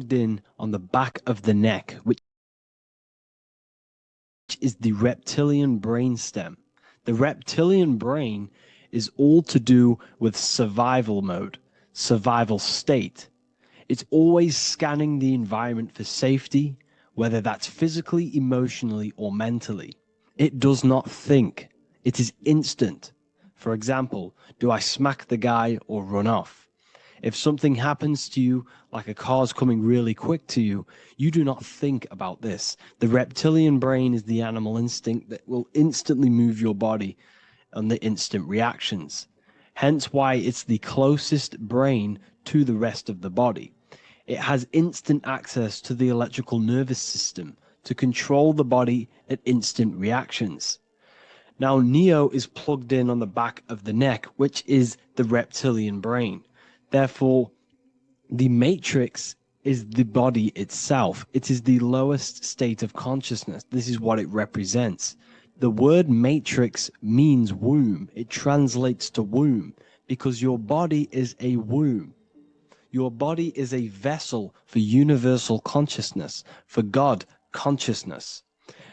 plugged in on the back of the neck, which is the reptilian brainstem. The reptilian brain is all to do with survival mode, survival state. It's always scanning the environment for safety, whether that's physically, emotionally, or mentally. It does not think. It is instant. For example, do I smack the guy or run off? If something happens to you, like a car's coming really quick to you, you do not think about this. The reptilian brain is the animal instinct that will instantly move your body on the instant reactions. Hence why it's the closest brain to the rest of the body. It has instant access to the electrical nervous system to control the body at instant reactions. Now, Neo is plugged in on the back of the neck, which is the reptilian brain. Therefore, the matrix is the body itself. It is the lowest state of consciousness. This is what it represents. The word matrix means womb. It translates to womb because your body is a womb. Your body is a vessel for universal consciousness, for God consciousness.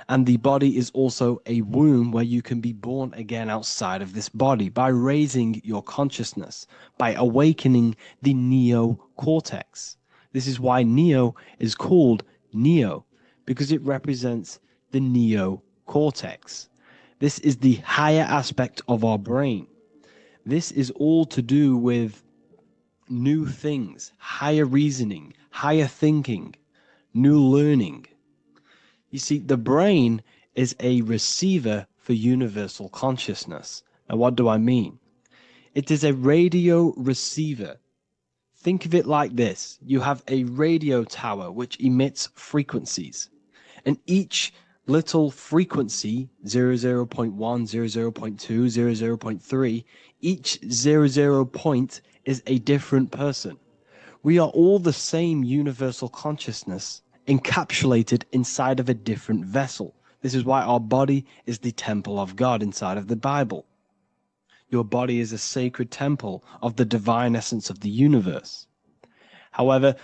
And the body is also a womb where you can be born again outside of this body by raising your consciousness, by awakening the neocortex. This is why Neo is called Neo, because it represents the neocortex. This is the higher aspect of our brain. This is all to do with new things, higher reasoning, higher thinking, new learning. You see, the brain is a receiver for universal consciousness. Now, what do I mean? It is a radio receiver. Think of it like this. You have a radio tower which emits frequencies, and each little frequency, 00.1, 00.2, 00.3, each 00 point is a different person. We are all the same universal consciousness encapsulated inside of a different vessel. This is why our body is the temple of God inside of the Bible. Your body is a sacred temple of the divine essence of the universe. However,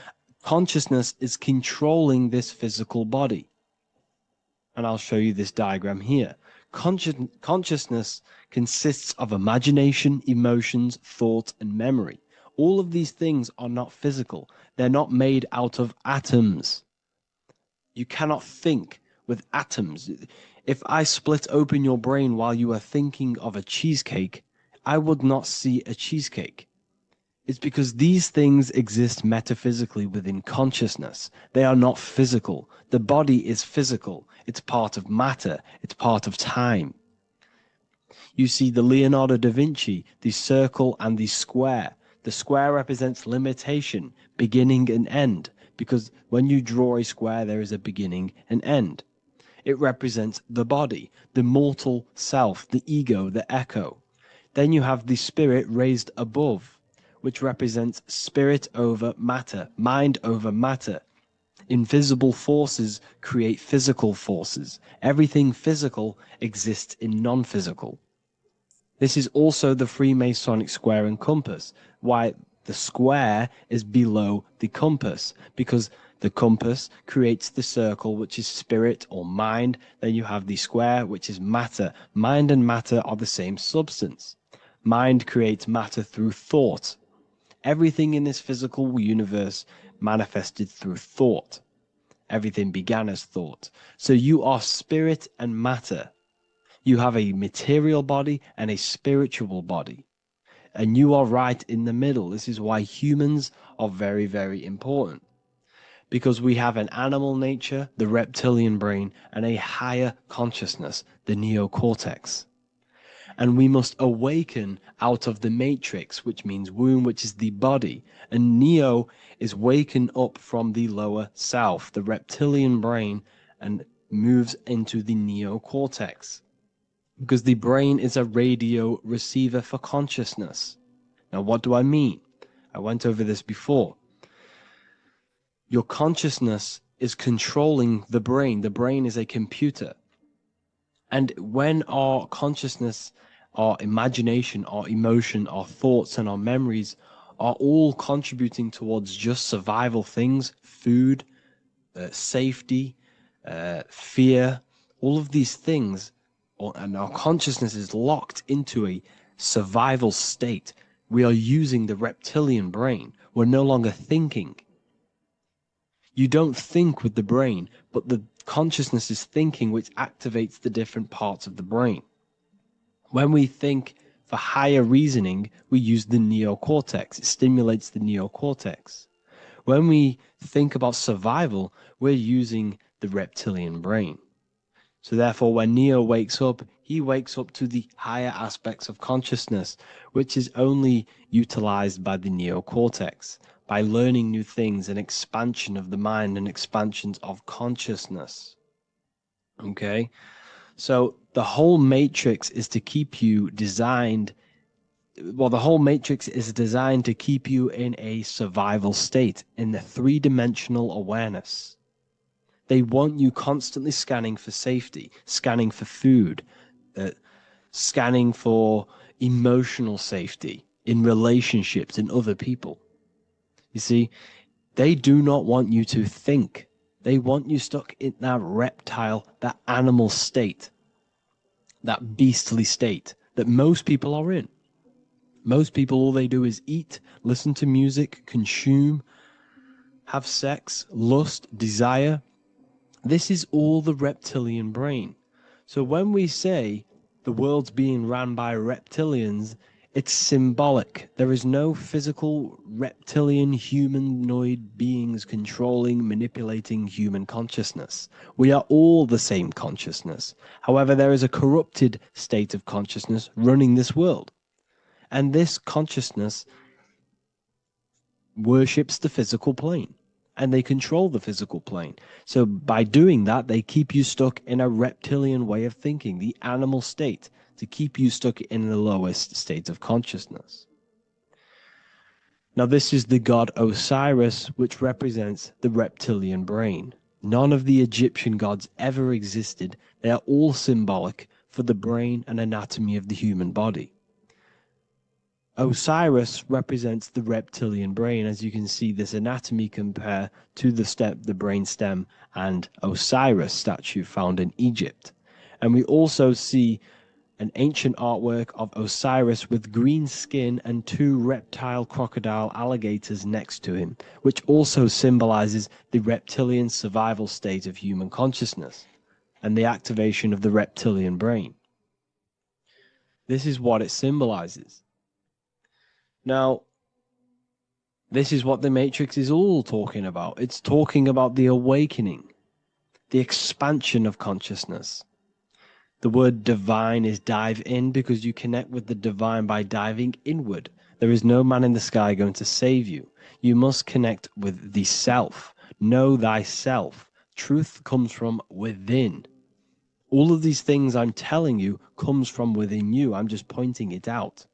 consciousness is controlling this physical body. And I'll show you this diagram here. Consciousness consists of imagination, emotions, thought, and memory. All of these things are not physical. They're not made out of atoms. You cannot think with atoms. If I split open your brain while you are thinking of a cheesecake, I would not see a cheesecake. It's because these things exist metaphysically within consciousness. They are not physical. The body is physical. It's part of matter. It's part of time. You see the Leonardo da Vinci, the circle and the square. The square represents limitation, beginning and end, because when you draw a square, there is a beginning and end. It represents the body, the mortal self, the ego, the echo. Then you have the spirit raised above, which represents spirit over matter, mind over matter. Invisible forces create physical forces. Everything physical exists in non-physical. This is also the Freemasonic square and compass, why the square is below the compass, because the compass creates the circle, which is spirit or mind. Then you have the square, which is matter. Mind and matter are the same substance. Mind creates matter through thought. Everything in this physical universe manifested through thought. Everything began as thought. So you are spirit and matter. You have a material body and a spiritual body. And you are right in the middle. This is why humans are very, very important. Because we have an animal nature, the reptilian brain, and a higher consciousness, the neocortex. And we must awaken out of the matrix, which means womb, which is the body. And Neo is waken up from the lower self, the reptilian brain, and moves into the neocortex. Because the brain is a radio receiver for consciousness. Now, what do I mean? I went over this before. Your consciousness is controlling the brain. The brain is a computer. And when our consciousness, our imagination, our emotion, our thoughts, and our memories are all contributing towards just survival things, food, safety, fear, all of these things, and our consciousness is locked into a survival state. We are using the reptilian brain. We're no longer thinking. You don't think with the brain, but the consciousness is thinking, which activates the different parts of the brain. When we think for higher reasoning, we use the neocortex. It stimulates the neocortex. When we think about survival, we're using the reptilian brain. So therefore, when Neo wakes up, he wakes up to the higher aspects of consciousness, which is only utilized by the neocortex, by learning new things, an expansion of the mind and expansions of consciousness. Okay? So the whole matrix is to keep you designed, well, the whole matrix is designed to keep you in a survival state, in the three-dimensional awareness. They want you constantly scanning for safety, scanning for food, scanning for emotional safety in relationships, in other people. You see, they do not want you to think. They want you stuck in that reptile, that animal state, that beastly state that most people are in. Most people, all they do is eat, listen to music, consume, have sex, lust, desire. This is all the reptilian brain. So when we say the world's being ran by reptilians, it's symbolic. There is no physical reptilian humanoid beings controlling, manipulating human consciousness. We are all the same consciousness. However, there is a corrupted state of consciousness running this world. And this consciousness worships the physical plane. And they control the physical plane. So by doing that, they keep you stuck in a reptilian way of thinking, the animal state, to keep you stuck in the lowest state of consciousness. Now, this is the god Osiris, which represents the reptilian brain. None of the Egyptian gods ever existed. They are all symbolic for the brain and anatomy of the human body. Osiris represents the reptilian brain. As you can see, this anatomy compare to the brain stem and Osiris statue found in Egypt. And we also see an ancient artwork of Osiris with green skin and two reptile crocodile alligators next to him, which also symbolizes the reptilian survival state of human consciousness and the activation of the reptilian brain. This is what it symbolizes. Now, this is what the Matrix is all talking about. It's talking about the awakening, the expansion of consciousness. The word divine is dive in because you connect with the divine by diving inward. There is no man in the sky going to save you. You must connect with the self. Know thyself. Truth comes from within. All of these things I'm telling you comes from within you. I'm just pointing it out.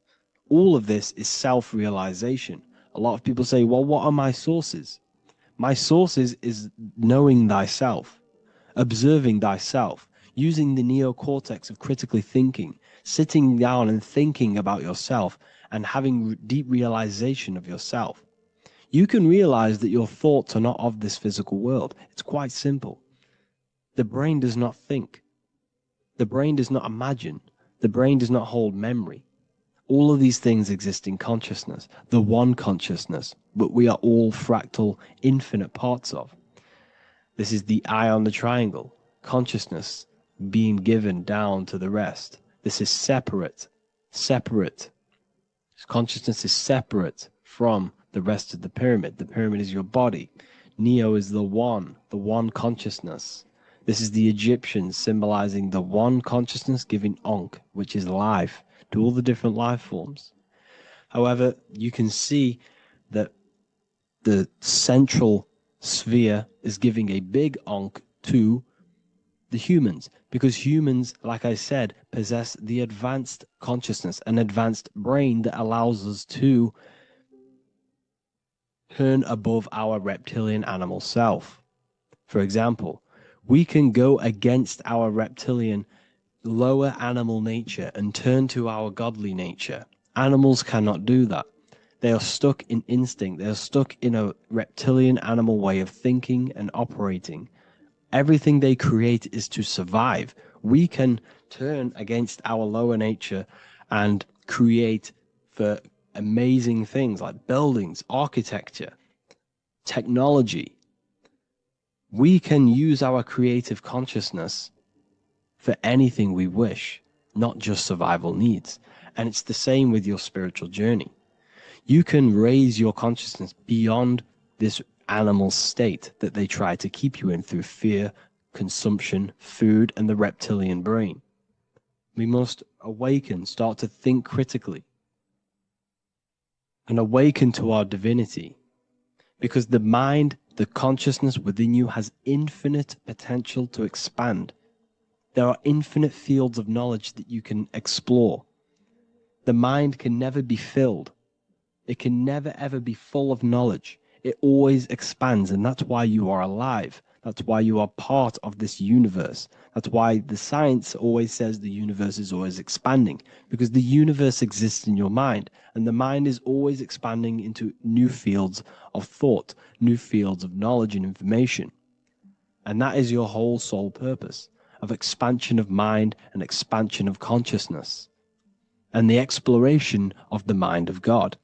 All of this is self-realization. A lot of people say, well, what are my sources? My sources is knowing thyself, observing thyself, using the neocortex of critically thinking, sitting down and thinking about yourself and having deep realization of yourself. You can realize that your thoughts are not of this physical world. It's quite simple. The brain does not think. The brain does not imagine. The brain does not hold memory. All of these things exist in consciousness, the one consciousness, but we are all fractal, infinite parts of. This is the eye on the triangle, consciousness being given down to the rest. This is separate. Consciousness is separate from the rest of the pyramid. The pyramid is your body. Neo is the one consciousness. This is the Egyptians symbolizing the one consciousness giving Ankh, which is life, to all the different life forms. However, you can see that the central sphere is giving a big Ankh to the humans, because humans, like I said, possess the advanced consciousness, an advanced brain that allows us to turn above our reptilian animal self. For example, we can go against our reptilian lower animal nature and turn to our godly nature. Animals cannot do that. They are stuck in instinct. They are stuck in a reptilian animal way of thinking and operating. Everything they create is to survive. We can turn against our lower nature and create for amazing things like buildings, architecture, technology. We can use our creative consciousness for anything we wish, not just survival needs. And it's the same with your spiritual journey. You can raise your consciousness beyond this animal state that they try to keep you in through fear, consumption, food, and the reptilian brain. We must awaken, start to think critically, and awaken to our divinity, because the mind, the consciousness within you has infinite potential to expand. There are infinite fields of knowledge that you can explore. The mind can never be filled. It can never ever be full of knowledge. It always expands, and that's why you are alive. That's why you are part of this universe. That's why the science always says the universe is always expanding, because the universe exists in your mind, and the mind is always expanding into new fields of thought, new fields of knowledge and information. And that is your whole sole purpose, of expansion of mind and expansion of consciousness, and the exploration of the mind of God.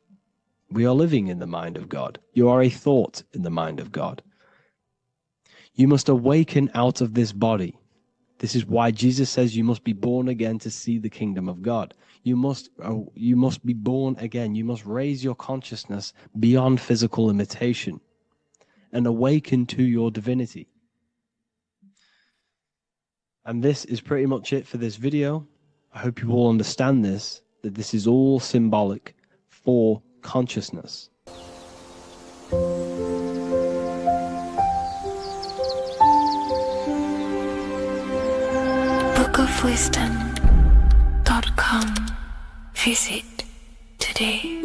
We are living in the mind of God. You are a thought in the mind of God. You must awaken out of this body. This is why Jesus says you must be born again to see the kingdom of God. You must be born again. You must raise your consciousness beyond physical limitation and awaken to your divinity. And this is pretty much it for this video. I hope you all understand this, that this is all symbolic for consciousness. bookofwisdom.com. Visit today.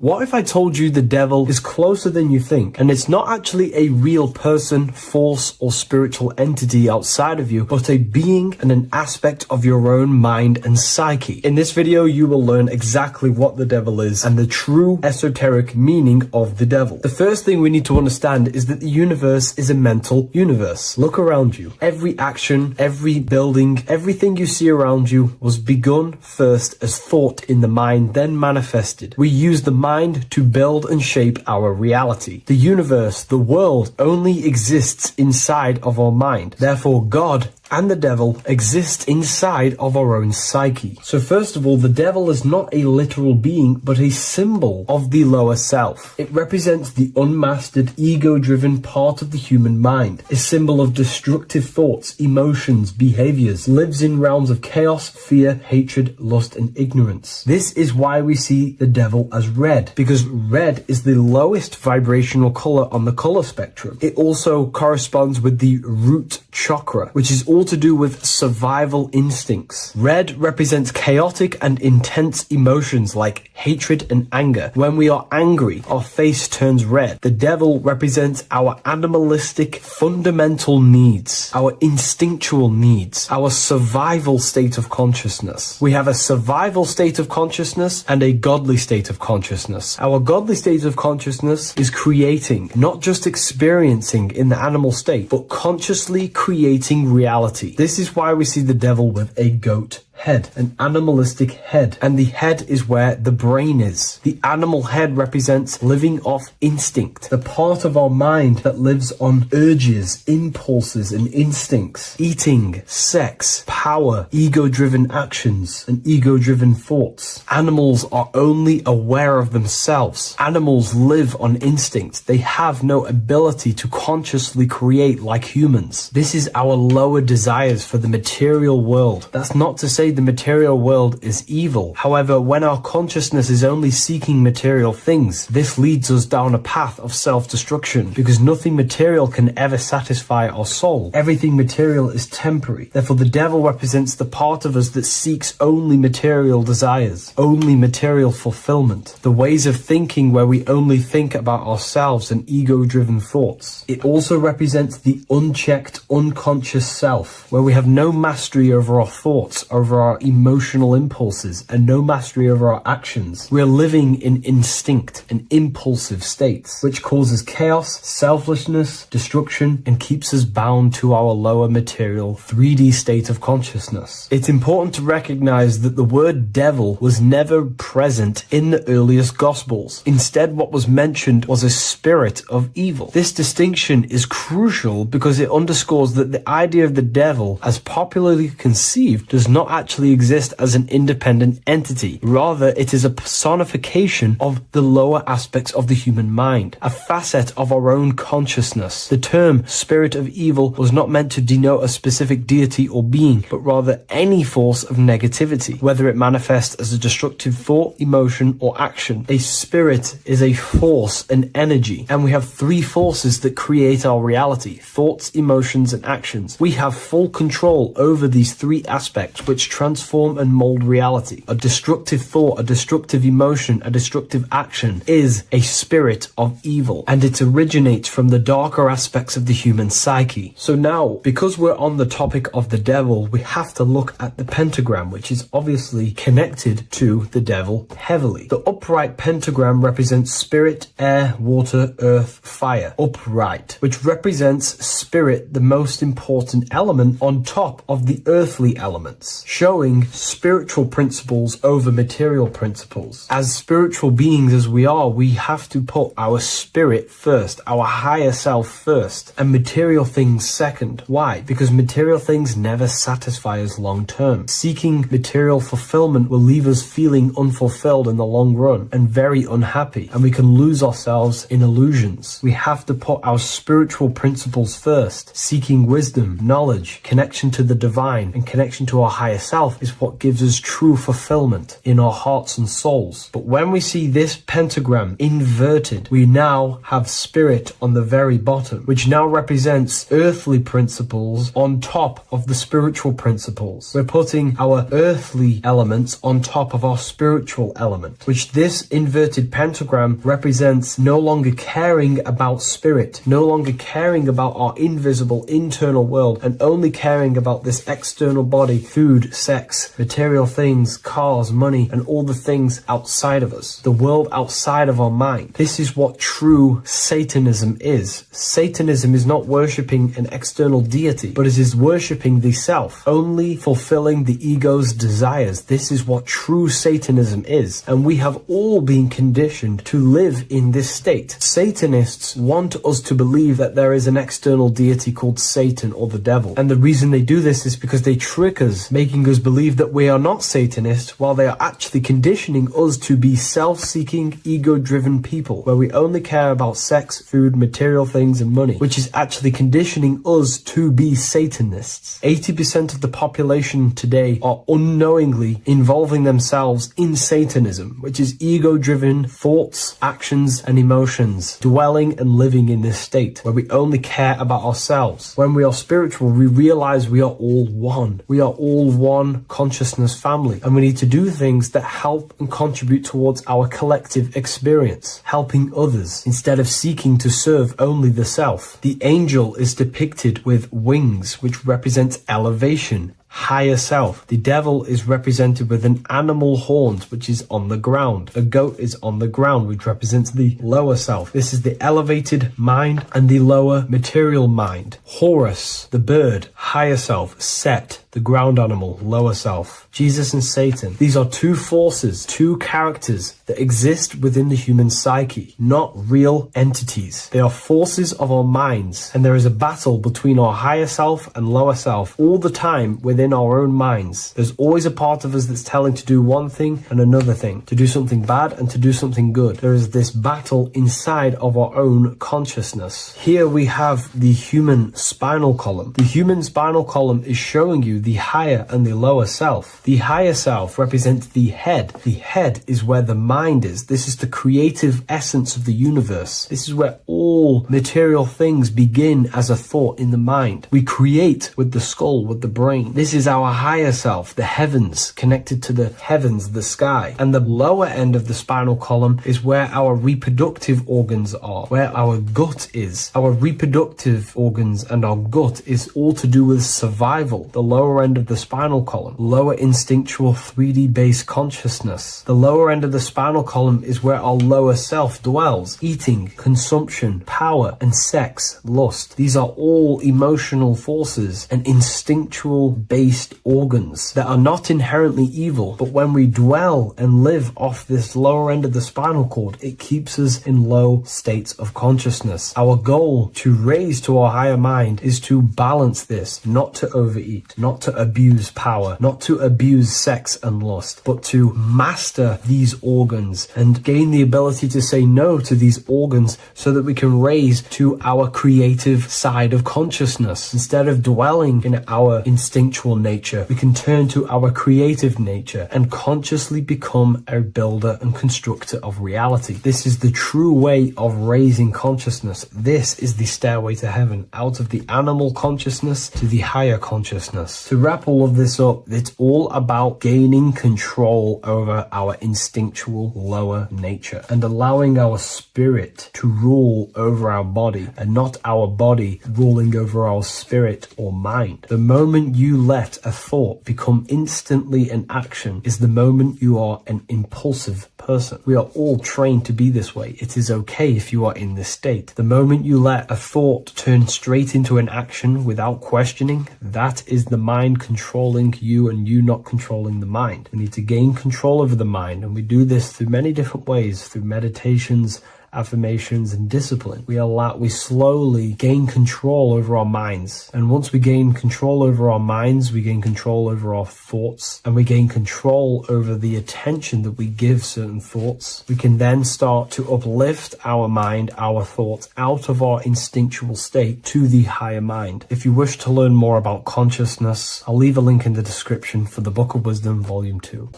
What if I told you the devil is closer than you think, and it's not actually a real person, force, or spiritual entity outside of you, but a being and an aspect of your own mind and psyche? In this video, you will learn exactly what the devil is and the true esoteric meaning of the devil. The first thing we need to understand is that the universe is a mental universe. Look around you. Every action, every building, everything you see around you was begun first as thought in the mind, then manifested. We use the mind to build and shape our reality. The universe, the world, only exists inside of our mind. Therefore, God and the devil exist inside of our own psyche. So first of all, the devil is not a literal being, but a symbol of the lower self. It represents the unmastered, ego-driven part of the human mind, a symbol of destructive thoughts, emotions, behaviors, lives in realms of chaos, fear, hatred, lust, and ignorance. This is why we see the devil as red, because red is the lowest vibrational color on the color spectrum. It also corresponds with the root chakra, which is all to do with survival instincts. Red represents chaotic and intense emotions like hatred and anger. When we are angry, our face turns red. The devil represents our animalistic fundamental needs, our instinctual needs, our survival state of consciousness. We have a survival state of consciousness and a godly state of consciousness. Our godly state of consciousness is creating, not just experiencing in the animal state, but consciously creating reality. This is why we see the devil with a goat head, an animalistic head, and the head is where the brain is. The animal head represents living off instinct, the part of our mind that lives on urges, impulses, and instincts. Eating, sex, power, ego-driven actions, and ego-driven thoughts. Animals are only aware of themselves. Animals live on instinct. They have no ability to consciously create like humans. This is our lower desires for the material world. That's not to say say the material world is evil. However, when our consciousness is only seeking material things, this leads us down a path of self-destruction, because nothing material can ever satisfy our soul. Everything material is temporary. Therefore, the devil represents the part of us that seeks only material desires, only material fulfillment, the ways of thinking where we only think about ourselves and ego-driven thoughts. It also represents the unchecked, unconscious self, where we have no mastery over our thoughts, over our emotional impulses, and no mastery over our actions. We are living in instinct and impulsive states, which causes chaos, selflessness, destruction, and keeps us bound to our lower material 3D state of consciousness. It's important to recognize that the word devil was never present in the earliest Gospels. Instead, what was mentioned was a spirit of evil. This distinction is crucial because it underscores that the idea of the devil, as popularly conceived, does not actually exist as an independent entity. Rather, it is a personification of the lower aspects of the human mind, a facet of our own consciousness. The term spirit of evil was not meant to denote a specific deity or being, but rather any force of negativity, whether it manifests as a destructive thought, emotion, or action. A spirit is a force, an energy, and we have three forces that create our reality: thoughts, emotions, and actions. We have full control over these three aspects which transform and mold reality. A destructive thought, a destructive emotion, a destructive action is a spirit of evil, and it originates from the darker aspects of the human psyche. So now, because we're on the topic of the devil, we have to look at the pentagram, which is obviously connected to the devil heavily. The upright pentagram represents spirit, air, water, earth, fire. Upright, which represents spirit, the most important element on top of the earthly elements, showing spiritual principles over material principles. As spiritual beings as we are, we have to put our spirit first, our higher self first, and material things second. Why? Because material things never satisfy us long term. Seeking material fulfillment will leave us feeling unfulfilled in the long run and very unhappy, and we can lose ourselves in illusions. We have to put our spiritual principles first. Seeking wisdom, knowledge, connection to the divine, and connection to our higher self is what gives us true fulfillment in our hearts and souls. But when we see this pentagram inverted, we now have spirit on the very bottom, which now represents earthly principles on top of the spiritual principles. We're putting our earthly elements on top of our spiritual element, which this inverted pentagram represents no longer caring about spirit, no longer caring about our invisible internal world, and only caring about this external body, food, sex, material things, cars, money, and all the things outside of us, the world outside of our mind. This is what true Satanism is. Satanism is not worshipping an external deity, but it is worshipping the self, only fulfilling the ego's desires. This is what true Satanism is, and we have all been conditioned to live in this state. Satanists want us to believe that there is an external deity called Satan or the devil, and the reason they do this is because they trick us, making us believe that we are not Satanists, while they are actually conditioning us to be self-seeking, ego-driven people, where we only care about sex, food, material things, and money, which is actually conditioning us to be Satanists. 80% of the population today are unknowingly involving themselves in Satanism, which is ego-driven thoughts, actions, and emotions, dwelling and living in this state where we only care about ourselves. When we are spiritual, we realize we are all one. We are all one consciousness family, and we need to do things that help and contribute towards our collective experience, helping others, instead of seeking to serve only the self. The angel is depicted with wings, which represents elevation, higher self. The devil is represented with an animal horns, which is on the ground. A goat is on the ground, which represents the lower self. This is the elevated mind and the lower material mind. Horus, the bird, higher self. Set, the ground animal, lower self. Jesus and Satan. These are two forces, two characters that exist within the human psyche, not real entities. They are forces of our minds, and there is a battle between our higher self and lower self all the time within our own minds. There's always a part of us that's telling to do one thing and another thing, to do something bad and to do something good. There is this battle inside of our own consciousness. Here we have the human spinal column. The human spinal column is showing you to the higher and the lower self. The higher self represents the head. The head is where the mind is. This is the creative essence of the universe. This is where all material things begin as a thought in the mind. We create with the skull, with the brain. This is our higher self, the heavens, connected to the heavens, the sky. And the lower end of the spinal column is where our reproductive organs are, where our gut is. Our reproductive organs and our gut is all to do with survival. The lower end of the spinal column, lower instinctual 3D based consciousness. The lower end of the spinal column is where our lower self dwells. Eating, consumption, power, and sex, lust. These are all emotional forces and instinctual based organs that are not inherently evil, but when we dwell and live off this lower end of the spinal cord, it keeps us in low states of consciousness. Our goal to raise to our higher mind is to balance this, not to overeat, not to abuse power, not to abuse sex and lust, but to master these organs and gain the ability to say no to these organs so that we can raise to our creative side of consciousness. Instead of dwelling in our instinctual nature, we can turn to our creative nature and consciously become a builder and constructor of reality. This is the true way of raising consciousness. This is the stairway to heaven, out of the animal consciousness to the higher consciousness. To wrap all of this up, it's all about gaining control over our instinctual lower nature and allowing our spirit to rule over our body and not our body ruling over our spirit or mind. The moment you let a thought become instantly an action is the moment you are an impulsive person. We are all trained to be this way. It is okay if you are in this state. The moment you let a thought turn straight into an action without questioning, that is the mind controlling you and you not controlling the mind. We need to gain control over the mind, and we do this through many different ways, through meditations, affirmations, and discipline. We slowly gain control over our minds. And once we gain control over our minds, we gain control over our thoughts, and we gain control over the attention that we give certain thoughts. We can then start to uplift our mind, our thoughts, out of our instinctual state to the higher mind. If you wish to learn more about consciousness, I'll leave a link in the description for the Book of Wisdom, Volume 2.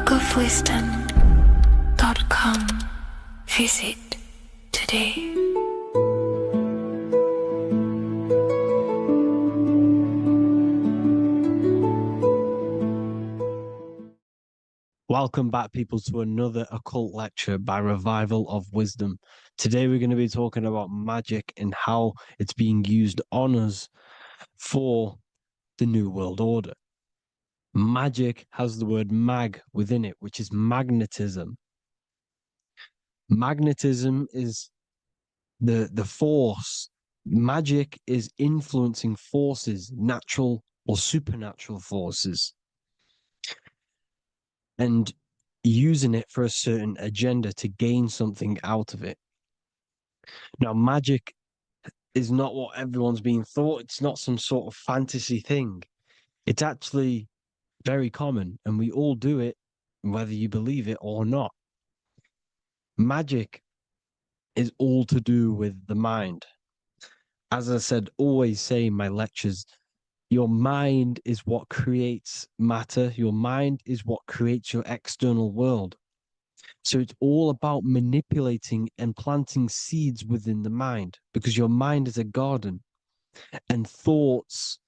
bookofwisdom.com. Visit today. Welcome back, people, to another occult lecture by Revival of Wisdom. Today we're going to be talking about magic and how it's being used on us for the New World Order. Magic has the word mag within it, which is magnetism. Magnetism is the force. Magic is influencing forces, natural or supernatural forces, and using it for a certain agenda to gain something out of it. Now, magic is not what everyone's being thought. It's not some sort of fantasy thing. It's actually very common, and we all do it, whether you believe it or not. Magic is all to do with the mind. As I said, always say in my lectures, your mind is what creates matter. Your mind is what creates your external world. So it's all about manipulating and planting seeds within the mind, because your mind is a garden, and thoughts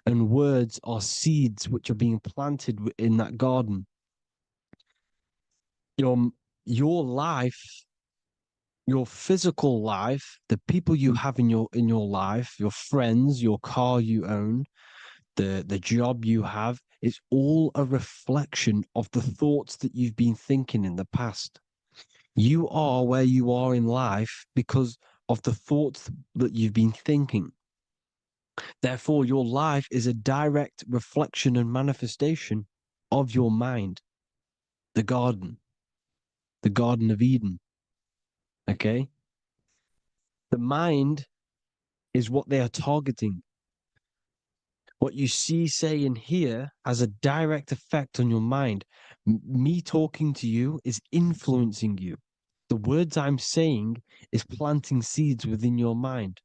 and words are seeds which are being planted in that garden. Your life, your physical life, the people you have in your life, your friends, your car you own, the job you have, is all a reflection of the thoughts that you've been thinking in the past. You are where you are in life because of the thoughts that you've been thinking. Therefore, your life is a direct reflection and manifestation of your mind. The Garden of Eden. Okay? The mind is what they are targeting. What you see, say, and hear has a direct effect on your mind. Me talking to you is influencing you. The words I'm saying is planting seeds within your mind.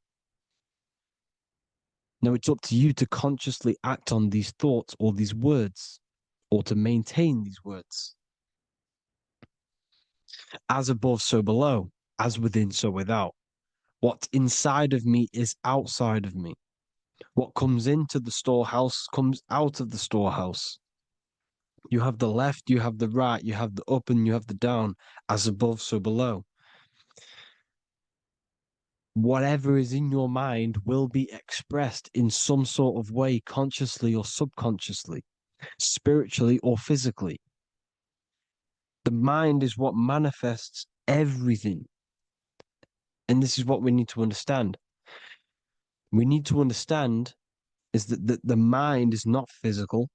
Now it's up to you to consciously act on these thoughts or these words, or to maintain these words. As above, so below. As within, so without. What's inside of me is outside of me. What comes into the storehouse comes out of the storehouse. You have the left, you have the right, you have the up, and you have the down. As above, so below. Whatever is in your mind will be expressed in some sort of way, consciously or subconsciously, spiritually or physically. The mind is what manifests everything. And this is what we need to understand. We need to understand is that the mind is not physical.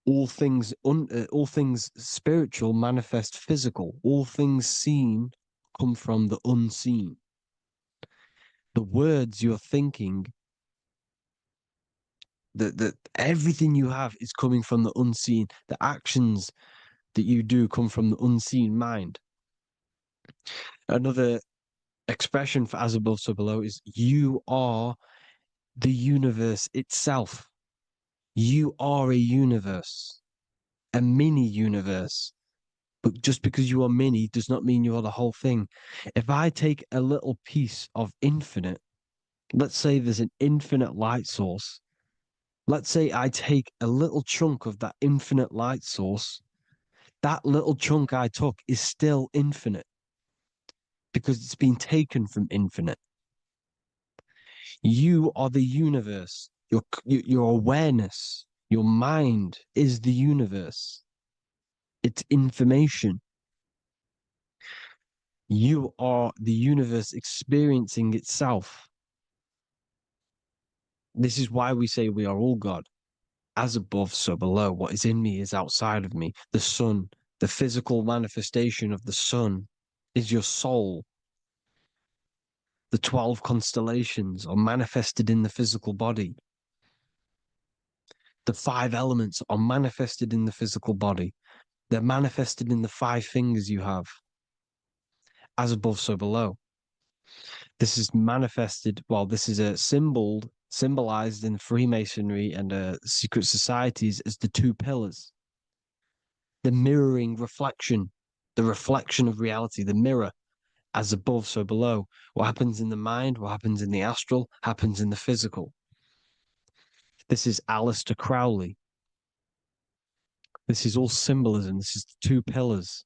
All things spiritual manifest physical. All things seen come from the unseen. The words you're thinking, that everything you have is coming from the unseen. The actions that you do come from the unseen mind. Another expression for as above, so below is you are the universe itself. You are a universe, a mini universe. But just because you are mini does not mean you are the whole thing. If I take a little piece of infinite, let's say there's an infinite light source. Let's say I take a little chunk of that infinite light source. That little chunk I took is still infinite because it's been taken from infinite. You are the universe. Your awareness, your mind is the universe. It's information. You are the universe experiencing itself. This is why we say we are all God. As above, so below. What is in me is outside of me. The sun, the physical manifestation of the sun is your soul. The 12 constellations are manifested in the physical body. The 5 elements are manifested in the physical body. They're manifested in the 5 fingers you have. As above, so below. This is manifested, well, this is a symbolized in Freemasonry and secret societies as the 2 pillars. The mirroring reflection, the reflection of reality, the mirror, as above, so below. What happens in the mind, what happens in the astral, happens in the physical. This is Aleister Crowley. This is all symbolism. This is the 2 pillars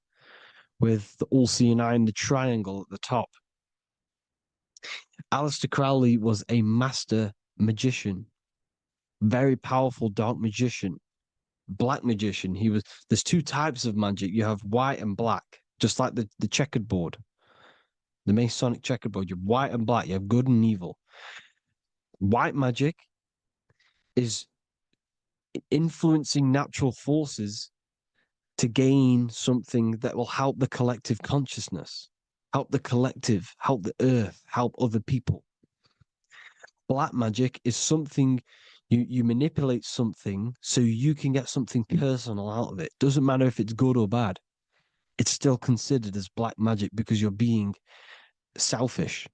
with the all-seeing eye and the triangle at the top. Aleister Crowley was a master magician, very powerful dark magician, black magician. There's 2 types of magic. You have white and black, just like the checkered board, the Masonic checkerboard. You have white and black, you have good and evil. White magic is influencing natural forces to gain something that will help the collective consciousness, help the collective, help the earth, help other people. Black magic is something you manipulate something so you can get something personal out of it. Doesn't matter if it's good or bad. It's still considered as black magic because you're being selfish.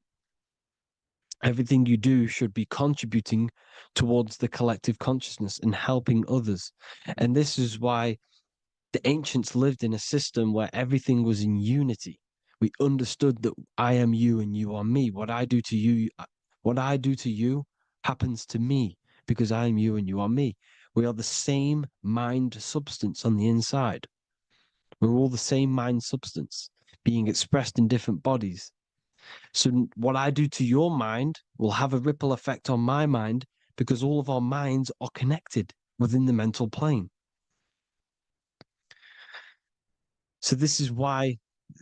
Everything you do should be contributing towards the collective consciousness and helping others. And this is why the ancients lived in a system where everything was in unity. We understood that I am you and you are me. What I do to you happens to me because I am you and you are me. We are the same mind substance on the inside. We're all the same mind substance being expressed in different bodies. So what I do to your mind will have a ripple effect on my mind because all of our minds are connected within the mental plane. So this is why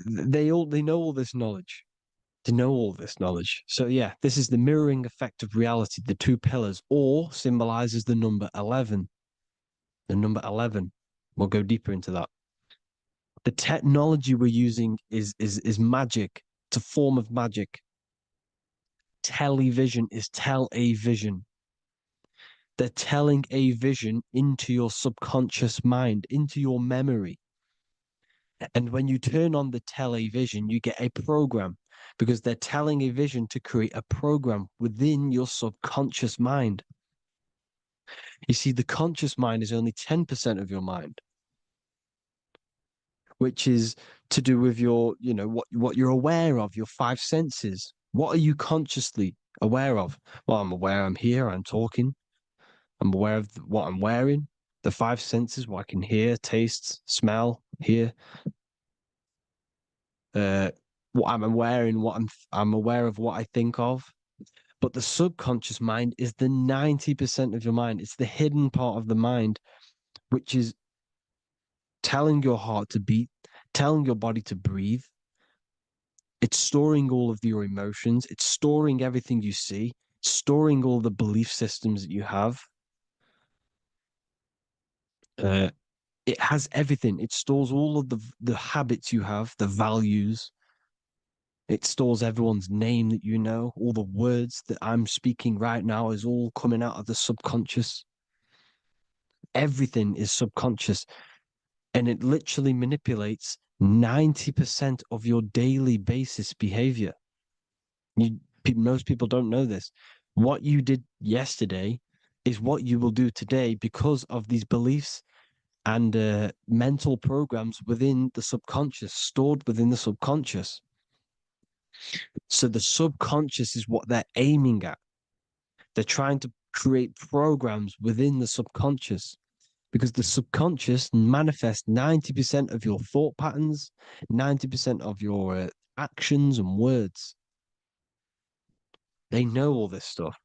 they know all this knowledge. They know all this knowledge. So yeah, this is the mirroring effect of reality, the 2 pillars, or symbolizes the number 11. The number 11. We'll go deeper into that. The technology we're using is magic. It's a form of magic. Television is tell a vision. They're telling a vision into your subconscious mind, into your memory. And when you turn on the television, you get a program because they're telling a vision to create a program within your subconscious mind. You see, the conscious mind is only 10% of your mind, which is to do with your, what you're aware of, your five senses. What are you consciously aware of? Well, I'm aware I'm here, I'm talking, I'm aware of what I'm wearing, the five senses, what I can hear, taste, smell, hear, what I'm wearing, I'm aware of what I think of. But the subconscious mind is the 90% of your mind. It's the hidden part of the mind, which is telling your heart to beat, telling your body to breathe. It's storing all of your emotions. It's storing everything you see, storing all the belief systems that you have. Uh, it has everything. It stores all of the habits you have, the values. It stores everyone's name that you know. All the words that I'm speaking right now is all coming out of the subconscious. Everything is subconscious, and it literally manipulates 90% of your daily basis behavior. Most people don't know this. What you did yesterday is what you will do today because of these beliefs and mental programs within the subconscious, stored within the subconscious. So the subconscious is what they're aiming at. They're trying to create programs within the subconscious because the subconscious manifests 90% of your thought patterns, 90% of your actions and words. They know all this stuff.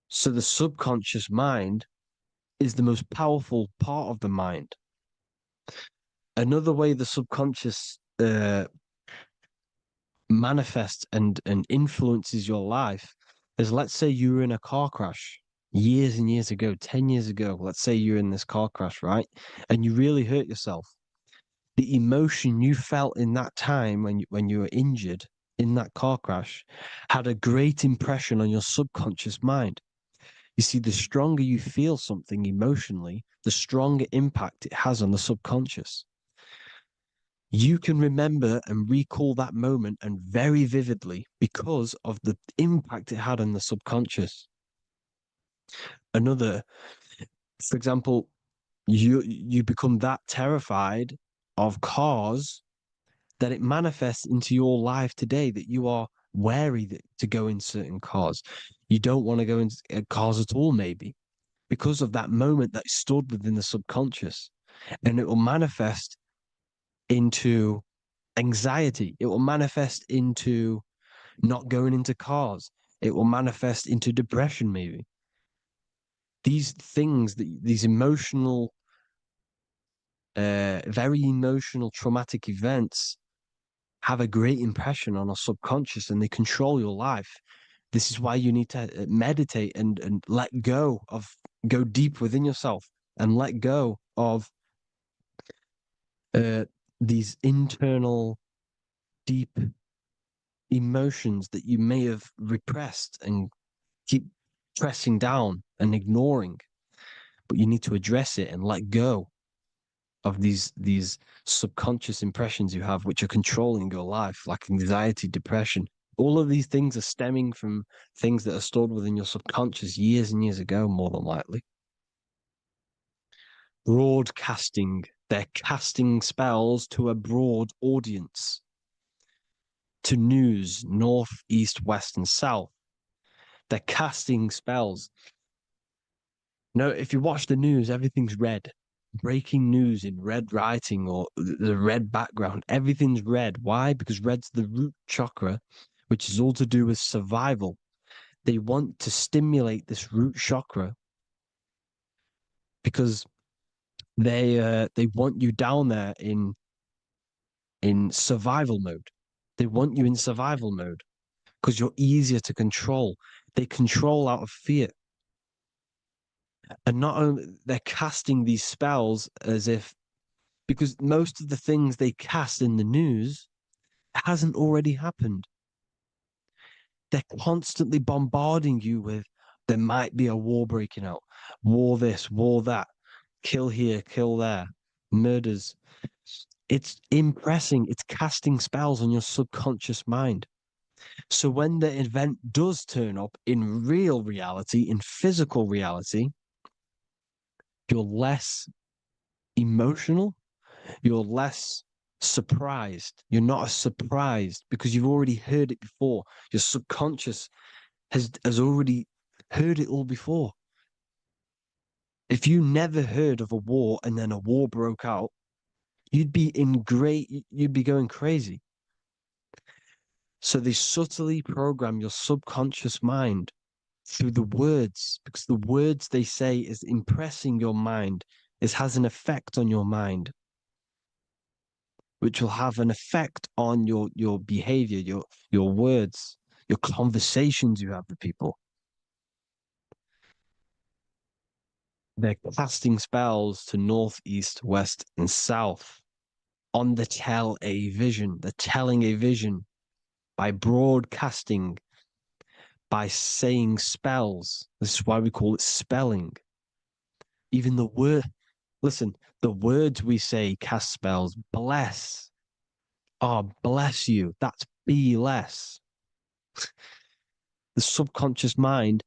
So the subconscious mind is the most powerful part of the mind. Another way the subconscious manifests and influences your life is, let's say you were in a car crash years and years ago, 10 years ago. Let's say you're in this car crash, right? And you really hurt yourself. The emotion you felt in that time when you were injured in that car crash had a great impression on your subconscious mind. You see, the stronger you feel something emotionally, the stronger impact it has on the subconscious. You can remember and recall that moment and very vividly because of the impact it had on the subconscious. Another, for example, you become that terrified of cars that it manifests into your life today that you are wary to go in certain cars. You don't want to go in cars at all, maybe, because of that moment that stored within the subconscious. And it will manifest into anxiety. It will manifest into not going into cars. It will manifest into depression, maybe. These things, these emotional, very emotional, traumatic events have a great impression on our subconscious and they control your life. This is why you need to meditate and let go deep within yourself and let go of these internal, deep emotions that you may have repressed and keep pressing down and ignoring. But you need to address it and let go of these subconscious impressions you have, which are controlling your life, like anxiety, depression. All of these things are stemming from things that are stored within your subconscious years and years ago, more than likely. Broadcasting. They're casting spells to a broad audience, to news, north, east, west, and south. They're casting spells. No, if you watch the news, everything's red. Breaking news in red writing or the red background, everything's red. Why? Because red's the root chakra, which is all to do with survival. They want to stimulate this root chakra because they want you down there in survival mode. They want you in survival mode because you're easier to control. They control out of fear. And not only they're casting these spells as if, because most of the things they cast in the news hasn't already happened. They're constantly bombarding you with there might be a war breaking out, war this, war that, kill here, kill there. murders. It's impressing, it's casting spells on your subconscious mind. So when the event does turn up in real reality, in physical reality, you're less emotional, you're less surprised. You're not as surprised because you've already heard it before. Your subconscious has already heard it all before. If you never heard of a war and then a war broke out, you'd be going crazy. So they subtly program your subconscious mind through the words, because the words they say is impressing your mind. It has an effect on your mind, which will have an effect on your behavior, your words, your conversations you have with people. They're casting spells to north, east, west, and south on the tell a vision. They're telling a vision by broadcasting, by saying spells. This is why we call it spelling. Even the word, listen, the words we say cast spells. Bless. Oh, bless you. That's be less. The subconscious mind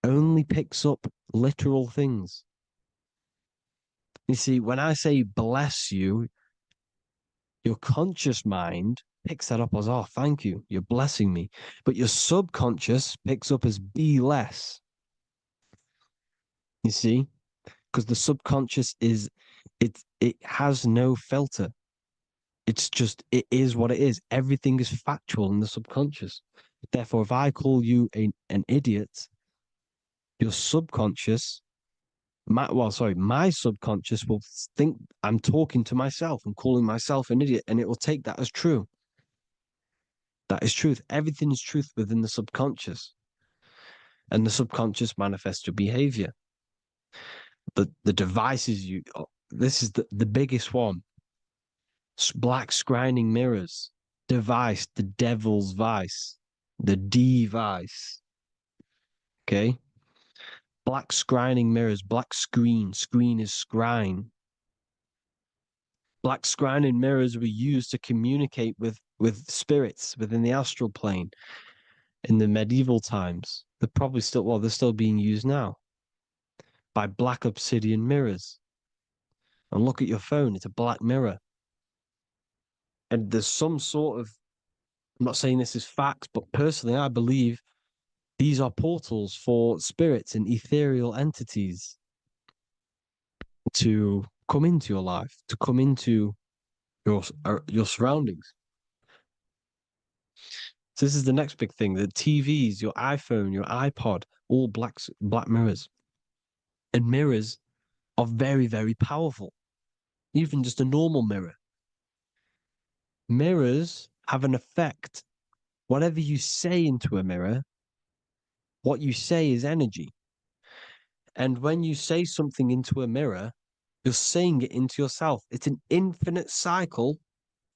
only picks up literal things. You see, when I say bless you, your conscious mind picks that up as, oh, thank you, you're blessing me. But your subconscious picks up as be less. You see? Because the subconscious it has no filter. It's just, it is what it is. Everything is factual in the subconscious. Therefore, if I call you an idiot, your subconscious, my subconscious will think I'm talking to myself and calling myself an idiot, and it will take that as true. That is truth. Everything is truth within the subconscious, and the subconscious manifests your behavior. The devices this is the biggest one. Black scrying mirrors, device, the devil's vice, the device. Okay. Black scrying mirrors, black screen is scrying. Black scrying mirrors were used to communicate with spirits within the astral plane in the medieval times. They're still being used now by black obsidian mirrors. And look at your phone, it's a black mirror. And there's some sort of, I'm not saying this is fact, but personally, I believe these are portals for spirits and ethereal entities to come into your life, to come into your surroundings. So this is the next big thing: the TVs, your iPhone, your iPod, all black mirrors, and mirrors are very, very powerful. Even just a normal mirror. Mirrors have an effect. Whatever you say into a mirror, what you say is energy. And when you say something into a mirror, you're saying it into yourself. It's an infinite cycle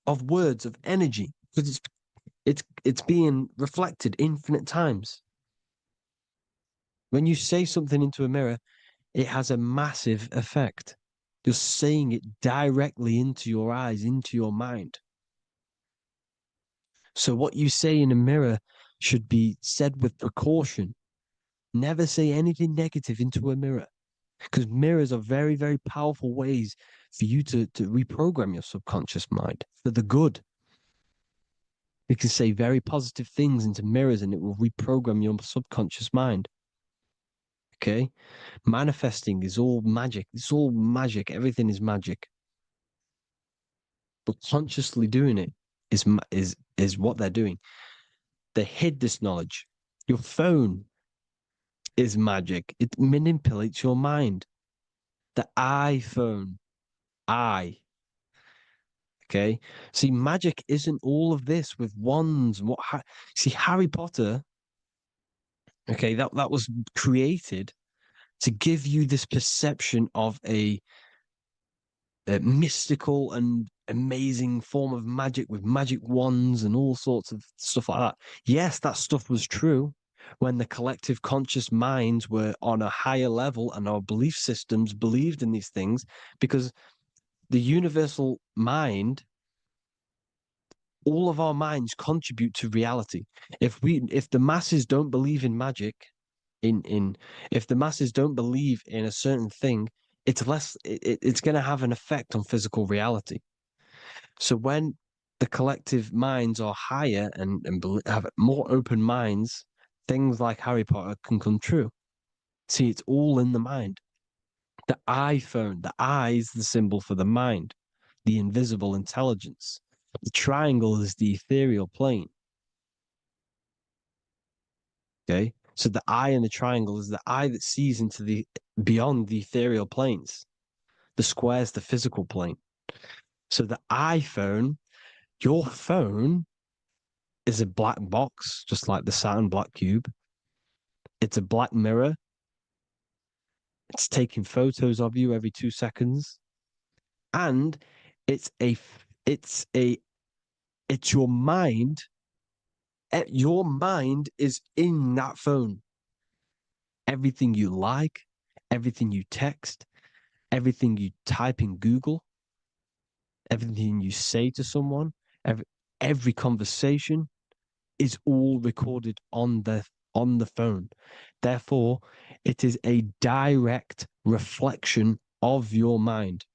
of words of energy because it's being reflected infinite times. When you say something into a mirror, it has a massive effect. You're saying it directly into your eyes, into your mind. So what you say in a mirror should be said with precaution. Never say anything negative into a mirror, because mirrors are very, very powerful ways for you to reprogram your subconscious mind for the good. You can say very positive things into mirrors and it will reprogram your subconscious mind. Okay? Manifesting is all magic. It's all magic. Everything is magic. But consciously doing it is what they're doing. They hid this knowledge. Your phone is magic. It manipulates your mind. The iPhone, okay. See, magic isn't all of this with wands. See, Harry Potter, okay, that was created to give you this perception of a mystical and amazing form of magic with magic wands and all sorts of stuff like that. Yes, that stuff was true when the collective conscious minds were on a higher level and our belief systems believed in these things, because the universal mind, all of our minds contribute to reality. If the masses don't believe in magic, if the masses don't believe in a certain thing, it's going to have an effect on physical reality. So when the collective minds are higher and have more open minds, things like Harry Potter can come true. See, it's all in the mind. The iPhone, the eye is the symbol for the mind, the invisible intelligence. The triangle is the ethereal plane. Okay. So the eye in the triangle is the eye that sees into the beyond the ethereal planes. The square is the physical plane. So the iPhone, your phone is a black box, just like the Saturn black cube. It's a black mirror. It's taking photos of you every 2 seconds. And it's a it's a it's your mind. Your mind is in that phone. Everything you like, everything you text, everything you type in Google, everything you say to someone, every conversation is all recorded on the phone. Therefore, it is a direct reflection of your mind.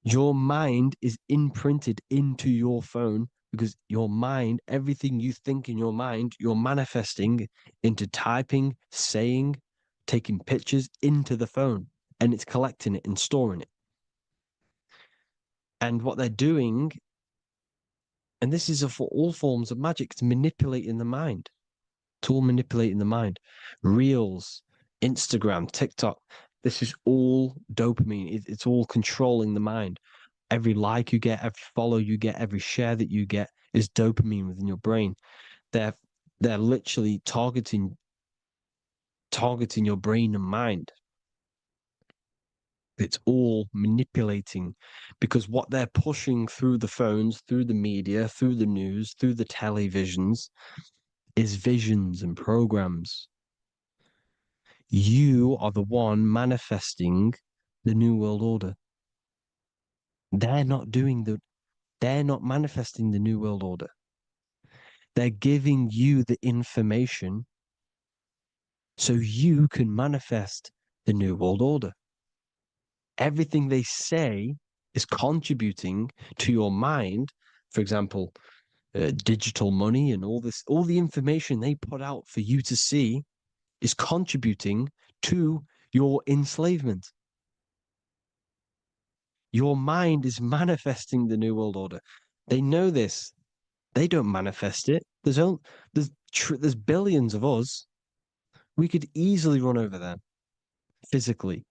Your mind is imprinted into your phone because your mind, everything you think in your mind, you're manifesting into typing, saying, taking pictures into the phone, and it's collecting it and storing it. And what they're doing, and this is for all forms of magic, it's manipulating the mind. It's all manipulating the mind. Reels, Instagram, TikTok, this is all dopamine. It's all controlling the mind. Every like you get, every follow you get, every share that you get is dopamine within your brain. They're literally targeting your brain and mind. It's all manipulating because what they're pushing through the phones, through the media, through the news, through the televisions is visions and programs. You are the one manifesting the New World Order. They're not manifesting the New World Order. They're giving you the information so you can manifest the New World Order. Everything they say is contributing to your mind. For example, digital money and all the information they put out for you to see is contributing to your enslavement. Your mind is manifesting the New World Order. They know this. They don't manifest it. There's billions of us. We could easily run over them physically.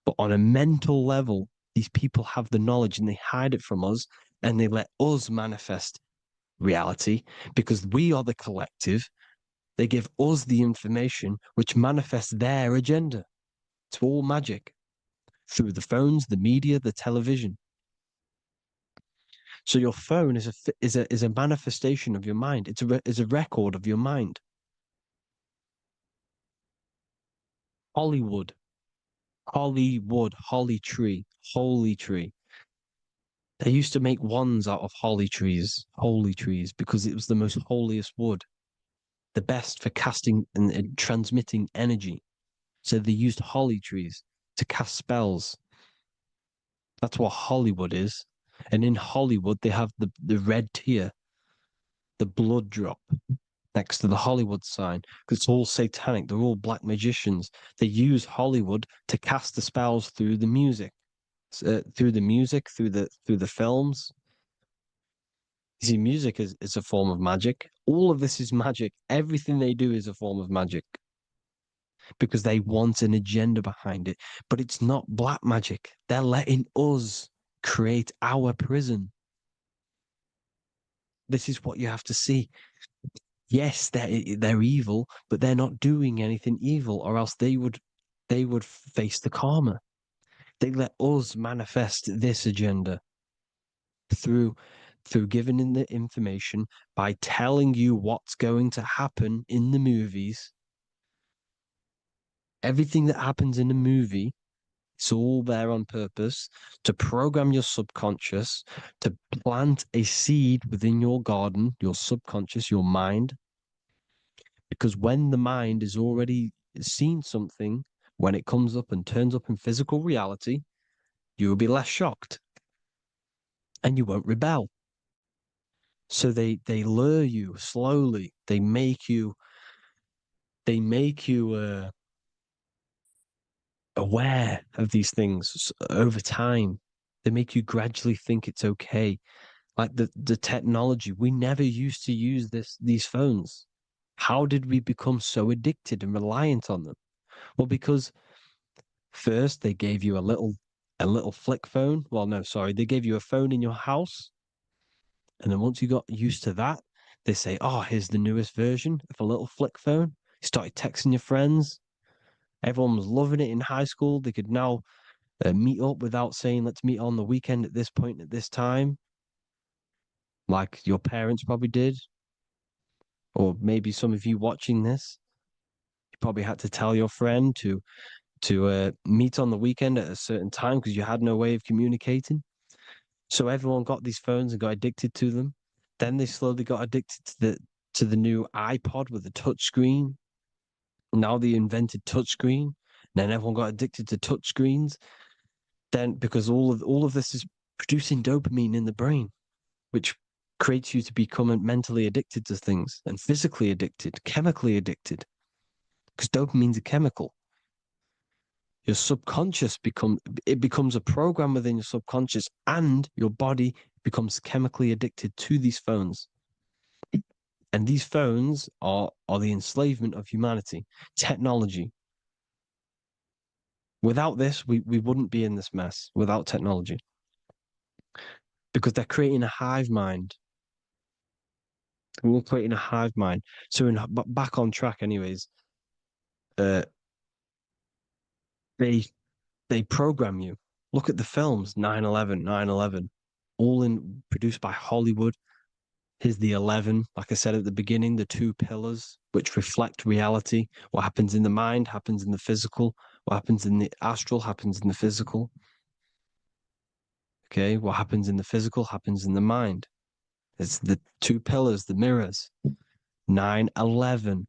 But on a mental level, these people have the knowledge and they hide it from us and they let us manifest reality because we are the collective. They give us the information which manifests their agenda. It's all magic through the phones, the media, the television. So your phone is a manifestation of your mind. It's a record of your mind. Hollywood, holly tree, holy tree. They used to make wands out of holy trees, because it was the most holiest wood, the best for casting and transmitting energy. So they used holly trees to cast spells. That's what Hollywood is. And in Hollywood, they have the red tear, the blood drop next to the Hollywood sign, because it's all satanic. They're all black magicians. They use Hollywood to cast the spells through the music, through the films. You see, music is a form of magic. All of this is magic. Everything they do is a form of magic because they want an agenda behind it. But it's not black magic. They're letting us create our prison. This is what you have to see. Yes, they're evil, but they're not doing anything evil, or else they would face the karma. They let us manifest this agenda through giving in the information by telling you what's going to happen in the movies. Everything that happens in a movie It's all there on purpose to program your subconscious, to plant a seed within your garden, your subconscious, your mind. Because when the mind is already seen something, when it comes up and turns up in physical reality, you will be less shocked and you won't rebel. So they lure you slowly. They make you aware of these things over time. They make you gradually think it's okay. Like the technology, we never used to use these phones. How did we become so addicted and reliant on them? Well, because first they gave you a little flick phone. Well, no, sorry, they gave you a phone in your house, and then once you got used to that, they say, "Oh, here's the newest version of a little flick phone." You started texting your friends. Everyone was loving it in high school. They could now meet up without saying, "Let's meet on the weekend at this point at this time," like your parents probably did, or maybe some of you watching this, you probably had to tell your friend to meet on the weekend at a certain time because you had no way of communicating. So everyone got these phones and got addicted to them. Then they slowly got addicted to the new iPod with the touch screen. Now they invented touch screen. Then everyone got addicted to touch screens. Then because all of this is producing dopamine in the brain, which creates you to become mentally addicted to things and physically addicted, chemically addicted. Because dopamine's a chemical. Your subconscious becomes a program within your subconscious, and your body becomes chemically addicted to these phones. And these phones are the enslavement of humanity, technology. Without this, we wouldn't be in this mess without technology. Because they're creating a hive mind. We're creating a hive mind. So back on track anyways, uh they they program you. Look at the films, 9/11, 9/11, all in produced by Hollywood. Here's the 11, like I said at the beginning, the two pillars which reflect reality. What happens in the mind happens in the physical. What happens in the astral happens in the physical. Okay, what happens in the physical happens in the mind. It's the two pillars, the mirrors. 9/11.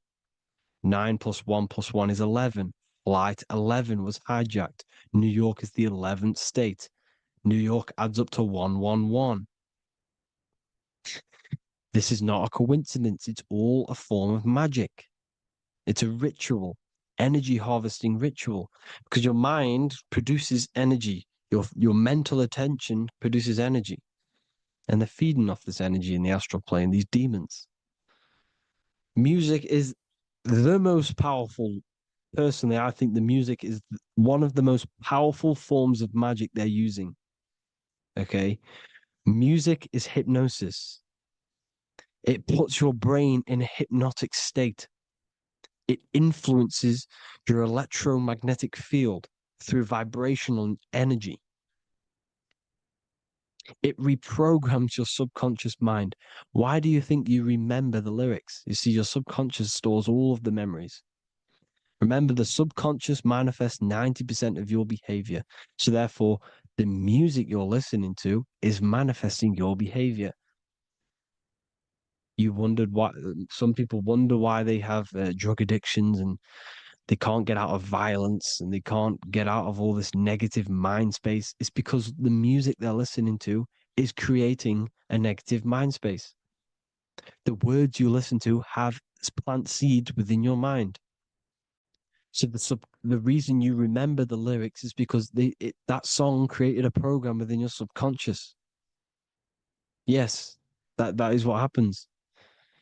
9 plus 1 plus 1 is 11. Flight 11 was hijacked. New York is the 11th state. New York adds up to 111. This is not a coincidence. It's all a form of magic. It's a ritual, energy harvesting ritual, because your mind produces energy. Your mental attention produces energy, and they're feeding off this energy in the astral plane, these demons. Music is the most powerful. Personally, I think the music is one of the most powerful forms of magic they're using. Okay. Music is hypnosis. It puts your brain in a hypnotic state. It influences your electromagnetic field through vibrational energy. It reprograms your subconscious mind. Why do you think you remember the lyrics? You see, your subconscious stores all of the memories. Remember, the subconscious manifests 90% of your behavior. So, therefore, the music you're listening to is manifesting your behavior. You wondered why some people wonder why they have drug addictions and they can't get out of violence and they can't get out of all this negative mind space. It's because the music they're listening to is creating a negative mind space. The words you listen to have plant seeds within your mind. So the reason you remember the lyrics is because that song created a program within your subconscious. Yes, that is what happens.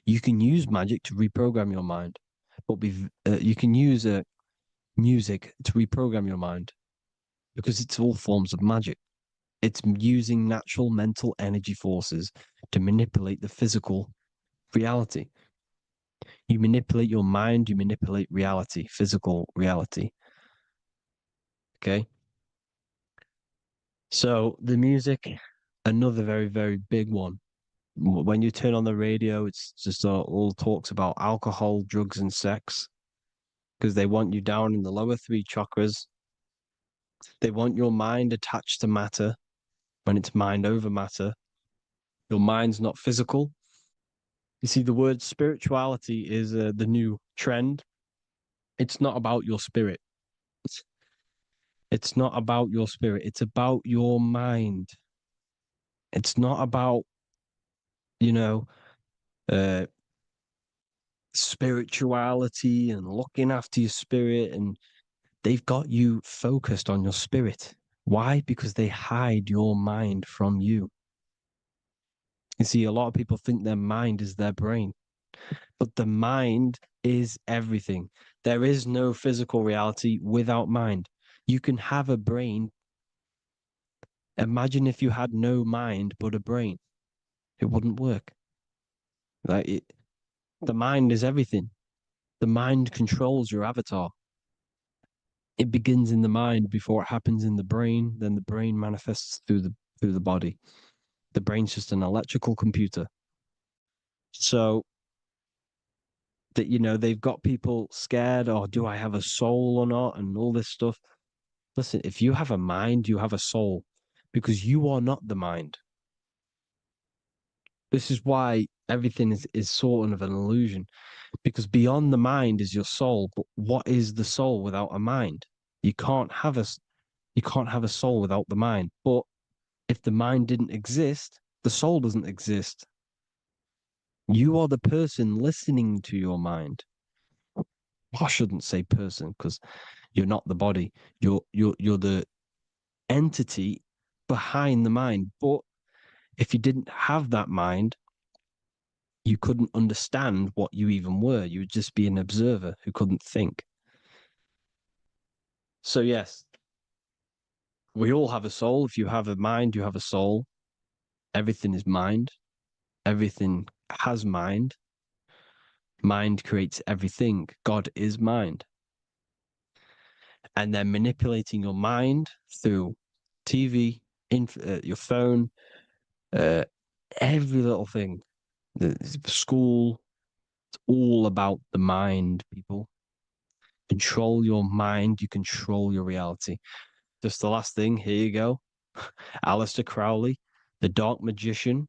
You can use magic to reprogram your mind, but you can use music to reprogram your mind because it's all forms of magic. It's using natural mental energy forces to manipulate the physical reality. You manipulate your mind, you manipulate reality, physical reality. Okay. So the music, another very, very big one. When you turn on the radio, it's just all talks about alcohol, drugs, and sex because they want you down in the lower three chakras. They want your mind attached to matter when it's mind over matter. Your mind's not physical. You see, the word spirituality is the new trend. It's not about your spirit. It's not about your spirit. It's about your mind. It's not about, you know, uh, spirituality and looking after your spirit. And they've got you focused on your spirit. Why? Because they hide your mind from you. You see, a lot of people think their mind is their brain, but the mind is everything. There is no physical reality without mind. You can have a brain. Imagine if you had no mind but a brain. It wouldn't work. The mind is everything. The mind controls your avatar. It begins in the mind before it happens in the brain. Then the brain manifests through the body. The brain's just an electrical computer. So that they've got people scared. Or do I have a soul or not? And all this stuff. Listen, if you have a mind, you have a soul, because you are not the mind. This is why everything is sort of an illusion, because beyond the mind is your soul. But what is the soul without a mind? You can't have a soul without the mind. But if the mind didn't exist, the soul doesn't exist. You are the person listening to your mind. I shouldn't say person, because you're not the body. You're the entity behind the mind. But if you didn't have that mind, you couldn't understand what you even were. You would just be an observer who couldn't think. So yes, we all have a soul. If you have a mind, you have a soul. Everything is mind. Everything has mind. Mind creates everything. God is mind. And they're manipulating your mind through TV, your phone, uh, every little thing. The school, it's all about the mind, people. Control your mind, you control your reality. Just the last thing, here you go. Aleister Crowley, the dark magician,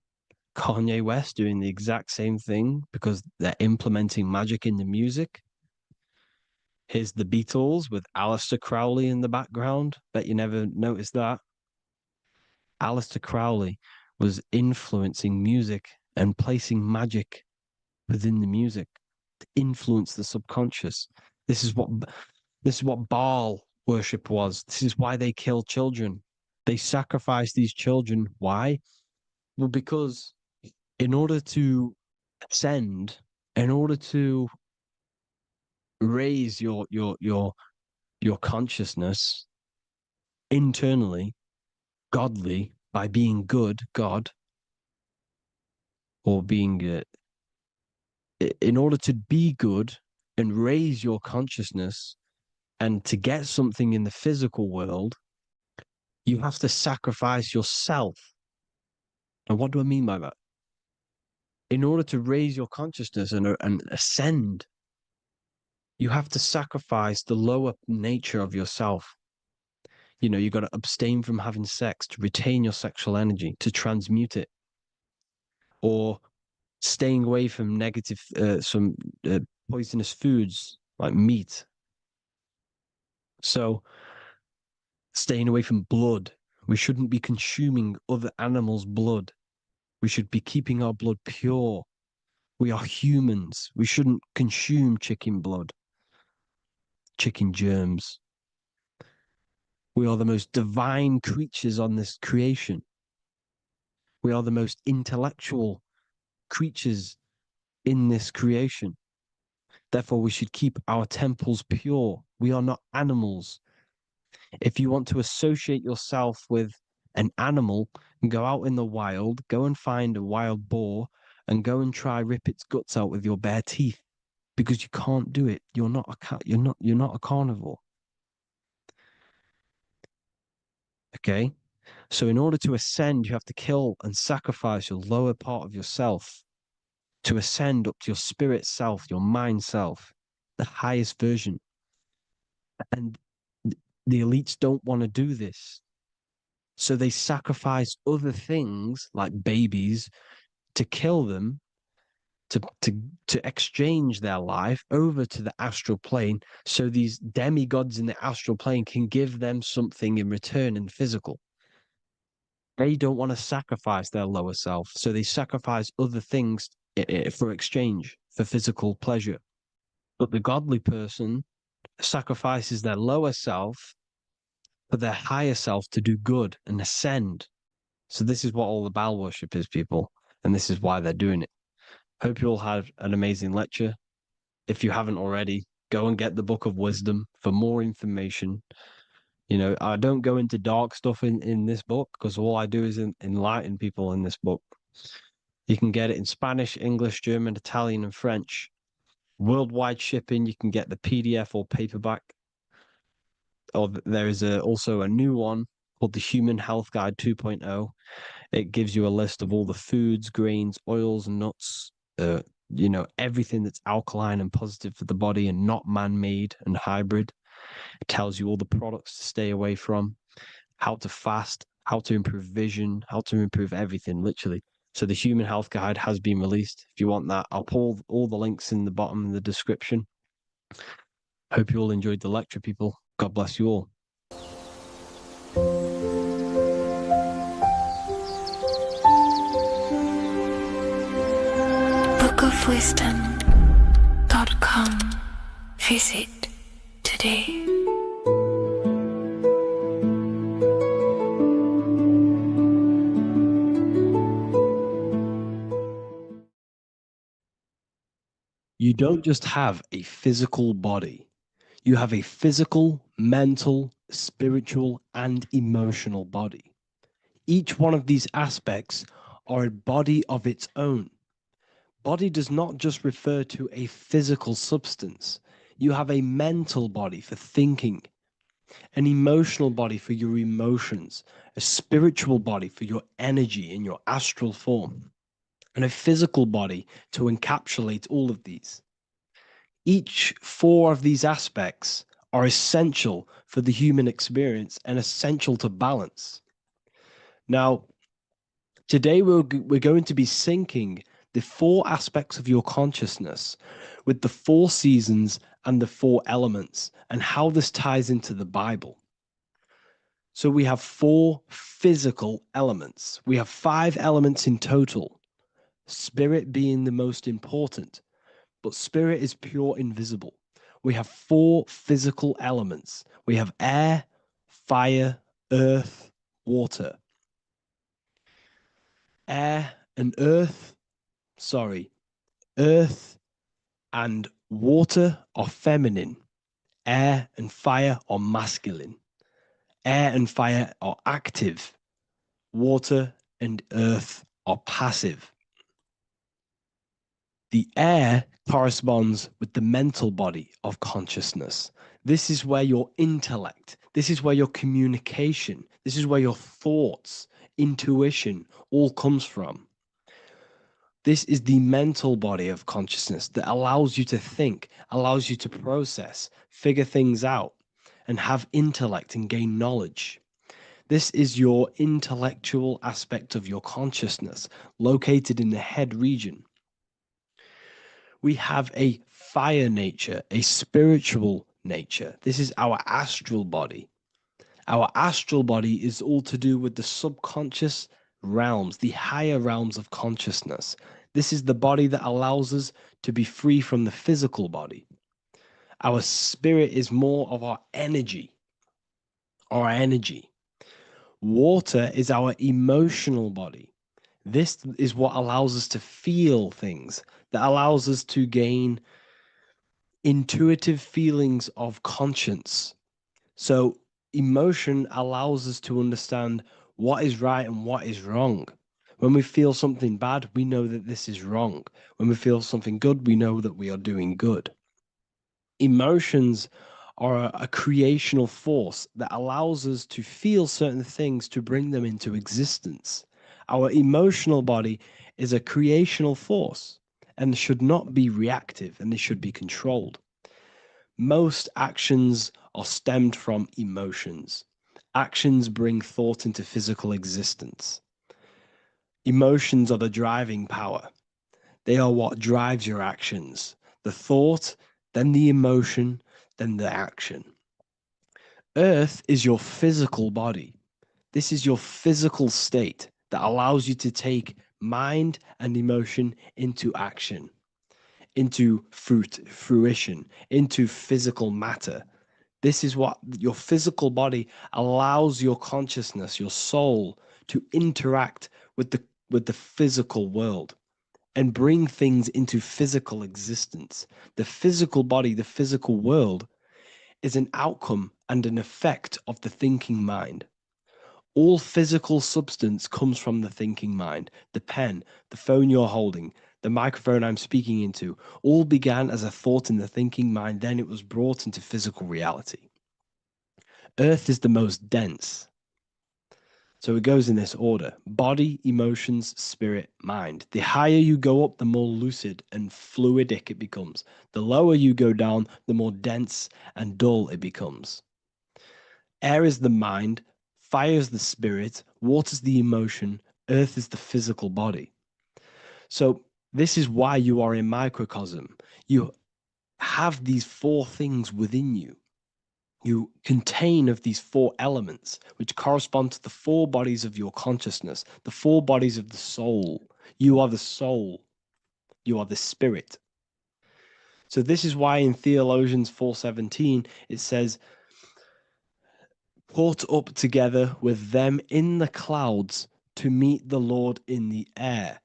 Kanye West doing the exact same thing because they're implementing magic in the music. Here's the Beatles with Aleister Crowley in the background. Bet you never noticed that. Aleister Crowley was influencing music and placing magic within the music to influence the subconscious. This is what Baal worship was. This is why they kill children. They sacrifice these children. Why? Well, because in order to ascend, in order to raise your consciousness internally, godly, by being good, God, or being in order to be good and raise your consciousness and to get something in the physical world, you have to sacrifice yourself. And what do I mean by that? In order to raise your consciousness and ascend, you have to sacrifice the lower nature of yourself. You got to abstain from having sex to retain your sexual energy, to transmute it, or staying away from some poisonous foods like meat. So, staying away from blood. We shouldn't be consuming other animals' blood. We should be keeping our blood pure. We are humans. We shouldn't consume chicken blood, chicken germs. We are the most divine creatures on this creation. We are the most intellectual creatures in this creation. Therefore, we should keep our temples pure. We are not animals. If you want to associate yourself with an animal, go out in the wild, go and find a wild boar and go and try rip its guts out with your bare teeth, because you can't do it. You're not a cat. You're not a carnivore. Okay? So in order to ascend, you have to kill and sacrifice your lower part of yourself to ascend up to your spirit self, your mind self, the highest version. And the elites don't want to do this. So they sacrifice other things like babies to kill them, to exchange their life over to the astral plane, so these demigods in the astral plane can give them something in return in physical. They don't want to sacrifice their lower self, so they sacrifice other things for exchange, for physical pleasure. But the godly person sacrifices their lower self for their higher self to do good and ascend. So this is what all the Baal worship is, people, and this is why they're doing it. Hope you all had an amazing lecture. If you haven't already, go and get the Book of Wisdom for more information. You know, I don't go into dark stuff in this book because all I do is enlighten people in this book. You can get it in Spanish, English, German, Italian, and French. Worldwide shipping, you can get the PDF or paperback. Or there is also a new one called the Human Health Guide 2.0. It gives you a list of all the foods, grains, oils, and nuts, everything that's alkaline and positive for the body and not man-made and hybrid. It tells you all the products to stay away from, how to fast, how to improve vision, how to improve everything, literally. So the Human Health Guide has been released. If you want that, I'll put all the links in the bottom of the description. Hope you all enjoyed the lecture, people. God bless you all. bookofwisdom.com. Visit today. You don't just have a physical body. You have a physical, mental, spiritual, and emotional body. Each one of these aspects are a body of its own. Body does not just refer to a physical substance. You have a mental body for thinking, an emotional body for your emotions, a spiritual body for your energy in your astral form, and a physical body to encapsulate all of these. Each four of these aspects are essential for the human experience and essential to balance. Now, today we're going to be syncing the four aspects of your consciousness with the four seasons and the four elements and how this ties into the Bible. So we have four physical elements. We have 5 elements in total, spirit being the most important, but spirit is pure invisible. We have 4 physical elements. We have air, fire, earth, water. Earth and water are feminine. Air and fire are masculine. Air and fire are active. Water and earth are passive. The air corresponds with the mental body of consciousness. This is where your intellect, this is where your communication, this is where your thoughts, intuition all comes from. This is the mental body of consciousness that allows you to think, allows you to process, figure things out, and have intellect and gain knowledge. This is your intellectual aspect of your consciousness, located in the head region. We have a fire nature, a spiritual nature. This is our astral body. Our astral body is all to do with the subconscious realms, the higher realms of consciousness. This is the body that allows us to be free from the physical body. Our spirit is more of our energy. Water is our emotional body. This is what allows us to feel things, that allows us to gain intuitive feelings of conscience. So emotion allows us to understand what is right and what is wrong. When we feel something bad, we know that this is wrong. When we feel something good, we know that we are doing good. Emotions are a creational force that allows us to feel certain things to bring them into existence. Our emotional body is a creational force and should not be reactive, and it should be controlled. Most actions are stemmed from emotions. Actions bring thought into physical existence. Emotions are the driving power. They are what drives your actions. The thought, then the emotion, then the action. Earth is your physical body. This is your physical state that allows you to take mind and emotion into action, into fruition, into physical matter. This is what your physical body allows your consciousness, your soul, to interact with the physical world and bring things into physical existence. The physical body, the physical world, is an outcome and an effect of the thinking mind. All physical substance comes from the thinking mind. The pen, the phone you're holding, the microphone I'm speaking into, all began as a thought in the thinking mind, then it was brought into physical reality. Earth is the most dense. So it goes in this order: body, emotions, spirit, mind. The higher you go up, the more lucid and fluidic it becomes. The lower you go down, the more dense and dull it becomes. Air is the mind, fire is the spirit, water is the emotion, earth is the physical body. So this is why you are a microcosm. You have these four things within you. You contain of these four elements, which correspond to the four bodies of your consciousness, the four bodies of the soul. You are the soul. You are the spirit. So this is why in Theologians 4:17 it says, "Caught up together with them in the clouds to meet the Lord in the air."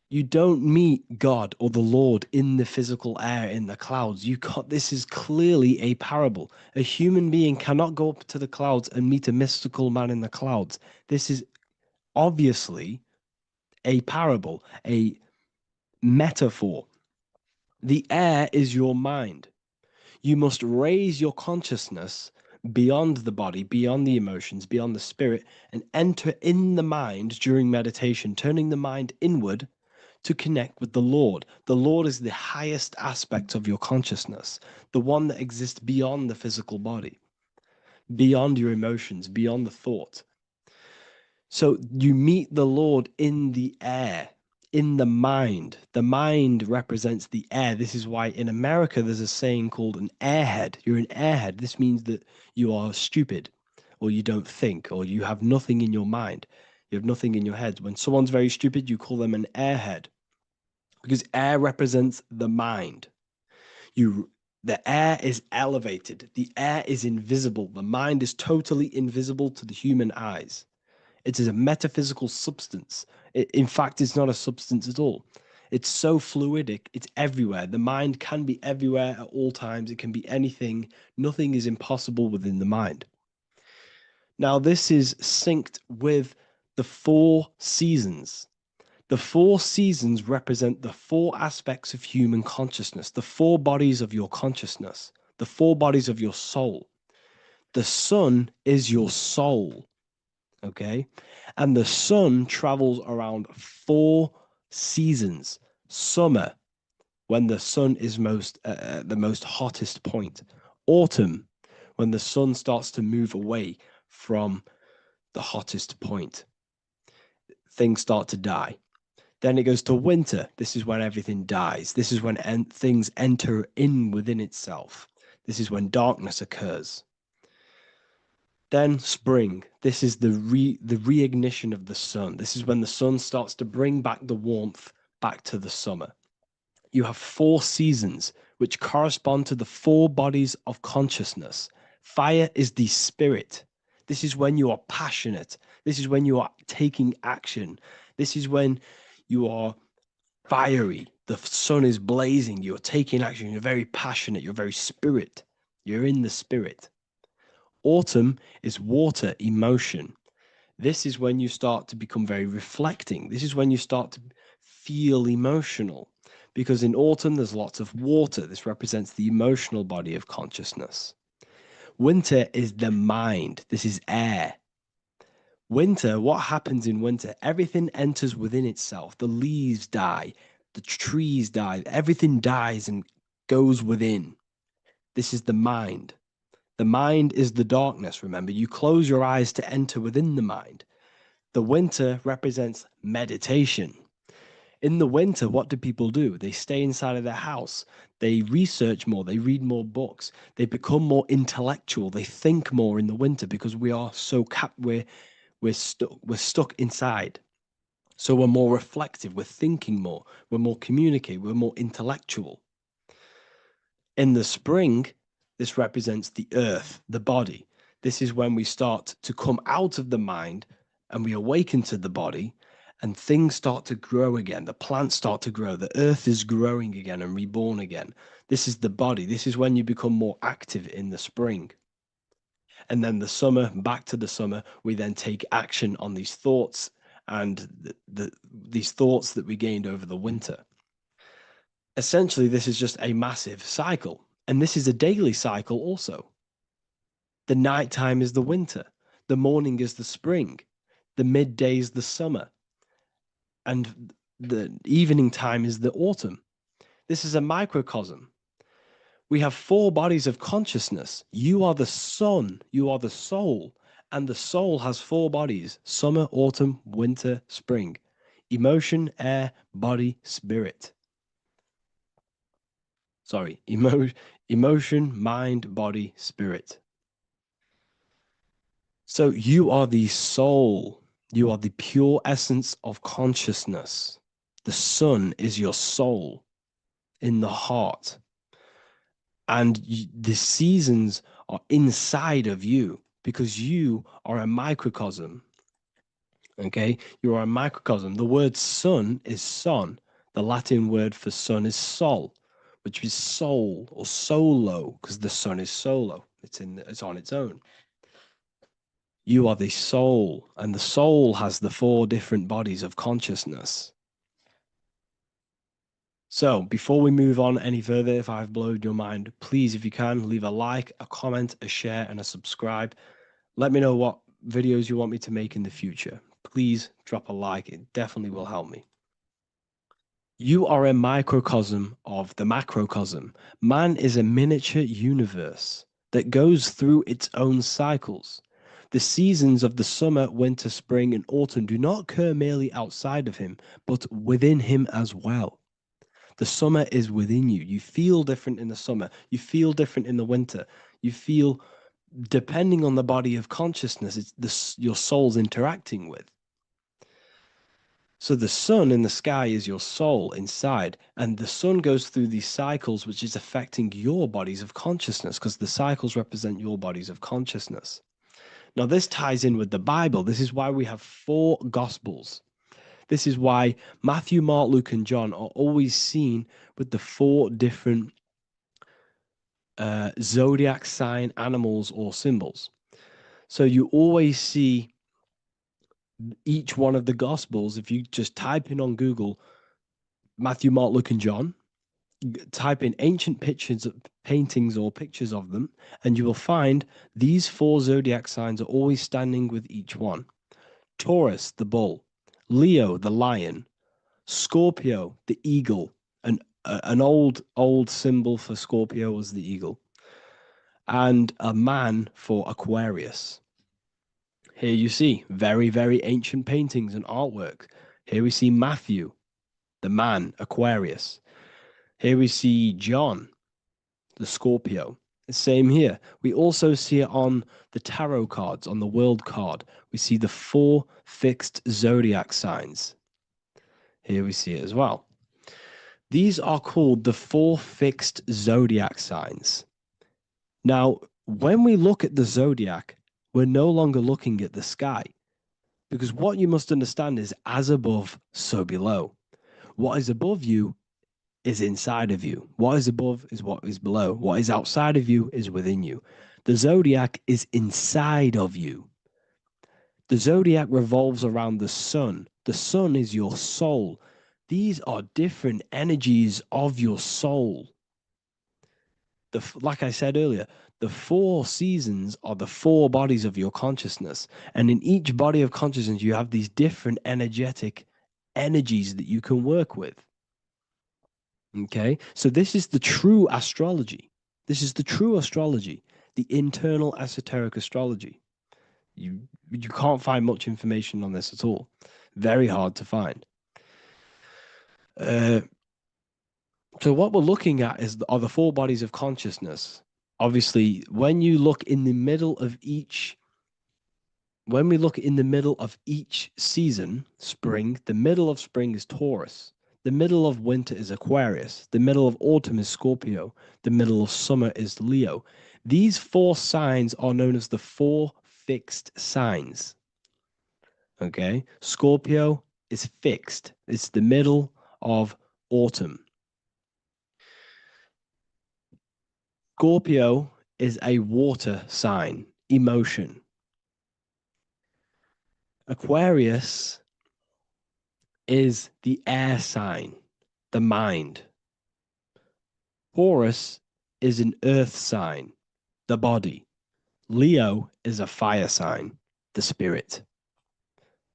You don't meet God or the Lord in the physical air, in the clouds. This is clearly a parable. A human being cannot go up to the clouds and meet a mystical man in the clouds. This is obviously a parable, a metaphor. The air is your mind. You must raise your consciousness beyond the body, beyond the emotions, beyond the spirit, and enter in the mind during meditation, turning the mind inward to connect with the Lord. The Lord is the highest aspect of your consciousness, the one that exists beyond the physical body, beyond your emotions, beyond the thought. So you meet the Lord in the air, in the mind. The mind represents the air. This is why in America there's a saying called an airhead. You're an airhead. This means that you are stupid, or you don't think, or you have nothing in your mind. You have nothing in your head. When someone's very stupid, you call them an airhead, because air represents the mind. The air is elevated. The air is invisible. The mind is totally invisible to the human eyes. It is a metaphysical substance. In fact, it's not a substance at all. It's so fluidic. It's everywhere. The mind can be everywhere at all times. It can be anything. Nothing is impossible within the mind. Now, this is synced with the four seasons. The four seasons represent the four aspects of human consciousness, the four bodies of your consciousness, the four bodies of your soul. The sun is your soul, okay? And the sun travels around four seasons. Summer, when the sun is the most hottest point. Autumn, when the sun starts to move away from the hottest point. Things start to die. Then it goes to winter. This is when everything dies. This is when things enter in within itself. This is when darkness occurs. Then spring. This is the reignition of the sun. This is when the sun starts to bring back the warmth back to the summer. You have four seasons which correspond to the four bodies of consciousness. Fire is the spirit. This is when you are passionate. This is when you are taking action. This is when you are fiery. The sun is blazing. You're taking action. You're very passionate. You're very spirit. You're in the spirit. Autumn is water, emotion. This is when you start to become very reflecting. This is when you start to feel emotional, because in autumn there's lots of water. This represents the emotional body of consciousness. Winter is the mind. This is air. Winter, what happens in winter? Everything enters within itself. The leaves die, the trees die, everything dies and goes within. This is the mind. The mind is the darkness, remember. You close your eyes to enter within the mind. The winter represents meditation. In the winter, what do people do? They stay inside of their house. They research more. They read more books. They become more intellectual. They think more in the winter because we are so we're stuck inside. So we're more reflective. We're thinking more. We're more communicative. We're more intellectual. In the spring, this represents the earth, the body. This is when we start to come out of the mind and we awaken to the body, and things start to grow again. The plants start to grow. The earth is growing again and reborn again. This is the body. This is when you become more active in the spring. And then the summer, back to the summer, we then take action on these thoughts and these thoughts that we gained over the winter. Essentially, this is just a massive cycle. And this is a daily cycle also. The nighttime is the winter. The morning is the spring. The midday is the summer. And the evening time is the autumn. This is a microcosm. We have 4 bodies of consciousness. You are the sun, you are the soul, and the soul has 4 bodies: summer, autumn, winter, spring. Emotion, air, body, spirit. Sorry, emotion, mind, body, spirit. So you are the soul. You are the pure essence of consciousness. The sun is your soul in the heart. And the seasons are inside of you because you are a microcosm. Okay? You are a microcosm. The word sun is son. The Latin word for sun is sol, which is soul or solo, because the sun is solo. It's on its own. You are the soul, and the soul has the 4 different bodies of consciousness. So before we move on any further, if I've blown your mind, please, if you can, leave a like, a comment, a share, and a subscribe. Let me know what videos you want me to make in the future. Please drop a like. It definitely will help me. You are a microcosm of the macrocosm. Man is a miniature universe that goes through its own cycles. The seasons of the summer, winter, spring, and autumn do not occur merely outside of him, but within him as well. The summer is within you. You feel different in the summer. You feel different in the winter. You feel, depending on the body of consciousness, it's your soul's interacting with. So the sun in the sky is your soul inside, and the sun goes through these cycles, which is affecting your bodies of consciousness, because the cycles represent your bodies of consciousness. Now, this ties in with the Bible. This is why we have 4 Gospels. This is why Matthew, Mark, Luke, and John are always seen with the 4 different zodiac sign animals or symbols. So you always see each one of the Gospels. If you just type in on Google Matthew, Mark, Luke, and John, type in ancient pictures, paintings or pictures of them, and you will find these 4 zodiac signs are always standing with each one. Taurus, the bull; Leo, the lion; Scorpio, the eagle. An old symbol for Scorpio was the eagle, and a man for Aquarius. Here you see very, very ancient paintings and artwork. Here we see Matthew, the man, Aquarius. Here we see John, the Scorpio. The same here. We also see it on the tarot cards, on the world card. We see the 4 fixed zodiac signs. Here we see it as well. These are called the 4 fixed zodiac signs. Now, when we look at the zodiac, we're no longer looking at the sky, because what you must understand is as above, so below. What is above you is inside of you. What is above is what is below. What is outside of you is within you. The zodiac is inside of you. The zodiac revolves around the sun. The sun is your soul. These are different energies of your soul. Like I said earlier, the 4 seasons are the 4 bodies of your consciousness. And in each body of consciousness, you have these different energetic energies that you can work with. Okay, so this is the true astrology. This is the true astrology, the internal esoteric astrology. You can't find much information on this at all. Very hard to find. So what we're looking at are the four bodies of consciousness. Obviously, when you look in the middle of each, when we look in the middle of each season, spring, the middle of spring is Taurus. The middle of winter is Aquarius. The middle of autumn is Scorpio. The middle of summer is Leo. These four signs are known as the four fixed signs. Okay, Scorpio is fixed. It's the middle of autumn. Scorpio is a water sign, emotion. Aquarius is the air sign, the mind. Taurus is an earth sign, the body. Leo is a fire sign, the spirit.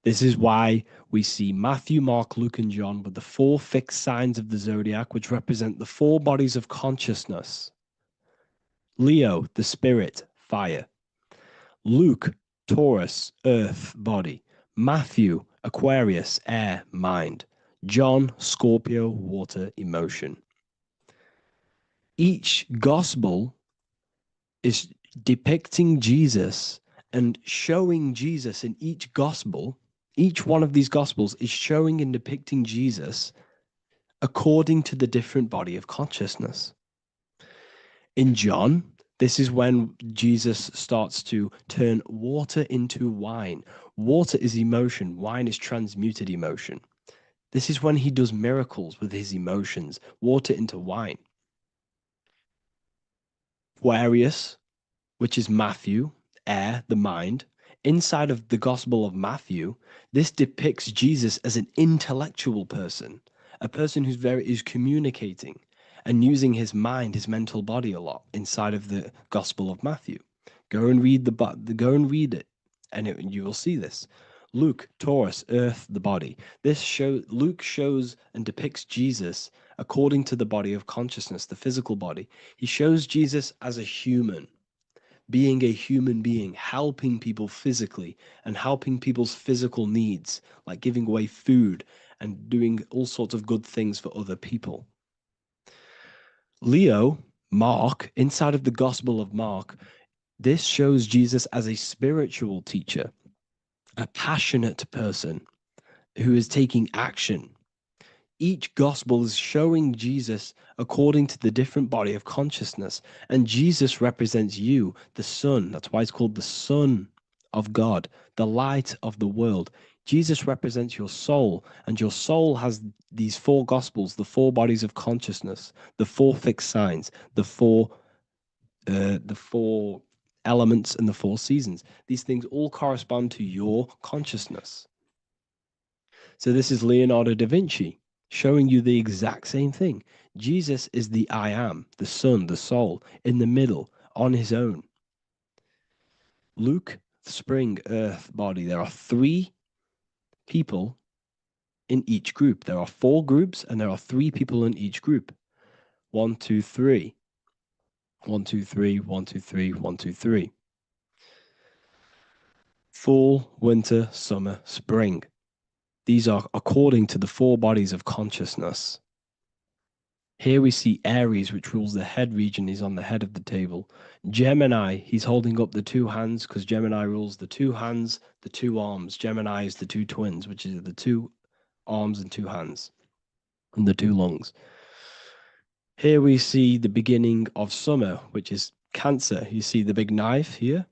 This is why we see Matthew, Mark, Luke, and John with the four fixed signs of the zodiac, which represent the four bodies of consciousness. Leo, the spirit, fire. Luke, Taurus, earth, body. Matthew, Aquarius, air, mind. John, Scorpio, water, emotion. Each gospel is depicting Jesus and showing Jesus in each gospel. Each one of these gospels is showing and depicting Jesus according to the different body of consciousness. In John, this is when Jesus starts to turn water into wine. Water is emotion. Wine is transmuted emotion. This is when he does miracles with his emotions, water into wine. Aquarius, which is Matthew, air, the mind. Inside of the Gospel of Matthew, this depicts Jesus as an intellectual person, a person who's communicating and using his mind, his mental body a lot inside of the Gospel of Matthew. Go and read it, and you will see this. Luke, Taurus, earth, the body. Luke shows and depicts Jesus according to the body of consciousness, the physical body. He shows Jesus as a human, being a human being, helping people physically and helping people's physical needs, like giving away food and doing all sorts of good things for other people. Leo, Mark, inside of the Gospel of Mark, this shows Jesus as a spiritual teacher, a passionate person who is taking action. Each gospel is showing Jesus according to the different body of consciousness. And Jesus represents you, the Son. That's why it's called the Son of God, the light of the world. Jesus represents your soul, and your soul has these four gospels, the four bodies of consciousness, the four fixed signs, the four elements, and the four seasons. These things all correspond to your consciousness. So this is Leonardo da Vinci showing you the exact same thing. Jesus is the I am, the Son, the soul, in the middle, on his own. Luke, spring, earth, body. There are three people in each group. There are four groups, and there are three people in each group. 1, 2, 3. 1, 2, 3, 1, 2, 3, 1, 2, 3. Fall, winter, summer, spring. These are according to the four bodies of consciousness. Here we see Aries, which rules the head region. He's on the head of the table. Gemini, he's holding up the two hands because Gemini rules the two hands, the two arms. Gemini is the two twins, which is the two arms and two hands, and the two lungs. Here we see the beginning of summer, which is Cancer. You see the big knife here.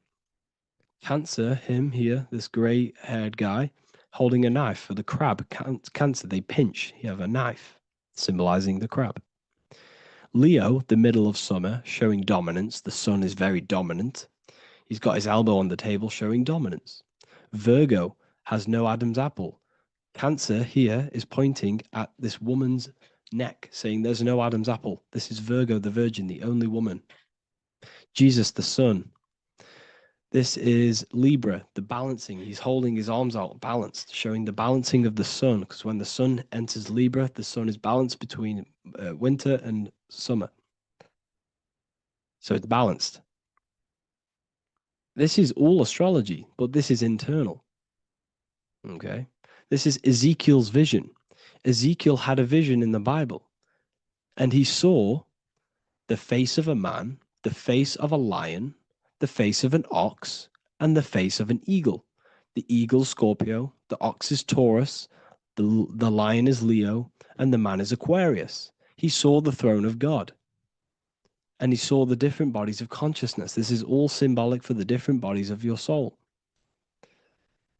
Cancer, him here, this gray-haired guy, holding a knife for the crab. Cancer, they pinch. You have a knife, symbolizing the crab. Leo, the middle of summer, showing dominance. The sun is very dominant. He's got his elbow on the table, showing dominance. Virgo has no Adam's apple. Cancer here is pointing at this woman's neck, saying there's no Adam's apple. This is Virgo, the virgin, the only woman. Jesus, the sun. This is Libra, the balancing. He's holding his arms out, balanced, showing the balancing of the sun, because when the sun enters Libra, the sun is balanced between winter and summer. So it's balanced. This is all astrology, but this is internal. Okay. This is Ezekiel's vision. Ezekiel had a vision in the Bible, and he saw the face of a man, the face of a lion, the face of an ox, and the face of an eagle. The eagle, Scorpio, the ox is Taurus, the lion is Leo, and the man is Aquarius. He saw the throne of God, and he saw the different bodies of consciousness. This is all symbolic for the different bodies of your soul.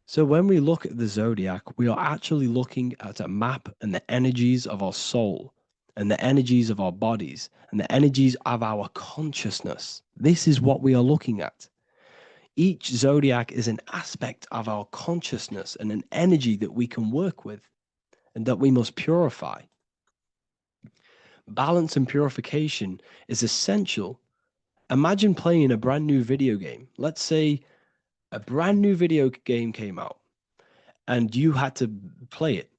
So when we look at the zodiac, we are actually looking at a map and the energies of our soul and the energies of our bodies and the energies of our consciousness. This is what we are looking at. Each zodiac is an aspect of our consciousness and an energy that we can work with and that we must purify. Balance and purification is essential. Imagine playing a brand new video game. Let's say a brand new video game came out and you had to play it.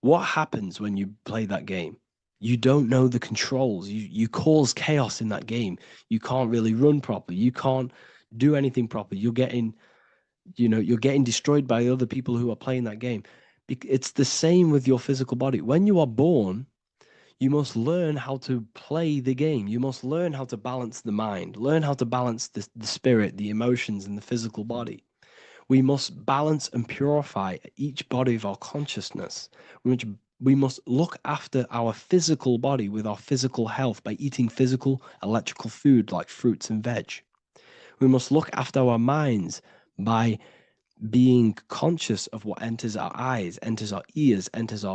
What happens when you play that game? You don't know the controls. You cause chaos in that game. You can't really run properly. You can't do anything properly. You're getting destroyed by other people who are playing that game. It's the same with your physical body. When you are born, you must learn how to play the game. You must learn how to balance the mind, learn how to balance the spirit, the emotions, and the physical body. We must balance and purify each body of our consciousness. We must look after our physical body with our physical health by eating physical, electrical food like fruits and veg. We must look after our minds by being conscious of what enters our eyes, enters our ears, enters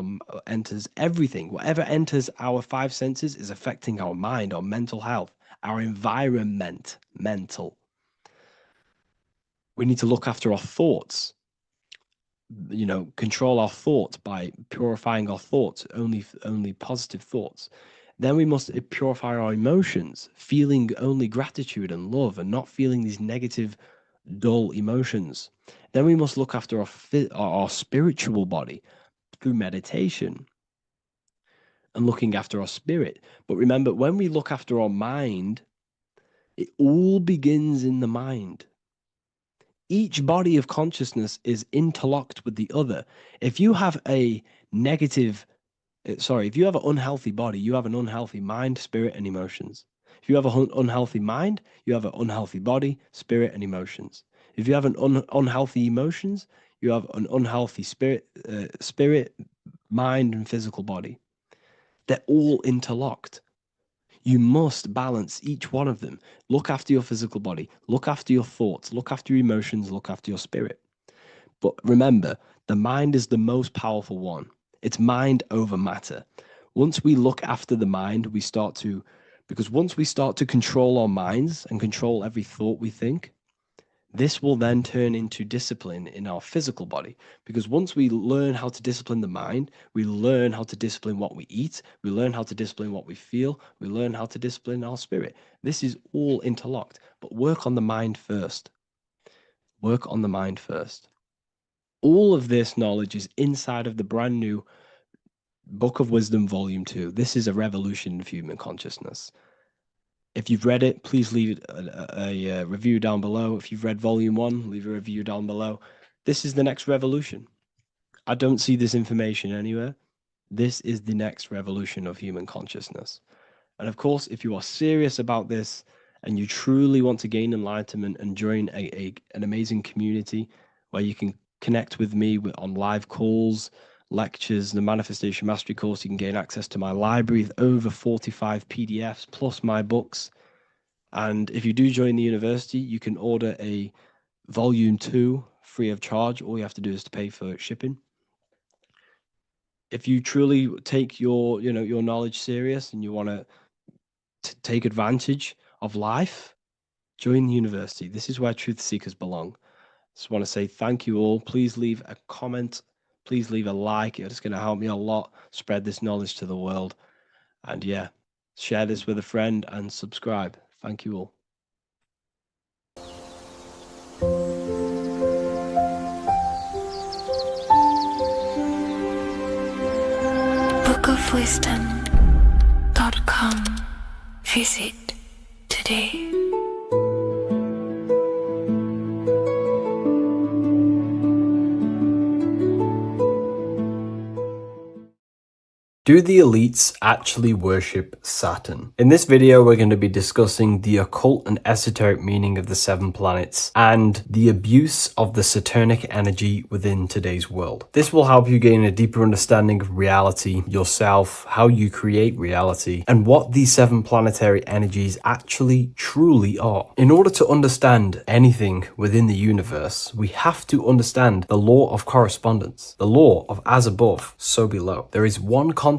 everything. Whatever enters our five senses is affecting our mind, our mental health, our environment, mental. We need to look after our thoughts, control our thoughts by purifying our thoughts, only positive thoughts. Then we must purify our emotions, feeling only gratitude and love and not feeling these negative, dull emotions. Then we must look after our spiritual body through meditation and looking after our spirit. But remember, when we look after our mind, it all begins in the mind. Each body of consciousness is interlocked with the other. If you have an unhealthy body, you have an unhealthy mind, spirit, and emotions. If you have an unhealthy mind, you have an unhealthy body, spirit, and emotions. If you have an unhealthy emotions, you have an unhealthy spirit, mind, and physical body. They're all interlocked. You must balance each one of them. Look after your physical body. Look after your thoughts. Look after your emotions. Look after your spirit. But remember, the mind is the most powerful one. It's mind over matter. Once we look after the mind, because once we start to control our minds and control every thought we think, this will then turn into discipline in our physical body. Because once we learn how to discipline the mind, we learn how to discipline what we eat, we learn how to discipline what we feel, we learn how to discipline our spirit. This is all interlocked, but work on the mind first. Work on the mind first. All of this knowledge is inside of the brand new Book of Wisdom, Volume 2. This is a revolution of human consciousness. If you've read it, please leave a review down below. If you've read Volume 1, leave a review down below. This is the next revolution. I don't see this information anywhere. This is the next revolution of human consciousness. And of course, if you are serious about this and you truly want to gain enlightenment and join an amazing community where you can connect with me on live calls, lectures, the Manifestation Mastery course, you can gain access to my library with over 45 PDFs plus my books. And if you do join the university, you can order a Volume 2 free of charge. All you have to do is to pay for shipping. If you truly take your knowledge serious and you want to take advantage of life, join the university. This is where truth seekers belong. Just want to say thank you all. Please leave a comment. Please leave a like. It's going to help me a lot spread this knowledge to the world. And yeah, share this with a friend and subscribe. Thank you all. bookofwisdom.com. Visit today. today. Do the elites actually worship Saturn? In this video, we're going to be discussing the occult and esoteric meaning of the 7 planets and the abuse of the Saturnic energy within today's world. This will help you gain a deeper understanding of reality, yourself, how you create reality, and what these 7 planetary energies actually truly are. In order to understand anything within the universe, we have to understand the law of correspondence, the law of as above, so below. There is one consciousness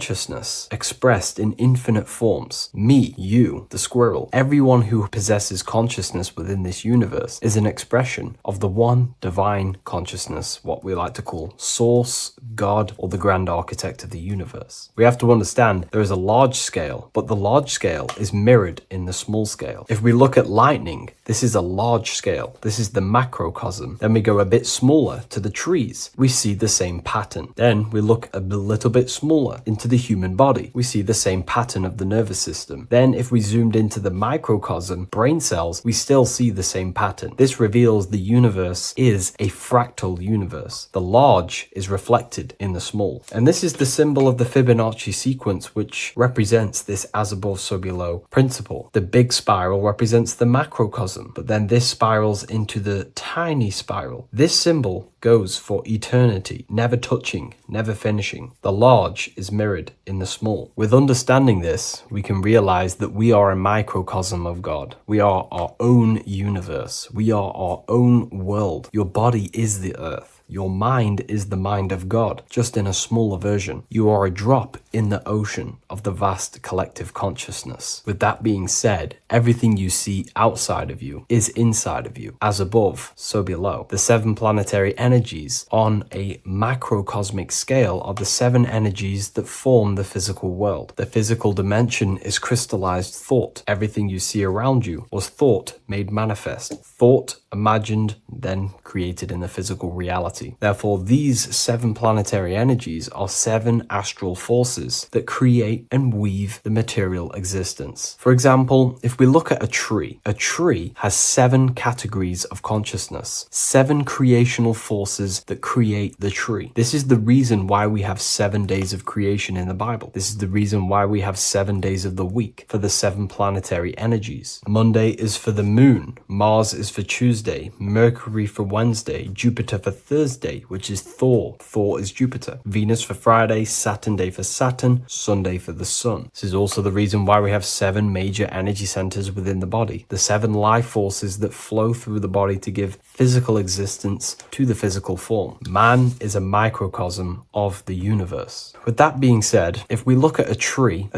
expressed in infinite forms. Me, you, the squirrel, everyone who possesses consciousness within this universe is an expression of the one divine consciousness, what we like to call Source, God, or the grand architect of the universe. We have to understand there is a large scale, but the large scale is mirrored in the small scale. If we look at lightning, this is a large scale. This is the macrocosm. Then we go a bit smaller to the trees. We see the same pattern. Then we look a little bit smaller into the human body. We see the same pattern of the nervous system. Then if we zoomed into the microcosm, brain cells, we still see the same pattern. This reveals the universe is a fractal universe. The large is reflected in the small. And this is the symbol of the Fibonacci sequence, which represents this as above, so below principle. The big spiral represents the macrocosm, but then this spirals into the tiny spiral. This symbol goes for eternity, never touching, never finishing. The large is mirrored in the small. With understanding this, we can realize that we are a microcosm of God. We are our own universe. We are our own world. Your body is the earth. Your mind is the mind of God, just in a smaller version. You are a drop in the ocean of the vast collective consciousness. With that being said, everything you see outside of you is inside of you. As above, so below. The 7 planetary energies on a macrocosmic scale are the 7 energies that form the physical world. The physical dimension is crystallized thought. Everything you see around you was thought made manifest. Thought imagined, then created in the physical reality. Therefore, these 7 planetary energies are 7 astral forces that create and weave the material existence. For example, if we look at a tree has 7 categories of consciousness, 7 creational forces that create the tree. This is the reason why we have 7 days of creation in the Bible. This is the reason why we have 7 days of the week for the 7 planetary energies. Monday is for the moon, Mars is for Tuesday, Mercury for Wednesday, Jupiter for Thursday, which is Thor. Thor is Jupiter. Venus for Friday, Saturn day for Saturn, Sunday for the sun. This is also the reason why we have 7 major energy centers within the body. The 7 life forces that flow through the body to give physical existence to the physical form. Man is a microcosm of the universe. With that being said, if we look at a tree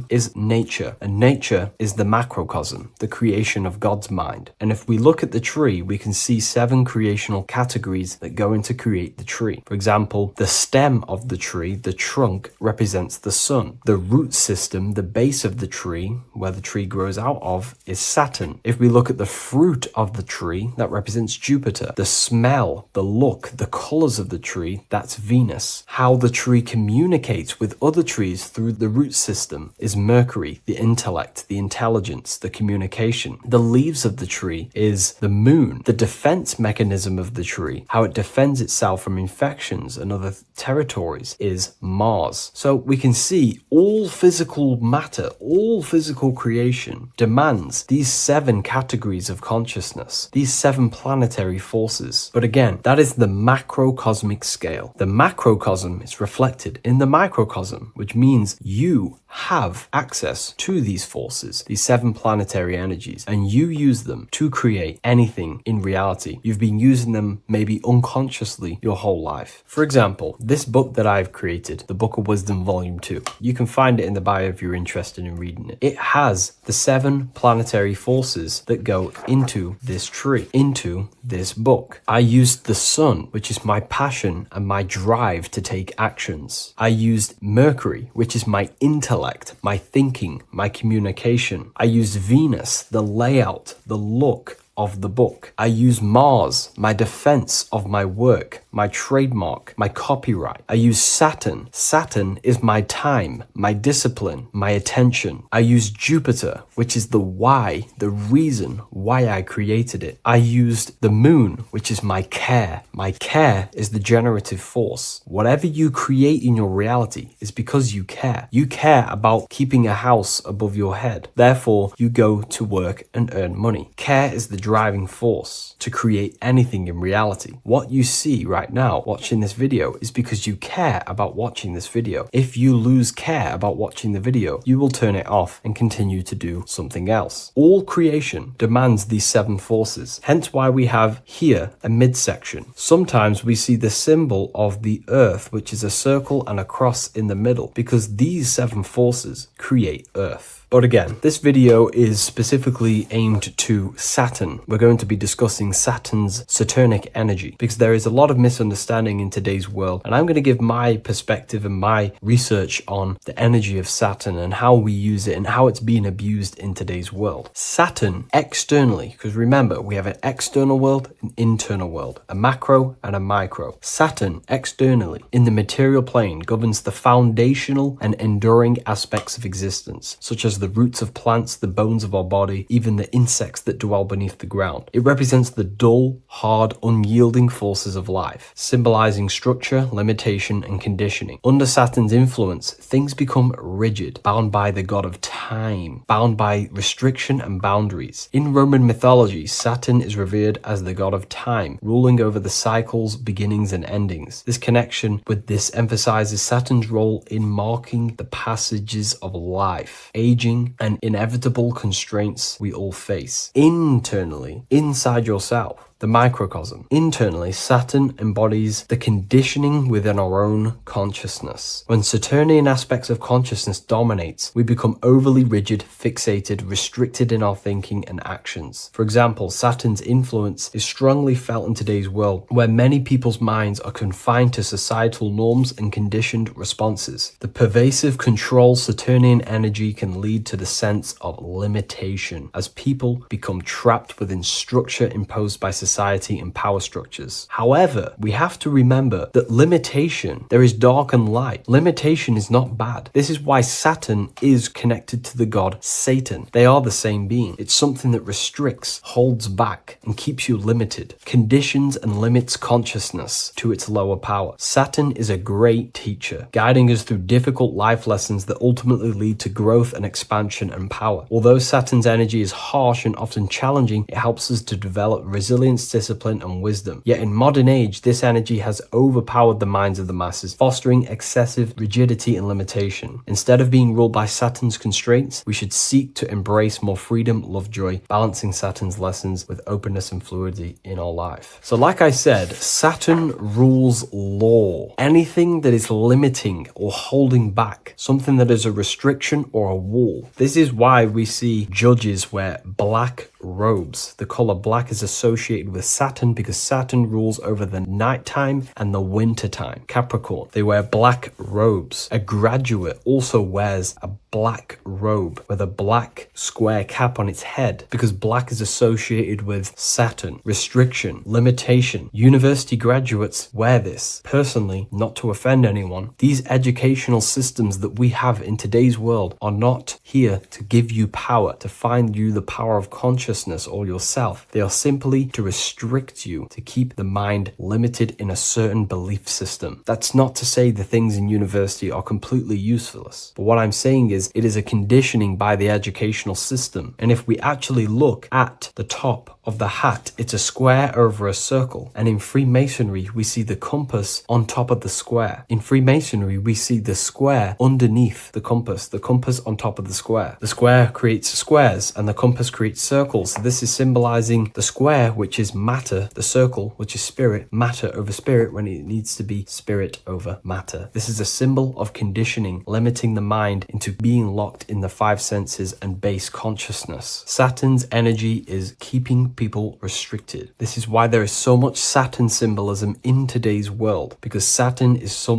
is nature, and nature is the macrocosm, the creation of God's mind. And if we look at the tree, we can see 7 creational categories that go into create the tree. For example, the stem of the tree, the trunk, represents the sun. The root system, the base of the tree, where the tree grows out of, is Saturn. If we look at the fruit of the tree, that represents Jupiter. The smell, the look, the colors of the tree, that's Venus. How the tree communicates with other trees through the root system is Mercury, the intellect, the intelligence, the communication. The leaves of the tree is the moon. The defense mechanism of the tree, how it defends itself from infections and other territories, is Mars. So we can see all physical matter, all physical creation demands these 7 categories of consciousness, these 7 planetary forces. But again, that is the macrocosmic scale. The macrocosm is reflected in the microcosm, which means you have access to these forces, these 7 planetary energies, and you use them to create anything in reality. You've been using them maybe unconsciously your whole life. For example, this book that I've created, the Book of Wisdom Volume 2, you can find it in the bio if you're interested in reading it. It has the 7 planetary forces that go into this tree, into this book. I used the sun, which is my passion and my drive to take actions. I used Mercury, which is my intellect, my thinking, my communication. I used Venus, the layout, the look, of the book. I use Mars, my defense of my work, my trademark, my copyright. I use Saturn. Saturn is my time, my discipline, my attention. I use Jupiter, which is the why, the reason why I created it. I used the moon, which is my care. My care is the generative force. Whatever you create in your reality is because you care. You care about keeping a house above your head. Therefore, you go to work and earn money. Care is the driving force to create anything in reality. What you see right now watching this video is because you care about watching this video. If you lose care about watching the video, you will turn it off and continue to do something else. All creation demands these 7 forces, hence why we have here a midsection. Sometimes we see the symbol of the earth, which is a circle and a cross in the middle, because these 7 forces create earth. But again, this video is specifically aimed to Saturn. We're going to be discussing Saturn's Saturnic energy because there is a lot of misunderstanding in today's world. And I'm going to give my perspective and my research on the energy of Saturn and how we use it and how it's being abused in today's world. Saturn externally, because remember, we have an external world, an internal world, a macro and a micro. Saturn externally in the material plane governs the foundational and enduring aspects of existence, such as the roots of plants, the bones of our body, even the insects that dwell beneath the ground. It represents the dull, hard, unyielding forces of life, symbolizing structure, limitation, and conditioning. Under Saturn's influence, things become rigid, bound by the god of time, bound by restriction and boundaries. In Roman mythology, Saturn is revered as the god of time, ruling over the cycles, beginnings, and endings. This connection with this emphasizes Saturn's role in marking the passages of life, aging, and inevitable constraints we all face. Internally, inside yourself, the microcosm. Internally, Saturn embodies the conditioning within our own consciousness. When Saturnian aspects of consciousness dominates, we become overly rigid, fixated, restricted in our thinking and actions. For example, Saturn's influence is strongly felt in today's world, where many people's minds are confined to societal norms and conditioned responses. The pervasive control Saturnian energy can lead to the sense of limitation, as people become trapped within structure imposed by society and power structures. However, we have to remember that limitation, there is dark and light. Limitation is not bad. This is why Saturn is connected to the god Satan. They are the same being. It's something that restricts, holds back, and keeps you limited, conditions and limits consciousness to its lower power. Saturn is a great teacher, guiding us through difficult life lessons that ultimately lead to growth and expansion and power. Although Saturn's energy is harsh and often challenging, it helps us to develop resilience, discipline, and wisdom. Yet in modern age, this energy has overpowered the minds of the masses, fostering excessive rigidity and limitation. Instead of being ruled by Saturn's constraints, we should seek to embrace more freedom, love, joy, balancing Saturn's lessons with openness and fluidity in our life. So like I said, Saturn rules law. Anything that is limiting or holding back, something that is a restriction or a wall. This is why we see judges wear black robes. The color black is associated with Saturn because Saturn rules over the nighttime and the winter time. Capricorn, they wear black robes. A graduate also wears a black robe with a black square cap on its head because black is associated with Saturn, restriction, limitation. University graduates wear this. Personally, not to offend anyone, these educational systems that we have in today's world are not here to give you power, to find you the power of consciousness or yourself. They are simply to restrict you, to keep the mind limited in a certain belief system. That's not to say the things in university are completely useless, but what I'm saying is it is a conditioning by the educational system. And if we actually look at the top of the hat, it's a square over a circle. And in Freemasonry, we see the compass on top of the square. In Freemasonry, we see the square underneath the compass on top of the square. The square creates squares and the compass creates circles. So this is symbolizing the square, which is matter, the circle, which is spirit, matter over spirit when it needs to be spirit over matter. This is a symbol of conditioning, limiting the mind into being locked in the 5 senses and base consciousness. Saturn's energy is keeping people restricted. This is why there is so much Saturn symbolism in today's world, because Saturn is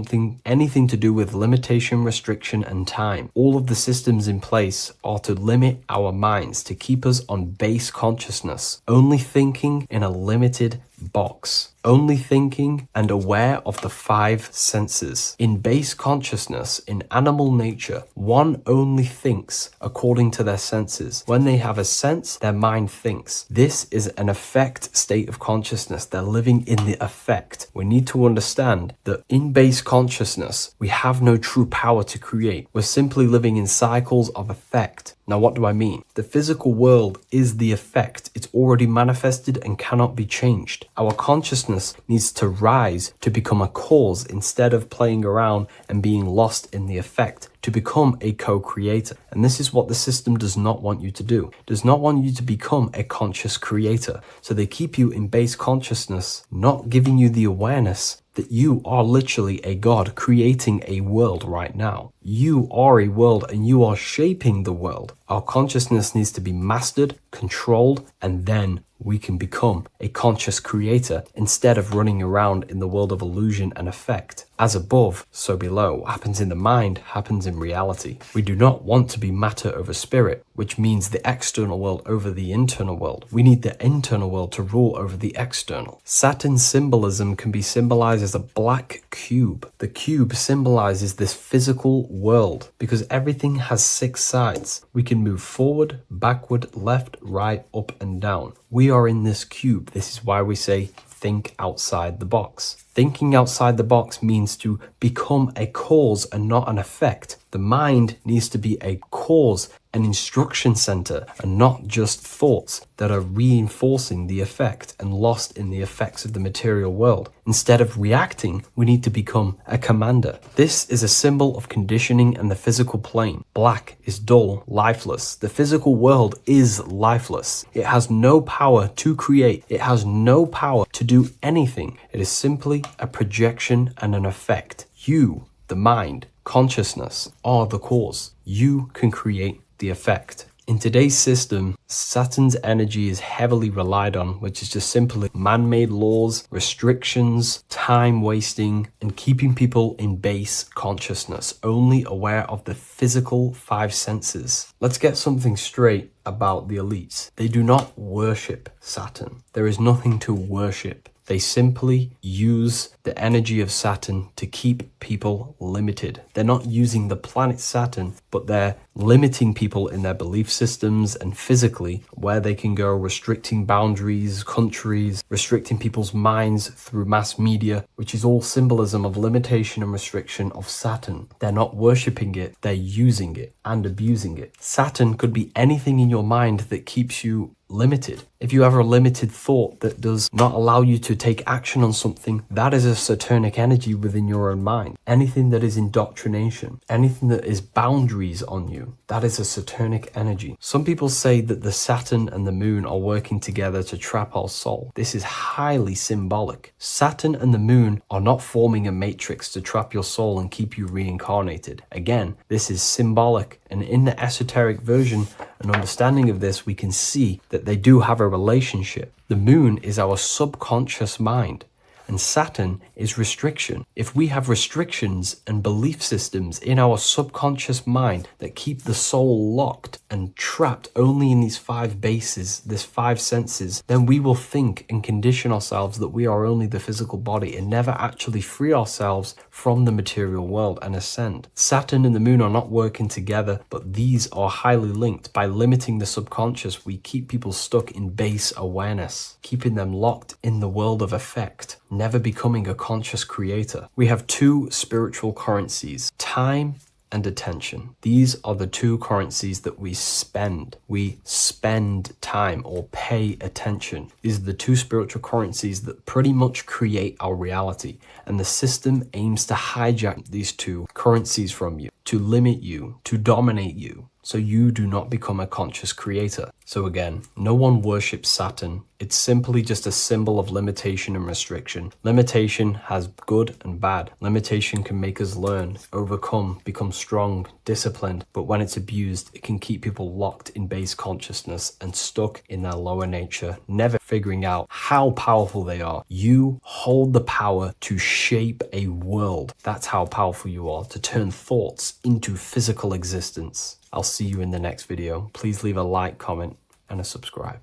anything to do with limitation, restriction, and time. All of the systems in place are to limit our minds, to keep us on base base consciousness, only thinking in a limited box, only thinking and aware of the five senses. In base consciousness, in animal nature, one only thinks according to their senses. When they have a sense, their mind thinks. This is an affect state of consciousness. They're living in the affect. We need to understand that in base consciousness, we have no true power to create. We're simply living in cycles of affect. Now, what do I mean? The physical world is the effect. It's already manifested and cannot be changed. Our consciousness needs to rise to become a cause instead of playing around and being lost in the effect, to become a co-creator. And this is what the system does not want you to do. It does not want you to become a conscious creator. So they keep you in base consciousness, not giving you the awareness that you are literally a god creating a world right now. You are a world and you are shaping the world. Our consciousness needs to be mastered, controlled, and then we can become a conscious creator instead of running around in the world of illusion and effect. As above, so below. What happens in the mind happens in reality. We do not want to be matter over spirit, which means the external world over the internal world. We need the internal world to rule over the external. Saturn symbolism can be symbolized as a black cube. The cube symbolizes this physical world because everything has 6 sides. We can move forward, backward, left, right, up, and down. We are in this cube. This is why we say think outside the box. Thinking outside the box means to become a cause and not an effect. The mind needs to be a cause, an instruction center, and not just thoughts that are reinforcing the effect and lost in the effects of the material world. Instead of reacting, we need to become a commander. This is a symbol of conditioning and the physical plane. Black is dull, lifeless. The physical world is lifeless. It has no power to create. It has no power to do anything. It is simply a projection and an effect. You, the mind, consciousness, are the cause. You can create the effect. In today's system, Saturn's energy is heavily relied on, which is just simply man-made laws, restrictions, time wasting, and keeping people in base consciousness, only aware of the physical 5 senses. Let's get something straight about the elites. They do not worship Saturn. There is nothing to worship. They simply use the energy of Saturn to keep people limited. They're not using the planet Saturn, but they're limiting people in their belief systems and physically where they can go, restricting boundaries, countries, restricting people's minds through mass media, which is all symbolism of limitation and restriction of Saturn. They're not worshipping it, they're using it and abusing it. Saturn could be anything in your mind that keeps you limited. If you have a limited thought that does not allow you to take action on something, that is a Saturnic energy within your own mind. Anything that is indoctrination, anything that is boundaries on you, that is a Saturnic energy. Some people say that the Saturn and the moon are working together to trap our soul. This is highly symbolic. Saturn and the moon are not forming a matrix to trap your soul and keep you reincarnated. Again, this is symbolic, and in the esoteric version and understanding of this, we can see that they do have a relationship. The moon is our subconscious mind, and Saturn is restriction. If we have restrictions and belief systems in our subconscious mind that keep the soul locked and trapped only in these 5 bases, these 5 senses, then we will think and condition ourselves that we are only the physical body and never actually free ourselves from the material world and ascend. Saturn and the moon are not working together, but these are highly linked. By limiting the subconscious, we keep people stuck in base awareness, keeping them locked in the world of effect, never becoming a conscious creator. We have 2 spiritual currencies, time and attention. These are the 2 currencies that we spend. We spend time or pay attention. These are the 2 spiritual currencies that pretty much create our reality. And the system aims to hijack these 2 currencies from you, to limit you, to dominate you, so you do not become a conscious creator. So again, no one worships Saturn. It's simply just a symbol of limitation and restriction. Limitation has good and bad. Limitation can make us learn, overcome, become strong, disciplined. But when it's abused, it can keep people locked in base consciousness and stuck in their lower nature, never figuring out how powerful they are. You hold the power to shape a world. That's how powerful you are, to turn thoughts into physical existence. I'll see you in the next video. Please leave a like, comment, and a subscribe.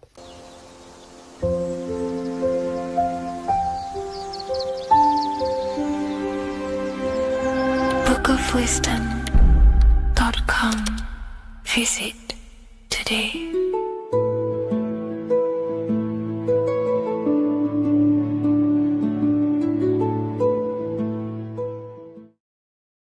bookofwisdom.com. Visit today.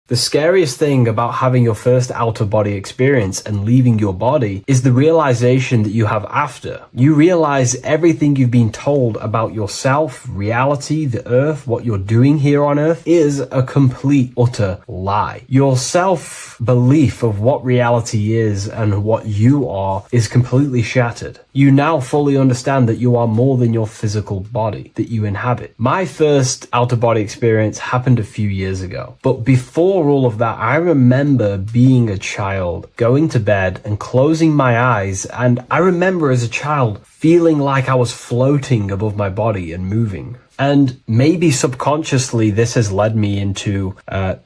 The scariest thing about having your first out-of-body experience and leaving your body is the realization that you have after. You realize everything you've been told about yourself, reality, the earth, what you're doing here on earth is a complete, utter lie. Your self-belief of what reality is and what you are is completely shattered. You now fully understand that you are more than your physical body that you inhabit. My first out-of-body experience happened a few years ago, but before all of that, I remember being a child, going to bed and closing my eyes, and I remember as a child feeling like I was floating above my body and moving. And maybe subconsciously this has led me into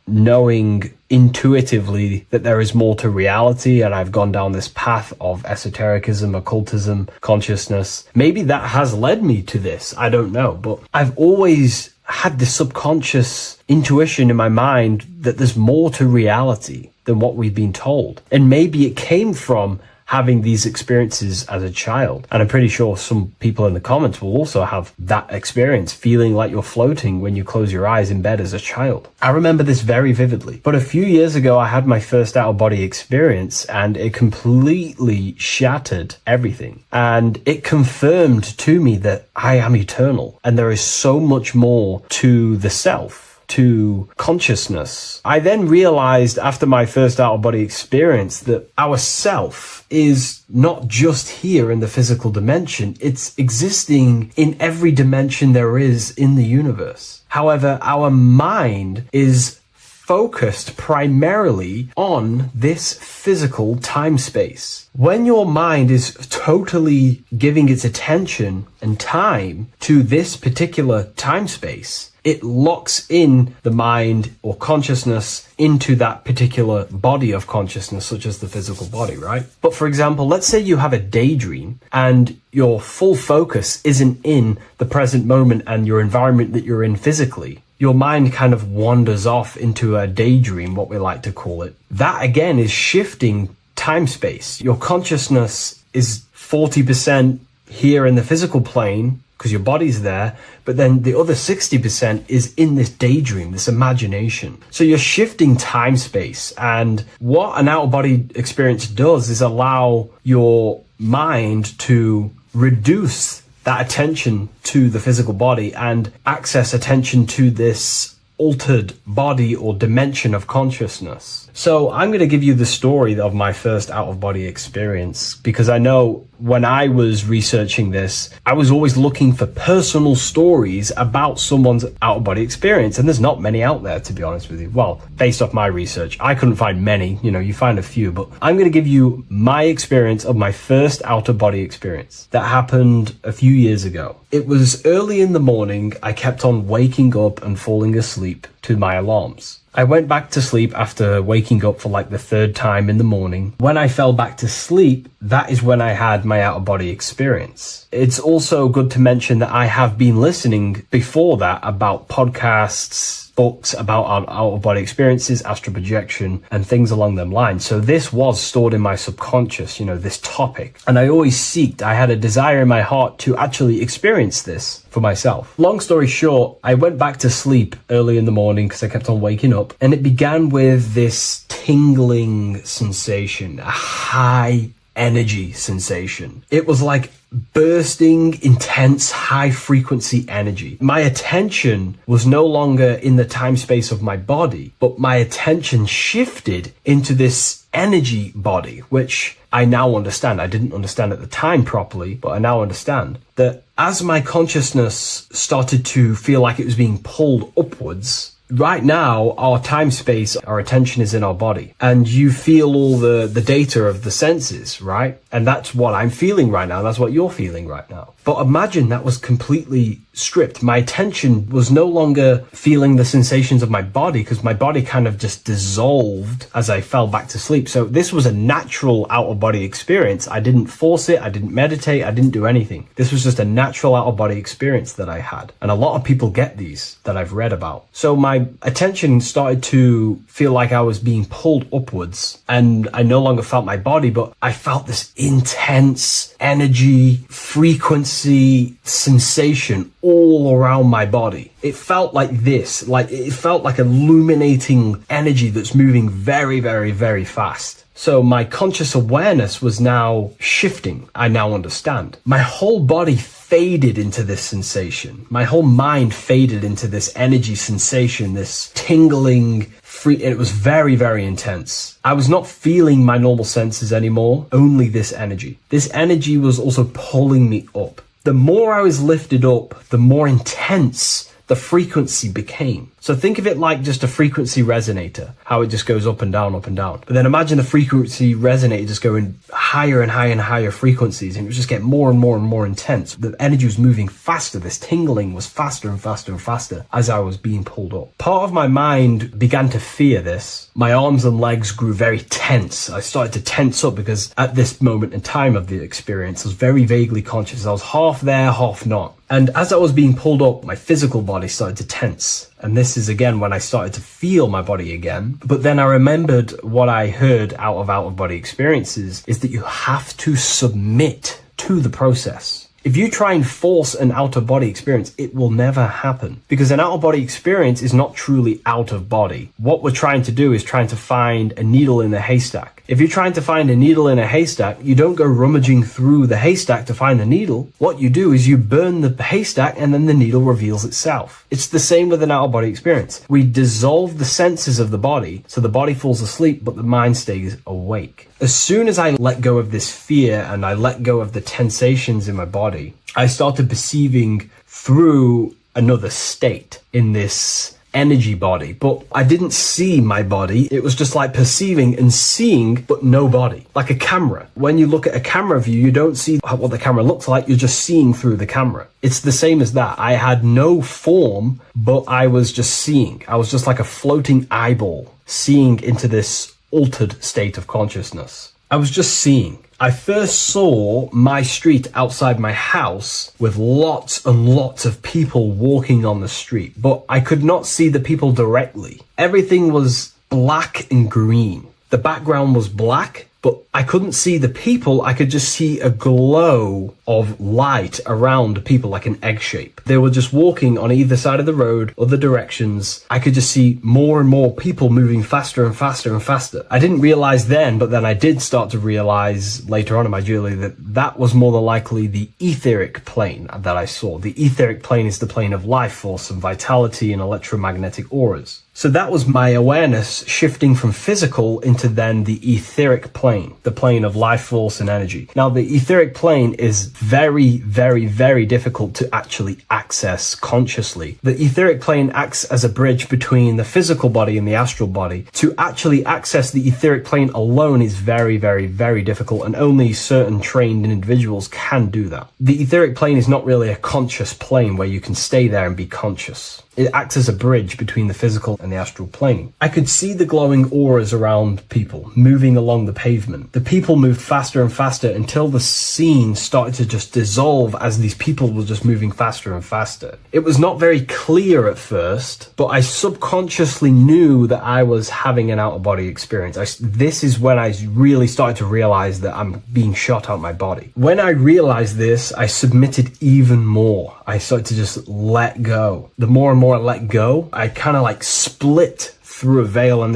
knowing intuitively that there is more to reality, and I've gone down this path of esotericism, occultism, consciousness. Maybe that has led me to this, I don't know, but I've always had this subconscious intuition in my mind that there's more to reality than what we've been told. And maybe it came from having these experiences as a child. And I'm pretty sure some people in the comments will also have that experience, feeling like you're floating when you close your eyes in bed as a child. I remember this very vividly. But a few years ago, I had my first out-of-body experience, and it completely shattered everything. And it confirmed to me that I am eternal, and there is so much more to the self, to consciousness. I then realized after my first out-of-body experience that our self is not just here in the physical dimension, it's existing in every dimension there is in the universe. However, our mind is focused primarily on this physical time space. When your mind is totally giving its attention and time to this particular time space, it locks in the mind or consciousness into that particular body of consciousness, such as the physical body, right? But for example, let's say you have a daydream and your full focus isn't in the present moment and your environment that you're in physically. Your mind kind of wanders off into a daydream, what we like to call it. That again is shifting time space. Your consciousness is 40% here in the physical plane, because your body's there, but then the other 60% is in this daydream, this imagination. So you're shifting time space, and what an out-of-body experience does is allow your mind to reduce that attention to the physical body and access attention to this altered body or dimension of consciousness. So I'm going to give you the story of my first out-of-body experience, because I know when I was researching this, I was always looking for personal stories about someone's out-of-body experience, and there's not many out there, to be honest with you. Well, based off my research, I couldn't find many. You find a few, but I'm going to give you my experience of my first out-of-body experience that happened a few years ago. It was early in the morning. I kept on waking up and falling asleep to my alarms. I went back to sleep after waking up for like the third time in the morning. When I fell back to sleep, that is when I had my out-of-body experience. It's also good to mention that I have been listening before that about podcasts, books about out-of-body experiences, astral projection, and things along them lines. So this was stored in my subconscious, this topic. And I had a desire in my heart to actually experience this for myself. Long story short, I went back to sleep early in the morning because I kept on waking up, and it began with this tingling sensation, a high energy sensation. It was like bursting, intense, high frequency energy. My attention was no longer in the time space of my body, but my attention shifted into this energy body, which I now understand. I didn't understand at the time properly, but I now understand that as my consciousness started to feel like it was being pulled upwards, Right now, our time space, our attention is in our body, and you feel all the data of the senses, right? And that's what I'm feeling right now. That's what you're feeling right now. But imagine that was completely stripped. My attention was no longer feeling the sensations of my body, because my body kind of just dissolved as I fell back to sleep. So this was a natural out-of-body experience. I didn't force it. I didn't meditate. I didn't do anything. This was just a natural out-of-body experience that I had. And a lot of people get these that I've read about. So my attention started to feel like I was being pulled upwards, and I no longer felt my body, but I felt this intense energy, frequency, sensation all around my body. It felt like this, like it felt like illuminating energy that's moving very, very, very fast. So my conscious awareness was now shifting. I now understand. My whole body faded into this sensation. My whole mind faded into this energy sensation, this tingling free. It was very, very intense. I was not feeling my normal senses anymore, only this energy. This energy was also pulling me up. The more I was lifted up, the more intense the frequency became. So think of it like just a frequency resonator, how it just goes up and down, up and down. But then imagine the frequency resonator just going higher and higher and higher frequencies, and it would just get more and more and more intense. The energy was moving faster. This tingling was faster and faster and faster as I was being pulled up. Part of my mind began to fear this. My arms and legs grew very tense. I started to tense up because at this moment in time of the experience, I was very vaguely conscious. I was half there, half not. And as I was being pulled up, my physical body started to tense. And this is again when I started to feel my body again. But then I remembered what I heard out of body experiences is that you have to submit to the process. If you try and force an out-of-body experience, it will never happen, because an out-of-body experience is not truly out of body. What we're trying to do is trying to find a needle in a haystack. If you're trying to find a needle in a haystack, you don't go rummaging through the haystack to find the needle. What you do is you burn the haystack and then the needle reveals itself. It's the same with an out-of-body experience. We dissolve the senses of the body, so the body falls asleep, but the mind stays awake. As soon as I let go of this fear and I let go of the tensations in my body, I started perceiving through another state in this energy body, but I didn't see my body. It was just like perceiving and seeing, but no body, like a camera. When you look at a camera view, you don't see what the camera looks like. You're just seeing through the camera. It's the same as that. I had no form, but I was just seeing. I was just like a floating eyeball, seeing into this altered state of consciousness. I was just seeing. I first saw my street outside my house with lots and lots of people walking on the street, but I could not see the people directly. Everything was black and green. The background was black, but I couldn't see the people. I could just see a glow of light around the people, like an egg shape. They were just walking on either side of the road, other directions. I could just see more and more people moving faster and faster and faster. I didn't realize then, but then I did start to realize later on in my journey that that was more than likely the etheric plane that I saw. The etheric plane is the plane of life force and vitality and electromagnetic auras. So that was my awareness shifting from physical into then the etheric plane, the plane of life force and energy. Now, the etheric plane is very, very, very difficult to actually access consciously. The etheric plane acts as a bridge between the physical body and the astral body. To actually access the etheric plane alone is very, very, very difficult, and only certain trained individuals can do that. The etheric plane is not really a conscious plane where you can stay there and be conscious. It acts as a bridge between the physical and the astral plane. I could see the glowing auras around people moving along the pavement. The people moved faster and faster until the scene started to just dissolve as these people were just moving faster and faster. It was not very clear at first, but I subconsciously knew that I was having an out-of-body experience. This is when I really started to realize that I'm being shot out my body. When I realized this, I submitted even more. I started to just let go. The more and more I let go, I kind of like split through a veil, and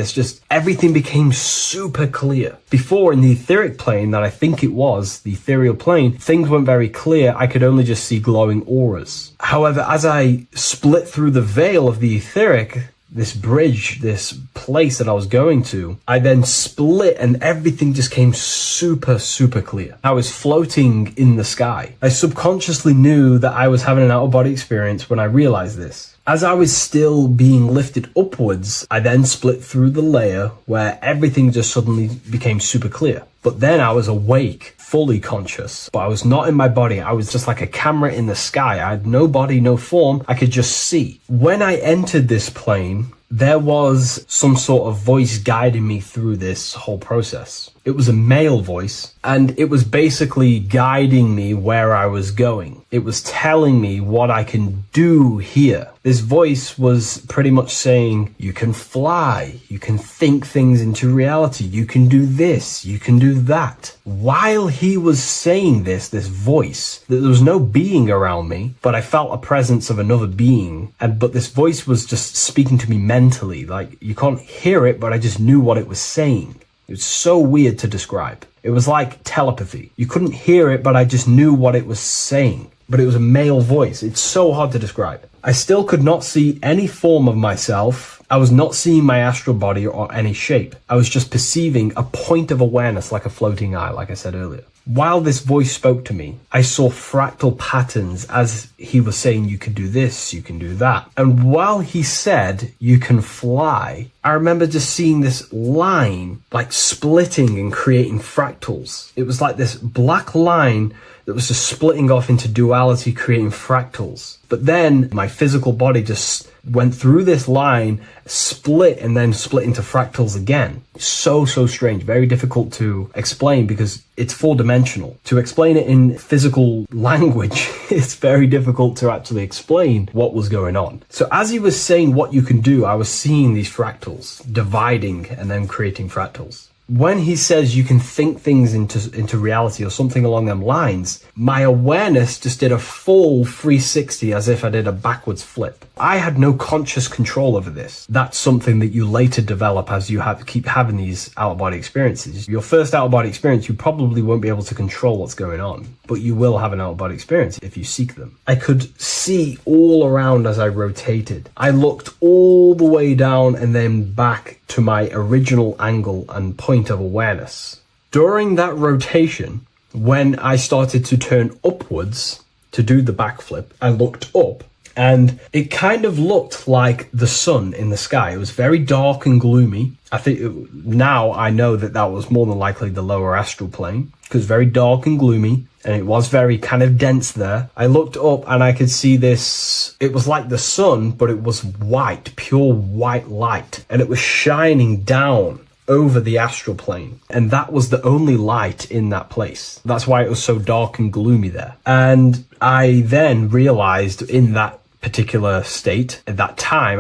everything became super clear. Before, in the etheric plane that I think it was, the ethereal plane, things weren't very clear. I could only just see glowing auras. However, as I split through the veil of the etheric, this bridge, this place that I was going to, I then split and everything just came super, super clear. I was floating in the sky. I subconsciously knew that I was having an out-of-body experience when I realized this. As I was still being lifted upwards, I then split through the layer where everything just suddenly became super clear. But then I was awake, fully conscious, but I was not in my body. I was just like a camera in the sky. I had no body, no form. I could just see. When I entered this plane, there was some sort of voice guiding me through this whole process. It was a male voice, and it was basically guiding me where I was going. It was telling me what I can do here. This voice was pretty much saying, you can fly, you can think things into reality, you can do this, you can do that. While he was saying this voice, there was no being around me, but I felt a presence of another being. But this voice was just speaking to me mentally. Like, you can't hear it, but I just knew what it was saying. It was so weird to describe. It was like telepathy. You couldn't hear it, but I just knew what it was saying. But it was a male voice. It's so hard to describe. I still could not see any form of myself. I was not seeing my astral body or any shape. I was just perceiving a point of awareness like a floating eye, like I said earlier. While this voice spoke to me, I saw fractal patterns as he was saying, you can do this, you can do that. And while he said, you can fly, I remember just seeing this line like splitting and creating fractals. It was like this black line that was just splitting off into duality, creating fractals. But then my physical body just went through this line, split, and then split into fractals again. So strange, very difficult to explain because it's four-dimensional. To explain it in physical language, it's very difficult to actually explain what was going on. So as he was saying what you can do, I was seeing these fractals dividing and then creating fractals. When he says you can think things into reality or something along them lines, my awareness just did a full 360 as if I did a backwards flip. I had no conscious control over this. That's something that you later develop as you keep having these out-of-body experiences. Your first out-of-body experience, you probably won't be able to control what's going on, but you will have an out-of-body experience if you seek them. I could see all around as I rotated. I looked all the way down and then back to my original angle and point of awareness. During that rotation, when I started to turn upwards to do the backflip, I looked up and it kind of looked like the sun in the sky. It was very dark and gloomy. Now I know that was more than likely the lower astral plane because very dark and gloomy. And it was very kind of dense there. I looked up and I could see this. It was like the sun, but it was white, pure white light. And it was shining down over the astral plane. And that was the only light in that place. That's why it was so dark and gloomy there. And I then realized in that particular state, at that time,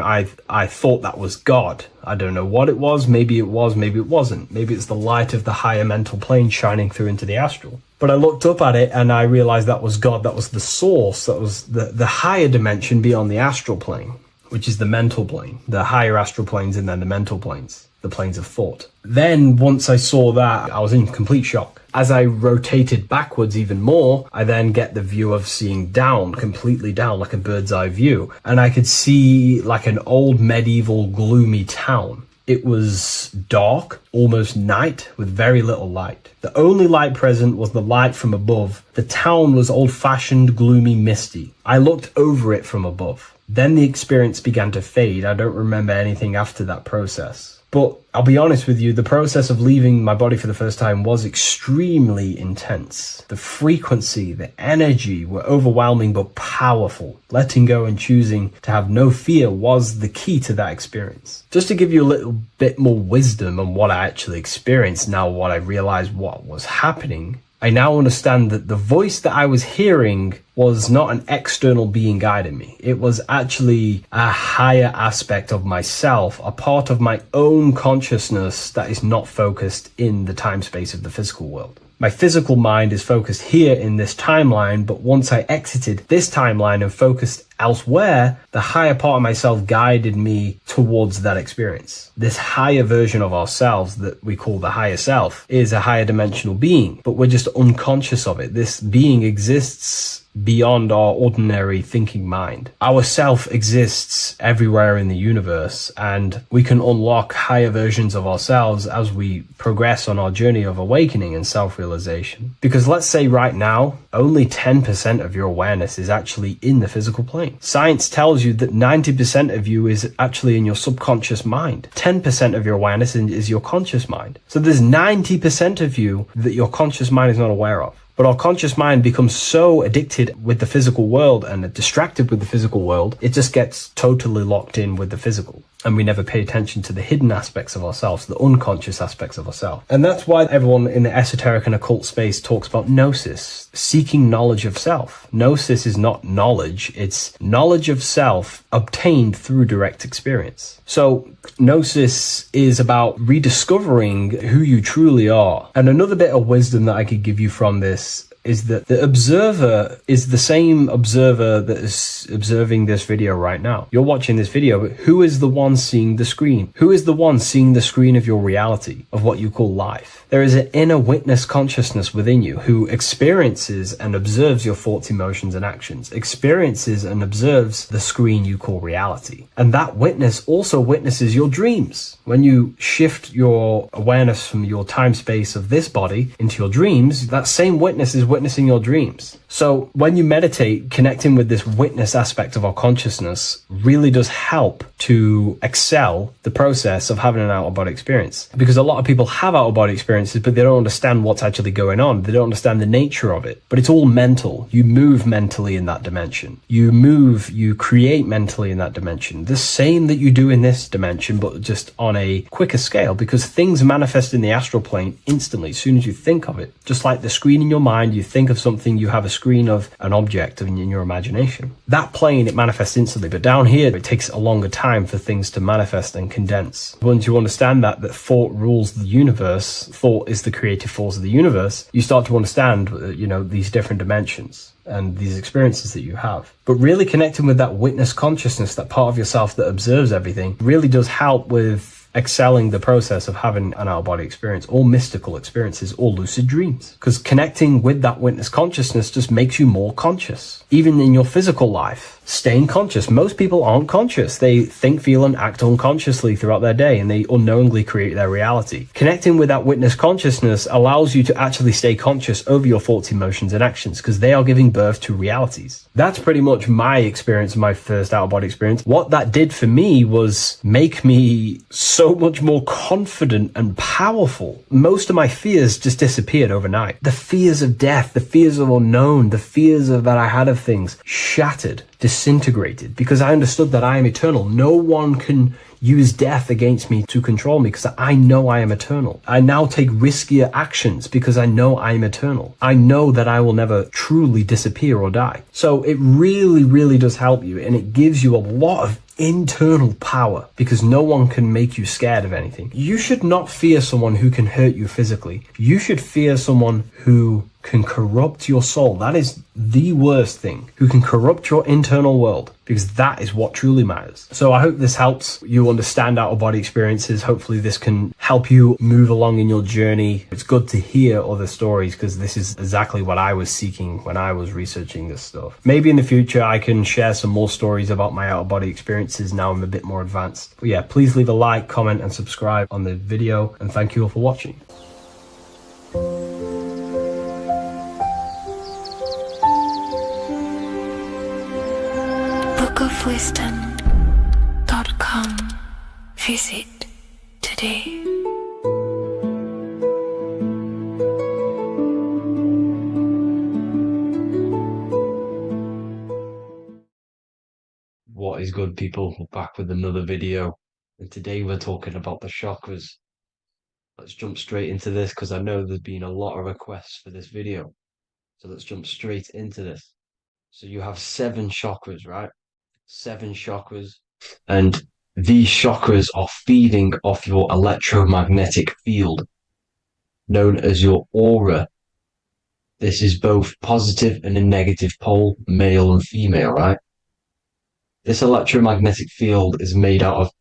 I thought that was God. I don't know what it was. Maybe it was, maybe it wasn't. Maybe it's the light of the higher mental plane shining through into the astral. But I looked up at it and I realized that was God. That was the source. That was the higher dimension beyond the astral plane, which is the mental plane. The higher astral planes and then the mental planes, the planes of thought. Then once I saw that, I was in complete shock. As I rotated backwards even more, I then get the view of seeing down, completely down, like a bird's eye view. And I could see like an old medieval gloomy town. It was dark, almost night, with very little light. The only light present was the light from above. The town was old-fashioned, gloomy, misty. I looked over it from above. Then the experience began to fade. I don't remember anything after that process. But I'll be honest with you, the process of leaving my body for the first time was extremely intense. The frequency, the energy were overwhelming but powerful. Letting go and choosing to have no fear was the key to that experience. Just to give you a little bit more wisdom on what I actually experienced now, what I realized what was happening, I now understand that the voice that I was hearing was not an external being guiding me. It was actually a higher aspect of myself, a part of my own consciousness that is not focused in the time space of the physical world. My physical mind is focused here in this timeline, but once I exited this timeline and focused elsewhere, the higher part of myself guided me towards that experience. This higher version of ourselves that we call the higher self is a higher dimensional being, but we're just unconscious of it. This being exists beyond our ordinary thinking mind. Our self exists everywhere in the universe, and we can unlock higher versions of ourselves as we progress on our journey of awakening and self-realization. Because let's say right now, only 10% of your awareness is actually in the physical plane. Science tells you that 90% of you is actually in your subconscious mind. 10% of your awareness is your conscious mind. So there's 90% of you that your conscious mind is not aware of. But our conscious mind becomes so addicted with the physical world and distracted with the physical world, it just gets totally locked in with the physical. And we never pay attention to the hidden aspects of ourselves, the unconscious aspects of ourselves. And that's why everyone in the esoteric and occult space talks about gnosis, seeking knowledge of self. Gnosis is not knowledge, it's knowledge of self obtained through direct experience. So gnosis is about rediscovering who you truly are. And another bit of wisdom that I could give you from this is that the observer is the same observer that is observing this video right now. You're watching this video, but who is the one seeing the screen? Who is the one seeing the screen of your reality, of what you call life? There is an inner witness consciousness within you who experiences and observes your thoughts, emotions, and actions, experiences and observes the screen you call reality. And that witness also witnesses your dreams. When you shift your awareness from your time space of this body into your dreams, that same witness is witnessing your dreams. So when you meditate, connecting with this witness aspect of our consciousness really does help to excel the process of having an out-of-body experience. Because a lot of people have out-of-body experiences, but they don't understand what's actually going on. They don't understand the nature of it. But it's all mental. You move mentally in that dimension. You create mentally in that dimension. The same that you do in this dimension, but just on a quicker scale, because things manifest in the astral plane instantly as soon as you think of it. Just like the screen in your mind, you think of something, you have a screen of an object in your imagination. That plane, it manifests instantly, but down here, it takes a longer time for things to manifest and condense. Once you understand that thought rules the universe, thought is the creative force of the universe, you start to understand, these different dimensions and these experiences that you have. But really connecting with that witness consciousness, that part of yourself that observes everything, really does help with excelling the process of having an out-of-body experience, or mystical experiences, or lucid dreams. Because connecting with that witness consciousness just makes you more conscious. Even in your physical life, staying conscious. Most people aren't conscious. They think, feel, and act unconsciously throughout their day, and they unknowingly create their reality. Connecting with that witness consciousness allows you to actually stay conscious over your thoughts, emotions, and actions, because they are giving birth to realities. That's pretty much my experience, my first out-of-body experience. What that did for me was make me so much more confident and powerful. Most of my fears just disappeared overnight. The fears of death, the fears of unknown, the fears of that I had of things shattered, disintegrated, because I understood that I am eternal. No one can use death against me to control me, because I know I am eternal. I now take riskier actions because I know I am eternal. I know that I will never truly disappear or die. So it really, really does help you, and it gives you a lot of internal power, because no one can make you scared of anything. You should not fear someone who can hurt you physically. You should fear someone who can corrupt your soul. That is the worst thing, who can corrupt your internal world, because that is what truly matters. So I hope this helps you understand out-of-body experiences. Hopefully this can help you move along in your journey. It's good to hear other stories, because this is exactly what I was seeking when I was researching this stuff. Maybe in the future I can share some more stories about my out-of-body experiences now I'm a bit more advanced. But yeah, please leave a like, comment, and subscribe on the video, and thank you all for watching. bookofwisdom.com. Visit today. What is good, people? We're back with another video, and today we're talking about the chakras. Let's jump straight into this, because I know there's been a lot of requests for this video. So let's jump straight into this. So you have 7 chakras, right? 7 chakras, and these chakras are feeding off your electromagnetic field, known as your aura. This is both positive and a negative pole, male and female, right? This electromagnetic field is made out of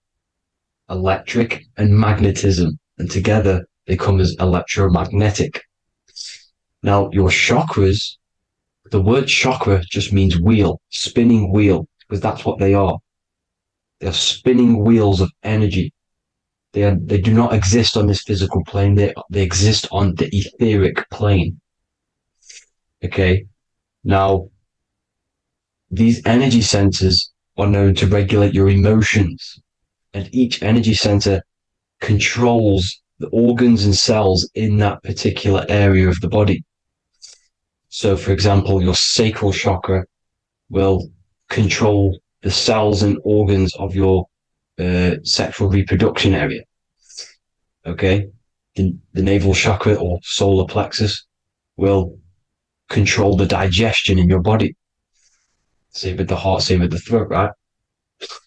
electric and magnetism, and together they come as electromagnetic. Now, your chakras, the word chakra just means wheel, spinning wheel, because that's what they are. They are spinning wheels of energy. They do not exist on this physical plane. They exist on the etheric plane. Okay. Now, these energy centers are known to regulate your emotions, and each energy center controls the organs and cells in that particular area of the body. So, for example, your sacral chakra will control the cells and organs of your sexual reproduction area. Okay, the navel chakra or solar plexus will control the digestion in your body. Same with the heart, same with the throat, right?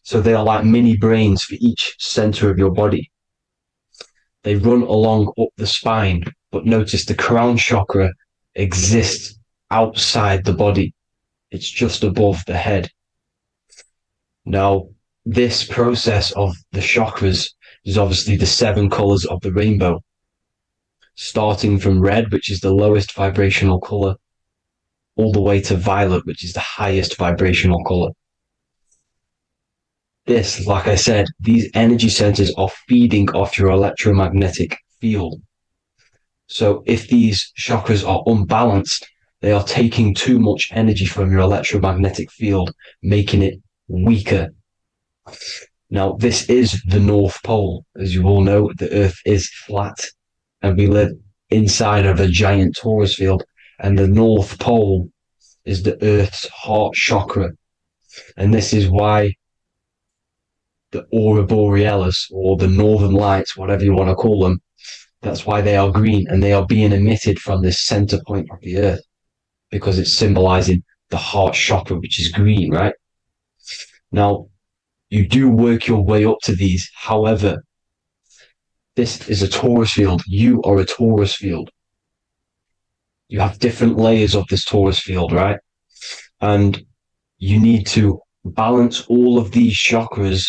So they are like mini brains for each center of your body. They run along up the spine, but notice the crown chakra exists outside the body. It's just above the head. Now, this process of the chakras is obviously the 7 colors of the rainbow, starting from red, which is the lowest vibrational color, all the way to violet, which is the highest vibrational color. This, like I said, these energy centers are feeding off your electromagnetic field. So if these chakras are unbalanced, they are taking too much energy from your electromagnetic field, making it weaker. Now, this is the North Pole. As you all know, the Earth is flat, and we live inside of a giant torus field, and the North Pole is the Earth's heart chakra. And this is why the aurora borealis, or the northern lights, whatever you want to call them, that's why they are green, and they are being emitted from this center point of the Earth, because it's symbolizing the heart chakra, which is green, right? Now, you do work your way up to these. However, this is a torus field. You are a torus field. You have different layers of this torus field, right? And you need to balance all of these chakras,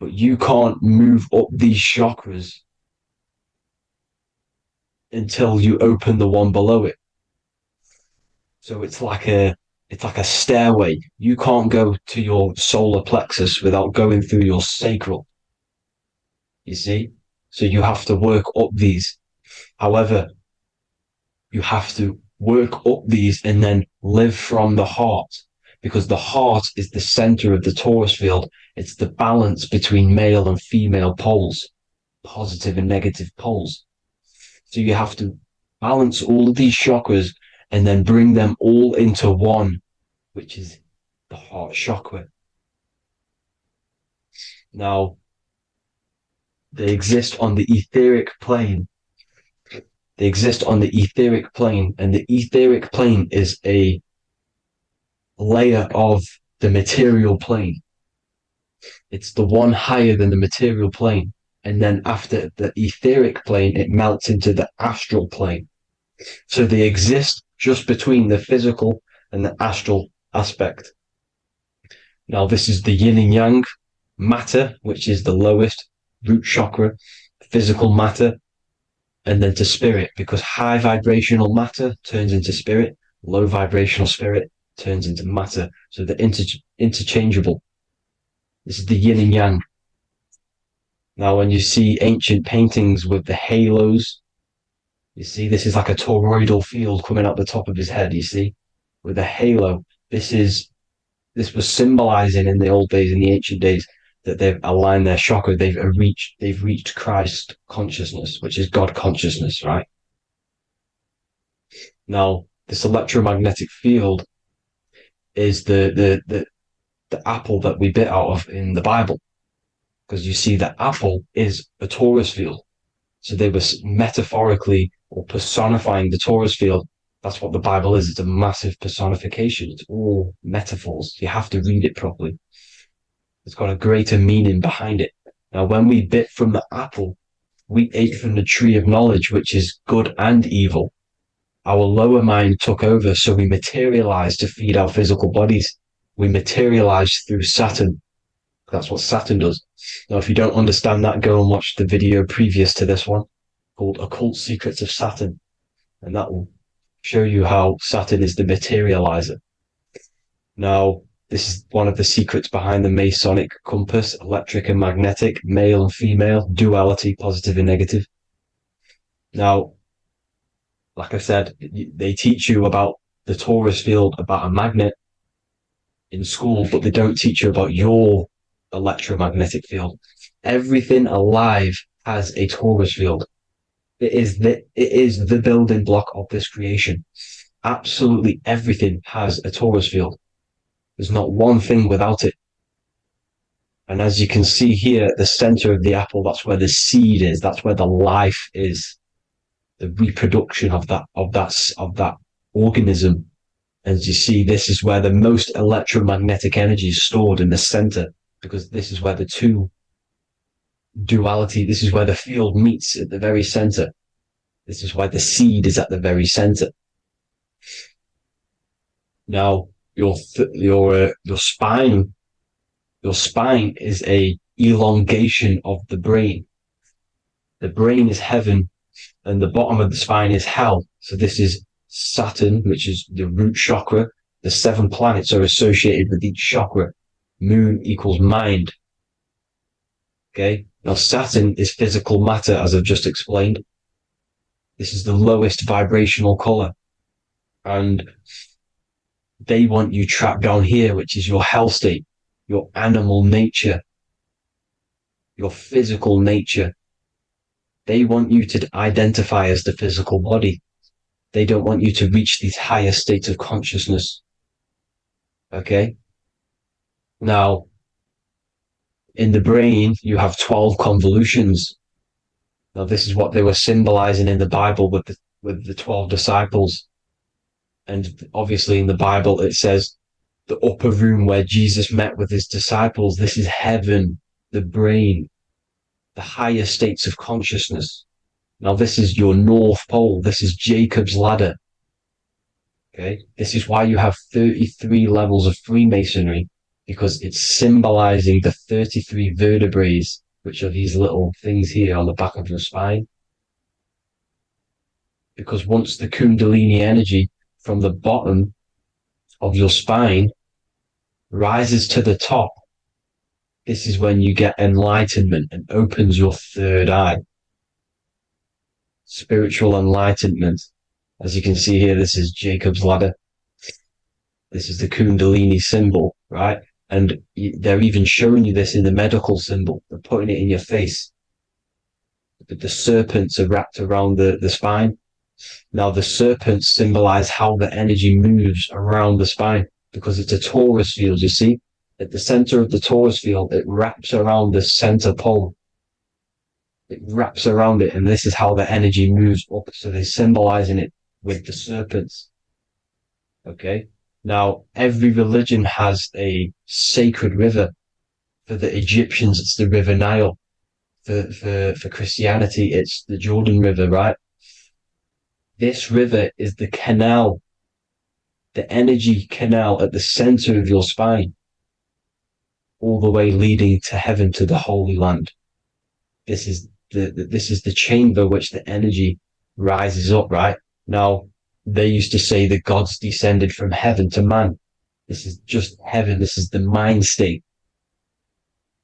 but you can't move up these chakras until you open the one below it. So it's like a stairway. You can't go to your solar plexus without going through your sacral. You see? So you have to work up these. However, you have to work up these and then live from the heart, because the heart is the center of the torus field. It's the balance between male and female poles, positive and negative poles. So you have to balance all of these chakras and then bring them all into one, which is the heart chakra. Now, they exist on the etheric plane. They exist on the etheric plane, and the etheric plane is a layer of the material plane. It's the one higher than the material plane. And then after the etheric plane, it melts into the astral plane. So they exist just between the physical and the astral aspect. Now, this is the yin and yang matter, which is the lowest root chakra, physical matter, and then to spirit, because high vibrational matter turns into spirit, low vibrational spirit turns into matter. So they're interchangeable. This is the yin and yang. Now, when you see ancient paintings with the halos, you see this is like a toroidal field coming out the top of his head, you see, with a halo. This was symbolizing in the old days, in the ancient days, that they've aligned their chakra, they've reached Christ consciousness, which is God consciousness, right? Now, this electromagnetic field is the apple that we bit out of in the Bible, because you see that apple is a torus field. So they were metaphorically or personifying the torus field. That's what the Bible is. It's a massive personification. It's all metaphors. You have to read it properly. It's got a greater meaning behind it. Now, when we bit from the apple, we ate from the tree of knowledge, which is good and evil. Our lower mind took over, so we materialized to feed our physical bodies. we materialize through Saturn. That's what Saturn does. Now, if you don't understand that, go and watch the video previous to this one called Occult Secrets of Saturn. And that will show you how Saturn is the materializer. Now, this is one of the secrets behind the Masonic compass, electric and magnetic, male and female, duality, positive and negative. Now, like I said, they teach you about the torus field, about a magnet in school, but they don't teach you about your electromagnetic field. Everything alive has a torus field. It is the building block of this creation. Absolutely everything has a torus field. There's not one thing without it. And as you can see here at the center of the apple, that's where the seed is. That's where the life is. The reproduction of that organism. As you see, this is where the most electromagnetic energy is stored, in the center, because this is where the two duality, this is where the field meets at the very center. This is why the seed is at the very center. Now, your spine is a elongation of the brain. The brain is heaven, and the bottom of the spine is hell. So this is Saturn, which is the root chakra. The 7 planets are associated with each chakra. Moon equals mind. Okay. Now Saturn is physical matter, as I've just explained. This is the lowest vibrational color. And they want you trapped down here, which is your hell state, your animal nature, your physical nature. They want you to identify as the physical body. They don't want you to reach these higher states of consciousness. Okay? Now, in the brain, you have 12 convolutions. Now, this is what they were symbolizing in the Bible with the 12 disciples. And obviously in the Bible, it says the upper room where Jesus met with his disciples. This is heaven, the brain, the higher states of consciousness. Now, this is your North Pole. This is Jacob's ladder. Okay. This is why you have 33 levels of Freemasonry, because it's symbolizing the 33 vertebrae, which are these little things here on the back of your spine. Because once the Kundalini energy from the bottom of your spine rises to the top, this is when you get enlightenment and opens your third eye. Spiritual enlightenment. As you can see here, this is Jacob's ladder. This is the Kundalini symbol, right? And they're even showing you this in the medical symbol. They're putting it in your face. The serpents are wrapped around the spine. Now, the serpents symbolize how the energy moves around the spine, because it's a torus field, you see? At the center of the torus field, it wraps around the center pole. It wraps around it, and this is how the energy moves up. So they're symbolizing it with the serpents. Okay? Now, every religion has a sacred river. For the Egyptians, it's the River Nile. For Christianity, it's the Jordan River, right? This river is the canal, the energy canal at the center of your spine, all the way leading to heaven, to the Holy Land. This is the chamber which the energy rises up, right? Now, they used to say the gods descended from heaven to man. This is just heaven. This is the mind state.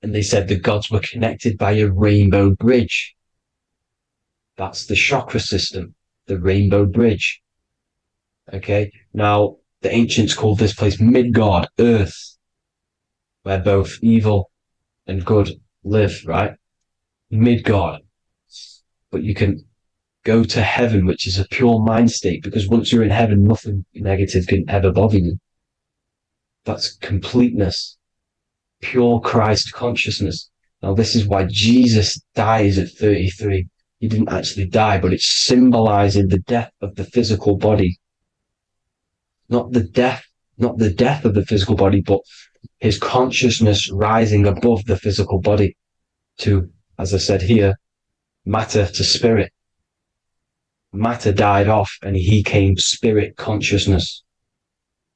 And they said the gods were connected by a rainbow bridge. That's the chakra system, the rainbow bridge. Okay. Now, the ancients called this place Midgard, Earth, where both evil and good live, right? Midgard. But you can go to heaven, which is a pure mind state, because once you're in heaven, nothing negative can ever bother you. That's completeness, pure Christ consciousness. Now, this is why Jesus dies at 33. He didn't actually die, but it's symbolizing the death of the physical body. Not the death of the physical body, but his consciousness rising above the physical body to, as I said here, matter to spirit. Matter died off and he came spirit consciousness.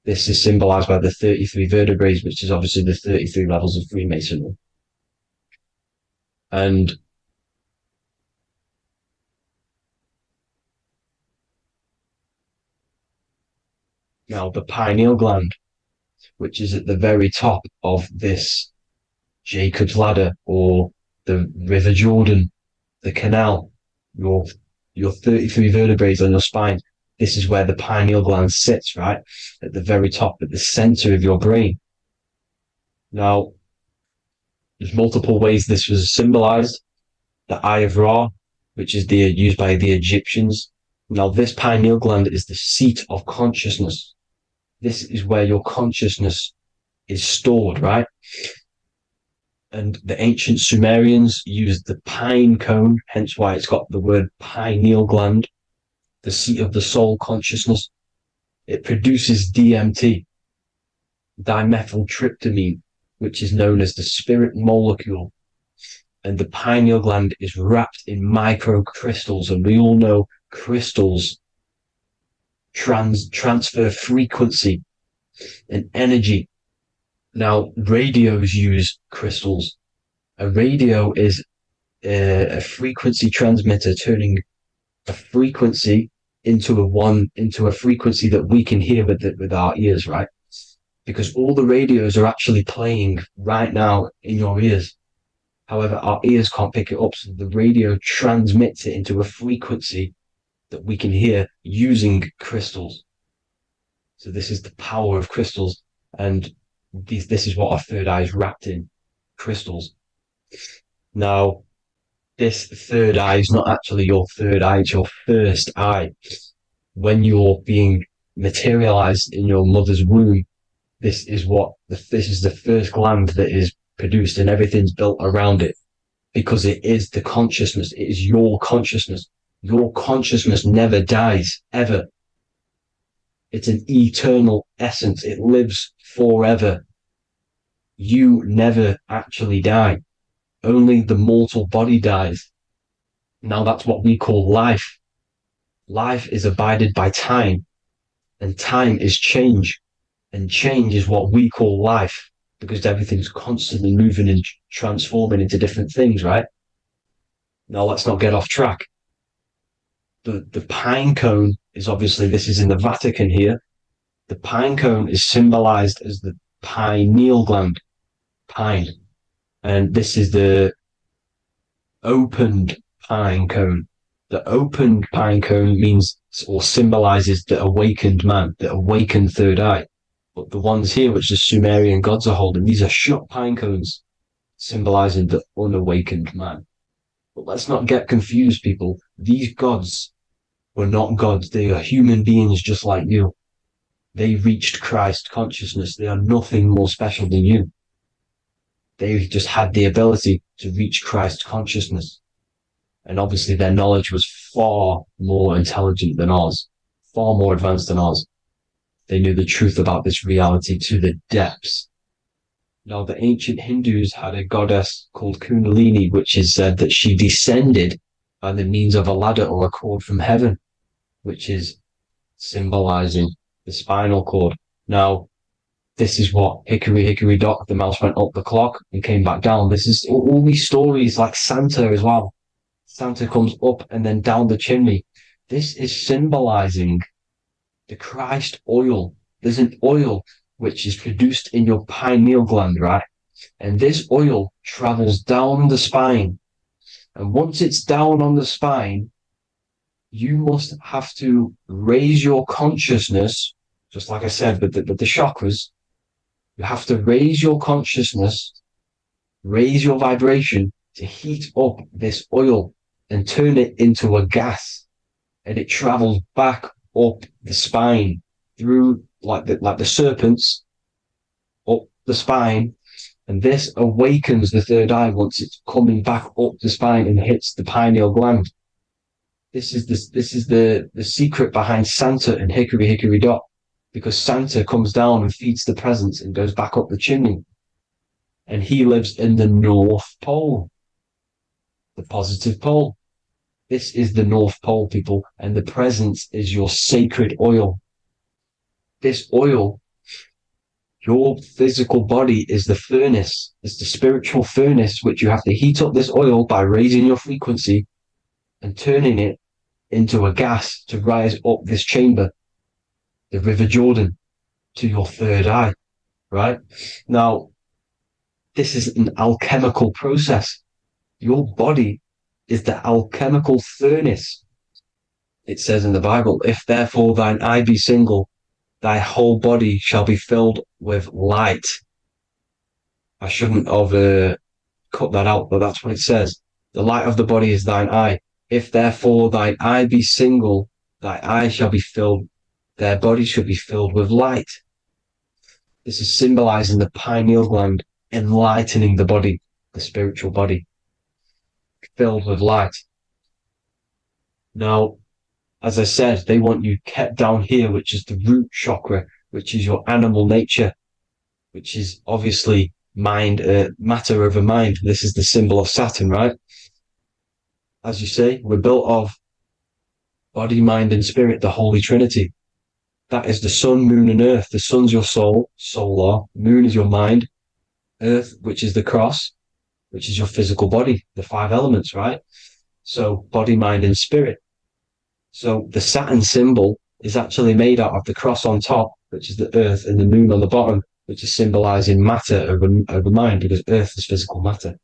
this is symbolized by the 33 vertebrae, which is obviously the 33 levels of Freemasonry. And now the pineal gland, which is at the very top of this Jacob's ladder, or the River Jordan, the canal, your 33 vertebrae on your spine. This is where the pineal gland sits, right? At the very top, at the center of your brain. Now, there's multiple ways this was symbolized. The Eye of Ra, which is used by the Egyptians. Now, this pineal gland is the seat of consciousness. This is where your consciousness is stored, right? And the ancient Sumerians used the pine cone, hence why it's got the word pineal gland, the seat of the soul consciousness. It produces DMT, dimethyltryptamine, which is known as the spirit molecule. And the pineal gland is wrapped in microcrystals, and we all know crystals transfer frequency and energy. Now, radios use crystals. A radio is a frequency transmitter, turning a frequency into a frequency that we can hear with our ears, right? Because all the radios are actually playing right now in your ears. However, our ears can't pick it up, so the radio transmits it into a frequency that we can hear using crystals. So this is the power of crystals, and this is what our third eye is wrapped in, crystals. Now, this third eye is not actually your third eye, it's your first eye. When you're being materialized in your mother's womb, this is the first gland that is produced, and everything's built around it, because it is the consciousness. It is your consciousness. Your consciousness never dies, ever. It's an eternal essence. It lives forever. You never actually die. Only the mortal body dies. Now that's what we call life. Life is abided by time, and time is change. And change is what we call life, because everything's constantly moving and transforming into different things, right? Now let's not get off track. The pine cone is obviously, this is in the Vatican here. The pine cone is symbolized as the pineal gland, pine. And this is the opened pine cone. The opened pine cone means, or symbolizes, the awakened man, the awakened third eye. But the ones here, which the Sumerian gods are holding, these are shut pine cones, symbolizing the unawakened man. But let's not get confused, people. These gods were not gods. They are human beings just like you. They reached Christ consciousness. They are nothing more special than you. They just had the ability to reach Christ consciousness. And obviously their knowledge was far more intelligent than ours, far more advanced than ours. They knew the truth about this reality to the depths. Now, the ancient Hindus had a goddess called Kundalini, which is said that she descended by the means of a ladder or a cord from heaven, which is symbolizing the spinal cord. Now, this is what Hickory Hickory Dock, the mouse went up the clock and came back down. This is all these stories, like Santa as well. Santa comes up and then down the chimney. This is symbolizing the Christ oil. There's an oil which is produced in your pineal gland, right? And this oil travels down the spine. And once it's down on the spine, you must have to raise your consciousness, just like I said, with the chakras. You have to raise your consciousness, raise your vibration to heat up this oil and turn it into a gas. And it travels back up the spine through like the serpents up the spine, and this awakens the third eye once it's coming back up the spine and hits the pineal gland. This is the secret behind Santa and Hickory Hickory Dock, because Santa comes down and feeds the presents and goes back up the chimney, and he lives in the North Pole, the positive pole. This is the North Pole, people, and the presence is your sacred oil. This oil Your physical body is the furnace. It's the spiritual furnace, which you have to heat up this oil by raising your frequency and turning it into a gas to rise up this chamber, the River Jordan, to your third eye, right? Now, this is an alchemical process. Your body is the alchemical furnace. It says in the Bible, if therefore thine eye be single, thy whole body shall be filled with light. I shouldn't have cut that out, but that's what it says. The light of the body is thine eye. If therefore thine eye be single, thy eye shall be filled, their body shall be filled with light. This is symbolizing the pineal gland, enlightening the body, the spiritual body, filled with light. Now, as I said, they want you kept down here, which is the root chakra, which is your animal nature, which is obviously mind, matter over mind. This is the symbol of Saturn, right? As you say, we're built of body, mind, and spirit, the Holy Trinity. That is the sun, moon, and earth. The sun's your soul, solar. Moon is your mind. Earth, which is the cross, which is your physical body, the 5 elements, right? So body, mind, and spirit. So the Saturn symbol is actually made out of the cross on top, which is the earth, and the moon on the bottom, which is symbolizing matter over mind, because earth is physical matter.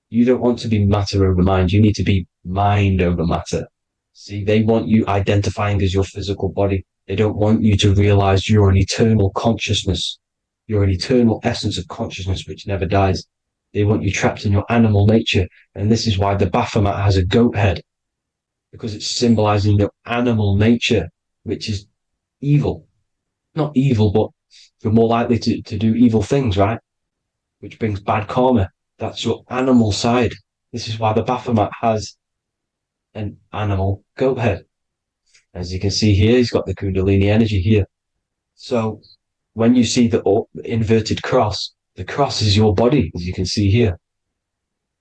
You don't want to be matter over mind. You need to be mind over matter. See, they want you identifying as your physical body. They don't want you to realize you're an eternal consciousness. You're an eternal essence of consciousness which never dies. They want you trapped in your animal nature. And this is why the Baphomet has a goat head, because it's symbolizing your animal nature, which is evil. Not evil, but you're more likely to do evil things, right? Which brings bad karma. That's your animal side. This is why the Baphomet has an animal goat head. As you can see here, he's got the Kundalini energy here. So when you see the inverted cross, the cross is your body, as you can see here.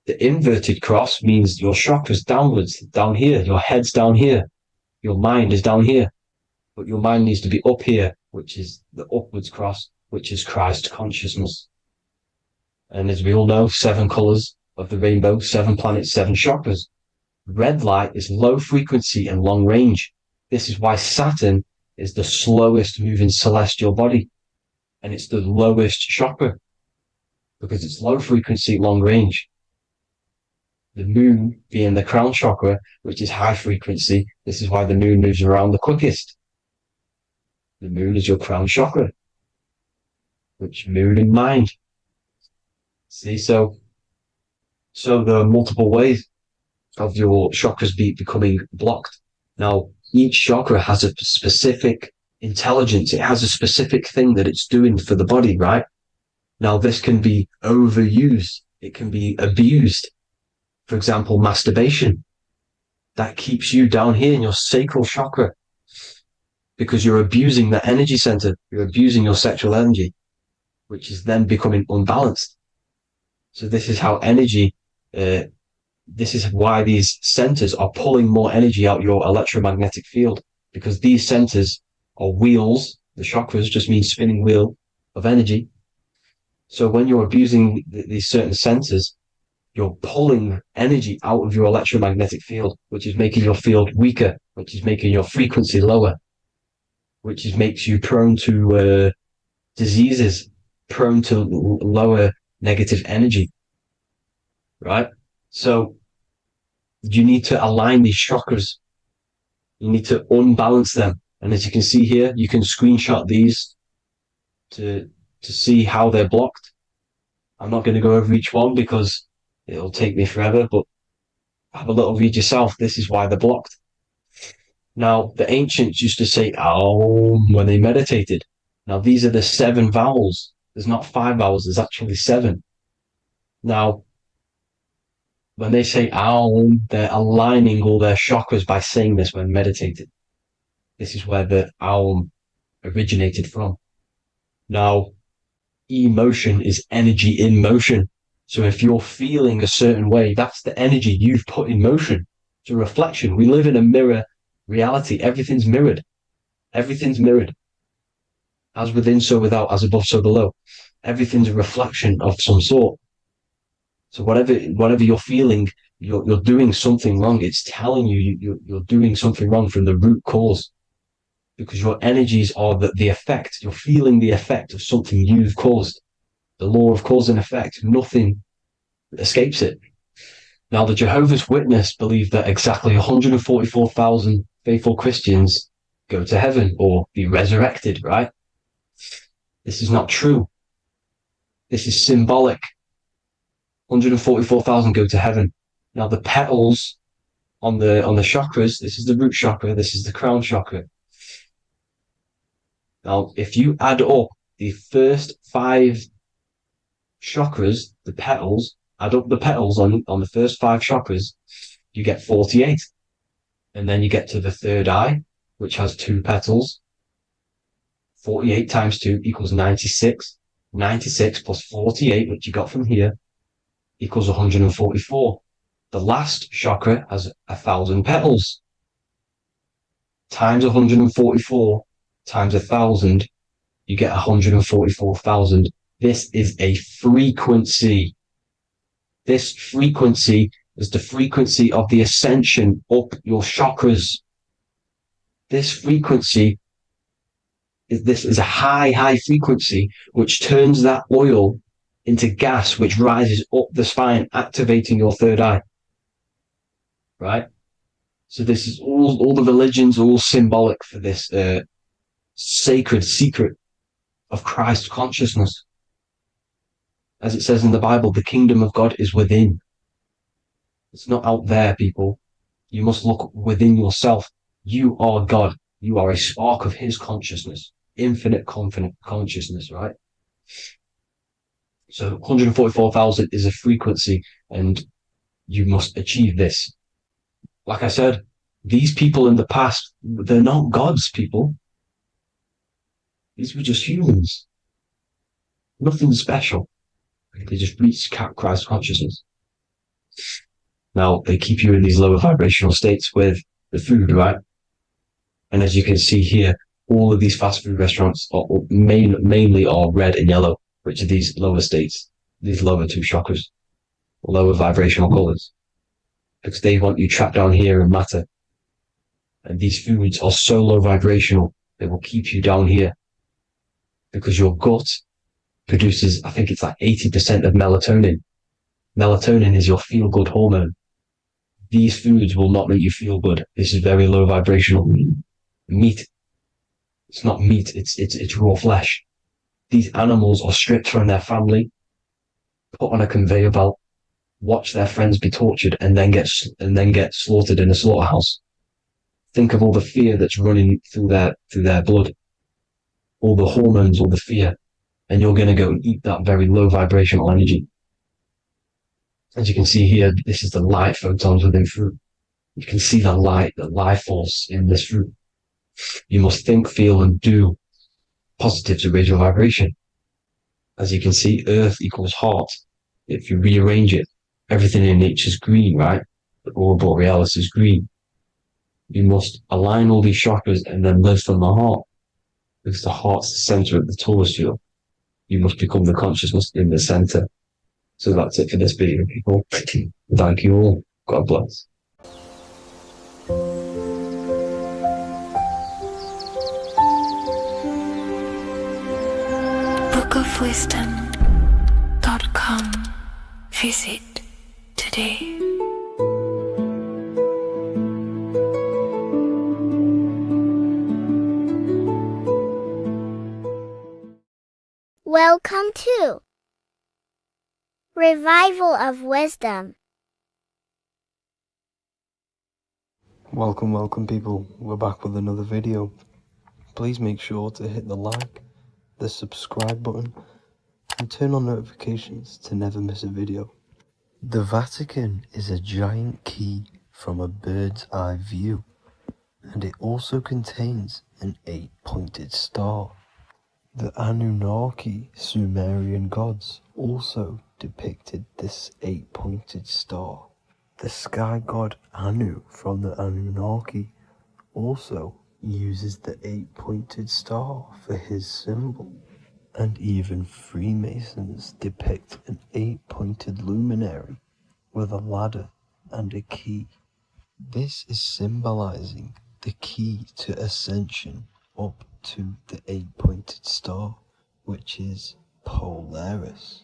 The inverted cross means your chakras downwards, down here. Your head's down here. Your mind is down here. But your mind needs to be up here, which is the upwards cross, which is Christ consciousness. And as we all know, 7 colors of the rainbow, 7 planets, 7 chakras. Red light is low frequency and long range. This is why Saturn is the slowest moving celestial body. And it's the lowest chakra, because it's low frequency, long range. The moon being the crown chakra, which is high frequency. This is why the moon moves around the quickest. The moon is your crown chakra, which moon in mind. See, so there are multiple ways of your chakras becoming blocked. Now, each chakra has a specific intelligence. It has a specific thing that it's doing for the body, right? Now, this can be overused. It can be abused. For example, masturbation. That keeps you down here in your sacral chakra, because you're abusing the energy center. You're abusing your sexual energy, which is then becoming unbalanced. So this is how energy, this is why these centers are pulling more energy out your electromagnetic field, because these centers are wheels. The chakras just mean spinning wheel of energy. So when you're abusing these certain centers, you're pulling energy out of your electromagnetic field, which is making your field weaker, which is making your frequency lower, which makes you prone to diseases, prone to lower negative energy, right? So you need to align these chakras. You need to unbalance them. And as you can see here, you can screenshot these to see how they're blocked. I'm not going to go over each one because it'll take me forever, but have a little read yourself. This is why they're blocked. Now, the ancients used to say Aum when they meditated. Now, these are the 7 vowels. There's not 5 vowels, there's actually 7. Now, when they say Aum, they're aligning all their chakras by saying this when meditated. This is where the Aum originated from. Now, emotion is energy in motion. So if you're feeling a certain way, that's the energy you've put in motion. It's a reflection. We live in a mirror reality. Everything's mirrored. Everything's mirrored. As within, so without, as above, so below. Everything's a reflection of some sort. So whatever you're feeling, you're doing something wrong. It's telling you're doing something wrong from the root cause, because your energies are the effect. You're feeling the effect of something you've caused. The law of cause and effect. Nothing escapes it. Now, the Jehovah's Witness believe that exactly 144,000 faithful Christians go to heaven or be resurrected, right? This is not true. This is symbolic. 144,000 go to heaven. Now, the petals on the chakras, this is the root chakra, this is the crown chakra. Now, if you add up the first 5 chakras, the petals, add up the petals on the first 5 chakras, you get 48. And then you get to the third eye, which has 2 petals. 48 times 2 equals 96. 96 plus 48, which you got from here, equals 144. The last chakra has 1,000 petals. Times 144 times 1,000, you get 144,000. This is a frequency. This frequency is the frequency of the ascension up your chakras. This frequency is a high frequency, which turns that oil into gas, which rises up the spine, activating your third eye. Right? So this is all the religions are all symbolic for this sacred secret of Christ consciousness. As it says in the Bible, the kingdom of God is within. It's not out there, people. You must look within yourself. You are God. You are a spark of his consciousness, infinite consciousness, right? So 144,000 is a frequency, and you must achieve this. Like I said, these people in the past, they're not gods, people. These were just humans. Nothing special. They just reached Christ consciousness. Now, they keep you in these lower vibrational states with the food, right? And as you can see here, all of these fast food restaurants are mainly are red and yellow, which are these lower states, these lower 2 chakras, lower vibrational colors, because they want you trapped down here in matter. And these foods are so low vibrational, they will keep you down here, because your gut produces, I think it's like 80% of melatonin. Melatonin is your feel-good hormone. These foods will not make you feel good. This is very low vibrational. Meat. It's not meat, it's raw flesh. These animals are stripped from their family, put on a conveyor belt, watch their friends be tortured, and then get slaughtered in a slaughterhouse. Think of all the fear that's running through their blood, all the hormones, all the fear, and you're going to go and eat that very low vibrational energy. As you can see here, this is the light photons within fruit. You can see the life force in this fruit. You must think, feel, and do positive to raise your vibration. As you can see, earth equals heart. If you rearrange it, everything in nature is green, right? The aurora borealis is green. You must align all these chakras and then live from the heart, because the heart's the center of the Taurus field. You must become the consciousness in the center. So that's it for this video, people. Thank you all. God bless. bookofwisdom.com. Visit today. Welcome to Revival of Wisdom. Welcome people, we're back with another video. Please make sure to hit the like, the subscribe button, and turn on notifications to never miss a video. The Vatican is a giant key from a bird's eye view, and it also contains an 8-pointed star. The Anunnaki Sumerian gods also depicted this 8-pointed star. The sky god Anu from the Anunnaki also uses the 8-pointed star for his symbol. And even Freemasons depict an 8-pointed luminary with a ladder and a key. This is symbolizing the key to ascension up to the 8-pointed star, which is Polaris.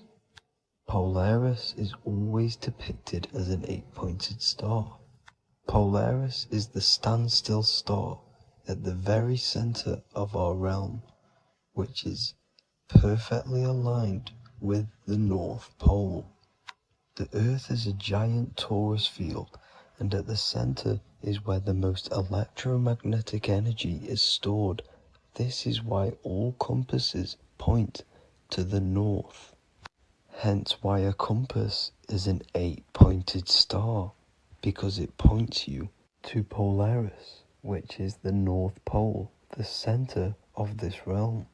Polaris is always depicted as an 8-pointed star. Polaris is the standstill star at the very center of our realm, which is perfectly aligned with the North Pole. The Earth is a giant torus field, and at the center is where the most electromagnetic energy is stored. This is why all compasses point to the north. Hence why a compass is an 8-pointed star, because it points you to Polaris, which is the North Pole, the center of this realm.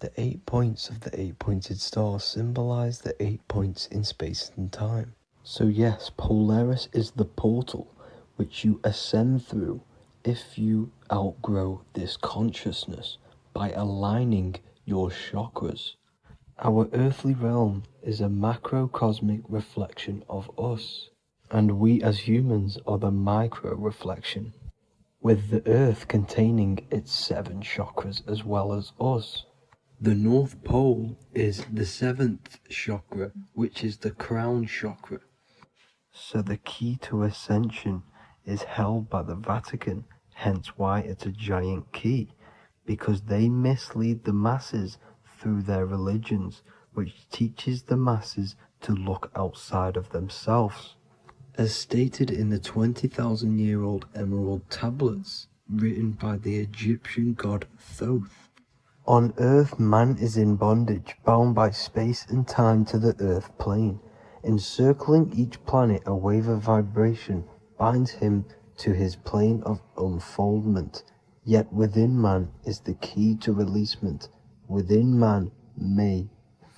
The 8 points of the 8-pointed star symbolize the 8 points in space and time. So yes, Polaris is the portal which you ascend through if you outgrow this consciousness by aligning your chakras. Our earthly realm is a macrocosmic reflection of us, and we as humans are the micro reflection, with the earth containing its 7 chakras as well as us. The North Pole is the 7th chakra, which is the crown chakra. So the key to ascension is held by the Vatican, hence why it's a giant key, because they mislead the masses through their religions, which teaches the masses to look outside of themselves. As stated in the 20,000-year-old emerald tablets, written by the Egyptian god Thoth. On Earth, man is in bondage, bound by space and time to the Earth plane. Encircling each planet, a wave of vibration binds him to his plane of unfoldment. Yet within man is the key to releasement. Within man may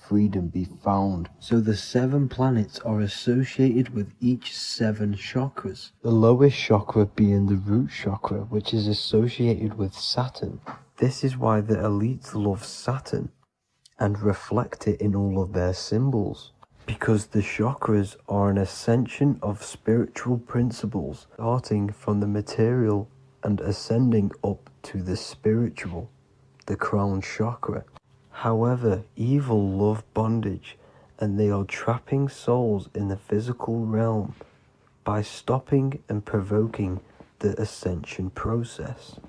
freedom be found. So the 7 planets are associated with each 7 chakras. The lowest chakra being the root chakra, which is associated with Saturn. This is why the elites love Saturn and reflect it in all of their symbols. Because the chakras are an ascension of spiritual principles, starting from the material and ascending up to the spiritual, the crown chakra. However, evil love bondage, and they are trapping souls in the physical realm by stopping and provoking the ascension process.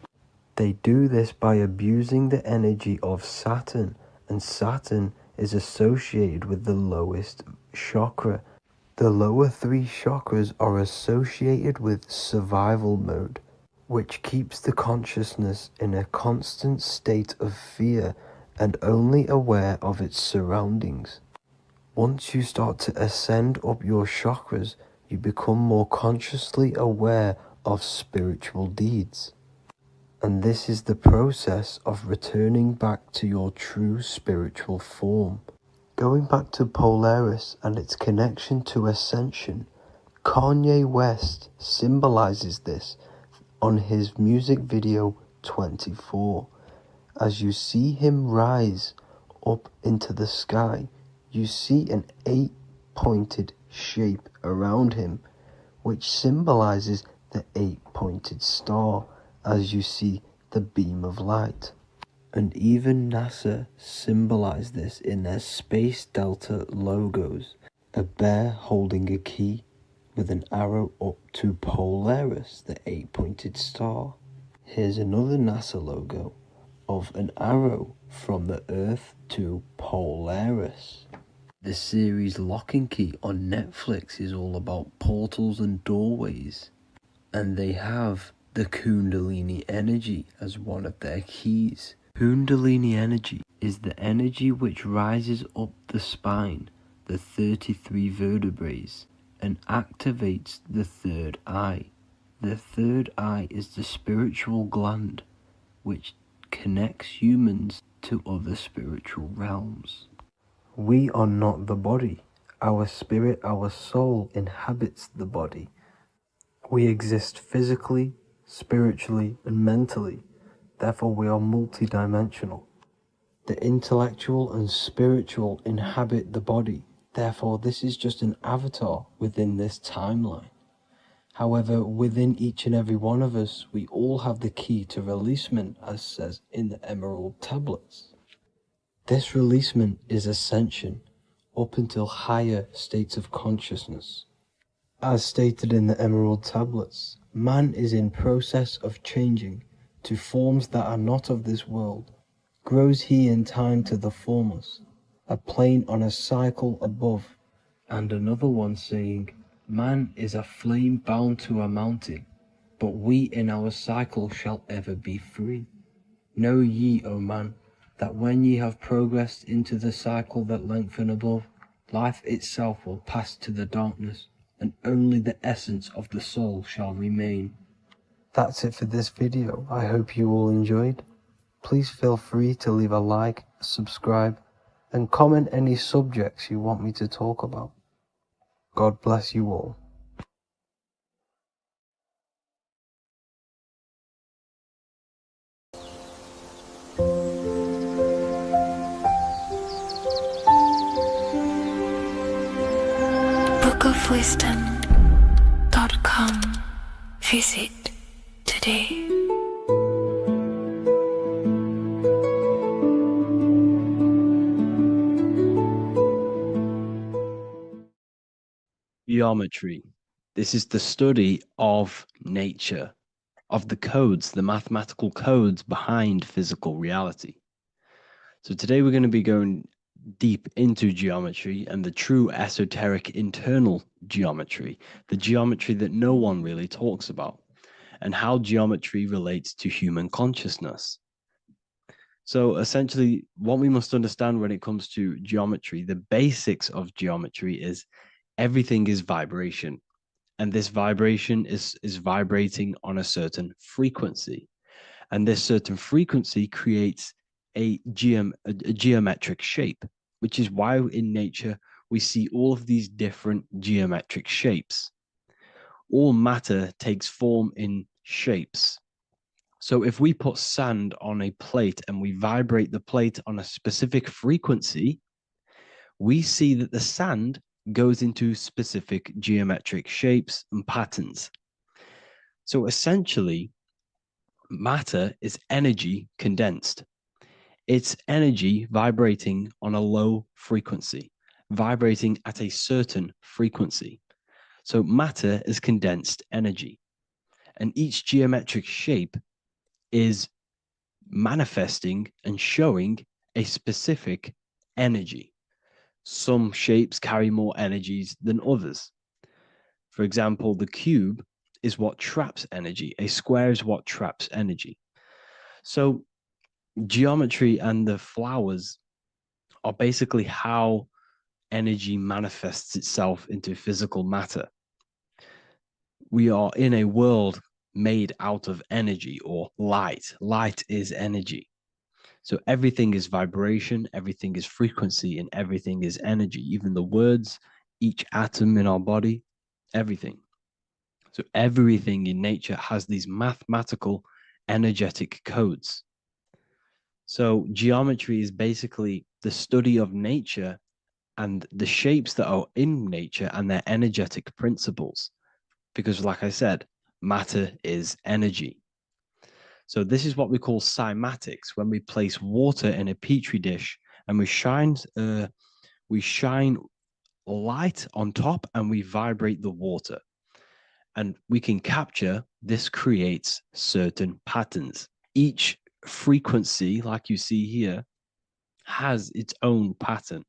They do this by abusing the energy of Saturn, and Saturn is associated with the lowest chakra. The lower 3 chakras are associated with survival mode, which keeps the consciousness in a constant state of fear and only aware of its surroundings. Once you start to ascend up your chakras, you become more consciously aware of spiritual deeds. And this is the process of returning back to your true spiritual form. Going back to Polaris and its connection to ascension, Kanye West symbolizes this on his music video 24. As you see him rise up into the sky, you see an 8-pointed shape around him, which symbolizes the 8-pointed star, as you see the beam of light. And even NASA symbolize this in their Space Delta logos, a bear holding a key with an arrow up to Polaris, the 8-pointed star. Here's another NASA logo of an arrow from the Earth to Polaris. The series Lock and Key on Netflix is all about portals and doorways, and they have the Kundalini energy as one of their keys. Kundalini energy is the energy which rises up the spine, the 33 vertebrae, and activates the third eye. The third eye is the spiritual gland, which connects humans to other spiritual realms. We are not the body. Our spirit, our soul inhabits the body. We exist physically, spiritually, and mentally. Therefore, we are multidimensional. The intellectual and spiritual inhabit the body. Therefore, this is just an avatar within this timeline. However, within each and every one of us, we all have the key to releasement, as says in the Emerald tablets. This releasement is ascension up until higher states of consciousness. As stated in the Emerald tablets, man is in process of changing to forms that are not of this world. Grows he in time to the formless, a plane on a cycle above, and another one saying, man is a flame bound to a mountain, but we in our cycle shall ever be free. Know ye, O man, that when ye have progressed into the cycle that lengthen above, life itself will pass to the darkness, and only the essence of the soul shall remain. That's it for this video. I hope you all enjoyed. Please feel free to leave a like, subscribe, and comment any subjects you want me to talk about. God bless you all. bookofwisdom.com. Visit today. Geometry. This is the study of nature, of the codes, the mathematical codes behind physical reality. So today we're going to be going deep into geometry and the true esoteric internal geometry, the geometry that no one really talks about, and how geometry relates to human consciousness. So essentially, what we must understand when it comes to geometry, the basics of geometry is everything is vibration. And this vibration is vibrating on a certain frequency. And this certain frequency creates a geometric shape, which is why in nature we see all of these different geometric shapes. All matter takes form in shapes. So if we put sand on a plate and we vibrate the plate on a specific frequency, we see that the sand goes into specific geometric shapes and patterns. So essentially, matter is energy condensed. It's energy vibrating on a low frequency, vibrating at a certain frequency. So matter is condensed energy. And each geometric shape is manifesting and showing a specific energy. Some shapes carry more energies than others. For example, the cube is what traps energy. A square is what traps energy. So geometry and the flowers are basically how energy manifests itself into physical matter. We are in a world made out of energy or light. Light is energy. So everything is vibration, everything is frequency, and everything is energy. Even the words, each atom in our body, everything. So everything in nature has these mathematical energetic codes. So geometry is basically the study of nature and the shapes that are in nature and their energetic principles. Because like I said, matter is energy. So this is what we call cymatics, when we place water in a petri dish and we shine light on top and we vibrate the water. And we can capture, this creates certain patterns. Each frequency, like you see here, has its own pattern.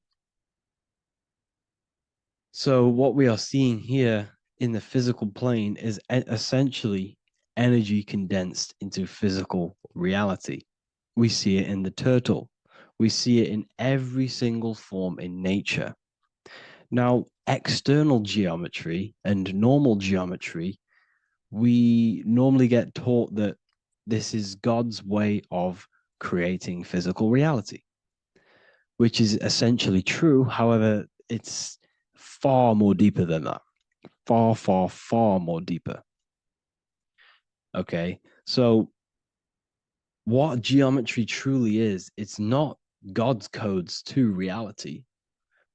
So what we are seeing here in the physical plane is essentially energy condensed into physical reality. We see it in the turtle. We see it in every single form in nature. Now, external geometry and normal geometry, we normally get taught that this is God's way of creating physical reality, which is essentially true. However, it's far more deeper than that. Far, far, far more deeper. Okay, so what geometry truly is, it's not God's codes to reality.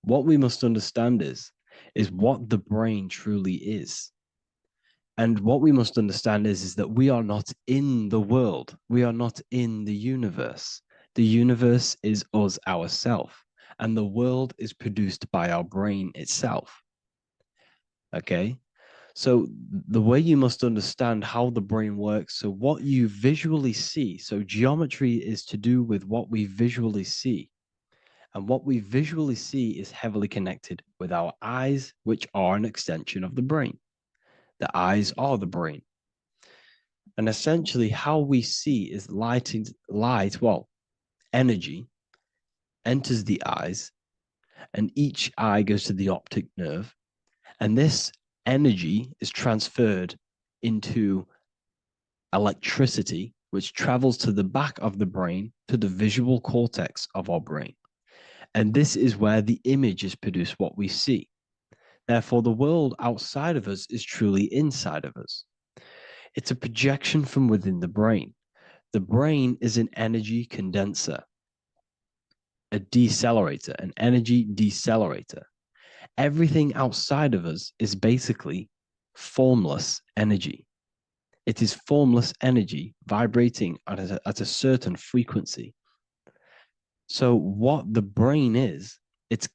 What we must understand is what the brain truly is. And what we must understand is that we are not in the world. We are not in the universe. The universe is us ourselves, and the world is produced by our brain itself. Okay? So the way you must understand how the brain works, so what you visually see, so geometry is to do with what we visually see. And what we visually see is heavily connected with our eyes, which are an extension of the brain. The eyes are the brain. And essentially, how we see is energy enters the eyes, and each eye goes to the optic nerve. And this energy is transferred into electricity, which travels to the back of the brain, to the visual cortex of our brain. And this is where the image is produced, what we see. Therefore, the world outside of us is truly inside of us. It's a projection from within the brain. The brain is an energy condenser, a decelerator, an energy decelerator. Everything outside of us is basically formless energy. It is formless energy vibrating at a certain frequency. So, what the brain is, it's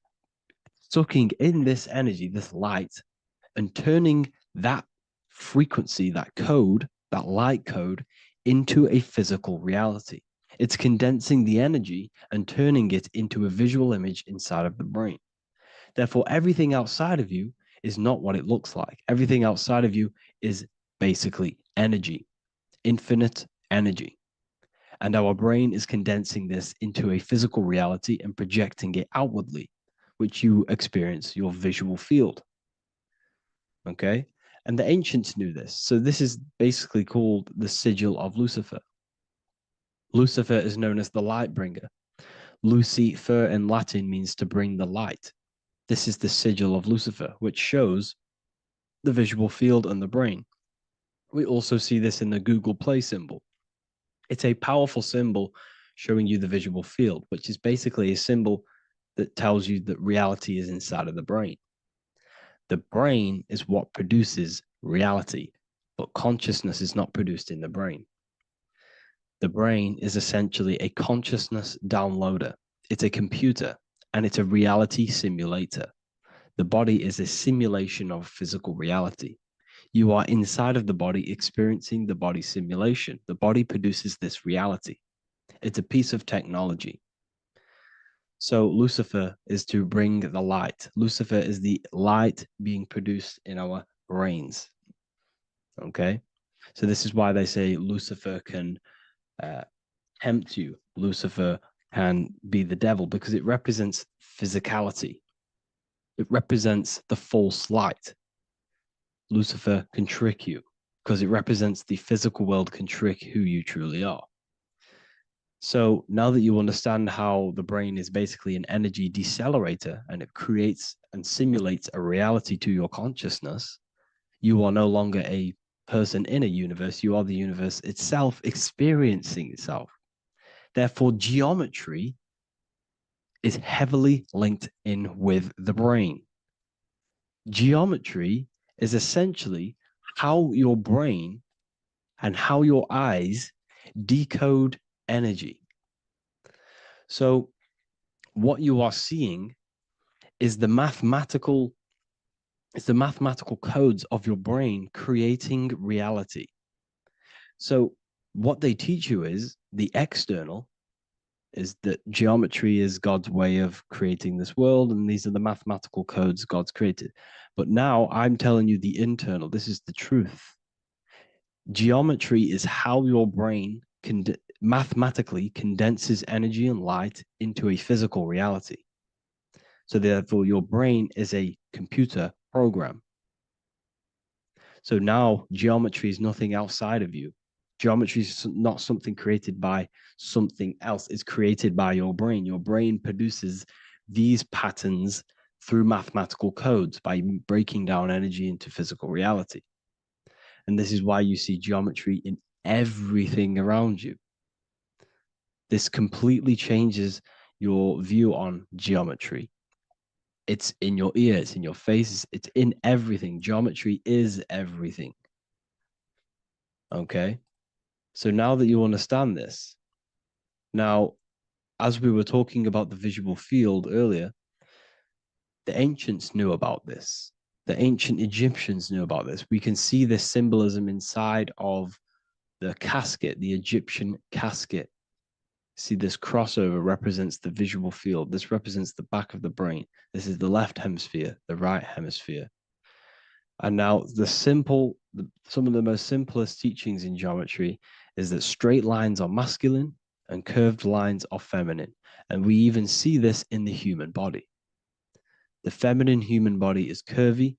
sucking in this energy, this light, and turning that frequency, that code, that light code, into a physical reality. It's condensing the energy and turning it into a visual image inside of the brain. Therefore, everything outside of you is not what it looks like. Everything outside of you is basically energy, infinite energy. And our brain is condensing this into a physical reality and projecting it outwardly, which you experience your visual field. Okay? And the ancients knew this. So this is basically called the sigil of Lucifer. Lucifer is known as the light bringer. Lucifer in Latin means to bring the light. This is the sigil of Lucifer, which shows the visual field and the brain. We also see this in the Google Play symbol. It's a powerful symbol showing you the visual field, which is basically a symbol that tells you that reality is inside of the brain. The brain is what produces reality, but consciousness is not produced in the brain. The brain is essentially a consciousness downloader. It's a computer, and it's a reality simulator. The body is a simulation of physical reality. You are inside of the body experiencing the body simulation. The body produces this reality. It's a piece of technology. So Lucifer is to bring the light. Lucifer is the light being produced in our brains. Okay? So this is why they say Lucifer can tempt you. Lucifer can be the devil because it represents physicality. It represents the false light. Lucifer can trick you because it represents the physical world can trick who you truly are. So now that you understand how the brain is basically an energy decelerator and it creates and simulates a reality to your consciousness, you are no longer a person in a universe. You are the universe itself experiencing itself. Therefore, geometry is heavily linked in with the brain. Geometry is essentially how your brain and how your eyes decode energy. So what you are seeing is the mathematical codes of your brain creating reality. So what they teach you is the external is that geometry is God's way of creating this world, and these are the mathematical codes God's created. But now I'm telling you the internal. This is the truth. Geometry is how your brain mathematically condenses energy and light into a physical reality. So therefore, your brain is a computer program. So now geometry is nothing outside of you. Geometry is not something created by something else. It's created by your brain. Your brain produces these patterns through mathematical codes by breaking down energy into physical reality. And this is why you see geometry in everything around you. This completely changes your view on geometry. It's in your ear, it's in your face, it's in everything. Geometry is everything. Okay? So now that you understand this, now, as we were talking about the visual field earlier, the ancients knew about this. The ancient Egyptians knew about this. We can see this symbolism inside of the casket, the Egyptian casket. See, this crossover represents the visual field. This represents the back of the brain. This is the left hemisphere, the right hemisphere. And now some of the most simplest teachings in geometry is that straight lines are masculine and curved lines are feminine. And we even see this in the human body. The feminine human body is curvy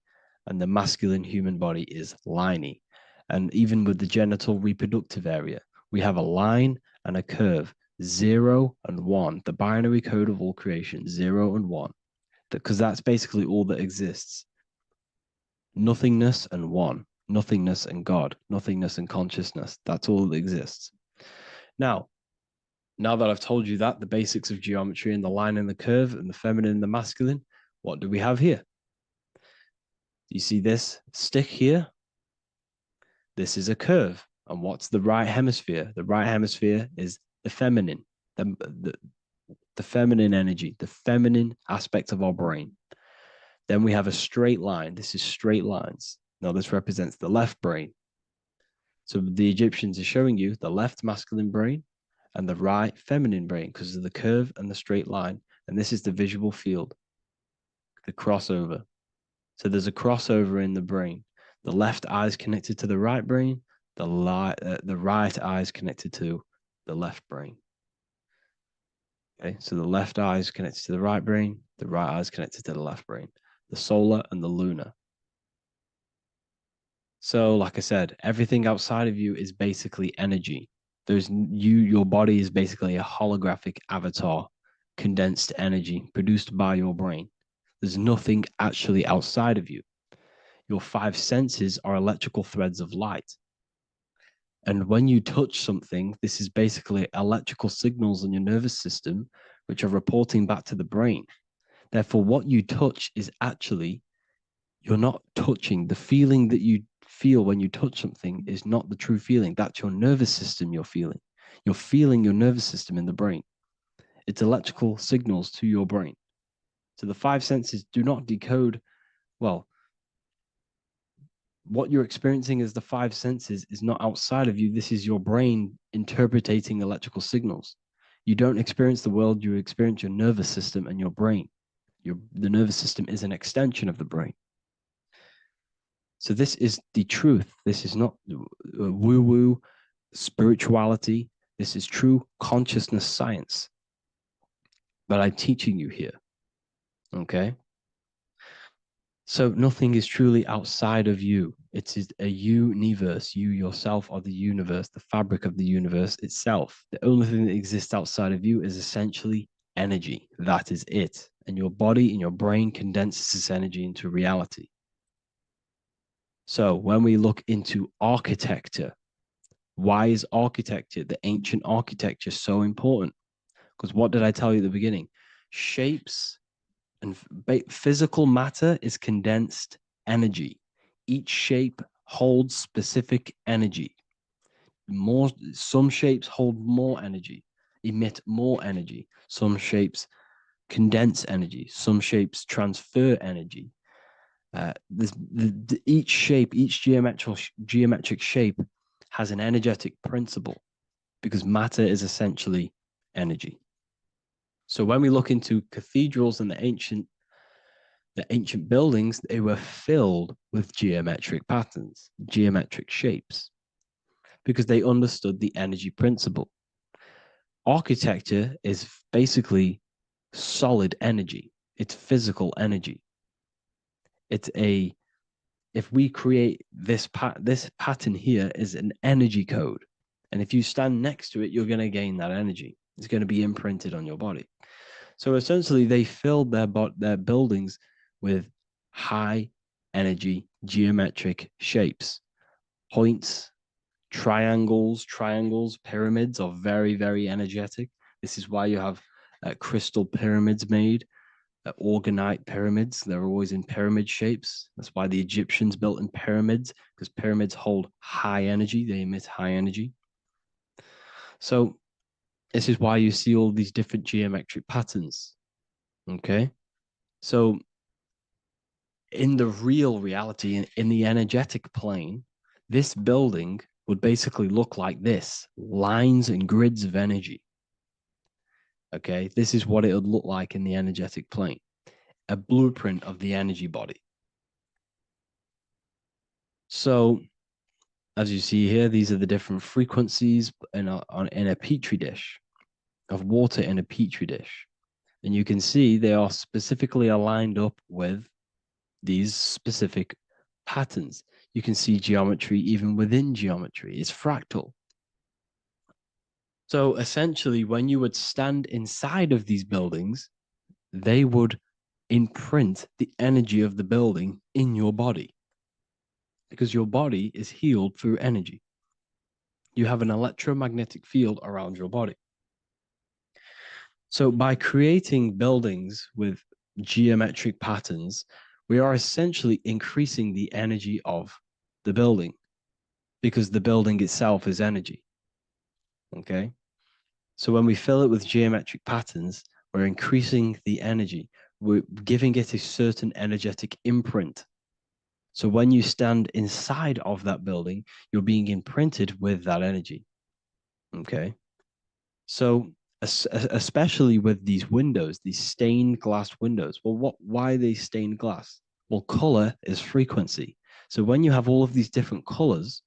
and the masculine human body is liney. And even with the genital reproductive area, we have a line and a curve, 0 and 1, the binary code of all creation, 0 and 1, because that's basically all that exists. Nothingness and one, nothingness and God, nothingness and consciousness. That's all that exists. Now that I've told you that, the basics of geometry and the line and the curve and the feminine and the masculine, what do we have here? Do you see this stick here? This is a curve. And what's the right hemisphere? The right hemisphere is the feminine, the feminine energy, the feminine aspect of our brain. Then we have a straight line. This is straight lines. Now this represents the left brain. So the Egyptians are showing you the left masculine brain and the right feminine brain because of the curve and the straight line. And this is the visual field, the crossover. So there's a crossover in the brain. The left eye is connected to the right brain. The right eye is connected to the left brain. Okay, so the left eye is connected to the right brain. The right eye is connected to the left brain. The solar and the lunar. So, like I said, everything outside of you is basically energy. Your body is basically a holographic avatar, condensed energy produced by your brain. There's nothing actually outside of you. Your 5 senses are electrical threads of light. And when you touch something, this is basically electrical signals in your nervous system, which are reporting back to the brain. Therefore, what you touch is actually, you're not touching. The feeling that you feel when you touch something is not the true feeling. That's your nervous system you're feeling. You're feeling your nervous system in the brain. It's electrical signals to your brain. So the 5 senses do not decode, well, what you're experiencing as the 5 senses is not outside of you. This is your brain interpreting electrical signals. You don't experience the world, you experience your nervous system and your brain. The nervous system is an extension of the brain. So this is the truth. This is not woo-woo spirituality. This is true consciousness science. But I'm teaching you here. Okay? So nothing is truly outside of you. It is a universe. You yourself are the universe, the fabric of the universe itself. The only thing that exists outside of you is essentially energy. That is it. And your body and your brain condenses this energy into reality. So when we look into architecture, why is architecture, the ancient architecture, so important? Because what did I tell you at the beginning? Shapes and physical matter is condensed energy. Each shape holds specific energy. Some shapes hold more energy, emit more energy. Some shapes condense energy. Some shapes transfer energy. Each shape, each geometric shape has an energetic principle because matter is essentially energy. So when we look into cathedrals and the ancient buildings, they were filled with geometric patterns, geometric shapes, because they understood the energy principle. Architecture is basically solid energy. It's physical energy. If we create this pattern here is an energy code. And if you stand next to it, you're going to gain that energy. It's going to be imprinted on your body. So essentially, they filled their buildings with high energy geometric shapes. Points, triangles, pyramids are very, very energetic. This is why you have crystal pyramids made, organite pyramids. They're always in pyramid shapes. That's why the Egyptians built in pyramids, because pyramids hold high energy. They emit high energy. So this is why you see all these different geometric patterns. Okay. So in the real reality, in the energetic plane, this building would basically look like this: lines and grids of energy. Okay. This is what it would look like in the energetic plane, a blueprint of the energy body. So as you see here, these are the different frequencies in a petri dish, of water in a petri dish. And you can see they are specifically aligned up with these specific patterns. You can see geometry even within geometry. It's fractal. So essentially, when you would stand inside of these buildings, they would imprint the energy of the building in your body, because your body is healed through energy. You have an electromagnetic field around your body. So by creating buildings with geometric patterns, we are essentially increasing the energy of the building, because the building itself is energy. Okay. So when we fill it with geometric patterns, we're increasing the energy. We're giving it a certain energetic imprint. So when you stand inside of that building, you're being imprinted with that energy. Okay. So especially with these windows, these stained glass windows. Well, why are they stained glass? Well, color is frequency. So when you have all of these different colors,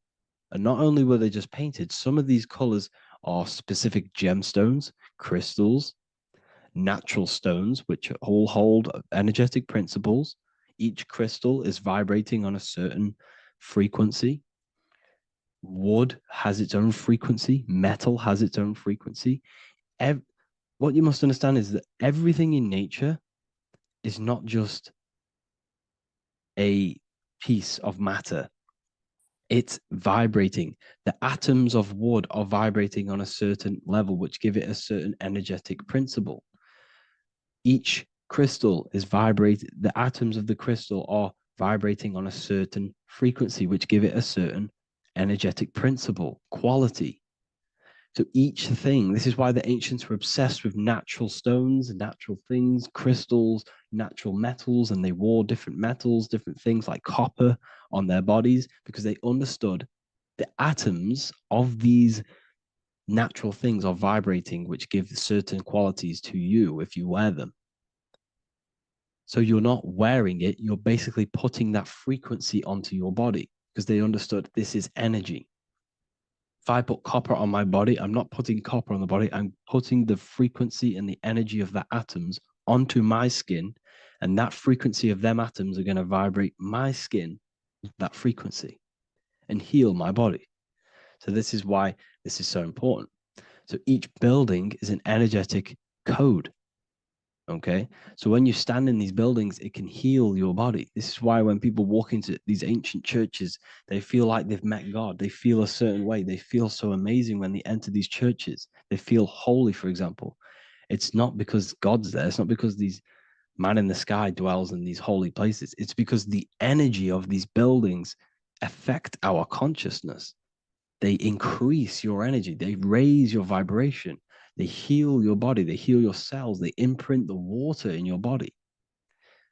and not only were they just painted, some of these colors are specific gemstones, crystals, natural stones, which all hold energetic principles. Each crystal is vibrating on a certain frequency. Wood has its own frequency. Metal has its own frequency. What you must understand is that everything in nature is not just a piece of matter. It's vibrating. The atoms of wood are vibrating on a certain level, which give it a certain energetic principle. Each crystal is vibrating. The atoms of the crystal are vibrating on a certain frequency, which give it a certain energetic principle, quality. So each thing, this is why the ancients were obsessed with natural stones, natural things, crystals, natural metals, and they wore different metals, different things like copper on their bodies, because they understood the atoms of these natural things are vibrating, which give certain qualities to you if you wear them. So you're not wearing it, you're basically putting that frequency onto your body, because they understood this is energy. If I put copper on my body, I'm not putting copper on the body. I'm putting the frequency and the energy of the atoms onto my skin. And that frequency of them atoms are going to vibrate my skin, that frequency, and heal my body. So this is why this is so important. So each building is an energetic code. Okay. So when you stand in these buildings, it can heal your body. This is why when people walk into these ancient churches, they feel like they've met God. They feel a certain way. They feel so amazing when they enter these churches. They feel holy, for example. It's not because God's there. It's not because these man in the sky dwells in these holy places. It's because the energy of these buildings affect our consciousness. They increase your energy. They raise your vibration. They heal your body. They heal your cells. They imprint the water in your body,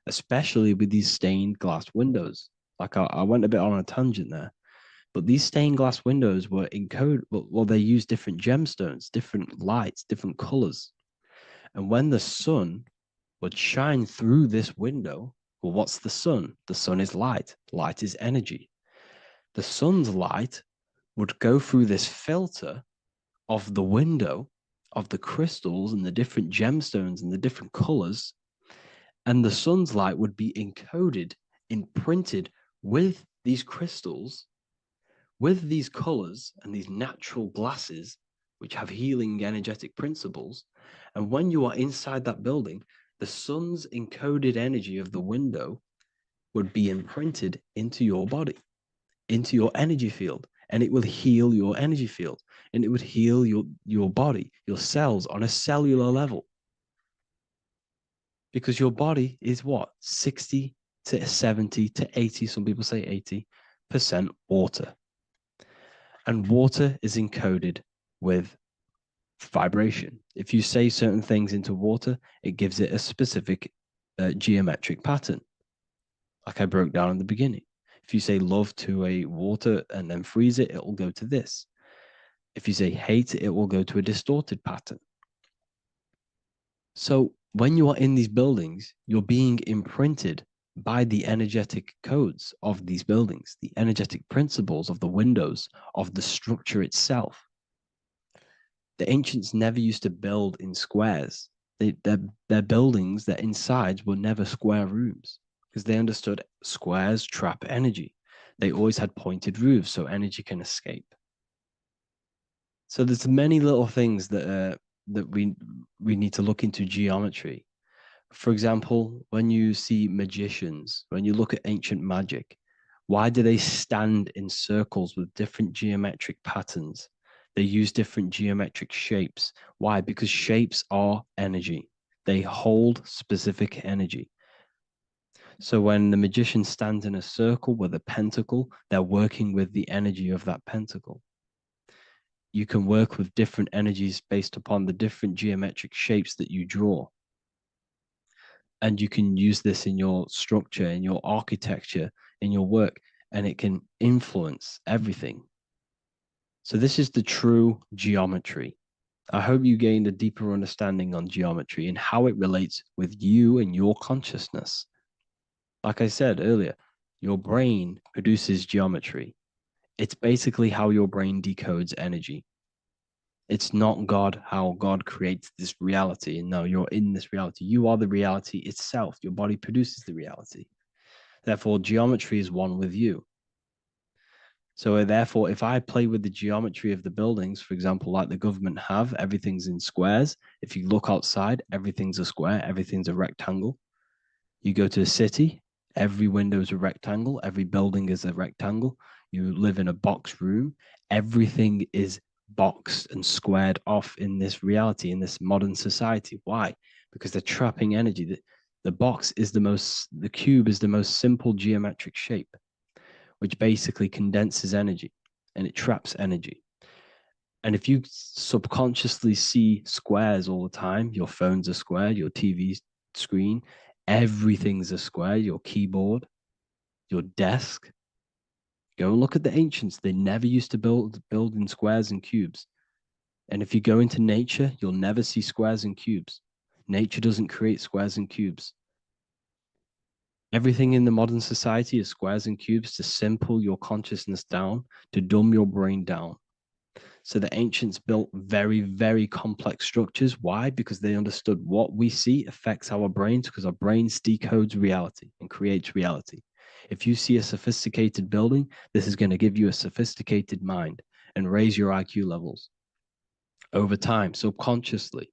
especially with these stained glass windows. Like I went a bit on a tangent there, but these stained glass windows were encoded. Well, they use different gemstones, different lights, different colors. And when the sun would shine through this window, well, what's the sun? The sun is light. Light is energy. The sun's light would go through this filter of the window, of the crystals and the different gemstones and the different colors, and the sun's light would be encoded, imprinted with these crystals, with these colors and these natural glasses, which have healing energetic principles. And when you are inside that building, the sun's encoded energy of the window would be imprinted into your body, into your energy field. and it will heal your energy field, and it would heal your body, your cells on a cellular level. Because your body is what? 60 to 70 to 80, some people say 80% water. And water is encoded with vibration. If you say certain things into water, it gives it a specific geometric pattern, like I broke down in the beginning. If you say love to a water and then freeze it, it will go to this. If you say hate, it will go to a distorted pattern. So when you are in these buildings, you're being imprinted by the energetic codes of these buildings, the energetic principles of the windows, of the structure itself. The ancients never used to build in squares. Their buildings, their insides were never square rooms because they understood squares trap energy. They always had pointed roofs so energy can escape. So there's many little things that we need to look into geometry. For example, when you see magicians, when you look at ancient magic, why do they stand in circles with different geometric patterns? They use different geometric shapes. Why? Because shapes are energy. They hold specific energy. So when the magician stands in a circle with a pentacle, they're working with the energy of that pentacle. You can work with different energies based upon the different geometric shapes that you draw. And you can use this in your structure, in your architecture, in your work, and it can influence everything. So this is the true geometry. I hope you gained a deeper understanding on geometry and how it relates with you and your consciousness. Like I said earlier, your brain produces geometry. It's basically how your brain decodes energy. It's not God, how God creates this reality. And no, you're in this reality. You are the reality itself. Your body produces the reality. Therefore, geometry is one with you. So therefore, if I play with the geometry of the buildings, for example, like the government have, everything's in squares. If you look outside, everything's a square, everything's a rectangle. You go to a city, every window is a rectangle, every building is a rectangle. You live in a box room, everything is boxed and squared off in this reality, in this modern society. Why? Because they're trapping energy. The cube is the most simple geometric shape, which basically condenses energy and it traps energy. And if you subconsciously see squares all the time, your phone's a square, your TV screen, everything's a square, your keyboard, your desk. Go and look at the ancients. They never used to build in squares and cubes. And if you go into nature, you'll never see squares and cubes. Nature doesn't create squares and cubes. Everything in the modern society is squares and cubes to simple your consciousness down, to dumb your brain down. So the ancients built very, very complex structures. Why? Because they understood what we see affects our brains, because our brains decodes reality and creates reality. If you see a sophisticated building, this is going to give you a sophisticated mind and raise your IQ levels over time, subconsciously.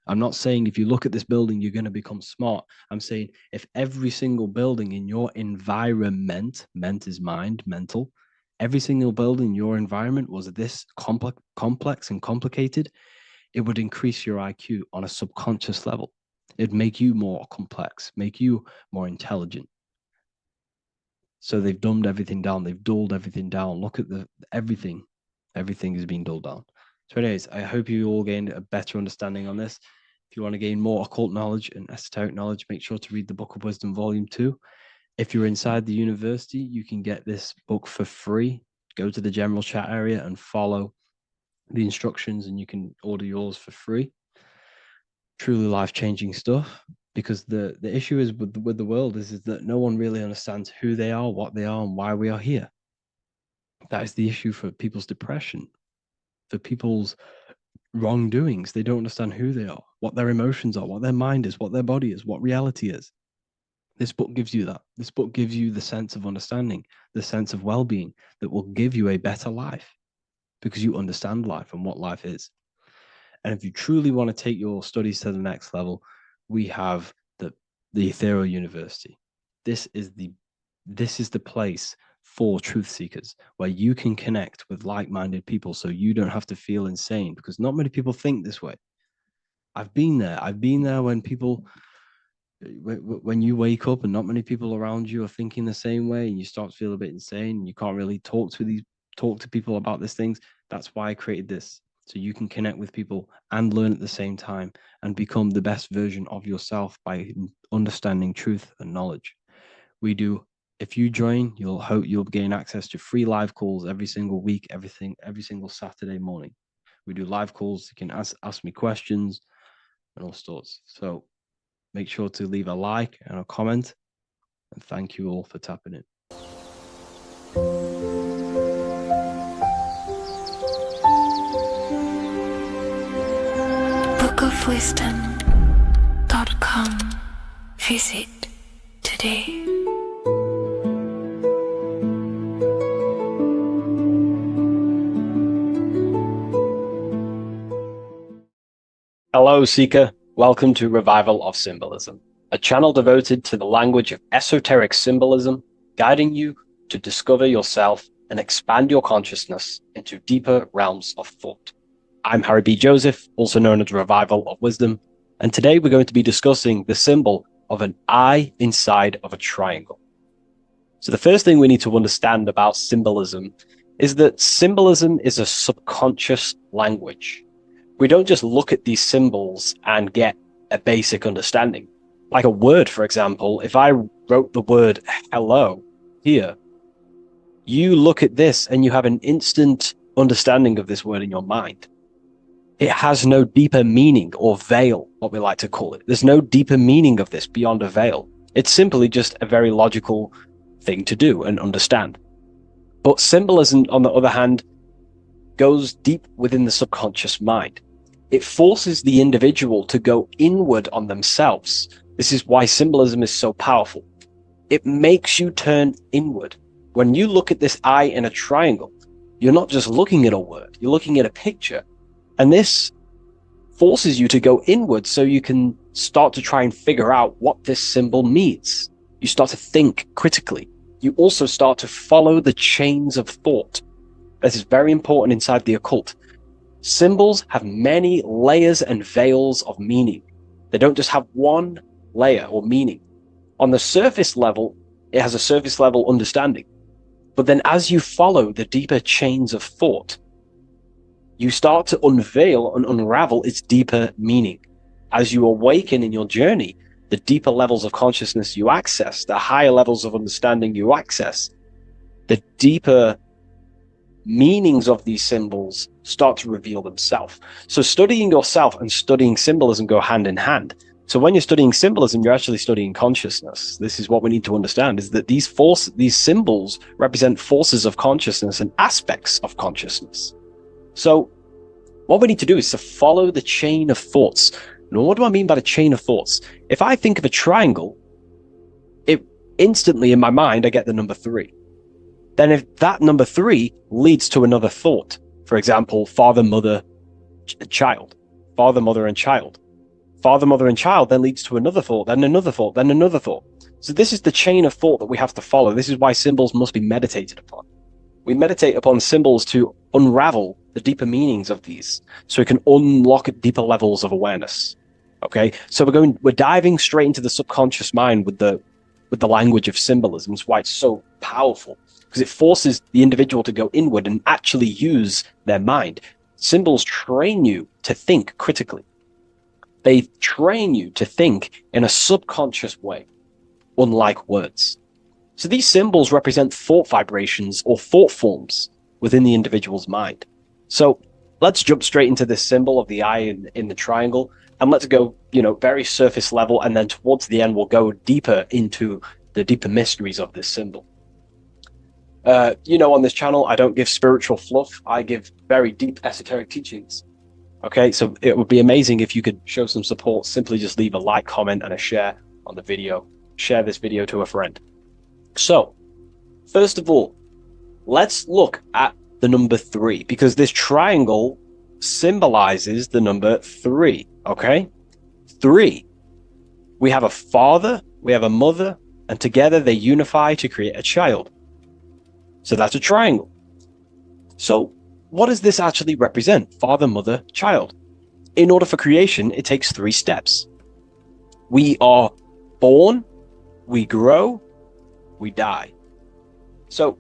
I'm not saying if you look at this building, you're going to become smart. I'm saying if every single building in your environment, ment is mind, mental, every single building in your environment was this complex and complicated, it would increase your IQ on a subconscious level. It'd make you more complex, make you more intelligent. So they've dumbed everything down. They've dulled everything down. Look at everything. Everything is being dulled down. So anyways, I hope you all gained a better understanding on this. If you want to gain more occult knowledge and esoteric knowledge, make sure to read the Book of Wisdom, Volume 2. If you're inside the university, you can get this book for free. Go to the general chat area and follow the instructions and you can order yours for free. Truly life-changing stuff. Because the issue is with the world is that no one really understands who they are, what they are, and why we are here. That is the issue for people's depression, for people's wrongdoings. They don't understand who they are, what their emotions are, what their mind is, what their body is, what reality is. This book gives you that. This book gives you the sense of understanding, the sense of well-being that will give you a better life because you understand life and what life is. And if you truly want to take your studies to the next level, we have the Ethereal University. This is the place for truth seekers, where you can connect with like-minded people so you don't have to feel insane, because not many people think this way. I've been there. I've been there when people, when you wake up and not many people around you are thinking the same way, and you start to feel a bit insane, and you can't really talk to people about these things. That's why I created this, so you can connect with people and learn at the same time and become the best version of yourself by understanding truth and knowledge. We do. If you join, you'll gain access to free live calls every single week, every single Saturday morning. We do live calls. You can ask me questions and all sorts. So make sure to leave a like and a comment. And thank you all for tapping in. bookofwisdom.com. Visit today. Hello, Seeker. Welcome to Revival of Symbolism, a channel devoted to the language of esoteric symbolism, guiding you to discover yourself and expand your consciousness into deeper realms of thought. I'm Harry B. Joseph, also known as Revival of Wisdom, and today we're going to be discussing the symbol of an eye inside of a triangle. So the first thing we need to understand about symbolism is that symbolism is a subconscious language. We don't just look at these symbols and get a basic understanding. Like a word, for example, if I wrote the word hello here, you look at this and you have an instant understanding of this word in your mind. It has no deeper meaning, or veil, what we like to call it. There's no deeper meaning of this beyond a veil. It's simply just a very logical thing to do and understand. But symbolism, on the other hand, goes deep within the subconscious mind. It forces the individual to go inward on themselves. This is why symbolism is so powerful. It makes you turn inward. When you look at this eye in a triangle, you're not just looking at a word, you're looking at a picture. And this forces you to go inward so you can start to try and figure out what this symbol means. You start to think critically. You also start to follow the chains of thought. This is very important inside the occult. Symbols have many layers and veils of meaning. They don't just have one layer or meaning. On the surface level, it has a surface level understanding. But then as you follow the deeper chains of thought, you start to unveil and unravel its deeper meaning. As you awaken in your journey, the deeper levels of consciousness you access, the higher levels of understanding you access, the deeper meanings of these symbols start to reveal themselves. So studying yourself and studying symbolism go hand in hand. So when you're studying symbolism, you're actually studying consciousness. This is what we need to understand, is that these symbols represent forces of consciousness and aspects of consciousness. So what we need to do is to follow the chain of thoughts. Now, what do I mean by the chain of thoughts? If I think of a triangle, it instantly in my mind, I get the number 3. Then if that number 3 leads to another thought, for example, father, mother, child, father, mother, and child. Father, mother, and child then leads to another thought, then another thought, then another thought. So this is the chain of thought that we have to follow. This is why symbols must be meditated upon. We meditate upon symbols to unravel the deeper meanings of these, so we can unlock deeper levels of awareness. Okay, so we're diving straight into the subconscious mind with the language of symbolism. That's why it's so powerful, because it forces the individual to go inward and actually use their mind. Symbols train you to think critically. They train you to think in a subconscious way, unlike words. So these symbols represent thought vibrations or thought forms within the individual's mind. So let's jump straight into this symbol of the eye in the triangle, and let's go, very surface level, and then towards the end, we'll go deeper into the deeper mysteries of this symbol. On this channel, I don't give spiritual fluff. I give very deep esoteric teachings. Okay, so it would be amazing if you could show some support. Simply just leave a like, comment, and a share on the video. Share this video to a friend. So, first of all, let's look at the number 3, because this triangle symbolizes the number 3, okay? 3. We have a father, we have a mother, and together they unify to create a child. So that's a triangle. So what does this actually represent? Father, mother, child. In order for creation, it takes 3 steps. We are born, we grow, we die. So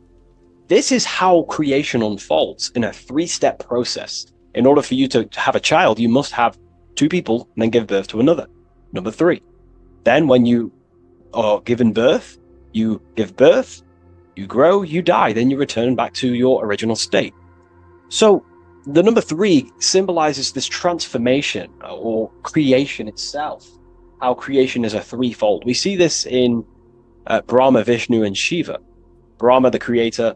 this is how creation unfolds in a 3-step process. In order for you to have a child, you must have 2 people and then give birth to another. Number 3. Then when you are given birth, you give birth, you grow, you die, then you return back to your original state. So the number 3 symbolizes this transformation or creation itself, how creation is a 3-fold. We see this in Brahma, Vishnu, and Shiva. Brahma, the creator,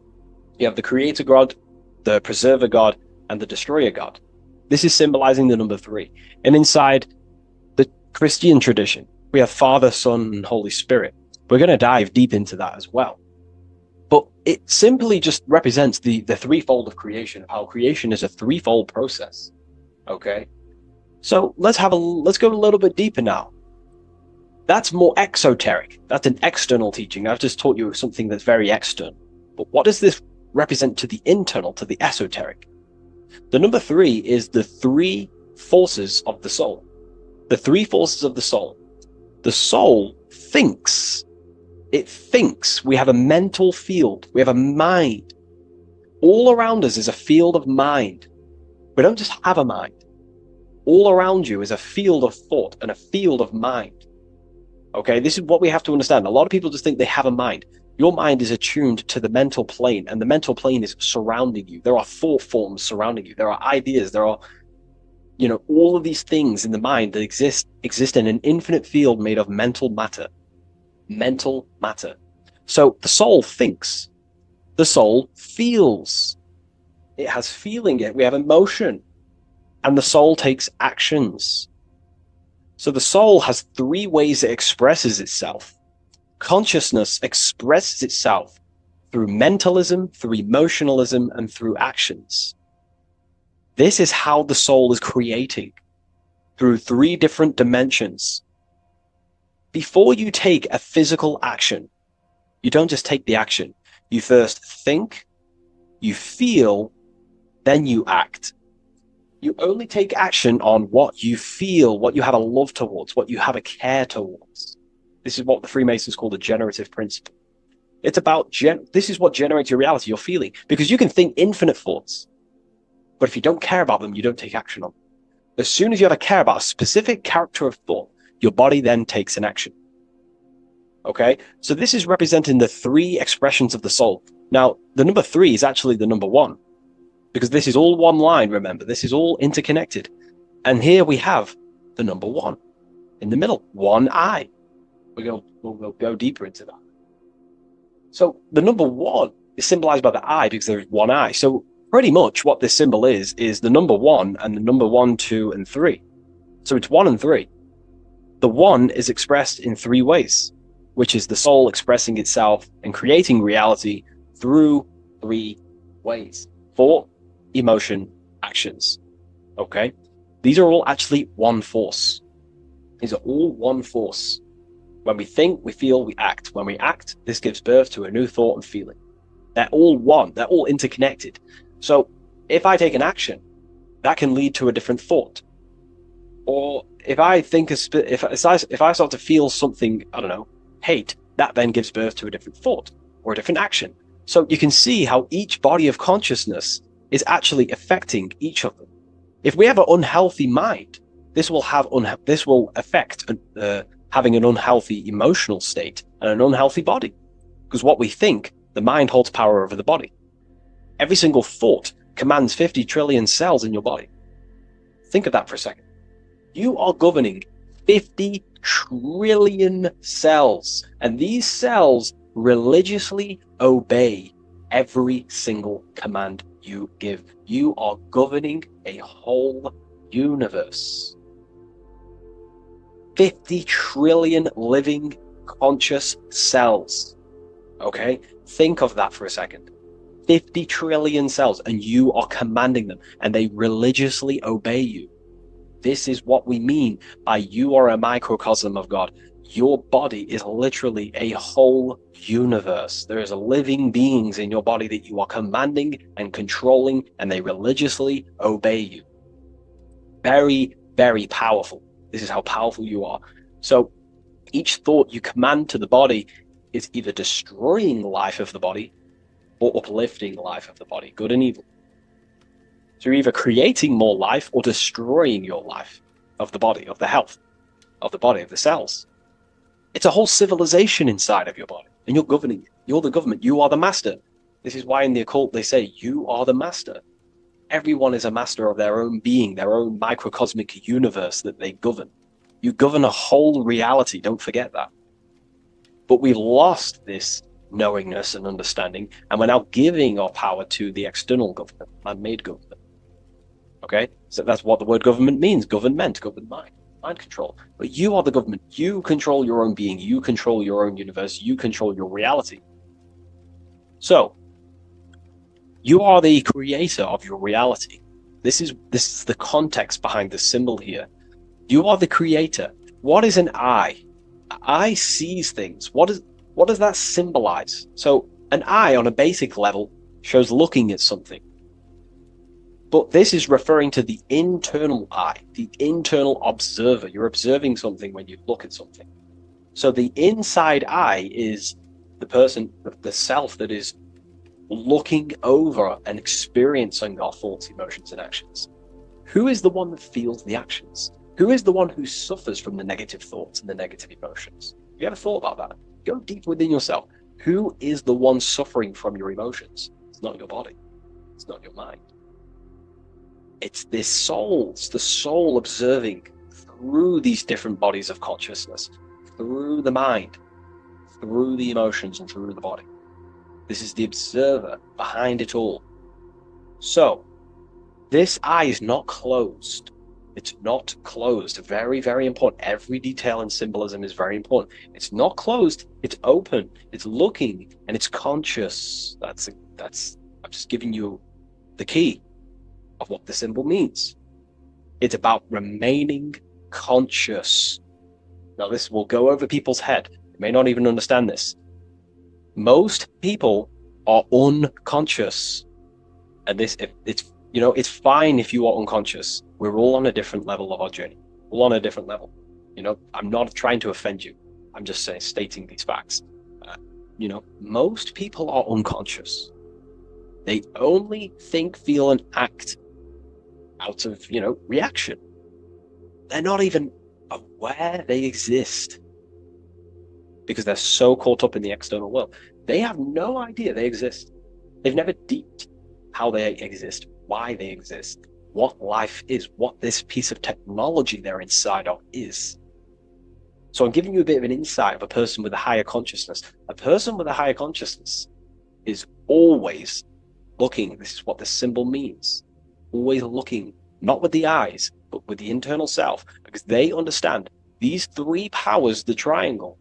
you have the creator god, the preserver god, and the destroyer god. This is symbolizing the number 3. And inside the Christian tradition, we have Father, Son, and Holy Spirit. We're going to dive deep into that as well. But it simply just represents the 3-fold of creation, how creation is a 3-fold process. Okay? So let's go a little bit deeper now. That's more exoteric. That's an external teaching. I've just taught you something that's very external. But what does this represent to the internal, to the esoteric? The number 3 is the 3 forces of the soul. The 3 forces of the soul. The soul thinks. It thinks. We have a mental field. We have a mind. All around us is a field of mind. We don't just have a mind. All around you is a field of thought and a field of mind. Okay, this is what we have to understand. A lot of people just think they have a mind. Your mind is attuned to the mental plane, and the mental plane is surrounding you. There are thought forms surrounding you. There are ideas. There are, all of these things in the mind that exist in an infinite field made of mental matter. Mental matter. So the soul thinks. The soul feels. It has feeling. We have emotion. And the soul takes actions. So the soul has 3 ways it expresses itself. Consciousness expresses itself through mentalism, through emotionalism, and through actions. This is how the soul is creating, through 3 different dimensions. Before you take a physical action, you don't just take the action. You first think, you feel, then you act. You only take action on what you feel, what you have a love towards, what you have a care towards. This is what the Freemasons call the generative principle. It's about, this is what generates your reality, your feeling. Because you can think infinite thoughts, but if you don't care about them, you don't take action on them. As soon as you have a care about a specific character of thought, your body then takes an action. Okay? So this is representing the 3 expressions of the soul. Now, the number 3 is actually the number 1. Because this is all one line, remember. This is all interconnected. And here we have the number 1 in the middle, one eye. We'll go deeper into that. So the number 1 is symbolized by the eye because there's one eye. So pretty much what this symbol is the number 1 and the number 1, 2, and 3. So it's 1 and 3. The 1 is expressed in 3 ways, which is the soul expressing itself and creating reality through 3 ways. Thought, emotion, actions. Okay? These are all actually one force. These are all one force. When we think, we feel, we act. When we act, this gives birth to a new thought and feeling. They're all one. They're all interconnected. So if I take an action, that can lead to a different thought. Or if I think, if I start to feel something, I don't know, hate, that then gives birth to a different thought or a different action. So you can see how each body of consciousness is actually affecting each of them. If we have an unhealthy mind, this will affect having an unhealthy emotional state and an unhealthy body. Because what we think, the mind holds power over the body. Every single thought commands 50 trillion cells in your body. Think of that for a second. You are governing 50 trillion cells, and these cells religiously obey every single command you give. You are governing a whole universe. 50 trillion living conscious cells. Okay? Think of that for a second. 50 trillion cells, and you are commanding them, and they religiously obey you. This is what we mean by you are a microcosm of God. Your body is literally a whole universe. There is living beings in your body that you are commanding and controlling, and they religiously obey you. Very, very powerful. This is how powerful you are. So each thought you command to the body is either destroying the life of the body or uplifting the life of the body, good and evil. So you're either creating more life or destroying your life of the body, of the health, of the body, of the cells. It's a whole civilization inside of your body, and you're governing it. You're the government. You are the master. This is why in the occult they say, you are the master. Everyone is a master of their own being, their own microcosmic universe that they govern. You govern a whole reality, don't forget that. But we've lost this knowingness and understanding, and we're now giving our power to the external government, man-made government. Okay? So that's what the word government means, government, governed mind control. But you are the government. You control your own being. You control your own universe. You control your reality. So, you are the creator of your reality. This is the context behind the symbol here. You are the creator. What is an eye? An eye sees things. What does that symbolize? So, an eye on a basic level shows looking at something. But this is referring to the internal eye, the internal observer. You're observing something when you look at something. So the inside eye is the person, the self that is looking over and experiencing our thoughts, emotions, and actions. Who is the one that feels the actions? Who is the one who suffers from the negative thoughts and the negative emotions? Have you ever thought about that? Go deep within yourself. Who is the one suffering from your emotions? It's not your body. It's not your mind. It's this soul. It's the soul observing through these different bodies of consciousness, through the mind, through the emotions, and through the body. This is the observer behind it all. So, this eye is not closed. It's not closed. Very, very important. Every detail in symbolism is very important. It's not closed. It's open. It's looking, and it's conscious. I'm just giving you the key of what the symbol means. It's about remaining conscious. Now, this will go over people's head. They may not even understand this. Most people are unconscious, and it's fine if you are unconscious. We're all on a different level of our journey. All on a different level. I'm not trying to offend you. I'm just stating these facts. Most people are unconscious. They only think, feel, and act out of, reaction. They're not even aware they exist because they're so caught up in the external world. They have no idea they exist. They've never deeped how they exist, why they exist, what life is, what this piece of technology they're inside of is. So I'm giving you a bit of an insight of a person with a higher consciousness. A person with a higher consciousness is always looking. This is what the symbol means. Always looking, not with the eyes, but with the internal self, because they understand these three powers, the triangle,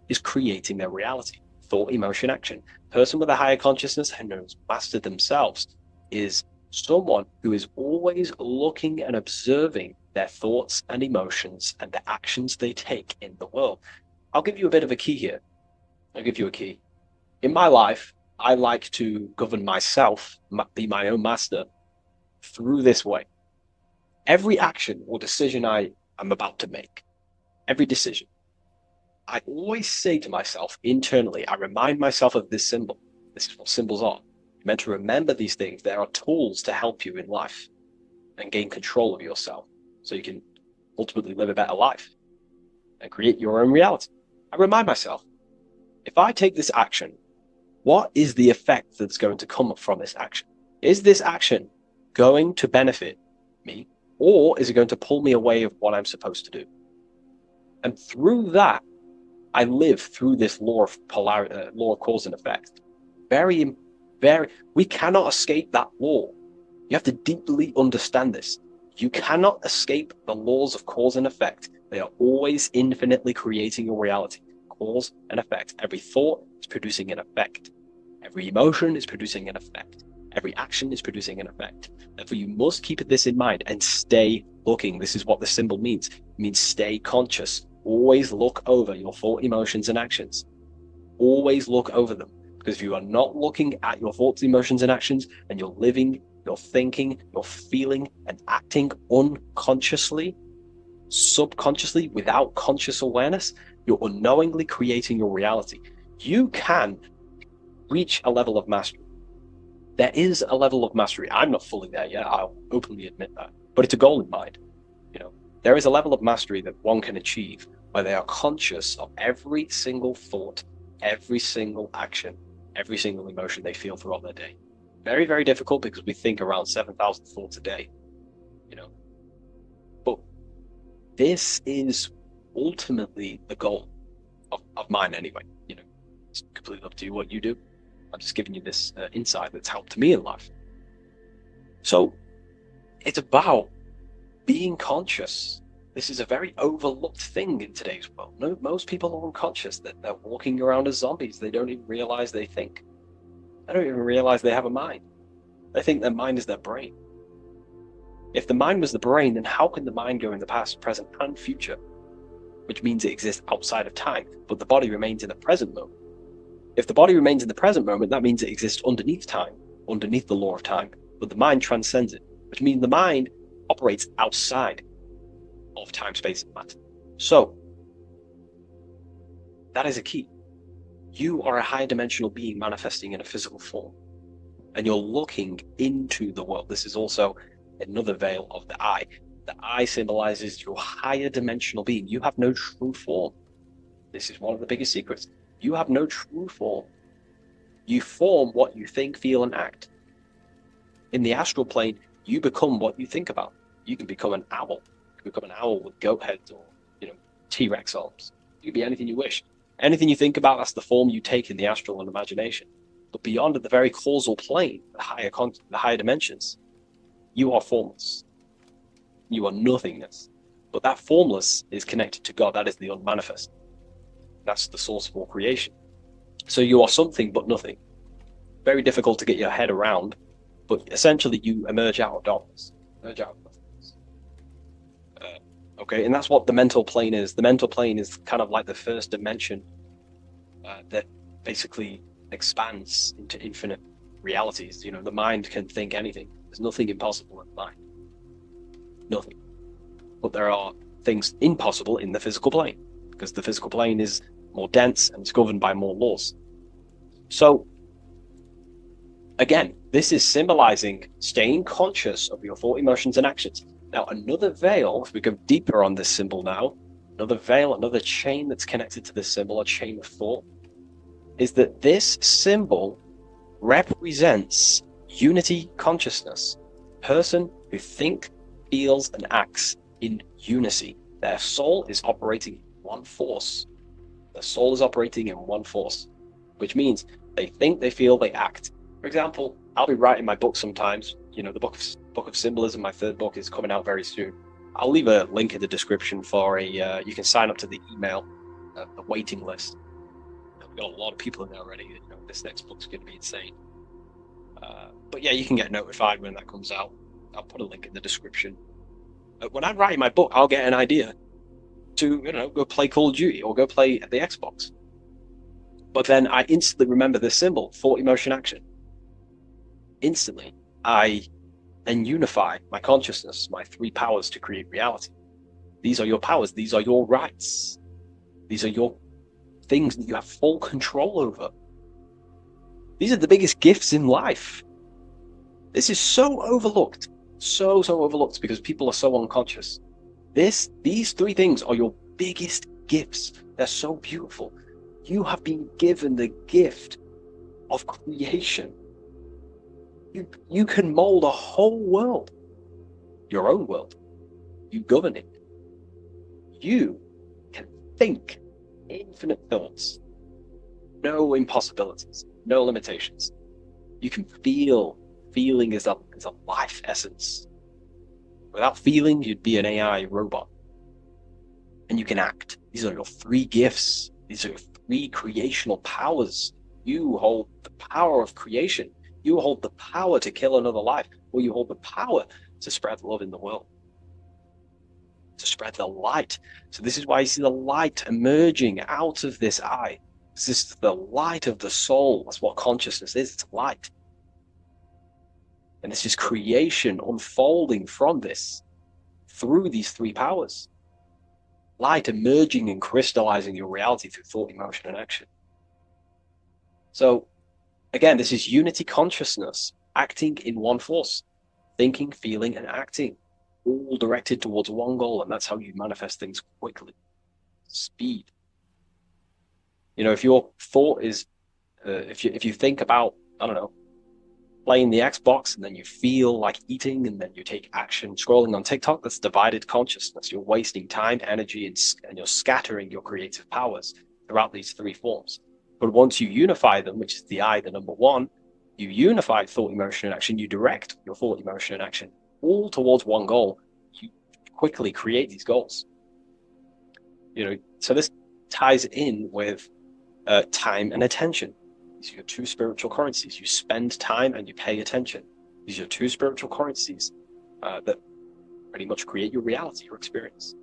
is creating their reality. Thought, emotion, action. Person with a higher consciousness and knows mastered themselves is someone who is always looking and observing their thoughts and emotions and the actions they take in the world. I'll give you a bit of a key here. I'll give you a key. In my life, I like to govern myself, be my own master, through this way. Every action or decision I am about to make, every decision, I always say to myself internally, I remind myself of this symbol. This is what symbols are. You're meant to remember these things. There are tools to help you in life and gain control of yourself so you can ultimately live a better life and create your own reality. I remind myself, if I take this action, what is the effect that's going to come from this action? Is this action going to benefit me, or is it going to pull me away of what I'm supposed to do? And through that, I live through this law of polarity, law of cause and effect. We cannot escape that law. You have to deeply understand this. You cannot escape the laws of cause and effect. They are always infinitely creating your reality. Cause and effect. Every thought is producing an effect. Every emotion is producing an effect. Every action is producing an effect. Therefore, you must keep this in mind and stay looking. This is what the symbol means. It means stay conscious. Always look over your thought, emotions, and actions. Always look over them. Because if you are not looking at your thoughts, emotions, and actions, and you're living, you're thinking, you're feeling, and acting unconsciously, subconsciously, without conscious awareness, you're unknowingly creating your reality. You can reach a level of mastery. There is a level of mastery. I'm not fully there yet. I'll openly admit that. But it's a goal in mind. There is a level of mastery that one can achieve where they are conscious of every single thought, every single action, every single emotion they feel throughout their day. Very, very difficult because we think around 7,000 thoughts a day, But this is ultimately the goal of mine anyway. It's completely up to you what you do. I'm just giving you this insight that's helped me in life. So it's about being conscious. This is a very overlooked thing in today's world. No, most people are unconscious, that they're walking around as zombies. They don't even realize they think. They don't even realize they have a mind. They think their mind is their brain. If the mind was the brain, then how can the mind go in the past, present, and future? Which means it exists outside of time, but the body remains in the present moment. If the body remains in the present moment, that means it exists underneath time, underneath the law of time, but the mind transcends it, which means the mind operates outside of time, space, and matter. So, that is a key. You are a higher dimensional being manifesting in a physical form, and you're looking into the world. This is also another veil of the eye. The eye symbolizes your higher dimensional being. You have no true form. This is one of the biggest secrets. You have no true form. You form what you think, feel, and act. In the astral plane, you become what you think about. You can become an owl. You can become an owl with goat heads or, T-Rex arms. You can be anything you wish. Anything you think about, that's the form you take in the astral and imagination. But beyond the very causal plane, the higher dimensions, you are formless. You are nothingness. But that formless is connected to God. That is the unmanifest. That's the source of all creation. So you are something but nothing. Very difficult to get your head around, but essentially you emerge out of darkness. Emerge out of nothingness. Okay, and that's what the mental plane is. The mental plane is kind of like the first dimension that basically expands into infinite realities. The mind can think anything. There's nothing impossible in the mind. Nothing. But there are things impossible in the physical plane, because the physical plane is more dense and it's governed by more laws. So, again, this is symbolizing staying conscious of your thought, emotions, and actions. Now, another veil, if we go deeper on this symbol now, another veil, another chain that's connected to this symbol, a chain of thought, is that this symbol represents unity consciousness. Person who thinks, feels, and acts in unity. Their soul is operating in one force. Their soul is operating in one force, which means they think, they feel, they act. For example, I'll be writing my book sometimes. The book of symbolism, my third book, is coming out very soon. I'll leave a link in the description for you can sign up to the email, the waiting list. We've got a lot of people in there already. This next book's going to be insane. But yeah, you can get notified when that comes out. I'll put a link in the description. When I'm writing my book, I'll get an idea to, go play Call of Duty or go play the Xbox. But then I instantly remember this symbol, thought, emotion, action. Instantly, I then unify my consciousness, my three powers to create reality. These are your powers. These are your rights. These are your things that you have full control over. These are the biggest gifts in life. This is so overlooked. So overlooked because people are so unconscious. These three things are your biggest gifts. They're so beautiful. You have been given the gift of creation. You can mold a whole world, your own world. You govern it. You can think infinite thoughts. No impossibilities, no limitations. You can feel. Feeling is a life essence. Without feeling, you'd be an AI robot. And you can act. These are your three gifts. These are your three creational powers. You hold the power of creation. You hold the power to kill another life, or you hold the power to spread love in the world. to spread the light. So this is why you see the light emerging out of this eye. This is the light of the soul. That's what consciousness is. It's light. And this is creation unfolding from this through these three powers. Light emerging and crystallizing your reality through thought, emotion, and action. So again, this is unity consciousness acting in one force, thinking, feeling, and acting, all directed towards one goal. And that's how you manifest things quickly. Speed. You know, if your thought is, if you think about, I don't know, playing the Xbox and then you feel like eating and then you take action scrolling on TikTok, that's divided consciousness. You're wasting time, energy, and you're scattering your creative powers throughout these three forms. But once you unify them, which is the I, the number one, you unify thought, emotion, and action, you direct your thought, emotion, and action all towards one goal. You quickly create these goals. You know, so this ties in with time and attention. These are your two spiritual currencies. You spend time and you pay attention. These are your two spiritual currencies that pretty much create your reality, your experience.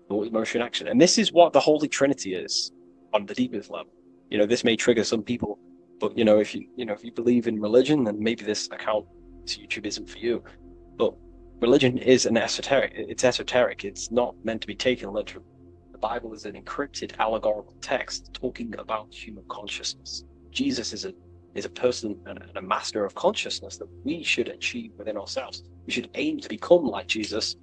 Thought, emotion, action. And this is what the Holy Trinity is on the deepest level. You know, this may trigger some people, but if you believe in religion, then maybe this account, this YouTube isn't for you. But religion is an esoteric. It's esoteric. It's not meant to be taken literally. The Bible is an encrypted allegorical text talking about human consciousness. Jesus is a person and a master of consciousness that we should achieve within ourselves. We should aim to become like Jesus,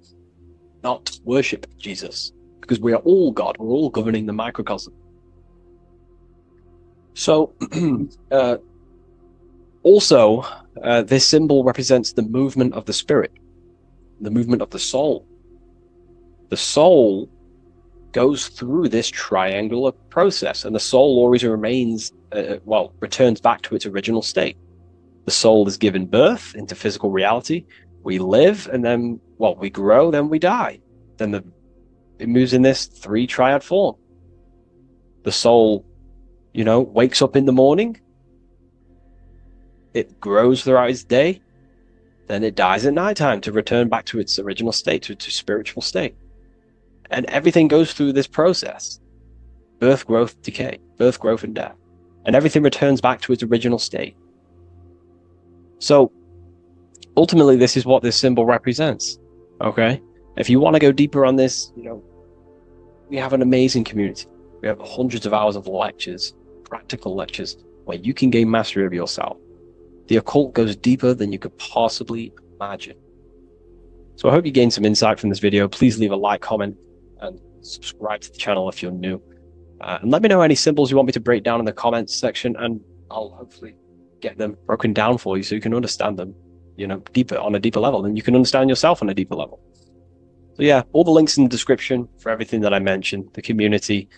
not worship Jesus, because we are all God. We're all governing the microcosm. So, also, this symbol represents the movement of the spirit, the movement of the soul. The soul goes through this triangular process, and the soul always remains, returns back to its original state. The soul is given birth into physical reality. We live, and then, we grow, then we die. Then it moves in this three triad form. The soul, wakes up in the morning. It grows throughout its day. Then it dies at nighttime to return back to its original state, to its spiritual state. And everything goes through this process. Birth, growth, decay. Birth, growth, and death. And everything returns back to its original state. So, ultimately, this is what this symbol represents. Okay? If you want to go deeper on this, we have an amazing community. We have hundreds of hours of lectures, practical lectures, where you can gain mastery of yourself. The occult goes deeper than you could possibly imagine. So I hope you gained some insight from this video. Please leave a like, comment, and subscribe to the channel if you're new. And let me know any symbols you want me to break down in the comments section, and I'll hopefully get them broken down for you so you can understand them, deeper, on a deeper level, and you can understand yourself on a deeper level. So yeah, all the links in the description for everything that I mentioned, the community,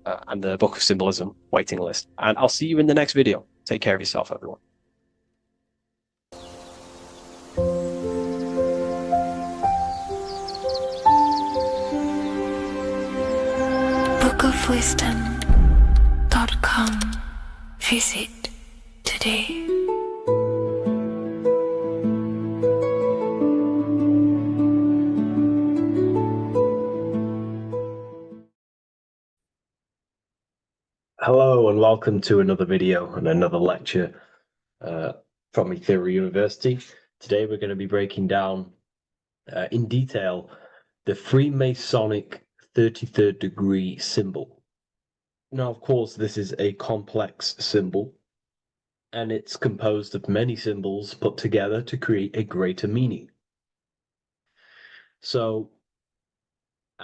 and the Book of Symbolism waiting list. And I'll see you in the next video. Take care of yourself, everyone. bookofwisdom.com. Visit today. Hello and welcome to another video and another lecture from Ethereal University. Today we're going to be breaking down in detail the Freemasonic 33rd degree symbol. Now, of course, this is a complex symbol, and it's composed of many symbols put together to create a greater meaning. So,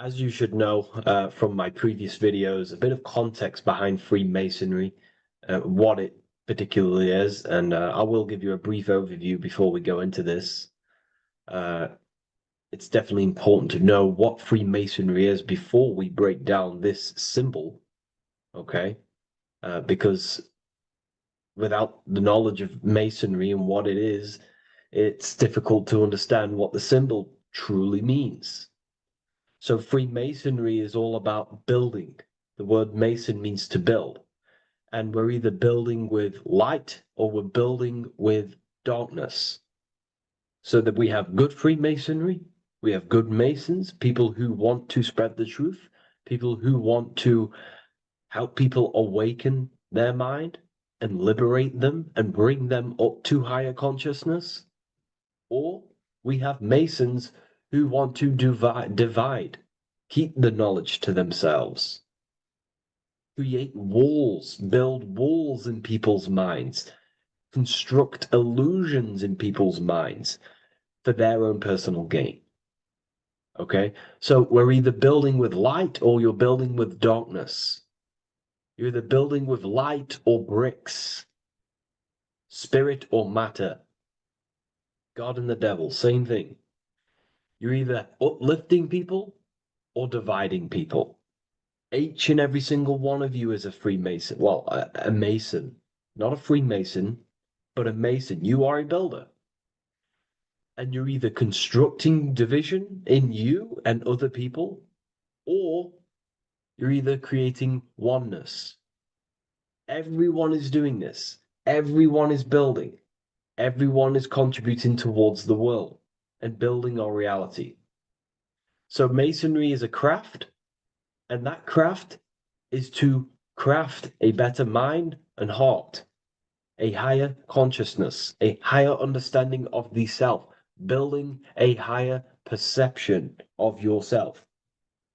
as you should know from my previous videos, a bit of context behind Freemasonry, what it particularly is, and I will give you a brief overview before we go into this. It's definitely important to know what Freemasonry is before we break down this symbol, okay? Because without the knowledge of Masonry and what it is, it's difficult to understand what the symbol truly means. So Freemasonry is all about building. The word Mason means to build. And we're either building with light or we're building with darkness. So that we have good Freemasonry We have good Masons, people who want to spread the truth, people who want to help people awaken their mind and liberate them and bring them up to higher consciousness. Or we have Masons who want to divide, keep the knowledge to themselves, create walls, build walls in people's minds, construct illusions in people's minds for their own personal gain. Okay? So we're either building with light or you're building with darkness. You're either building with light or bricks, spirit or matter. God and the devil, same thing. You're either uplifting people or dividing people. Each and every single one of you is a Freemason. Well, a Mason. Not a Freemason, but a Mason. You are a builder. And you're either constructing division in you and other people, or you're either creating oneness. Everyone is doing this. Everyone is building. Everyone is contributing towards the world and building our reality. So Masonry is a craft, and that craft is to craft a better mind and heart, a higher consciousness, a higher understanding of the self, building a higher perception of yourself,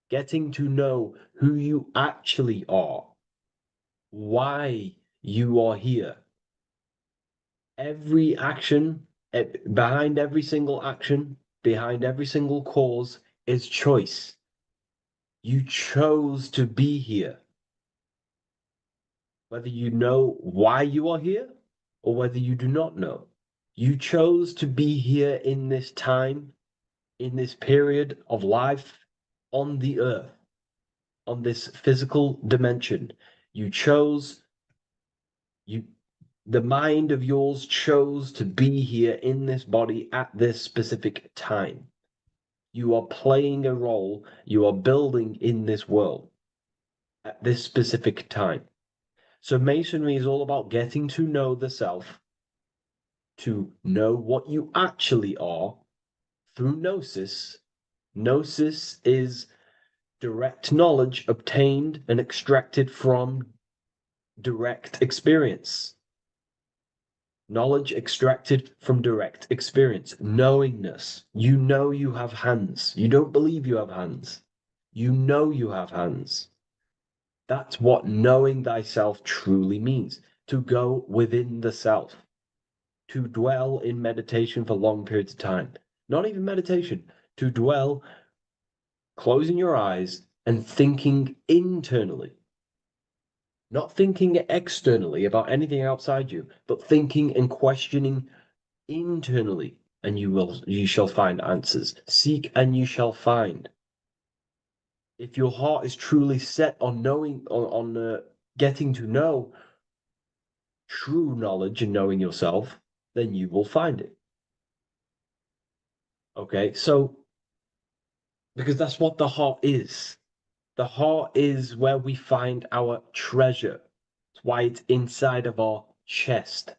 getting to know who you actually are, why you are here. Every action, behind every single action, behind every single cause is choice. You chose to be here. Whether you know why you are here or whether you do not know. You chose to be here in this time, in this period of life on the earth, on this physical dimension. You chose, the mind of yours chose to be here in this body at this specific time. You are playing a role, you are building in this world at this specific time. So Masonry is all about getting to know the self, to know what you actually are through gnosis. Gnosis is direct knowledge obtained and extracted from direct experience. Knowledge extracted from direct experience. Knowingness. You know you have hands. You don't believe you have hands. You know you have hands. That's what knowing thyself truly means. To go within the self. To dwell in meditation for long periods of time. Not even meditation. To dwell, closing your eyes and thinking internally. Not thinking externally about anything outside you, but thinking and questioning internally, and you shall find answers. Seek and you shall find. If your heart is truly set on knowing, on getting to know true knowledge and knowing yourself, then you will find it. Okay, so because that's what the heart is. The heart is where we find our treasure. That's why it's inside of our chest.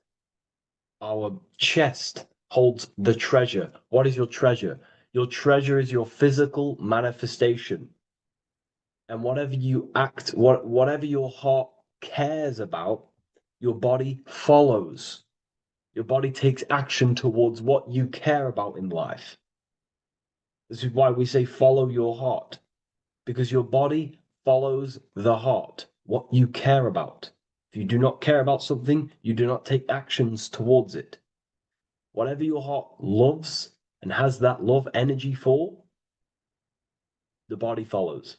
Our chest holds the treasure. What is your treasure? Your treasure is your physical manifestation. And whatever you whatever your heart cares about, your body follows. Your body takes action towards what you care about in life. This is why we say follow your heart, because your body follows the heart, what you care about. If you do not care about something, you do not take actions towards it. Whatever your heart loves and has that love energy for, the body follows.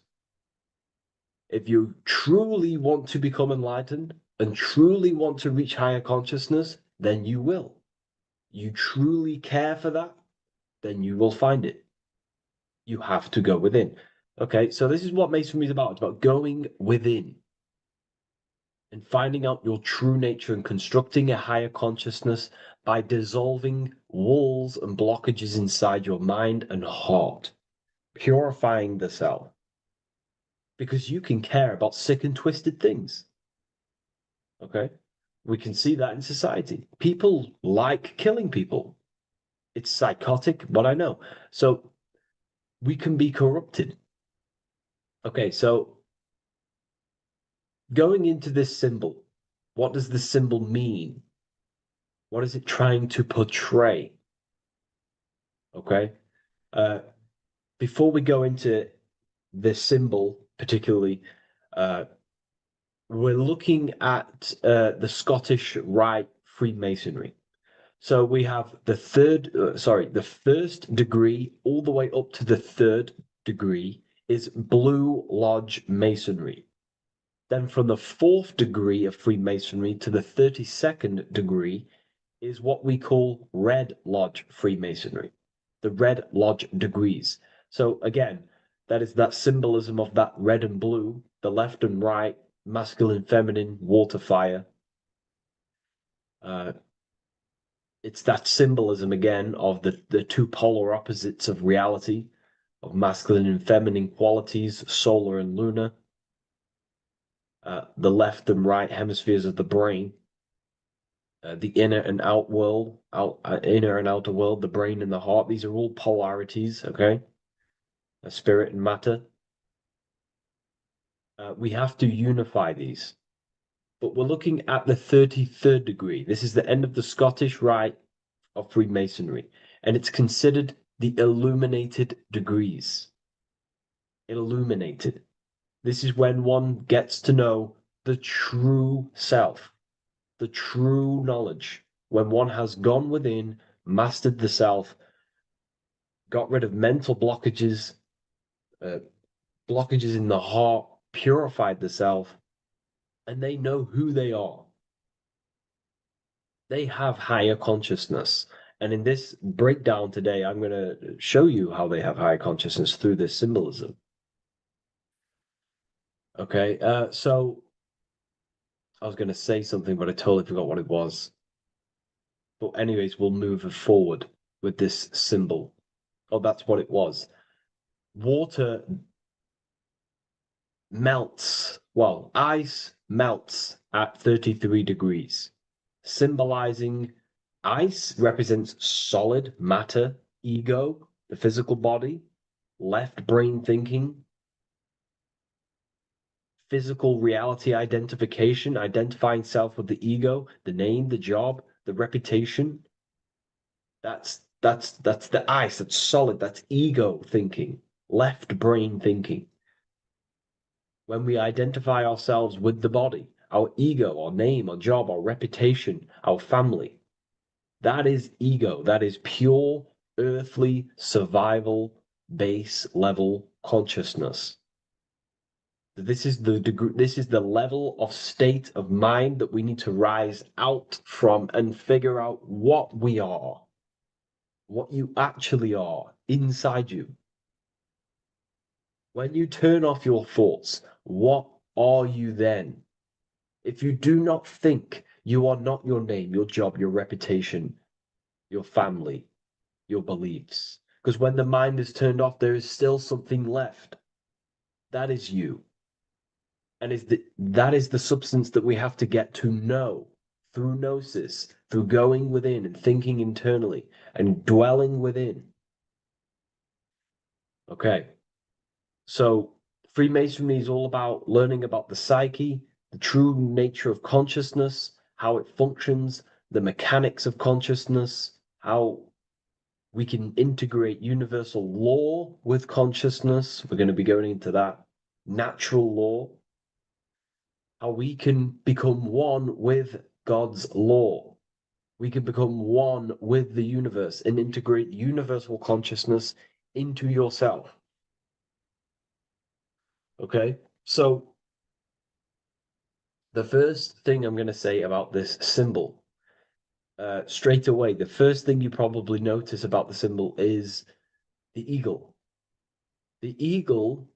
If you truly want to become enlightened and truly want to reach higher consciousness, then you will. You truly care for that, then you will find it. You have to go within. Okay, so this is what Masonry is about. It's about going within and finding out your true nature and constructing a higher consciousness by dissolving walls and blockages inside your mind and heart, purifying the self. Because you can care about sick and twisted things. Okay? We can see that in society. People like killing people. It's psychotic, but I know. So we can be corrupted. Okay, so going into this symbol, what does the symbol mean? What is it trying to portray? Okay. Before we go into this symbol, particularly, we're looking at the Scottish Rite Freemasonry. So we have the first degree all the way up to the third degree is Blue Lodge Masonry. Then from the fourth degree of Freemasonry to the 32nd degree is what we call Red Lodge Freemasonry, the Red Lodge degrees. So again, that is that symbolism of that red and blue, the left and right, masculine, feminine, water, fire. It's that symbolism again of the two polar opposites of reality, of masculine and feminine qualities, solar and lunar, the left and right hemispheres of the brain, the inner and out world, inner and outer world, the brain and the heart. These are all polarities, okay? Spirit and matter. We have to unify these. But we're looking at the 33rd degree. This is the end of the Scottish Rite of Freemasonry, and it's considered the illuminated degrees. Illuminated. This is when one gets to know the true self, the true knowledge, when one has gone within, mastered the self, got rid of mental blockages, blockages in the heart, purified the self, and they know who they are. They have higher consciousness. And in this breakdown today, I'm going to show you how they have higher consciousness through this symbolism. Okay, so I was going to say something, but I totally forgot what it was. But anyways, we'll move forward with this symbol. Oh, that's what it was. Water melts, well, ice melts at 33 degrees, symbolizing ice represents solid matter, ego, the physical body, left brain thinking, physical reality identification, identifying self with the ego, the name, the job, the reputation. That's the ice, that's solid, that's ego thinking, left brain thinking. When we identify ourselves with the body, our ego, our name, our job, our reputation, our family, that is ego. That is pure earthly survival base level consciousness. This is the degree, this is the level of state of mind that we need to rise out from and figure out what we are, what you actually are inside you. When you turn off your thoughts, what are you then? If you do not think, you are not your name, your job, your reputation, your family, your beliefs. Because when the mind is turned off, there is still something left. That is you. And that is the substance that we have to get to know through gnosis, through going within and thinking internally and dwelling within. Okay. So Freemasonry is all about learning about the psyche, the true nature of consciousness, how it functions, the mechanics of consciousness, how we can integrate universal law with consciousness. We're going to be going into that. Natural law, how we can become one with God's law. We can become one with the universe and integrate universal consciousness into yourself. Okay, so the first thing I'm going to say about this symbol, straight away, the first thing you probably notice about the symbol is the eagle. The eagle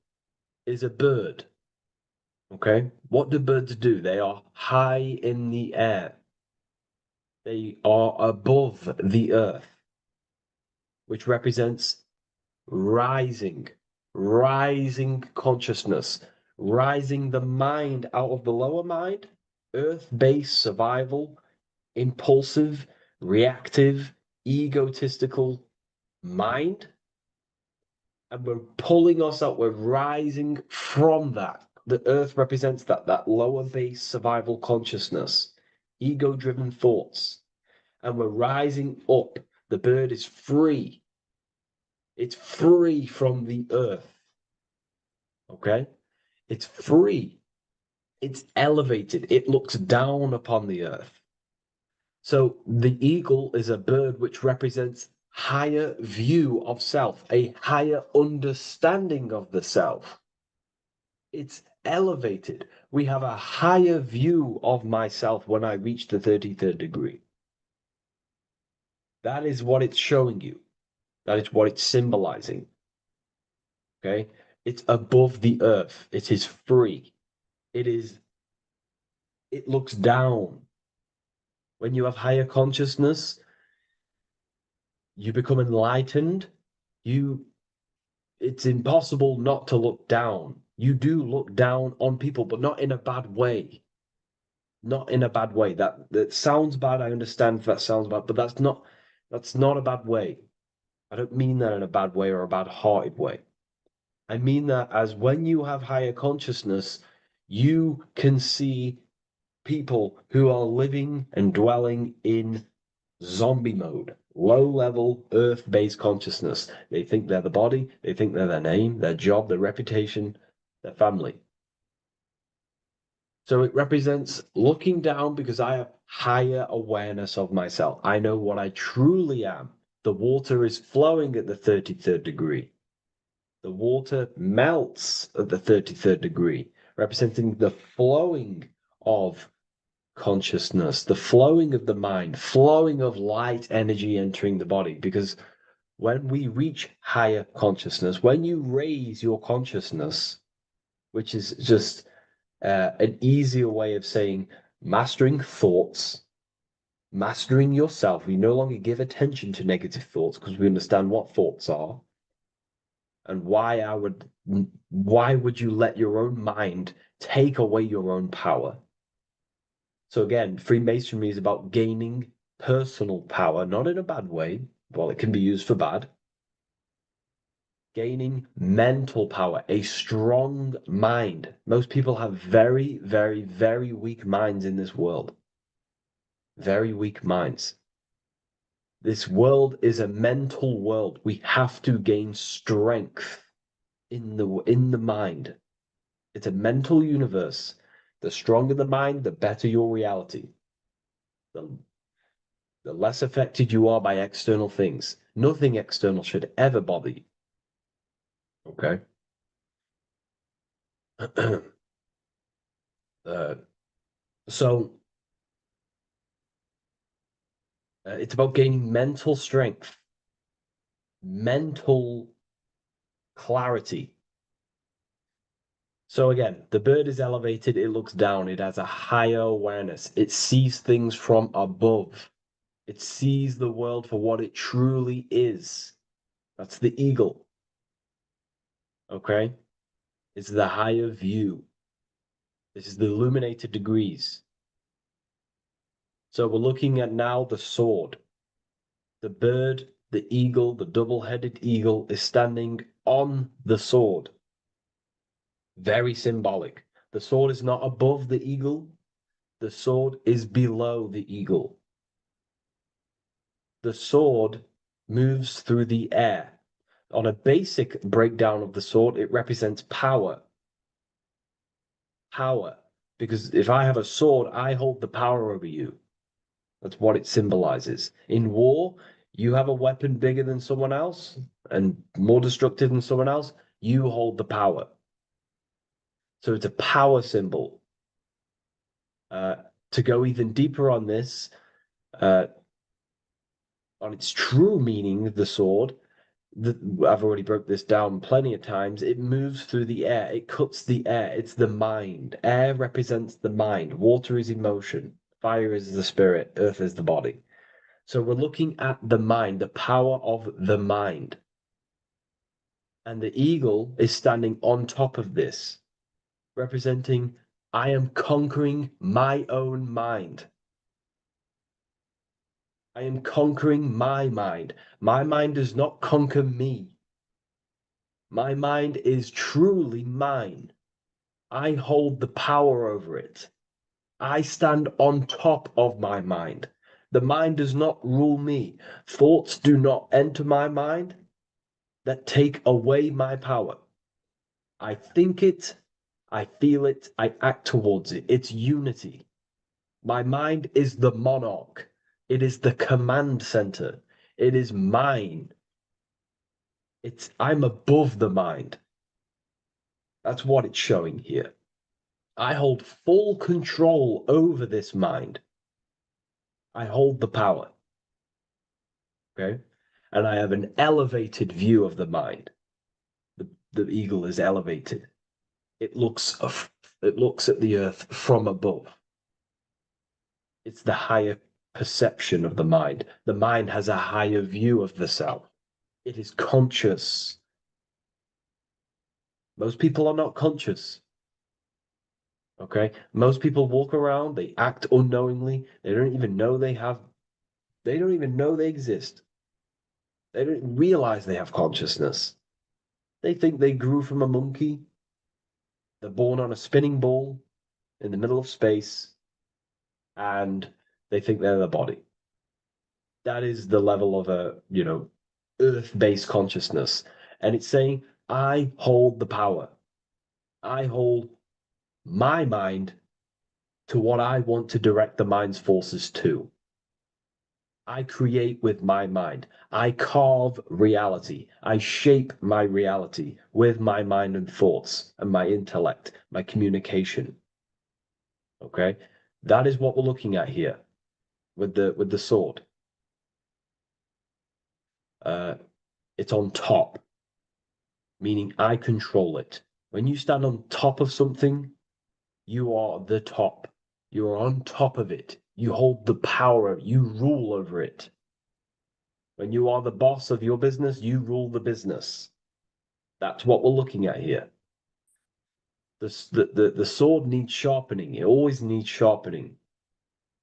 is a bird. Okay, what do birds do? They are high in the air. They are above the earth, which represents rising, rising consciousness, rising the mind out of the lower mind, earth-based survival, impulsive, reactive, egotistical mind, And we're pulling ourselves, we're rising from that. The earth represents that lower base survival consciousness, ego-driven thoughts. And we're rising up. The bird is free. It's free from the earth. Okay? It's free. It's elevated. It looks down upon the earth. So the eagle is a bird which represents higher view of self, a higher understanding of the self. It's elevated. We have a higher view of myself when I reach the 33rd degree. That is what it's showing you. That is what it's symbolizing. Okay? It's above the earth. It is free. It looks down. When you have higher consciousness, you become enlightened. It's impossible not to look down. You do look down on people, but not in a bad way. Not in a bad way. That sounds bad. I understand if that sounds bad, but that's not a bad way. I don't mean that in a bad way or a bad-hearted way. I mean that as when you have higher consciousness, you can see people who are living and dwelling in zombie mode, low level earth based consciousness. They think they're the body, they think they're their name, their job, their reputation, their family. So it represents looking down because I have higher awareness of myself. I know what I truly am. The water is flowing at the 33rd degree. The water melts at the 33rd degree, representing the flowing of consciousness, the flowing of the mind, flowing of light energy entering the body. Because when we reach higher consciousness, when you raise your consciousness, which is just an easier way of saying mastering thoughts, mastering yourself, we no longer give attention to negative thoughts because we understand what thoughts are and why would you let your own mind take away your own power? So again, Freemasonry is about gaining personal power, not in a bad way. Well, it can be used for bad. Gaining mental power, a strong mind. Most people have very, very, very weak minds in this world. Very weak minds. This world is a mental world. We have to gain strength in the mind. It's a mental universe. The stronger the mind, the better your reality. The less affected you are by external things. Nothing external should ever bother you. Okay? uh, so it's about gaining mental strength, mental clarity. So again, the bird is elevated, it looks down, it has a higher awareness, it sees things from above, it sees the world for what it truly is. That's the eagle. Okay? It's the higher view. This is the illuminated degrees. So we're looking at now the sword. The bird, the eagle, the double-headed eagle is standing on the sword. Very symbolic. The sword is not above the eagle. The sword is below the eagle. The sword moves through the air. On a basic breakdown of the sword, it represents power. Power. Because if I have a sword, I hold the power over you. That's what it symbolizes. In war, you have a weapon bigger than someone else and more destructive than someone else, you hold the power. So it's a power symbol. To go even deeper on this, on its true meaning, the sword, I've already broke this down plenty of times. It moves through the air. It cuts the air. It's the mind. Air represents the mind. Water is emotion. Fire is the spirit. Earth is the body. So we're looking at the mind, the power of the mind. And the eagle is standing on top of this, representing, I am conquering my own mind. I am conquering my mind. My mind does not conquer me. My mind is truly mine. I hold the power over it. I stand on top of my mind. The mind does not rule me. Thoughts do not enter my mind that take away my power. I think it, I feel it, I act towards it. It's unity. My mind is the monarch. It is the command center. It is mine. I'm above the mind. That's what it's showing here. I hold full control over this mind. I hold the power. Okay? And I have an elevated view of the mind. The eagle is elevated. It looks at the earth from above. It's the higher perception of the mind. The mind has a higher view of the self. It is conscious. Most people are not conscious. Okay? Most people walk around, they act unknowingly, they don't even know they exist. They don't realize they have consciousness. They think they grew from a monkey. They're born on a spinning ball in the middle of space, and they think they're the body. That is the level of earth-based consciousness. And it's saying, I hold the power. I hold my mind to what I want to direct the mind's forces to. I create with my mind. I carve reality. I shape my reality with my mind and thoughts and my intellect, my communication. Okay? That is what we're looking at here with the sword. It's on top, meaning I control it. When you stand on top of something, you are the top. You are on top of it. You hold the power. You rule over it. When you are the boss of your business, you rule the business. That's what we're looking at here. The sword needs sharpening. It always needs sharpening.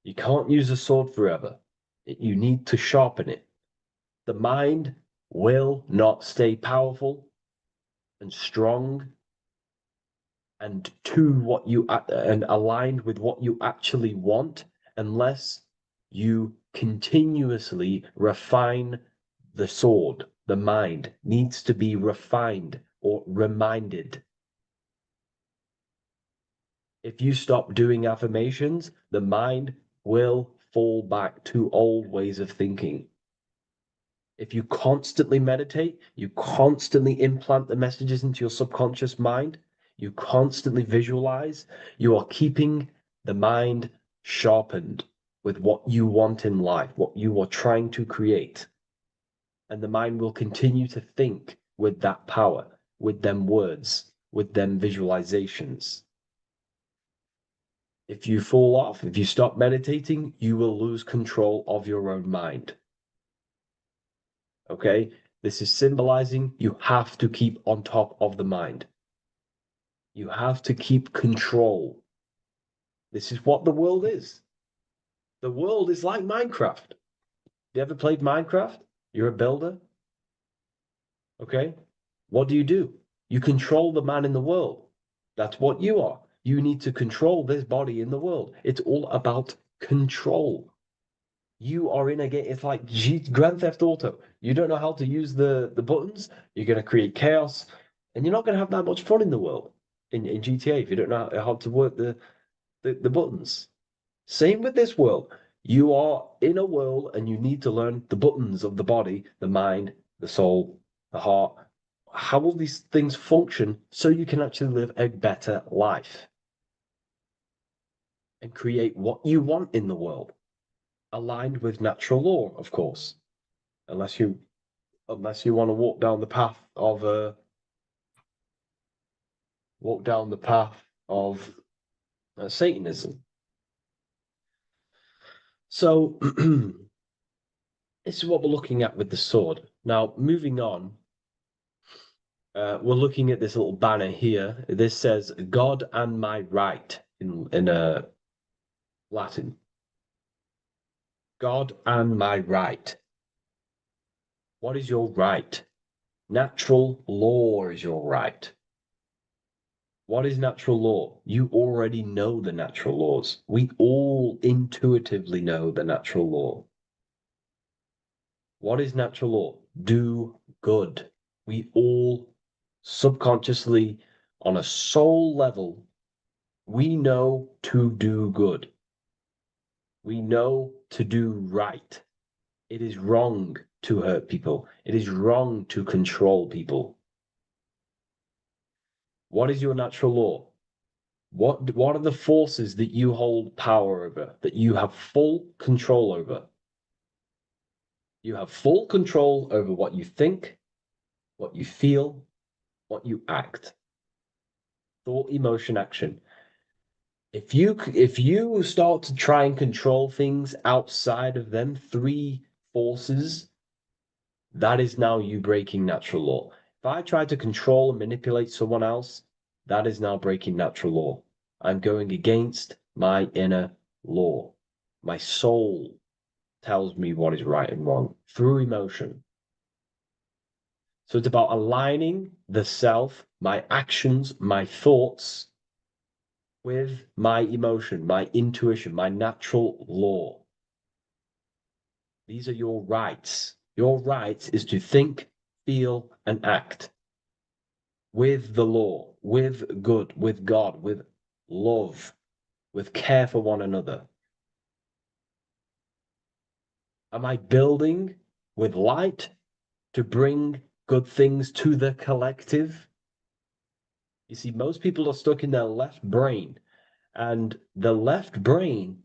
You can't use a sword forever. You need to sharpen it. The mind will not stay powerful and strong and and aligned with what you actually want unless you continuously refine the sword. The mind needs to be refined or reminded. If you stop doing affirmations, the mind will fall back to old ways of thinking. If you constantly meditate, you constantly implant the messages into your subconscious mind, you constantly visualize, you are keeping the mind sharpened with what you want in life, what you are trying to create. And the mind will continue to think with that power, with them words, with them visualizations. If you fall off, if you stop meditating, you will lose control of your own mind. Okay? This is symbolizing you have to keep on top of the mind. You have to keep control. This is what the world is. The world is like Minecraft. You ever played Minecraft? You're a builder. Okay? What do? You control the man in the world. That's what you are. You need to control this body in the world. It's all about control. You are in a game. It's like Grand Theft Auto. You don't know how to use the buttons. You're going to create chaos, and you're not going to have that much fun in the world in GTA if you don't know how to work the buttons. Same with this world. You are in a world, and you need to learn the buttons of the body, the mind, the soul, the heart. How will these things function so you can actually live a better life and create what you want in the world? Aligned with natural law, of course, unless you want to walk down the path of Satanism. So this is what we're looking at with the sword. Now, moving on, we're looking at this little banner here. This says "God and my right" in Latin. God and my right. What is your right? Natural law is your right. What is natural law? You already know the natural laws. We all intuitively know the natural law. What is natural law? Do good. We all subconsciously, on a soul level, we know to do good. We know to do right. It is wrong to hurt people. It is wrong to control people. What is your natural law? What are the forces that you hold power over, that you have full control over? You have full control over what you think, what you feel, what you act. Thought, emotion, action. If you start to try and control things outside of them three forces, that is now you breaking natural law. If I try to control and manipulate someone else, that is now breaking natural law. I'm going against my inner law. My soul tells me what is right and wrong through emotion. So it's about aligning the self, my actions, my thoughts with my emotion, my intuition, my natural law. These are your rights. Your rights is to think, feel, and act with the law, with good, with God, with love, with care for one another. Am I building with light to bring good things to the collective? You see, most people are stuck in their left brain, and the left brain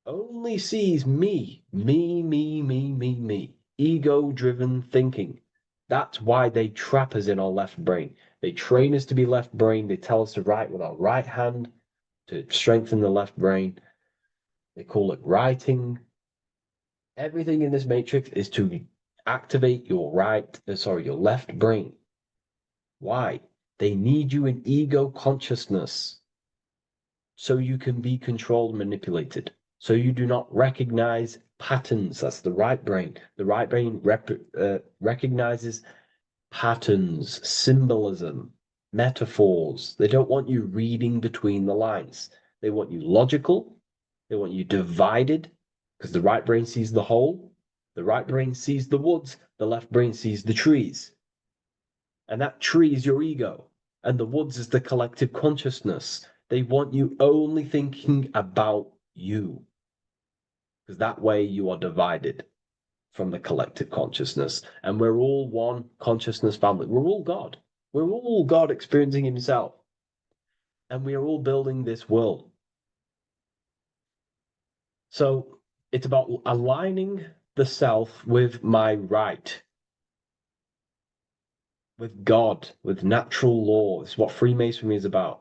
only sees me, me. Ego-driven thinking. That's why they trap us in our left brain. They train us to be left brain. They tell us to write with our right hand to strengthen the left brain. They call it writing. Everything in this matrix is to activate your your left brain. Why? They need you in ego consciousness so you can be controlled and manipulated. So you do not recognize patterns. That's the right brain. The right brain recognizes patterns, symbolism, metaphors. They don't want you reading between the lines. They want you logical. They want you divided because the right brain sees the whole. The right brain sees the woods. The left brain sees the trees. And that tree is your ego. And the woods is the collective consciousness. They want you only thinking about you. Because that way you are divided from the collective consciousness. And we're all one consciousness family. We're all God. We're all God experiencing himself. And we are all building this world. So it's about aligning the self with my right, with God, with natural law. It's what Freemasonry is about.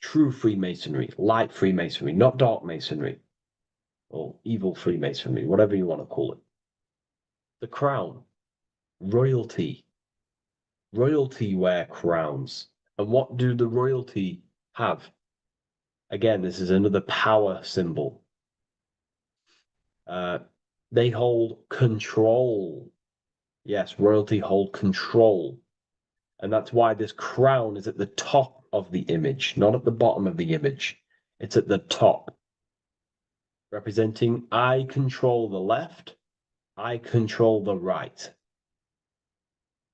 True Freemasonry, light Freemasonry, not dark Masonry or evil Freemasonry, whatever you want to call it. The crown, royalty. Royalty wear crowns. And what do the royalty have? Again, this is another power symbol. They hold control. Yes, royalty hold control. And that's why this crown is at the top of the image, not at the bottom of the image. It's at the top, representing I control the left, I control the right.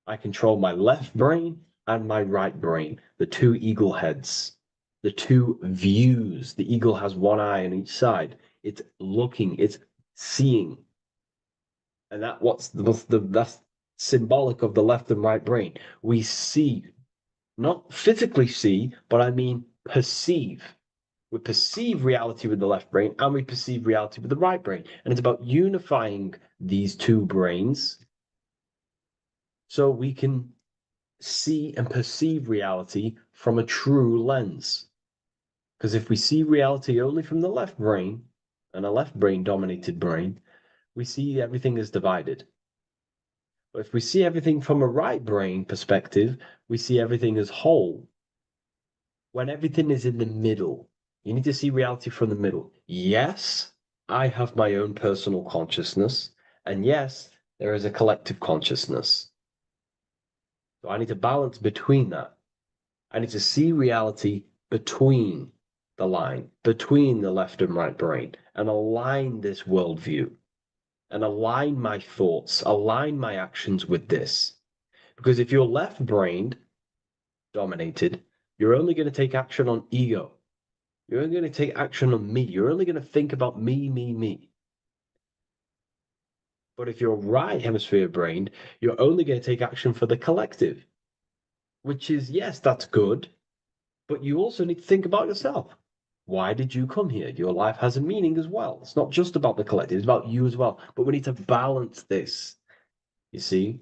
I control my left brain and my right brain, the two eagle heads, the two views. The eagle has one eye on each side. It's looking, it's seeing. And that's symbolic of the left and right brain. We see, not physically see, but I mean perceive. We perceive reality with the left brain and we perceive reality with the right brain. And it's about unifying these two brains so we can see and perceive reality from a true lens. Because if we see reality only from the left brain, and a left brain dominated brain, we see everything as divided. But if we see everything from a right brain perspective, we see everything as whole. When everything is in the middle, you need to see reality from the middle. Yes, I have my own personal consciousness. And yes, there is a collective consciousness. So I need to balance between that. I need to see reality between the line, between the left and right brain, and align this worldview, and align my thoughts, align my actions with this. Because if you're left-brained dominated, you're only going to take action on ego. You're only going to take action on me. You're only going to think about me, me, me. But if you're right hemisphere brained, you're only going to take action for the collective, which is, yes, that's good, but you also need to think about yourself. Why did you come here? Your life has a meaning as well. It's not just about the collective, it's about you as well. But we need to balance this. You see?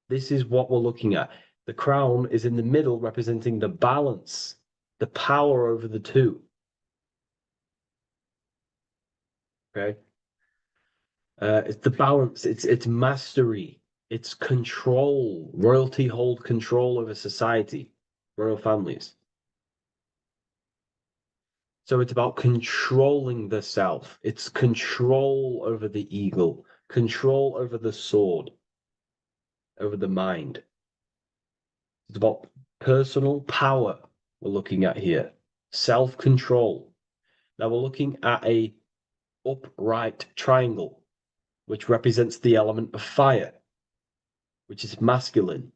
This is what we're looking at. The crown is in the middle, representing the balance, the power over the two. Okay? It's the balance, it's mastery, it's control. Royalty hold control over society, royal families. So it's about controlling the self. It's control over the ego, control over the sword, over the mind. It's about personal power we're looking at here. Self-control. Now we're looking at a upright triangle, which represents the element of fire, which is masculine.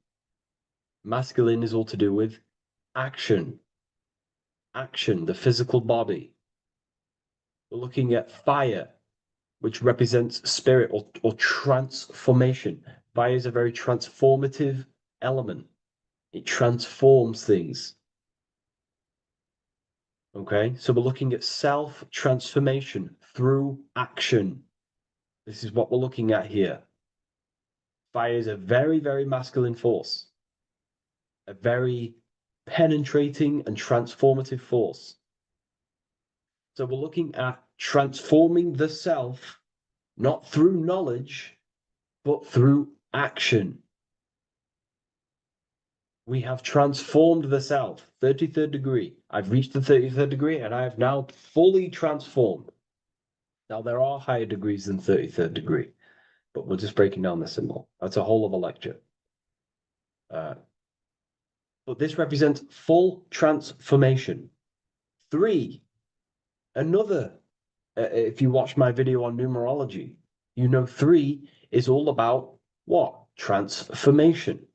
Masculine is all to do with action. Action, the physical body. We're looking at fire, which represents spirit or transformation. Fire is a very transformative element. It transforms things. Okay, so we're looking at self-transformation through action. This is what we're looking at here. Fire is a very, very masculine force. A very penetrating and transformative force. So we're looking at transforming the self, not through knowledge, but through action. We have transformed the self, 33rd degree. I've reached the 33rd degree and I have now fully transformed. Now there are higher degrees than 33rd degree, but we're just breaking down the symbol. That's a whole of a lecture. But this represents full transformation. 3, another, if you watch my video on numerology, you know 3 is all about what? Transformation.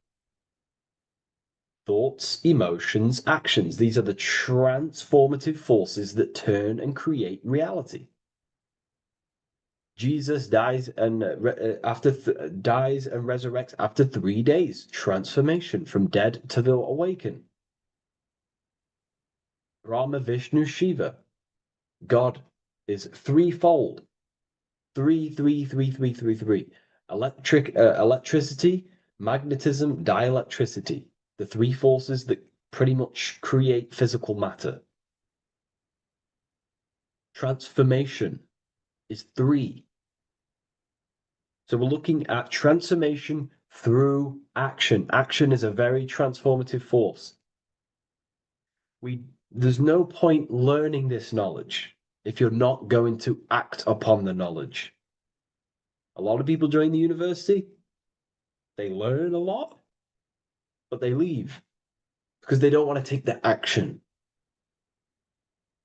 Thoughts, emotions, actions. These are the transformative forces that turn and create reality. Jesus dies and dies and resurrects after 3 days. Transformation from dead to the awakened. Brahma, Vishnu, Shiva. God is threefold. 3, 3, 3, 3, 3, 3. Electricity, magnetism, dielectricity. The 3 forces that pretty much create physical matter. Transformation is 3. So we're looking at transformation through action. Action is a very transformative force. There's no point learning this knowledge if you're not going to act upon the knowledge. A lot of people join the university, they learn a lot, but they leave because they don't want to take the action.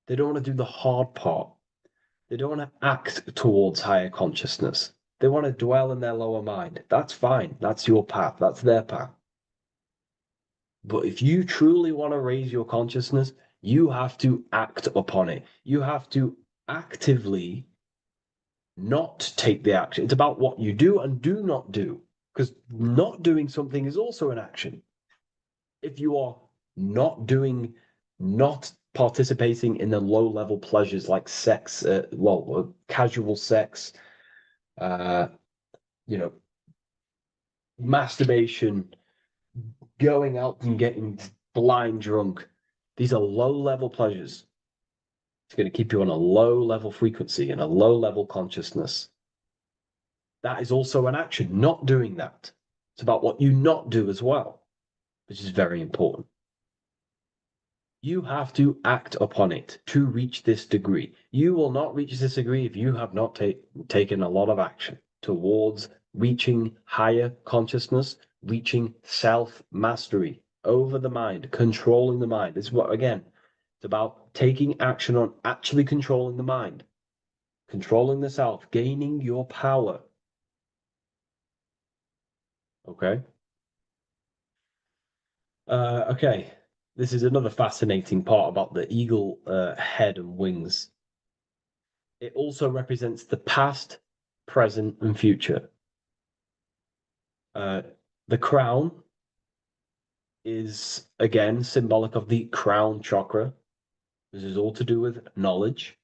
They don't want to do the hard part. They don't want to act towards higher consciousness. They want to dwell in their lower mind. That's fine. That's your path. That's their path. But if you truly want to raise your consciousness, you have to act upon it. You have to actively not take the action. It's about what you do and do not do, because not doing something is also an action. If you are not participating in the low-level pleasures like sex, casual sex, masturbation, going out and getting blind drunk. These are low-level pleasures. It's going to keep you on a low-level frequency and a low-level consciousness. That is also an action, not doing that. It's about what you not do as well, which is very important. You have to act upon it to reach this degree. You will not reach this degree if you have not taken a lot of action towards reaching higher consciousness, reaching self-mastery over the mind, controlling the mind. This is what, again, it's about taking action on actually controlling the mind, controlling the self, gaining your power. Okay. Okay. This is another fascinating part about the eagle head and wings. It also represents the past, present, and future. The crown is, again, symbolic of the crown chakra. This is all to do with knowledge.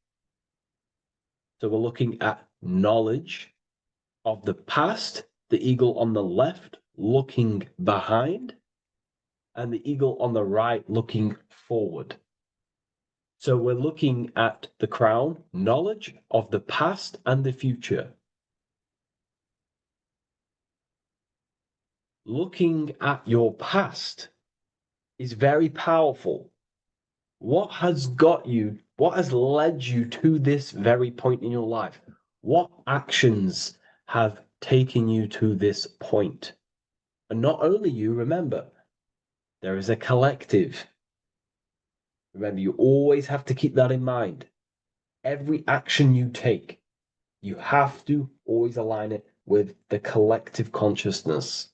So we're looking at knowledge of the past, the eagle on the left looking behind, and the eagle on the right looking forward. So we're looking at the crown, knowledge of the past and the future. Looking at your past is very powerful. What has got you, what has led you to this very point in your life? What actions have taken you to this point? And not only you, remember, there is a collective. Remember, you always have to keep that in mind. Every action you take, you have to always align it with the collective consciousness.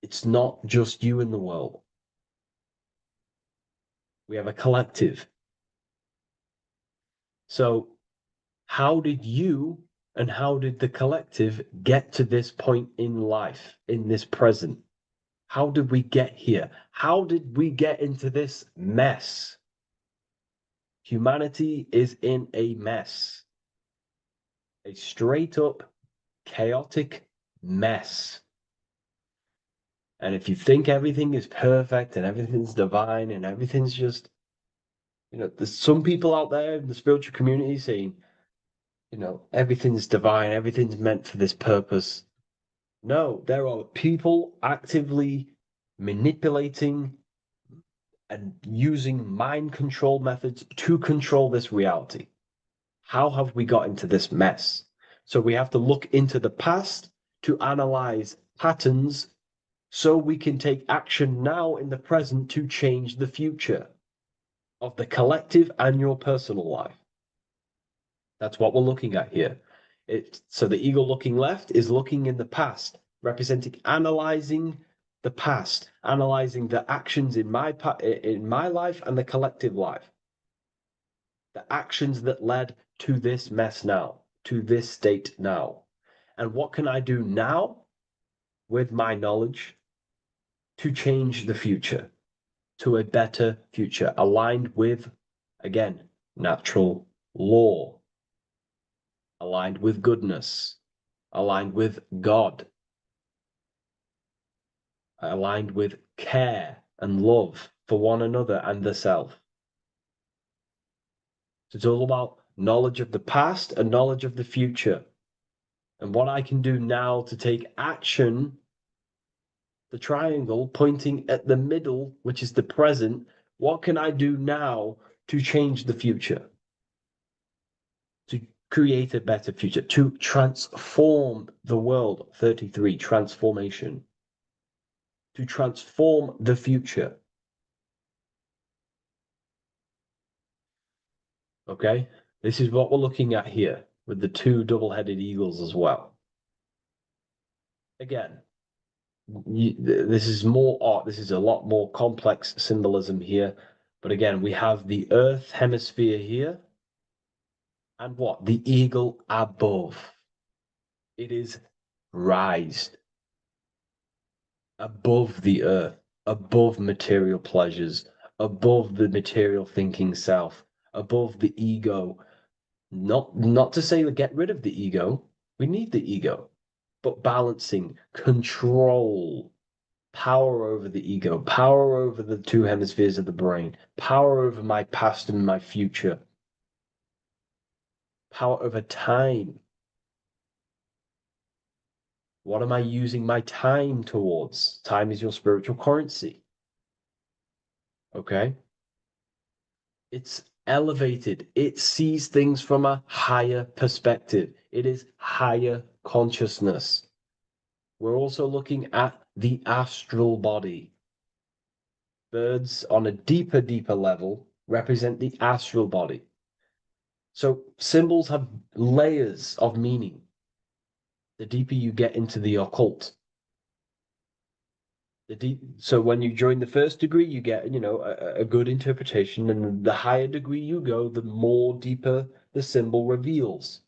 It's not just you in the world. We have a collective. So, how did you and how did the collective get to this point in life, in this present? How did we get here? How did we get into this mess? Humanity is in a mess. A straight up chaotic mess. And if you think everything is perfect and everything's divine and everything's just, there's some people out there in the spiritual community saying, everything's divine, everything's meant for this purpose. No, there are people actively manipulating and using mind control methods to control this reality. How have we got into this mess? So we have to look into the past to analyze patterns so we can take action now in the present to change the future of the collective and your personal life. That's what we're looking at here. So the eagle looking left is looking in the past, representing analyzing the past, analyzing the actions in my life and the collective life. The actions that led to this mess now, to this state now. And what can I do now with my knowledge to change the future to a better future, aligned with, again, natural law, aligned with goodness, aligned with God, aligned with care and love for one another and the self. So it's all about knowledge of the past and knowledge of the future. And what I can do now to take action, the triangle pointing at the middle, which is the present, what can I do now to change the future? To create a better future, to transform the world. 33, transformation. To transform the future. Okay, this is what we're looking at here with the two double-headed eagles as well. Again, this is more art. This is a lot more complex symbolism here. But again, we have the Earth hemisphere here. And what? The eagle above. It is raised above the earth, above material pleasures, above the material thinking self, above the ego. Not to say get rid of the ego. We need the ego. But balancing, control, power over the ego, power over the two hemispheres of the brain, power over my past and my future, power over time. What am I using my time towards? Time is your spiritual currency. Okay? It's elevated. It sees things from a higher perspective. It is higher consciousness. We're also looking at the astral body. Birds on a deeper level represent the astral body. So symbols have layers of meaning. The deeper you get into the occult, so when you join the first degree, you get, a good interpretation, and the higher degree you go, the more deeper the symbol reveals,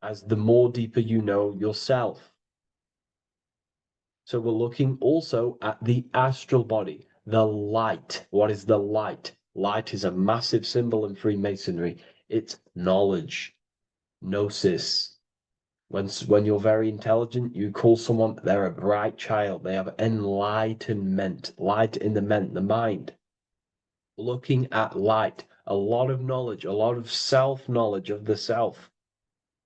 as the more deeper you know yourself. So we're looking also at the astral body, the light. What is the light? Light is a massive symbol in Freemasonry. It's knowledge, gnosis. When you're very intelligent, you call someone, they're a bright child. They have enlightenment, light in the mind. Looking at light, a lot of knowledge, a lot of self-knowledge of the self,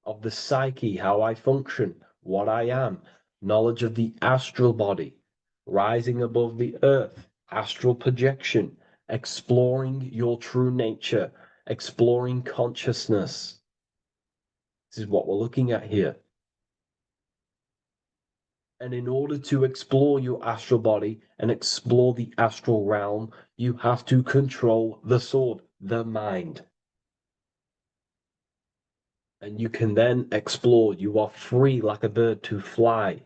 of the psyche, how I function, what I am, knowledge of the astral body, rising above the earth, astral projection, exploring your true nature, exploring consciousness. This is what we're looking at here. And in order to explore your astral body and explore the astral realm, you have to control the sword, the mind. And you can then explore. You are free like a bird to fly.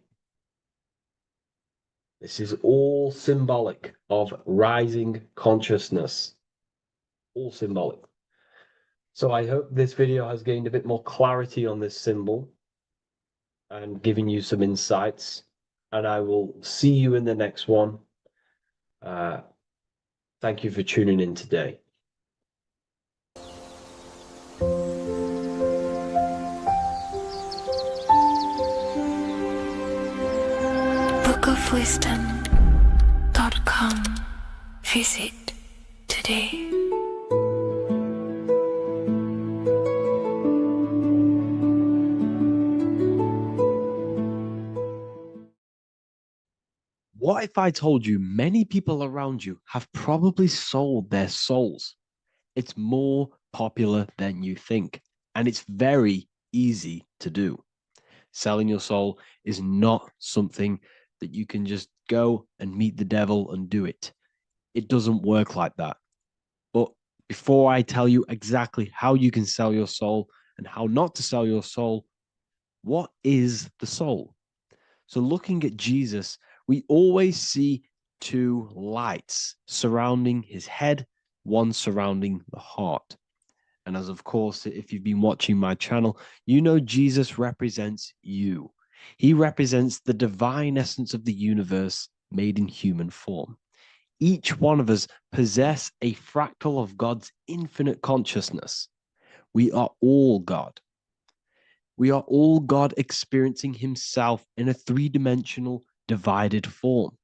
This is all symbolic of rising consciousness. All symbolic. So I hope this video has gained a bit more clarity on this symbol and given you some insights. And I will see you in the next one. Thank you for tuning in today. bookofwisdom.com. Visit today. What if I told you many people around you have probably sold their souls? It's more popular than you think, and it's very easy to do. Selling your soul is not something that you can just go and meet the devil and do it. It doesn't work like that. But before I tell you exactly how you can sell your soul and how not to sell your soul, what is the soul? So looking at Jesus, we always see two lights surrounding his head, one surrounding the heart. And as of course, if you've been watching my channel, you know Jesus represents you. He represents the divine essence of the universe made in human form. Each one of us possess a fractal of God's infinite consciousness. We are all God. We are all God experiencing himself in a three-dimensional divided form,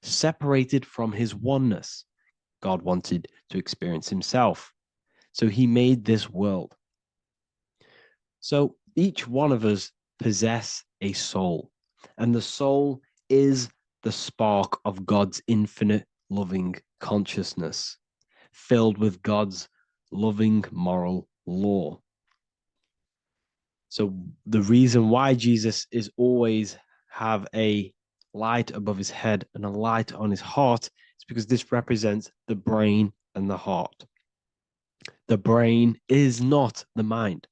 separated from his oneness. God wanted to experience himself, so he made this world. So each one of us possess a soul, and the soul is the spark of God's infinite loving consciousness, filled with God's loving moral law. So the reason why Jesus is always have a light above his head and a light on his heart is because this represents the brain and the heart. The brain is not the mind.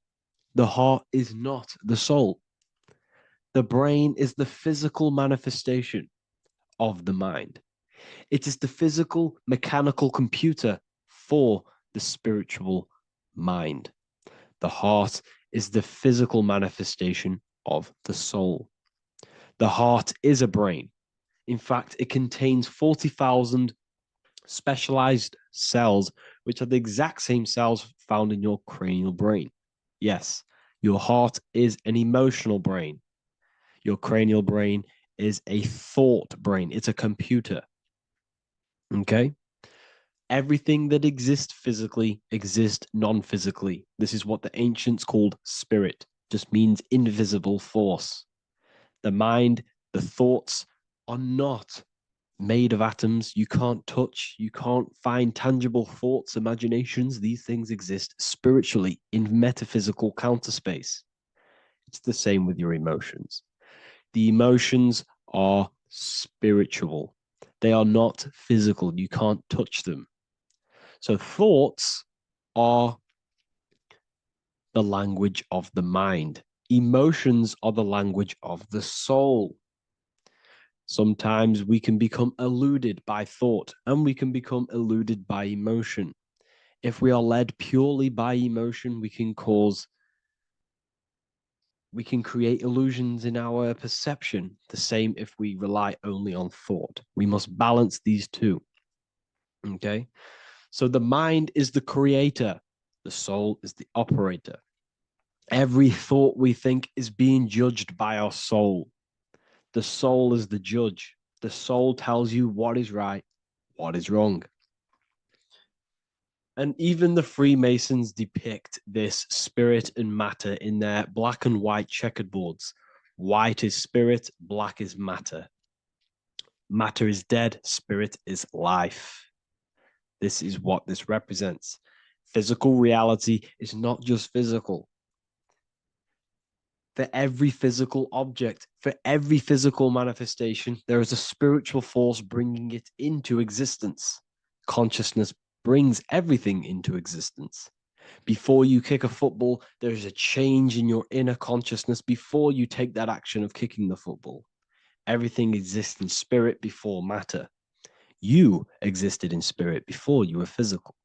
The heart is not the soul. The brain is the physical manifestation of the mind. It is the physical mechanical computer for the spiritual mind. The heart is the physical manifestation of the soul. The heart is a brain. In fact, it contains 40,000 specialized cells, which are the exact same cells found in your cranial brain. Yes, your heart is an emotional brain. Your cranial brain is a thought brain. It's a computer. Okay? Everything that exists physically exists non-physically. This is what the ancients called spirit, just means invisible force. The mind, the thoughts are not made of atoms. You can't touch, you can't find tangible thoughts, imaginations. These things exist spiritually in metaphysical counterspace. It's the same with your emotions. The emotions are spiritual. They are not physical. You can't touch them. So thoughts are the language of the mind. Emotions are the language of the soul. Sometimes we can become eluded by thought and we can become eluded by emotion. If we are led purely by emotion, we can create illusions in our perception. The same if we rely only on thought. We must balance these two. Okay? So the mind is the creator, the soul is the operator. Every thought we think is being judged by our soul. The soul is the judge. The soul tells you what is right, what is wrong. And even the Freemasons depict this spirit and matter in their black and white checkered boards. White is spirit, black is matter. Matter is dead, spirit is life. This is what this represents. Physical reality is not just physical. For every physical object, for every physical manifestation, there is a spiritual force bringing it into existence. Consciousness brings everything into existence. Before you kick a football, there's a change in your inner consciousness before you take that action of kicking the football. Everything exists in spirit before matter. You existed in spirit before you were physical.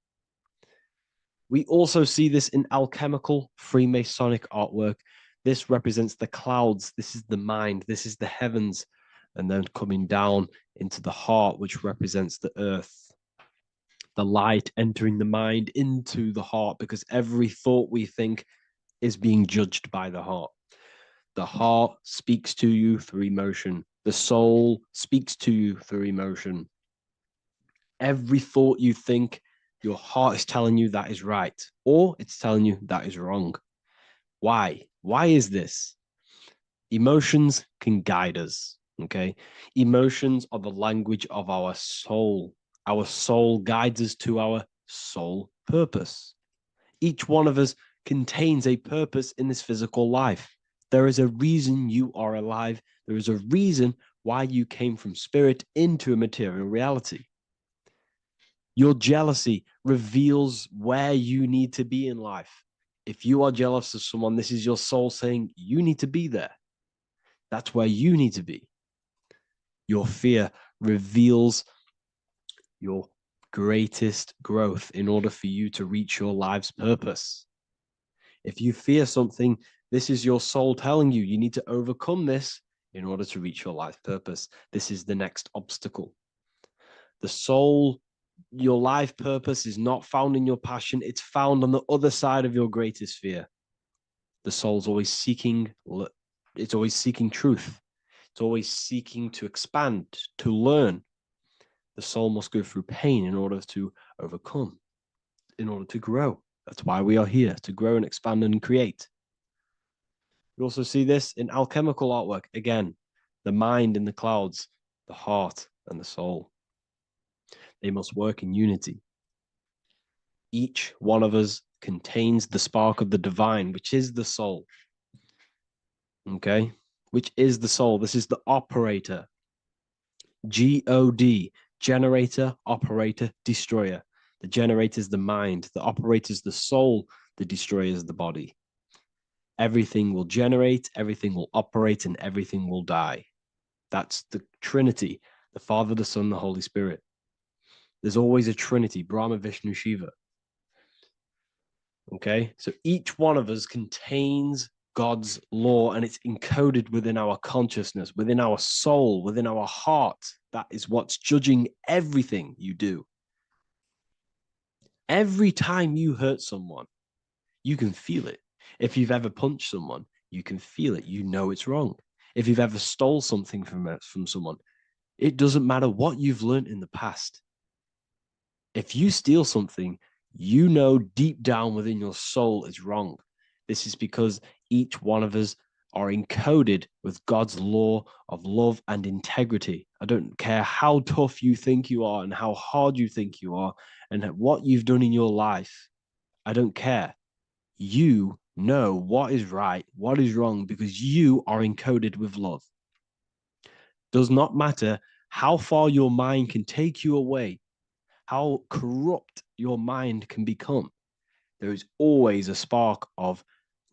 We also see this in alchemical Freemasonic artwork. This represents the clouds. This is the mind. This is the heavens. And then coming down into the heart, which represents the earth. The light entering the mind into the heart, because every thought we think is being judged by the heart. The heart speaks to you through emotion. The soul speaks to you through emotion. Every thought you think, your heart is telling you that is right, or it's telling you that is wrong. Why? Why is this? Emotions can guide us, okay? Emotions are the language of our soul. Our soul guides us to our soul purpose. Each one of us contains a purpose in this physical life. There is a reason you are alive. There is a reason why you came from spirit into a material reality. Your jealousy reveals where you need to be in life. If you are jealous of someone, this is your soul saying you need to be there. That's where you need to be. Your fear reveals your greatest growth in order for you to reach your life's purpose. If you fear something, this is your soul telling you you need to overcome this in order to reach your life purpose. This is the next obstacle. The soul, your life purpose is not found in your passion. It's found on the other side of your greatest fear. The soul's always seeking, it's always seeking truth. It's always seeking to expand, to learn. The soul must go through pain in order to overcome, in order to grow. That's why we are here, to grow and expand and create. We also see this in alchemical artwork. Again, the mind in the clouds, the heart and the soul. They must work in unity. Each one of us contains the spark of the divine, which is the soul. Okay? Which is the soul. This is the operator. God, generator, operator, destroyer. The generator is the mind. The operator is the soul. The destroyer is the body. Everything will generate, everything will operate, and everything will die. That's the Trinity, the Father, the Son, the Holy Spirit. There's always a Trinity, Brahma, Vishnu, Shiva. Okay, so each one of us contains God's law, and it's encoded within our consciousness, within our soul, within our heart. That is what's judging everything you do. Every time you hurt someone, you can feel it. If you've ever punched someone, you can feel it. You know it's wrong. If you've ever stole something from someone, it doesn't matter what you've learned in the past. If you steal something, you know deep down within your soul it's wrong. This is because each one of us are encoded with God's law of love and integrity. I don't care how tough you think you are and how hard you think you are and what you've done in your life. I don't care. You know what is right, what is wrong, because you are encoded with love. Does not matter how far your mind can take you away, how corrupt your mind can become. There is always a spark of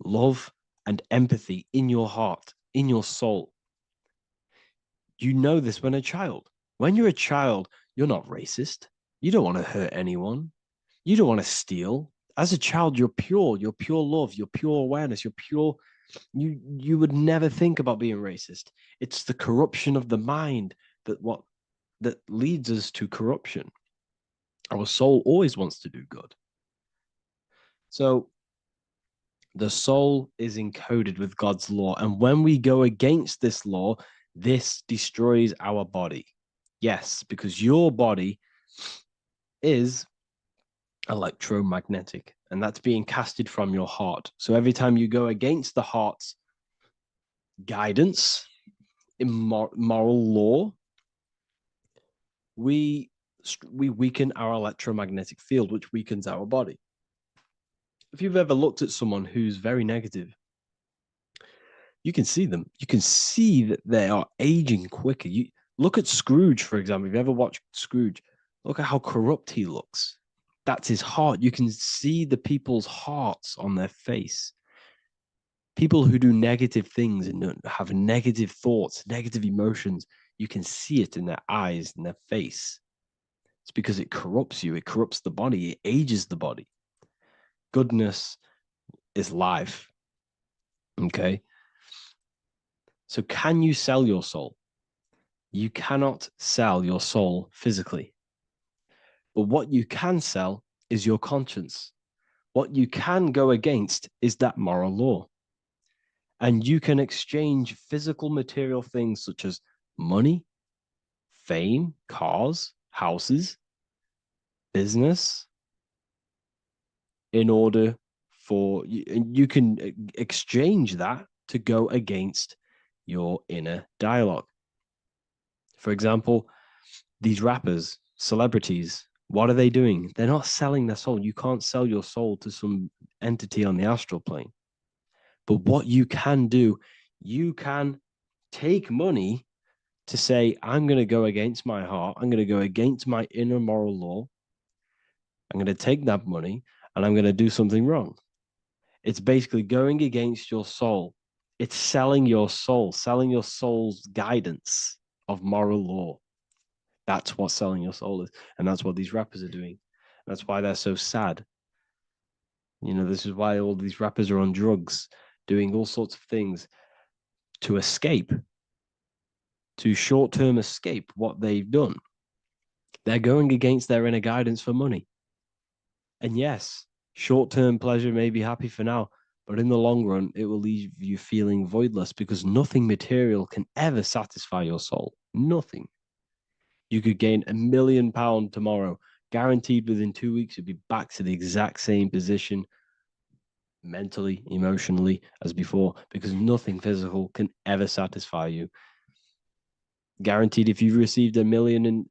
love and empathy in your heart, in your soul. You know this when a child. When you're a child, you're not racist. You don't want to hurt anyone. You don't want to steal. As a child, you're pure love, you're pure awareness, you're pure. You would never think about being racist. It's the corruption of the mind that leads us to corruption. Our soul always wants to do good. So the soul is encoded with God's law. And when we go against this law, this destroys our body. Yes, because your body is electromagnetic, and that's being casted from your heart. So every time you go against the heart's guidance in moral law, we weaken our electromagnetic field, which weakens our body. If you've ever looked at someone who's very negative, you can see them. You can see that they are aging quicker. You look at Scrooge, for example. If you ever watched Scrooge, look at how corrupt he looks. That's his heart. You can see the people's hearts on their face. People who do negative things and have negative thoughts, negative emotions, you can see it in their eyes and their face. It's because it corrupts you. It corrupts the body. It ages the body. Goodness is life. Okay? So can you sell your soul? You cannot sell your soul physically. But what you can sell is your conscience. What you can go against is that moral law. And you can exchange physical material things such as money, fame, cars, houses, business, in order for you can exchange that to go against your inner dialogue. For example, these rappers, celebrities, what are they doing? They're not selling their soul. You can't sell your soul to some entity on the astral plane. But what you can do, you can take money to say, I'm going to go against my heart. I'm going to go against my inner moral law. I'm going to take that money and I'm going to do something wrong. It's basically going against your soul. It's selling your soul's guidance of moral law. That's what selling your soul is. And that's what these rappers are doing. That's why they're so sad. You know, this is why all these rappers are on drugs, doing all sorts of things to escape, to short-term escape what they've done. They're going against their inner guidance for money. And yes, short-term pleasure may be happy for now, but in the long run, it will leave you feeling voidless because nothing material can ever satisfy your soul. Nothing. You could gain £1 million tomorrow, guaranteed within 2 weeks, you'll be back to the exact same position mentally, emotionally as before, because nothing physical can ever satisfy you. Guaranteed, if you received $1 million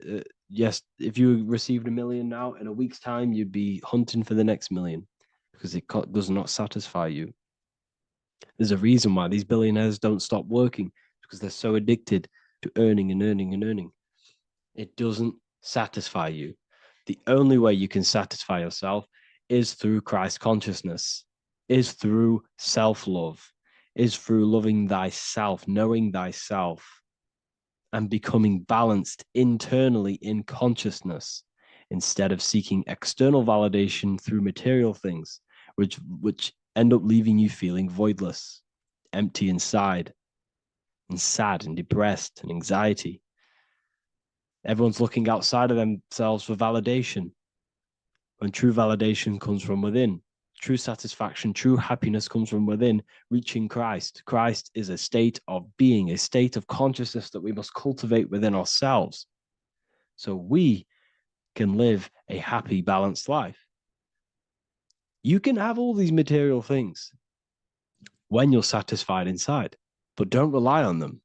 yes, if you received $1 million now, in a week's time, you'd be hunting for the next million because it does not satisfy you. There's a reason why these billionaires don't stop working, because they're so addicted to earning and earning and earning. It doesn't satisfy you. The only way you can satisfy yourself is through Christ consciousness, is through self-love, is through loving thyself, knowing thyself, and becoming balanced internally in consciousness instead of seeking external validation through material things, which end up leaving you feeling voidless, empty inside, and sad and depressed and anxiety. Everyone's looking outside of themselves for validation, when true validation comes from within. True satisfaction, true happiness comes from within, reaching Christ. Christ is a state of being, a state of consciousness that we must cultivate within ourselves so we can live a happy, balanced life. You can have all these material things when you're satisfied inside, but don't rely on them.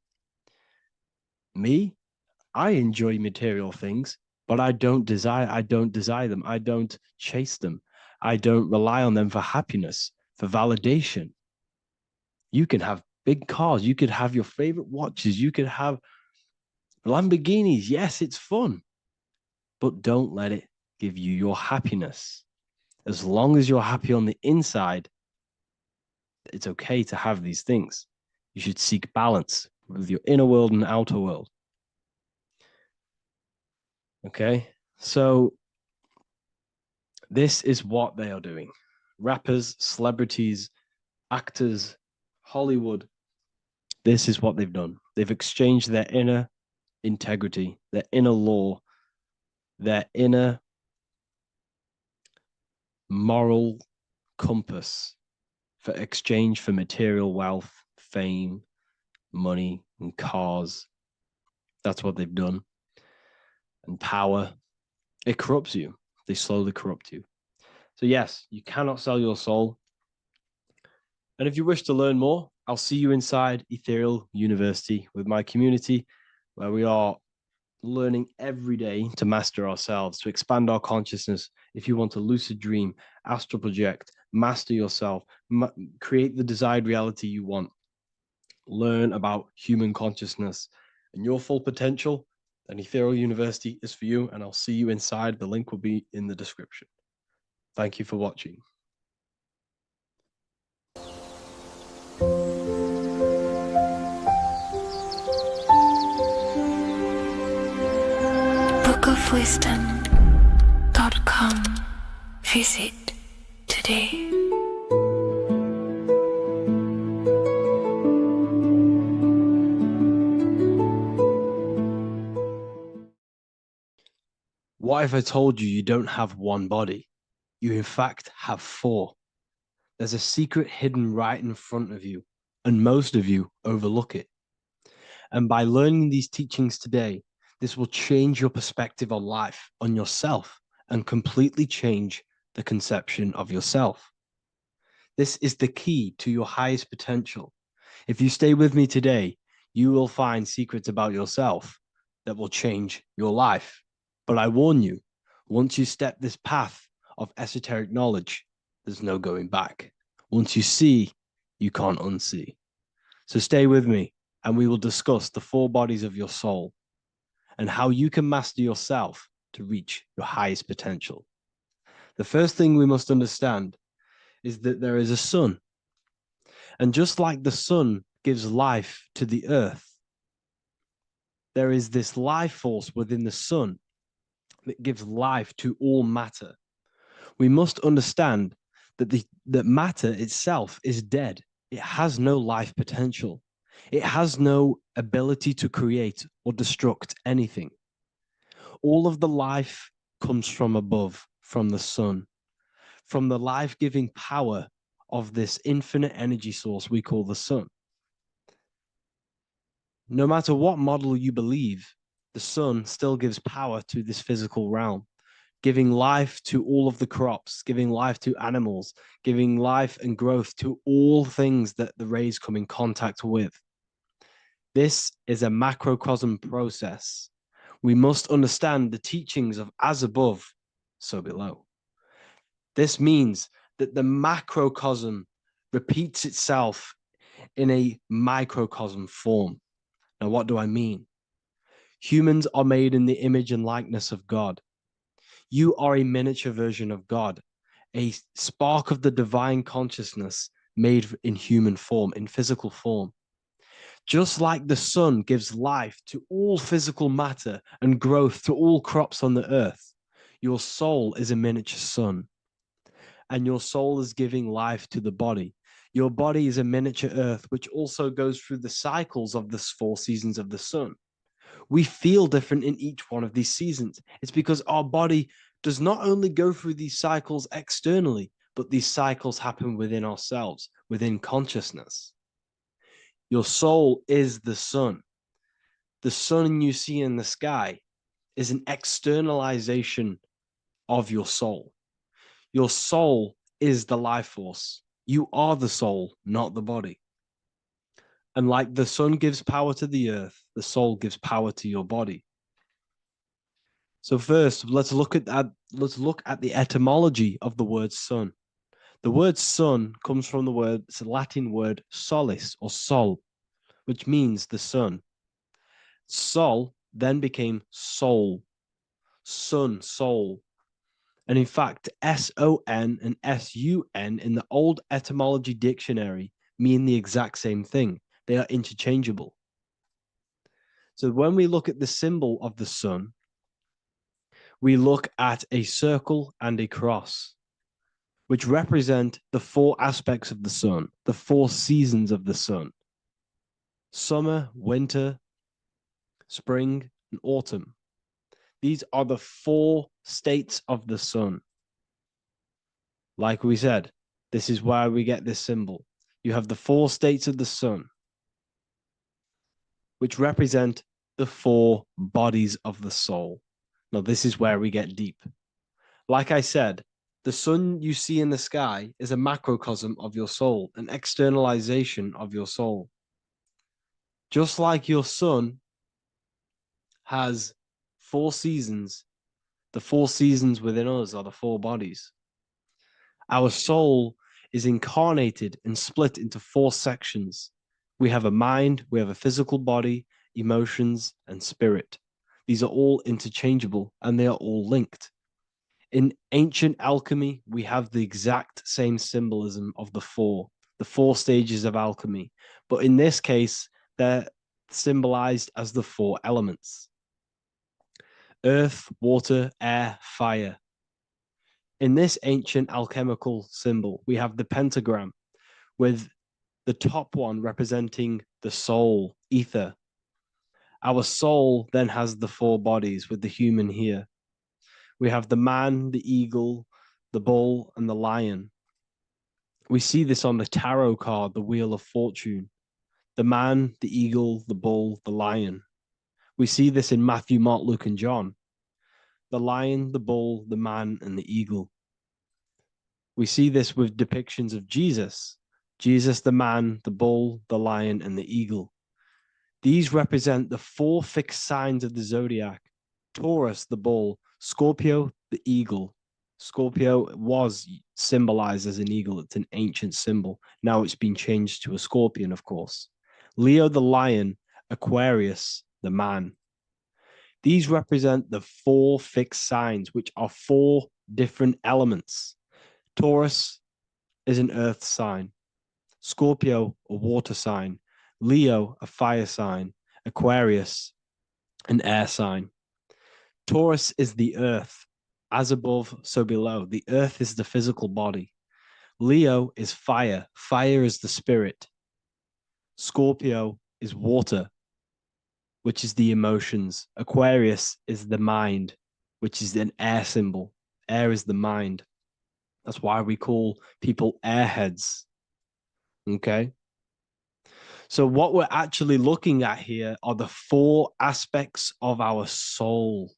Me, I enjoy material things, but I don't desire them. I don't chase them. I don't rely on them for happiness, for validation. You can have big cars. You could have your favorite watches. You could have Lamborghinis, yes, it's fun, but don't let it give you your happiness. As long as you're happy on the inside, it's okay to have these things. You should seek balance with your inner world and outer world. Okay, so this is what they are doing. Rappers, celebrities, actors, Hollywood, this is what they've done. They've exchanged their inner integrity, their inner law, their inner moral compass for exchange for material wealth, fame, money, and cars. That's what they've done. And power. It corrupts you. They slowly corrupt you. So yes, you cannot sell your soul. And if you wish to learn more, I'll see you inside Ethereal University with my community, where we are learning every day to master ourselves, to expand our consciousness. If you want to lucid dream, astral project, master yourself, create the desired reality you want, learn about human consciousness and your full potential, then Ethereal University is for you, and I'll see you inside. The link will be in the description. Thank you for watching. bookofwisdom.com. Visit today. What if I told you you don't have one body? You in fact have four. There's a secret hidden right in front of you, and most of you overlook it. And by learning these teachings today, this will change your perspective on life, on yourself, and completely change the conception of yourself. This is the key to your highest potential. If you stay with me today, you will find secrets about yourself that will change your life. But I warn you, once you step this path of esoteric knowledge, there's no going back. Once you see, you can't unsee. So stay with me, and we will discuss the four bodies of your soul and how you can master yourself to reach your highest potential. The first thing we must understand is that there is a sun. And just like the sun gives life to the earth, there is this life force within the sun that gives life to all matter. We must understand that that matter itself is dead. It has no life potential. It has no ability to create or destruct anything. All of the life comes from above, from the sun, from the life-giving power of this infinite energy source we call the sun. No matter what model you believe, the sun still gives power to this physical realm, giving life to all of the crops, giving life to animals, giving life and growth to all things that the rays come in contact with. This is a macrocosm process. We must understand the teachings of as above, so below. This means that the macrocosm repeats itself in a microcosm form. Now, what do I mean? Humans are made in the image and likeness of God. You are a miniature version of God, a spark of the divine consciousness made in human form, in physical form. Just like the sun gives life to all physical matter and growth to all crops on the earth, your soul is a miniature sun. And your soul is giving life to the body. Your body is a miniature earth, which also goes through the cycles of the 4 seasons of the sun. We feel different in each one of these seasons. It's because our body does not only go through these cycles externally, but these cycles happen within ourselves, within consciousness. Your soul is the sun. The sun you see in the sky is an externalization of your soul. Your soul is the life force. You are the soul, not the body. And like the sun gives power to the earth, the soul gives power to your body. So first, let's look at the etymology of the word sun. The word sun comes from it's a Latin word solis or sol, which means the sun. Sol then became soul, sun, soul. And in fact, SON and SUN in the old etymology dictionary mean the exact same thing. They are interchangeable. So when we look at the symbol of the sun, we look at a circle and a cross, which represent the four aspects of the sun, the four seasons of the sun: summer, winter, spring, and autumn. These are the four states of the sun. Like we said, this is why we get this symbol. You have the four states of the sun, which represent the four bodies of the soul. Now, this is where we get deep. Like I said, the sun you see in the sky is a macrocosm of your soul, an externalization of your soul. Just like your sun has four seasons, the four seasons within us are the four bodies. Our soul is incarnated and split into four sections. We have a mind, we have a physical body, emotions, and spirit. These are all interchangeable and they are all linked. In ancient alchemy, we have the exact same symbolism of the four stages of alchemy. But in this case, they're symbolized as the four elements: earth, water, air, fire. In this ancient alchemical symbol, we have the pentagram with the top one representing the soul, ether. Our soul then has the four bodies with the human here. We have the man, the eagle, the bull, and the lion. We see this on the tarot card, the Wheel of Fortune. The man, the eagle, the bull, the lion. We see this in Matthew, Mark, Luke, and John. The lion, the bull, the man, and the eagle. We see this with depictions of Jesus. Jesus, the man, the bull, the lion, and the eagle. These represent the four fixed signs of the zodiac: Taurus, the bull; Scorpio, the eagle. Scorpio was symbolized as an eagle. It's an ancient symbol. Now it's been changed to a scorpion, of course. Leo, the lion; Aquarius, the man. These represent the four fixed signs, which are four different elements. Taurus is an earth sign. Scorpio, a water sign. Leo, a fire sign. Aquarius, an air sign. Taurus is the earth. As above, so below. The earth is the physical body. Leo is fire. Fire is the spirit. Scorpio is water, which is the emotions. Aquarius is the mind, which is an air symbol. Air is the mind. That's why we call people airheads. Okay? So what we're actually looking at here are the four aspects of our soul.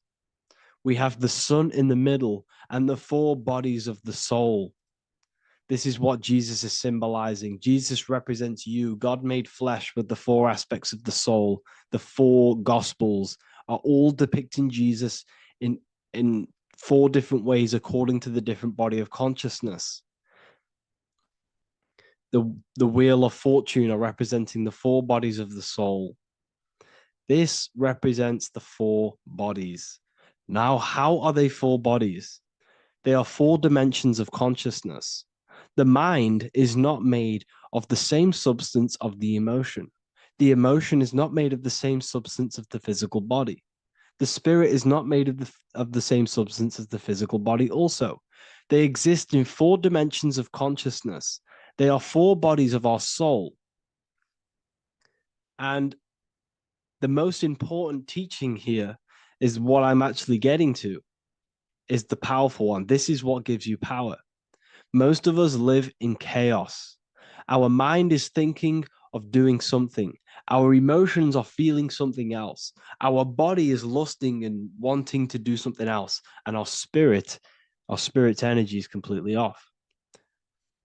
We have the sun in the middle and the four bodies of the soul. This is what Jesus is symbolizing. Jesus represents you. God made flesh with the four aspects of the soul. The four gospels are all depicting Jesus in four different ways according to the different body of consciousness. The Wheel of Fortune are representing the four bodies of the soul. This represents the four bodies. Now, how are they four bodies? They are four dimensions of consciousness. The mind is not made of the same substance of the emotion. The emotion is not made of the same substance of the physical body. The spirit is not made of the same substance as the physical body also. They exist in four dimensions of consciousness. They are four bodies of our soul. And the most important teaching here is what I'm actually getting to, is the powerful one. This is what gives you power. Most of us live in chaos. Our mind is thinking of doing something. Our emotions are feeling something else. Our body is lusting and wanting to do something else. And our spirit's energy is completely off.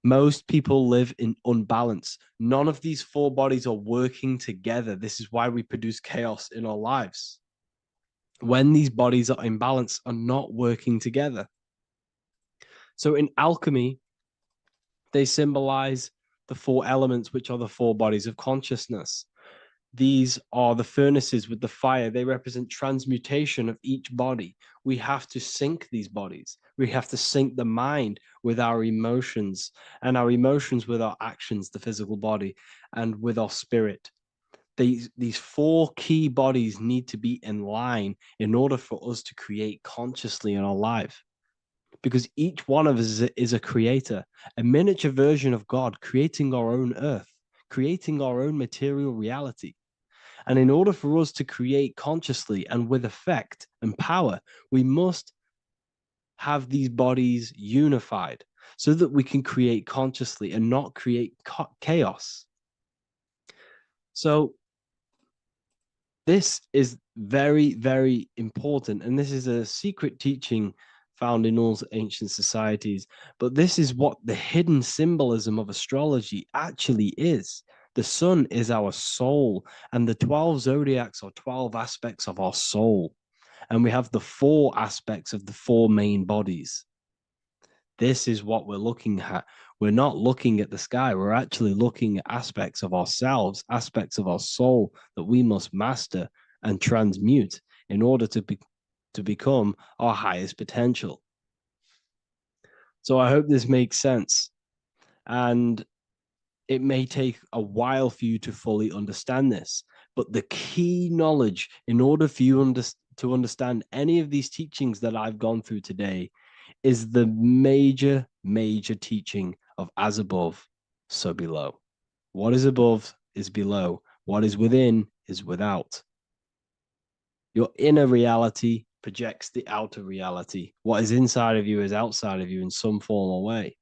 Most people live in unbalance. None of these four bodies are working together. This is why we produce chaos in our lives. When these bodies are in balance, are not working together. So in alchemy, they symbolize the four elements, which are the four bodies of consciousness. These are the furnaces with the fire. They represent transmutation of each body. We have to sync these bodies. We have to sync the mind with our emotions, and our emotions with our actions, the physical body, and with our spirit. These four key bodies need to be in line in order for us to create consciously in our life. Because each one of us is a creator, a miniature version of God, creating our own earth, creating our own material reality. And in order for us to create consciously and with effect and power, we must have these bodies unified so that we can create consciously and not create chaos. So this is very, very important. And this is a secret teaching found in all ancient societies. But this is what the hidden symbolism of astrology actually is. The sun is our soul, and the 12 zodiacs are 12 aspects of our soul. And we have the 4 aspects of the 4 main bodies. This is what we're looking at. We're not looking at the sky. We're actually looking at aspects of ourselves, aspects of our soul that we must master and transmute in order to become our highest potential. So I hope this makes sense. And it may take a while for you to fully understand this, but the key knowledge in order for you to understand any of these teachings that I've gone through today is the major, major teaching of as above, so below. What is above is below. What is within is without. Your inner reality projects the outer reality. What is inside of you is outside of you in some form or way.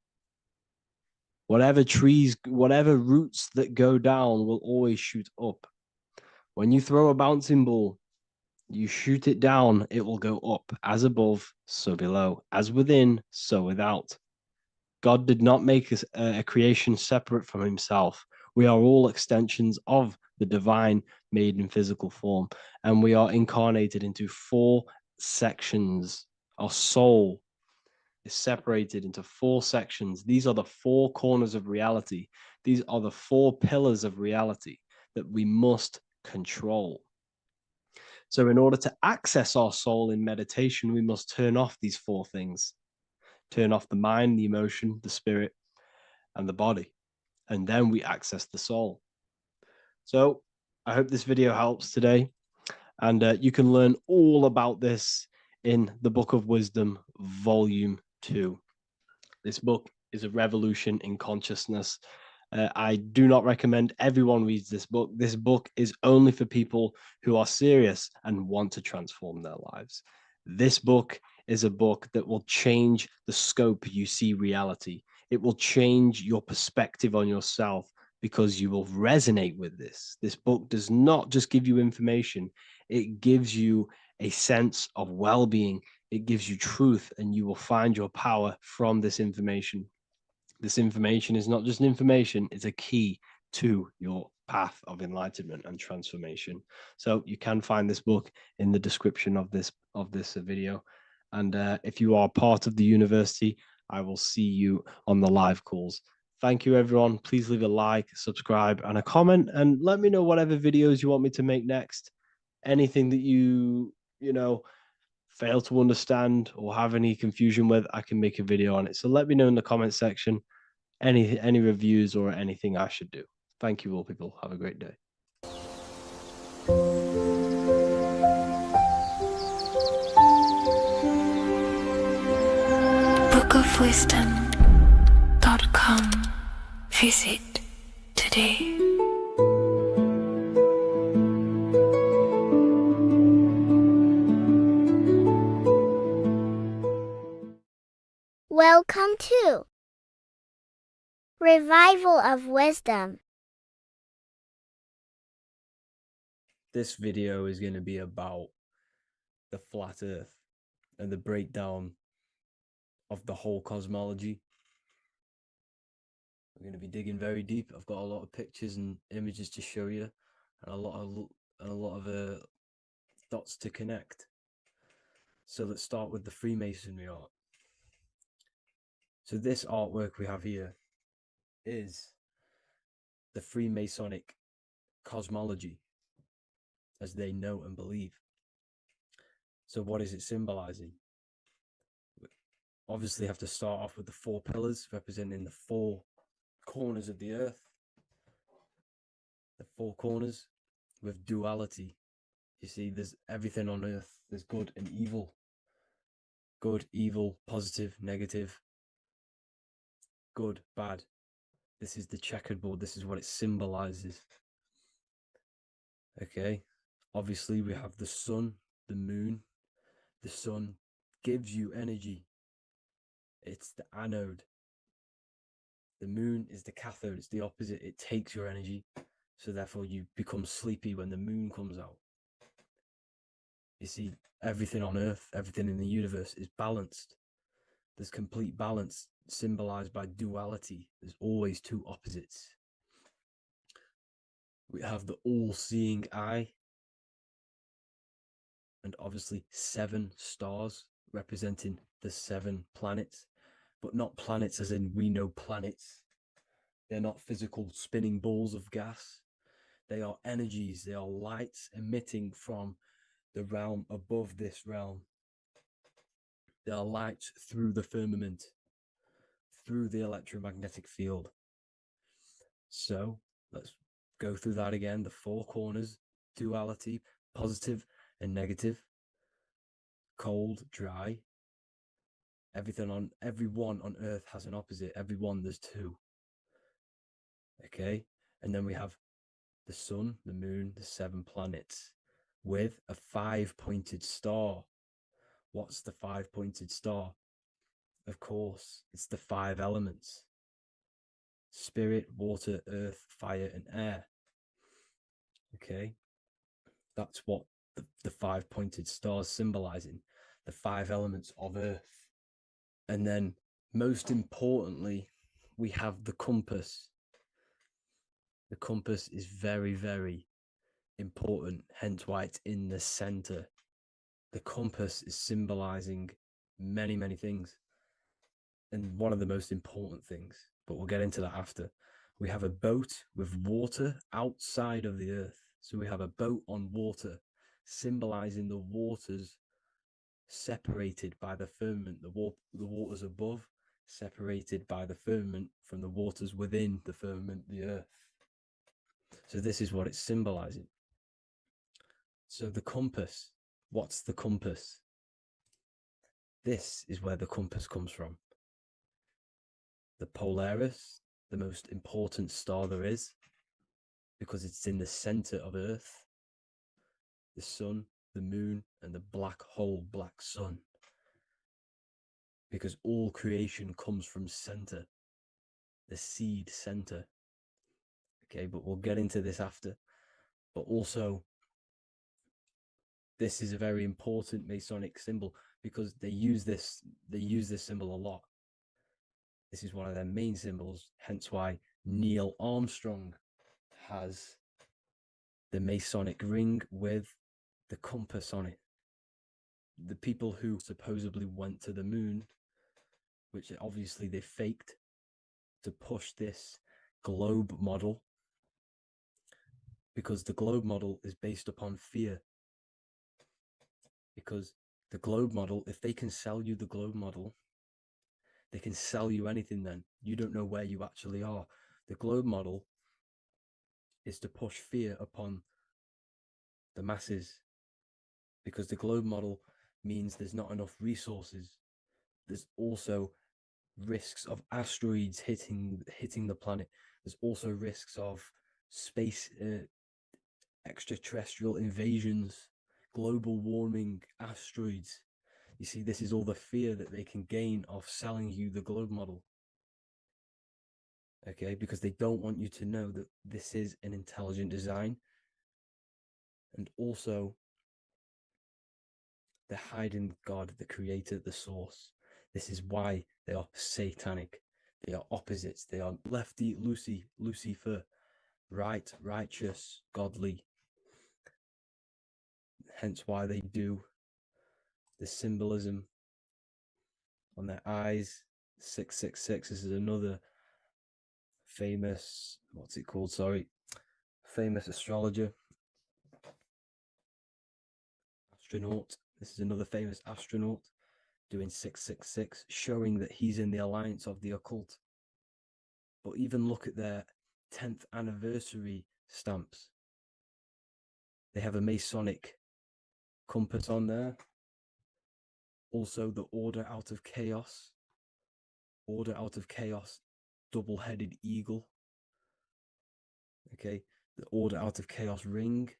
Whatever trees, whatever roots that go down will always shoot up. When you throw a bouncing ball, you shoot it down, it will go up. As above, so below. As within, so without. God did not make us a creation separate from himself. We are all extensions of the divine made in physical form. And we are incarnated into 4 sections. Our soul is separated into 4 sections. These are the 4 corners of reality. These are the 4 pillars of reality that we must control. So in order to access our soul in meditation, we must turn off these 4 things. Turn off the mind, the emotion, the spirit, and the body. And then we access the soul. So I hope this video helps today. And you can learn all about this in the Book of Wisdom, Volume 2. This book is a revolution in consciousness. I do not recommend everyone reads this book. This book is only for people who are serious and want to transform their lives. This book is a book that will change the scope you see reality. It will change your perspective on yourself because you will resonate with this. This book does not just give you information, it gives you a sense of well-being. It gives you truth, and you will find your power from this information. This information is not just information, it's a key to your path of enlightenment and transformation. So you can find this book in the description of this video. And if you are part of the university, I will see you on the live calls. Thank you, everyone. Please leave a like, subscribe, and a comment, and let me know whatever videos you want me to make next. Anything that you fail to understand or have any confusion with, I can make a video on it. So let me know in the comment section any reviews or anything I should do. Thank you all, people. Have a great day. bookofwisdom.com. Visit today. Welcome to Revival of Wisdom. This video is going to be about the flat earth and the breakdown of the whole cosmology. We're going to be digging very deep. I've got a lot of pictures and images to show you, and a lot of dots to connect. So let's start with the Freemasonry art. So this artwork we have here is the Freemasonic cosmology. as they know and believe. So what is it symbolizing? Obviously have to start off with the 4 pillars representing the 4 corners of the earth. The 4 corners with duality. You see, there's everything on earth. There's good and evil. Good, evil, positive, negative. Good, bad. This is the checkerboard. This is what it symbolizes. Okay. Obviously, we have the sun, the moon. The sun gives you energy. It's the anode. The moon is the cathode. It's the opposite. It takes your energy. So therefore, you become sleepy when the moon comes out. You see, everything on Earth, everything in the universe is balanced. There's complete balance symbolized by duality. There's always 2 opposites. We have the all-seeing eye, and obviously 7 stars representing the 7 planets, but not planets as in we know planets. They're not physical spinning balls of gas. They are energies. They are lights emitting from the realm above this realm. They are lights through the firmament, through the electromagnetic field. So let's go through that again. The 4 corners, duality, positive and negative, cold, dry. Everyone on Earth has an opposite. Everyone, there's 2. Okay, and then we have the sun, the moon, the 7 planets with a 5-pointed star. What's the 5-pointed star? Of course, it's the 5 elements: spirit, water, earth, fire, and air. Okay, that's what the 5-pointed stars symbolizing, the 5 elements of earth. And then most importantly, we have the compass. The compass is very, very important, hence why it's in the center. The compass is symbolizing many, many things. And one of the most important things, but we'll get into that after. We have a boat with water outside of the earth. So we have a boat on water, symbolizing the waters separated by the firmament, the waters above, separated by the firmament from the waters within the firmament, the earth. So this is what it's symbolizing. So the compass, what's the compass? This is where the compass comes from. The Polaris, the most important star there is, because it's in the center of Earth, the sun, the moon, and the black hole, black sun. Because all creation comes from center, the seed center. Okay, but we'll get into this after. But also, this is a very important Masonic symbol because they use this symbol a lot. This is one of their main symbols, hence why Neil Armstrong has the Masonic ring with the compass on it. The people who supposedly went to the moon, which obviously they faked to push this globe model, because the globe model is based upon fear. Because the globe model, if they can sell you the globe model, they can sell you anything then. You don't know where you actually are. The globe model is to push fear upon the masses, because the globe model means there's not enough resources. There's also risks of asteroids hitting the planet. There's also risks of space extraterrestrial invasions, global warming, asteroids. You see, this is all the fear that they can gain off selling you the globe model. Okay, because they don't want you to know that this is an intelligent design. And also, they're hiding God, the creator, the source. This is why they are satanic. They are opposites. They are lefty, Lucifer, right, righteous, godly. Hence why they do the symbolism on their eyes. 666. This is another famous, famous astrologer. astronaut. This is another famous astronaut doing 666, showing that he's in the alliance of the occult. But even look at their 10th anniversary stamps. They have a Masonic compass on there. Also, the Order Out of Chaos. Order Out of Chaos, double-headed eagle. Okay, the Order Out of Chaos ring,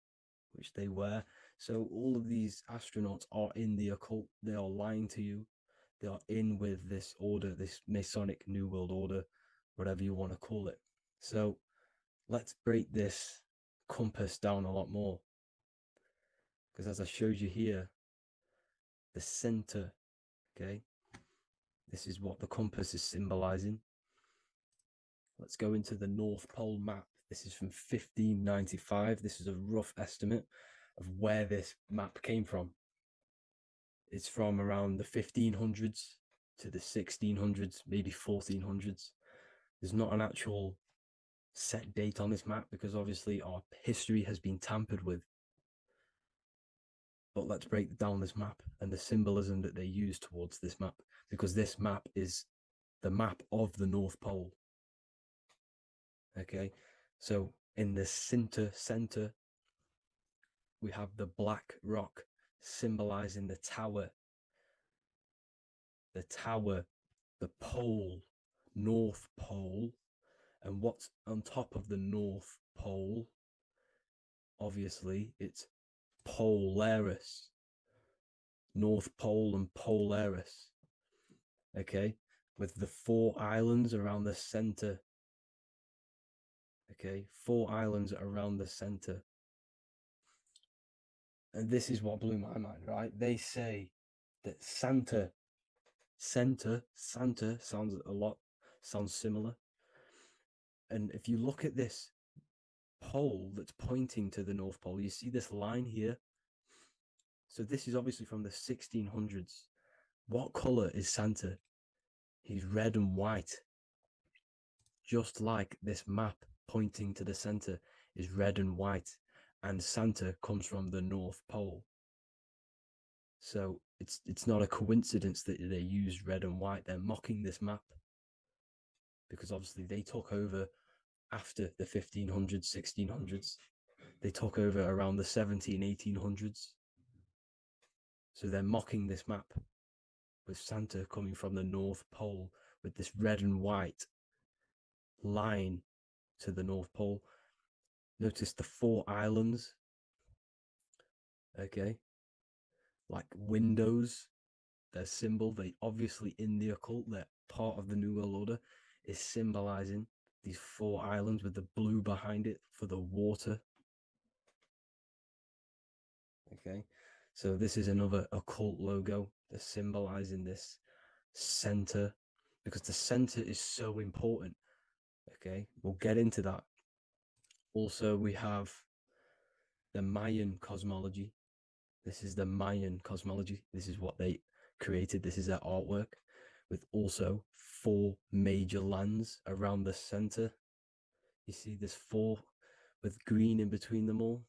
which they wear. So all of these astronauts are in the occult. They are lying to you. They are in with this order, this Masonic New World Order, whatever you want to call it. So let's break this compass down a lot more. Because as I showed you here, the center, okay, this is what the compass is symbolizing. Let's go into the North Pole map. This is from 1595. This is a rough estimate of where this map came from. It's from around the 1500s to the 1600s, maybe 1400s. There's not an actual set date on this map because obviously our history has been tampered with. But let's break down this map and the symbolism that they use towards this map, because this map is the map of the North Pole. Okay, so in the center, we have the black rock symbolizing the tower, the pole, North Pole. And what's on top of the North Pole? Obviously, it's Polaris. North Pole and Polaris. Okay, with the 4 islands around the center. Okay, 4 islands around the center. And this is what blew my mind, right? They say that Santa sounds similar. And if you look at this pole that's pointing to the North Pole, you see this line here. So this is obviously from the 1600s. What color is Santa? He's red and white. Just like this map pointing to the center is red and white, and Santa comes from the North Pole. So it's not a coincidence that they use red and white. They're mocking this map because obviously they took over after the 1500s, 1600s. They took over around the 1800s. So they're mocking this map with Santa coming from the North Pole with this red and white line to the North Pole. Notice the 4 islands. Okay. Like windows, their symbol, they obviously in the occult, they're part of the New World Order, is symbolizing these 4 islands with the blue behind it for the water. Okay, so this is another occult logo. They're symbolizing this center because the center is so important. Okay, we'll get into that. Also, we have the Mayan cosmology. This is the Mayan cosmology. This is what they created. This is their artwork, with also 4 major lands around the center. You see this 4 with green in between them all.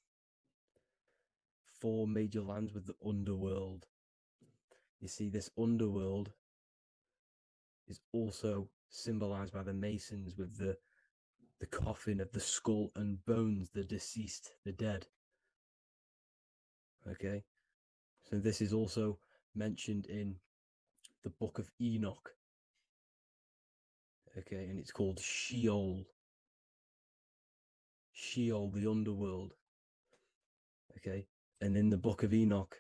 4 major lands with the underworld. You see this underworld is also symbolized by the Masons with the coffin of the skull and bones, the deceased, the dead. Okay, so this is also mentioned in the Book of Enoch. Okay, and it's called Sheol. Sheol, the underworld. Okay, and in the Book of Enoch,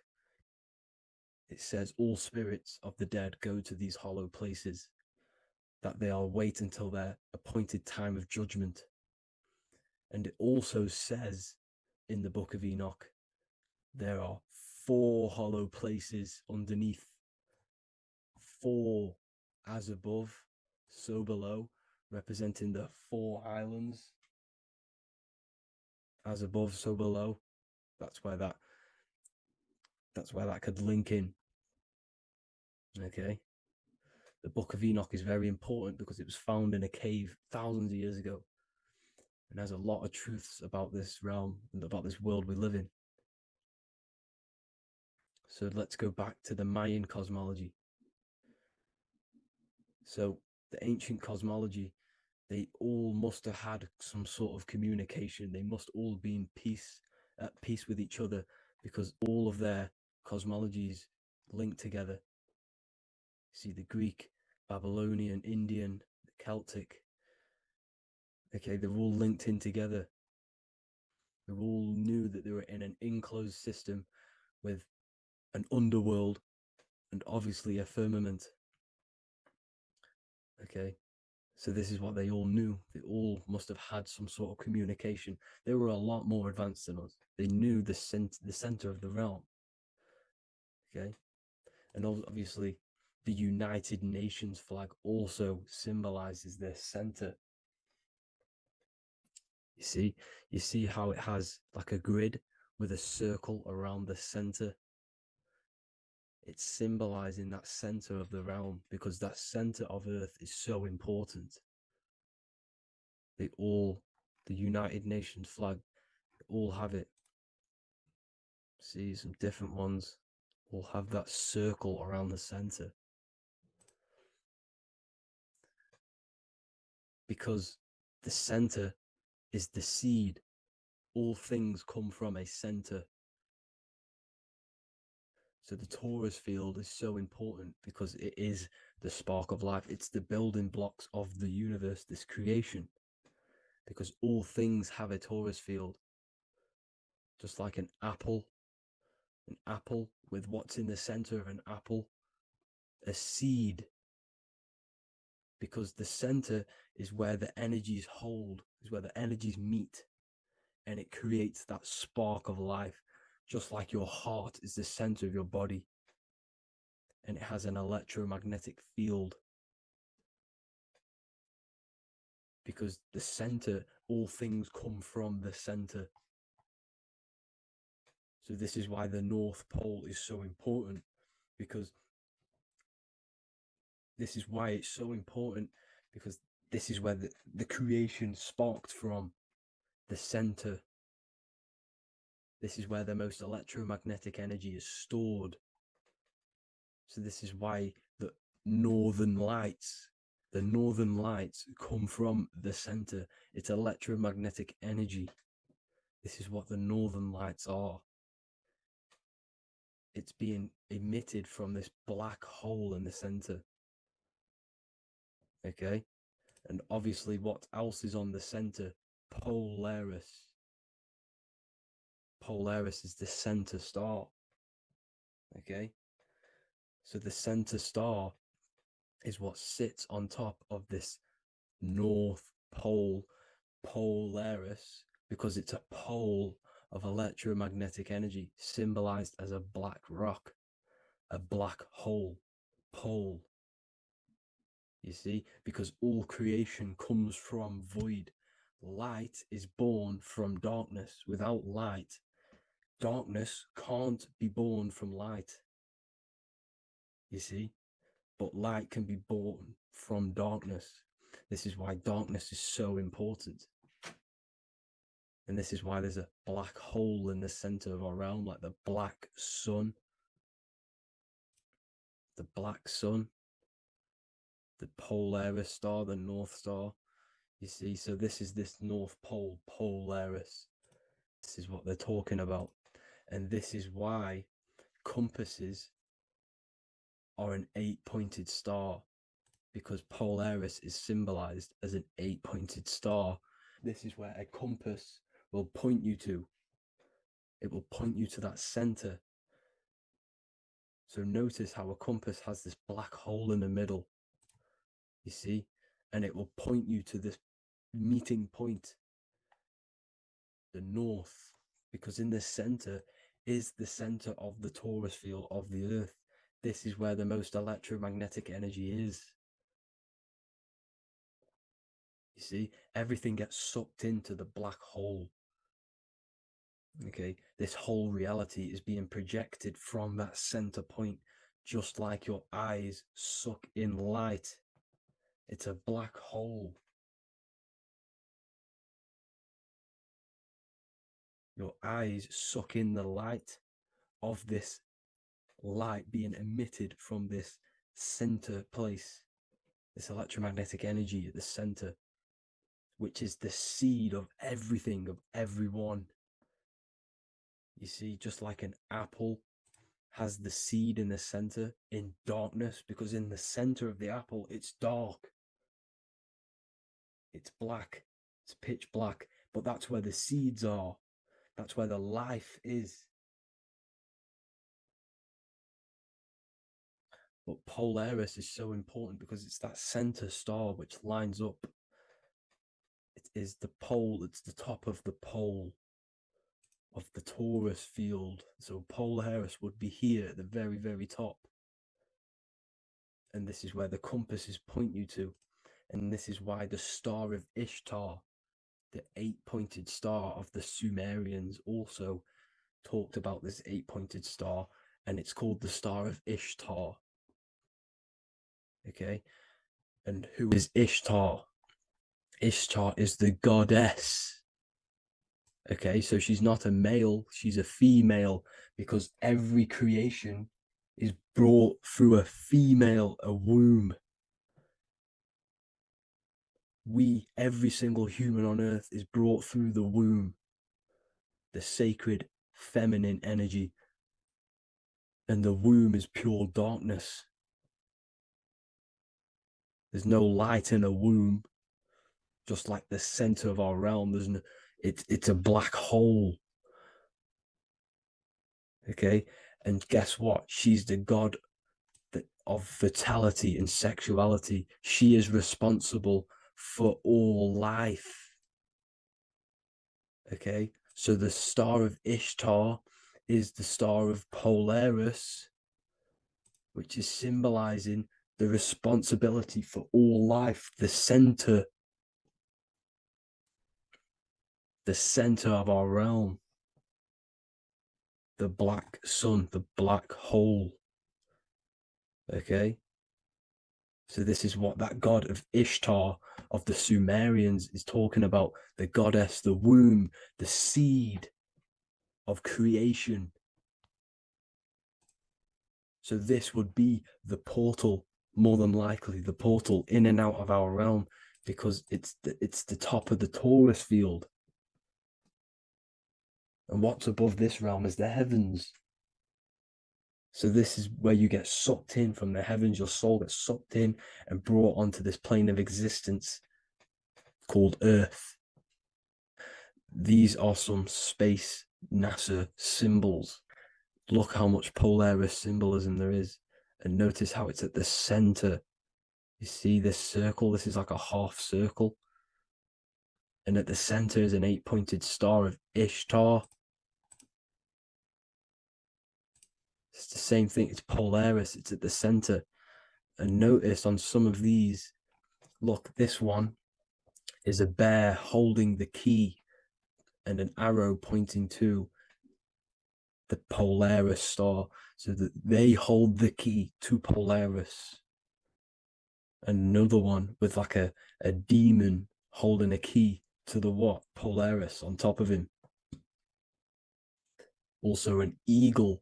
it says all spirits of the dead go to these hollow places, that they are wait until their appointed time of judgment. And it also says in the Book of Enoch, there are 4 hollow places underneath. 4 as above, so below, representing the 4 islands. As above, so below. That's where that could link in. Okay. The Book of Enoch is very important because it was found in a cave thousands of years ago. And has a lot of truths about this realm and about this world we live in. So let's go back to the Mayan cosmology. So the ancient cosmology, they all must have had some sort of communication. They must all be in peace, at peace with each other, because all of their cosmologies linked together. See, the Greek, Babylonian, Indian, the Celtic. Okay, they're all linked in together. They all knew that they were in an enclosed system with an underworld and obviously a firmament. Okay, so this is what they all knew. They all must have had some sort of communication. They were a lot more advanced than us. They knew the center of the realm. Okay, and obviously the United Nations flag also symbolizes their center. You see how it has like a grid with a circle around the center. It's symbolizing that center of the realm, because that center of Earth is so important. The United Nations flag, all have it. See, some different ones will have that circle around the center, because the center is the seed. All things come from a center. So the torus field is so important because it is the spark of life. It's the building blocks of the universe, this creation, because all things have a torus field. Just like an apple with what's in the center of an apple, a seed, because the center is where the energies hold, is where the energies meet, and it creates that spark of life. Just like your heart is the center of your body, and it has an electromagnetic field, because the center, all things come from the center. So this is why the North Pole is so important, because this is why it's so important, because this is where the creation sparked from, the center. This is where the most electromagnetic energy is stored. So this is why the northern lights come from the center. It's electromagnetic energy. This is what the northern lights are. It's being emitted from this black hole in the center. Okay, and obviously what else is on the center? Polaris. Polaris is the center star. Okay, so the center star is what sits on top of this North Pole, Polaris, because it's a pole of electromagnetic energy, symbolized as a black rock, a black hole, pole. You see, because all creation comes from void. Light is born from darkness. Without light, darkness can't be born from light. You see, but light can be born from darkness. This is why darkness is so important. And this is why there's a black hole in the center of our realm, like the black sun. The black sun, the Polaris star, the North Star. You see, so this is this North Pole, Polaris. This is what they're talking about. And this is why compasses are an 8-pointed star, because Polaris is symbolized as an 8-pointed star. This is where a compass will point you to. It will point you to that center. So notice how a compass has this black hole in the middle, you see, and it will point you to this meeting point, the north, because in the center is the center of the torus field of the earth. This is where the most electromagnetic energy is. You see, everything gets sucked into the black hole. Okay, this whole reality is being projected from that center point, just like your eyes suck in light. It's a black hole. Your eyes suck in the light of this light being emitted from this center place, this electromagnetic energy at the center, which is the seed of everything, of everyone. You see, just like an apple has the seed in the center in darkness, because in the center of the apple, it's dark. It's black. It's pitch black. But that's where the seeds are. That's where the life is. But Polaris is so important because it's that center star which lines up. It is the pole, it's the top of the pole of the torus field. So Polaris would be here at the very, very top. And this is where the compasses point you to. And this is why the Star of Ishtar, the 8-pointed star of the Sumerians, also talked about this 8-pointed star, and it's called the Star of Ishtar. Okay, and who is Ishtar? Ishtar is the goddess. Okay, so she's not a male, she's a female, because every creation is brought through a female, a womb. Every single human on earth is brought through the womb, the sacred feminine energy. And the womb is pure darkness. There's no light in a womb, just like the center of our realm. It's a black hole. Okay, and guess what? She's the god of fertility and sexuality. She is responsible for all life. Okay, so the Star of Ishtar is the Star of Polaris, which is symbolizing the responsibility for all life, the center of our realm, the black sun, the black hole. Okay, so this is what that god of Ishtar of the Sumerians is talking about, the goddess, the womb, the seed of creation. So this would be the portal, more than likely the portal in and out of our realm, because it's the top of the torus field. And what's above this realm is the heavens. So this is where you get sucked in from the heavens. Your soul gets sucked in and brought onto this plane of existence called Earth. These are some space NASA symbols. Look how much Polaris symbolism there is. And notice how it's at the center. You see this circle? This is like a half circle. And at the center is an 8-pointed star of Ishtar. It's the same thing. It's Polaris. It's at the center. And notice on some of these, look, this one is a bear holding the key and an arrow pointing to the Polaris star, so that they hold the key to Polaris. Another one with like a demon holding a key to the what? Polaris on top of him. Also an eagle,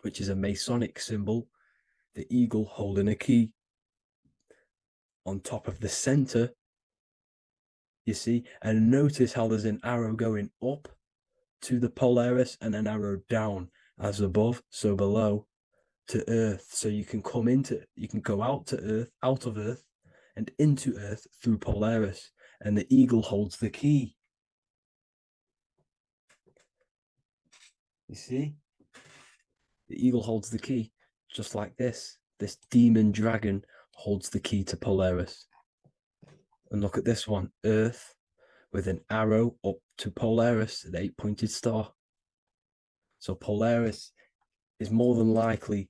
which is a Masonic symbol, the eagle holding a key on top of the center, you see. And notice how there's an arrow going up to the Polaris and an arrow down, as above, so below, to Earth. So you can go out of Earth and into Earth through Polaris, and the eagle holds the key. You see? The eagle holds the key, just like this. This demon dragon holds the key to Polaris. And look at this one, Earth, with an arrow up to Polaris, the 8-pointed star. So Polaris is more than likely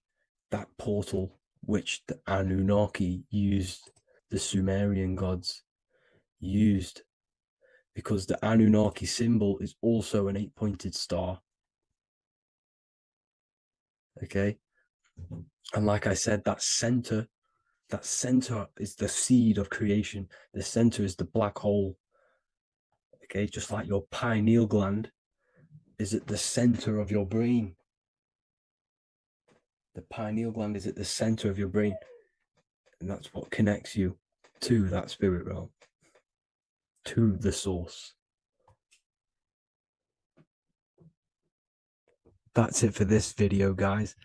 that portal which the Anunnaki used, the Sumerian gods used, because the Anunnaki symbol is also an 8-pointed star. Okay, and like I said, that center is the seed of creation. The center is the black hole. Okay, just like your pineal gland is at the center of your brain. The pineal gland is at the center of your brain, and that's what connects you to that spirit realm, to the source. That's it for this video, guys.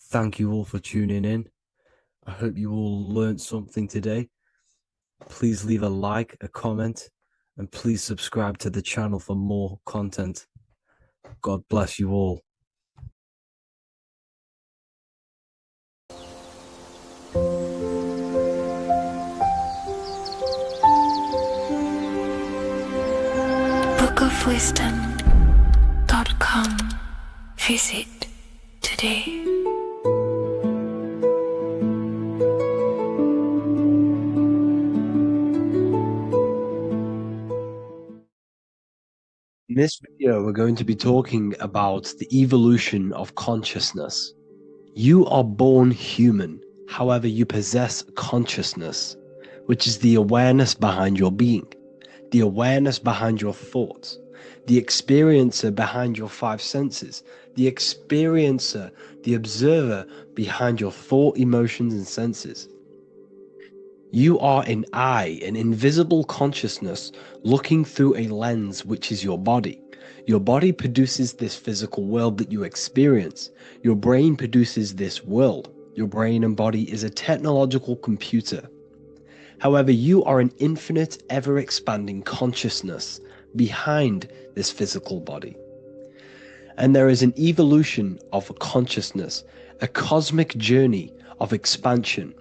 Thank you all for tuning in. I hope you all learned something today. Please leave a like, a comment, and please subscribe to the channel for more content. God bless you all. bookofwisdom.com. Visit today. In this video, we're going to be talking about the evolution of consciousness. You are born human, however, you possess consciousness, which is the awareness behind your being, the awareness behind your thoughts, the experiencer behind your five senses, the experiencer, the observer behind your thought, emotions, and senses. You are an eye, an invisible consciousness looking through a lens, which is your body. Your body produces this physical world that you experience. Your brain produces this world. Your brain and body is a technological computer. However, you are an infinite, ever-expanding consciousness behind this physical body. And there is an evolution of consciousness, a cosmic journey of expansion.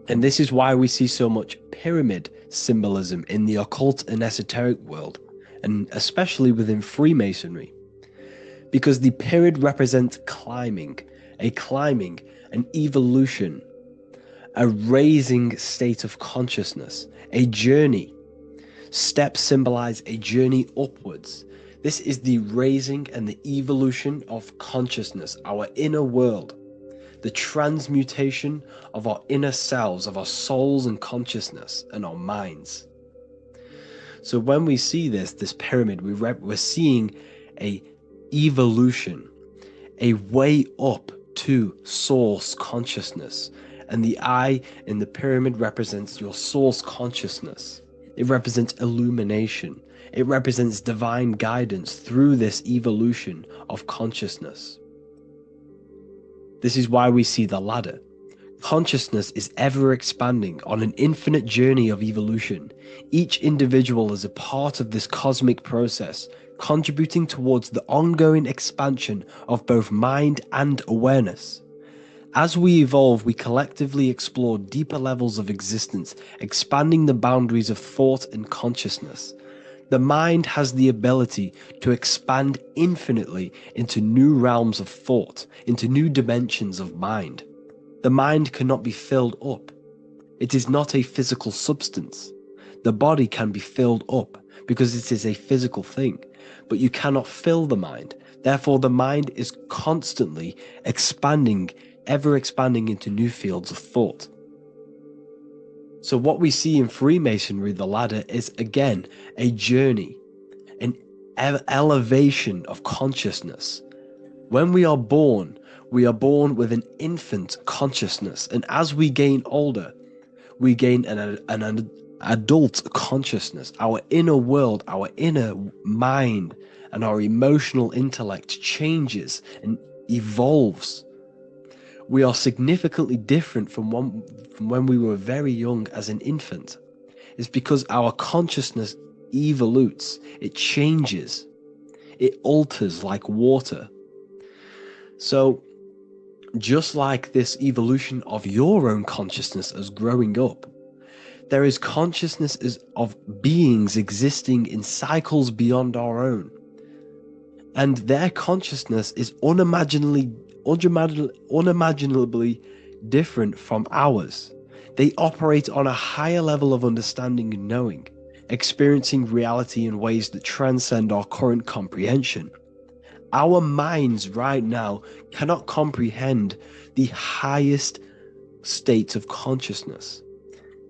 And this is why we see so much pyramid symbolism in the occult and esoteric world, and especially within Freemasonry. Because the pyramid represents climbing, an evolution, a raising state of consciousness, a journey. Steps symbolize a journey upwards. This is the raising and the evolution of consciousness, our inner world. The transmutation of our inner selves, of our souls and consciousness and our minds. So when we see this pyramid, we're seeing a evolution, a way up to source consciousness. And the eye in the pyramid represents your source consciousness. It represents illumination. It represents divine guidance through this evolution of consciousness. This is why we see the ladder. Consciousness is ever expanding on an infinite journey of evolution. Each individual is a part of this cosmic process, contributing towards the ongoing expansion of both mind and awareness. As we evolve, we collectively explore deeper levels of existence, expanding the boundaries of thought and consciousness. The mind has the ability to expand infinitely into new realms of thought, into new dimensions of mind. The mind cannot be filled up. It is not a physical substance. The body can be filled up because it is a physical thing, but you cannot fill the mind. Therefore, the mind is constantly expanding, ever expanding into new fields of thought. So what we see in Freemasonry, the ladder, is again a journey, an elevation of consciousness. When we are born with an infant consciousness, and as we gain older, we gain an adult consciousness. Our inner world, our inner mind, and our emotional intellect changes and evolves. We are significantly different from when we were very young as an infant. It's because our consciousness evolutes, it changes, it alters like water. So just like this evolution of your own consciousness as growing up, there is consciousness of beings existing in cycles beyond our own. And their consciousness is unimaginably different from ours. They operate on a higher level of understanding and knowing, experiencing reality in ways that transcend our current comprehension. Our minds right now cannot comprehend the highest states of consciousness.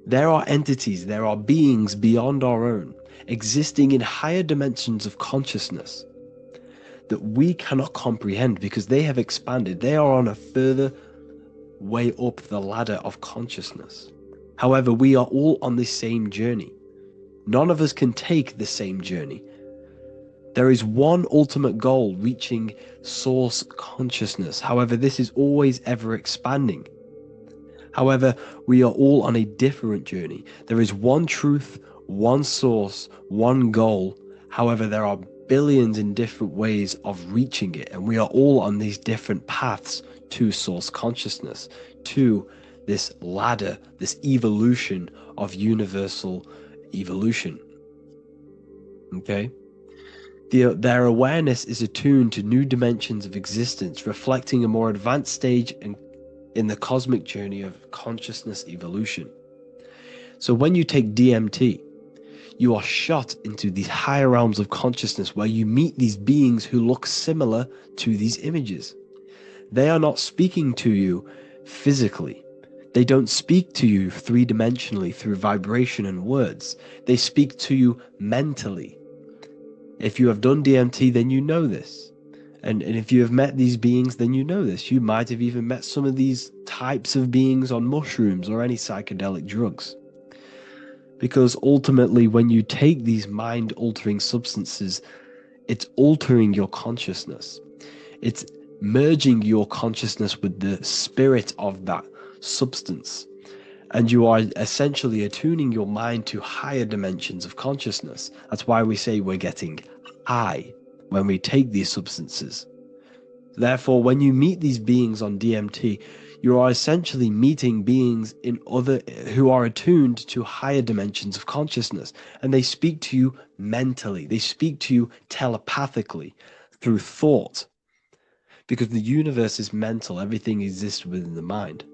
There are entities, there are beings beyond our own, existing in higher dimensions of consciousness that we cannot comprehend because they have expanded. They are on a further way up the ladder of consciousness. However, we are all on the same journey. None of us can take the same journey. There is one ultimate goal, reaching source consciousness. However, this is always ever expanding. However, we are all on a different journey. There is one truth, one source, one goal. However, there are billions in different ways of reaching it, and we are all on these different paths to source consciousness, to this ladder, this evolution of universal evolution. Okay? Their awareness is attuned to new dimensions of existence, reflecting a more advanced stage in the cosmic journey of consciousness evolution. So when you take DMT, you are shot into these higher realms of consciousness where you meet these beings who look similar to these images. They are not speaking to you physically. They don't speak to you three-dimensionally through vibration and words. They speak to you mentally. If you have done DMT, then you know this. And if you have met these beings, then you know this. You might have even met some of these types of beings on mushrooms or any psychedelic drugs. Because ultimately, when you take these mind-altering substances, it's altering your consciousness. It's merging your consciousness with the spirit of that substance. And you are essentially attuning your mind to higher dimensions of consciousness. That's why we say we're getting high when we take these substances. Therefore, when you meet these beings on DMT, you are essentially meeting beings who are attuned to higher dimensions of consciousness, and they speak to you mentally. They speak to you telepathically through thought, because the universe is mental. Everything exists within the mind.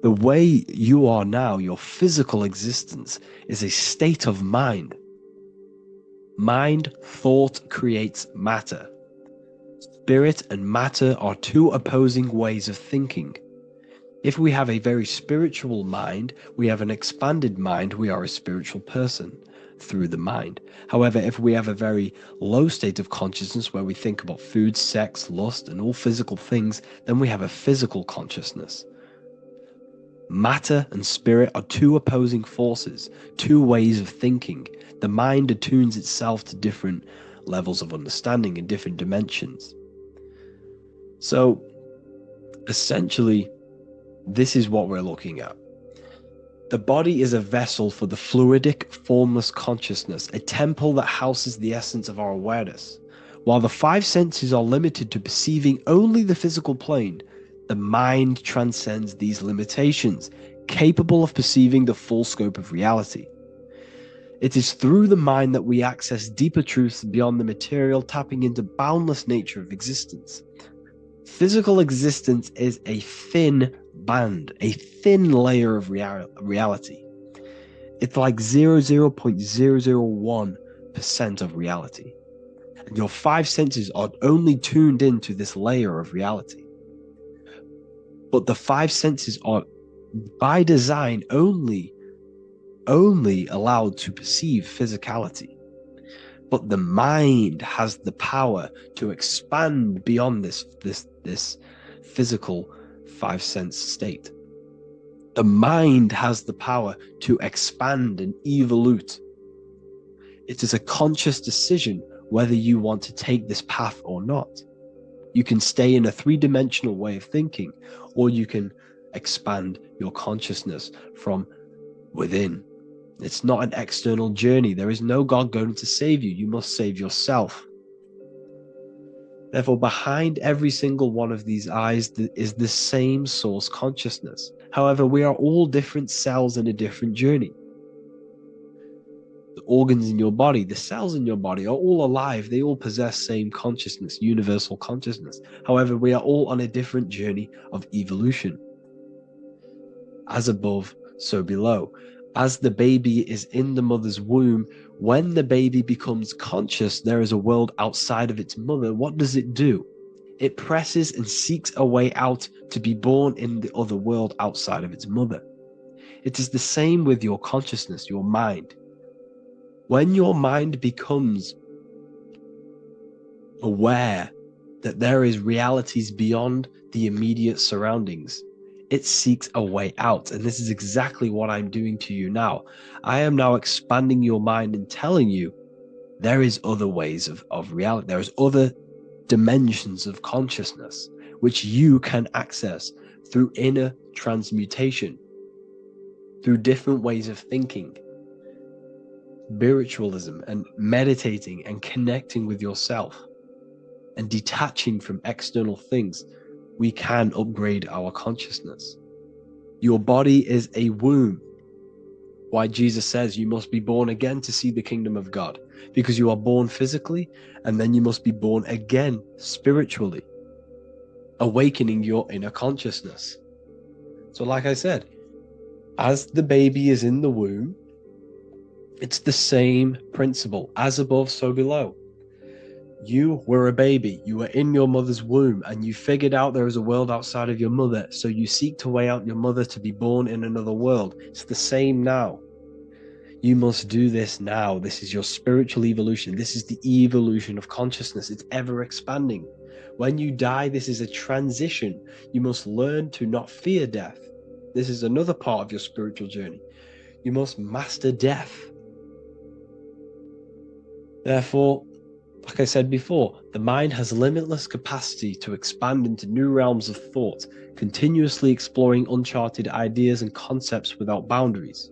The way you are now, your physical existence, is a state of mind. Mind, thought creates matter. Spirit and matter are two opposing ways of thinking. If we have a very spiritual mind, we have an expanded mind, we are a spiritual person through the mind. However, if we have a very low state of consciousness where we think about food, sex, lust, and all physical things, then we have a physical consciousness. Matter and spirit are two opposing forces, two ways of thinking. The mind attunes itself to different levels of understanding in different dimensions. So, essentially, this is what we're looking at. The body is a vessel for the fluidic, formless consciousness, a temple that houses the essence of our awareness. While the five senses are limited to perceiving only the physical plane, the mind transcends these limitations, capable of perceiving the full scope of reality. It is through the mind that we access deeper truths beyond the material, tapping into boundless nature of existence. Physical existence is a thin band, a thin layer of reality. It's like 0.001% of reality. And your five senses are only tuned into this layer of reality. But the five senses are, by design, only allowed to perceive physicality. But the mind has the power to expand beyond this physical five-sense state. The mind has the power to expand and evolute. It is a conscious decision whether you want to take this path or not. You can stay in a three-dimensional way of thinking, or you can expand your consciousness from within. It's not an external journey. There is no God going to save you. You must save yourself. Therefore, behind every single one of these eyes is the same source consciousness. However, we are all different cells in a different journey. The organs in your body, the cells in your body are all alive. They all possess same consciousness, universal consciousness. However, we are all on a different journey of evolution. As above, so below. As the baby is in the mother's womb, when the baby becomes conscious, there is a world outside of its mother. What does it do? It presses and seeks a way out to be born in the other world outside of its mother. It is the same with your consciousness, your mind. When your mind becomes aware that there is realities beyond the immediate surroundings, it seeks a way out. And this is exactly what I'm doing to you now. I am now expanding your mind and telling you there is other ways of reality. There is other dimensions of consciousness which you can access through inner transmutation, through different ways of thinking, spiritualism, and meditating and connecting with yourself and detaching from external things. We can upgrade our consciousness. Your body is a womb. Why Jesus says you must be born again to see the kingdom of God, because you are born physically and then you must be born again spiritually, awakening your inner consciousness. So like I said, as the baby is in the womb, it's the same principle, as above, so below. You were a baby, you were in your mother's womb, and you figured out there is a world outside of your mother, so you seek to weigh out your mother to be born in another world. It's the same now. You must do this now. This is your spiritual evolution. This is the evolution of consciousness. It's ever expanding. When you die, this is a transition. You must learn to not fear death. This is another part of your spiritual journey. You must master death. Therefore, like I said before, the mind has limitless capacity to expand into new realms of thought, continuously exploring uncharted ideas and concepts without boundaries.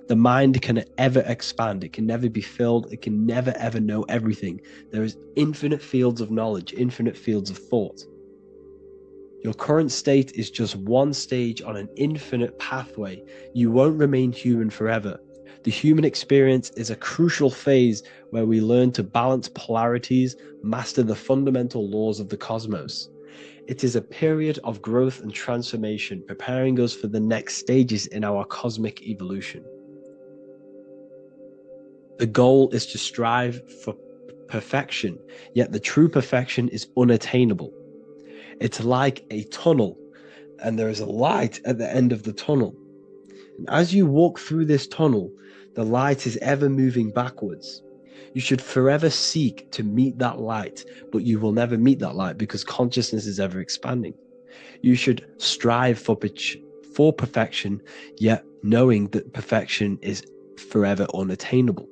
The mind can ever expand. It can never be filled. It can never ever know everything. There is infinite fields of knowledge, infinite fields of thought. Your current state is just one stage on an infinite pathway. You won't remain human forever. The human experience is a crucial phase where we learn to balance polarities, master the fundamental laws of the cosmos. It is a period of growth and transformation, preparing us for the next stages in our cosmic evolution. The goal is to strive for perfection, yet the true perfection is unattainable. It's like a tunnel, and there is a light at the end of the tunnel. And as you walk through this tunnel, the light is ever moving backwards. You should forever seek to meet that light, but you will never meet that light because consciousness is ever expanding. You should strive for perfection, yet knowing that perfection is forever unattainable.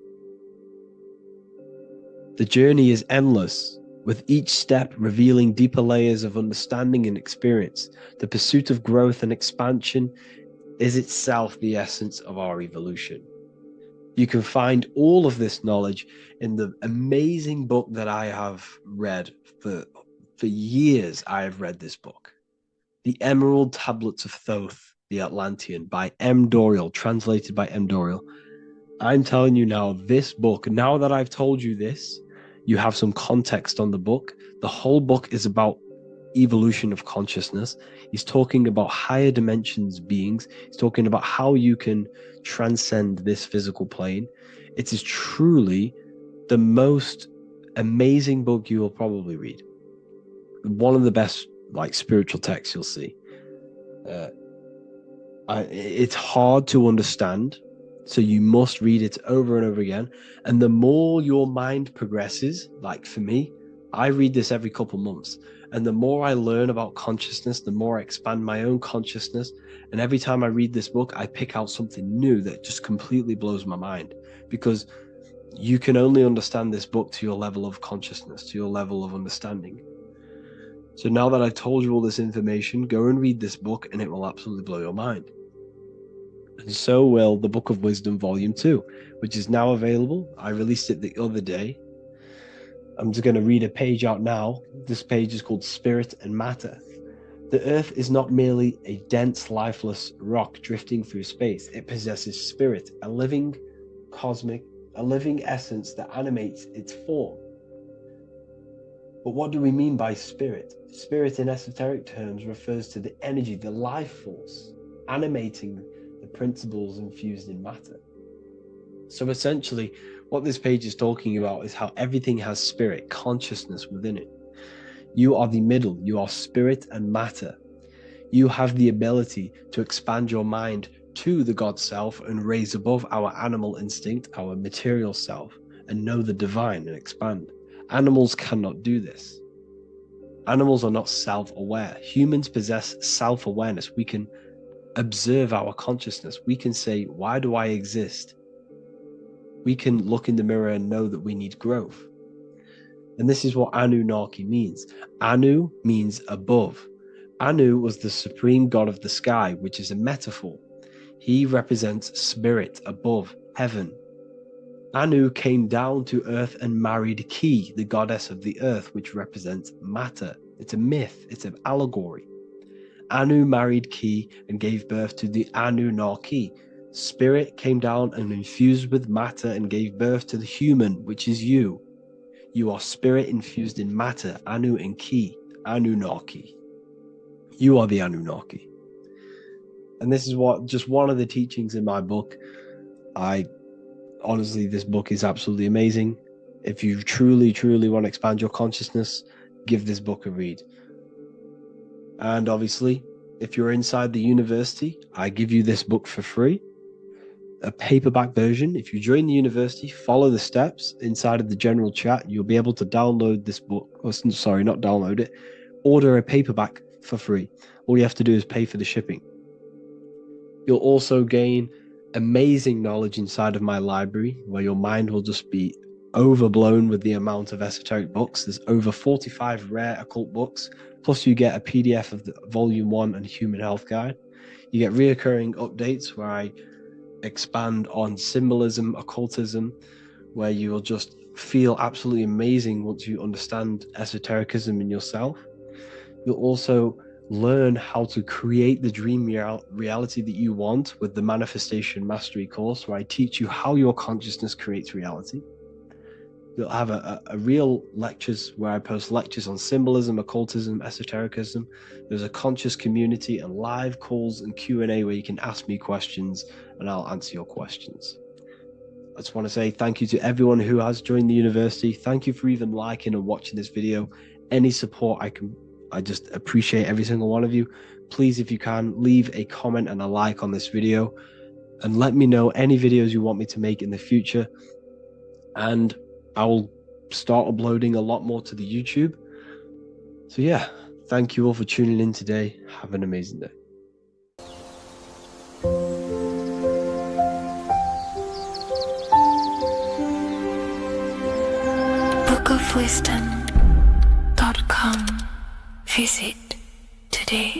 The journey is endless, with each step revealing deeper layers of understanding and experience. The pursuit of growth and expansion is itself the essence of our evolution. You can find all of this knowledge in the amazing book that I have read for years. I have read this book, The Emerald Tablets of Thoth, the Atlantean, by M. Dorial, translated by M. Dorial. I'm telling you now, this book, now that I've told you this, you have some context on the book. The whole book is about evolution of consciousness. He's talking about higher dimensions beings. He's talking about how you can transcend this physical plane. It is truly the most amazing book you will probably read. One of the best spiritual texts you'll see. It's hard to understand, so you must read it over and over again. And the more your mind progresses, like for me, I read this every couple months. And the more I learn about consciousness, the more I expand my own consciousness. And every time I read this book, I pick out something new that just completely blows my mind, because you can only understand this book to your level of consciousness, to your level of understanding. So now that I've told you all this information, go and read this book and it will absolutely blow your mind. And so will the Book of Wisdom Volume 2, which is now available. I released it the other day. I'm just going to read a page out now. This page is called Spirit and Matter. The Earth is not merely a dense, lifeless rock drifting through space. It possesses spirit, a living essence that animates its form. But what do we mean by spirit? Spirit in esoteric terms refers to the energy, the life force, animating the principles infused in matter. So essentially, what this page is talking about is how everything has spirit, consciousness within it. You are the middle, you are spirit and matter. You have the ability to expand your mind to the God self and raise above our animal instinct, our material self, and know the divine and expand. Animals cannot do this. Animals are not self-aware. Humans possess self-awareness. We can observe our consciousness. We can say, why do I exist? We can look in the mirror and know that we need growth. And this is what Anunnaki means. Anu means above. Anu was the supreme god of the sky, which is a metaphor. He represents spirit above, heaven. Anu came down to earth and married Ki, the goddess of the earth, which represents matter. It's a myth, it's an allegory. Anu married Ki and gave birth to the Anunnaki. Spirit came down and infused with matter and gave birth to the human, which is you. You are spirit infused in matter, Anu and Ki, Anunnaki. You are the Anunnaki. And this is just one of the teachings in my book. Honestly, this book is absolutely amazing. If you truly, truly want to expand your consciousness, give this book a read. And obviously, if you're inside the university, I give you this book for free, a paperback version. If you join the university, follow the steps inside of the general chat, you'll be able to download this book. Or, sorry, not download it. Order a paperback for free. All you have to do is pay for the shipping. You'll also gain amazing knowledge inside of my library, where your mind will just be overblown with the amount of esoteric books. There's over 45 rare occult books, plus you get a PDF of the Volume 1 and Human Health Guide. You get reoccurring updates where I expand on symbolism, occultism, where you will just feel absolutely amazing once you understand esotericism in yourself. You'll also learn how to create the dream reality that you want with the Manifestation Mastery course, where I teach you how your consciousness creates reality. You'll have a real lectures where I post lectures on symbolism, occultism, esotericism. There's a conscious community and live calls and Q&A where you can ask me questions and I'll answer your questions. I just want to say thank you to everyone who has joined the university. Thank you for even liking and watching this video. Any support I just appreciate every single one of you. Please, if you can, leave a comment and a like on this video and let me know any videos you want me to make in the future. And I will start uploading a lot more to the YouTube. So yeah, thank you all for tuning in today. Have an amazing day. bookofwisdom.com. Visit today.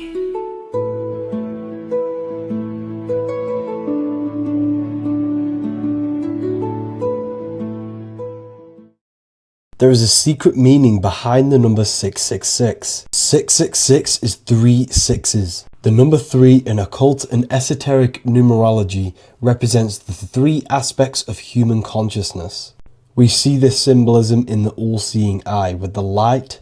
There is a secret meaning behind the number 666. 666 is 3 sixes. The number 3 in occult and esoteric numerology represents the 3 aspects of human consciousness. We see this symbolism in the all-seeing eye with the light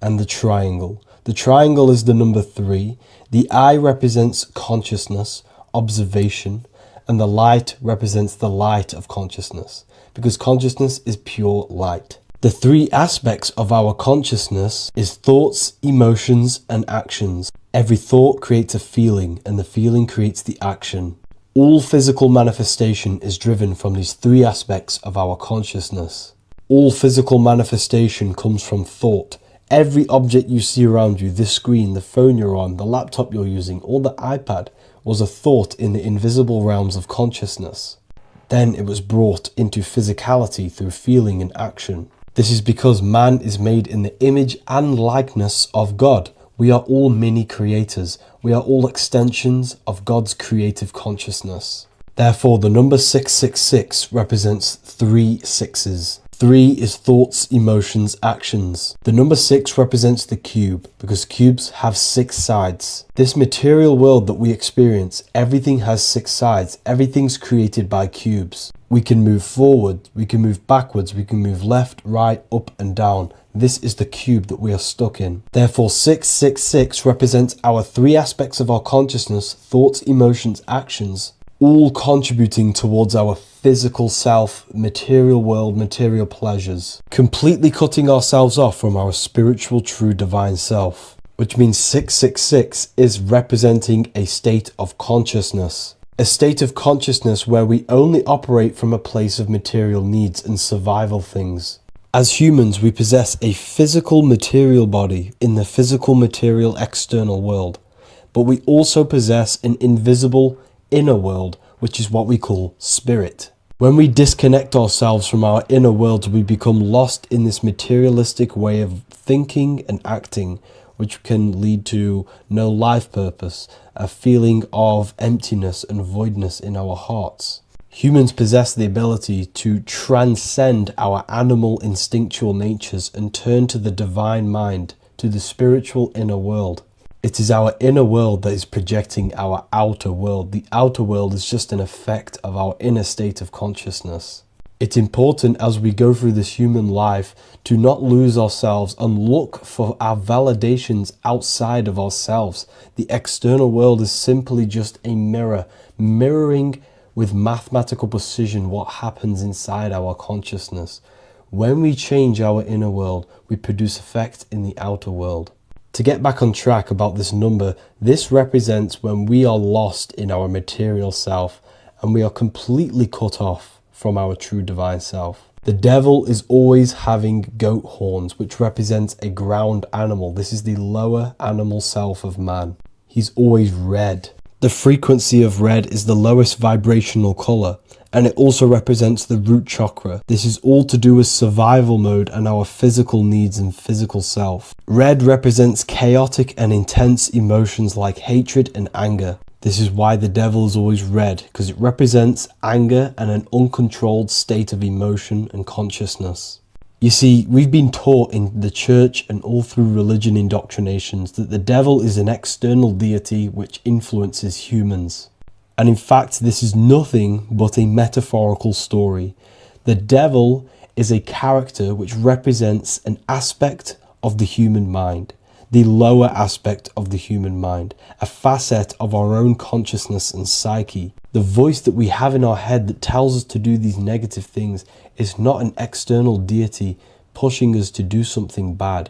and the triangle. The triangle is the number 3. The eye represents consciousness, observation, and the light represents the light of consciousness, because consciousness is pure light. The 3 aspects of our consciousness is thoughts, emotions, and actions. Every thought creates a feeling, and the feeling creates the action. All physical manifestation is driven from these 3 aspects of our consciousness. All physical manifestation comes from thought. Every object you see around you, this screen, the phone you're on, the laptop you're using, or the iPad, was a thought in the invisible realms of consciousness. Then it was brought into physicality through feeling and action. This is because man is made in the image and likeness of God. We are all mini creators. We are all extensions of God's creative consciousness. Therefore, the number 666 represents 3 sixes. 3 is thoughts, emotions, actions. The number 6 represents the cube, because cubes have 6 sides. This material world that we experience, everything has 6 sides. Everything's created by cubes. We can move forward, we can move backwards, we can move left, right, up and down. This is the cube that we are stuck in. Therefore, 666 represents our 3 aspects of our consciousness, thoughts, emotions, actions, all contributing towards our physical self, material world, material pleasures, completely cutting ourselves off from our spiritual, true, divine self, which means 666 is representing a state of consciousness. A state of consciousness where we only operate from a place of material needs and survival things. As humans, we possess a physical material body in the physical material external world, but we also possess an invisible inner world, which is what we call spirit. When we disconnect ourselves from our inner world, we become lost in this materialistic way of thinking and acting, which can lead to no life purpose, a feeling of emptiness and voidness in our hearts. Humans possess the ability to transcend our animal instinctual natures and turn to the divine mind, to the spiritual inner world. It is our inner world that is projecting our outer world. The outer world is just an effect of our inner state of consciousness. It's important as we go through this human life to not lose ourselves and look for our validations outside of ourselves. The external world is simply just a mirror, mirroring with mathematical precision what happens inside our consciousness. When we change our inner world, we produce effect in the outer world. To get back on track about this number, this represents when we are lost in our material self and we are completely cut off from our true divine self. The devil is always having goat horns, which represents a ground animal. This is the lower animal self of man. He's always red. The frequency of red is the lowest vibrational color, and it also represents the root chakra. This is all to do with survival mode and our physical needs and physical self. Red represents chaotic and intense emotions like hatred and anger. This is why the devil is always red, because it represents anger and an uncontrolled state of emotion and consciousness. You see, we've been taught in the church and all through religion indoctrinations that the devil is an external deity which influences humans. And in fact, this is nothing but a metaphorical story. The devil is a character which represents an aspect of the human mind, the lower aspect of the human mind, a facet of our own consciousness and psyche. The voice that we have in our head that tells us to do these negative things is not an external deity pushing us to do something bad.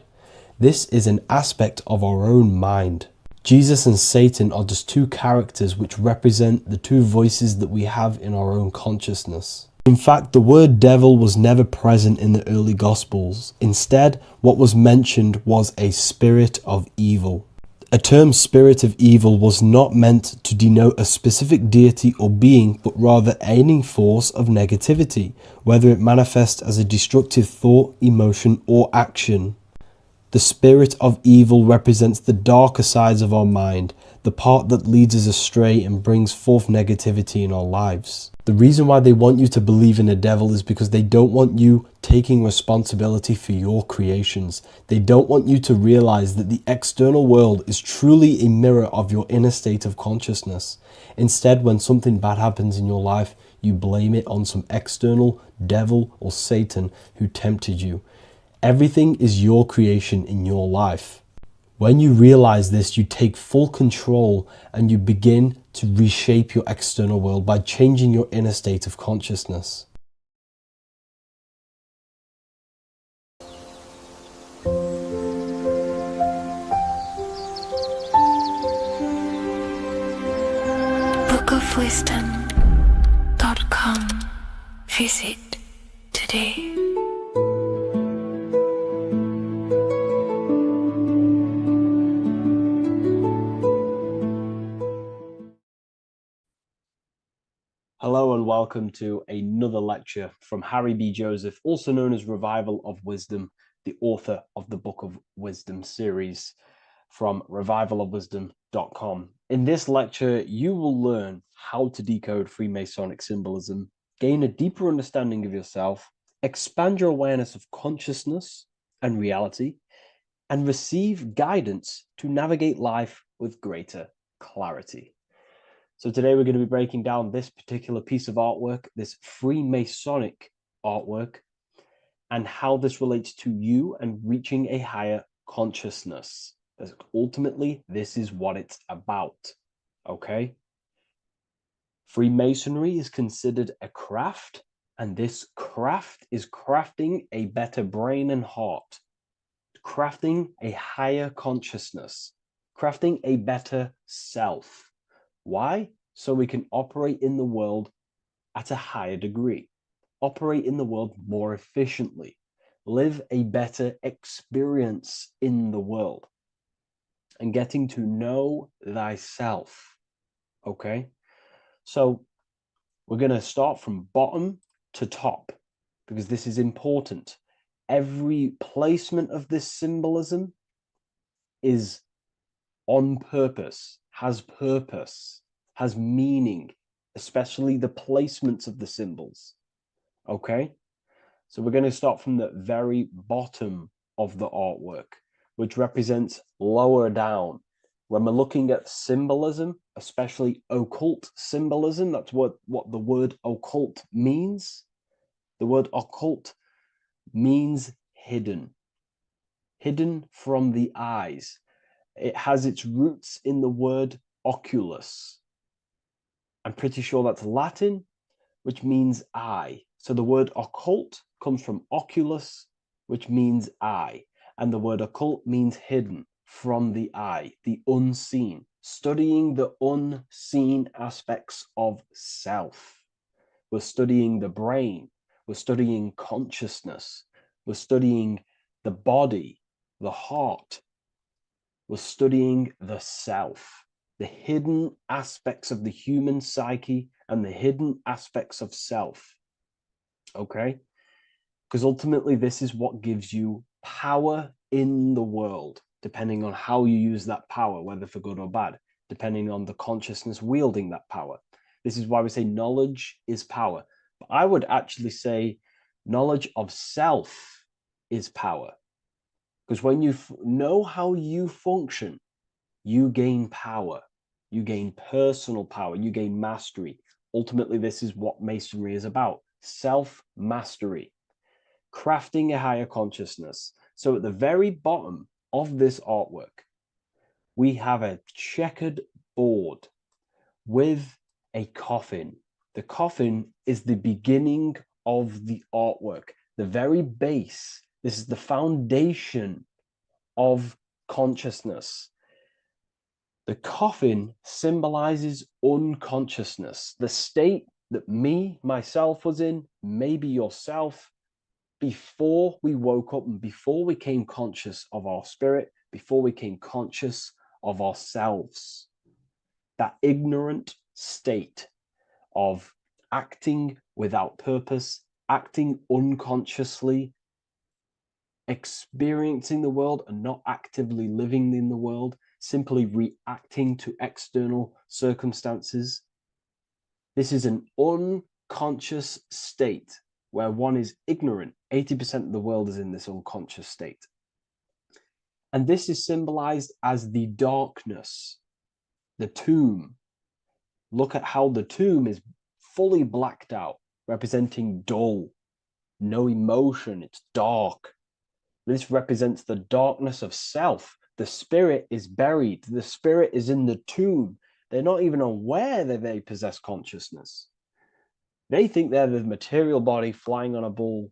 This is an aspect of our own mind. Jesus and Satan are just two characters which represent the two voices that we have in our own consciousness. In fact, the word devil was never present in the early Gospels. Instead, what was mentioned was a spirit of evil. A term spirit of evil was not meant to denote a specific deity or being, but rather any force of negativity, whether it manifests as a destructive thought, emotion, or action. The spirit of evil represents the darker sides of our mind, the part that leads us astray and brings forth negativity in our lives. The reason why they want you to believe in a devil is because they don't want you taking responsibility for your creations. They don't want you to realize that the external world is truly a mirror of your inner state of consciousness. Instead, when something bad happens in your life, you blame it on some external devil or Satan who tempted you. Everything is your creation in your life. When you realize this, you take full control and you begin to reshape your external world by changing your inner state of consciousness. bookofwisdom.com. Visit today. Hello and welcome to another lecture from Harry B. Joseph, also known as Revival of Wisdom, the author of the Book of Wisdom series from revivalofwisdom.com. In this lecture, you will learn how to decode Freemasonic symbolism, gain a deeper understanding of yourself, expand your awareness of consciousness and reality, and receive guidance to navigate life with greater clarity. So today we're going to be breaking down this particular piece of artwork, this Freemasonic artwork, and how this relates to you and reaching a higher consciousness. Because ultimately, this is what it's about, okay? Freemasonry is considered a craft, and this craft is crafting a better brain and heart, crafting a higher consciousness, crafting a better self. Why? So we can operate in the world at a higher degree, operate in the world more efficiently. live a better experience in the world, and getting to know thyself. Okay? So we're going to start from bottom to top because this is important. Every placement of this symbolism is on purpose, has meaning, especially the placements of the symbols. Okay? So we're going to start from the very bottom of the artwork, which represents lower down. When we're looking at symbolism, especially occult symbolism, that's what the word occult means. The word occult means hidden, hidden from the eyes. It has its roots in the word oculus. I'm pretty sure that's Latin, which means eye. So the word occult comes from oculus, which means eye. And the word occult means hidden, from the eye, the unseen, studying the unseen aspects of self. We're studying the brain, we're studying consciousness, we're studying the body, the heart, we're studying the self, the hidden aspects of the human psyche and the hidden aspects of self. Okay? Because ultimately, this is what gives you power in the world, depending on how you use that power, whether for good or bad, depending on the consciousness wielding that power. This is why we say knowledge is power. But I would actually say knowledge of self is power. Because when you know how you function, you gain power. You gain personal power. You gain mastery. Ultimately, this is what Masonry is about. Self-mastery. Crafting a higher consciousness. So at the very bottom of this artwork, we have a checkered board with a coffin. The coffin is the beginning of the artwork, the very base. This is the foundation of consciousness. The coffin symbolizes unconsciousness, the state that myself was in, maybe yourself, before we woke up and before we came conscious of our spirit, before we came conscious of ourselves. That ignorant state of acting without purpose, acting unconsciously, experiencing the world and not actively living in the world, simply reacting to external circumstances. This is an unconscious state where one is ignorant. 80% of the world is in this unconscious state. And this is symbolized as the darkness, the tomb. Look at how the tomb is fully blacked out, representing dull, no emotion, it's dark. This represents the darkness of self. The spirit is buried. The spirit is in the tomb. They're not even aware that they possess consciousness. They think they're the material body flying on a ball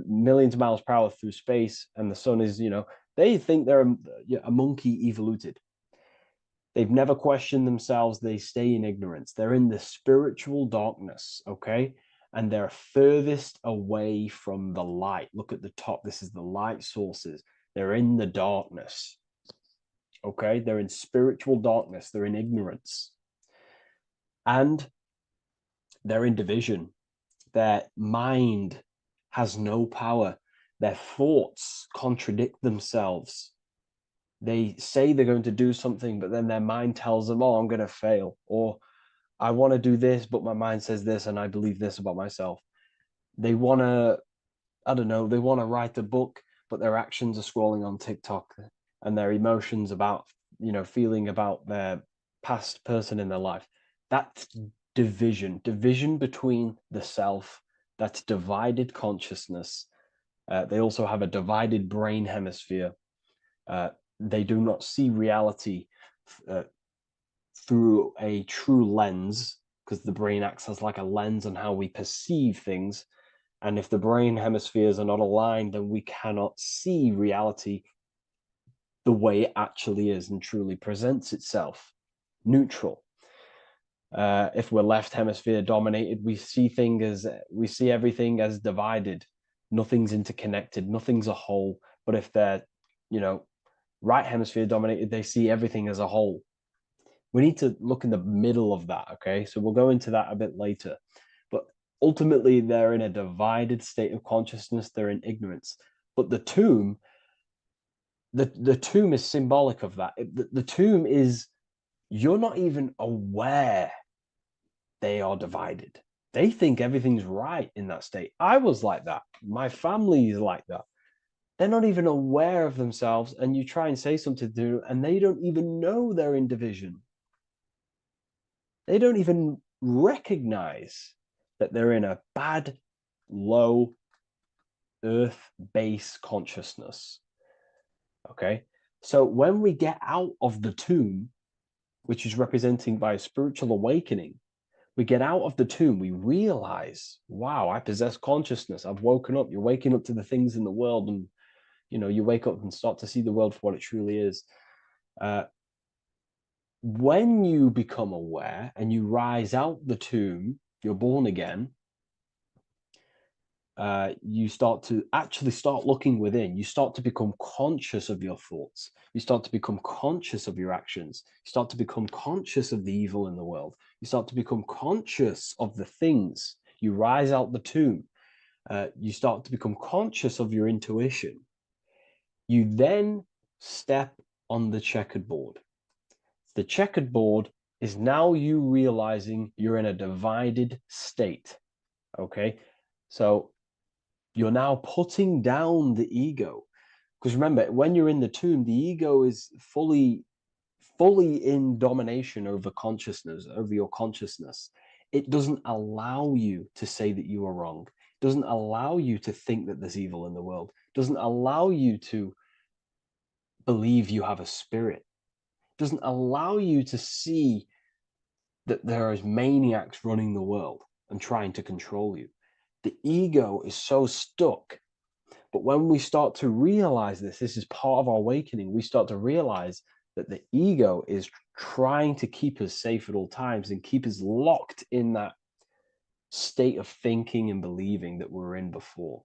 millions of miles per hour through space, and the sun is, they think they're a monkey evoluted. They've never questioned themselves. They stay in ignorance. They're in the spiritual darkness, okay? And they're furthest away from the light. Look at the top. This is the light sources. They're in the darkness, okay? They're in spiritual darkness. They're in ignorance. And they're in division. Their mind has no power. Their thoughts contradict themselves. They say they're going to do something, but then their mind tells them, oh, I'm going to fail. Or I want to do this, but my mind says this, and I believe this about myself. They want to, they want to write a book, but their actions are scrolling on TikTok, and their emotions about, feeling about their past person in their life. That's division between the self, that's divided consciousness. They also have a divided brain hemisphere. They do not see reality through a true lens, because the brain acts as like a lens on how we perceive things. And if the brain hemispheres are not aligned, then we cannot see reality the way it actually is and truly presents itself, neutral. If we're left hemisphere dominated, we see everything as divided. nothing's interconnected, nothing's a whole. But if they're, right hemisphere dominated, they see everything as a whole. We need to look in the middle of that, okay? So we'll go into that a bit later. But ultimately, they're in a divided state of consciousness. They're in ignorance. But the tomb is symbolic of that. The tomb is, you're not even aware they are divided. They think everything's right in that state. I was like that. My family is like that. They're not even aware of themselves, and you try and say something to them, and they don't even know they're in division. They don't even recognize that they're in a bad, low, earth base consciousness. Okay? So when we get out of the tomb, which is representing by a spiritual awakening, we get out of the tomb, we realize, wow, I possess consciousness. I've woken up. You're waking up to the things in the world, and you wake up and start to see the world for what it truly is. When you become aware and you rise out the tomb, you're born again. You start to actually start looking within. You start to become conscious of your thoughts. You start to become conscious of your actions. You start to become conscious of the evil in the world. You start to become conscious of the things. You rise out the tomb. You start to become conscious of your intuition. You then step on the checkered board. The checkered board is now you realizing you're in a divided state. Okay, so you're now putting down the ego, because remember, when you're in the tomb, the ego is fully in domination over consciousness, over your consciousness. It doesn't allow you to say that you are wrong. It doesn't allow you to think that there's evil in the world. It doesn't allow you to believe you have a spirit. It doesn't allow you to see that there is maniacs running the world and trying to control you. The ego is so stuck. But when we start to realize this is part of our awakening, we start to realize that the ego is trying to keep us safe at all times and keep us locked in that state of thinking and believing that we were in before.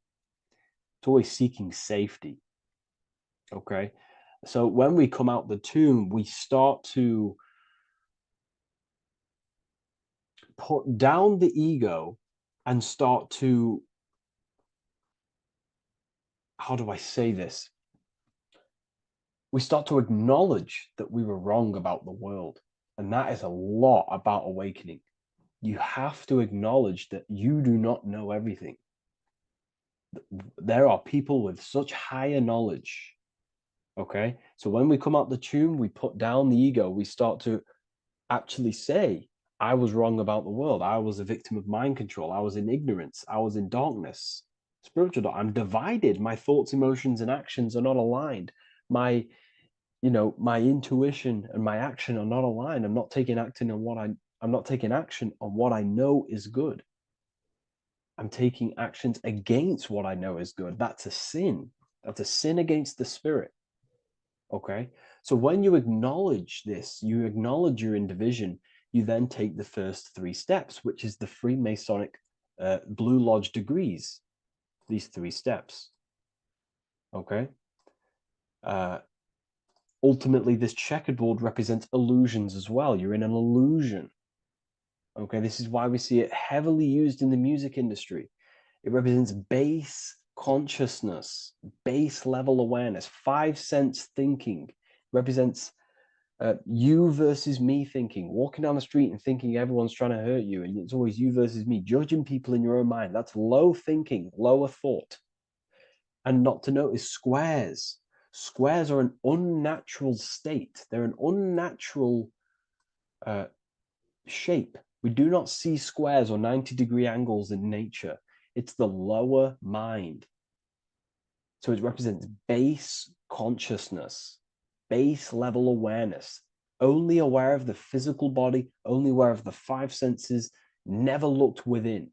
It's always seeking safety. Okay? So when we come out the tomb, we start to put down the ego and start to, how do I say this? We start to acknowledge that we were wrong about the world. And that is a lot about awakening. You have to acknowledge that you do not know everything. There are people with such higher knowledge. Okay? So when we come out the tomb, we put down the ego. We start to actually say, I was wrong about the world. I was a victim of mind control. I was in ignorance. I was in darkness. Spiritual, I'm divided. My thoughts, emotions, and actions are not aligned. My intuition and my action are not aligned. I'm not taking action on what I know is good. I'm taking actions against what I know is good. That's a sin. That's a sin against the spirit. Okay? So when you acknowledge this, you acknowledge you're in division, you then take the first 3 steps, which is the Freemasonic Blue Lodge degrees. These 3 steps. Okay? Ultimately, this checkerboard represents illusions as well. You're in an illusion. Okay, this is why we see it heavily used in the music industry. It represents base consciousness, base level awareness, 5 sense thinking. It represents you versus me thinking, walking down the street and thinking everyone's trying to hurt you, and it's always you versus me, judging people in your own mind. That's low thinking, lower thought. And not to notice squares. Squares are an unnatural state. They're an unnatural shape. We do not see squares or 90-degree angles in nature. It's the lower mind. So it represents base consciousness, base level awareness, only aware of the physical body, only aware of the 5 senses, never looked within.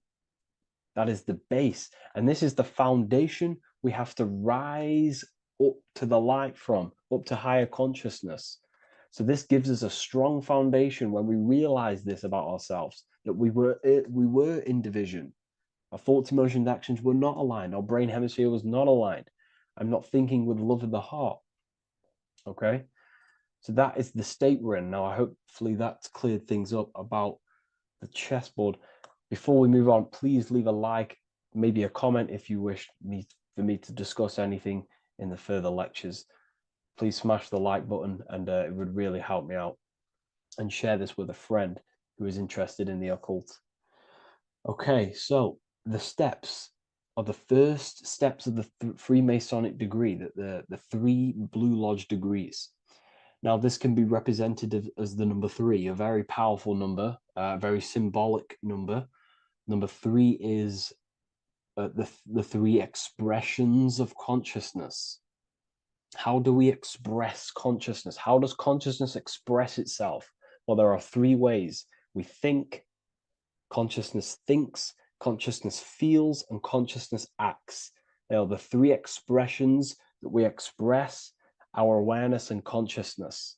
That is the base. And this is the foundation we have to rise up to the light from, up to higher consciousness. So this gives us a strong foundation when we realize this about ourselves, that we were in division. Our thoughts, emotions, actions were not aligned. Our brain hemisphere was not aligned. I'm not thinking with love of the heart. Okay? So that is the state we're in. Now, hopefully that's cleared things up about the chessboard. Before we move on, please leave a like, maybe a comment if you wish for me to discuss anything in the further lectures. Please smash the like button, and it would really help me out. And share this with a friend who is interested in the occult. Okay, so the steps are the first steps of the Freemasonic degree, the 3 Blue Lodge degrees. Now, this can be represented as the number 3, a very powerful number, a very symbolic number. Number 3 is the 3 expressions of consciousness. How do we express consciousness? How does consciousness express itself? Well, there are 3 ways. We think, consciousness thinks, consciousness feels, and consciousness acts. They are the 3 expressions that we express our awareness and consciousness.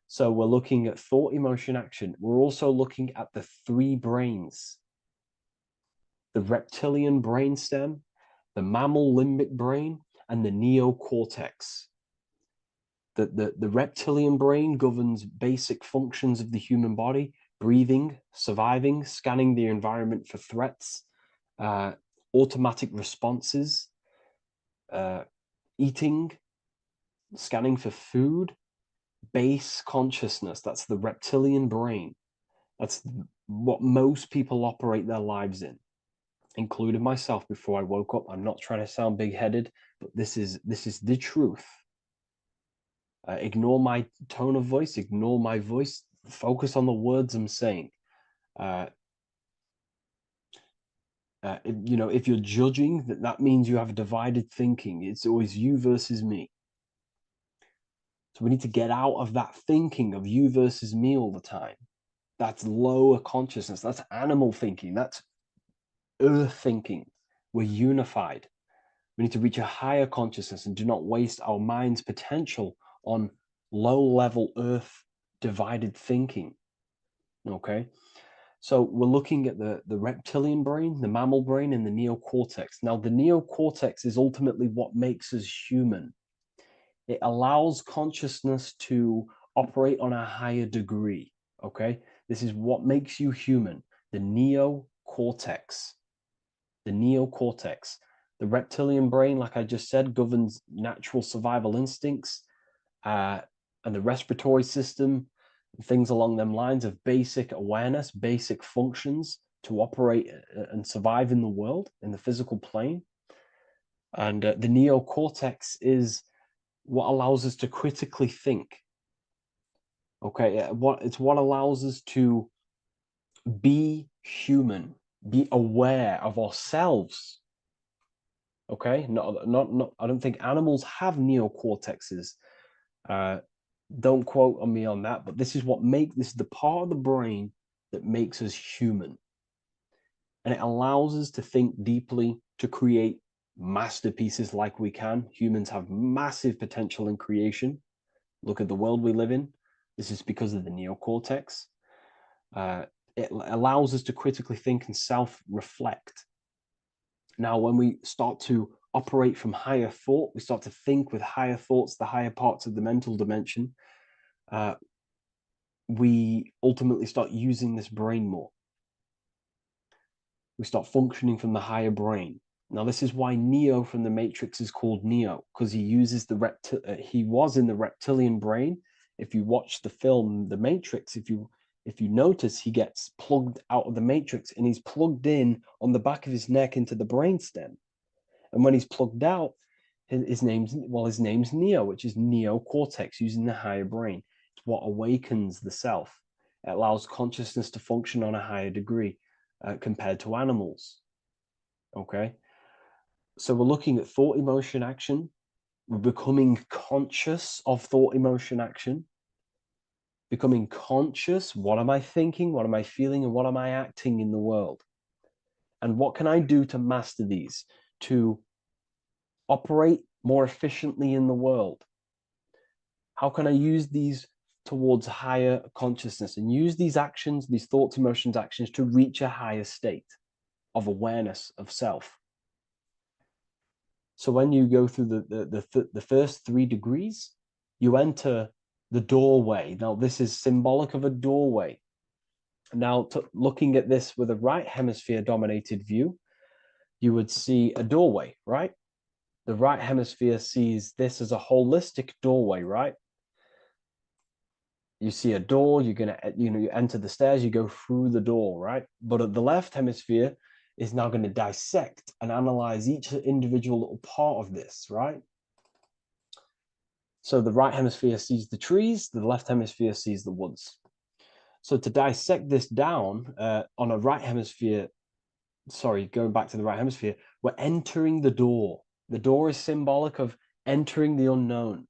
So we're looking at thought, emotion, action. We're also looking at the 3 brains: the reptilian brainstem, the mammal limbic brain, and the neocortex. The reptilian brain governs basic functions of the human body: breathing, surviving, scanning the environment for threats, automatic responses, eating, scanning for food, base consciousness. That's the reptilian brain. That's what most people operate their lives in, including myself before I woke up. I'm not trying to sound big-headed, but this is the truth. Ignore my tone of voice, ignore my voice, focus on the words I'm saying. If you're judging, that means you have divided thinking. It's always you versus me. So we need to get out of that thinking of you versus me all the time. That's lower consciousness. That's animal thinking. That's earth thinking. We're unified. We need to reach a higher consciousness and do not waste our mind's potential on low-level earth divided thinking. Okay? So we're looking at the reptilian brain, the mammal brain, and the neocortex. Now, the neocortex is ultimately what makes us human. It allows consciousness to operate on a higher degree. Okay? This is what makes you human. The neocortex. The neocortex. The reptilian brain, like I just said, governs natural survival instincts and the respiratory system, things along them lines of basic awareness, basic functions to operate and survive in the world, in the physical plane. And the neocortex is what allows us to critically think. Okay, it's what allows us to be human, be aware of ourselves. Okay, not. I don't think animals have neocortexes. Don't quote on me on that, but this is the part of the brain that makes us human. And it allows us to think deeply, to create masterpieces like we can. Humans have massive potential in creation. Look at the world we live in. This is because of the neocortex. It allows us to critically think and self-reflect. Now, when we start to operate from higher thought, we start to think with higher thoughts, the higher parts of the mental dimension, we ultimately start using this brain more. We start functioning from the higher brain. Now, this is why Neo from the Matrix is called Neo, because he uses he was in the reptilian brain. If you watch the film The Matrix, if you notice, he gets plugged out of the Matrix and he's plugged in on the back of his neck into the brainstem. And when he's plugged out, his name's Neo, which is neocortex, using the higher brain. It's what awakens the self. It allows consciousness to function on a higher degree compared to animals. Okay? So we're looking at thought, emotion, action. We're becoming conscious of thought, emotion, action. Becoming conscious, what am I thinking, what am I feeling, and what am I acting in the world? And what can I do to master these, to operate more efficiently in the world? How can I use these towards higher consciousness and use these actions, these thoughts, emotions, actions to reach a higher state of awareness of self. So when you go through the first 3 degrees, you enter the doorway. Now, this is symbolic of a doorway. Now, looking at this with a right hemisphere dominated view, you would see a doorway, right? The right hemisphere sees this as a holistic doorway, right? You see a door, you're gonna, you enter the stairs, you go through the door, right? But at the left hemisphere is now going to dissect and analyze each individual little part of this, right? So the right hemisphere sees the trees, the left hemisphere sees the woods. So to dissect this down on a right hemisphere, sorry, going back to the right hemisphere, we're entering the door. The door is symbolic of entering the unknown.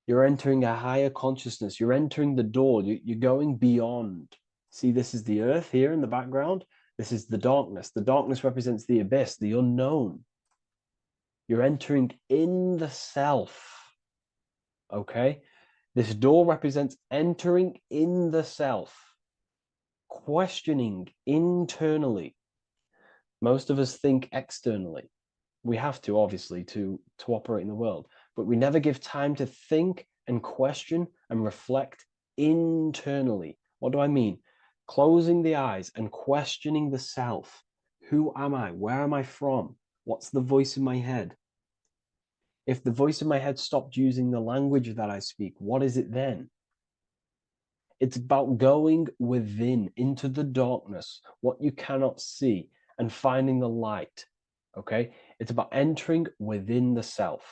You're entering a higher consciousness. You're entering the door. You're going beyond. See, this is the earth here in the background. This is the darkness. The darkness represents the abyss, the unknown. You're entering in the self. Okay? This door represents entering in the self, questioning internally. Most of us think externally. We have to, obviously, to operate in the world, but we never give time to think and question and reflect internally. What do I mean? Closing the eyes and questioning the self. Who am I? Where am I from? What's the voice in my head? If the voice in my head stopped using the language that I speak, what is it then? It's about going within, into the darkness, what you cannot see, and finding the light. Okay? It's about entering within the self.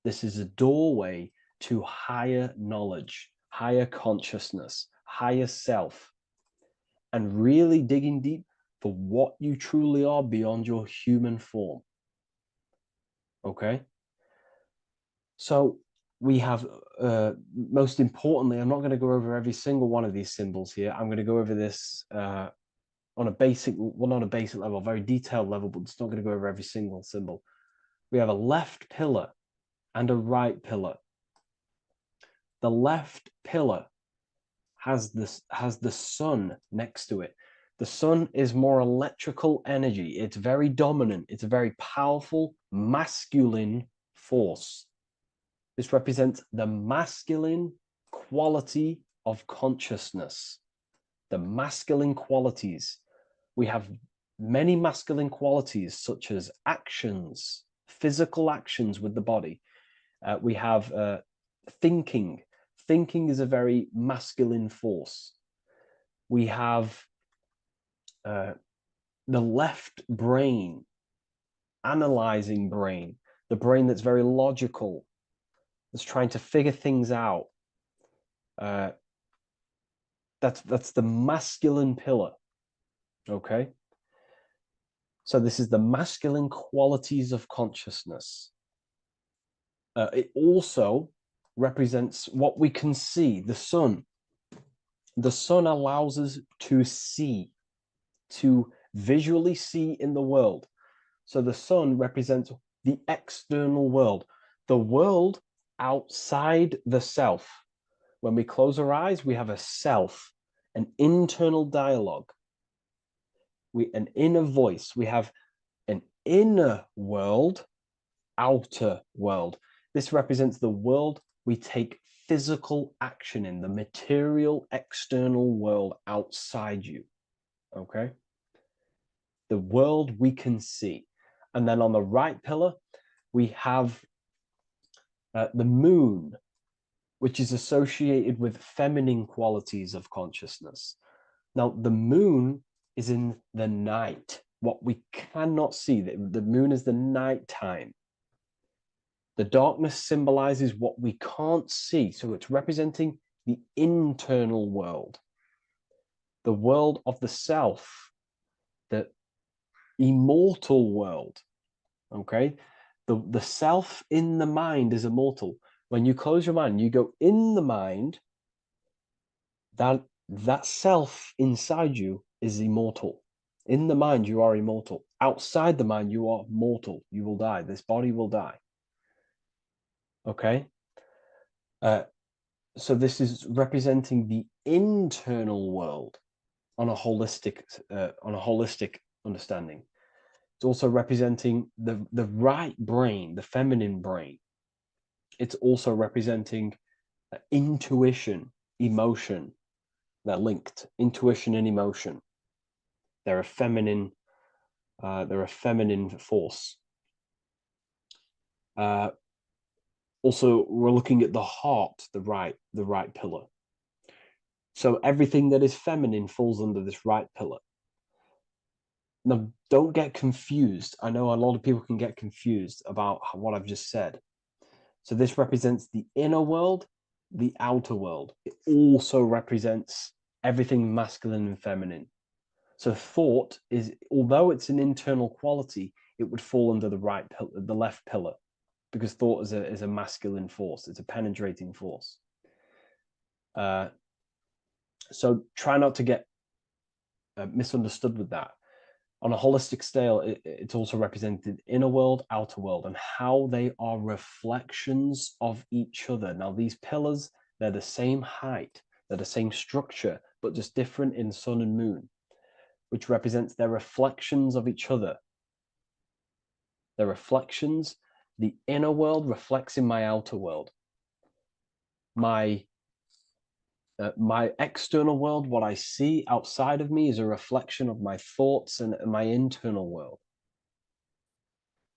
This is a doorway to higher knowledge, higher consciousness, higher self, and really digging deep for what you truly are beyond your human form. Okay? So we have, most importantly, I'm not going to go over every single one of these symbols here. I'm going to go over this on a basic, well, not a basic level, a very detailed level, but it's not going to go over every single symbol. We have a left pillar and a right pillar. The left pillar has the sun next to it. The sun is more electrical energy. It's very dominant. It's a very powerful masculine force. This represents the masculine quality of consciousness. The masculine qualities. We have many masculine qualities, such as actions, physical actions with the body. We have thinking. Thinking is a very masculine force. We have the left brain, analyzing brain, the brain that's very logical, that's trying to figure things out. That's the masculine pillar. Okay. So this is the masculine qualities of consciousness. It also represents what we can see, the sun. The sun allows us to see, to visually see in the world. So the sun represents the external world, the world outside the self. When we close our eyes, we have a self, an internal dialogue, an inner voice. We have an inner world, outer world. This represents the world we take physical action in, the material external world outside you. Okay? The world we can see. And then on the right pillar, we have the moon, which is associated with feminine qualities of consciousness. Now, the moon is in the night, what we cannot see. The moon is the nighttime. The darkness symbolizes what we can't see. So it's representing the internal world, the world of the self, the immortal world. Okay? The self in the mind is immortal. When you close your mind, you go in the mind, that self inside you is immortal. In the mind, you are immortal. Outside the mind, you are mortal. You will die. This body will die. Okay? So this is representing the internal world. on a holistic understanding. It's also representing the right brain, the feminine brain. It's also representing intuition, emotion. They're linked. Intuition and emotion. They're a feminine. They're a feminine force. Also, we're looking at the heart, the right pillar. So everything that is feminine falls under this right pillar. Now, don't get confused. I know a lot of people can get confused about what I've just said. So this represents the inner world, the outer world. It also represents everything masculine and feminine. So thought is, although it's an internal quality, it would fall under the left pillar, because thought is a masculine force. It's a penetrating force. So try not to get misunderstood with that. On a holistic scale, it's also represented inner world, outer world, and how they are reflections of each other. Now, these pillars, they're the same height, they're the same structure, but just different in sun and moon, which represents their reflections of each other. Their reflections, the inner world reflects in my outer world. My external world, what I see outside of me, is a reflection of my thoughts and my internal world.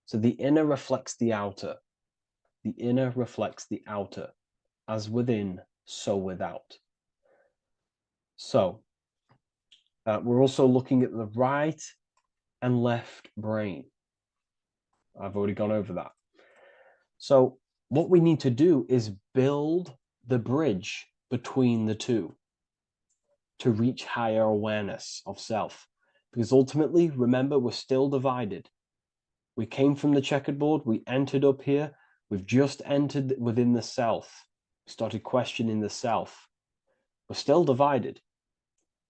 So the inner reflects the outer. The inner reflects the outer. As within, so without. So we're also looking at the right and left brain. I've already gone over that. So what we need to do is build the bridge between the two to reach higher awareness of self. Because ultimately, remember, we're still divided. We came from the checkerboard, we entered up here, we've just entered within the self, started questioning the self. We're still divided.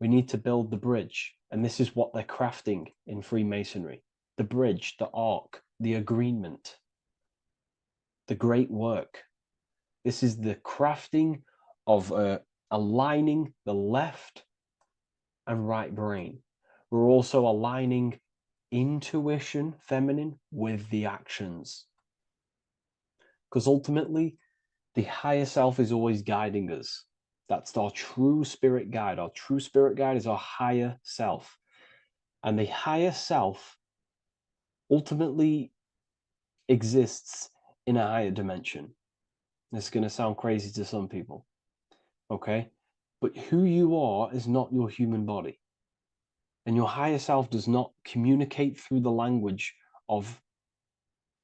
We need to build the bridge. And this is what they're crafting in Freemasonry. The bridge, the arc, the agreement, the great work. This is the crafting of aligning the left and right brain. We're also aligning intuition, feminine, with the actions. Because ultimately, the higher self is always guiding us. That's our true spirit guide. Our true spirit guide is our higher self. And the higher self ultimately exists in a higher dimension. This is going to sound crazy to some people, okay? But who you are is not your human body. And your higher self does not communicate through the language of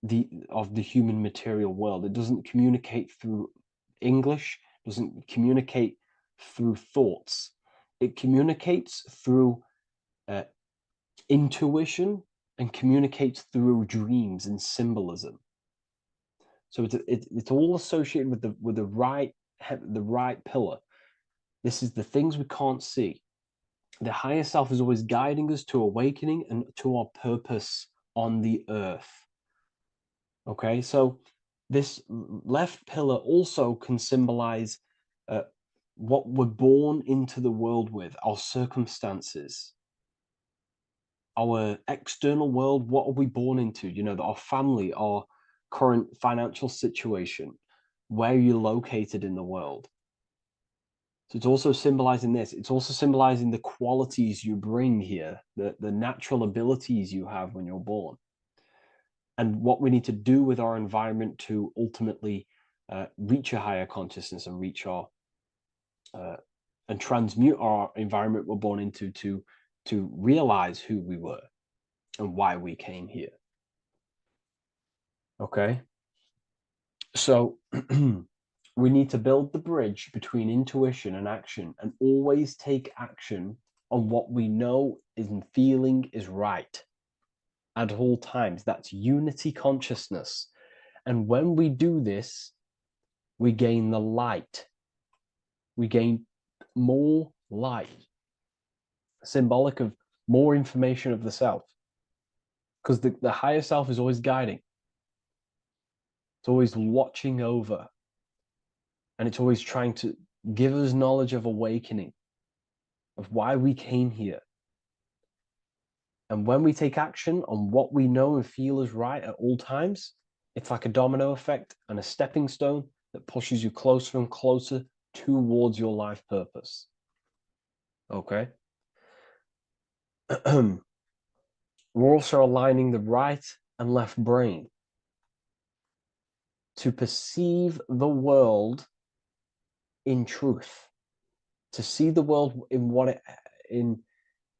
the human material world. It doesn't communicate through English, doesn't communicate through thoughts. It communicates through intuition and communicates through dreams and symbolism. So it's all associated with the right pillar. This is the things we can't see. The higher self is always guiding us to awakening and to our purpose on the earth. Okay, so this left pillar also can symbolize what we're born into the world with, our circumstances, our external world. What are we born into? You know, our family, our current financial situation, where you're located in the world. So it's also symbolizing this. It's also symbolizing the qualities you bring here, the natural abilities you have when you're born, and what we need to do with our environment to ultimately reach a higher consciousness and reach our and transmute our environment we're born into to realize who we were and why we came here. Okay, so we need to build the bridge between intuition and action, and always take action on what we know and feeling is right at all times. That's unity consciousness. And when we do this, we gain the light. We gain more light, symbolic of more information of the self. Because the higher self is always guiding. It's always watching over. And it's always trying to give us knowledge of awakening. of why we came here. And when we take action on what we know and feel is right at all times, it's like a domino effect and a stepping stone that pushes you closer and closer towards your life purpose. Okay? We're also aligning the right and left brain to perceive the world in truth, to see the world in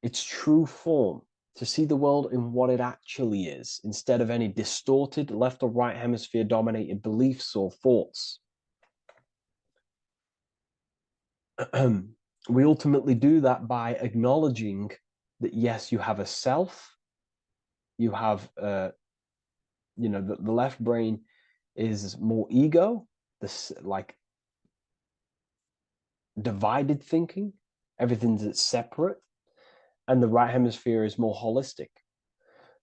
its true form, to see the world in what it actually is, instead of any distorted left or right hemisphere dominated beliefs or thoughts. We ultimately do that by acknowledging that, yes, you have a self, you have, the left brain is more ego, this like divided thinking, everything's separate, and the right hemisphere is more holistic.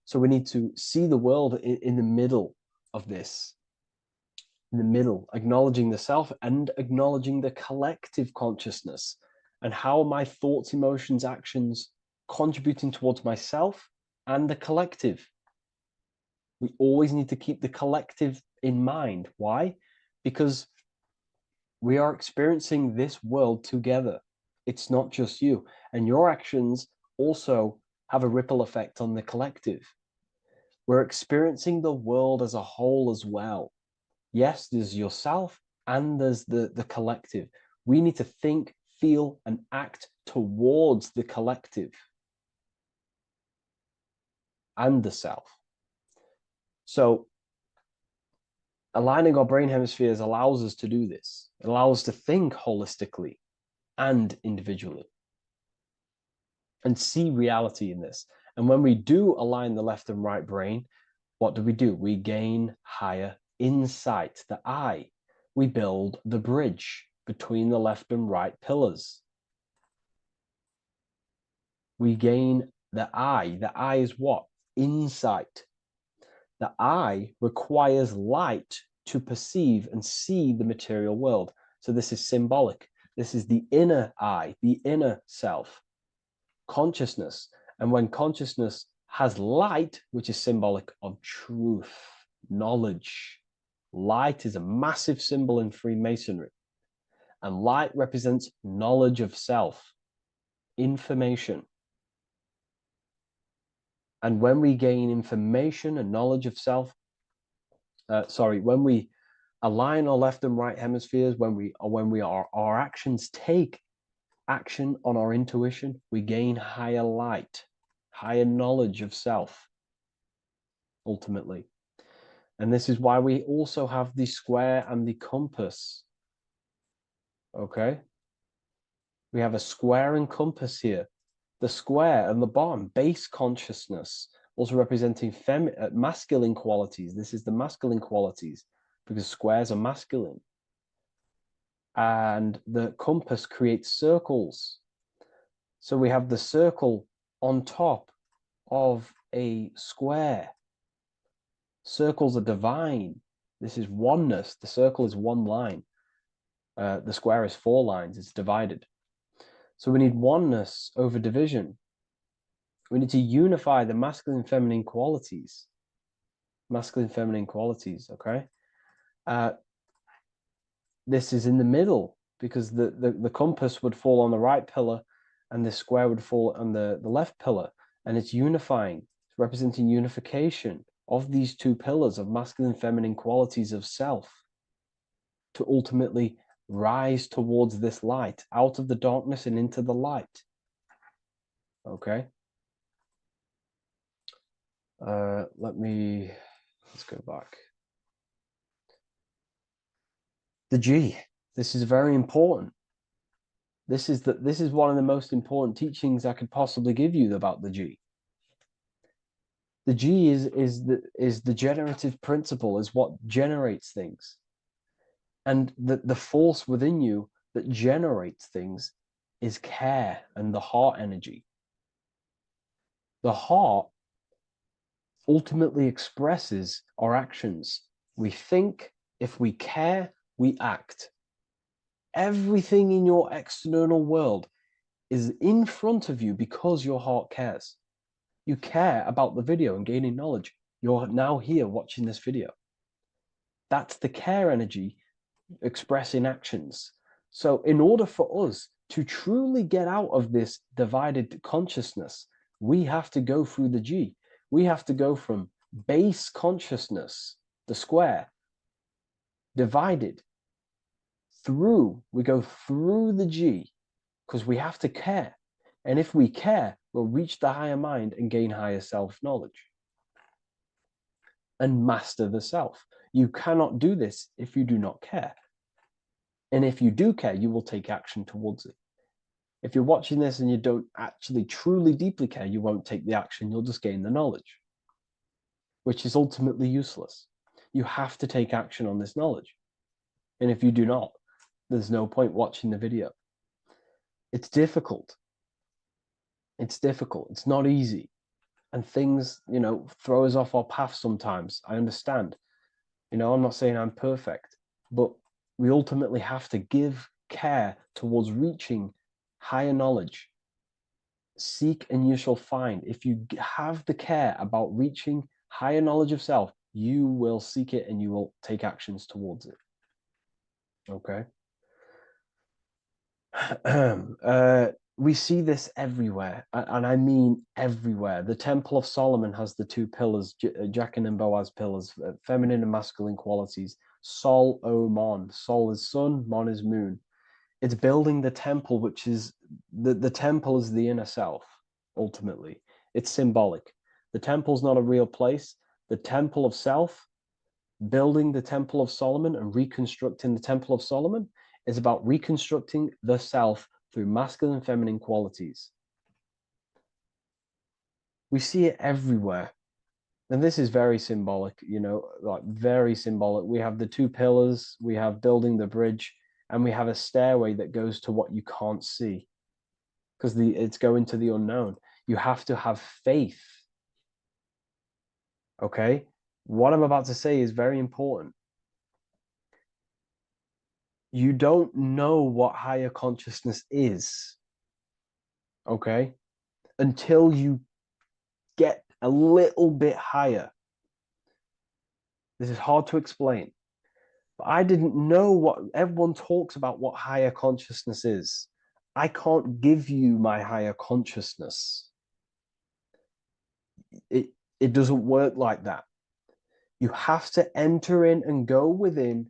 So we need to see the world in the middle of this, in the middle, acknowledging the self and acknowledging the collective consciousness and how my thoughts, emotions, actions contributing towards myself and the collective. We always need to keep the collective in mind. Why? Because we are experiencing this world together. It's not just you. And your actions also have a ripple effect on the collective. We're experiencing the world as a whole as well. Yes, there's yourself and there's the collective. We need to think, feel, and act towards the collective and the self. So aligning our brain hemispheres allows us to do this. It allows us to think holistically and individually and see reality in this. And when we do align the left and right brain, what do? We gain higher insight, the eye. We build the bridge between the left and right pillars. We gain the eye. The eye is what? Insight. The eye requires light to perceive and see the material world. So this is symbolic. This is the inner eye, the inner self, consciousness. And when consciousness has light, which is symbolic of truth, knowledge. Light is a massive symbol in Freemasonry. And light represents knowledge of self, information. And when we gain information and knowledge of self, when we align our left and right hemispheres, our actions take action on our intuition, we gain higher light, higher knowledge of self, ultimately. And this is why we also have the square and the compass. Okay? We have a square and compass here. The square and the bottom, base consciousness, also representing masculine qualities. This is the masculine qualities because squares are masculine. And the compass creates circles. So we have the circle on top of a square. Circles are divine. This is oneness. The circle is one line. The square is 4 lines. It's divided. So we need oneness over division. We need to unify the masculine and feminine qualities. Masculine and feminine qualities, okay? This is in the middle because the compass would fall on the right pillar and the square would fall on the left pillar. And it's unifying. It's representing unification of these 2 pillars of masculine and feminine qualities of self to ultimately rise towards this light, out of the darkness and into the light. Okay. Let's go back. The G. This is very important. This is one of the most important teachings I could possibly give you about the G. The G is the generative principle, is what generates things. And the force within you that generates things is care and the heart energy. The heart ultimately expresses our actions. We think, if we care, we act. Everything in your external world is in front of you because your heart cares. You care about the video and gaining knowledge. You're now here watching this video. That's the care energy expressing actions. So in order for us to truly get out of this divided consciousness, we have to go through the G. We have to go from base consciousness, the square, divided, through, we go through the G, because we have to care. And if we care, we'll reach the higher mind and gain higher self-knowledge and master the self. You cannot do this if you do not care. And if you do care, you will take action towards it. If you're watching this and you don't actually truly deeply care, you won't take the action, you'll just gain the knowledge, which is ultimately useless. You have to take action on this knowledge. And if you do not, there's no point watching the video. It's difficult. It's difficult. It's not easy. And things, throw us off our path sometimes. I understand. I'm not saying I'm perfect, but we ultimately have to give care towards reaching higher knowledge. Seek and you shall find. If you have the care about reaching higher knowledge of self, you will seek it and you will take actions towards it. Okay. We see this everywhere, and I mean everywhere. The Temple of Solomon has the two pillars, Jachin and Boaz pillars, feminine and masculine qualities. Sol, O, Mon. Sol is sun, Mon is moon. It's building the temple, which is, the temple is the inner self, ultimately. It's symbolic. The temple's not a real place. The temple of self, building the Temple of Solomon and reconstructing the Temple of Solomon, is about reconstructing the self through masculine and feminine qualities. We see it everywhere. And this is very symbolic, like very symbolic. We have the two pillars, we have building the bridge, and we have a stairway that goes to what you can't see, because it's going to the unknown. You have to have faith. Okay? What I'm about to say is very important. You don't know what higher consciousness is, okay, until you get a little bit higher. This is hard to explain, but I didn't know what everyone talks about, what higher consciousness is. I can't give you my higher consciousness. It doesn't work like that. You have to enter in and go within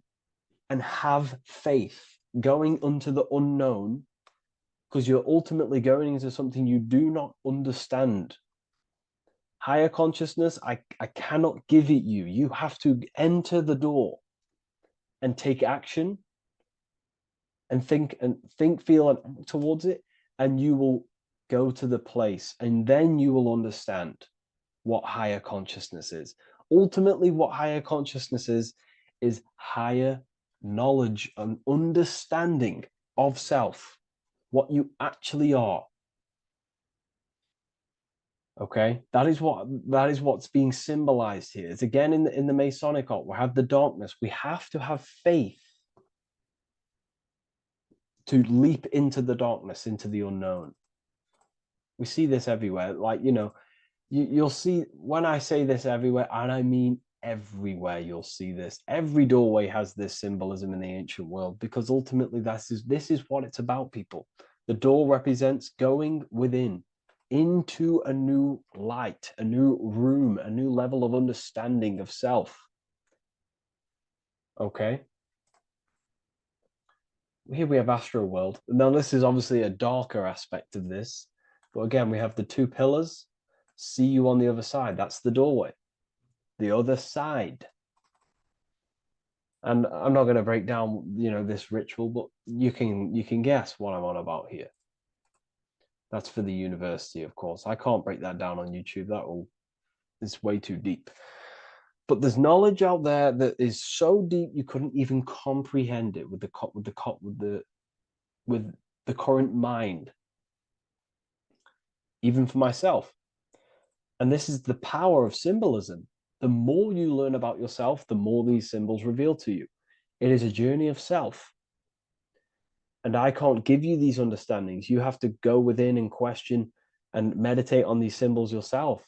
and have faith, going into the unknown, because you're ultimately going into something you do not understand. Higher consciousness, I cannot give it you. You have to enter the door and take action and think, feel, and act towards it, and you will go to the place, and then you will understand what higher consciousness is. Ultimately, what higher consciousness is higher knowledge and understanding of self, what you actually are. Okay, that is what's being symbolized here. It's again in the Masonic art. We have the darkness. We have to have faith to leap into the darkness, into the unknown. We see this everywhere. Like, you'll see, when I say this everywhere, and I mean everywhere, you'll see this. Every doorway has this symbolism in the ancient world, because ultimately this is what it's about, people. The door represents going within, into a new light, a new room, a new level of understanding of self. Okay. Here we have Astro World. Now, this is obviously a darker aspect of this, but again, we have the two pillars. See you on the other side. That's the doorway. The other side. And I'm not going to break down, this ritual, but you can guess what I'm on about here. That's for the university, of course. I can't break that down on YouTube. It's way too deep. But there's knowledge out there that is so deep you couldn't even comprehend it with the current mind, even for myself. And this is the power of symbolism. The more you learn about yourself, the more these symbols reveal to you. It is a journey of self. And I can't give you these understandings. You have to go within and question and meditate on these symbols yourself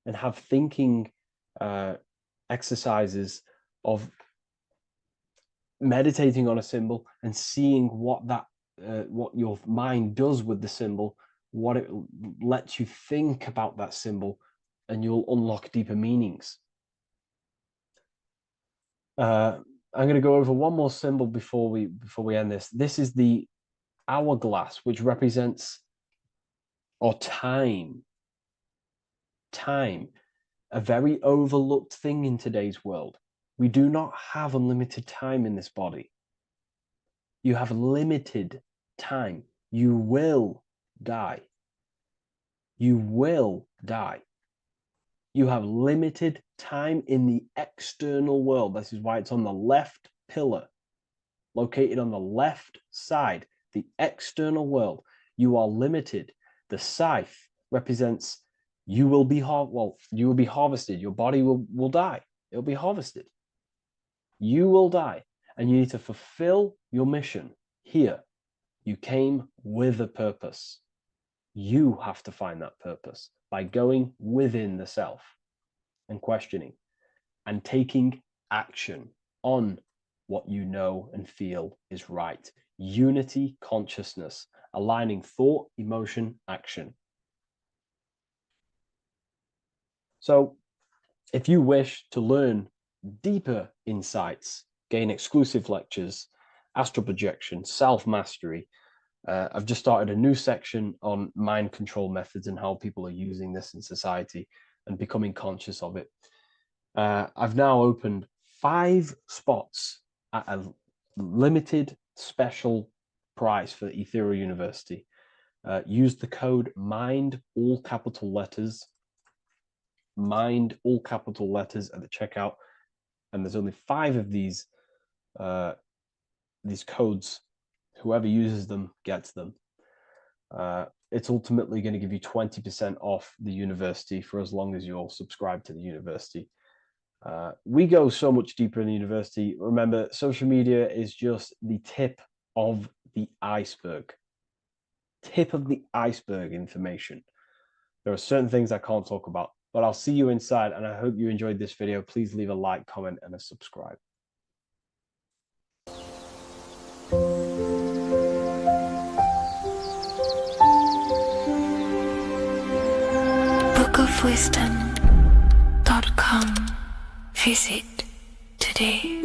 and have thinking exercises of meditating on a symbol and seeing what your mind does with the symbol, what it lets you think about that symbol, and you'll unlock deeper meanings. I'm going to go over one more symbol before we end this. This is the hourglass, which represents time, a very overlooked thing in today's world. We do not have unlimited time in this body. You have limited time. You will die. You will die. You have limited time in the external world. This is why it's on the left pillar, located on the left side, the external world. You are limited. The scythe represents you will be harvested. Your body will die. It'll be harvested. You will die, and you need to fulfill your mission here. You came with a purpose. You have to find that purpose by going within the self and questioning and taking action on what you know and feel is right. Unity consciousness, aligning thought, emotion, action. So if you wish to learn deeper insights, gain exclusive lectures, astral projection, self-mastery, I've just started a new section on mind control methods and how people are using this in society and becoming conscious of it. I've now opened 5 spots at a limited special price for Ethereal University. Use the code MIND, all capital letters, MIND, all capital letters at the checkout. And there's only 5 of these codes. Whoever uses them gets them. It's ultimately going to give you 20% off the university for as long as you're subscribed to the university. We go so much deeper in the university. Remember, social media is just the tip of the iceberg. Tip of the iceberg information. There are certain things I can't talk about, but I'll see you inside, and I hope you enjoyed this video. Please leave a like, comment, and a subscribe. bookofwisdom.com. Visit today.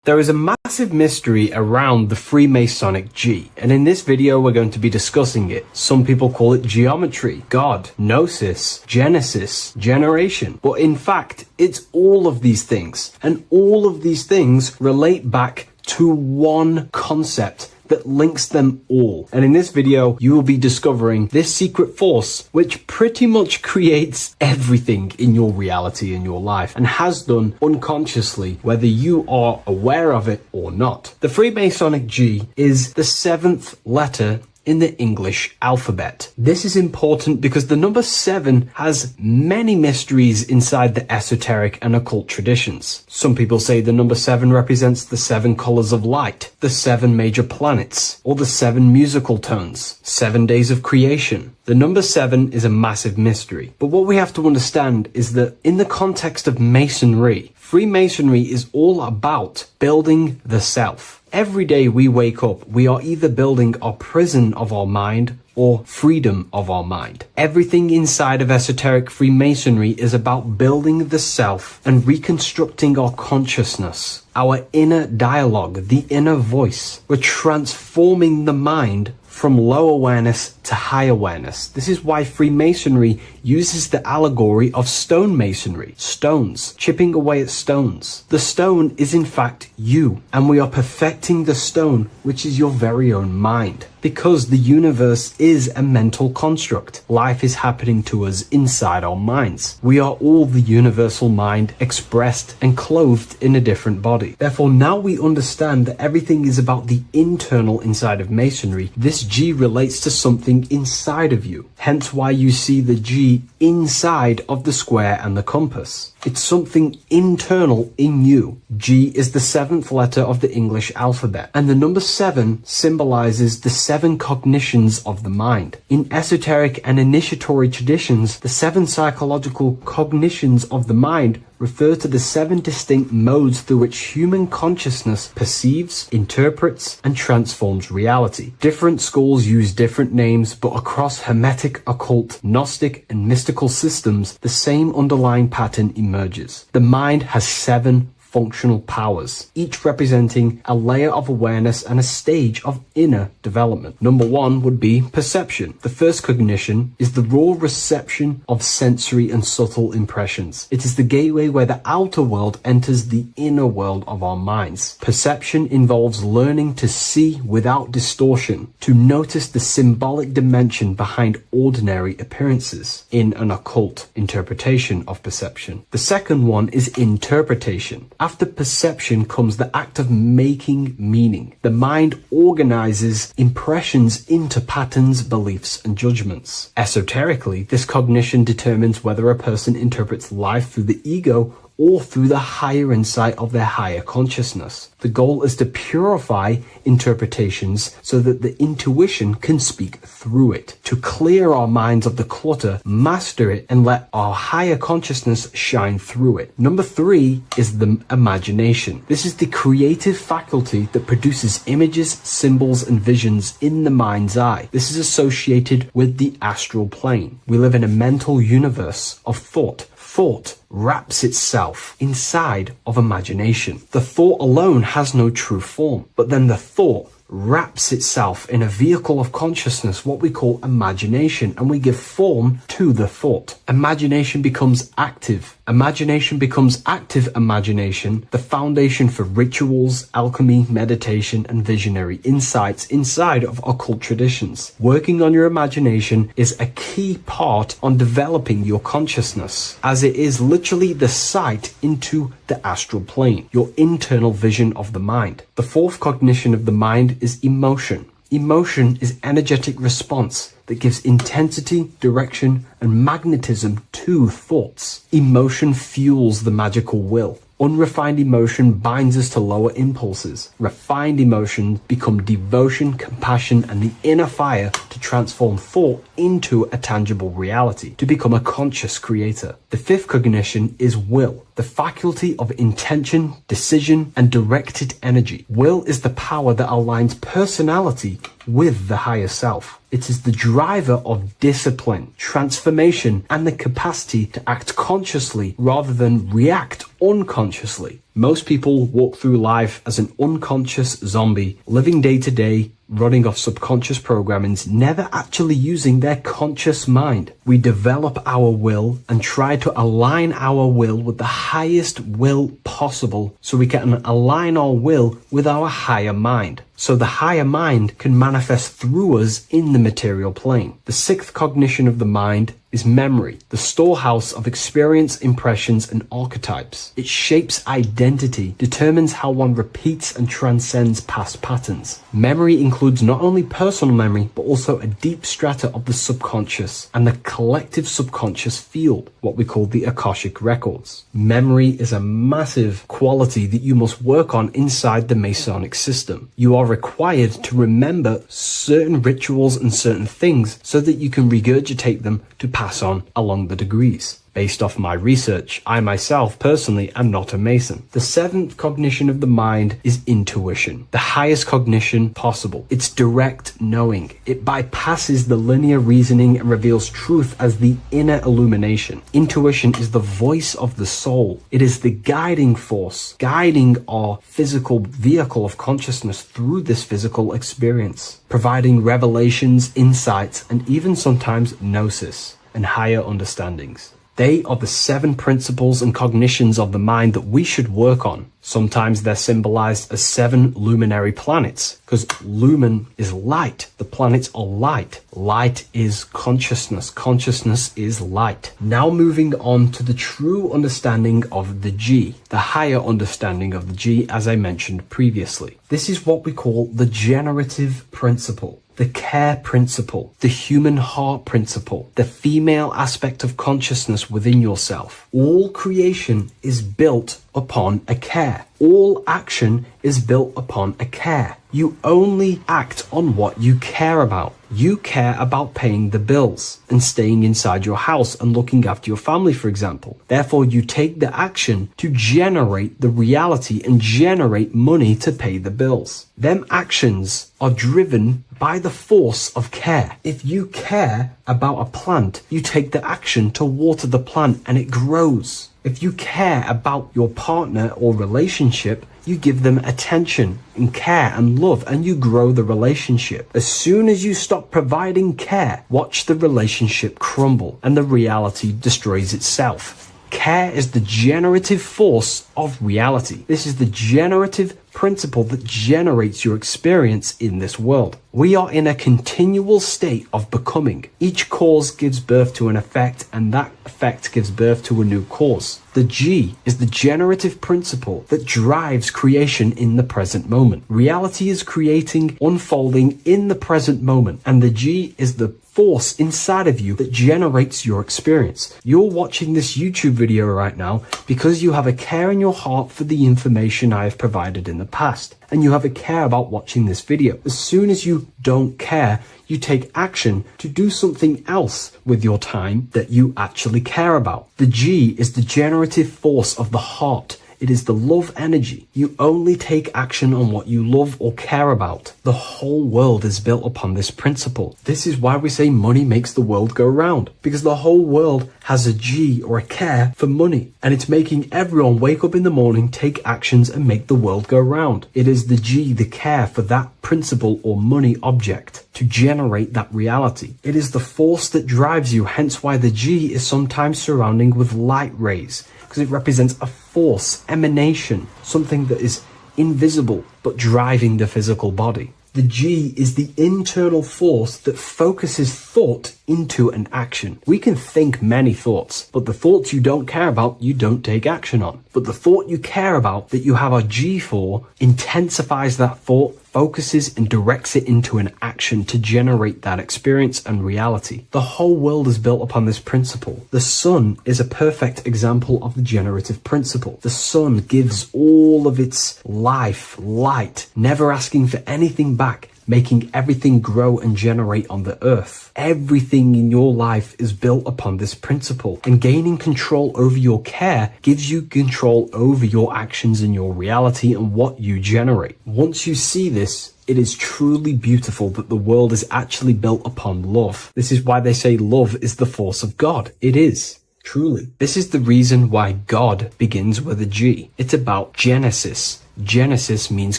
There is a massive mystery around the Freemasonic G, and in this video we're going to be discussing it. Some people call it geometry, God, gnosis, genesis, generation, but in fact it's all of these things, and all of these things relate back to one concept that links them all. And in this video, you will be discovering this secret force, which pretty much creates everything in your reality, in your life, and has done unconsciously, whether you are aware of it or not. The Freemasonic G is the 7th letter in the English alphabet. This is important because the number 7 has many mysteries inside the esoteric and occult traditions. Some people say the number 7 represents the 7 colors of light, the 7 major planets, or the 7 musical tones, 7 days of creation. The number 7 is a massive mystery. But what we have to understand is that in the context of Masonry, Freemasonry is all about building the self. Every day we wake up, we are either building our prison of our mind or freedom of our mind. Everything inside of esoteric Freemasonry is about building the self and reconstructing our consciousness, our inner dialogue, the inner voice. We're transforming the mind from low awareness to high awareness. This is why Freemasonry uses the allegory of stonemasonry, stones, chipping away at stones. The stone is in fact you, and we are perfecting the stone, which is your very own mind. Because the universe is a mental construct. Life is happening to us inside our minds. We are all the universal mind expressed and clothed in a different body. Therefore, now we understand that everything is about the internal inside of Masonry. This G relates to something something inside of you. Hence why you see the G inside of the square and the compass. It's something internal in you. G is the 7th letter of the English alphabet, and the number 7 symbolizes the 7 cognitions of the mind. In esoteric and initiatory traditions, the 7 psychological cognitions of the mind refer to the 7 distinct modes through which human consciousness perceives, interprets, and transforms reality. Different schools use different names, but across Hermetic, occult, Gnostic, and mystical systems, the same underlying pattern emerges. The mind has 7 functional powers, each representing a layer of awareness and a stage of inner development. Number 1 would be perception. The first cognition is the raw reception of sensory and subtle impressions. It is the gateway where the outer world enters the inner world of our minds. Perception involves learning to see without distortion, to notice the symbolic dimension behind ordinary appearances in an occult interpretation of perception. The second one is interpretation. After perception comes the act of making meaning. The mind organizes impressions into patterns, beliefs, and judgments. Esoterically, this cognition determines whether a person interprets life through the ego or through the higher insight of their higher consciousness. The goal is to purify interpretations so that the intuition can speak through it, to clear our minds of the clutter, master it, and let our higher consciousness shine through it. Number 3 is the imagination. This is the creative faculty that produces images, symbols, and visions in the mind's eye. This is associated with the astral plane. We live in a mental universe of thought. Thought wraps itself inside of imagination. The thought alone has no true form, but then the thought wraps itself in a vehicle of consciousness, what we call imagination, and we give form to the thought. Imagination becomes active. Imagination becomes active imagination, the foundation for rituals, alchemy, meditation, and visionary insights inside of occult traditions. Working on your imagination is a key part on developing your consciousness, as it is literally the sight into the astral plane, your internal vision of the mind. The fourth cognition of the mind is emotion. Emotion is energetic response that gives intensity, direction, and magnetism to thoughts. Emotion fuels the magical will. Unrefined emotion binds us to lower impulses. Refined emotions become devotion, compassion, and the inner fire to transform thought into a tangible reality, to become a conscious creator. The fifth cognition is will, the faculty of intention, decision, and directed energy. Will is the power that aligns personality with the higher self. It is the driver of discipline, transformation, and the capacity to act consciously rather than react unconsciously. Most people walk through life as an unconscious zombie, living day to day, running off subconscious programmings, never actually using their conscious mind. We develop our will and try to align our will with the highest will possible so we can align our will with our higher mind, so the higher mind can manifest through us in the material plane. The sixth cognition of the mind is memory, the storehouse of experience, impressions, and archetypes. It shapes identity, determines how one repeats and transcends past patterns. Memory includes not only personal memory, but also a deep strata of the subconscious and the collective subconscious field, what we call the Akashic records. Memory is a massive quality that you must work on inside the Masonic system. You are required to remember certain rituals and certain things so that you can regurgitate them to pass on along the degrees. Based off my research, I myself personally am not a Mason. The seventh cognition of the mind is intuition, the highest cognition possible. It's direct knowing. It bypasses the linear reasoning and reveals truth as the inner illumination. Intuition is the voice of the soul. It is the guiding force, guiding our physical vehicle of consciousness through this physical experience, providing revelations, insights, and even sometimes gnosis and higher understandings. They are the 7 principles and cognitions of the mind that we should work on. Sometimes they're symbolized as 7 luminary planets, because lumen is light. The planets are light. Light is consciousness. Consciousness is light. Now moving on to the true understanding of the G, the higher understanding of the G, as I mentioned previously. This is what we call the generative principle. the care principle, the human heart principle, the female aspect of consciousness within yourself. All creation is built upon a care. All action is built upon a care. You only act on what you care about. You care about paying the bills and staying inside your house and looking after your family, for example. Therefore, you take the action to generate the reality and generate money to pay the bills. Them actions are driven by the force of care. If you care about a plant, you take the action to water the plant and it grows. If you care about your partner or relationship, you give them attention and care and love and you grow the relationship. As soon as you stop providing care, watch the relationship crumble and the reality destroys itself. Care is the generative force of reality. This is the generative principle that generates your experience in this world. We are in a continual state of becoming. Each cause gives birth to an effect, and that effect gives birth to a new cause. The G is the generative principle that drives creation in the present moment. Reality is creating, unfolding in the present moment, and the G is the force inside of you that generates your experience. You're watching this YouTube video right now because you have a care in your heart for the information I have provided in the past, and you have a care about watching this video. As soon as you don't care, you take action to do something else with your time that you actually care about. The G is the generative force of the heart. It is the love energy. You only take action on what you love or care about. The whole world is built upon this principle. This is why we say money makes the world go round, because the whole world has a G or a care for money, and it's making everyone wake up in the morning, take actions and make the world go round. It is the G, the care for that principle or money object to generate that reality. It is the force that drives you, hence why the G is sometimes surrounding with light rays, because it represents a force, emanation, something that is invisible but driving the physical body. The G is the internal force that focuses thought into an action. We can think many thoughts, but the thoughts you don't care about, you don't take action on. But the thought you care about, that you have a G for, intensifies that thought, focuses and directs it into an action to generate that experience and reality. The whole world is built upon this principle. The sun is a perfect example of the generative principle. The sun gives all of its life, light, never asking for anything back, making everything grow and generate on the earth. Everything in your life is built upon this principle, and gaining control over your care gives you control over your actions and your reality and what you generate. Once you see this, it is truly beautiful that the world is actually built upon love. This is why they say love is the force of God. It is. Truly. This is the reason why God begins with a G. It's about Genesis. Genesis means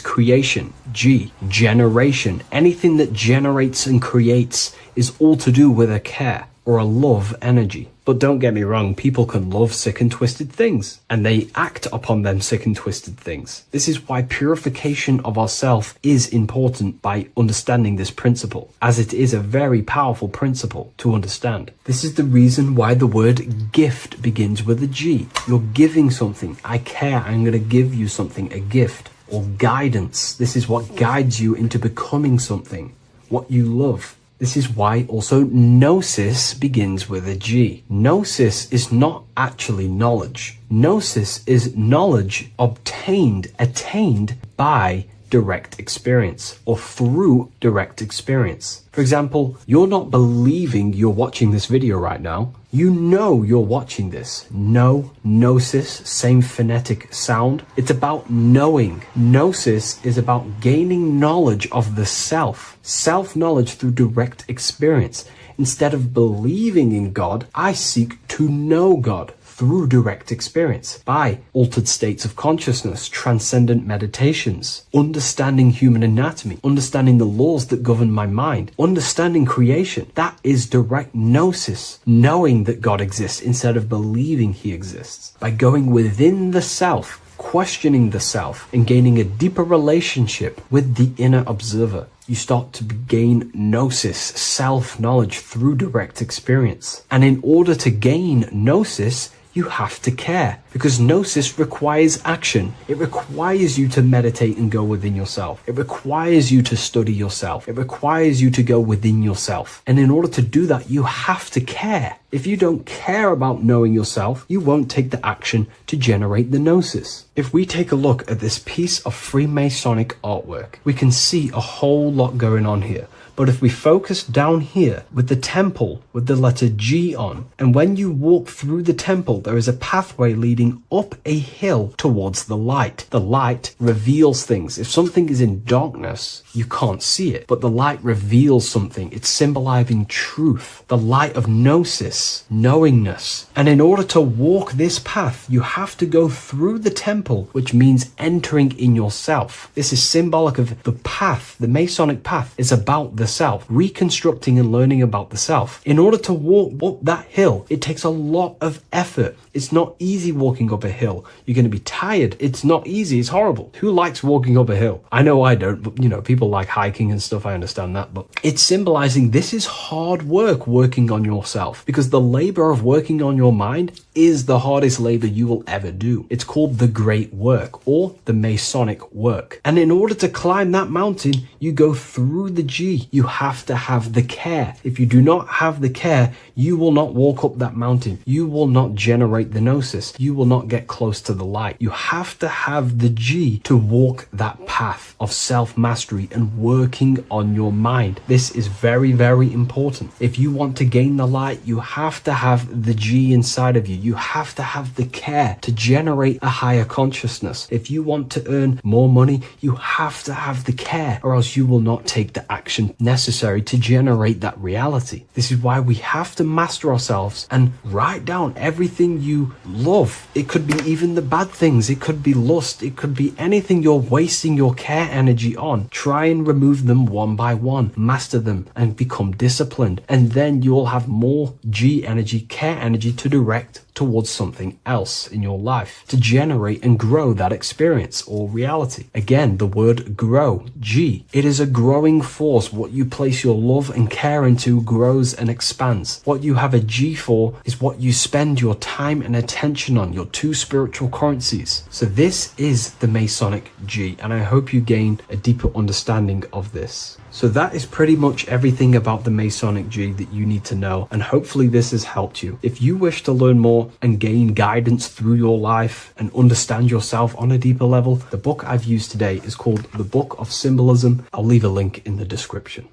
creation. G, generation. Anything that generates and creates is all to do with a care or a love energy. But don't get me wrong, people can love sick and twisted things, and they act upon them sick and twisted things. This is why purification of ourself is important by understanding this principle, as it is a very powerful principle to understand. This is the reason why the word gift begins with a G. You're giving something. I care. I'm going to give you something, a gift. Or guidance. This is what guides you into becoming something, what you love. This is why also gnosis begins with a G. Gnosis is not actually knowledge. Gnosis is knowledge obtained, attained by direct experience or through direct experience. For example, you're not believing you're watching this video right now. You know you're watching this. Know, gnosis, same phonetic sound. It's about knowing. Gnosis is about gaining knowledge of the self. Self-knowledge through direct experience. Instead of believing in God, I seek to know God through direct experience by altered states of consciousness, transcendent meditations, understanding human anatomy, understanding the laws that govern my mind, understanding creation. That is direct gnosis, knowing that God exists instead of believing he exists. By going within the self, questioning the self, and gaining a deeper relationship with the inner observer, you start to gain gnosis, self-knowledge through direct experience. And in order to gain gnosis, you have to care, because gnosis requires action. It requires you to meditate and go within yourself. It requires you to study yourself. It requires you to go within yourself. And in order to do that, you have to care. If you don't care about knowing yourself, you won't take the action to generate the gnosis. If we take a look at this piece of Freemasonic artwork, we can see a whole lot going on here. But if we focus down here with the temple with the letter G on, and when you walk through the temple, there is a pathway leading up a hill towards the light. The light reveals things. If something is in darkness, you can't see it, but the light reveals something. It's symbolizing truth, the light of gnosis, knowingness. And in order to walk this path, you have to go through the temple, which means entering in yourself. This is symbolic of the path. The Masonic path is about the self, reconstructing and learning about the self. In order to walk up that hill, it takes a lot of effort. It's not easy walking up a hill. You're going to be tired. It's not easy. It's horrible. Who likes walking up a hill? I know I don't, but people like hiking and stuff. I understand that, but it's symbolizing this is hard work working on yourself, because the labor of working on your mind is the hardest labor you will ever do. It's called the great work, or the Masonic work. And in order to climb that mountain, you go through the G. You have to have the care. If you do not have the care, you will not walk up that mountain. You will not generate the gnosis. You will not get close to the light. You have to have the G to walk that path of self-mastery and working on your mind. This is very, very important. If you want to gain the light, you have to have the G inside of you. You have to have the care to generate a higher consciousness. If you want to earn more money, you have to have the care, or else you will not take the action necessary to generate that reality. This is why we have to master ourselves and write down everything you love. It could be even the bad things. It could be lust. It could be anything you're wasting your care energy on. Try and remove them one by one. Master them and become disciplined. And then you will have more G energy, care energy to direct towards something else in your life to generate and grow that experience or reality. Again, the word grow, G. It is a growing force. What you place your love and care into grows and expands. What you have a G for is what you spend your time and attention on, your two spiritual currencies. So this is the Masonic G, and I hope you gain a deeper understanding of this. So that is pretty much everything about the Masonic G that you need to know, and hopefully this has helped you. If you wish to learn more and gain guidance through your life and understand yourself on a deeper level, the book I've used today is called The Book of Symbolism. I'll leave a link in the description.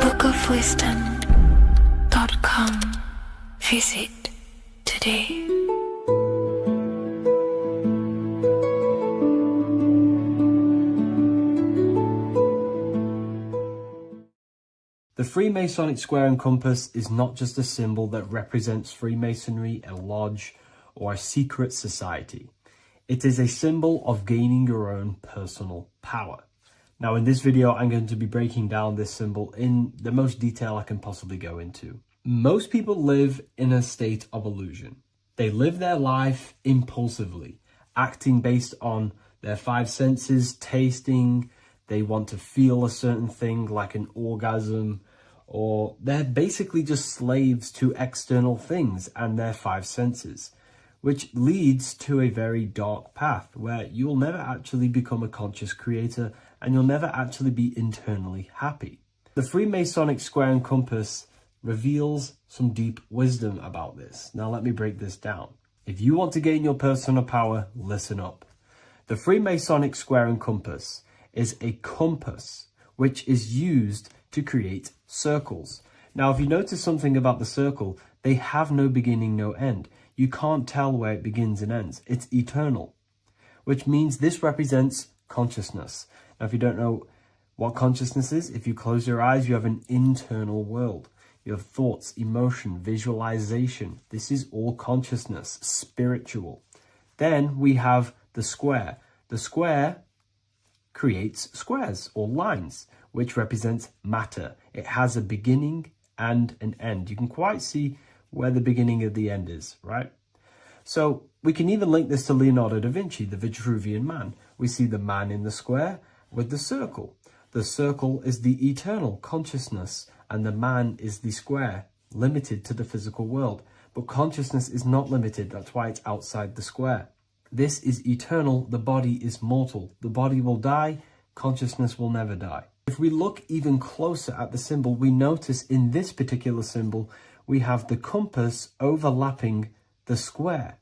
bookofwisdom.com. Visit today. The Freemasonic square and compass is not just a symbol that represents Freemasonry, a lodge, or a secret society. It is a symbol of gaining your own personal power. Now, in this video, I'm going to be breaking down this symbol in the most detail I can possibly go into. Most people live in a state of illusion. They live their life impulsively, acting based on their five senses, tasting. They want to feel a certain thing like an orgasm, or they're basically just slaves to external things and their five senses, which leads to a very dark path where you'll never actually become a conscious creator and you'll never actually be internally happy. The Freemasonic square and compass reveals some deep wisdom about this. Now let me break this down. If you want to gain your personal power, listen up. The Freemasonic square and compass is a compass which is used to create circles. Now, if you notice something about the circle, they have no beginning, no end. You can't tell where it begins and ends. It's eternal, which means this represents consciousness. Now, if you don't know what consciousness is, if you close your eyes, you have an internal world. You have thoughts, emotion, visualization. This is all consciousness, spiritual. Then we have the square. The square creates squares or lines, which represents matter. It has a beginning and an end. You can quite see where the beginning of the end is, right? So we can even link this to Leonardo da Vinci, the Vitruvian Man. We see the man in the square with the circle. The circle is the eternal consciousness, and the man is the square, limited to the physical world. But consciousness is not limited, that's why it's outside the square. This is eternal, the body is mortal. The body will die, consciousness will never die. If we look even closer at the symbol, we notice in this particular symbol, we have the compass overlapping the square.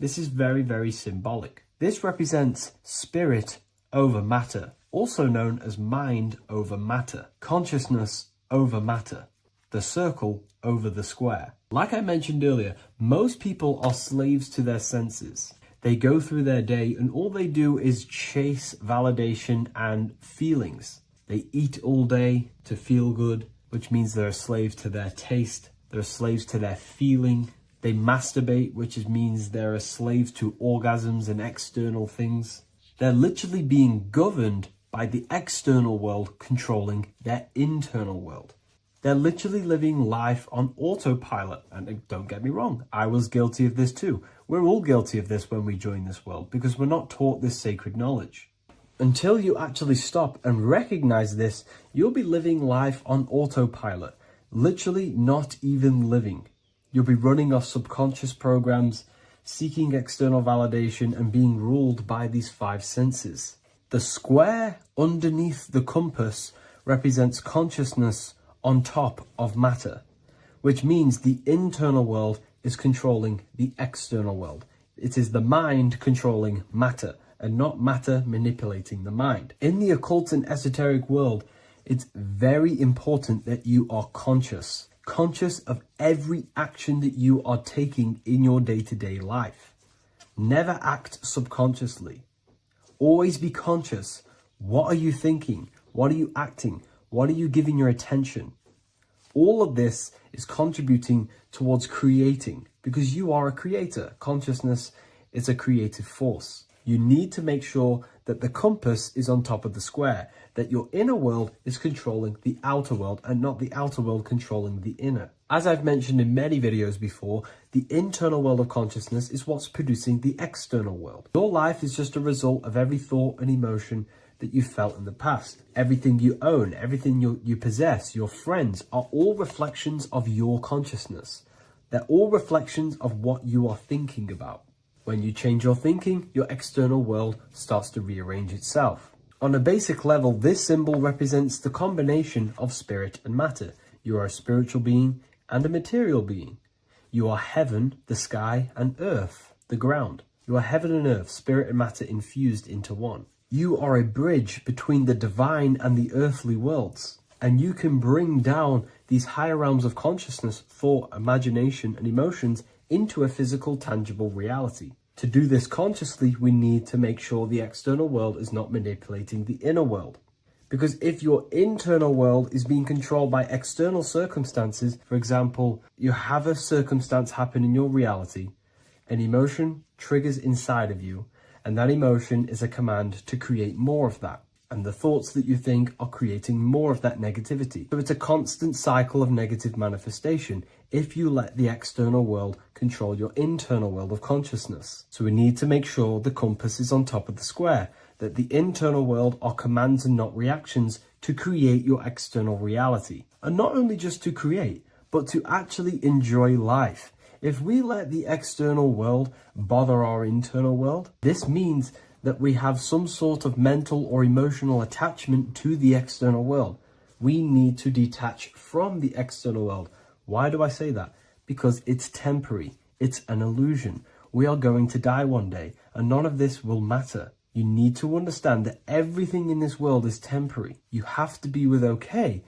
This is very, very symbolic. This represents spirit over matter, also known as mind over matter, consciousness over matter, the circle over the square. Like I mentioned earlier, most people are slaves to their senses. They go through their day and all they do is chase validation and feelings. They eat all day to feel good, which means they're a slave to their taste. They're slaves to their feeling. They masturbate, which means they're a slave to orgasms and external things. They're literally being governed by the external world controlling their internal world. They're literally living life on autopilot. And don't get me wrong, I was guilty of this too. We're all guilty of this when we join this world because we're not taught this sacred knowledge. Until you actually stop and recognize this, you'll be living life on autopilot, literally not even living. You'll be running off subconscious programs, seeking external validation and being ruled by these five senses. The square underneath the compass represents consciousness on top of matter, which means the internal world is controlling the external world. It is the mind controlling matter and not matter manipulating the mind. In the occult and esoteric world, it's very important that you are conscious of every action that you are taking in your day-to-day life. Never act subconsciously. Always be conscious. What are you thinking? What are you acting? What are you giving your attention? All of this is contributing towards creating because you are a creator. Consciousness is a creative force. You need to make sure that the compass is on top of the square, that your inner world is controlling the outer world and not the outer world controlling the inner. As I've mentioned in many videos before, the internal world of consciousness is what's producing the external world. Your life is just a result of every thought and emotion that you felt in the past. Everything you own, everything you possess, your friends are all reflections of your consciousness. They're all reflections of what you are thinking about. When you change your thinking, your external world starts to rearrange itself. On a basic level, this symbol represents the combination of spirit and matter. You are a spiritual being and a material being. You are heaven, the sky, and earth, the ground. You are heaven and earth, spirit and matter infused into one. You are a bridge between the divine and the earthly worlds. And you can bring down these higher realms of consciousness, thought, imagination, and emotions into a physical, tangible reality. To do this consciously, we need to make sure the external world is not manipulating the inner world. Because if your internal world is being controlled by external circumstances, for example, you have a circumstance happen in your reality, an emotion triggers inside of you, and that emotion is a command to create more of that. And the thoughts that you think are creating more of that negativity. So it's a constant cycle of negative manifestation if you let the external world control your internal world of consciousness. So we need to make sure the compass is on top of the square, that the internal world are commands and not reactions to create your external reality. And not only just to create, but to actually enjoy life. If we let the external world bother our internal world, this means that we have some sort of mental or emotional attachment to the external world. We need to detach from the external world. Why do I say that? Because it's temporary. It's an illusion. We are going to die one day, and none of this will matter. You need to understand that everything in this world is temporary. You have to be okay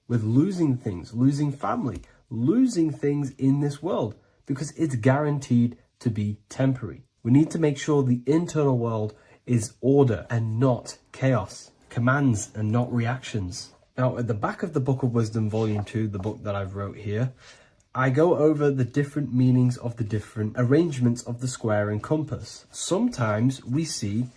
with losing things, losing family, losing things in this world, because it's guaranteed to be temporary. We need to make sure the internal world is order and not chaos, commands and not reactions. Now, at the back of the Book of Wisdom, Volume 2, the book that I've wrote here, I go over the different meanings of the different arrangements of the square and compass. Sometimes we see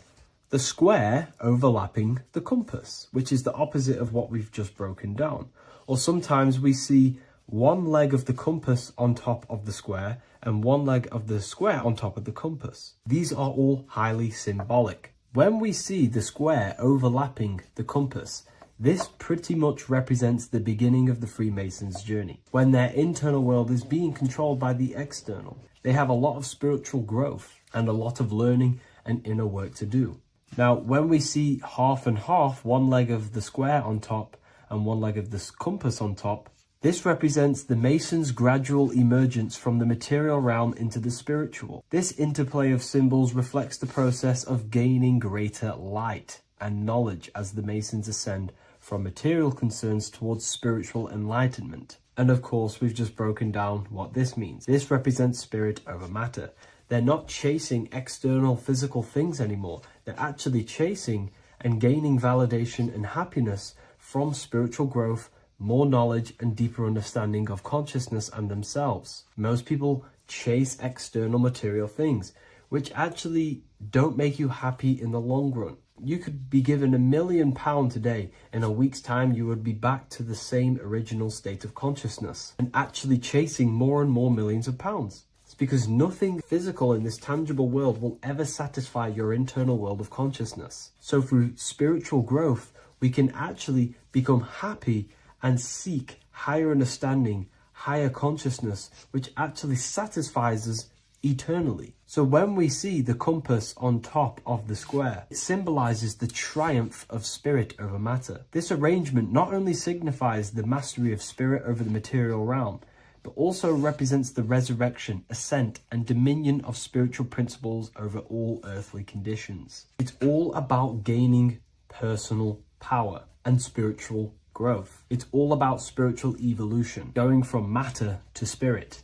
the square overlapping the compass, which is the opposite of what we've just broken down. Or sometimes we see one leg of the compass on top of the square and one leg of the square on top of the compass. These are all highly symbolic. When we see the square overlapping the compass, This pretty much represents the beginning of the Freemasons' journey, when their internal world is being controlled by the external. They have a lot of spiritual growth and a lot of learning and inner work to do. Now, when we see half and half, one leg of the square on top and one leg of the compass on top, this represents the Masons' gradual emergence from the material realm into the spiritual. This interplay of symbols reflects the process of gaining greater light and knowledge as the Masons ascend from material concerns towards spiritual enlightenment. And of course, we've just broken down what this means. This represents spirit over matter. They're not chasing external physical things anymore. They're actually chasing and gaining validation and happiness from spiritual growth, more knowledge, and deeper understanding of consciousness and themselves. Most people chase external material things, which actually don't make you happy in the long run. You could be given £1 million today. In a week's time, you would be back to the same original state of consciousness and actually chasing more and more millions of pounds. It's because nothing physical in this tangible world will ever satisfy your internal world of consciousness. So through spiritual growth, we can actually become happy and seek higher understanding, higher consciousness, which actually satisfies us eternally. So when we see the compass on top of the square, it symbolizes the triumph of spirit over matter. This arrangement not only signifies the mastery of spirit over the material realm, but also represents the resurrection, ascent, and dominion of spiritual principles over all earthly conditions. It's all about gaining personal power and spiritual growth. It's all about spiritual evolution, going from matter to spirit.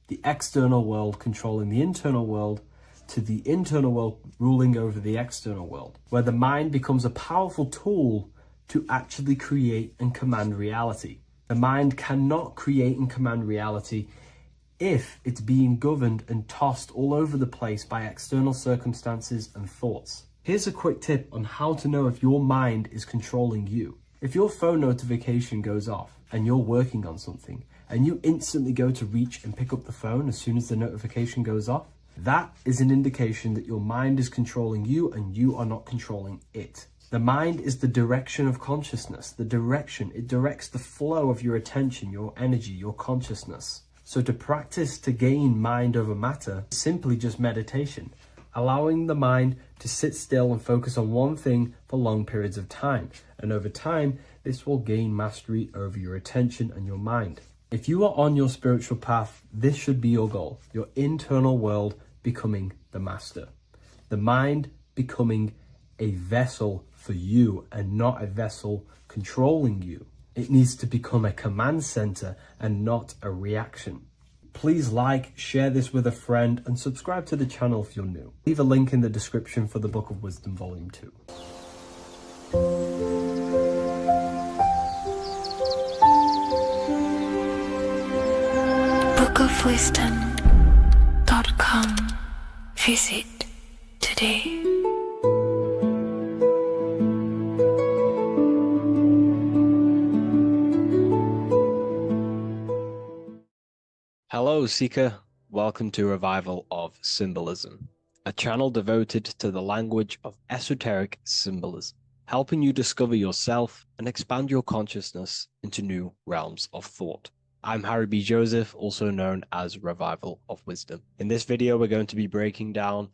The external world controlling the internal world, to the internal world ruling over the external world, where the mind becomes a powerful tool to actually create and command reality. The mind cannot create and command reality if it's being governed and tossed all over the place by external circumstances and thoughts. Here's a quick tip on how to know if your mind is controlling you. If your phone notification goes off and you're working on something, and you instantly go to reach and pick up the phone as soon as the notification goes off, that is an indication that your mind is controlling you and you are not controlling it. The mind is the direction of consciousness. The direction, it directs the flow of your attention, your energy, your consciousness. So to practice to gain mind over matter is simply just meditation, allowing the mind to sit still and focus on one thing for long periods of time. And over time, this will gain mastery over your attention and your mind. If you are on your spiritual path, this should be your goal. Your internal world becoming the master. The mind becoming a vessel for you and not a vessel controlling you. It needs to become a command center and not a reaction. Please like, share this with a friend, and subscribe to the channel if you're new. Leave a link in the description for the Book of Wisdom Volume 2. bookofwisdom.com. Visit today. Hello, Seeker. Welcome to Revival of Symbolism, a channel devoted to the language of esoteric symbolism, helping you discover yourself and expand your consciousness into new realms of thought. I'm Harry B. Joseph, also known as Revival of Wisdom. In this video, we're going to be breaking down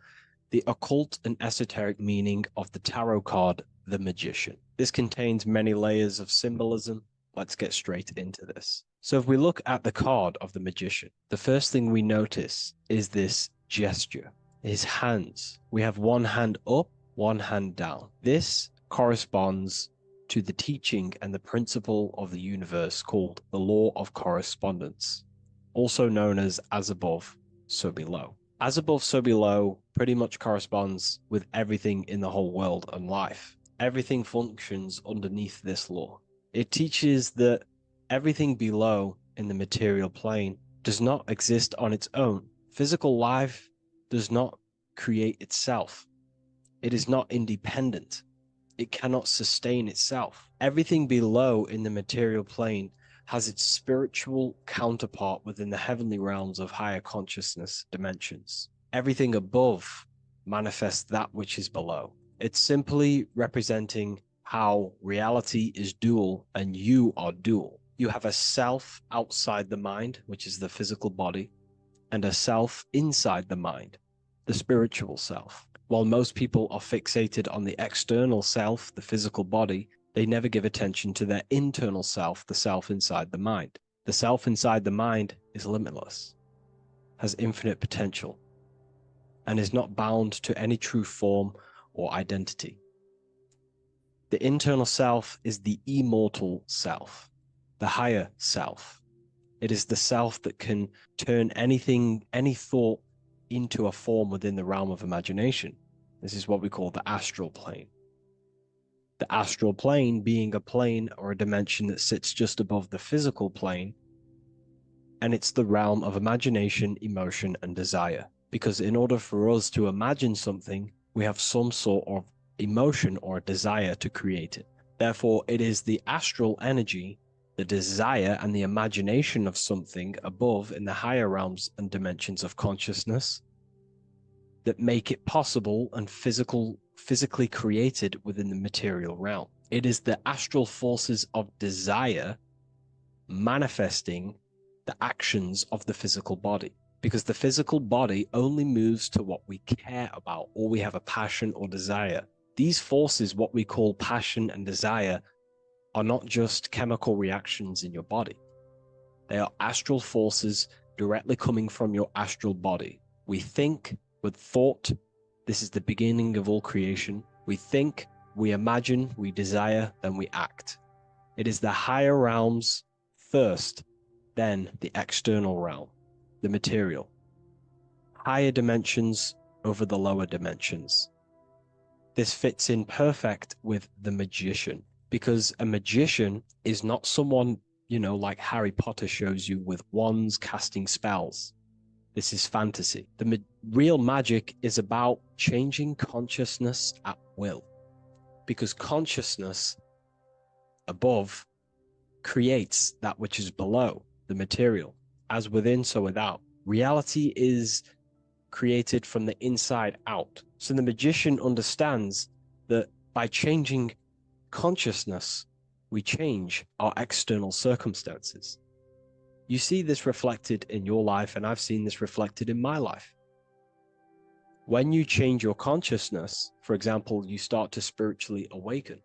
the occult and esoteric meaning of the tarot card, the Magician. This contains many layers of symbolism. Let's get straight into this. So if we look at the card of the Magician, the first thing we notice is this gesture, his hands. We have one hand up, one hand down. This corresponds to the teaching and the principle of the universe called the law of correspondence, also known as above, so below. As above, so below pretty much corresponds with everything in the whole world and life. Everything functions underneath this law. It teaches that everything below in the material plane does not exist on its own. Physical life does not create itself. It is not independent. It cannot sustain itself. Everything below in the material plane has its spiritual counterpart within the heavenly realms of higher consciousness dimensions. Everything above manifests that which is below. It's simply representing how reality is dual and you are dual. You have a self outside the mind, which is the physical body, and a self inside the mind, the spiritual self. While most people are fixated on the external self, the physical body, they never give attention to their internal self, the self inside the mind. The self inside the mind is limitless, has infinite potential, and is not bound to any true form or identity. The internal self is the immortal self, the higher self. It is the self that can turn anything, any thought, into a form within the realm of imagination. This is what we call the astral plane. The astral plane being a plane or a dimension that sits just above the physical plane, and it's the realm of imagination, emotion, and desire. Because in order for us to imagine something, we have some sort of emotion or desire to create it. Therefore, it is the astral energy, the desire and the imagination of something above in the higher realms and dimensions of consciousness that make it possible and physically created within the material realm. It is the astral forces of desire manifesting the actions of the physical body, because the physical body only moves to what we care about or we have a passion or desire. These forces, what we call passion and desire, are not just chemical reactions in your body. They are astral forces directly coming from your astral body. We think with thought. This is the beginning of all creation. We think, we imagine, we desire, then we act. It is the higher realms first, then the external realm, the material. Higher dimensions over the lower dimensions. This fits in perfect with the magician, because a magician is not someone, like Harry Potter shows you with wands casting spells. This is fantasy. The real magic is about changing consciousness at will, because consciousness above creates that which is below, the material, as within, so without. Reality is created from the inside out. So the magician understands that by changing consciousness, we change our external circumstances. You see this reflected in your life, and I've seen this reflected in my life. When you change your consciousness, for example, you start to spiritually awaken.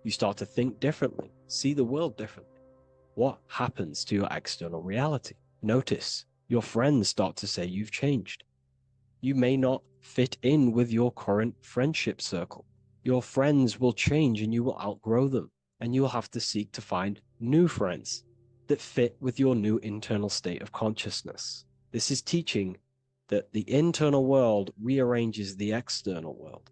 You start to think differently, see the world differently. What happens to your external reality? Notice your friends start to say you've changed. You may not fit in with your current friendship circle. Your friends will change and you will outgrow them, and you will have to seek to find new friends that fit with your new internal state of consciousness. This is teaching that the internal world rearranges the external world.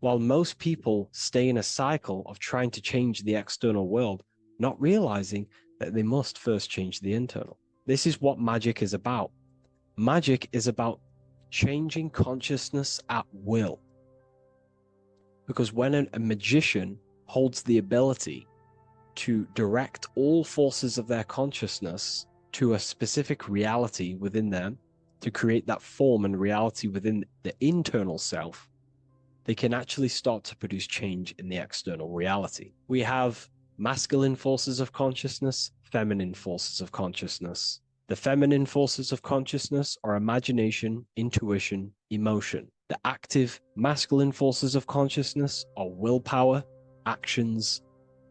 While most people stay in a cycle of trying to change the external world, not realizing that they must first change the internal. This is what magic is about. Magic is about changing consciousness at will. Because when a magician holds the ability to direct all forces of their consciousness to a specific reality within them, to create that form and reality within the internal self, they can actually start to produce change in the external reality. We have masculine forces of consciousness, feminine forces of consciousness. The feminine forces of consciousness are imagination, intuition, emotion. The active masculine forces of consciousness are willpower, actions,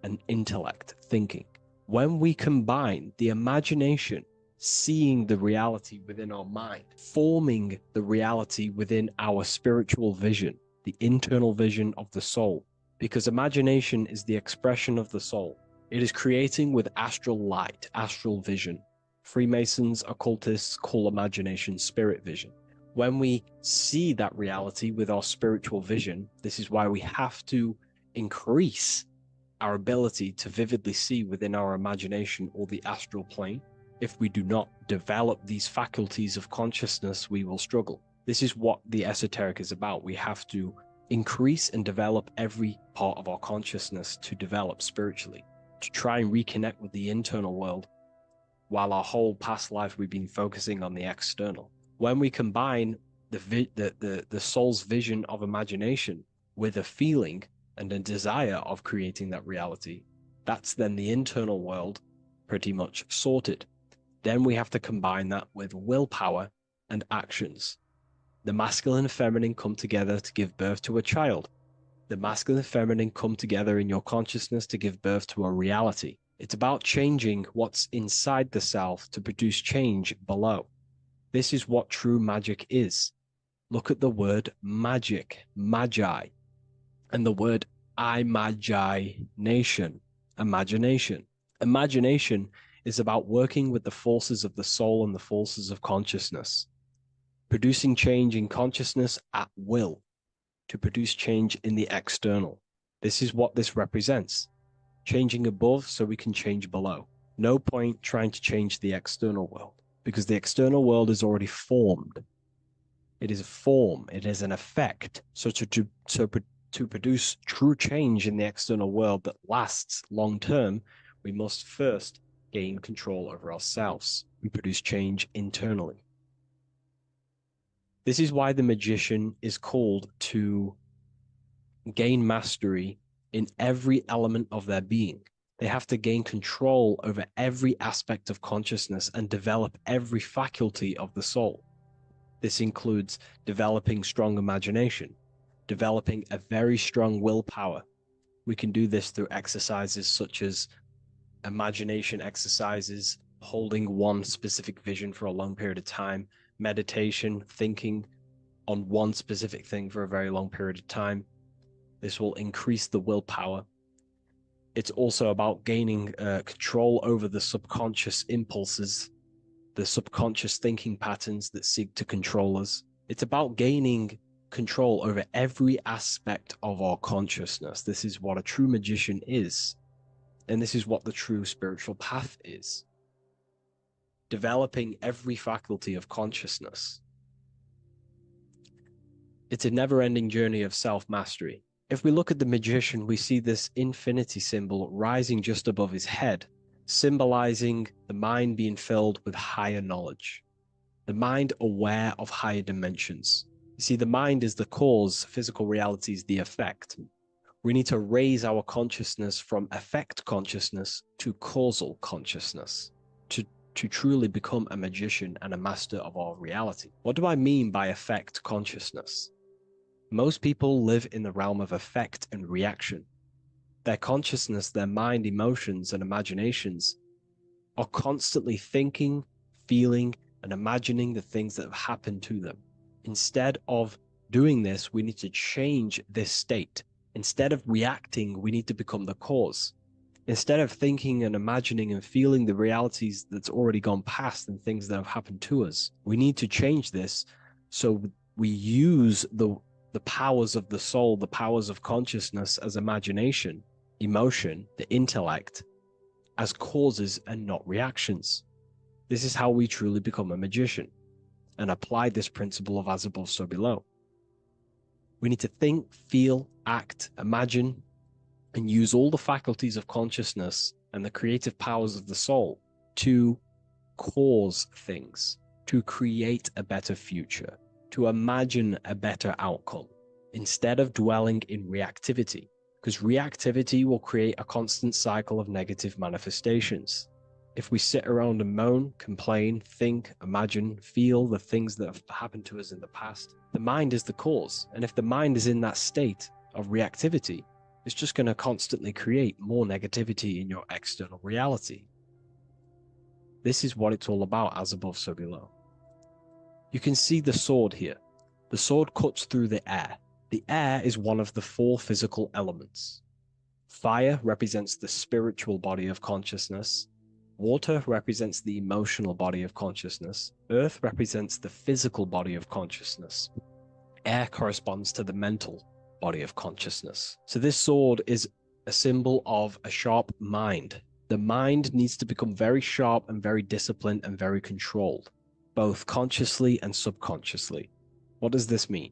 and intellect, thinking. When we combine the imagination, seeing the reality within our mind, forming the reality within our spiritual vision, the internal vision of the soul, because imagination is the expression of the soul. It is creating with astral light, astral vision. Freemasons, occultists call imagination spirit vision. When we see that reality with our spiritual vision, this is why we have to increase our ability to vividly see within our imagination or the astral plane. If we do not develop these faculties of consciousness, we will struggle. This is what the esoteric is about. We have to increase and develop every part of our consciousness to develop spiritually, to try and reconnect with the internal world, while our whole past life we've been focusing on the external. When we combine the soul's vision of imagination with a feeling, and a desire of creating that reality, that's then the internal world pretty much sorted. Then we have to combine that with willpower and actions. The masculine and feminine come together to give birth to a child. The masculine and feminine come together in your consciousness to give birth to a reality. It's about changing what's inside the self to produce change below. This is what true magic is. Look at the word magic, magi, and the word imagination, imagination. Imagination is about working with the forces of the soul and the forces of consciousness, producing change in consciousness at will to produce change in the external. This is what this represents. Changing above so we can change below. No point trying to change the external world because the external world is already formed. It is a form, it is an effect. So to produce true change in the external world that lasts long term, we must first gain control over ourselves and produce change internally. This is why the magician is called to gain mastery in every element of their being. They have to gain control over every aspect of consciousness and develop every faculty of the soul. This includes developing strong imagination, developing a very strong willpower. We can do this through exercises such as imagination exercises, holding one specific vision for a long period of time, meditation, thinking on one specific thing for a very long period of time. This will increase the willpower. It's also about gaining control over the subconscious impulses, the subconscious thinking patterns that seek to control us. It's about gaining control over every aspect of our consciousness. This is what a true magician is. And this is what the true spiritual path is. Developing every faculty of consciousness. It's a never-ending journey of self-mastery. If we look at the magician, we see this infinity symbol rising just above his head, symbolizing the mind being filled with higher knowledge. The mind aware of higher dimensions. You see, the mind is the cause, physical reality is the effect. We need to raise our consciousness from effect consciousness to causal consciousness to truly become a magician and a master of our reality. What do I mean by effect consciousness? Most people live in the realm of effect and reaction. Their consciousness, their mind, emotions, and imaginations are constantly thinking, feeling, and imagining the things that have happened to them. Instead of doing this, we need to change this state. Instead of reacting, we need to become the cause. Instead of thinking and imagining and feeling the realities that's already gone past and things that have happened to us, we need to change this so we use the powers of the soul, the powers of consciousness as imagination, emotion, the intellect, as causes and not reactions. This is how we truly become a magician and apply this principle of as above, so below. We need to think, feel, act, imagine, and use all the faculties of consciousness and the creative powers of the soul to cause things, to create a better future, to imagine a better outcome, instead of dwelling in reactivity, because reactivity will create a constant cycle of negative manifestations. If we sit around and moan, complain, think, imagine, feel the things that have happened to us in the past, the mind is the cause. And if the mind is in that state of reactivity, it's just going to constantly create more negativity in your external reality. This is what it's all about, as above, so below. You can see the sword here. The sword cuts through the air. The air is one of the 4 physical elements. Fire represents the spiritual body of consciousness. Water represents the emotional body of consciousness. Earth represents the physical body of consciousness. Air corresponds to the mental body of consciousness. So this sword is a symbol of a sharp mind. The mind needs to become very sharp and very disciplined and very controlled, both consciously and subconsciously. What does this mean?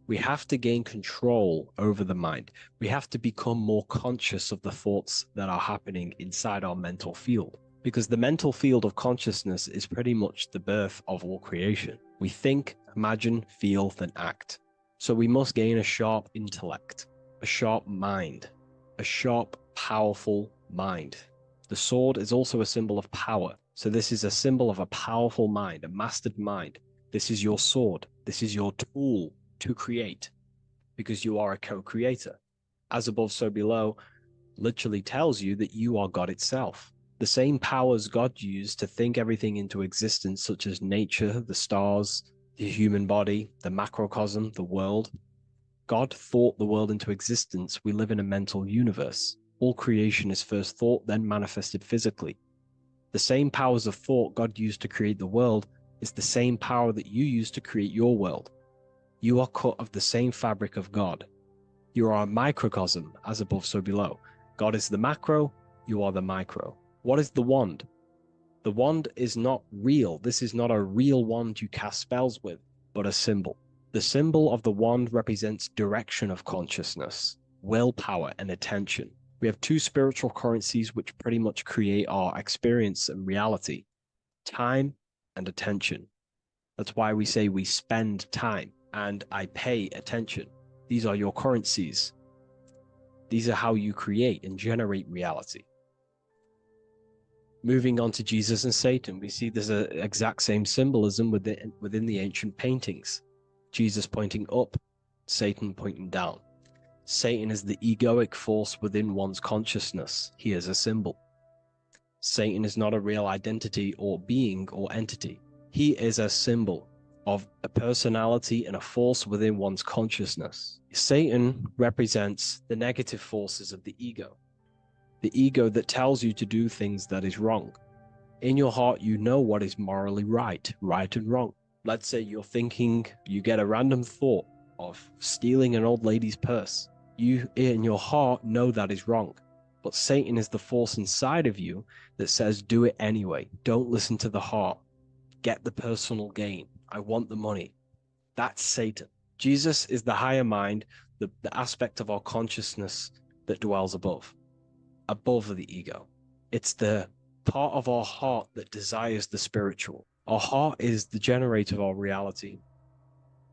We have to gain control over the mind. We have to become more conscious of the thoughts that are happening inside our mental field, because the mental field of consciousness is pretty much the birth of all creation. We think, imagine, feel, then act. So we must gain a sharp intellect. a sharp mind, a sharp, powerful mind. The sword is also a symbol of power. So this is a symbol of a powerful mind, a mastered mind. This is your sword. This is your tool to create, because you are a co-creator. As above, so below literally tells you that you are God itself. The same powers God used to think everything into existence, such as nature, the stars, the human body, the macrocosm, the world. God thought the world into existence. We live in a mental universe. All creation is first thought, then manifested physically. The same powers of thought God used to create the world is the same power that you use to create your world. You are cut of the same fabric of God. You are a microcosm, as above, so below. God is the macro, you are the micro. What is the wand? The wand is not real. This is not a real wand you cast spells with, but a symbol. The symbol of the wand represents direction of consciousness, willpower, and attention. We have two spiritual currencies which pretty much create our experience and reality: time and attention. That's why we say we spend time and I pay attention. These are your currencies. These are how you create and generate reality. Moving on to Jesus and Satan, we see there's an exact same symbolism within the ancient paintings. Jesus pointing up, Satan pointing down. Satan is the egoic force within one's consciousness. He is a symbol. Satan is not a real identity or being or entity. He is a symbol of a personality and a force within one's consciousness. Satan represents the negative forces of the ego that tells you to do things that is wrong. In your heart, you know what is morally right and wrong. Let's say you're thinking, you get a random thought of stealing an old lady's purse. You, in your heart, know that is wrong. But Satan is the force inside of you that says, do it anyway. Don't listen to the heart. Get the personal gain. I want the money. That's Satan. Jesus is the higher mind, the aspect of our consciousness that dwells above the ego. It's the part of our heart that desires the spiritual. Our heart is the generator of our reality.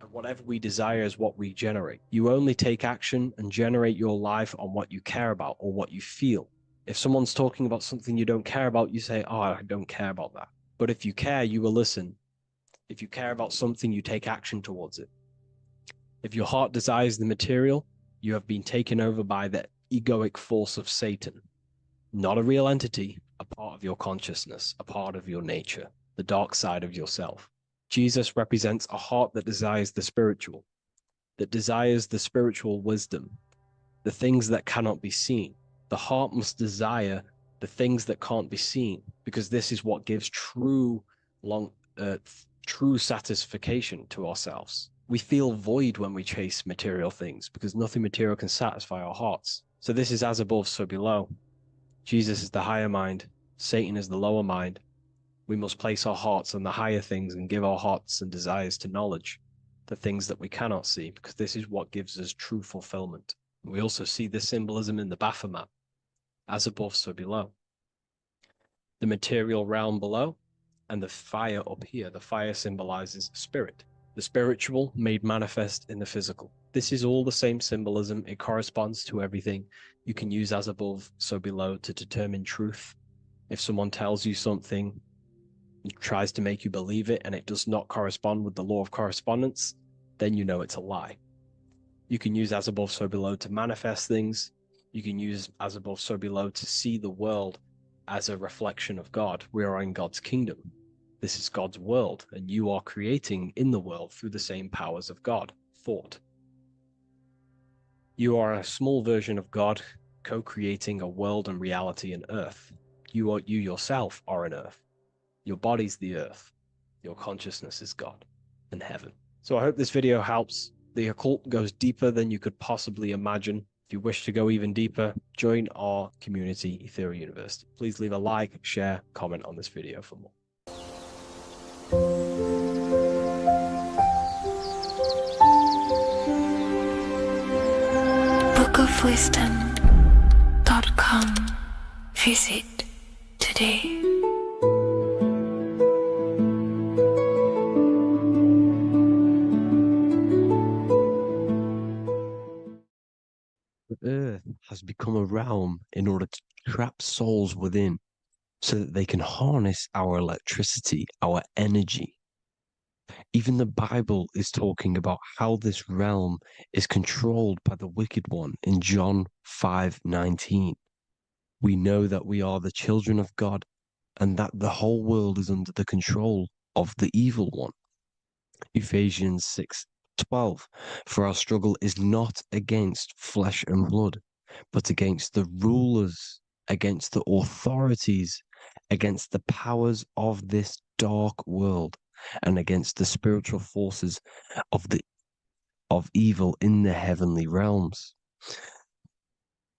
And whatever we desire is what we generate. You only take action and generate your life on what you care about or what you feel. If someone's talking about something you don't care about, you say, oh, I don't care about that. But if you care, you will listen. If you care about something, you take action towards it. If your heart desires the material, you have been taken over by the egoic force of Satan. Not a real entity, a part of your consciousness, a part of your nature, the dark side of yourself. Jesus represents a heart that desires the spiritual wisdom, the things that cannot be seen. The heart must desire the things that can't be seen, because this is what gives true satisfaction to ourselves. We feel void when we chase material things because nothing material can satisfy our hearts. So this is as above, so below. Jesus is the higher mind. Satan is the lower mind. We must place our hearts on the higher things and give our hearts and desires to knowledge, the things that we cannot see, because this is what gives us true fulfillment. We also see this symbolism in the Baphomet. As above, so below. The material realm below and the fire up here. The fire symbolizes spirit. The spiritual made manifest in the physical. This is all the same symbolism. It corresponds to everything. You can use as above, so below to determine truth. If someone tells you something, tries to make you believe it, and it does not correspond with the law of correspondence, then you know it's a lie. You can use as above, so below to manifest things. You can use as above, so below to see the world as a reflection of God. We are in God's kingdom. This is God's world, and you are creating in the world through the same powers of God, thought. You are a small version of God, co-creating a world and reality in earth. You yourself are an earth. Your body's the earth. Your consciousness is God and heaven. So I hope this video helps. The occult goes deeper than you could possibly imagine. If you wish to go even deeper, join our community, Ethereal University. Please leave a like, share, comment on this video for more. bookofwisdom.com. Visit today. become a realm in order to trap souls within so that they can harness our electricity, our energy. Even the Bible is talking about how this realm is controlled by the wicked one in John 5:19. We know that we are the children of God and that the whole world is under the control of the evil one. Ephesians 6:12. For our struggle is not against flesh and blood, but against the rulers, against the authorities, against the powers of this dark world, and against the spiritual forces of evil in the heavenly realms.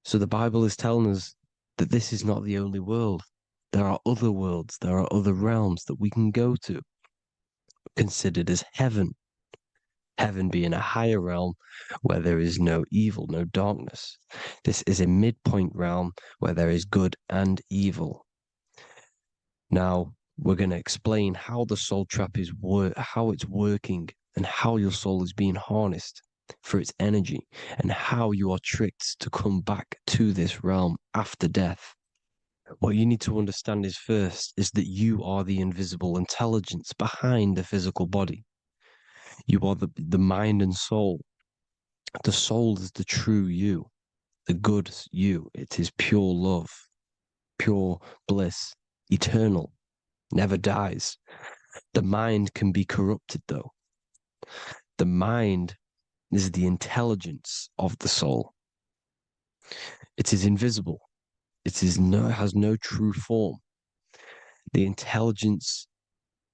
So the Bible is telling us that this is not the only world. There are other worlds, there are other realms that we can go to, considered as heaven. Heaven being a higher realm where there is no evil, no darkness. This is a midpoint realm where there is good and evil. Now, we're going to explain how the soul trap is how it's working and how your soul is being harnessed for its energy and how you are tricked to come back to this realm after death. What you need to understand is first is that you are the invisible intelligence behind the physical body. You are the mind and soul. The soul is the true you, the good you. It is pure love, pure bliss, eternal, never dies. The mind can be corrupted though. The mind is the intelligence of the soul. It is invisible. It has no true form. The intelligence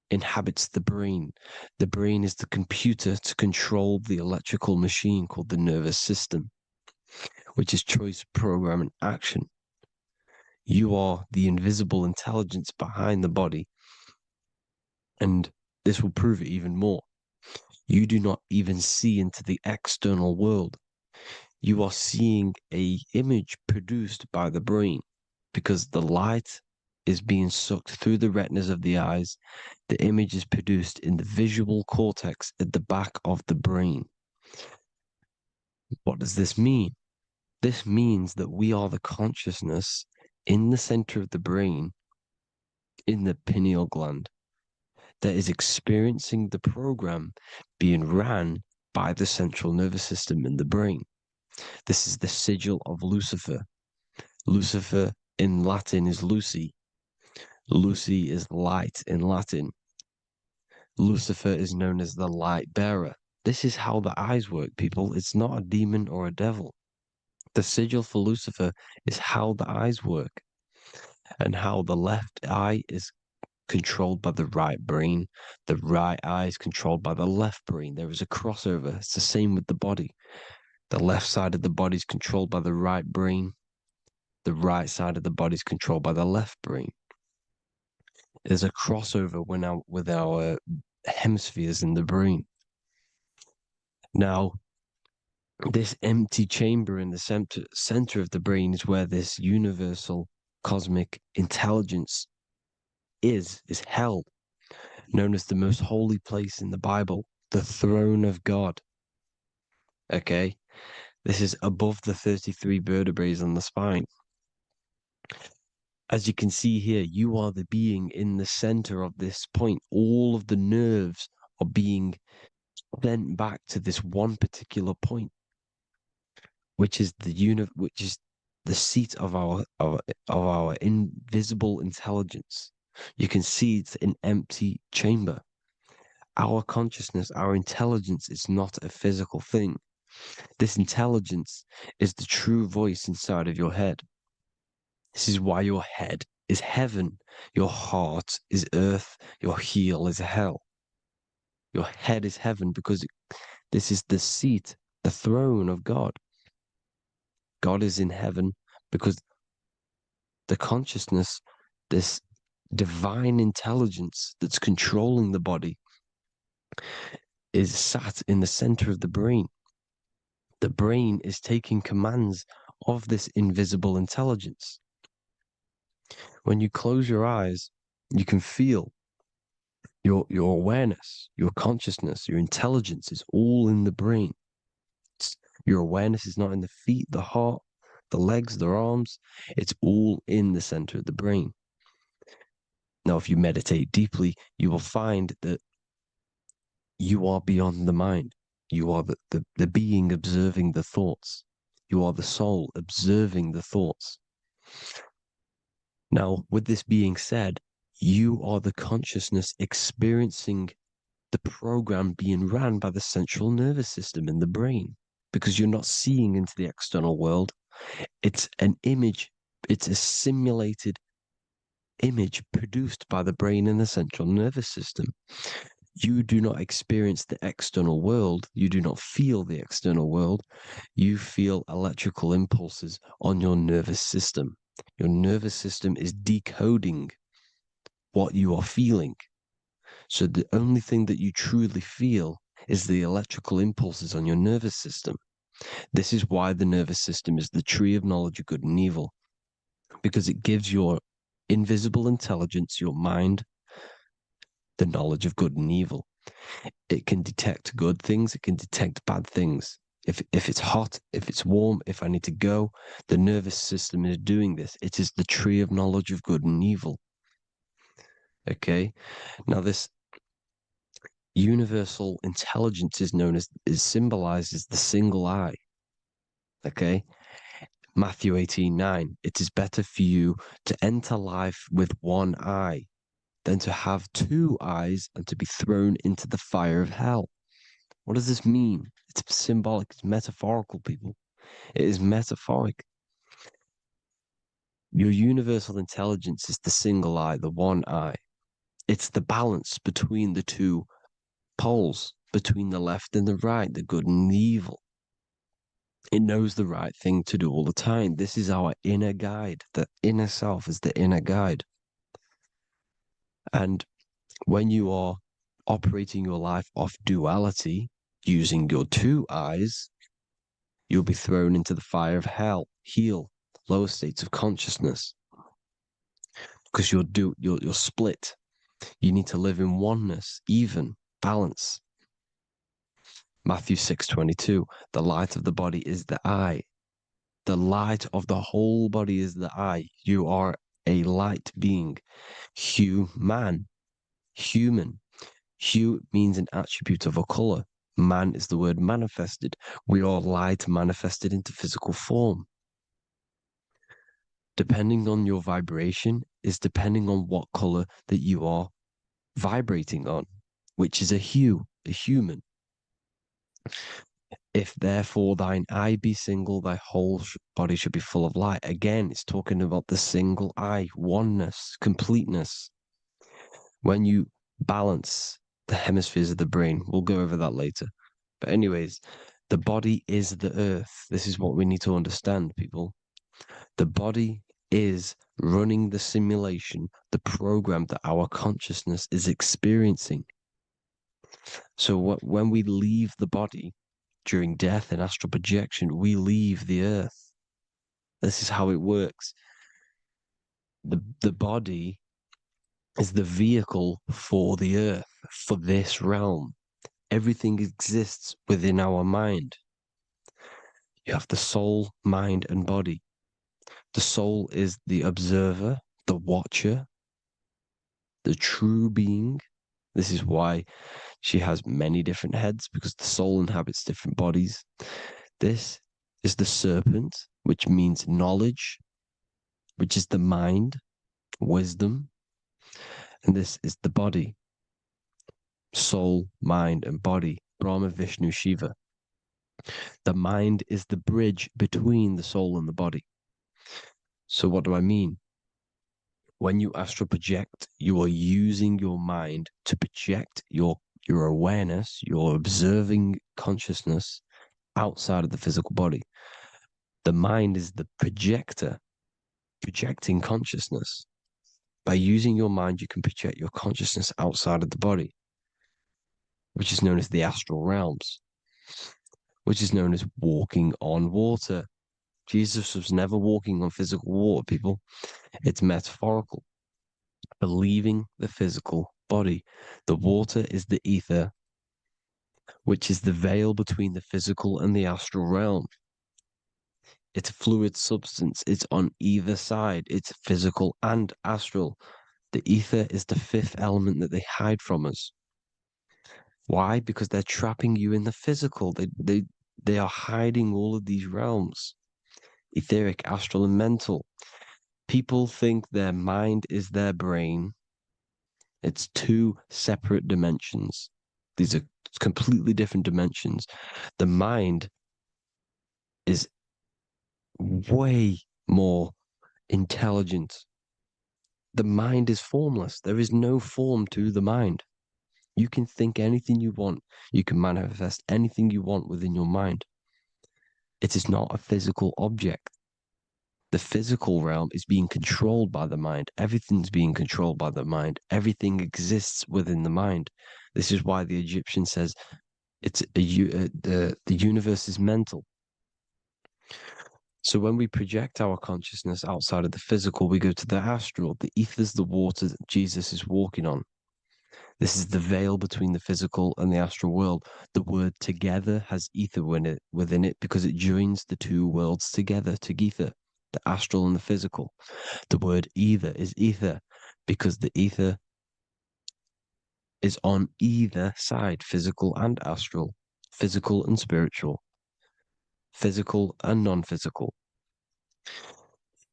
inhabits the brain. The brain is the computer to control the electrical machine called the nervous system, which is choice, program, and action. You are the invisible intelligence behind the body, and this will prove it even more. You do not even see into the external world. You are seeing an image produced by the brain because the light is being sucked through the retinas of the eyes. The image is produced in the visual cortex at the back of the brain. What does this mean? This means that we are the consciousness in the center of the brain, in the pineal gland, that is experiencing the program being ran by the central nervous system in the brain. This is the sigil of Lucifer. Lucifer in Latin is Lucy. Lucy is light in Latin. Lucifer is known as the light bearer. This is how the eyes work, people. It's not a demon or a devil. The sigil for Lucifer is how the eyes work and how the left eye is controlled by the right brain. The right eye is controlled by the left brain. There is a crossover. It's the same with the body. The left side of the body is controlled by the right brain. The right side of the body is controlled by the left brain. There's a crossover with our hemispheres in the brain. Now, this empty chamber in the center of the brain is where this universal cosmic intelligence is held, known as the most holy place in the Bible, the throne of God. Okay? This is above the 33 vertebrae on the spine. As you can see here, you are the being in the center of this point. All of the nerves are being sent back to this one particular point, which is the seat of our invisible intelligence. You can see it's an empty chamber. Our consciousness, our intelligence is not a physical thing. This intelligence is the true voice inside of your head. This is why your head is heaven, your heart is earth, your heel is hell. Your head is heaven because this is the seat, the throne of God. God is in heaven because the consciousness, this divine intelligence that's controlling the body, is sat in the center of the brain. The brain is taking commands of this invisible intelligence. When you close your eyes, you can feel your awareness, your consciousness, your intelligence is all in the brain. Your awareness is not in the feet, the heart, the legs, the arms. It's all in the center of the brain. Now, if you meditate deeply, you will find that you are beyond the mind. You are the being observing the thoughts. You are the soul observing the thoughts. Now, with this being said, you are the consciousness experiencing the program being ran by the central nervous system in the brain, because you're not seeing into the external world. It's an image, it's a simulated image produced by the brain and the central nervous system. You do not experience the external world. You do not feel the external world. You feel electrical impulses on your nervous system. Your nervous system is decoding what you are feeling. So the only thing that you truly feel is the electrical impulses on your nervous system. This is why the nervous system is the tree of knowledge of good and evil, because it gives your invisible intelligence, your mind, the knowledge of good and evil. It can detect good things, it can detect bad things. If it's hot, if it's warm, if I need to go, the nervous system is doing this. It is the tree of knowledge of good and evil. Okay? Now this universal intelligence is symbolized as the single eye. Okay? Matthew 18:9. It is better for you to enter life with one eye than to have two eyes and to be thrown into the fire of hell. What does this mean? It's symbolic, it's metaphorical, people. It is metaphoric. Your universal intelligence is the single eye, the one eye. It's the balance between the two poles, between the left and the right, the good and the evil. It knows the right thing to do all the time. This is our inner guide. The inner self is the inner guide. And when you are operating your life off duality, using your two eyes, you'll be thrown into the fire of hell, lower states of consciousness. Because you're split. You need to live in oneness, even, balance. Matthew 6:22, the light of the body is the eye. The light of the whole body is the eye. You are a light being. Human. Hue means an attribute of a color. Man is the word manifested. We are light manifested into physical form. Depending on your vibration is depending on what color that you are vibrating on, which is a hue, a human. If therefore thine eye be single, thy whole body should be full of light. Again, it's talking about the single eye, oneness, completeness. When you balance the hemispheres of the brain, we'll go over that later. But anyways, the body is the earth. This is what we need to understand, people. The body is running the simulation, the program that our consciousness is experiencing. So when we leave the body during death and astral projection, we leave the earth. This is how it works. The body is the vehicle for the earth, for this realm. Everything exists within our mind. You have the soul, mind, and body. The soul is the observer, the watcher, the true being. This is why she has many different heads, because the soul inhabits different bodies. This is the serpent, which means knowledge, which is the mind, wisdom. And this is the body, soul, mind, and body, Brahma, Vishnu, Shiva. The mind is the bridge between the soul and the body. So what do I mean? When you astral project, you are using your mind to project your awareness, your observing consciousness outside of the physical body. The mind is the projector, projecting consciousness. By using your mind, you can project your consciousness outside of the body, which is known as the astral realms, which is known as walking on water. Jesus was never walking on physical water, people. It's metaphorical. Believing the physical body. The water is the ether, which is the veil between the physical and the astral realm. It's a fluid substance. It's on either side. It's physical and astral. The ether is the fifth element that they hide from us. Why? Because they're trapping you in the physical. They are hiding all of these realms. Etheric, astral, and mental. People think their mind is their brain. It's two separate dimensions. These are completely different dimensions. The mind is way more intelligent. The mind is formless. There is no form to the mind. You can think anything you want. You can manifest anything you want within your mind. It is not a physical object. The physical realm is being controlled by the mind. Everything's being controlled by the mind. Everything exists within the mind. This is why the Egyptian says the universe is mental. So when we project our consciousness outside of the physical, we go to the astral. The ether is the water that Jesus is walking on. This is the veil between the physical and the astral world. The word together has ether within it because it joins the two worlds together, together, the astral and the physical. The word either is ether because the ether is on either side, physical and astral, physical and spiritual, physical and non-physical.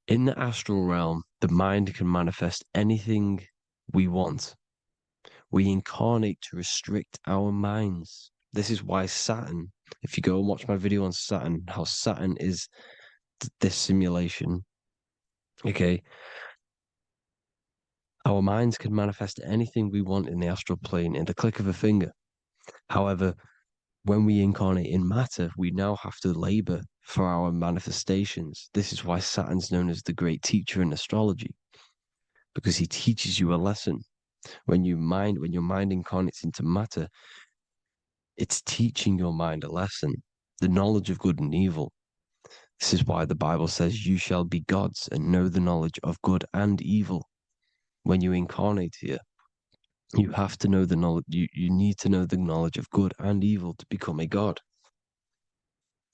In the astral realm, the mind can manifest anything we want. We incarnate to restrict our minds. This is why Saturn, if you go and watch my video on Saturn, how Saturn is this simulation, okay? Our minds can manifest anything we want in the astral plane in the click of a finger. However, when we incarnate in matter, we now have to labor for our manifestations. This is why Saturn's known as the great teacher in astrology, because he teaches you a lesson. When your mind incarnates into matter, it's teaching your mind a lesson, the knowledge of good and evil. This is why the Bible says, you shall be gods and know the knowledge of good and evil. When you incarnate here, you have to know the knowledge, you need to know the knowledge of good and evil to become a god.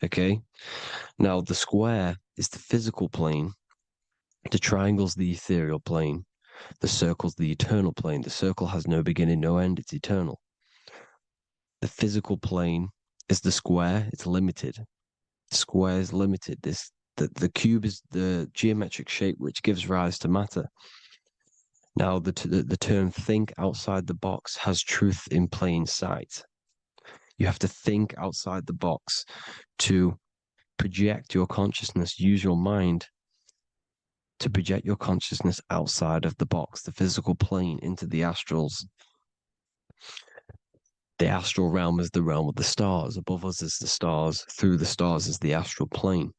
Okay? Now, the square is the physical plane, the triangle's the ethereal plane, the circle's the eternal plane. The circle has no beginning, no end, it's eternal. The physical plane is the square, it's limited. The square is limited. The cube is the geometric shape which gives rise to matter. Now, the term think outside the box has truth in plain sight. You have to think outside the box to project your consciousness, use your mind to project your consciousness outside of the box, the physical plane, into the astrals. The astral realm is the realm of the stars. Above us is the stars. Through the stars is the astral plane.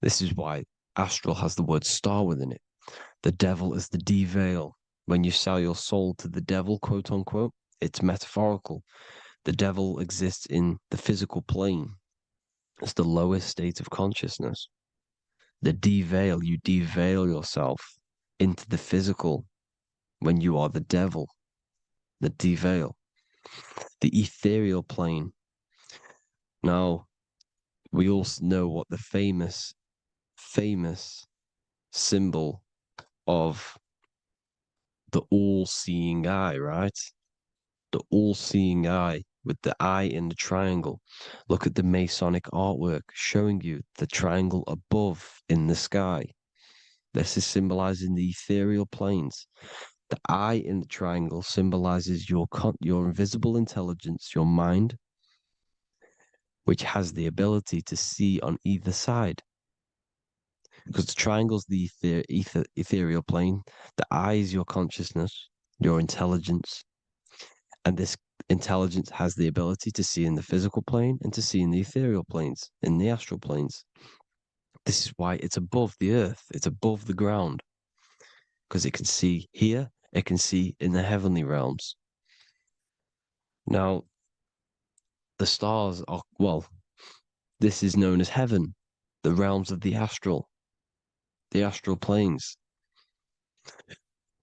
This is why astral has the word star within it. The devil is the de-veil. When you sell your soul to the devil, quote unquote, it's metaphorical. The devil exists in the physical plane. It's the lowest state of consciousness. The de-veil, you de-veil yourself into the physical when you are the devil. The de-veil. The ethereal plane. Now, we all know what the famous symbol of the all-seeing eye, right? The all-seeing eye with the eye in the triangle. Look at the Masonic artwork showing you the triangle above in the sky. This is symbolizing the ethereal planes. The eye in the triangle symbolizes your invisible intelligence, your mind, which has the ability to see on either side. Because the triangle's the ethereal plane, the eye is your consciousness, your intelligence, and this intelligence has the ability to see in the physical plane and to see in the ethereal planes, in the astral planes. This is why it's above the earth, it's above the ground, because it can see here, it can see in the heavenly realms. Now, the stars are, well, this is known as heaven, the realms of the astral planes.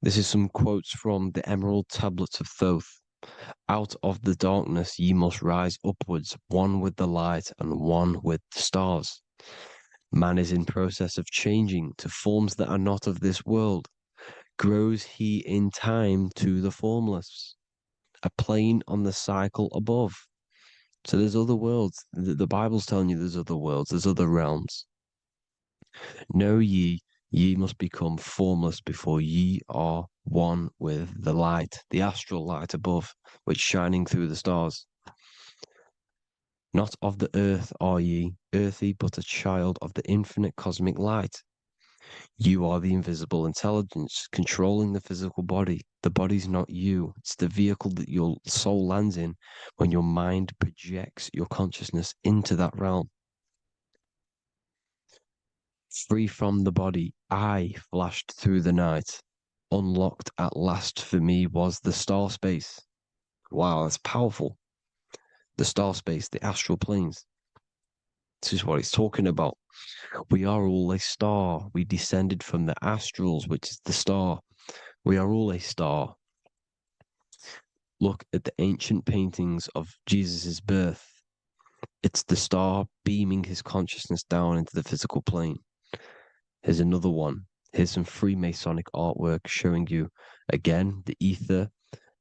This is some quotes from the Emerald Tablets of Thoth. Out of the darkness ye must rise upwards, one with the light and one with the stars. Man is in process of changing to forms that are not of this world. Grows he in time to the formless, a plane on the cycle above. So there's other worlds. The Bible's telling you there's other worlds, there's other realms. Know ye, ye must become formless before ye are one with the light, the astral light above, which shining through the stars. Not of the earth are ye, earthy, but a child of the infinite cosmic light. You are the invisible intelligence controlling the physical body. The body's not you. It's the vehicle that your soul lands in when your mind projects your consciousness into that realm. Free from the body, I flashed through the night. Unlocked at last for me was the star space. Wow, that's powerful. The star space, the astral planes. This is what it's talking about. We are all a star. We descended from the astrals, which is the star. We are all a star. Look at the ancient paintings of Jesus' birth. It's the star beaming his consciousness down into the physical plane. Here's another one. Here's some Freemasonic artwork showing you, again, the ether,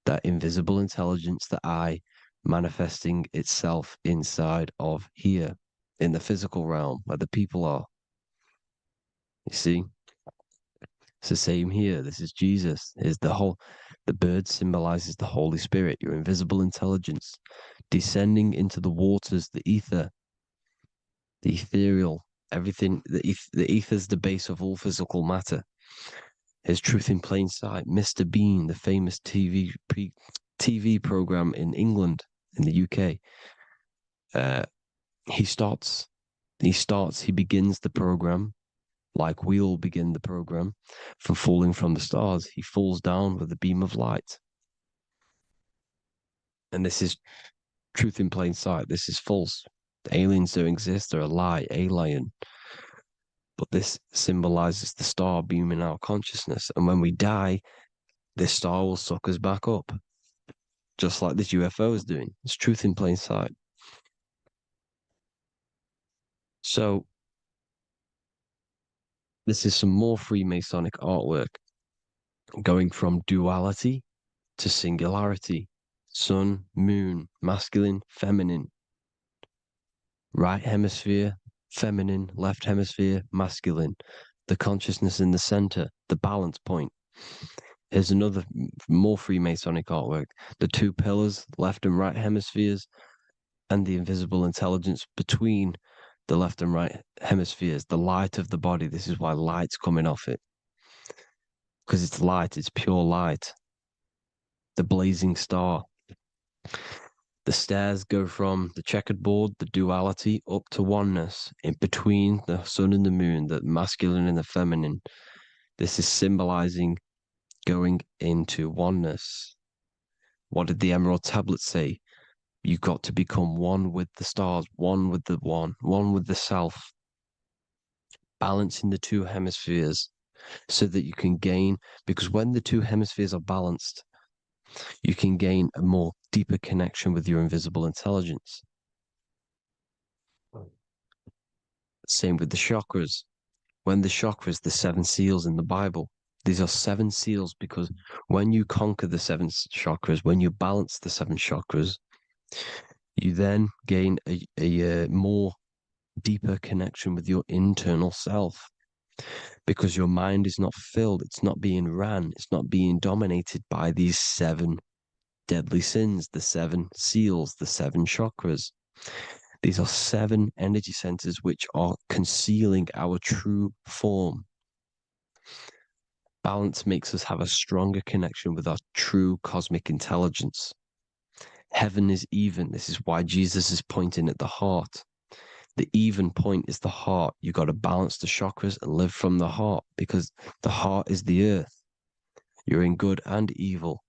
that invisible intelligence, the I, manifesting itself inside of here, in the physical realm, where the people are. You see? It's the same here. This is Jesus. Here's the bird symbolizes the Holy Spirit, your invisible intelligence, descending into the waters, the ether, the ethereal, everything. The ether's the base of all physical matter. Here's Truth in Plain Sight. Mr. Bean, the famous TV program in England, in the UK. He begins the program like we all begin the program from falling from the stars. He falls down with a beam of light. And this is truth in plain sight. This is false. The aliens don't exist. They're a lie, alien. But this symbolizes the star beaming our consciousness. And when we die, this star will suck us back up. Just like this UFO is doing. It's truth in plain sight. So, this is some more Freemasonic artwork. Going from duality to singularity. Sun, moon, masculine, feminine. Right hemisphere, feminine, left hemisphere, masculine. The consciousness in the center, the balance point. Here's another more Freemasonic artwork. The two pillars, left and right hemispheres, and the invisible intelligence between the left and right hemispheres, the light of the body. This is why light's coming off it. Because it's light, it's pure light. The blazing star. The stairs go from the checkered board, the duality, up to oneness, in between the sun and the moon, the masculine and the feminine. This is symbolizing going into oneness. What did the Emerald Tablet say? You've got to become one with the stars, one with the one with the self. Balancing the two hemispheres so that you can gain, because when the two hemispheres are balanced, you can gain a more deeper connection with your invisible intelligence. Same with the chakras. When the chakras, the 7 seals in the Bible, these are 7 seals because when you conquer the 7 chakras, when you balance the 7 chakras, you then gain a more deeper connection with your internal self because your mind is not filled, it's not being ran, it's not being dominated by these 7 deadly sins, the 7 seals, the 7 chakras. These are 7 energy centers which are concealing our true form. Balance makes us have a stronger connection with our true cosmic intelligence. Heaven is even. This is why Jesus is pointing at the heart. The even point is the heart. You got to balance the chakras and live from the heart because the heart is the earth. You're in good and evil.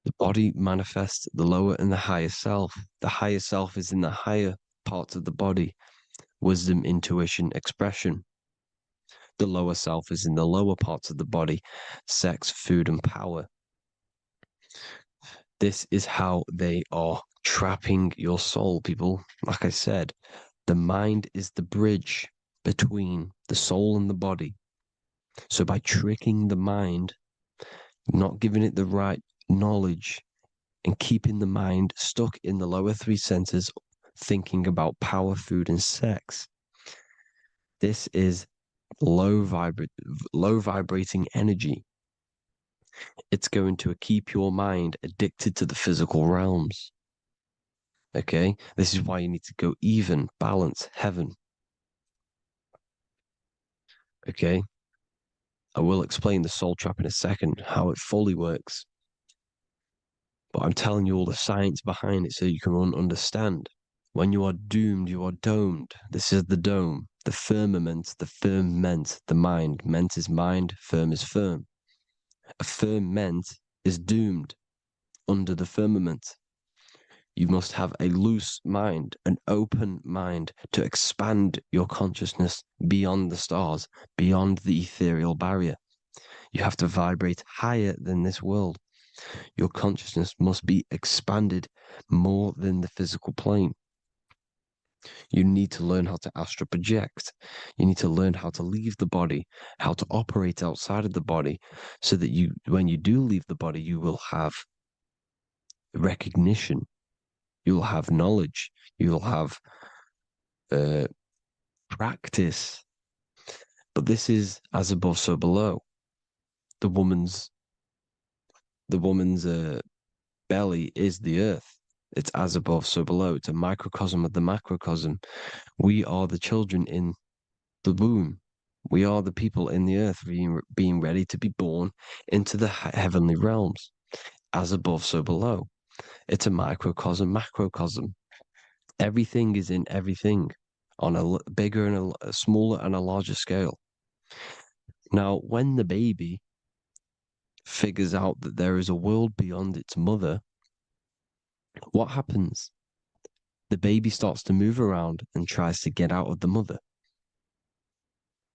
The body manifests the lower and the higher self. The higher self is in the higher parts of the body. Wisdom, intuition, expression. The lower self is in the lower parts of the body. Sex, food, and power. This is how they are trapping your soul, people. Like I said, The mind is the bridge between the soul and the body. So by tricking the mind, not giving it the right knowledge, and keeping the mind stuck in the lower three senses, thinking about power, food, and sex, this is low vibrating energy. It's going to keep your mind addicted to the physical realms. Okay? This is why you need to go even, balance, heaven. Okay? I will explain the soul trap in a second, how it fully works. But I'm telling you all the science behind it so you can understand. When you are doomed, you are domed. This is the dome, the firmament, the firmament, the mind. Ment is mind, firm is firm. A firmament is doomed under the firmament. You must have a loose mind, an open mind to expand your consciousness beyond the stars, beyond the ethereal barrier. You have to vibrate higher than this world. Your consciousness must be expanded more than the physical plane. You need to learn how to astral project. You need to learn how to leave the body, how to operate outside of the body, so that you, when you do leave the body, you will have recognition. You'll have knowledge. You'll have practice. But this is as above, so below. The woman's belly is the earth. It's as above, so below. It's a microcosm of the macrocosm. We are the children in the womb. We are the people in the earth being ready to be born into the heavenly realms. As above, so below. It's a microcosm, macrocosm. Everything is in everything on a bigger and a smaller and a larger scale. Now, when the baby figures out that there is a world beyond its mother, what happens? The baby starts to move around and tries to get out of the mother.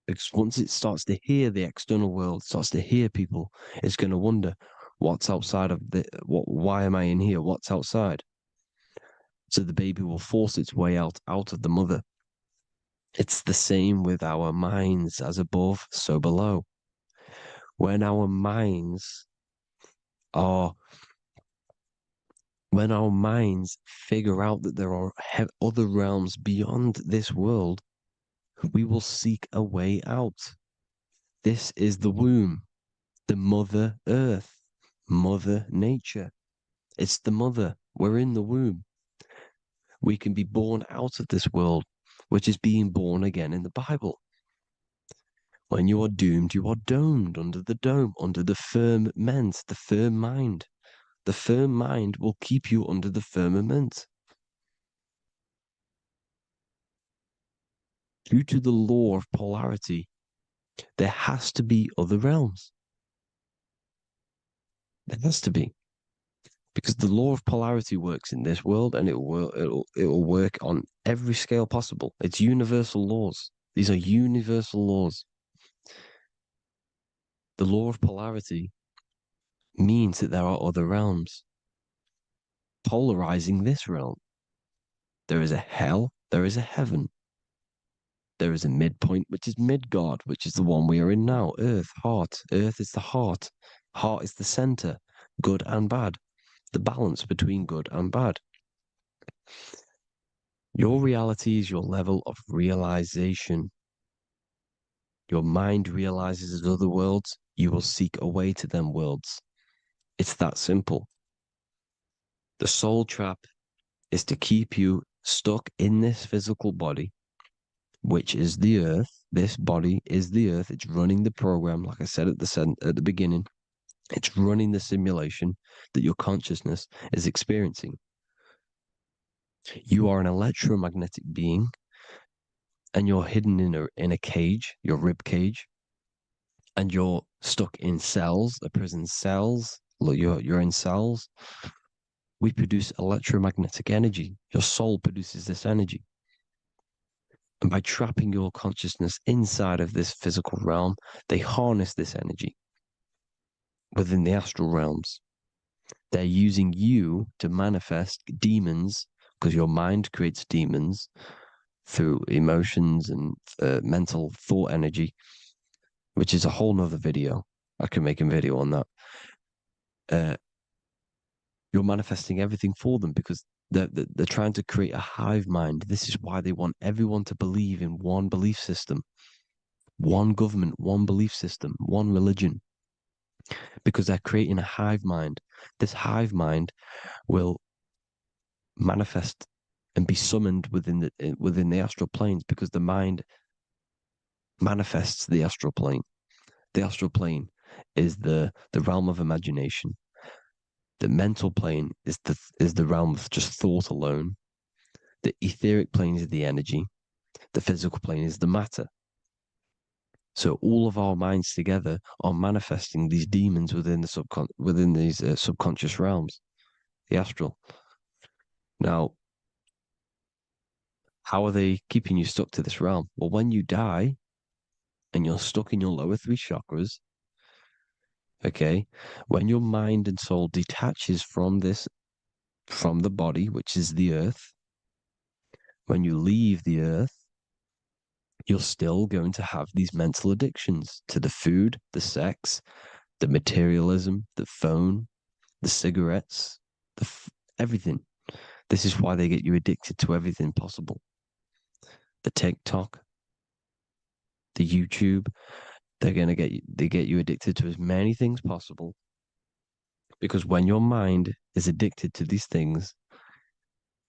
Because once it starts to hear the external world, starts to hear people, it's going to wonder, what's outside of why am I in here? What's outside? So the baby will force its way out of the mother. It's the same with our minds, as above, so below. When our minds figure out that there are other realms beyond this world, we will seek a way out. This is the womb, the Mother Earth, Mother Nature. It's the mother. We're in the womb. We can be born out of this world, which is being born again in the Bible. When you are doomed, you are domed under the dome, under the firmament, the firm mind. The firm mind will keep you under the firmament. Due to the law of polarity, there has to be other realms. There has to be. Because the law of polarity works in this world, and it will work on every scale possible. It's universal laws. These are universal laws. The law of polarity means that there are other realms polarizing this realm. There is a hell, there is a heaven. There is a midpoint, which is Midgard, which is the one we are in now. Earth, heart. Earth is the heart. Heart is the center, good and bad. The balance between good and bad. Your reality is your level of realization. Your mind realizes other worlds, you will seek a way to them worlds. It's that simple. The soul trap is to keep you stuck in this physical body, which is the earth. This body is the earth. It's running the program, like I said at the beginning. It's running the simulation that your consciousness is experiencing. You are an electromagnetic being, and you're hidden in a cage, your rib cage, and you're stuck in cells, a prison cells. Look, you're in cells. We produce electromagnetic energy. Your soul produces this energy. And by trapping your consciousness inside of this physical realm, they harness this energy within the astral realms. They're using you to manifest demons, because your mind creates demons, through emotions and mental thought energy, which is a whole nother video. I can make a video on that. You're manifesting everything for them because they're trying to create a hive mind. This is why they want everyone to believe in one belief system, one government, one belief system, one religion, because they're creating a hive mind. This hive mind will manifest and be summoned within the astral planes because the mind manifests the astral plane. The astral plane is the realm of imagination. The mental plane is the realm of just thought alone. The etheric plane is the energy. The physical plane is the matter. So all of our minds together are manifesting these demons within these subconscious realms, the astral. Now, how are they keeping you stuck to this realm? Well, when you die and you're stuck in your lower three chakras, okay, when your mind and soul detaches from the body, which is the earth, when you leave the earth, you're still going to have these mental addictions to the food, the sex, the materialism, the phone, the cigarettes, everything. This is why they get you addicted to everything possible. The TikTok, the YouTube, they get you addicted to as many things possible. Because when your mind is addicted to these things,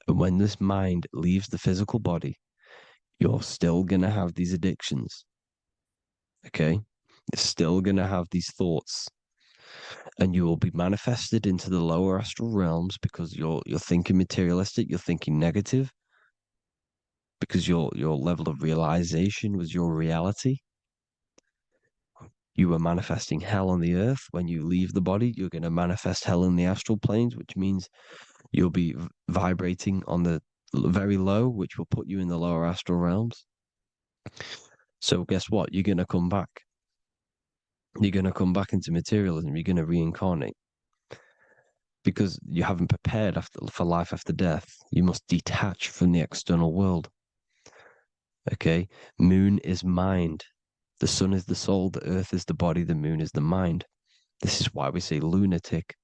and when this mind leaves the physical body, you're still going to have these addictions. Okay? You're still going to have these thoughts. And you will be manifested into the lower astral realms because you're thinking materialistic, you're thinking negative, because your level of realization was your reality. You were manifesting hell on the earth. When you leave the body, you're going to manifest hell in the astral planes, which means you'll be vibrating on the very low, which will put you in the lower astral realms. So guess what? You're going to come back. You're going to come back into materialism. You're going to reincarnate because you haven't prepared for life after death. You must detach from the external world. Okay? Moon is mind. The sun is the soul. The earth is the body. The moon is the mind. This is why we say lunatic.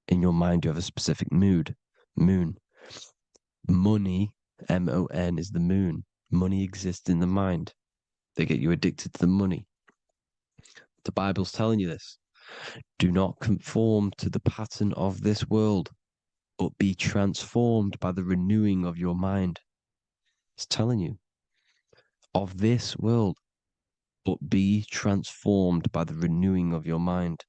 In your mind, you have a specific mood. Moon. Money, M-O-N, is the moon. Money exists in the mind. They get you addicted to the money. The Bible's telling you this. Do not conform to the pattern of this world, but be transformed by the renewing of your mind. It's telling you. Of this world, but be transformed by the renewing of your mind.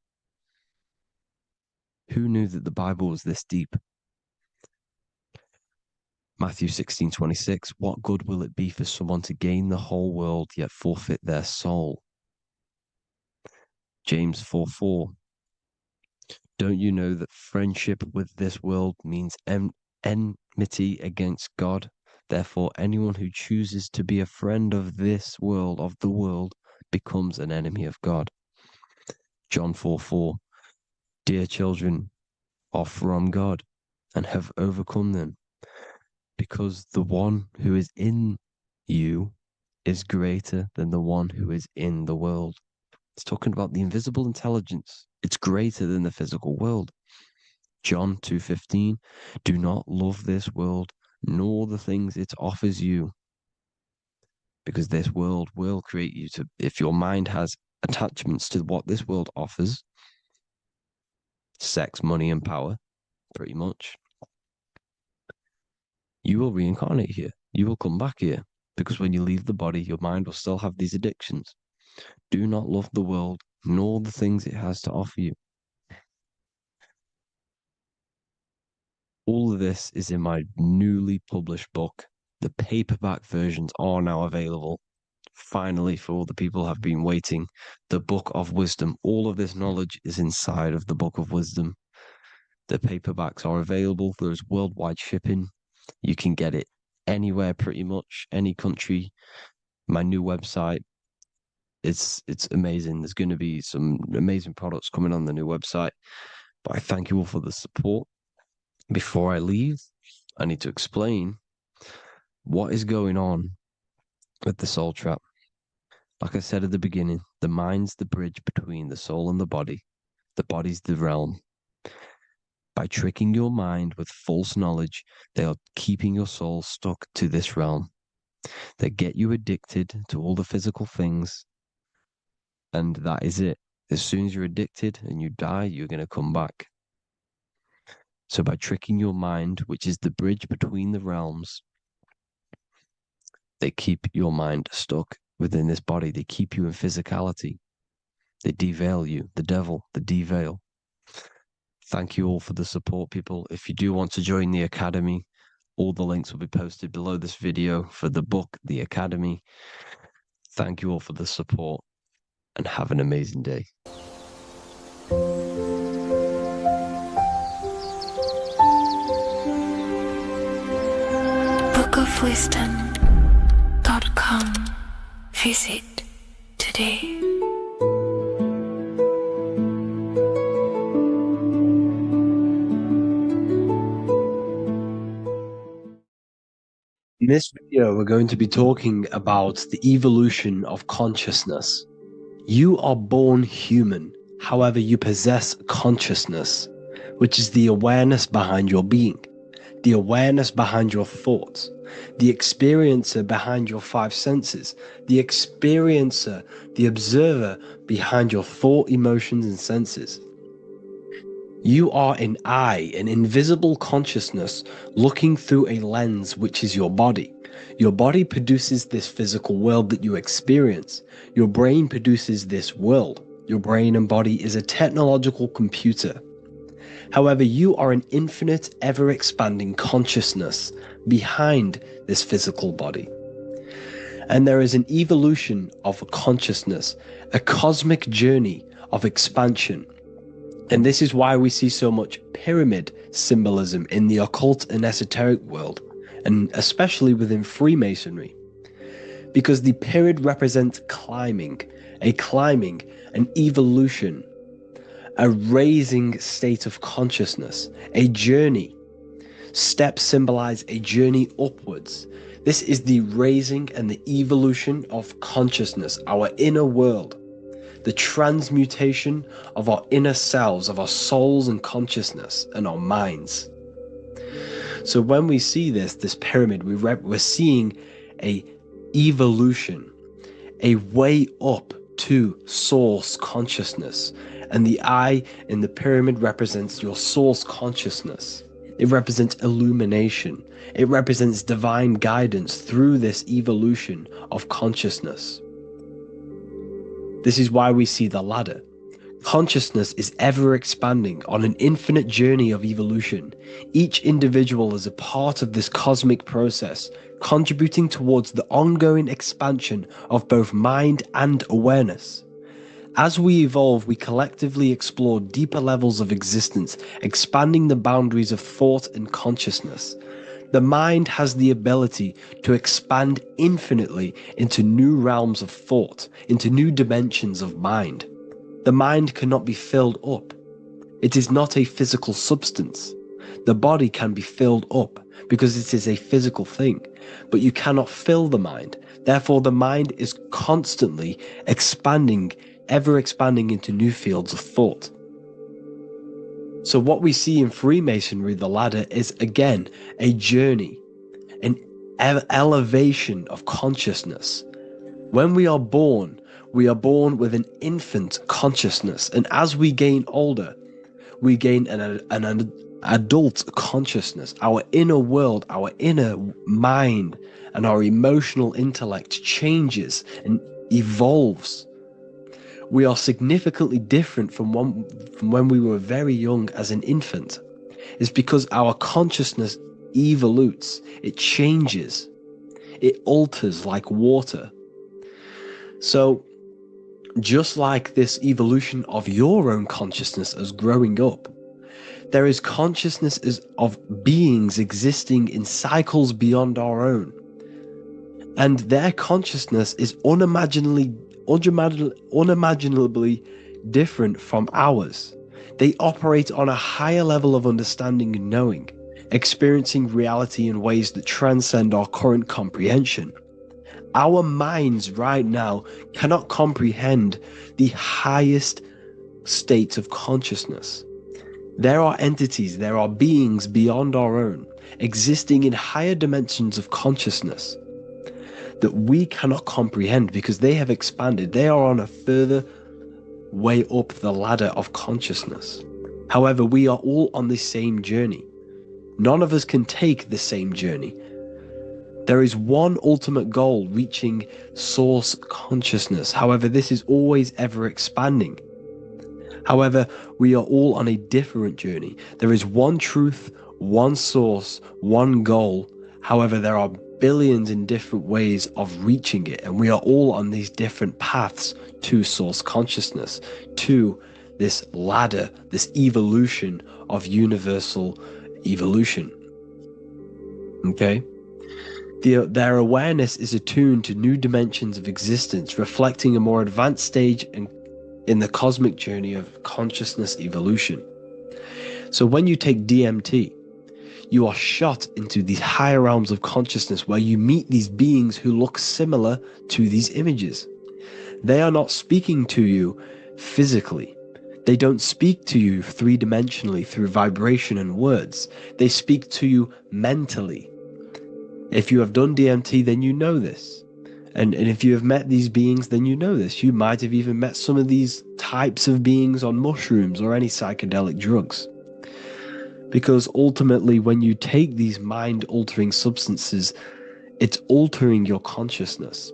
Who knew that the Bible was this deep? Matthew 16:26, what good will it be for someone to gain the whole world yet forfeit their soul? James 4:4, don't you know that friendship with this world means enmity against God? Therefore, anyone who chooses to be a friend of this world, of the world, becomes an enemy of God. John 4:4, dear children are from God and have overcome them, because the one who is in you is greater than the one who is in the world. It's talking about the invisible intelligence. It's greater than the physical world. John 2:15, do not love this world, nor the things it offers you. Because this world will create you to, if your mind has attachments to what this world offers, sex, money, and power, pretty much, you will reincarnate here. You will come back here. Because when you leave the body, your mind will still have these addictions. Do not love the world, nor the things it has to offer you. All of this is in my newly published book. The paperback versions are now available. Finally, for all the people who have been waiting, the Book of Wisdom. All of this knowledge is inside of the Book of Wisdom. The paperbacks are available. There's worldwide shipping. You can get it anywhere, pretty much, any country. My new website, it's amazing. There's going to be some amazing products coming on the new website. But I thank you all for the support. Before I leave, I need to explain what is going on with the soul trap? Like I said at the beginning, the mind's the bridge between the soul and the body's the realm. By tricking your mind with false knowledge, they are keeping your soul stuck to this realm. They get you addicted to all the physical things, and that is it. As soon as you're addicted and you die, you're going to come back. So by tricking your mind, which is the bridge between the realms, they keep your mind stuck within this body. They keep you in physicality. They deveil you, the devil, the deveil. Thank you all for the support, people. If you do want to join the Academy, all the links will be posted below this video for the book, The Academy. Thank you all for the support and have an amazing day. bookofwisdom.com. Visit today. In this video, we're going to be talking about the evolution of consciousness. You are born human, however, you possess consciousness, which is the awareness behind your being, the awareness behind your thoughts, the experiencer behind your five senses, the experiencer, the observer behind your thought, emotions, and senses. You are an eye, an invisible consciousness looking through a lens, which is your body. Your body produces this physical world that you experience. Your brain produces this world. Your brain and body is a technological computer. However, you are an infinite, ever-expanding consciousness behind this physical body. And there is an evolution of consciousness, a cosmic journey of expansion. And this is why we see so much pyramid symbolism in the occult and esoteric world, and especially within Freemasonry. Because the pyramid represents climbing, an evolution, a raising state of consciousness, a journey. Steps symbolize a journey upwards. This is the raising and the evolution of consciousness, our inner world. The transmutation of our inner selves, of our souls and consciousness and our minds. So when we see this pyramid, we're seeing a evolution, a way up to source consciousness. And the eye in the pyramid represents your source consciousness. It represents illumination. It represents divine guidance through this evolution of consciousness. This is why we see the ladder. Consciousness is ever expanding on an infinite journey of evolution. Each individual is a part of this cosmic process, contributing towards the ongoing expansion of both mind and awareness. As we evolve, we collectively explore deeper levels of existence, expanding the boundaries of thought and consciousness. The mind has the ability to expand infinitely into new realms of thought, into new dimensions of mind. The mind cannot be filled up. It is not a physical substance. The body can be filled up because it is a physical thing, but you cannot fill the mind. Therefore, the mind is constantly expanding, ever expanding into new fields of thought. So what we see in Freemasonry, the ladder, is again a journey, an elevation of consciousness. When we are born with an infant consciousness, and as we gain older, we gain an adult consciousness. Our inner world, our inner mind, and our emotional intellect changes and evolves. We are significantly different from when we were very young as an infant. It's because our consciousness evolutes, it changes, it alters like water. So, just like this evolution of your own consciousness as growing up, there is consciousness of beings existing in cycles beyond our own. And their consciousness is unimaginably different from ours. They operate on a higher level of understanding and knowing, experiencing reality in ways that transcend our current comprehension. Our minds right now cannot comprehend the highest states of consciousness. There are entities, there are beings beyond our own, existing in higher dimensions of consciousness that we cannot comprehend because they have expanded. They are on a further way up the ladder of consciousness. However, we are all on the same journey. None of us can take the same journey. There is one ultimate goal, reaching source consciousness. However, this is always ever expanding. However, we are all on a different journey. There is one truth, one source, one goal. However, there are billions in different ways of reaching it, and we are all on these different paths to source consciousness, to this ladder, this evolution of universal evolution. Okay? Their awareness is attuned to new dimensions of existence, reflecting a more advanced stage in the cosmic journey of consciousness evolution. So when you take DMT, you are shot into these higher realms of consciousness where you meet these beings who look similar to these images. They are not speaking to you physically. They don't speak to you three-dimensionally through vibration and words. They speak to you mentally. If you have done DMT, then you know this. And if you have met these beings, then you know this. You might have even met some of these types of beings on mushrooms or any psychedelic drugs. Because ultimately, when you take these mind-altering substances, it's altering your consciousness.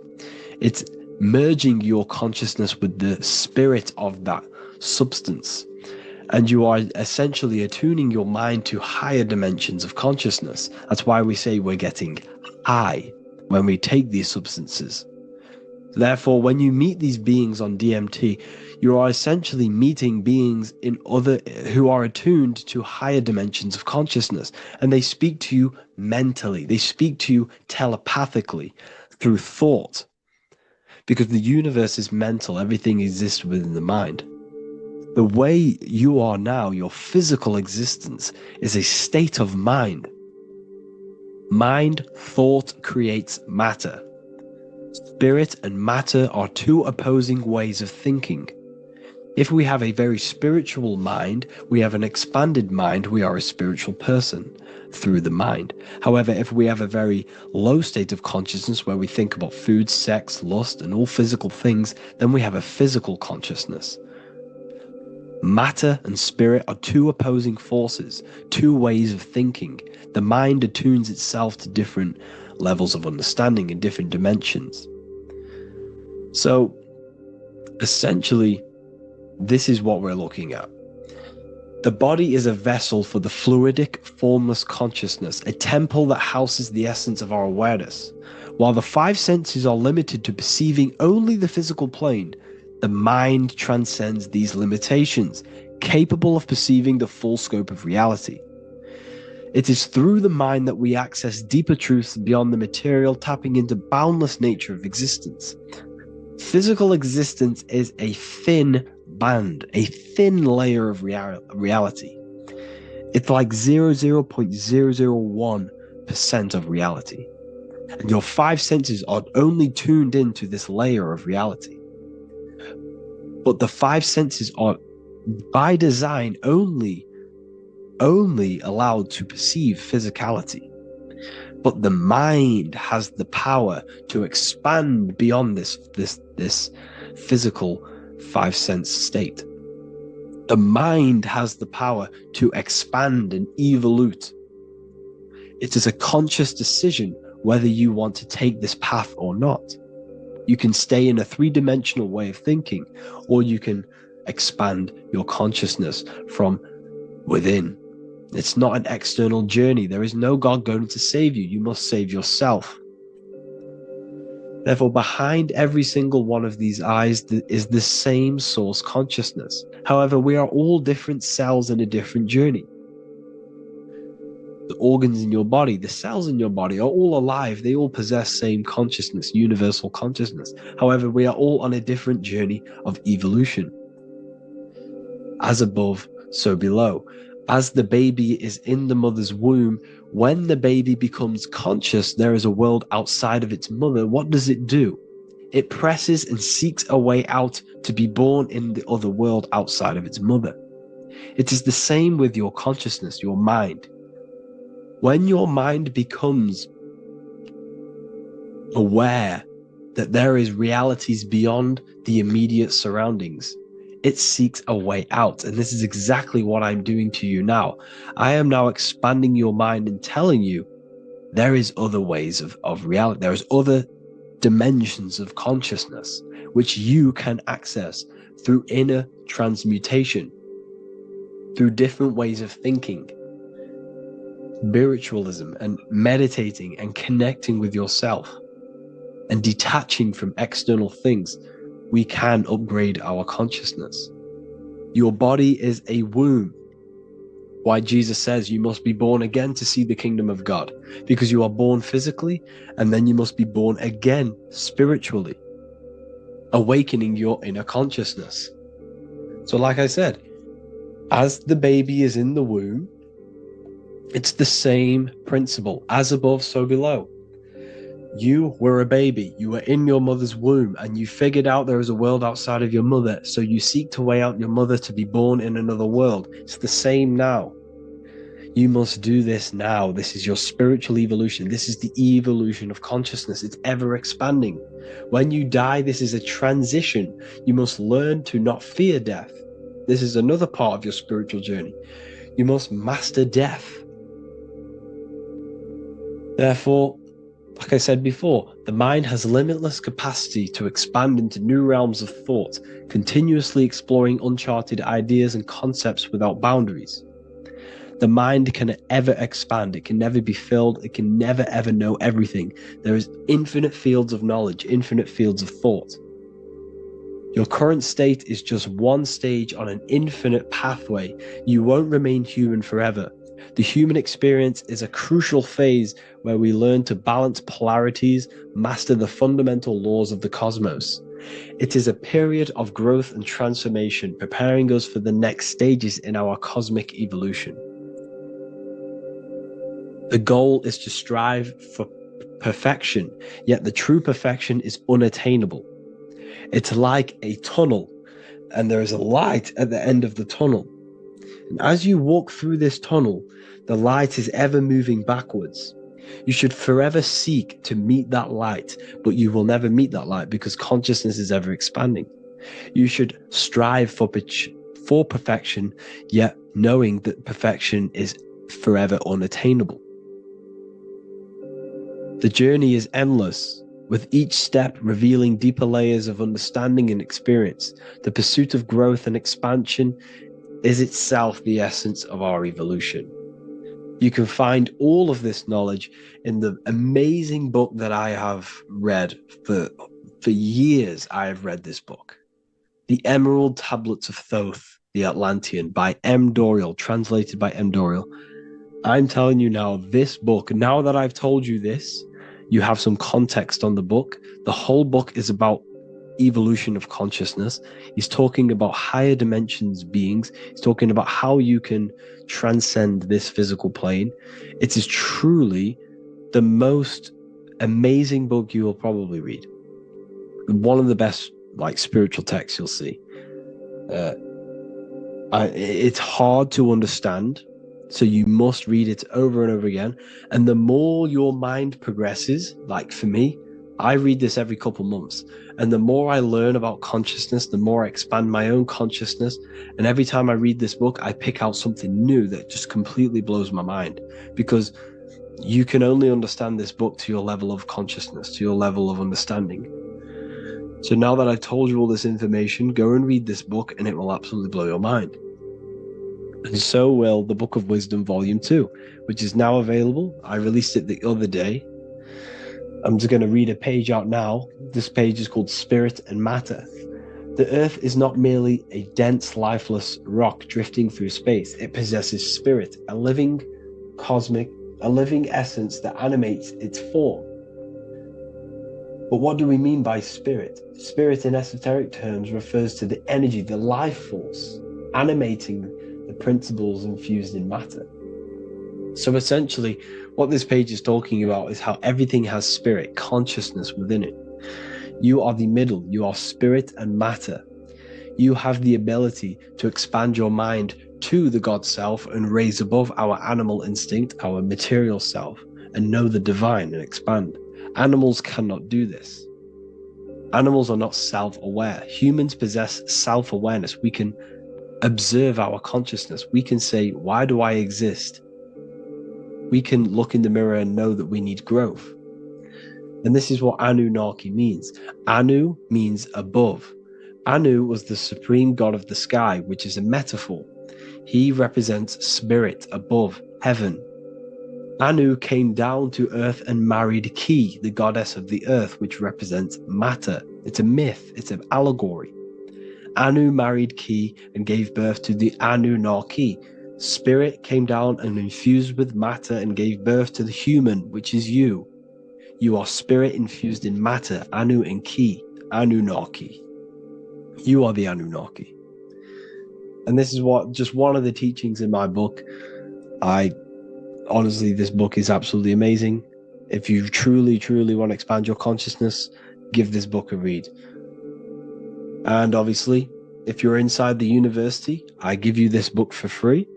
It's merging your consciousness with the spirit of that substance. And you are essentially attuning your mind to higher dimensions of consciousness. That's why we say we're getting high when we take these substances. Therefore, when you meet these beings on DMT, you are essentially meeting beings who are attuned to higher dimensions of consciousness, and they speak to you mentally. They speak to you telepathically through thought, because the universe is mental. Everything exists within the mind. The way you are now, your physical existence, is a state of mind. Mind, thought creates matter. Spirit and matter are two opposing ways of thinking. If we have a very spiritual mind, we have an expanded mind, we are a spiritual person through the mind. However, if we have a very low state of consciousness where we think about food, sex, lust, and all physical things, then we have a physical consciousness. Matter and spirit are two opposing forces, two ways of thinking. The mind attunes itself to different levels of understanding in different dimensions. So, essentially, this is what we're looking at. The body is a vessel for the fluidic, formless consciousness, a temple that houses the essence of our awareness. While the five senses are limited to perceiving only the physical plane, the mind transcends these limitations, capable of perceiving the full scope of reality. It is through the mind that we access deeper truths beyond the material, tapping into boundless nature of existence. Physical existence is a thin band, a thin layer of reality. It's like 0.001% of reality. And your five senses are only tuned into this layer of reality. But the five senses are, by design, only allowed to perceive physicality. But the mind has the power to expand beyond this physical five sense state. The mind has the power to expand and evolute. It is a conscious decision whether you want to take this path or not. You can stay in a three-dimensional way of thinking, or you can expand your consciousness from within. It's not an external journey. There is no God going to save you. You must save yourself. Therefore, behind every single one of these eyes is the same source consciousness. However, we are all different cells in a different journey. The organs in your body, the cells in your body are all alive. They all possess same consciousness, universal consciousness. However, we are all on a different journey of evolution. As above, so below. As the baby is in the mother's womb, when the baby becomes conscious there is a world outside of its mother, what does it do? It presses and seeks a way out to be born in the other world outside of its mother. It is the same with your consciousness, your mind. When your mind becomes aware that there is realities beyond the immediate surroundings, it seeks a way out. And this is exactly what I'm doing to you now. I am now expanding your mind and telling you there is other ways of reality. There's other dimensions of consciousness which you can access through inner transmutation, through different ways of thinking, spiritualism, and meditating and connecting with yourself and detaching from external things. We can upgrade our consciousness. Your body is a womb. Why Jesus says you must be born again to see the kingdom of God, because you are born physically and then you must be born again spiritually, awakening your inner consciousness. So like I said, as the baby is in the womb, it's the same principle. As above, so below. You were a baby, you were in your mother's womb, and you figured out there is a world outside of your mother, so you seek to weigh out your mother to be born in another world. It's the same now. You must do this now. This is your spiritual evolution. This is the evolution of consciousness. It's ever expanding. When you die, this is a transition. You must learn to not fear death. This is another part of your spiritual journey. You must master death. Therefore, like I said before, the mind has limitless capacity to expand into new realms of thought, continuously exploring uncharted ideas and concepts without boundaries. The mind can ever expand. It can never be filled. It can never ever know everything. There is infinite fields of knowledge, infinite fields of thought. Your current state is just one stage on an infinite pathway. You won't remain human forever. The human experience is a crucial phase where we learn to balance polarities, master the fundamental laws of the cosmos. It is a period of growth and transformation, preparing us for the next stages in our cosmic evolution. The goal is to strive for perfection, yet the true perfection is unattainable. It's like a tunnel, and there is a light at the end of the tunnel. And as you walk through this tunnel, the light is ever moving backwards. You should forever seek to meet that light, but you will never meet that light because consciousness is ever expanding. You should strive for perfection, yet knowing that perfection is forever unattainable. The journey is endless, with each step revealing deeper layers of understanding and experience. The pursuit of growth and expansion is itself the essence of our evolution. You can find all of this knowledge in the amazing book that I have read for years. I have read this book, The Emerald Tablets of Thoth, the Atlantean, by M. Dorial, translated by M. Dorial. I'm telling you now, this book, now that I've told you this, you have some context on the book. The whole book is about evolution of consciousness. He's talking about higher dimensions beings. He's talking about how you can transcend this physical plane. It is truly the most amazing book you will probably read. One of the best spiritual texts you'll see. It's hard to understand, so you must read it over and over again. And the more your mind progresses, like for me, I read this every couple months. And the more I learn about consciousness, the more I expand my own consciousness. And every time I read this book, I pick out something new that just completely blows my mind, because you can only understand this book to your level of consciousness, to your level of understanding. So now that I've told you all this information, go and read this book and it will absolutely blow your mind. And so will the Book of Wisdom Volume 2, which is now available. I released it the other day. I'm just going to read a page out now. This page is called Spirit and Matter. The Earth is not merely a dense, lifeless rock drifting through space. It possesses spirit, a living essence that animates its form. But what do we mean by spirit? Spirit in esoteric terms refers to the energy, the life force, animating the principles infused in matter. So essentially, what this page is talking about is how everything has spirit, consciousness within it. You are the middle, you are spirit and matter. You have the ability to expand your mind to the God self and raise above our animal instinct, our material self, and know the divine and expand. Animals cannot do this. Animals are not self-aware. Humans possess self-awareness. We can observe our consciousness. We can say, why do I exist? We can look in the mirror and know that we need growth. And this is what Anunnaki means. Anu means above. Anu was the supreme god of the sky, which is a metaphor. He represents spirit above, heaven. Anu came down to earth and married Ki, the goddess of the earth, which represents matter. It's a myth, it's an allegory. Anu married Ki and gave birth to the Anunnaki. Spirit came down and infused with matter and gave birth to the human, which is you. You are spirit infused in matter, Anu and Ki, Anunnaki. You are the Anunnaki. And this is just one of the teachings in my book. Honestly, this book is absolutely amazing. If you truly, truly want to expand your consciousness, give this book a read. And obviously, if you're inside the university, I give you this book for free.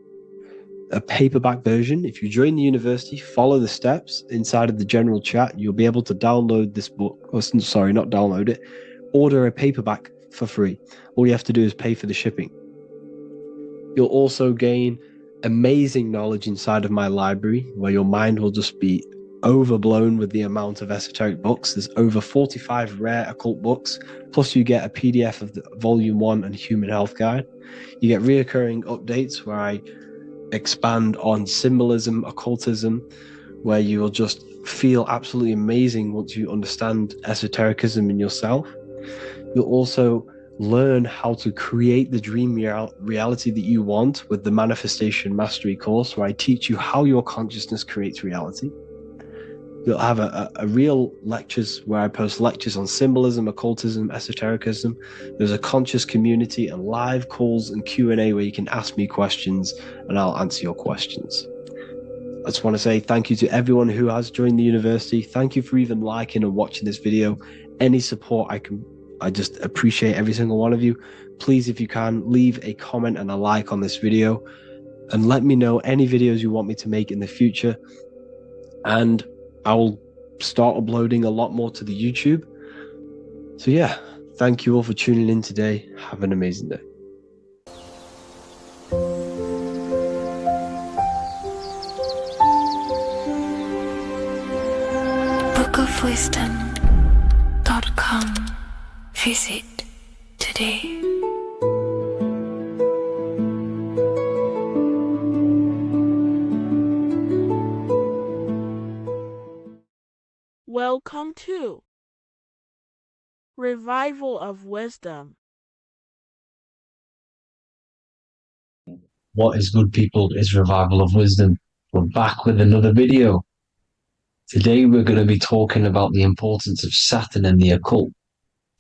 A paperback version. If you join the university, follow the steps inside of the general chat, you'll be able to download this book. Sorry, not download it. Order a paperback for free. All you have to do is pay for the shipping. You'll also gain amazing knowledge inside of my library, where your mind will just be overblown with the amount of esoteric books. There's over 45 rare occult books, plus you get a PDF of the Volume 1 and Human Health Guide. You get reoccurring updates where I expand on symbolism, occultism, where you will just feel absolutely amazing once you understand esotericism in yourself. You'll also learn how to create the dream reality that you want with the Manifestation Mastery course, where I teach you how your consciousness creates reality. You'll have a real lectures where I post lectures on symbolism, occultism, esotericism. There's a conscious community and live calls and Q&A where you can ask me questions and I'll answer your questions. I just want to say thank you to everyone who has joined the university. Thank you for even liking and watching this video. Any support I just appreciate every single one of you. Please, if you can, leave a comment and a like on this video and let me know any videos you want me to make in the future. And I will start uploading a lot more to the YouTube. So yeah, thank you all for tuning in today. Have an amazing day. bookofwisdom.com. Visit today. Welcome to Revival of Wisdom. What is good, people? Is Revival of Wisdom. We're back with another video. Today we're going to be talking about the importance of Saturn and the occult.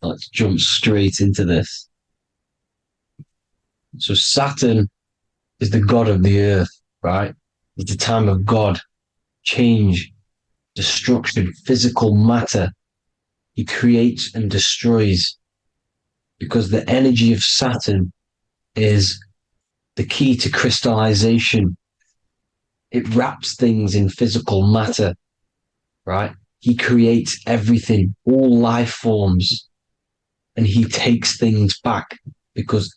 Let's jump straight into this. So Saturn is the god of the earth, right? It's the time of God, change, destruction, physical matter. He creates and destroys, because the energy of Saturn is the key to crystallization. It wraps things in physical matter, right? He creates everything, all life forms, and he takes things back, because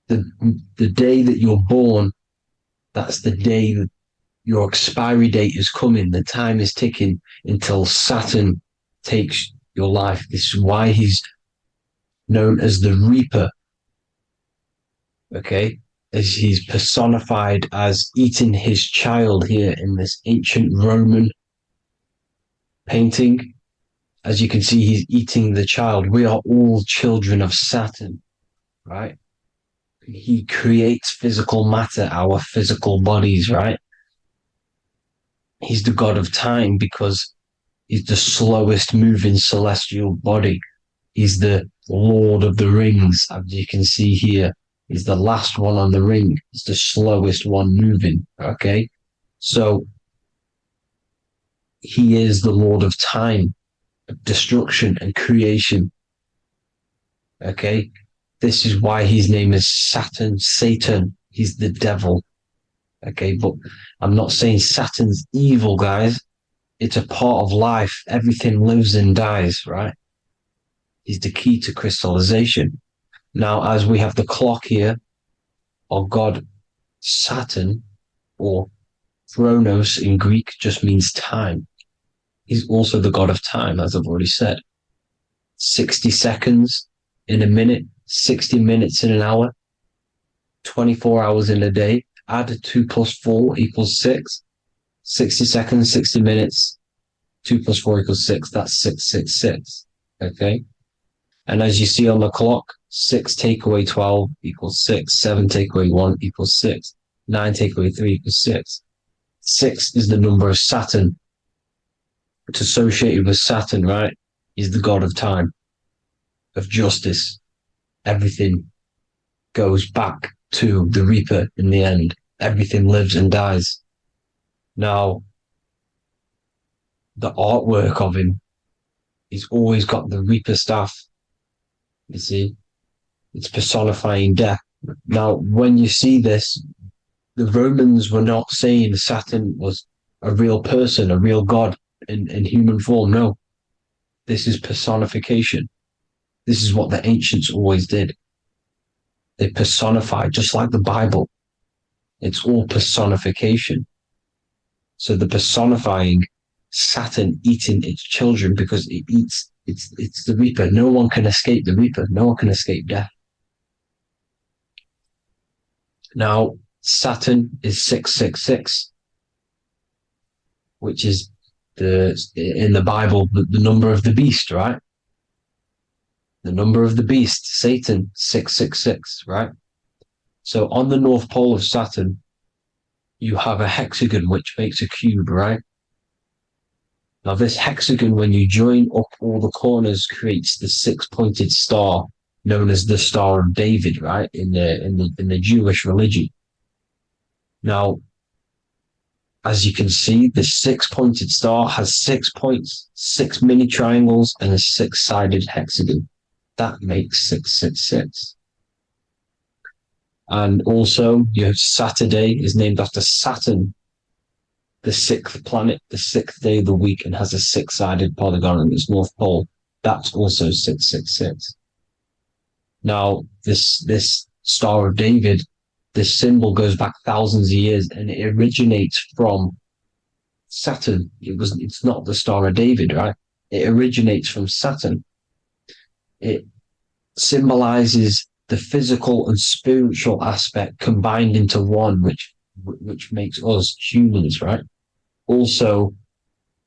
the day that you're born, that's the day that your expiry date is coming. The time is ticking until Saturn takes your life. This is why he's known as the Reaper. Okay? As he's personified as eating his child here in this ancient Roman painting. As you can see, he's eating the child. We are all children of Saturn, right? He creates physical matter, our physical bodies, right? He's the god of time because he's the slowest moving celestial body. He's the Lord of the Rings, as you can see here. He's the last one on the ring. He's the slowest one moving. Okay. So he is the Lord of time, destruction, and creation. Okay. This is why his name is Satan. He's the devil. Okay. But I'm not saying Saturn's evil, guys. It's a part of life. Everything lives and dies, right? He's the key to crystallization. Now, as we have the clock here, our god Saturn, or Chronos in Greek, just means time. He's also the god of time, as I've already said. 60 seconds in a minute, 60 minutes in an hour, 24 hours in a day. Add 2 plus 4 equals 6. 60 seconds, 60 minutes, 2 plus 4 equals 6. That's 666. Okay? And as you see on the clock, 6 take away 12 equals 6. 7 take away 1 equals 6. 9 take away 3 equals 6. 6 is the number of Saturn. It's associated with Saturn, right? He's the god of time, of justice. Everything goes back to the Reaper in the end. Everything lives and dies. Now, the artwork of him, he's always got the Reaper staff. You see, it's personifying death. Now, when you see this, the Romans were not saying Saturn was a real person, a real god in human form. No, this is personification. This is what the ancients always did. They personified, just like the Bible. It's all personification. So the personifying Saturn eating its children because it eats. It's the Reaper. No one can escape the Reaper. No one can escape death. Now, Saturn is 666, which is in the Bible the number of the beast, right? The number of the beast, Satan, 666, right? So on the North Pole of Saturn, you have a hexagon which makes a cube, right? Now, this hexagon, when you join up all the corners, creates the 6-pointed star known as the Star of David, right? In the Jewish religion. Now, as you can see, the 6-pointed star has 6 points, 6 mini triangles, and a 6-sided hexagon. That makes 666. And also, your Saturday is named after Saturn, the 6th planet, the 6th day of the week, and has a 6-sided polygon in its north pole. That's also 666. Now, this Star of David, this symbol goes back thousands of years, and it originates from Saturn. It's not the Star of David, right? It originates from Saturn. It symbolizes the physical and spiritual aspect combined into one, which makes us humans, right? Also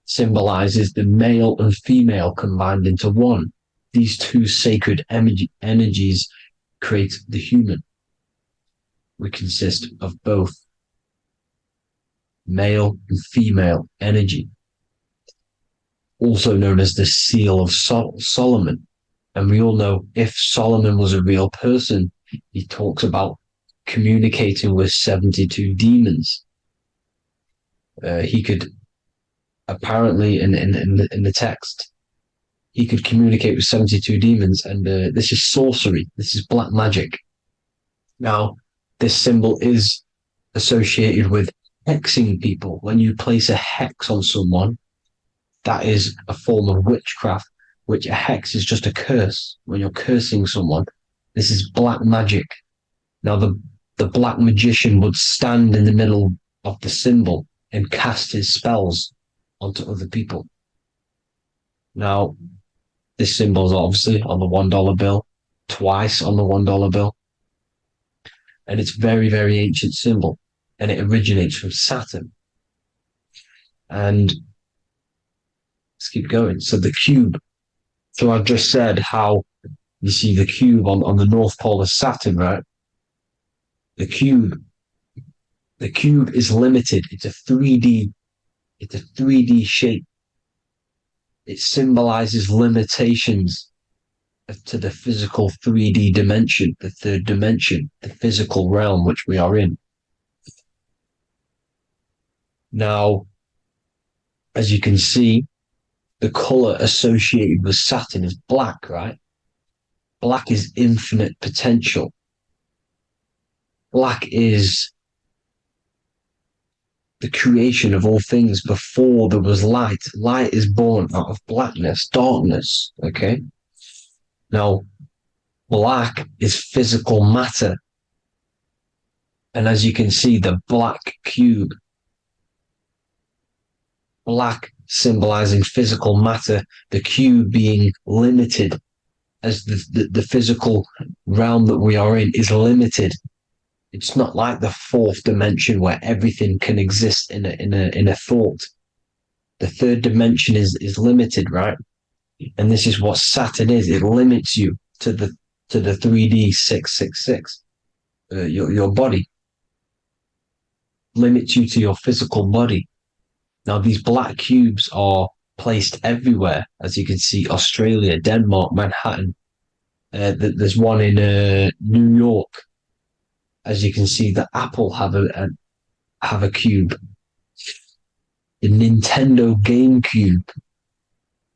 symbolizes the male and female combined into one. These two sacred energies create the human. We consist of both male and female energy, also known as the Seal of Solomon. And we all know if Solomon was a real person, he talks about communicating with 72 demons. He could apparently in the text, he could communicate with 72 demons, and this is sorcery. This is black magic. Now, this symbol is associated with hexing people. When you place a hex on someone, that is a form of witchcraft, which a hex is just a curse. When you're cursing someone, this is black magic. Now, the black magician would stand in the middle of the symbol and cast his spells onto other people. Now, this symbol is obviously on the $1 bill, twice on the $1 bill. And it's very, very ancient symbol. And it originates from Saturn. And let's keep going. So the cube. So I've just said how you see the cube on the North Pole of Saturn, right? The cube is limited. It's a 3D shape. It symbolizes limitations to the physical 3D dimension, the third dimension, the physical realm which we are in. Now, as you can see, the color associated with Saturn is black, right? Black is infinite potential. Black is the creation of all things before there was light. Light is born out of blackness, darkness, okay? Now, black is physical matter. And as you can see, the black cube, black symbolizing physical matter, the cube being limited, as the physical realm that we are in is limited. It's not like the fourth dimension where everything can exist in a thought. The third dimension is limited, right? And this is what Saturn is. It limits you to the 3D 666. Your body limits you to your physical body. Now these black cubes are placed everywhere, as you can see: Australia, Denmark, Manhattan. There's one in New York. As you can see, the Apple have a cube. The Nintendo GameCube,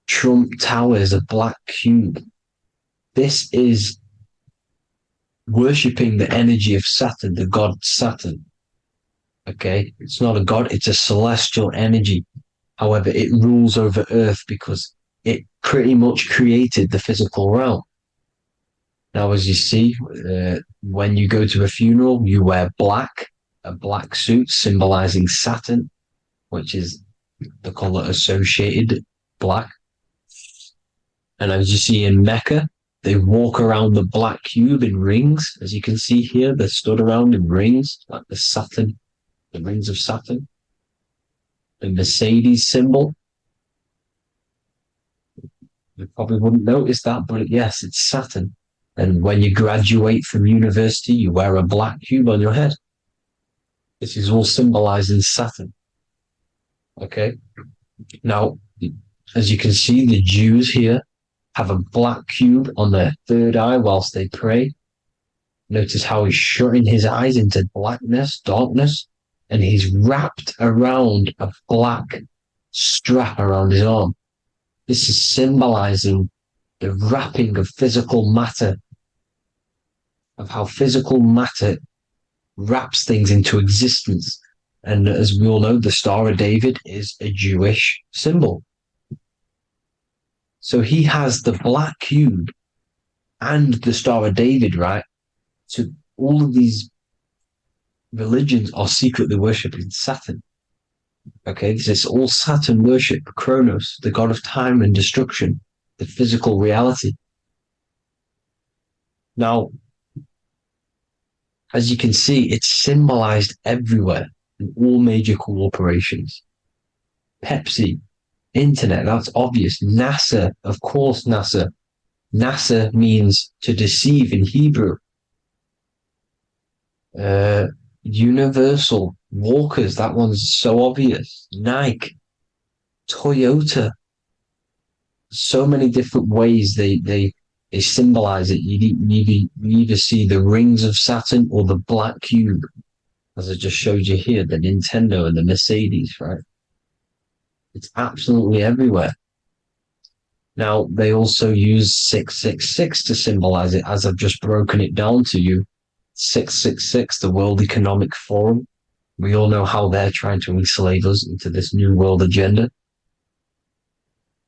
Trump Tower is a black cube. This is worshipping the energy of Saturn, the god Saturn. Okay, it's not a god; it's a celestial energy. However, it rules over Earth because it pretty much created the physical realm. Now, as you see, when you go to a funeral, you wear black, a black suit symbolizing Saturn, which is the color associated, black. And as you see in Mecca, they walk around the black cube in rings. As you can see here, they're stood around in rings, like the Saturn, the rings of Saturn. The Mercedes symbol. You probably wouldn't notice that, but yes, it's Saturn. And when you graduate from university, you wear a black cube on your head. This is all symbolizing Saturn. Okay. Now, as you can see, the Jews here have a black cube on their third eye whilst they pray. Notice how he's shutting his eyes into blackness, darkness, and he's wrapped around a black strap around his arm. This is symbolizing the wrapping of physical matter, of how physical matter wraps things into existence. And as we all know, the Star of David is a Jewish symbol. So he has the black cube and the Star of David, right? So all of these religions are secretly worshipping Saturn. Okay, this is all Saturn worship, Kronos, the god of time and destruction, the physical reality. Now, as you can see, it's symbolized everywhere in all major corporations. Pepsi, internet, that's obvious. NASA, of course, NASA. NASA means to deceive in Hebrew. Universal, Walkers, that one's so obvious. Nike, Toyota. So many different ways they symbolize it. You either see the rings of Saturn or the black cube, as I just showed you here, the Nintendo and the Mercedes, right? It's absolutely everywhere. Now, they also use 666 to symbolize it, as I've just broken it down to you. 666, the World Economic Forum. We all know how they're trying to enslave us into this new world agenda.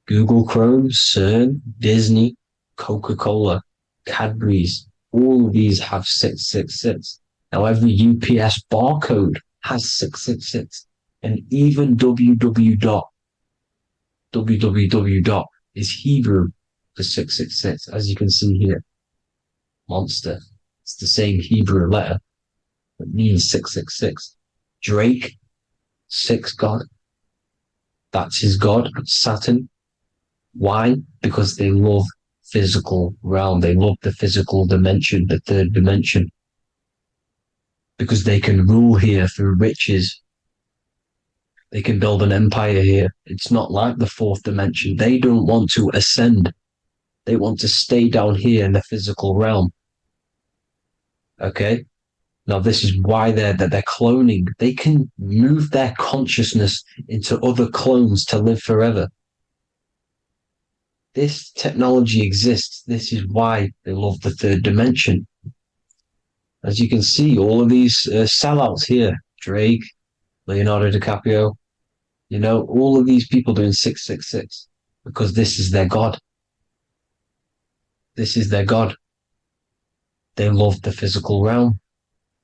Google Chrome, CERN, Disney, Coca-Cola, Cadbury's, all of these have 666. Now, every UPS barcode has 666. And even www. Is Hebrew for 666, as you can see here. Monster. It's the same Hebrew letter that means 666. Drake, 6 God. That's his God, Saturn. Why? Because they love physical realm. They love the physical dimension, the third dimension. Because they can rule here through riches. They can build an empire here. It's not like the fourth dimension. They don't want to ascend. They want to stay down here in the physical realm. Okay? Now, this is why they're cloning. They can move their consciousness into other clones to live forever. This technology exists. This is why they love the third dimension. As you can see, all of these sellouts here, Drake, Leonardo DiCaprio, all of these people doing 666 because this is their God. This is their God. They love the physical realm.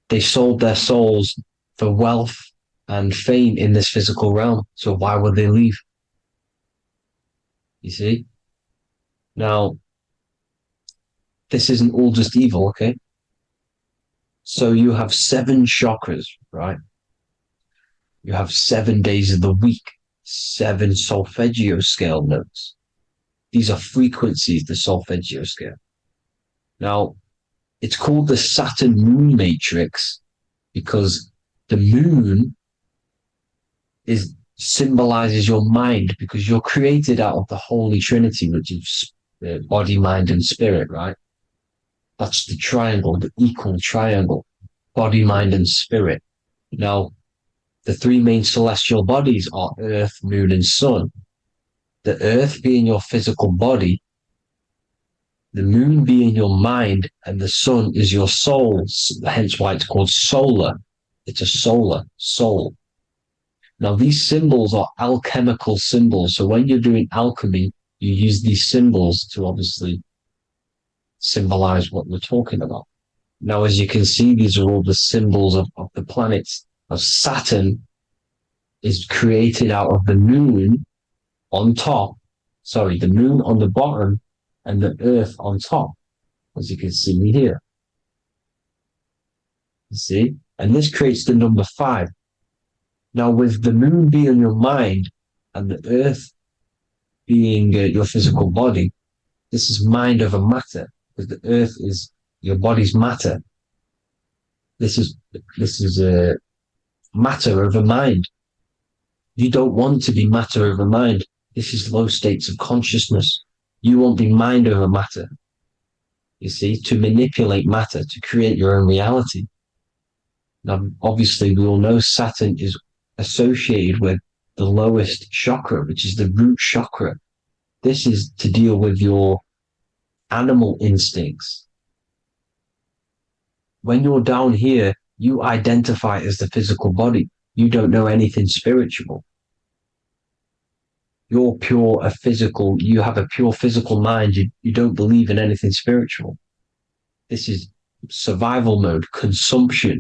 They sold their souls for wealth and fame in this physical realm. So why would they leave? You see? Now, this isn't all just evil, okay? So you have 7 chakras, right? You have 7 days of the week, 7 solfeggio scale notes. These are frequencies, the solfeggio scale. Now, it's called the Saturn moon matrix because the moon symbolizes your mind, because you're created out of the Holy Trinity, which is body, mind, and spirit, right? That's the triangle, the equal triangle, body, mind, and spirit. Now, the 3 main celestial bodies are Earth, Moon, and Sun. The Earth being your physical body, the Moon being your mind, and the Sun is your soul, hence why it's called solar. It's a solar soul. Now, these symbols are alchemical symbols. So when you're doing alchemy, you use these symbols to obviously symbolize what we're talking about. Now, as you can see, these are all the symbols of the planets. Saturn is created out of the moon on top, the moon on the bottom and the earth on top, as you can see here. You see? And this creates the number 5. Now, with the moon being your mind and the earth being your physical body, this is mind over matter, because the earth is your body's matter. This is a matter over mind. You don't want to be matter over mind. This is low states of consciousness. You won't be mind over matter. You see, to manipulate matter, to create your own reality. Now, obviously, we all know Saturn is associated with the lowest chakra, which is the root chakra. This is to deal with your animal instincts. When you're down here, you identify as the physical body. You don't know anything spiritual. You're you have a pure physical mind. You don't believe in anything spiritual. This is survival mode, consumption.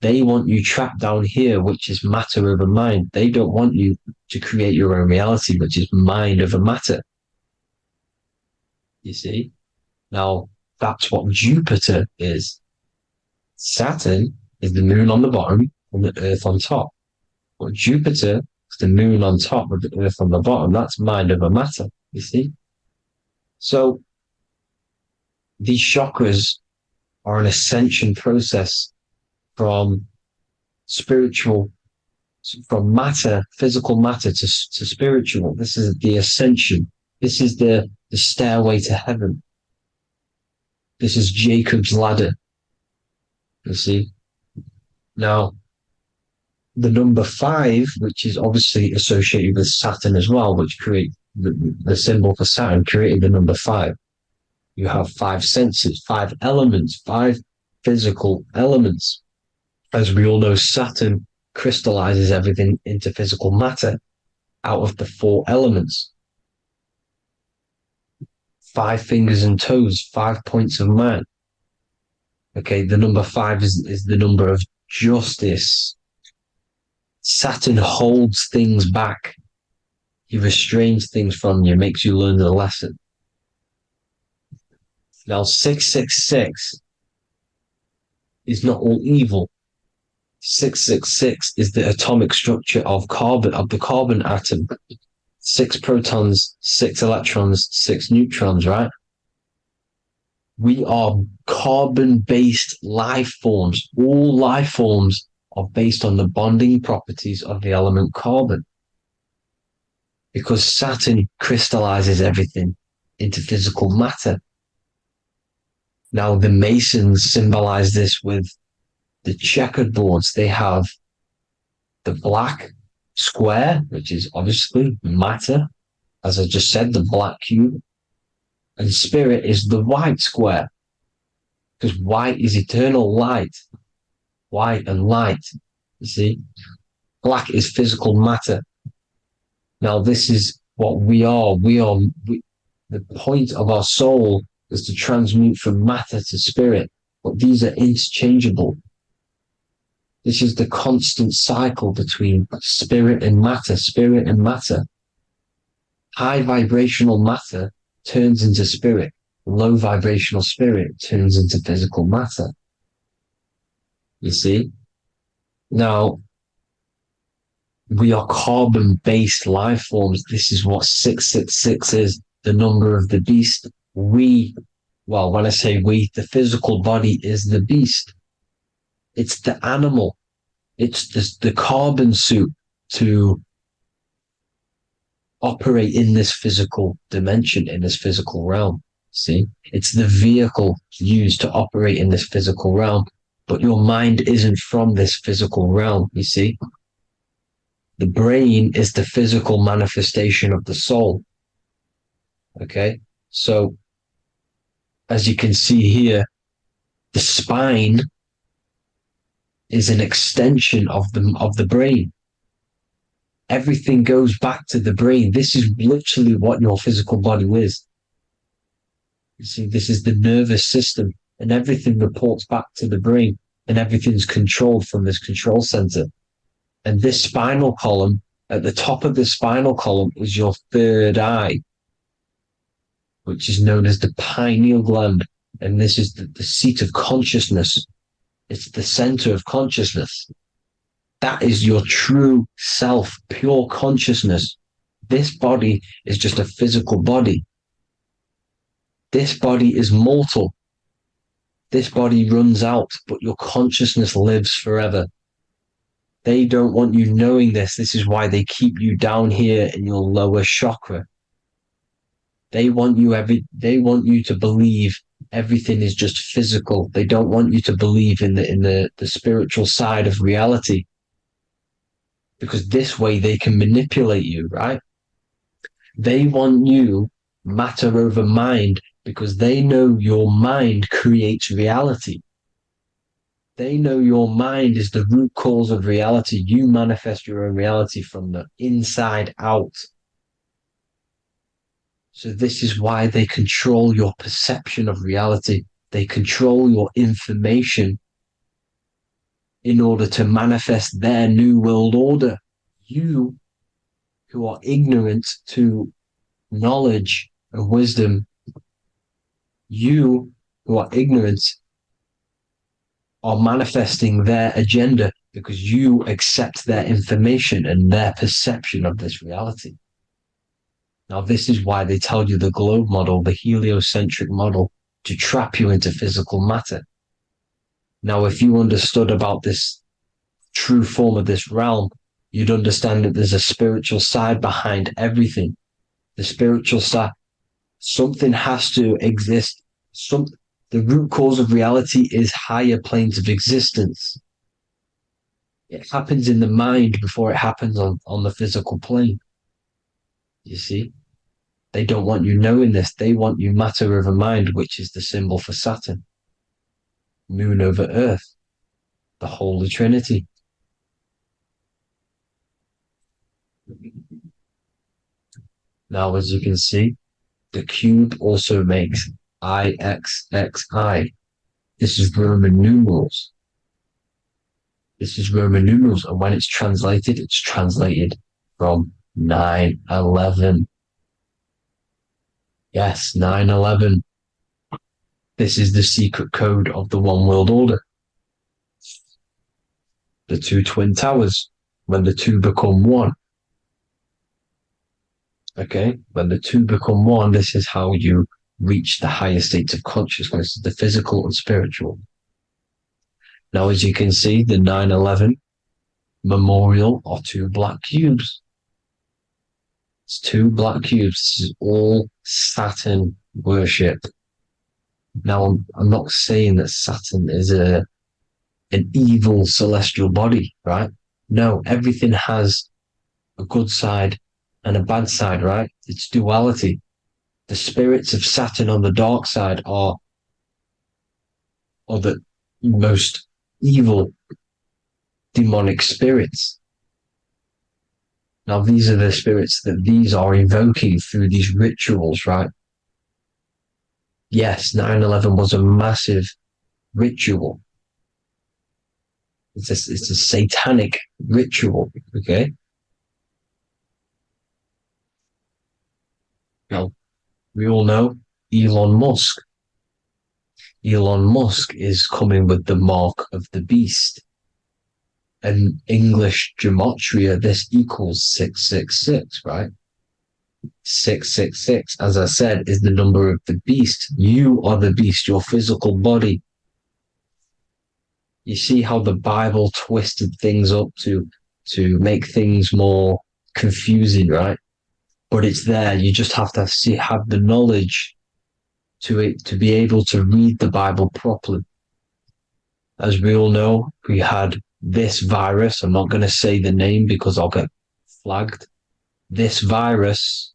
They want you trapped down here, which is matter over mind. They don't want you to create your own reality, which is mind over matter. You see? Now, that's what Jupiter is. Saturn is the moon on the bottom and the earth on top. But Jupiter is the moon on top with the earth on the bottom. That's mind over matter, you see? So, these chakras are an ascension process from matter, physical matter to spiritual. This is the ascension. This is the stairway to heaven. This is Jacob's ladder. You see? Now, the number 5, which is obviously associated with Saturn as well, which create the symbol for Saturn, created the number 5. You have 5 senses, 5 elements, 5 physical elements. As we all know, Saturn crystallizes everything into physical matter out of the 4 elements. 5 fingers and toes, 5 points of man. Okay, the number 5 is the number of justice. Saturn holds things back. He restrains things from you, makes you learn the lesson. Now, 666 is not all evil. 666 is the atomic structure of the carbon atom. 6 protons, 6 electrons, 6 neutrons, right? We are carbon-based life forms. All life forms are based on the bonding properties of the element carbon. Because Saturn crystallizes everything. into physical matter. Now, the Masons symbolize this with the checkered boards. They have the black square, which is obviously matter, as I just said, the black cube, and spirit is the white square, because white is eternal light. White and light, you see? Black is physical matter. Now, this is what we are. The point of our soul is to transmute from matter to spirit, but these are interchangeable. This is the constant cycle between spirit and matter, spirit and matter. High vibrational matter turns into spirit. Low vibrational spirit turns into physical matter. You see? Now, we are carbon-based life forms. This is what 666 is, the number of the beast. When I say we, the physical body is the beast. It's the animal. It's the carbon suit to operate in this physical dimension, in this physical realm. See? It's the vehicle used to operate in this physical realm. But your mind isn't from this physical realm, you see? The brain is the physical manifestation of the soul. Okay? So, as you can see here, the spine is an extension of the brain. Everything goes back to the brain. This is literally what your physical body is. You see, this is the nervous system, and everything reports back to the brain, and everything's controlled from this control center. And this spinal column, at the top of the spinal column, is your third eye, which is known as the pineal gland. And this is the seat of consciousness. It's the center of consciousness. That is your true self, pure consciousness. This body is just a physical body. This body is mortal. This body runs out, but your consciousness lives forever. They don't want you knowing this. This is why they keep you down here in your lower chakra. They want you to believe everything is just physical. They don't want you to believe in the spiritual side of reality. Because this way they can manipulate you, right? They want you matter over mind because they know your mind creates reality. They know your mind is the root cause of reality. You manifest your own reality from the inside out. So this is why they control your perception of reality. They control your information in order to manifest their new world order. You, who are ignorant to knowledge and wisdom, you who are ignorant are manifesting their agenda because you accept their information and their perception of this reality. Now, this is why they tell you the globe model, the heliocentric model, to trap you into physical matter. Now, if you understood about this true form of this realm, you'd understand that there's a spiritual side behind everything. The spiritual side, something has to exist. The root cause of reality is higher planes of existence. It happens in the mind before it happens on the physical plane. You see? They don't want you knowing this. They want you matter over mind, which is the symbol for Saturn. Moon over Earth. The Holy Trinity. Now, as you can see, the cube also makes IXXI. This is Roman numerals. This is Roman numerals, and when it's translated from 9/11. Yes, 9/11. This is the secret code of the One World Order. The two twin towers, when the two become one. Okay, when the two become one, this is how you reach the higher states of consciousness, the physical and spiritual. Now, as you can see, the 9/11 memorial are two black cubes. It's 2 black cubes. This is all Saturn worship. Now, I'm not saying that Saturn is an evil celestial body, right? No, everything has a good side and a bad side, right? It's duality. The spirits of Saturn on the dark side are the most evil demonic spirits. Now, these are the spirits that these are invoking through these rituals, right? Yes, 9/11 was a massive ritual. It's a satanic ritual, okay? Now, we all know Elon Musk. Elon Musk is coming with the mark of the beast. And English gematria, this equals 666, right? 666, as I said, is the number of the beast. You are the beast, your physical body. You see how the Bible twisted things up to make things more confusing, right? But it's there. You just have to have the knowledge to be able to read the Bible properly. As we all know, we had this virus. I'm not going to say the name because I'll get flagged. This virus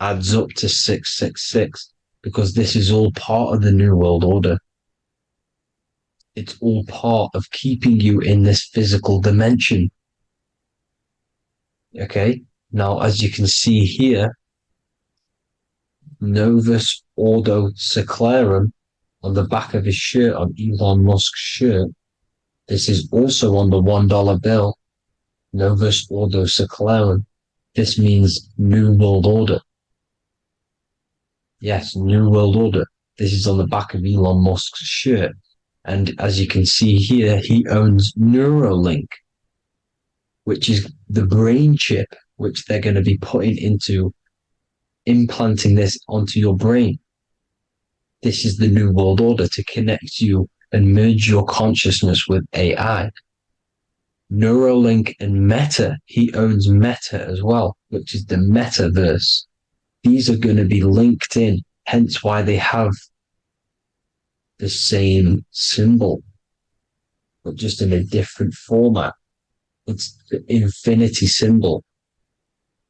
adds up to 666 because this is all part of the New World Order. It's all part of keeping you in this physical dimension. Okay? Now, as you can see here, Novus Ordo Seclorum on the back of his shirt, on Elon Musk's shirt. This is also on the $1 bill, Novus Ordo Seclorum. This means New World Order. Yes, New World Order. This is on the back of Elon Musk's shirt. And as you can see here, he owns Neuralink, which is the brain chip, which they're going to be putting into implanting this onto your brain. This is the New World Order to connect you and merge your consciousness with AI. Neuralink and Meta, he owns Meta as well, which is the metaverse. These are going to be linked in, hence why they have the same symbol, but just in a different format. It's the infinity symbol.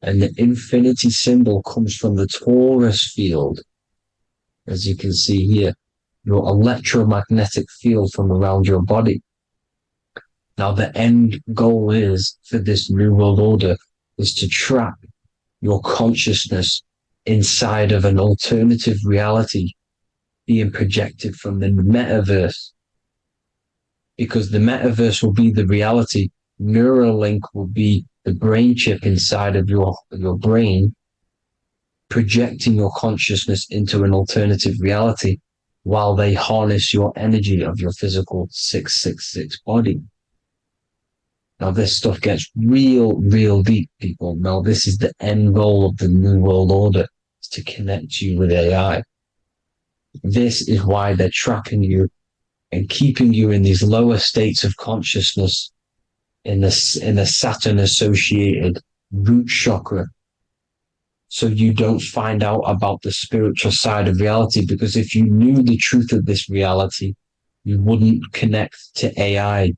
And the infinity symbol comes from the torus field, as you can see here, your electromagnetic field from around your body. Now, the end goal is for this New World Order is to trap your consciousness inside of an alternative reality being projected from the metaverse. Because the metaverse will be the reality. Neuralink will be the brain chip inside of your brain, projecting your consciousness into an alternative reality while they harness your energy of your physical 666 body. Now, this stuff gets real deep, people. Now, this is the end goal of the New World Order, is to connect you with AI. This is why they're trapping you and keeping you in these lower states of consciousness in the Saturn-associated root chakra, so you don't find out about the spiritual side of reality. Because if you knew the truth of this reality, you wouldn't connect to AI.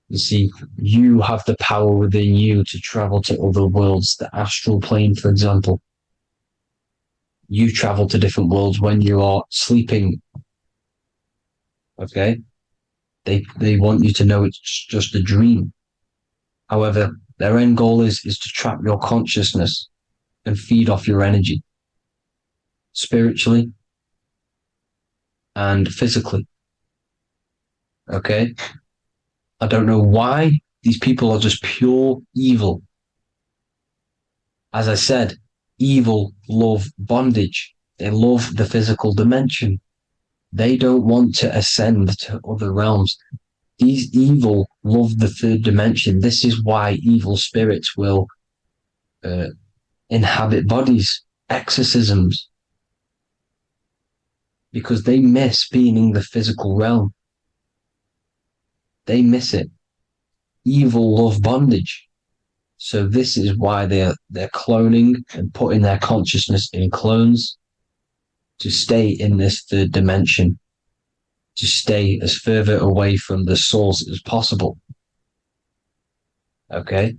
You see, you have the power within you to travel to other worlds, the astral plane, for example. You travel to different worlds when you are sleeping. Okay? They want you to know it's just a dream. However, their end goal is to trap your consciousness and feed off your energy, spiritually and physically. Okay? I don't know why these people are just pure evil. As I said, evil love bondage. They love the physical dimension. They don't want to ascend to other realms. These evil love the third dimension. This is why evil spirits will inhabit bodies, exorcisms, because they miss being in the physical realm. They miss it. Evil love bondage. So this is why they're cloning and putting their consciousness in clones to stay in this third dimension, to stay as further away from the source as possible. Okay?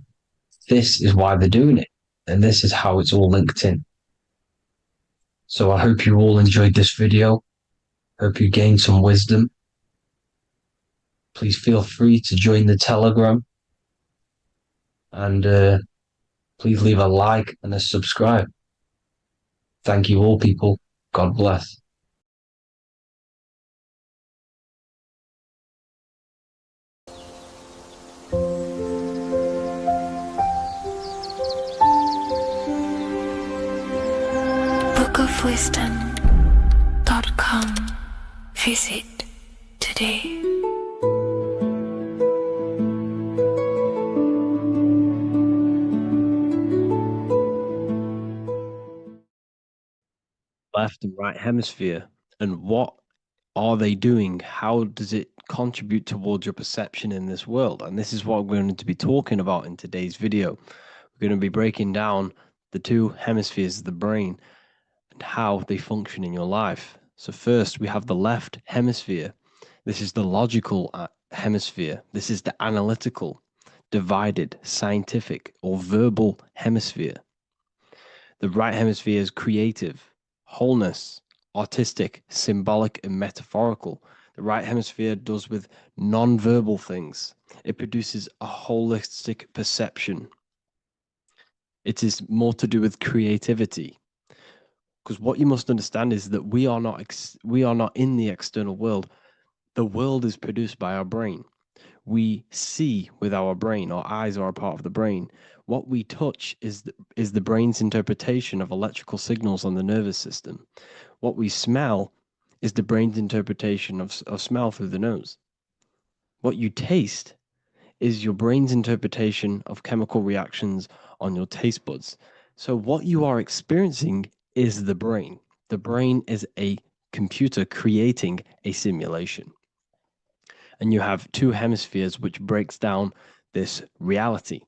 This is why they're doing it. And this is how it's all linked in. So I hope you all enjoyed this video. Hope you gained some wisdom. Please feel free to join the Telegram. And please leave a like and a subscribe. Thank you all, people. God bless. bookofwisdom.com. Visit today. Left and right hemisphere, and what are they doing? How does it contribute towards your perception in this world? And this is what we're going to be talking about in today's video. We're going to be breaking down the two hemispheres of the brain and how they function in your life. So first, we have the left hemisphere. This is the logical hemisphere. This is the analytical, divided, scientific, or verbal hemisphere. The right hemisphere is creative, wholeness, artistic, symbolic, and metaphorical. The right hemisphere does with non-verbal things. It produces a holistic perception. It is more to do with creativity. Because what you must understand is that we are not in the external world. The world is produced by our brain. We see with our brain. Our eyes are a part of the brain. What we touch is the brain's interpretation of electrical signals on the nervous system. What we smell is the brain's interpretation of smell through the nose. What you taste is your brain's interpretation of chemical reactions on your taste buds. So what you are experiencing is the brain. The brain is a computer creating a simulation. And you have two hemispheres which breaks down this reality.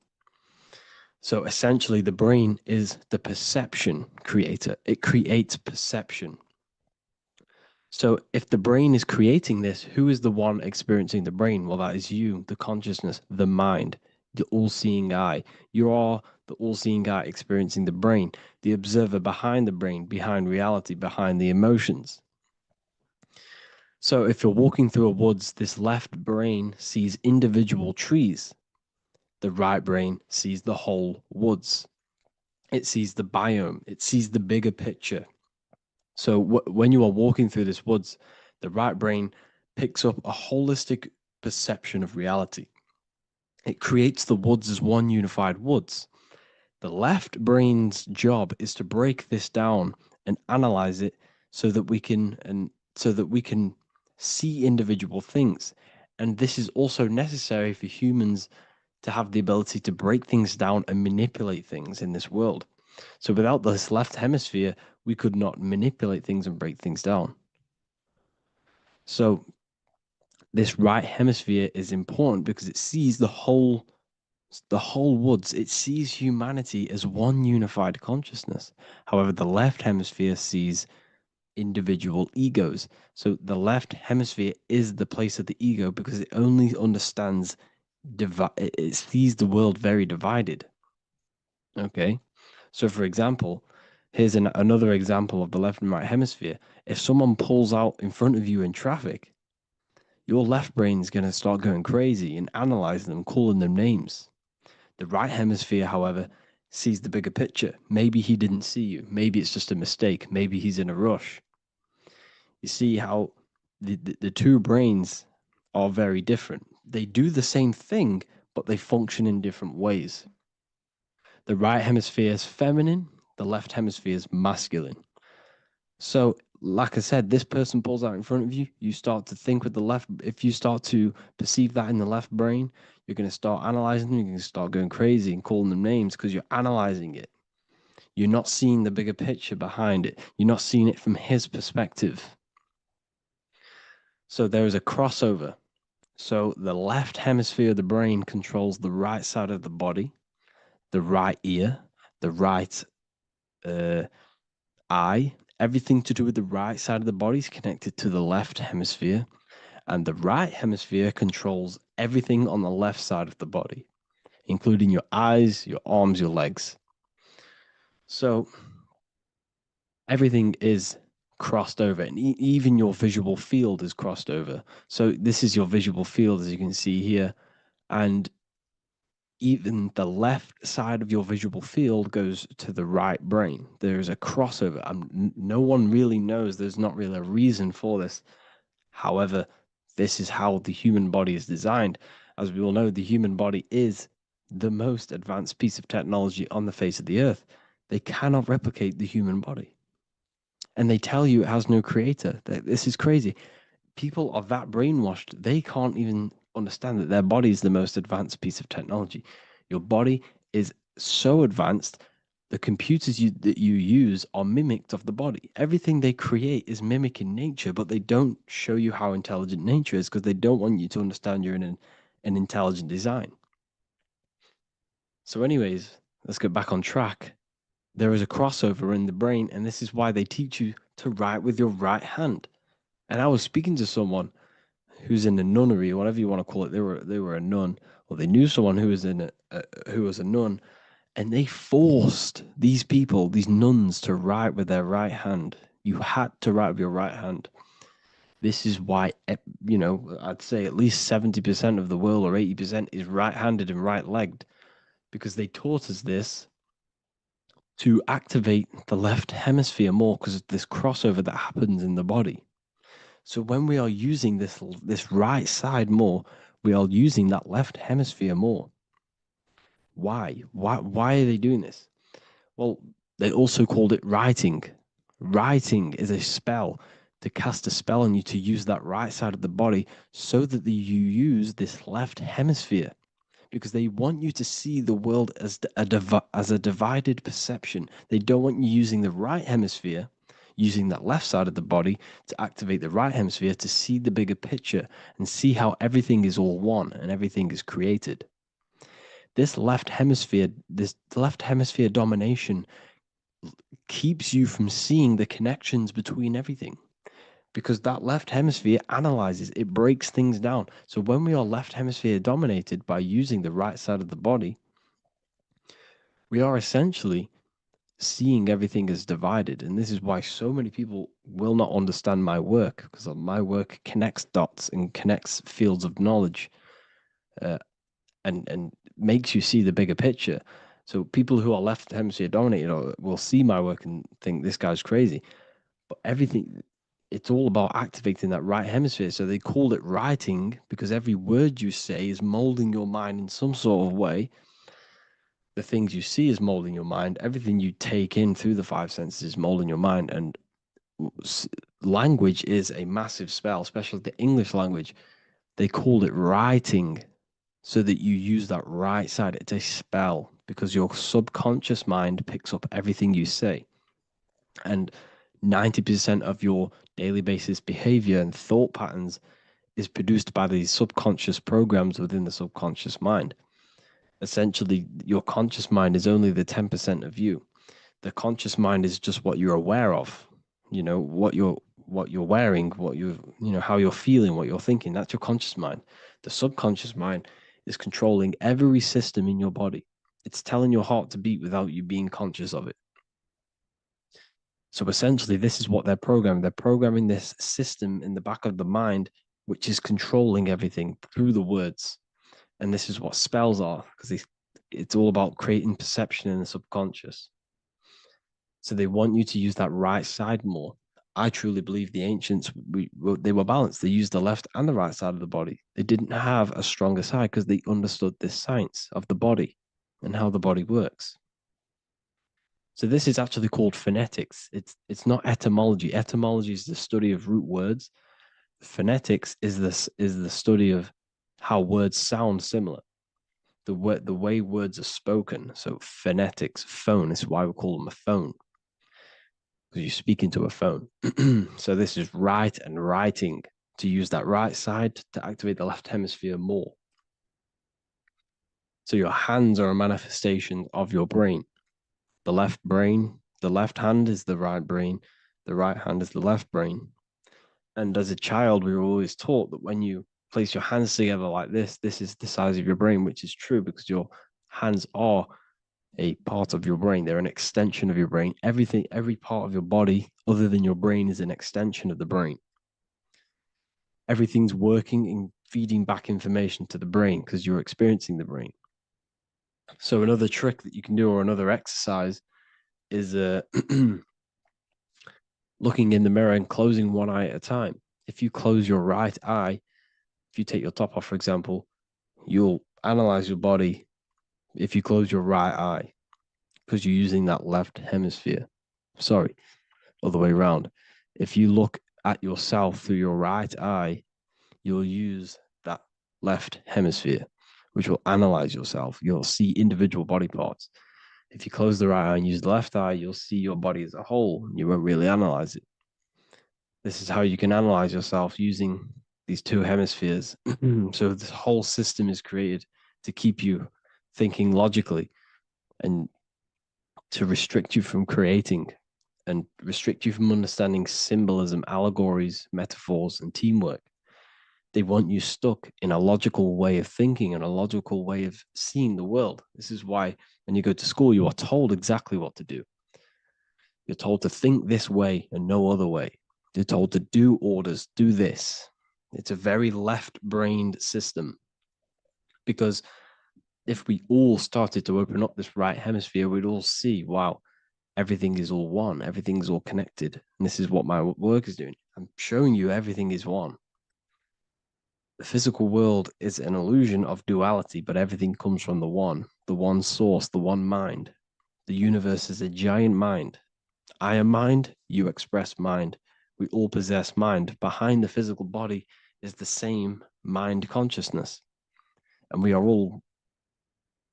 So essentially the brain is the perception creator. It creates perception. So if the brain is creating this, who is the one experiencing the brain? Well, that is you, the consciousness, the mind, the all-seeing eye. You are the all-seeing eye experiencing the brain, the observer behind the brain, behind reality, behind the emotions. So if you're walking through a woods, this left brain sees individual trees. The right brain sees the whole woods. It sees the biome. It sees the bigger picture. So when you are walking through this woods, the right brain picks up a holistic perception of reality. It creates the woods as one unified woods. The left brain's job is to break this down and analyze it so that we can see individual things. And this is also necessary for humans to have the ability to break things down and manipulate things in this world. So without this left hemisphere, we could not manipulate things and break things down. So this right hemisphere is important because it sees the whole woods. It sees humanity as one unified consciousness. However, the left hemisphere sees individual egos. So the left hemisphere is the place of the ego because it only understands it sees the world very divided. Okay, so for example, here's another example of the left and right hemisphere. If someone pulls out in front of you in traffic, your left brain's going to start going crazy and analyzing them, calling them names. The right hemisphere, however, sees the bigger picture. Maybe he didn't see you. Maybe it's just a mistake. Maybe he's in a rush. You see how the two brains are very different. They do the same thing, but they function in different ways. The right hemisphere is feminine, the left hemisphere is masculine. So, like I said, this person pulls out in front of you, you start to think with the left. If you start to perceive that in the left brain, you're going to start analyzing them, you're going to start going crazy and calling them names because you're analyzing it. You're not seeing the bigger picture behind it. You're not seeing it from his perspective. So there is a crossover. So the left hemisphere of the brain controls the right side of the body. the right ear, the right eye. Everything to do with the right side of the body is connected to the left hemisphere, and the right hemisphere controls everything on the left side of the body, including your eyes, your arms, your legs. So everything is crossed over, and even your visual field is crossed over. So this is your visual field, as you can see here, and even the left side of your visual field goes to the right brain. There's a crossover. No one really knows. There's not really a reason for this. However, this is how the human body is designed. As we all know, the human body is the most advanced piece of technology on the face of the earth. They cannot replicate the human body. And they tell you it has no creator. This is crazy. People are that brainwashed, they can't even understand that their body is the most advanced piece of technology. Your body is so advanced, the computers that you use are mimicked of the body. Everything they create is mimicking nature, but they don't show you how intelligent nature is because they don't want you to understand you're in an intelligent design. So anyways, let's get back on track. There is a crossover in the brain, and this is why they teach you to write with your right hand. And I was speaking to someone who's in a nunnery, or whatever you want to call it. They were a nun, or they knew someone who was who was a nun, and they forced these people, these nuns, to write with their right hand. You had to write with your right hand. This is why, I'd say at least 70% of the world, or 80%, is right-handed and right-legged, because they taught us this to activate the left hemisphere more because of this crossover that happens in the body. So when we are using this right side more, we are using that left hemisphere more. Why? Why are they doing this? Well, they also called it writing. Writing is a spell, to cast a spell on you to use that right side of the body so that you use this left hemisphere, because they want you to see the world as a divided perception. They don't want you using the right hemisphere, using that left side of the body to activate the right hemisphere to see the bigger picture and see how everything is all one and everything is created. This left hemisphere domination keeps you from seeing the connections between everything, because that left hemisphere analyzes, it breaks things down. So when we are left hemisphere dominated by using the right side of the body, we are essentially seeing everything as divided. And this is why so many people will not understand my work, because my work connects dots and connects fields of knowledge, and makes you see the bigger picture. So people who are left hemisphere dominated will see my work and think this guy's crazy. But everything, it's all about activating that right hemisphere. So they called it writing because every word you say is molding your mind in some sort of way. The things you see is molding your mind. Everything you take in through the five senses is molding your mind. And language is a massive spell, especially the English language. They called it writing so that you use that right side. It's a spell because your subconscious mind picks up everything you say. And 90% of your daily basis behavior and thought patterns is produced by these subconscious programs within the subconscious mind. Essentially, your conscious mind is only the 10% of you. The conscious mind is just what you're aware of, what you're wearing, how you're feeling, what you're thinking. That's your conscious mind. The subconscious mind is controlling every system in your body. It's telling your heart to beat without you being conscious of it. So essentially, this is what they're programming. They're programming this system in the back of the mind, which is controlling everything through the words. And this is what spells are, because it's all about creating perception in the subconscious. So they want you to use that right side more. I truly believe the ancients, they were balanced. They used the left and the right side of the body. They didn't have a stronger side because they understood this science of the body and how the body works. So this is actually called phonetics. It's not etymology. Etymology is the study of root words. Phonetics is the study of how words sound similar. The way words are spoken. So phonetics, phone, is why we call them a phone, because you speak into a phone. So this is write and writing, to use that right side to activate the left hemisphere more. So your hands are a manifestation of your brain. The left hand is the right brain, the right hand is the left brain. And as a child, we were always taught that when you place your hands together like this is the size of your brain, which is true because your hands are a part of your brain. They're an extension of your brain. Everything, every part of your body other than your brain is an extension of the brain. Everything's working and feeding back information to the brain because you're experiencing the brain. So another trick that you can do or another exercise is looking in the mirror and closing one eye at a time. If you close your right eye, if you take your top off, for example, you'll analyze your body if you close your right eye because you're using that left hemisphere. Sorry, other way around. If you look at yourself through your right eye, you'll use that left hemisphere, which will analyze yourself. You'll see individual body parts. If you close the right eye and use the left eye, you'll see your body as a whole. You won't really analyze it. This is how you can analyze yourself using these two hemispheres. So this whole system is created to keep you thinking logically and to restrict you from creating and restrict you from understanding symbolism, allegories, metaphors, and teamwork. They want you stuck in a logical way of thinking and a logical way of seeing the world. This is why when you go to school, you are told exactly what to do. You're told to think this way and no other way. You're told to do orders, do this. It's a very left-brained system because if we all started to open up this right hemisphere, we'd all see, wow, everything is all one, everything's all connected. And this is what my work is doing. I'm showing you everything is one. The physical world is an illusion of duality, but everything comes from the one source, the one mind. The universe is a giant mind. I am mind, you express mind. We all possess mind. Behind the physical body is the same mind consciousness. And we are all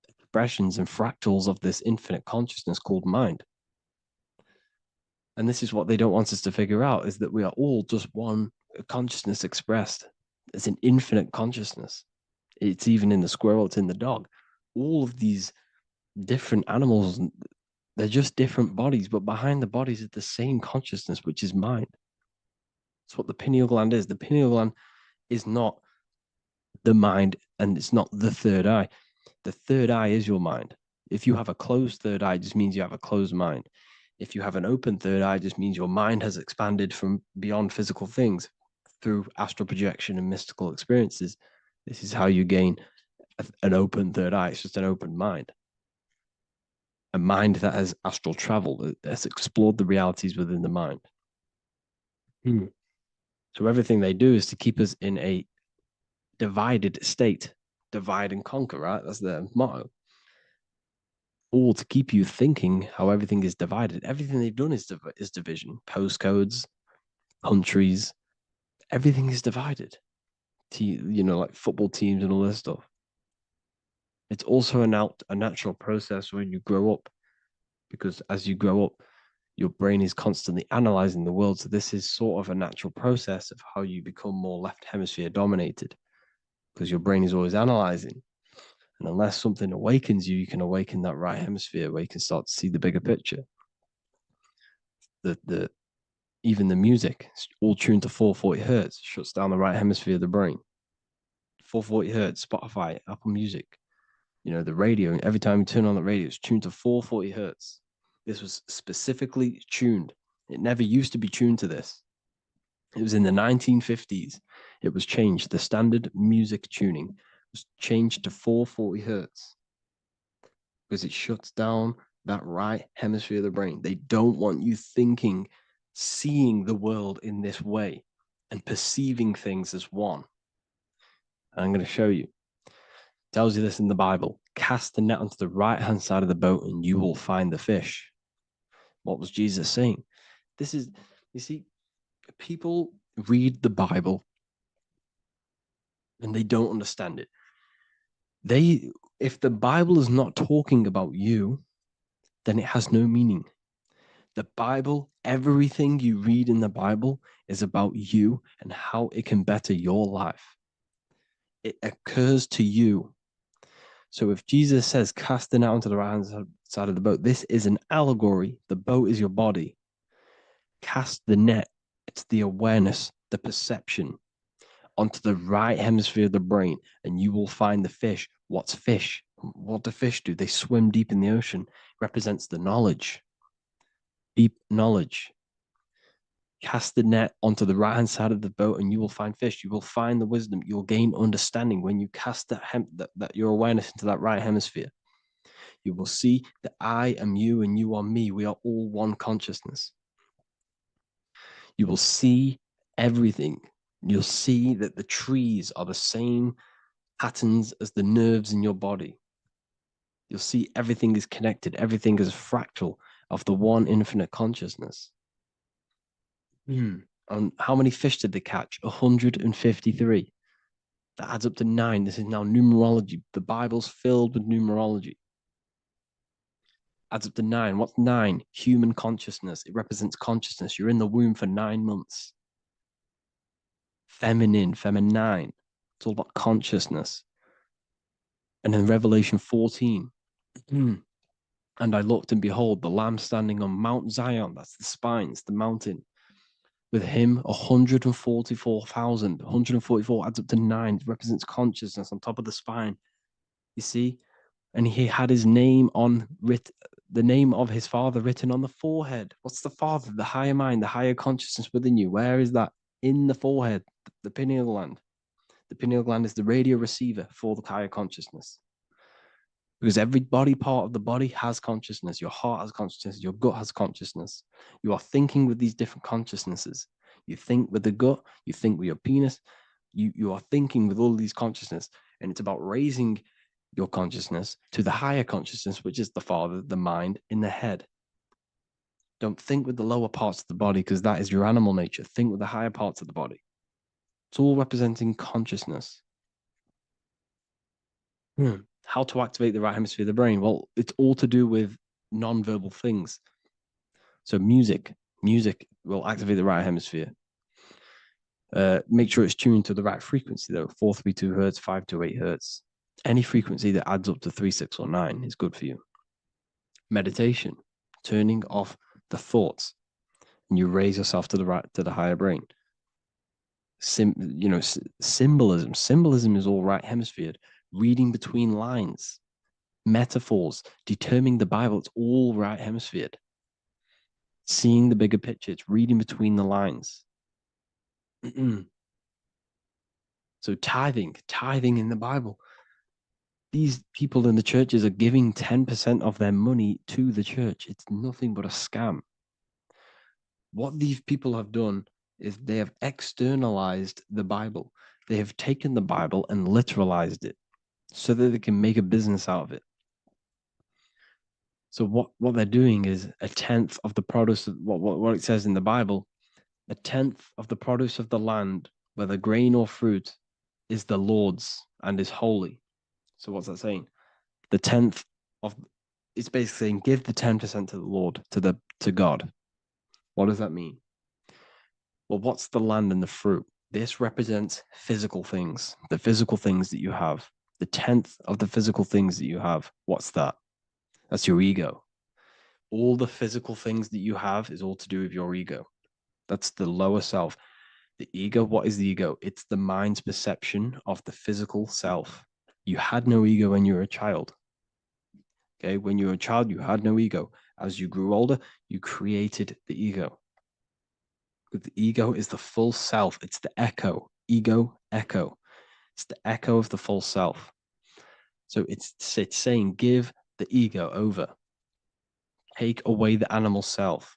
expressions and fractals of this infinite consciousness called mind. And this is what they don't want us to figure out, is that we are all just one consciousness expressed. It's an infinite consciousness. It's even in the squirrel, it's in the dog. All of these different animals, they're just different bodies, but behind the bodies is the same consciousness, which is mind. That's what the pineal gland is. The pineal gland is not the mind, and it's not the third eye. The third eye is your mind. If you have a closed third eye, it just means you have a closed mind. If you have an open third eye, it just means your mind has expanded from beyond physical things through astral projection and mystical experiences. This is how you gain an open third eye. It's just an open mind. A mind that has astral traveled, has explored the realities within the mind. So everything they do is to keep us in a divided state. Divide and conquer, right? That's their motto. All to keep you thinking how everything is divided. Everything they've done is division. Postcodes, countries, everything is divided. Like football teams and all this stuff. It's also a natural process when you grow up, because as you grow up, your brain is constantly analyzing the world. So this is sort of a natural process of how you become more left hemisphere dominated, because your brain is always analyzing. And unless something awakens you, you can awaken that right hemisphere where you can start to see the bigger picture. Even the music, all tuned to 440 hertz, shuts down the right hemisphere of the brain. 440 hertz, Spotify, Apple Music, the radio. Every time you turn on the radio, it's tuned to 440 hertz. This was specifically tuned. It never used to be tuned to this. It was in the 1950s. It was changed. The standard music tuning was changed to 440 hertz because it shuts down that right hemisphere of the brain. They don't want you thinking, seeing the world in this way and perceiving things as one. And I'm going to show you. It tells you this in the Bible. Cast the net onto the right-hand side of the boat and you will find the fish. What was Jesus saying? You see, people read the Bible and they don't understand it. If the Bible is not talking about you, then it has no meaning. The Bible, everything you read in the Bible is about you and how it can better your life. It occurs to you. So if Jesus says, cast the net onto the right hand side of the boat, this is an allegory. The boat is your body. Cast the net, it's the awareness, the perception, onto the right hemisphere of the brain, and you will find the fish. What's fish? What do fish do? They swim deep in the ocean. It represents the knowledge, deep knowledge. Cast the net onto the right hand side of the boat, and you will find fish. You will find the wisdom. You'll gain understanding when you cast that your awareness into that right hemisphere. You will see that I am you and you are me. We are all one consciousness. You will see everything. You'll see that the trees are the same patterns as the nerves in your body. You'll see everything is connected. Everything is a fractal of the one infinite consciousness. And how many fish did they catch? 153. That adds up to 9. This is now numerology. The Bible's filled with numerology. Adds up to 9. What's 9? Human consciousness. It represents consciousness. You're in the womb for 9 months. Feminine. It's all about consciousness. And in Revelation 14, and I looked, and behold, the Lamb standing on Mount Zion. That's the spines, the mountain. With him, 144,000. 144 adds up to 9. It represents consciousness on top of the spine. You see? And he had his name the name of his father written on the forehead. What's the father? The higher mind, the higher consciousness within you. Where is that? In the forehead, the pineal gland. The pineal gland is the radio receiver for the higher consciousness. Because every body part of the body has consciousness. Your heart has consciousness. Your gut has consciousness. You are thinking with these different consciousnesses. You think with the gut. You think with your penis. You are thinking with all these consciousness. And it's about raising your consciousness to the higher consciousness, which is the father, the mind, in the head. Don't think with the lower parts of the body, because that is your animal nature. Think with the higher parts of the body. It's all representing consciousness. How to activate the right hemisphere of the brain? Well, it's all to do with non-verbal things. So music will activate the right hemisphere. Make sure it's tuned to the right frequency though. 432 hertz, 528 hertz. Any frequency that adds up to 3, 6, or 9 is good for you. Meditation, turning off the thoughts, and you raise yourself to the higher brain. Symbolism. Symbolism is all right hemisphered. Reading between lines, metaphors, determining the Bible, it's all right hemisphered. Seeing the bigger picture, it's reading between the lines. So tithing in the Bible. These people in the churches are giving 10% of their money to the church. It's nothing but a scam. What these people have done is they have externalized the Bible. They have taken the Bible and literalized it, so that they can make a business out of it. So what they're doing is 1/10 of the produce of what it says in the Bible, 1/10 of the produce of the land, whether grain or fruit, is the Lord's and is holy. So what's that saying? The 1/10 of it's basically saying give the 10% to the Lord, to God. What does that mean? Well, what's the land and the fruit? This represents physical things, the physical things that you have. The 1/10 of the physical things that you have, what's that? That's your ego. All the physical things that you have is all to do with your ego. That's the lower self. The ego, what is the ego? It's the mind's perception of the physical self. You had no ego when you were a child. Okay, when you were a child, you had no ego. As you grew older, you created the ego. But the ego is the full self. It's the echo. Ego, echo. It's the echo of the full self. So it's saying, give the ego over. Take away the animal self.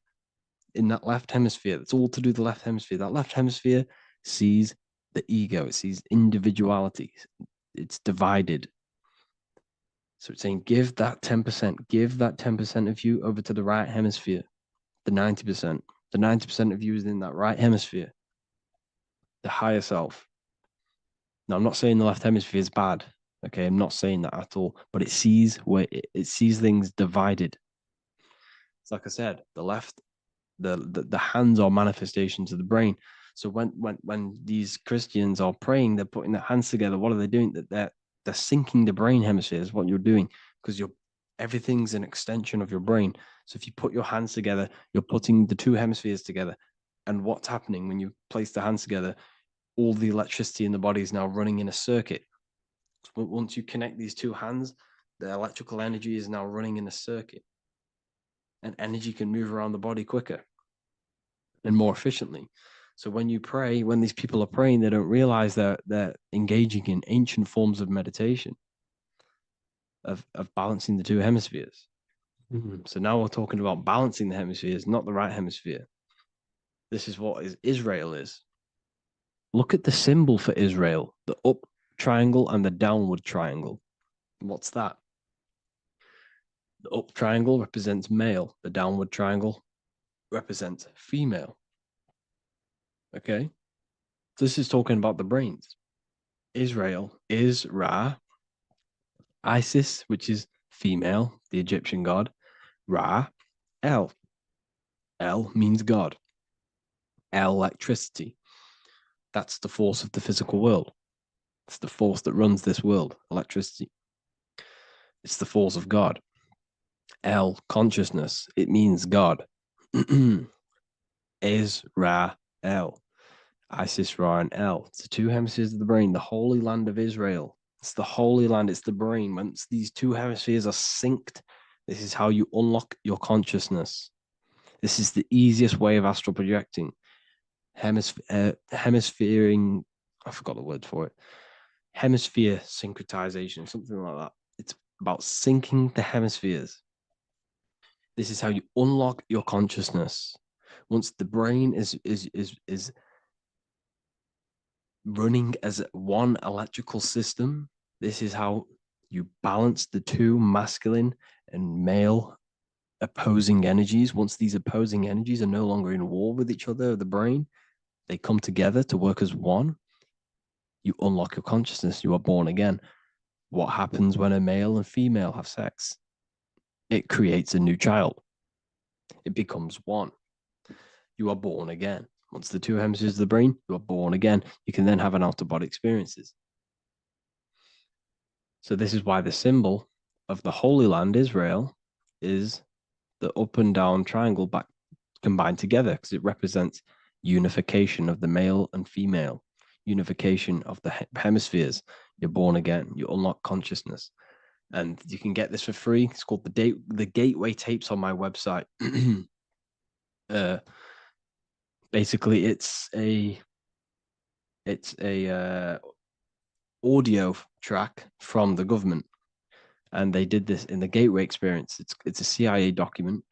In that left hemisphere, that's all to do with the left hemisphere. That left hemisphere sees the ego. It sees individuality. It's divided. So it's saying, give that 10%. Give that 10% of you over to the right hemisphere. The 90%. The 90% of you is in that right hemisphere. The higher self. Now, I'm not saying the left hemisphere is bad. Okay, I'm not saying that at all. But it sees it sees things divided. It's like I said, the left, the hands are manifestations of the brain. So when these Christians are praying, they're putting their hands together. What are they doing? That they're syncing the brain hemispheres, what you're doing, because everything's an extension of your brain. So if you put your hands together, you're putting the two hemispheres together. And what's happening when you place the hands together, all the electricity in the body is now running in a circuit. So once you connect these two hands, the electrical energy is now running in a circuit. And energy can move around the body quicker and more efficiently. So when you pray, when these people are praying, they don't realize that they're engaging in ancient forms of meditation, of balancing the two hemispheres. So now we're talking about balancing the hemispheres, not the right hemisphere. This is what Israel is. Look at the symbol for Israel, the up triangle and the downward triangle. What's that? The up triangle represents male. The downward triangle represents female. Okay? This is talking about the brains. Israel is Ra. Isis, which is female, the Egyptian god. Ra, El. El means God. El, electricity. That's the force of the physical world. It's the force that runs this world, electricity. It's the force of God. El, consciousness. It means God. Is, Ra, El. Isis, Ra, and El. It's the two hemispheres of the brain, the holy land of Israel. It's the holy land, it's the brain. Once these two hemispheres are synced, this is how you unlock your consciousness. This is the easiest way of astral projecting. Hemisphering, I forgot the word for it. Hemisphere syncretization, something like that. It's about syncing the hemispheres. This is how you unlock your consciousness. Once the brain is running as one electrical system, this is how you balance the two masculine and male opposing energies. Once these opposing energies are no longer in war with each other, the brain, they come together to work as one. You unlock your consciousness. You are born again. What happens when a male and female have sex? It creates a new child. It becomes one. You are born again. Once the two hemispheres of the brain, you are born again. You can then have an out-of-body experiences. So this is why the symbol of the Holy Land, Israel, is the up and down triangle back combined together, because it represents unification of the male and female, unification of the hemispheres. You're born again. You unlock consciousness. And you can get this for free. It's called the Gateway Tapes on my website. Basically, it's a audio track from the government, and they did this in the Gateway Experience. It's a CIA document,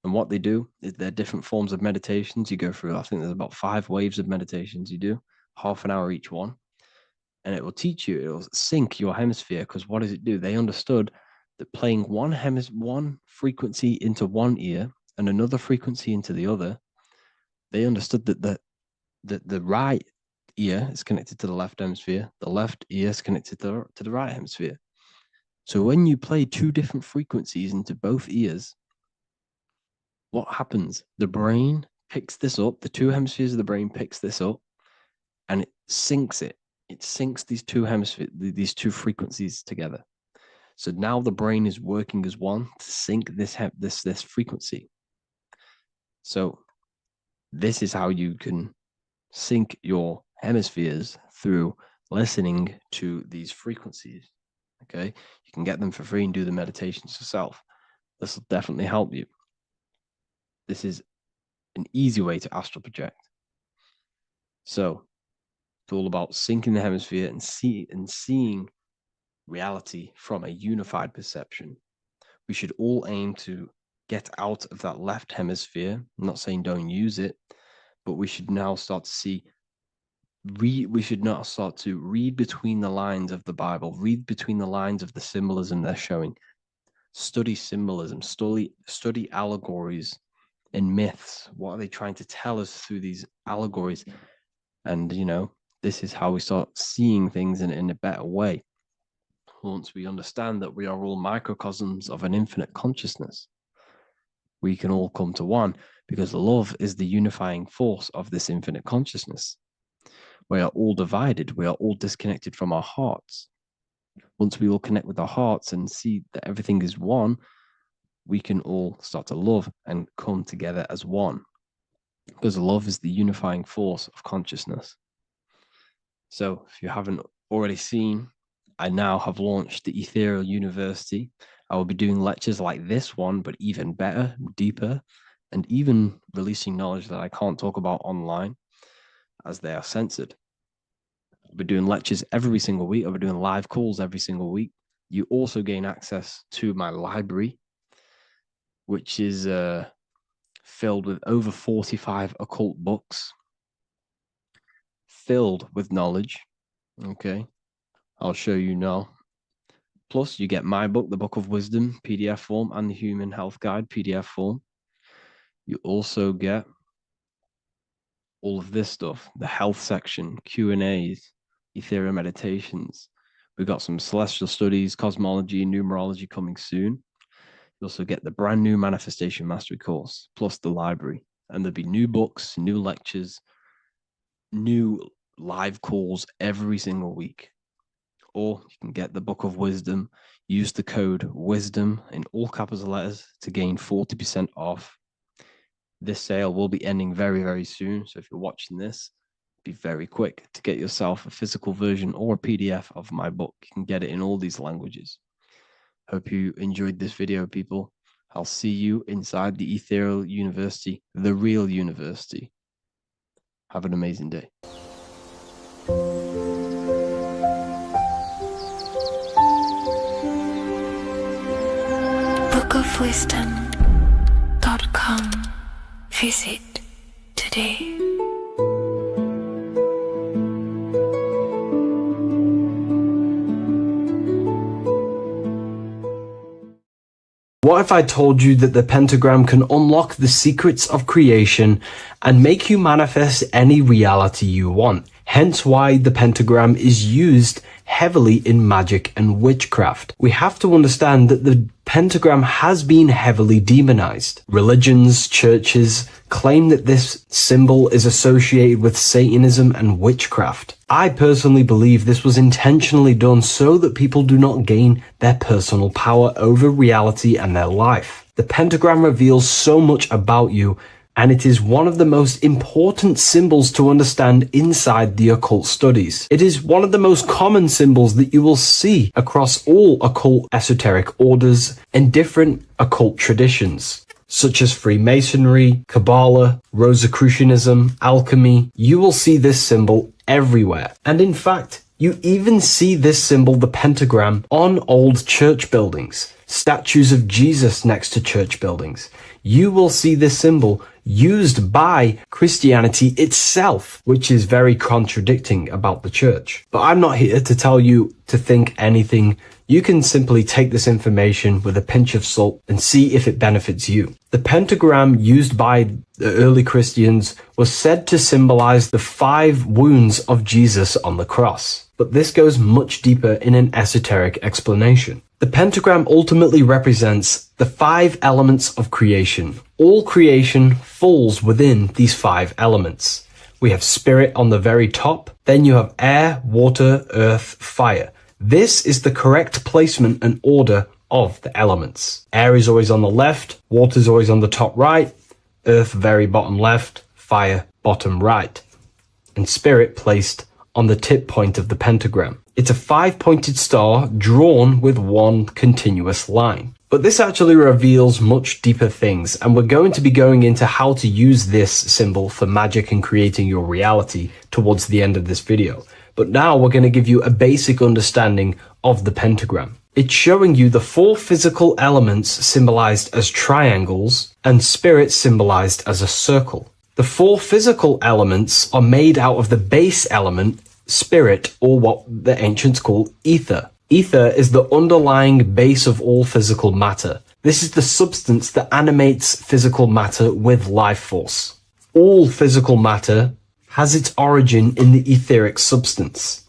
and what they do is there are different forms of meditations you go through. I think there's about 5 waves of meditations you do, half an hour each one, and it will teach you. It will sync your hemisphere, because what does it do? They understood that playing one frequency into one ear and another frequency into the other, they understood that the right ear is connected to the left hemisphere, the left ear is connected to the right hemisphere. So when you play 2 different frequencies into both ears, what happens? The brain picks this up, the 2 hemispheres of the brain picks this up, and it syncs it. It syncs these 2 hemispheres, these 2 frequencies together. So now the brain is working as one to sync this frequency. So this is how you can sync your hemispheres, through listening to these frequencies. Okay, you can get them for free and do the meditations yourself. This will definitely help you. This is an easy way to astral project. So it's all about syncing the hemisphere and seeing reality from a unified perception. We should all aim to get out of that left hemisphere. I'm not saying don't use it, but we should now start to see. We should now start to read between the lines of the Bible, read between the lines of the symbolism they're showing, study symbolism, study allegories and myths. What are they trying to tell us through these allegories? And, this is how we start seeing things in a better way. Once we understand that we are all microcosms of an infinite consciousness, we can all come to one, because love is the unifying force of this infinite consciousness. We are all divided. We are all disconnected from our hearts. Once we all connect with our hearts and see that everything is one, we can all start to love and come together as one. Because love is the unifying force of consciousness. So if you haven't already seen, I now have launched the Ethereal University. I will be doing lectures like this one, but even better, deeper, and even releasing knowledge that I can't talk about online as they are censored. I'll be doing lectures every single week. I'll be doing live calls every single week. You also gain access to my library, which is filled with over 45 occult books, filled with knowledge. Okay, I'll show you now. Plus, you get my book, The Book of Wisdom, PDF form, and the Human Health Guide, PDF form. You also get all of this stuff, the health section, Q&As, Ethereal meditations. We've got some celestial studies, cosmology, numerology coming soon. You also get the brand new Manifestation Mastery course, plus the library. And there'll be new books, new lectures, new live calls every single week. Or you can get the Book of Wisdom, use the code WISDOM in all capital letters to gain 40% off. This sale will be ending very, very soon. So if you're watching this, be very quick to get yourself a physical version or a PDF of my book. You can get it in all these languages. Hope you enjoyed this video, people. I'll see you inside the Ethereal University, the real university. Have an amazing day. bookofwisdom.com. Visit today. What if I told you that the pentagram can unlock the secrets of creation and make you manifest any reality you want? Hence why the pentagram is used heavily in magic and witchcraft. We have to understand that the pentagram has been heavily demonized. Religions, churches claim that this symbol is associated with Satanism and witchcraft. I personally believe this was intentionally done so that people do not gain their personal power over reality and their life. The pentagram reveals so much about you, and it is one of the most important symbols to understand inside the occult studies. It is one of the most common symbols that you will see across all occult esoteric orders and different occult traditions, such as Freemasonry, Kabbalah, Rosicrucianism, alchemy. You will see this symbol everywhere. And in fact, you even see this symbol, the pentagram, on old church buildings, statues of Jesus next to church buildings. You will see this symbol used by Christianity itself, which is very contradicting about the church. But I'm not here to tell you to think anything. You can simply take this information with a pinch of salt and see if it benefits you. The pentagram used by the early Christians was said to symbolize the 5 wounds of Jesus on the cross. But this goes much deeper in an esoteric explanation. The pentagram ultimately represents the 5 elements of creation. All creation falls within these 5 elements. We have spirit on the very top, then you have air, water, earth, fire. This is the correct placement and order of the elements. Air is always on the left, water is always on the top right, earth very bottom left, fire bottom right, and spirit placed on the tip point of the pentagram. It's a 5-pointed star drawn with one continuous line. But this actually reveals much deeper things, and we're going to be going into how to use this symbol for magic and creating your reality towards the end of this video. But now we're going to give you a basic understanding of the pentagram. It's showing you the 4 physical elements symbolized as triangles and spirit symbolized as a circle. The 4 physical elements are made out of the base element, spirit, or what the ancients call ether. Ether is the underlying base of all physical matter. This is the substance that animates physical matter with life force. All physical matter has its origin in the etheric substance,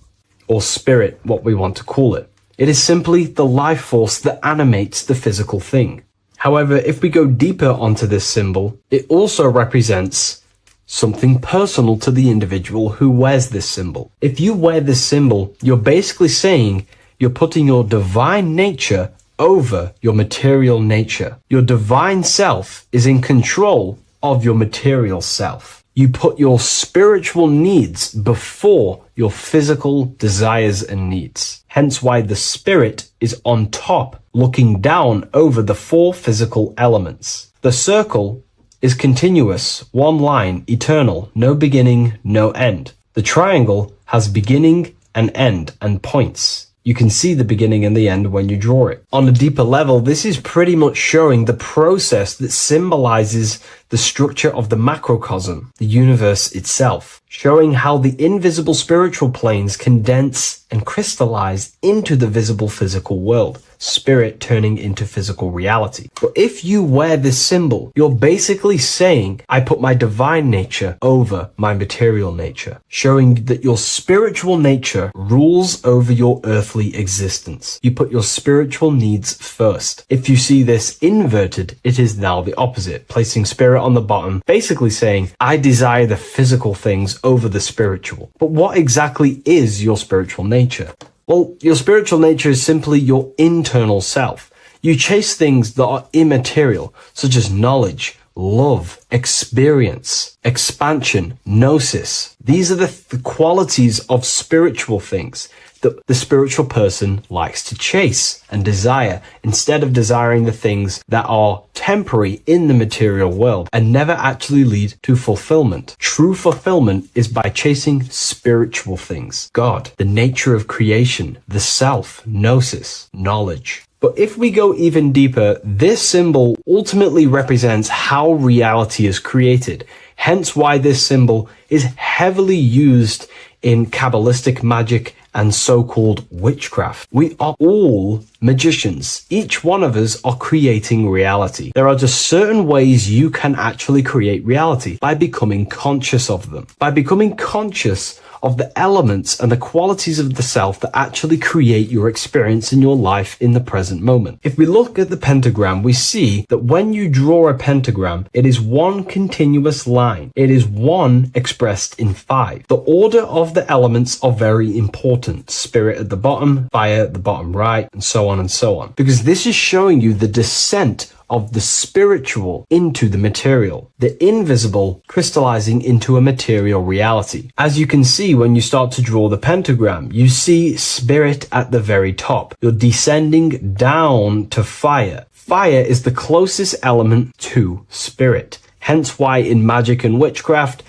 or spirit, what we want to call it. It is simply the life force that animates the physical thing. However, if we go deeper onto this symbol, it also represents something personal to the individual who wears this symbol. If you wear this symbol, you're basically saying You're putting your divine nature over your material nature. Your divine self is in control of your material self. You put your spiritual needs before your physical desires and needs. Hence why the spirit is on top, looking down over the four physical elements. The circle is continuous, one line, eternal, no beginning, no end. The triangle has beginning and end and points. You can see the beginning and the end when you draw it. On a deeper level, this is pretty much showing the process that symbolizes the structure of the macrocosm, the universe itself, showing how the invisible spiritual planes condense and crystallize into the visible physical world, spirit turning into physical reality. But if you wear this symbol, you're basically saying, I put my divine nature over my material nature, showing that your spiritual nature rules over your earthly existence. You put your spiritual needs first. If you see this inverted, it is now the opposite, placing spirit on the bottom, basically saying, I desire the physical things over the spiritual. But what exactly is your spiritual nature? Well, your spiritual nature is simply your internal self. You chase things that are immaterial, such as knowledge, love, experience, expansion, gnosis. These are the qualities of spiritual things that the spiritual person likes to chase and desire, instead of desiring the things that are temporary in the material world and never actually lead to fulfillment. True fulfillment is by chasing spiritual things. God, the nature of creation, the self, gnosis, knowledge. But if we go even deeper, this symbol ultimately represents how reality is created. Hence why this symbol is heavily used in Kabbalistic magic and so-called witchcraft. We are all magicians. Each one of us are creating reality. There are just certain ways you can actually create reality by becoming conscious of them. By becoming conscious of the elements and the qualities of the self that actually create your experience in your life in the present moment. If we look at the pentagram, we see that when you draw a pentagram, it is one continuous line. It is one expressed in 5. The order of the elements are very important. Spirit at the bottom, fire at the bottom right, and so on and so on. Because this is showing you the descent of the spiritual into the material, the invisible crystallizing into a material reality. As you can see when you start to draw the pentagram, you see spirit at the very top. You're descending down to fire. Fire is the closest element to spirit. Hence why in magic and witchcraft,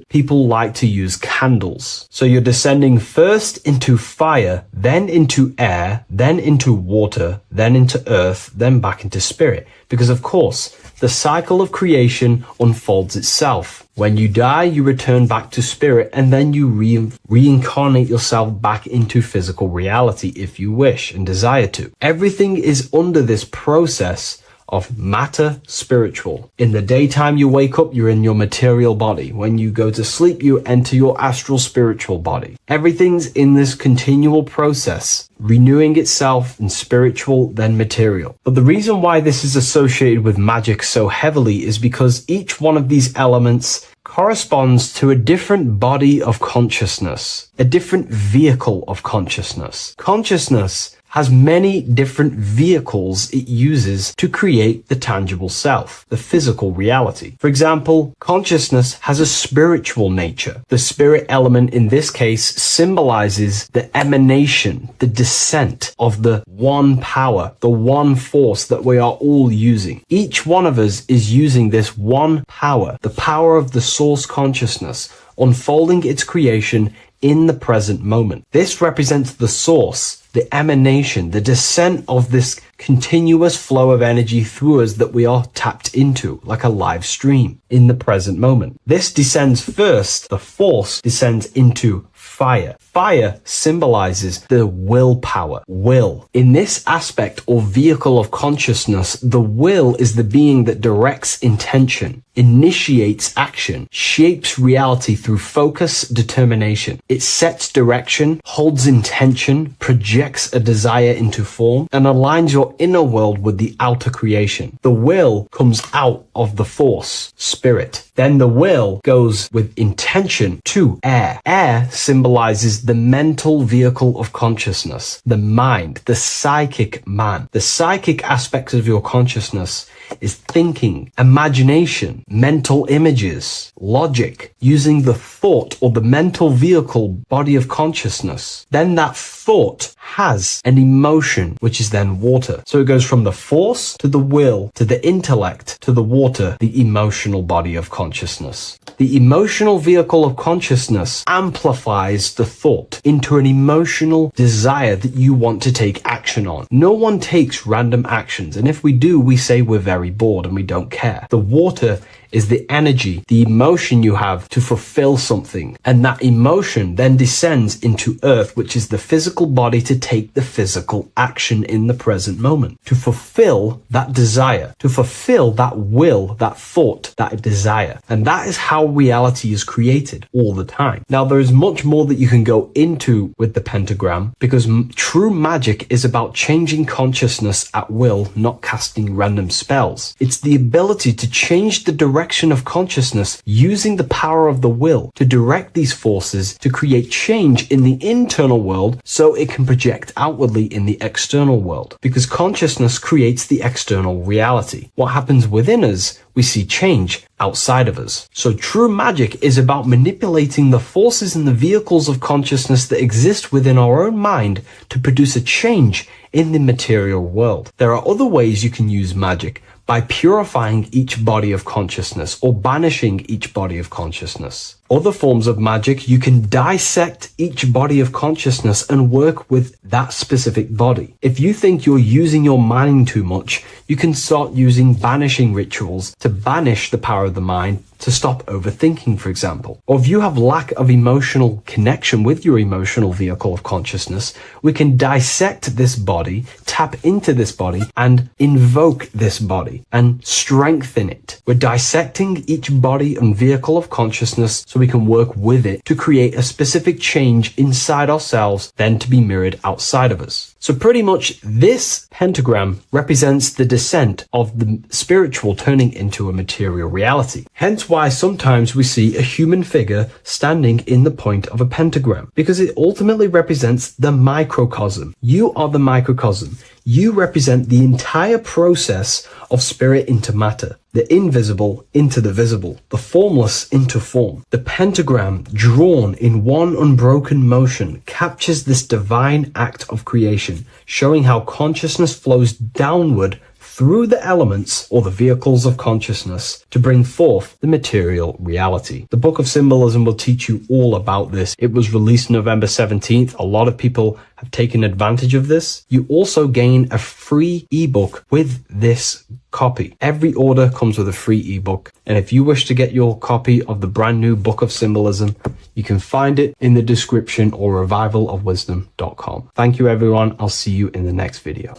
people like to use candles. So you're descending first into fire, then into air, then into water, then into earth, then back into spirit. Because of course, the cycle of creation unfolds itself. When you die, you return back to spirit, and then you reincarnate yourself back into physical reality if you wish and desire to. Everything is under this process of matter spiritual. In the daytime you wake up, you're in your material body. When you go to sleep, you enter your astral spiritual body. Everything's in this continual process, renewing itself in spiritual, then material. But the reason why this is associated with magic so heavily is because each one of these elements corresponds to a different body of consciousness, a different vehicle of consciousness. Consciousness has many different vehicles it uses to create the tangible self, the physical reality. For example, consciousness has a spiritual nature. The spirit element in this case symbolizes the emanation, the descent of the one power, the one force that we are all using. Each one of us is using this one power, the power of the source consciousness, unfolding its creation in the present moment. This represents the source, the emanation, the descent of this continuous flow of energy through us that we are tapped into, like a live stream in the present moment. This descends first, the force descends into fire. Fire symbolizes the willpower, will. In this aspect or vehicle of consciousness, the will is the being that directs intention. initiates action, shapes reality through focus, determination. It sets direction, holds intention, projects a desire into form, and aligns your inner world with the outer creation. The will comes out of the force, spirit. Then the will goes with intention to air. Air symbolizes the mental vehicle of consciousness, the mind, the psychic man. The psychic aspects of your consciousness is thinking, imagination, mental images, logic, using the thought or the mental vehicle body of consciousness. Then that thought has an emotion, which is then water. So it goes from the force to the will to the intellect to the water, the emotional body of consciousness. The emotional vehicle of consciousness amplifies the thought into an emotional desire that you want to take action on. No one takes random actions, and if we do, we say we're very bored and we don't care. The water is the energy, the emotion you have to fulfill something. And that emotion then descends into earth, which is the physical body to take the physical action in the present moment, to fulfill that desire, to fulfill that will, that thought, that desire. And that is how reality is created all the time. Now, there is much more that you can go into with the pentagram, because true magic is about changing consciousness at will, not casting random spells. It's the ability to change the direction of consciousness using the power of the will to direct these forces to create change in the internal world so it can project outwardly in the external world. Because consciousness creates the external reality. What happens within us, we see change outside of us. So true magic is about manipulating the forces and the vehicles of consciousness that exist within our own mind to produce a change in the material world. There are other ways you can use magic, by purifying each body of consciousness or banishing each body of consciousness. Other forms of magic, you can dissect each body of consciousness and work with that specific body. If you think you're using your mind too much, you can start using banishing rituals to banish the power of the mind to stop overthinking, for example. Or if you have lack of emotional connection with your emotional vehicle of consciousness, we can dissect this body, tap into this body, and invoke this body and strengthen it. We're dissecting each body and vehicle of consciousness so we can work with it to create a specific change inside ourselves, then to be mirrored outside of us. So pretty much this pentagram represents the descent of the spiritual turning into a material reality. Hence why sometimes we see a human figure standing in the point of a pentagram, because it ultimately represents the microcosm. You are the microcosm. You represent the entire process of spirit into matter, the invisible into the visible, the formless into form. The pentagram, drawn in one unbroken motion, captures this divine act of creation, showing how consciousness flows downward through the elements or the vehicles of consciousness to bring forth the material reality. The Book of Symbolism will teach you all about this. It was released November 17th. A lot of people have taken advantage of this. You also gain a free ebook with this copy. Every order comes with a free ebook. And if you wish to get your copy of the brand new Book of Symbolism, you can find it in the description or revivalofwisdom.com. Thank you, everyone. I'll see you in the next video.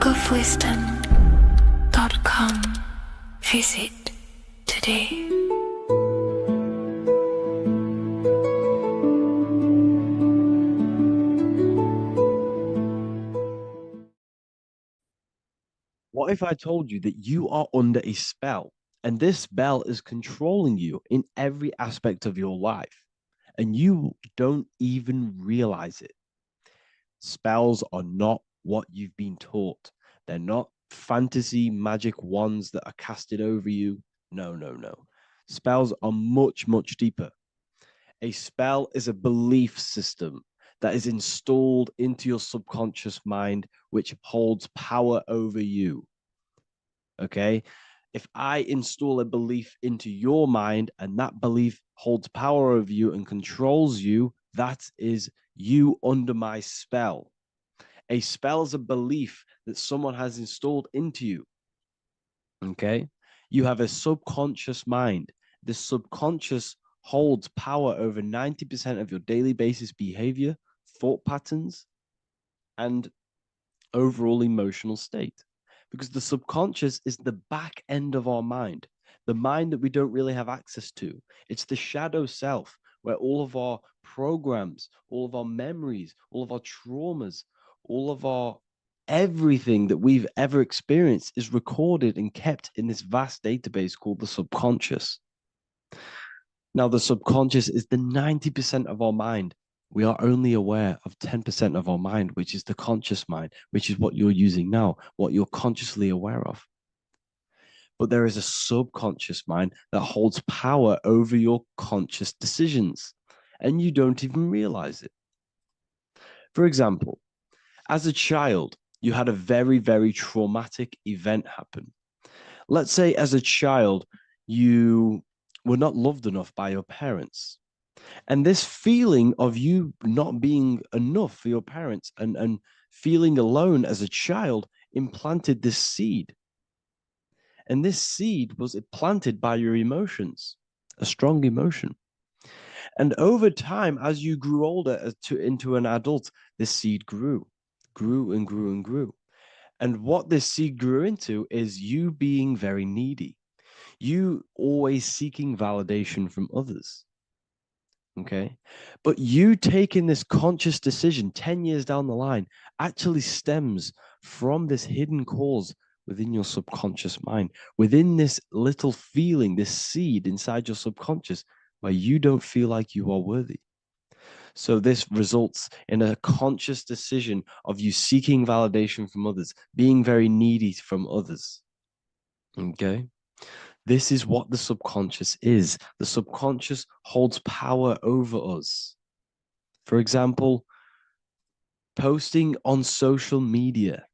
bookofwisdom.com. Visit today. What if I told you that you are under a spell, and this spell is controlling you in every aspect of your life, and you don't even realize it? Spells are not what you've been taught. They're not fantasy magic wands that are casted over you. No, no, no. Spells are much, much deeper. A spell is a belief system that is installed into your subconscious mind, which holds power over you. Okay? If I install a belief into your mind and that belief holds power over you and controls you, that is you under my spell. A spell is a belief that someone has installed into you. Okay? You have a subconscious mind. The subconscious holds power over 90% of your daily basis behavior, thought patterns, and overall emotional state. Because the subconscious is the back end of our mind, the mind that we don't really have access to. It's the shadow self where all of our programs, all of our memories, all of our traumas, all of our everything that we've ever experienced is recorded and kept in this vast database called the subconscious. Now, the subconscious is the 90% of our mind. We are only aware of 10% of our mind, which is the conscious mind, which is what you're using now, what you're consciously aware of. But there is a subconscious mind that holds power over your conscious decisions, and you don't even realize it. For example, as a child, you had a very, very traumatic event happen. Let's say as a child, you were not loved enough by your parents. And this feeling of you not being enough for your parents and feeling alone as a child implanted this seed. And this seed was planted by your emotions, a strong emotion. And over time, as you grew older into an adult, this seed grew and grew and grew. And what this seed grew into is you being very needy, you always seeking validation from others. Okay. But you taking this conscious decision 10 years down the line actually stems from this hidden cause within your subconscious mind, within this little feeling, this seed inside your subconscious where you don't feel like you are worthy. So this results in a conscious decision of you seeking validation from others, being very needy from others. Okay. This is what the subconscious is. The subconscious holds power over us. For example, posting on social media.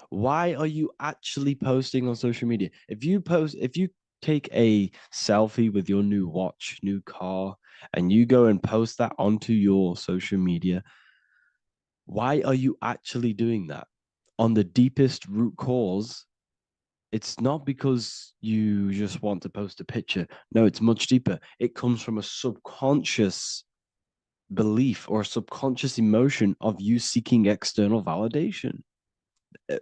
Why are you actually posting on social media? If you take a selfie with your new watch, new car, and you go and post that onto your social media, why are you actually doing that? On the deepest root cause, it's not because you just want to post a picture. No, it's much deeper. It comes from a subconscious belief or a subconscious emotion of you seeking external validation,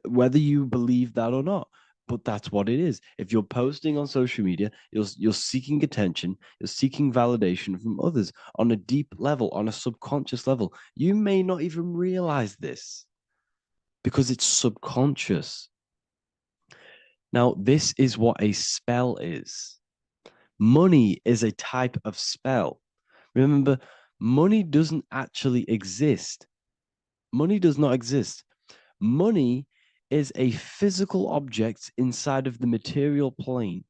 whether you believe that or not. But that's what it is. If you're posting on social media, you're seeking attention, you're seeking validation from others on a deep level, on a subconscious level. You may not even realize this because it's subconscious. Now, this is what a spell is. Money is a type of spell. Remember, money doesn't actually exist. Money does not exist. Money is a physical object inside of the material plane.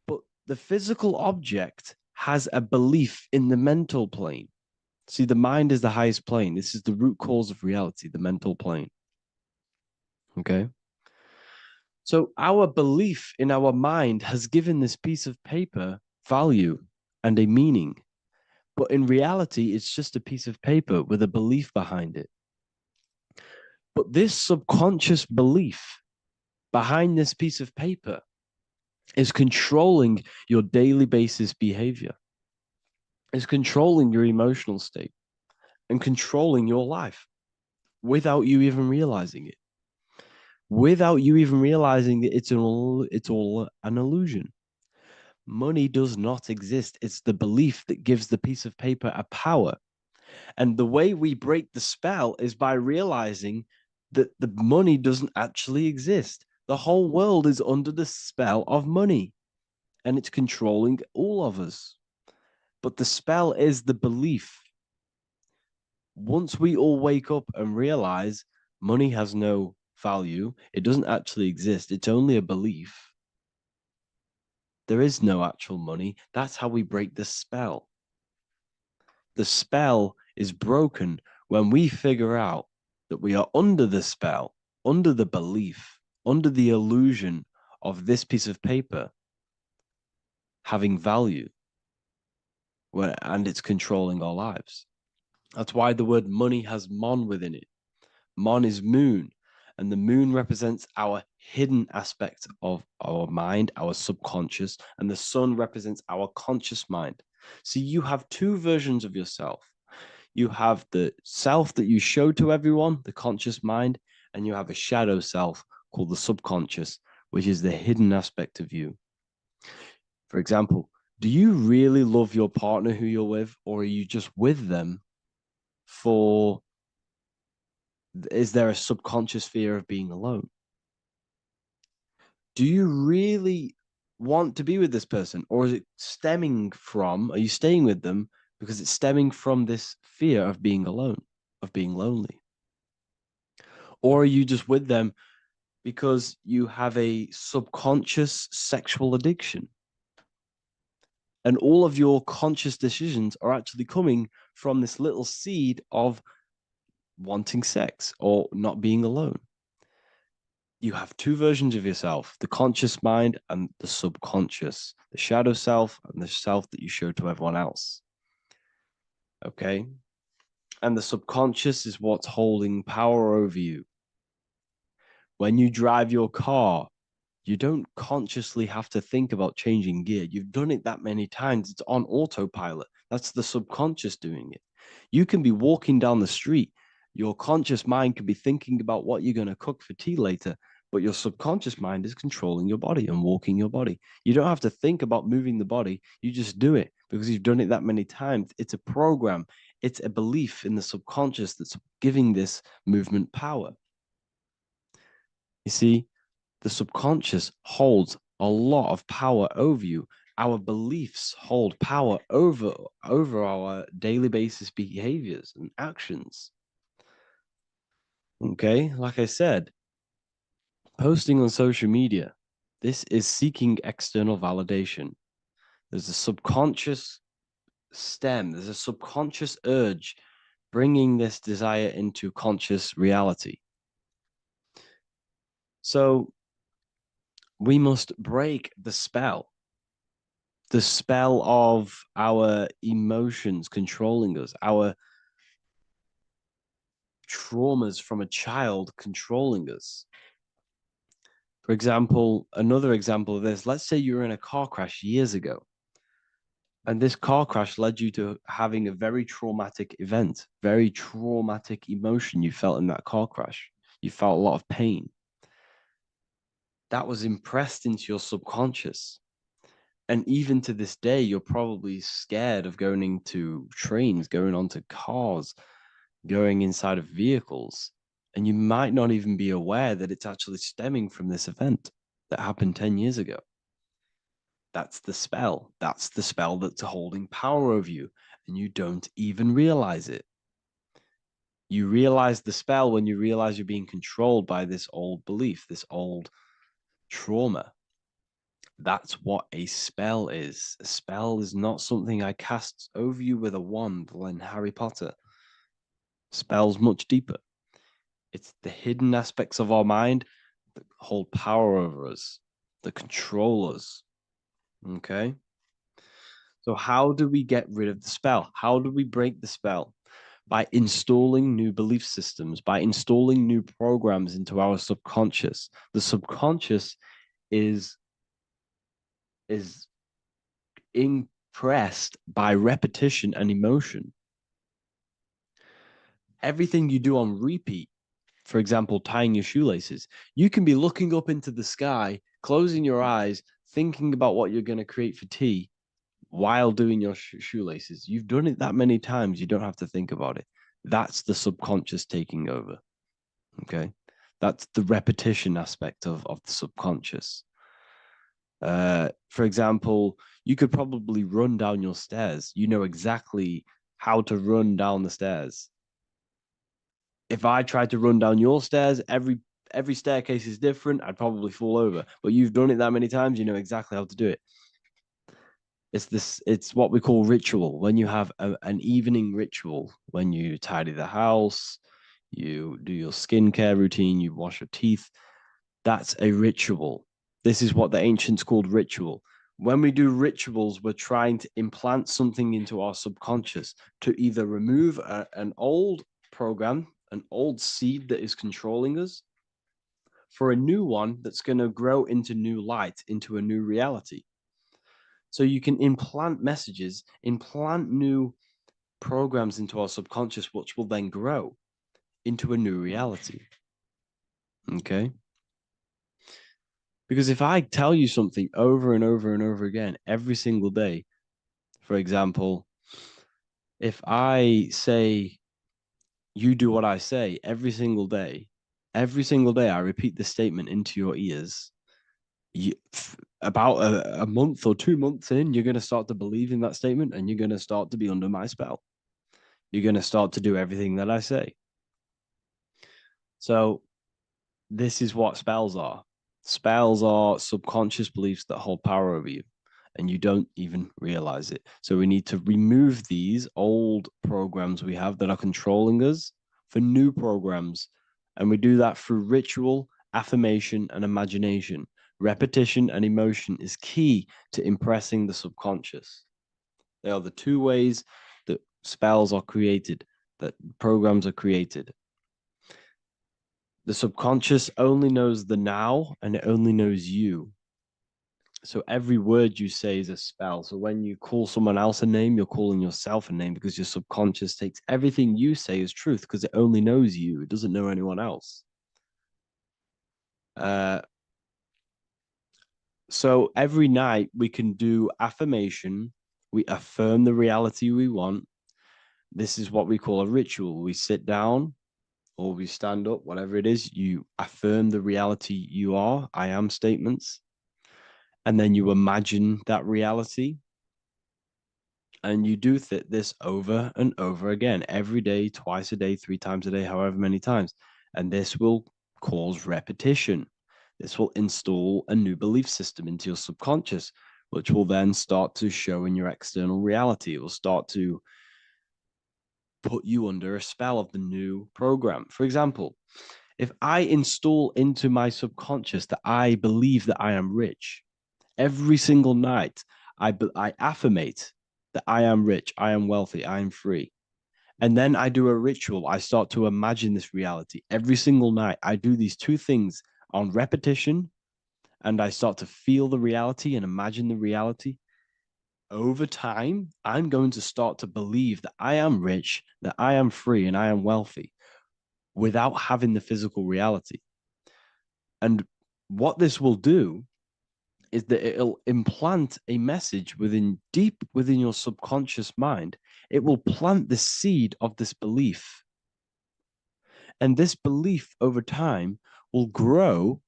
But the physical object has a belief in the mental plane. See, the mind is the highest plane. This is the root cause of reality, the mental plane. Okay? So our belief in our mind has given this piece of paper value and a meaning. But in reality, it's just a piece of paper with a belief behind it. But this subconscious belief behind this piece of paper is controlling your daily basis behavior, is controlling your emotional state and controlling your life without you even realizing it. Without you even realizing that it's all an illusion. Money does not exist. It's the belief that gives the piece of paper a power. And the way we break the spell is by realizing that the money doesn't actually exist. The whole world is under the spell of money, and it's controlling all of us. But the spell is the belief. Once we all wake up and realize money has no value, it doesn't actually exist, it's only a belief. There is no actual money. That's how we break the spell. The spell is broken when we figure out that we are under the spell, under the belief, under the illusion of this piece of paper having value, and it's controlling our lives. That's why the word money has mon within it. Mon is moon, and the moon represents our hidden aspect of our mind, our subconscious, and the sun represents our conscious mind. So you have two versions of yourself. You have the self that you show to everyone, the conscious mind, and you have a shadow self called the subconscious, which is the hidden aspect of you. For example, do you really love your partner who you're with, or are you just with them for, is there a subconscious fear of being alone? Do you really want to be with this person, or is it stemming from, are you staying with them because it's stemming from this fear of being alone, of being lonely? Or are you just with them because you have a subconscious sexual addiction? And all of your conscious decisions are actually coming from this little seed of wanting sex or not being alone. You have two versions of yourself, the conscious mind and the subconscious, the shadow self and the self that you show to everyone else. Okay. And the subconscious is what's holding power over you. When you drive your car, you don't consciously have to think about changing gear. You've done it that many times. It's on autopilot. That's the subconscious doing it. You can be walking down the street. Your conscious mind can be thinking about what you're going to cook for tea later, but your subconscious mind is controlling your body and walking your body. You don't have to think about moving the body. You just do it because you've done it that many times. It's a program. It's a belief in the subconscious that's giving this movement power. You see, the subconscious holds a lot of power over you. Our beliefs hold power over our daily basis behaviors and actions. Okay, like I said, posting on social media, this is seeking external validation. There's a subconscious stem, there's a subconscious urge bringing this desire into conscious reality. So we must break the spell of our emotions controlling us, our traumas from a child controlling us. For example, another example of this, let's say you were in a car crash years ago, and this car crash led you to having a very traumatic event, very traumatic emotion you felt in that car crash. You felt a lot of pain. That was impressed into your subconscious. And even to this day, you're probably scared of going into trains, going onto cars, going inside of vehicles. And you might not even be aware that it's actually stemming from this event that happened 10 years ago. That's the spell. That's the spell that's holding power over you. And you don't even realize it. You realize the spell when you realize you're being controlled by this old belief, this old trauma. That's what a spell is. A spell is not something I cast over you with a wand like Harry Potter. Spell's much deeper. It's the hidden aspects of our mind that hold power over us, that control us. Okay? So how do we get rid of the spell? How do we break the spell? By installing new belief systems, by installing new programs into our subconscious. The subconscious is impressed by repetition and emotion. Everything you do on repeat, for example, tying your shoelaces, you can be looking up into the sky, closing your eyes, thinking about what you're going to create for tea while doing your shoelaces. You've done it that many times, you don't have to think about it. That's the subconscious taking over. Okay. That's the repetition aspect of the subconscious. For example, you could probably run down your stairs. You know exactly how to run down the stairs. If I tried to run down your stairs, every staircase is different. I'd probably fall over. But you've done it that many times, you know exactly how to do it. It's what we call ritual. When you have an evening ritual, when you tidy the house, you do your skincare routine, you wash your teeth, that's a ritual. This is what the ancients called ritual. When we do rituals, we're trying to implant something into our subconscious to either remove an old program, an old seed that is controlling us, for a new one that's going to grow into new light, into a new reality. So you can implant messages, implant new programs into our subconscious, which will then grow into a new reality. Okay? Because if I tell you something over and over and over again every single day, for example, if I say, you do what I say every single day I repeat this statement into your ears, about a month or 2 months in, you're going to start to believe in that statement and you're going to start to be under my spell. You're going to start to do everything that I say. So this is what spells are. Spells are subconscious beliefs that hold power over you, and you don't even realize it. So we need to remove these old programs we have that are controlling us for new programs. And we do that through ritual, affirmation, and imagination. Repetition and emotion is key to impressing the subconscious. They are the two ways that spells are created, that programs are created. The subconscious only knows the now, and it only knows you. So every word you say is a spell. So when you call someone else a name, you're calling yourself a name, because your subconscious takes everything you say as truth, because it only knows you. It doesn't know anyone else. So every night we can do affirmation. We affirm the reality we want. This is what we call a ritual. We sit down or we stand up, whatever it is, you affirm the reality you are, I am statements. And then you imagine that reality. And you do this over and over again, every day, twice a day, 3 times a day, however many times. And this will cause repetition. This will install a new belief system into your subconscious, which will then start to show in your external reality. It will start to put you under a spell of the new program. For example, if I install into my subconscious that I believe that I am rich, every single night I affirmate that I am rich, I am wealthy, I am free. And then I do a ritual. I start to imagine this reality. Every single night, I do these two things on repetition, and I start to feel the reality and imagine the reality. Over time, I'm going to start to believe that I am rich, that I am free, and I am wealthy without having the physical reality. And what this will do is that it'll implant a message deep within your subconscious mind. It will plant the seed of this belief. And this belief over time will grow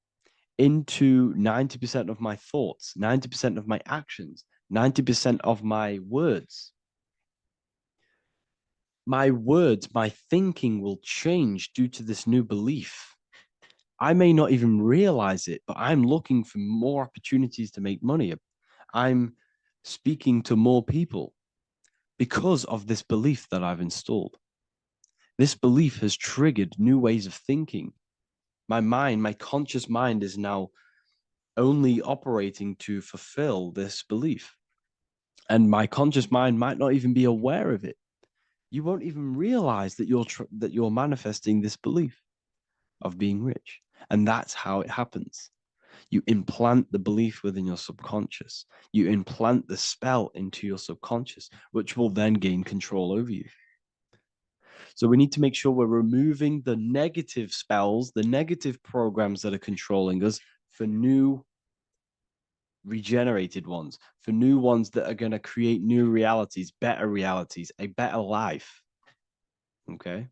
into 90% of my thoughts, 90% of my actions, 90% of my words. My words, my thinking will change due to this new belief. I may not even realize it, but I'm looking for more opportunities to make money. I'm speaking to more people because of this belief that I've installed. This belief has triggered new ways of thinking. My mind, my conscious mind, is now only operating to fulfill this belief. And my conscious mind might not even be aware of it. You won't even realize that you're manifesting this belief of being rich. And that's how it happens. You implant the belief within your subconscious. You implant the spell into your subconscious, which will then gain control over you. So we need to make sure we're removing the negative spells, the negative programs that are controlling us, for new regenerated ones, for new ones that are going to create new realities, a better life. Okay?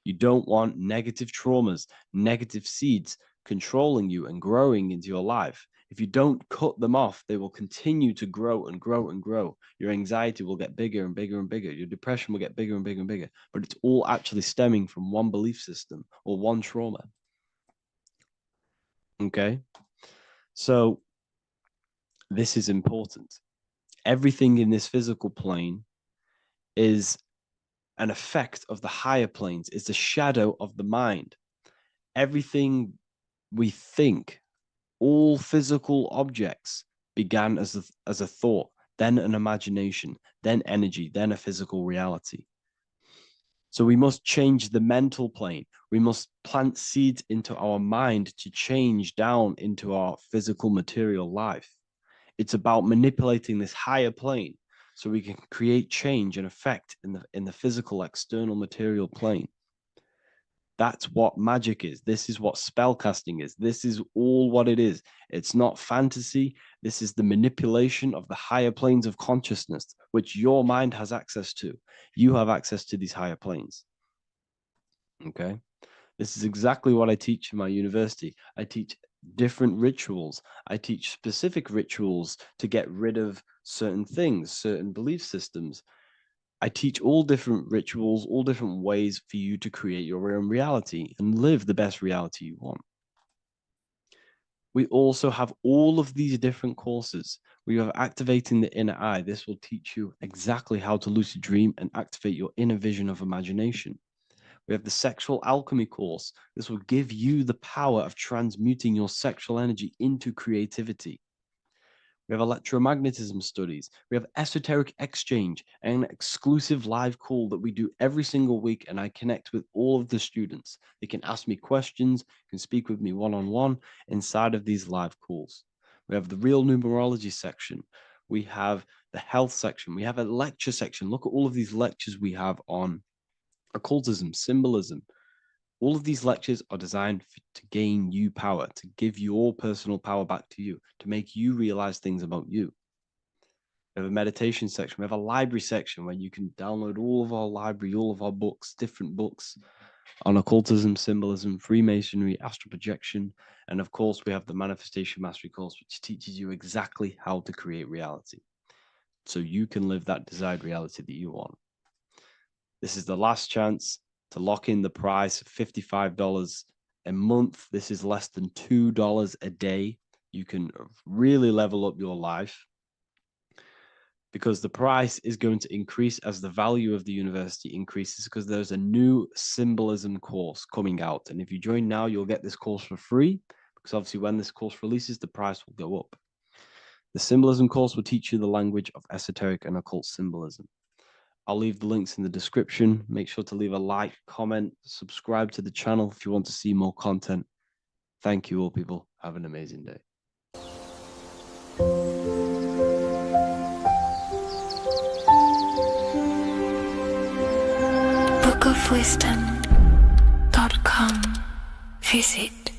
You don't want negative traumas, negative seeds controlling you and growing into your life. If you don't cut them off, they will continue to grow and grow and grow. Your anxiety will get bigger and bigger and bigger. Your depression will get bigger and bigger and bigger. But it's all actually stemming from one belief system or one trauma. Okay? So this is important. Everything in this physical plane is an effect of the higher planes. It's a shadow of the mind. Everything we think, all physical objects, began as a thought, then an imagination, then energy, then a physical reality. So we must change the mental plane. We must plant seeds into our mind to change down into our physical material life. It's about manipulating this higher plane so we can create change and effect in the physical external material plane. That's what magic is. This is what spellcasting is. This is all what it is. It's not fantasy. This is the manipulation of the higher planes of consciousness, which your mind has access to. You have access to these higher planes. Okay? This is exactly what I teach in my university. I teach different rituals. I teach specific rituals to get rid of certain things, certain belief systems. I teach all different rituals, all different ways for you to create your own reality and live the best reality you want. We also have all of these different courses. We have Activating the Inner Eye. This will teach you exactly how to lucid dream and activate your inner vision of imagination. We have the Sexual Alchemy course. This will give you the power of transmuting your sexual energy into creativity. We have electromagnetism studies. We have esoteric exchange, and an exclusive live call that we do every single week. And I connect with all of the students. They can ask me questions, can speak with me one-on-one inside of these live calls. We have the real numerology section. We have the health section. We have a lecture section. Look at all of these lectures we have on occultism, symbolism. All of these lectures are designed to gain you power, to give your personal power back to you, to make you realize things about you. We have a meditation section. We have a library section where you can download all of our library, all of our books, different books on occultism, symbolism, Freemasonry, astral projection. And of course, we have the Manifestation Mastery course, which teaches you exactly how to create reality so you can live that desired reality that you want. This is the last chance to lock in the price of $55 a month. This is less than $2 a day. You can really level up your life because the price is going to increase as the value of the university increases, because there's a new symbolism course coming out. And if you join now, you'll get this course for free, because obviously when this course releases, the price will go up. The symbolism course will teach you the language of esoteric and occult symbolism. I'll leave the links in the description. Make sure to leave a like, comment, subscribe to the channel if you want to see more content. Thank you all, people. Have an amazing day. bookofwisdom.com. Visit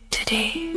today.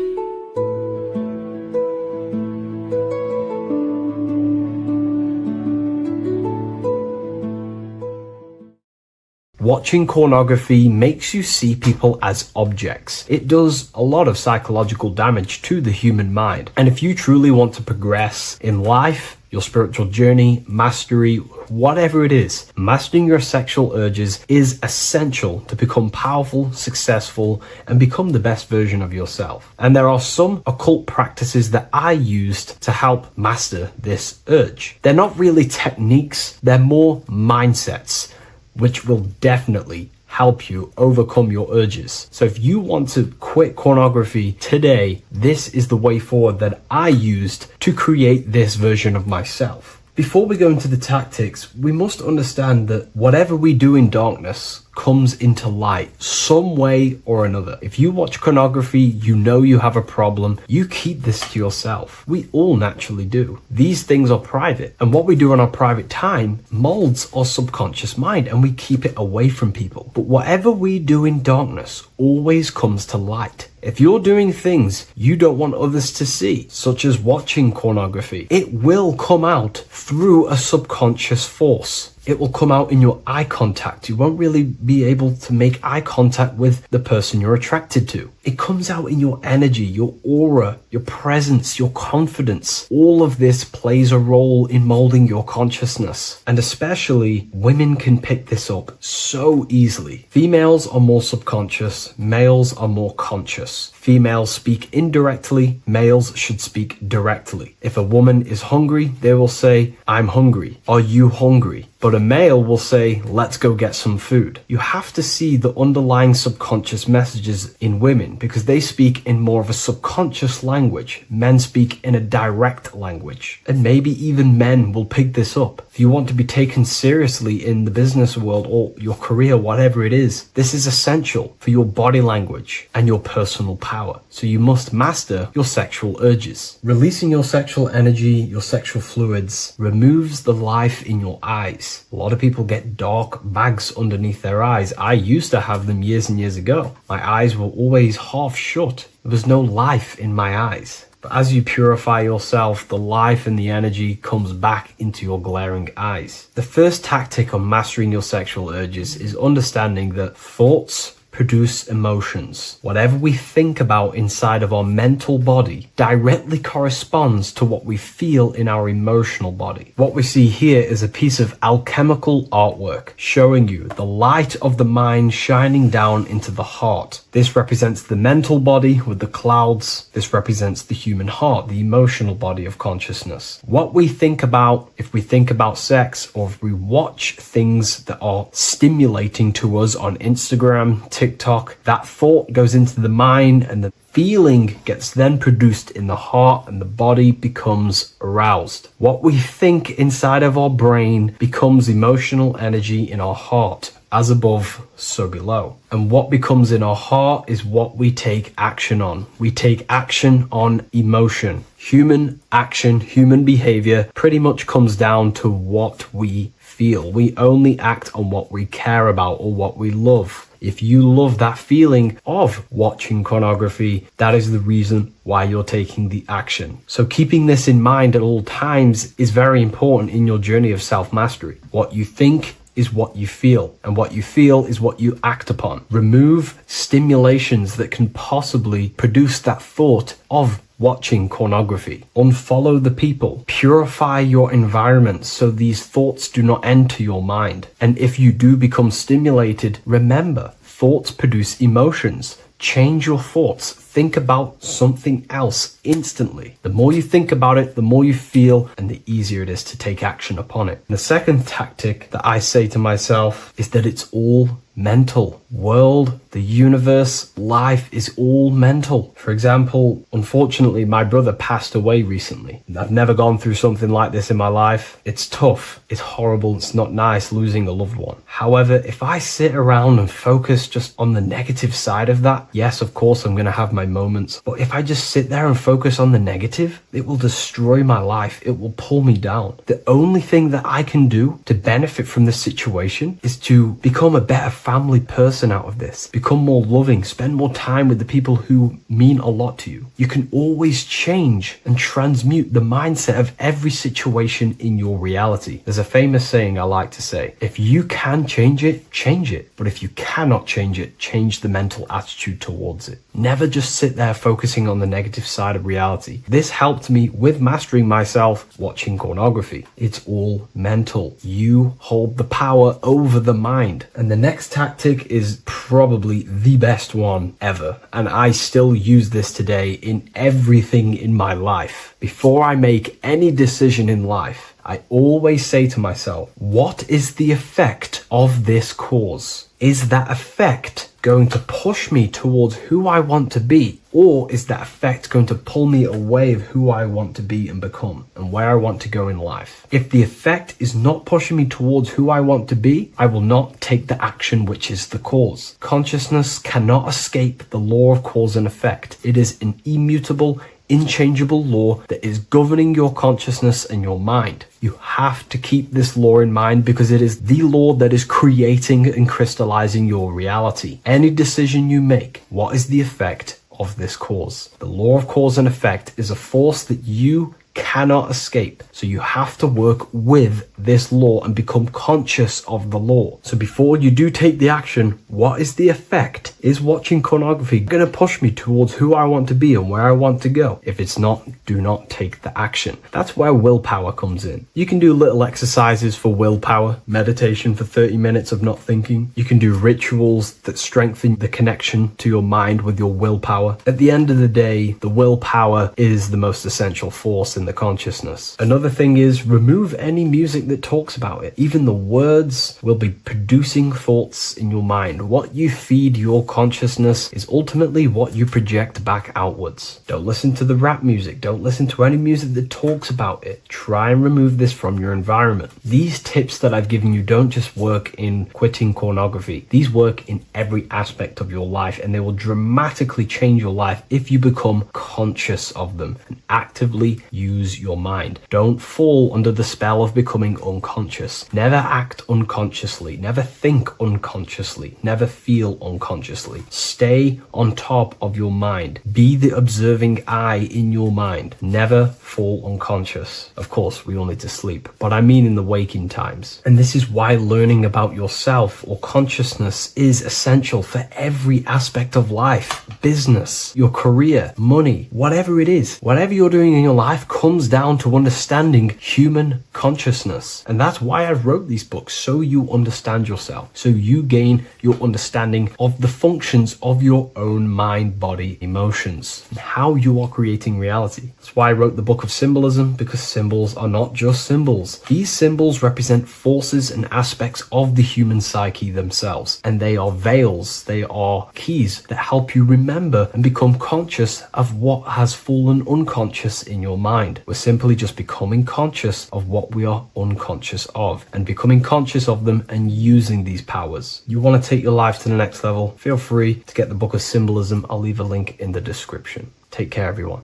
Watching pornography makes you see people as objects. It does a lot of psychological damage to the human mind. And if you truly want to progress in life, your spiritual journey, mastery, whatever it is, mastering your sexual urges is essential to become powerful, successful, and become the best version of yourself. And there are some occult practices that I used to help master this urge. They're not really techniques, they're more mindsets, which will definitely help you overcome your urges. So if you want to quit pornography today, this is the way forward that I used to create this version of myself. Before we go into the tactics, we must understand that whatever we do in darkness comes into light some way or another. If you watch pornography, you know you have a problem, you keep this to yourself. We all naturally do. These things are private, and what we do in our private time molds our subconscious mind, and we keep it away from people. But whatever we do in darkness always comes to light. If you're doing things you don't want others to see, such as watching pornography, it will come out through a subconscious force. It will come out in your eye contact. You won't really be able to make eye contact with the person you're attracted to. It comes out in your energy, your aura, your presence, your confidence. All of this plays a role in molding your consciousness. And especially women can pick this up so easily. Females are more subconscious, males are more conscious. Females speak indirectly, males should speak directly. If a woman is hungry, they will say, "I'm hungry." "Are you hungry?" but a male will say, let's go get some food. You have to see the underlying subconscious messages in women because they speak in more of a subconscious language. Men speak in a direct language. And maybe even men will pick this up. If you want to be taken seriously in the business world or your career, whatever it is, this is essential for your body language and your personal power. So you must master your sexual urges. Releasing your sexual energy, your sexual fluids, removes the life in your eyes. A lot of people get dark bags underneath their eyes. I used to have them years and years ago. My eyes were always half shut. There was no life in my eyes. But as you purify yourself, the life and the energy comes back into your glaring eyes. The first tactic on mastering your sexual urges is understanding that thoughts produce emotions. Whatever we think about inside of our mental body directly corresponds to what we feel in our emotional body. What we see here is a piece of alchemical artwork showing you the light of the mind shining down into the heart. This represents the mental body with the clouds. This represents the human heart, the emotional body of consciousness. What we think about, if we think about sex, or if we watch things that are stimulating to us on Instagram, TikTok, that thought goes into the mind and the feeling gets then produced in the heart and the body becomes aroused. What we think inside of our brain becomes emotional energy in our heart. As above, so below. And what becomes in our heart is what we take action on. We take action on emotion. Human action, human behavior pretty much comes down to what we feel. We only act on what we care about or what we love. If you love that feeling of watching pornography, that is the reason why you're taking the action. So keeping this in mind at all times is very important in your journey of self-mastery. What you think is what you feel, and what you feel is what you act upon. Remove stimulations that can possibly produce that thought of watching pornography. Unfollow the people. Purify your environment so these thoughts do not enter your mind. And if you do become stimulated, remember, thoughts produce emotions. Change your thoughts. Think about something else instantly. The more you think about it, the more you feel, and the easier it is to take action upon it. And the second tactic that I say to myself is that it's all mental. World, the universe, life is all mental. For example, unfortunately, my brother passed away recently. I've never gone through something like this in my life. It's tough. It's horrible. It's not nice losing a loved one. However, if I sit around and focus just on the negative side of that, yes, of course, I'm going to have my moments. But if I just sit there and focus on the negative, it will destroy my life. It will pull me down. The only thing that I can do to benefit from this situation is to become a better family person out of this. Become more loving. Spend more time with the people who mean a lot to you. You can always change and transmute the mindset of every situation in your reality. There's a famous saying I like to say, if you can change it, change it. But if you cannot change it, change the mental attitude towards it. Never just sit there focusing on the negative side of reality. This helped me with mastering myself watching pornography. It's all mental. You hold the power over the mind. And the next tactic is probably the best one ever. And I still use this today in everything in my life. Before I make any decision in life, I always say to myself, what is the effect of this cause? Is that effect going to push me towards who I want to be? Or is that effect going to pull me away of who I want to be and become and where I want to go in life? If the effect is not pushing me towards who I want to be, I will not take the action which is the cause. Consciousness cannot escape the law of cause and effect. It is an immutable, inchangeable law that is governing your consciousness and your mind. You have to keep this law in mind because it is the law that is creating and crystallizing your reality. Any decision you make, what is the effect of this cause? The law of cause and effect is a force that you cannot escape. So you have to work with this law and become conscious of the law. So before you do take the action, what is the effect? Is watching pornography going to push me towards who I want to be and where I want to go? If it's not, do not take the action. That's where willpower comes in. You can do little exercises for willpower, meditation for 30 minutes of not thinking. You can do rituals that strengthen the connection to your mind with your willpower. At the end of the day, the willpower is the most essential force in in the consciousness. Another thing is remove any music that talks about it. Even the words will be producing thoughts in your mind. What you feed your consciousness is ultimately what you project back outwards. Don't listen to the rap music. Don't listen to any music that talks about it. Try and remove this from your environment. These tips that I've given you don't just work in quitting pornography. These work in every aspect of your life, and they will dramatically change your life if you become conscious of them and actively use your mind. Don't fall under the spell of becoming unconscious. Never act unconsciously. Never think unconsciously. Never feel unconsciously. Stay on top of your mind. Be the observing eye in your mind. Never fall unconscious. Of course, we all need to sleep, but I mean in the waking times. And this is why learning about yourself or consciousness is essential for every aspect of life. Business, your career, money, whatever it is. Whatever you're doing in your life comes down to understanding human consciousness. And that's why I wrote these books, so you understand yourself, so you gain your understanding of the functions of your own mind, body, emotions, and how you are creating reality. That's why I wrote the book of symbolism, because symbols are not just symbols. These symbols represent forces and aspects of the human psyche themselves, and they are veils, they are keys that help you remember and become conscious of what has fallen unconscious in your mind. We're simply just becoming conscious of what we are unconscious of and becoming conscious of them and using these powers. You want to take your life to the next level? Feel free to get the book of symbolism. I'll leave a link in the description. Take care, everyone.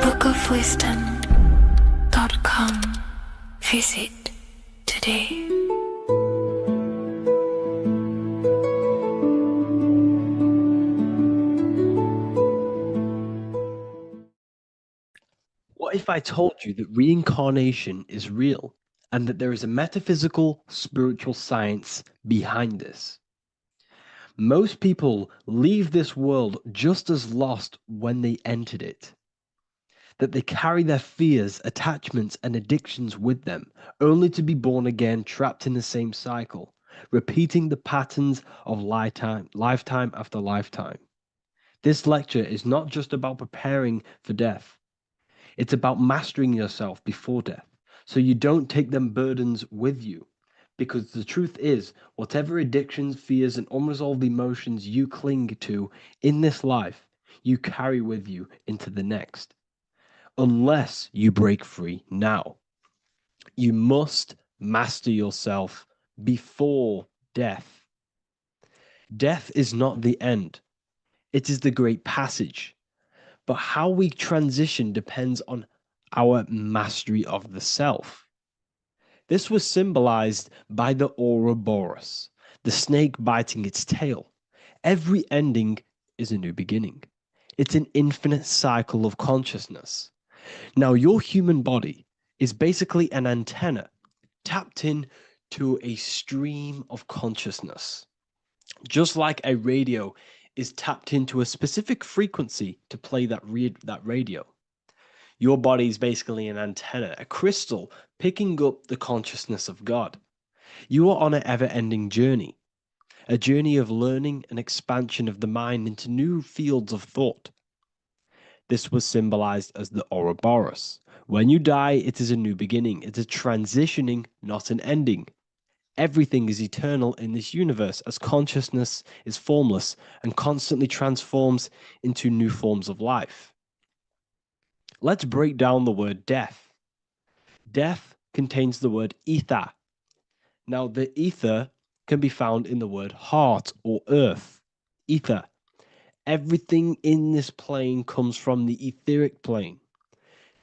bookofwisdom.com. Visit today. What if I told you that reincarnation is real and that there is a metaphysical, spiritual science behind this? Most people leave this world just as lost when they entered it. That they carry their fears, attachments, and addictions with them, only to be born again, trapped in the same cycle, repeating the patterns of lifetime after lifetime. This lecture is not just about preparing for death. It's about mastering yourself before death, so you don't take them burdens with you. Because the truth is, whatever addictions, fears, and unresolved emotions you cling to in this life, you carry with you into the next. Unless you break free now. You must master yourself before death. Death is not the end. It is the great passage. But how we transition depends on our mastery of the self. This was symbolized by the Ouroboros, the snake biting its tail. Every ending is a new beginning. It's an infinite cycle of consciousness. Now, your human body is basically an antenna tapped in to a stream of consciousness. Just like a radio is tapped into a specific frequency to play that radio. Your body is basically an antenna, a crystal picking up the consciousness of God. You are on an ever-ending journey, a journey of learning and expansion of the mind into new fields of thought. This was symbolized as the Ouroboros. When you die, it is a new beginning. It's a transitioning, not an ending. Everything is eternal in this universe, as consciousness is formless and constantly transforms into new forms of life. Let's break down the word death. Death contains the word ether. Now, the ether can be found in the word heart or earth. Ether. Everything in this plane comes from the etheric plane.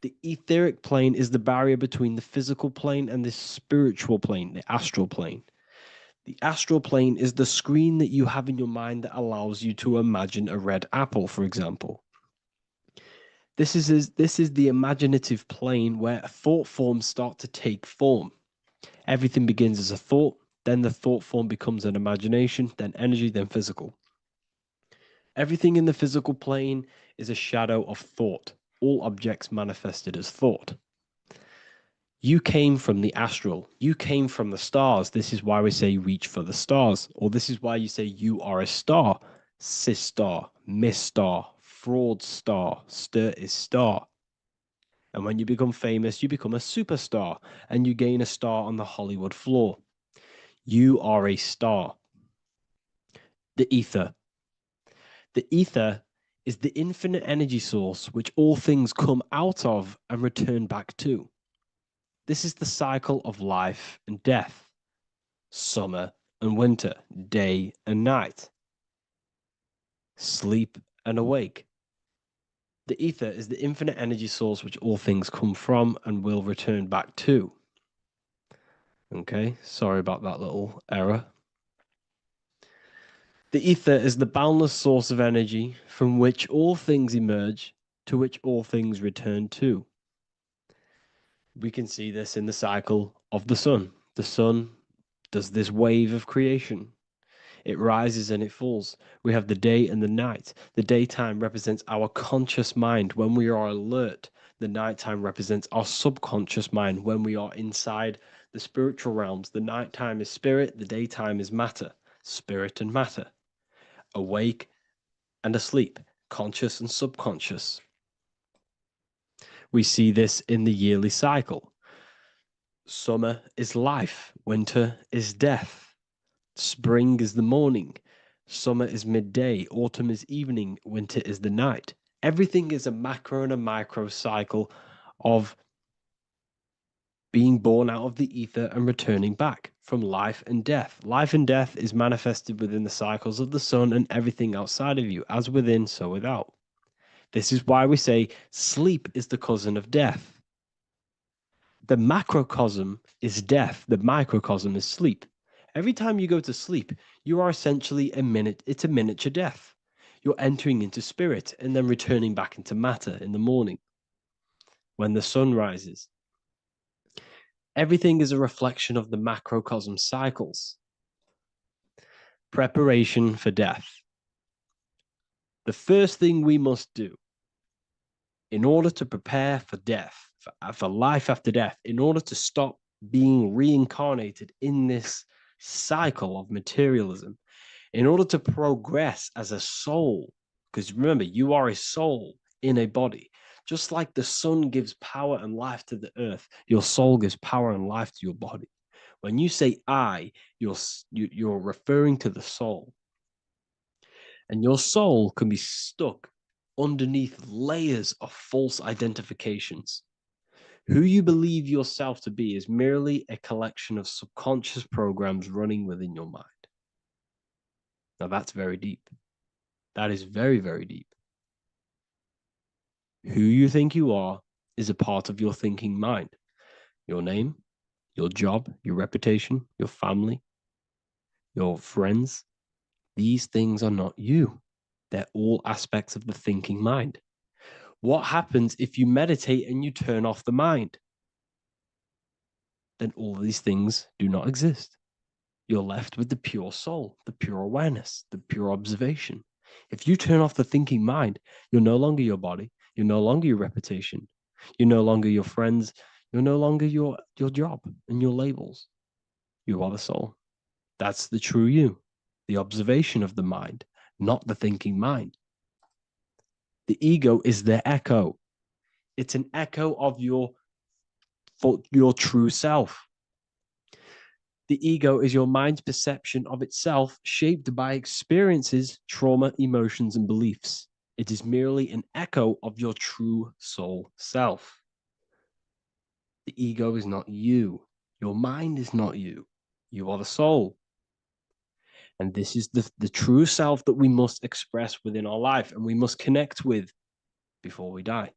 The etheric plane is the barrier between the physical plane and the spiritual plane, the astral plane. The astral plane is the screen that you have in your mind that allows you to imagine a red apple, for example. This is the imaginative plane where thought forms start to take form. Everything begins as a thought, then the thought form becomes an imagination, then energy, then physical. Everything in the physical plane is a shadow of thought. All objects manifested as thought. You came from the astral. You came from the stars. This is why we say reach for the stars. Or this is why you say you are a star. Cis star, miss star, fraud star, stir is star. And when you become famous, you become a superstar and you gain a star on the Hollywood floor. You are a star. The ether. The ether is the infinite energy source which all things come out of and return back to. This is the cycle of life and death, summer and winter, day and night, sleep and awake. The ether is the infinite energy source which all things come from and will return back to. Okay, sorry about that little error. The ether is the boundless source of energy from which all things emerge, to which all things return to. We can see this in the cycle of the sun. The sun does this wave of creation. It rises and it falls. We have the day and the night. The daytime represents our conscious mind when we are alert. The nighttime represents our subconscious mind when we are inside the spiritual realms. The nighttime is spirit, the daytime is matter, spirit and matter. Awake and asleep, conscious and subconscious. We see this in the yearly cycle. Summer is life, winter is death. Spring is the morning, summer is midday, autumn is evening, winter is the night. Everything is a macro and a micro cycle of being born out of the ether and returning back from life and death. Life and death is manifested within the cycles of the sun and everything outside of you, as within, so without. This is why we say sleep is the cousin of death. The macrocosm is death, the microcosm is sleep. Every time you go to sleep, you are essentially it's a miniature death. You're entering into spirit and then returning back into matter in the morning when the sun rises. Everything is a reflection of the macrocosm cycles. Preparation for death. The first thing we must do in order to prepare for death, for life after death, in order to stop being reincarnated in this cycle of materialism, in order to progress as a soul, because remember, you are a soul in a body. Just like the sun gives power and life to the earth, your soul gives power and life to your body. When you say I, you're referring to the soul. And your soul can be stuck underneath layers of false identifications. Who you believe yourself to be is merely a collection of subconscious programs running within your mind. Now that's very deep. That is very, very deep. Who you think you are is a part of your thinking mind. Your name, your job, your reputation, your family, your friends. These things are not you. They're all aspects of the thinking mind. What happens if you meditate and you turn off the mind? Then all these things do not exist. You're left with the pure soul, the pure awareness, the pure observation. If you turn off the thinking mind, you're no longer your body, you're no longer your reputation, you're no longer your friends, you're no longer your job and your labels. You are the soul. That's the true you, the observation of the mind, not the thinking mind. The ego is the echo. It's an echo of your true self. The ego is your mind's perception of itself shaped by experiences, trauma, emotions, and beliefs. It is merely an echo of your true soul self. The ego is not you. Your mind is not you. You are the soul. And this is the true self that we must express within our life and we must connect with before we die.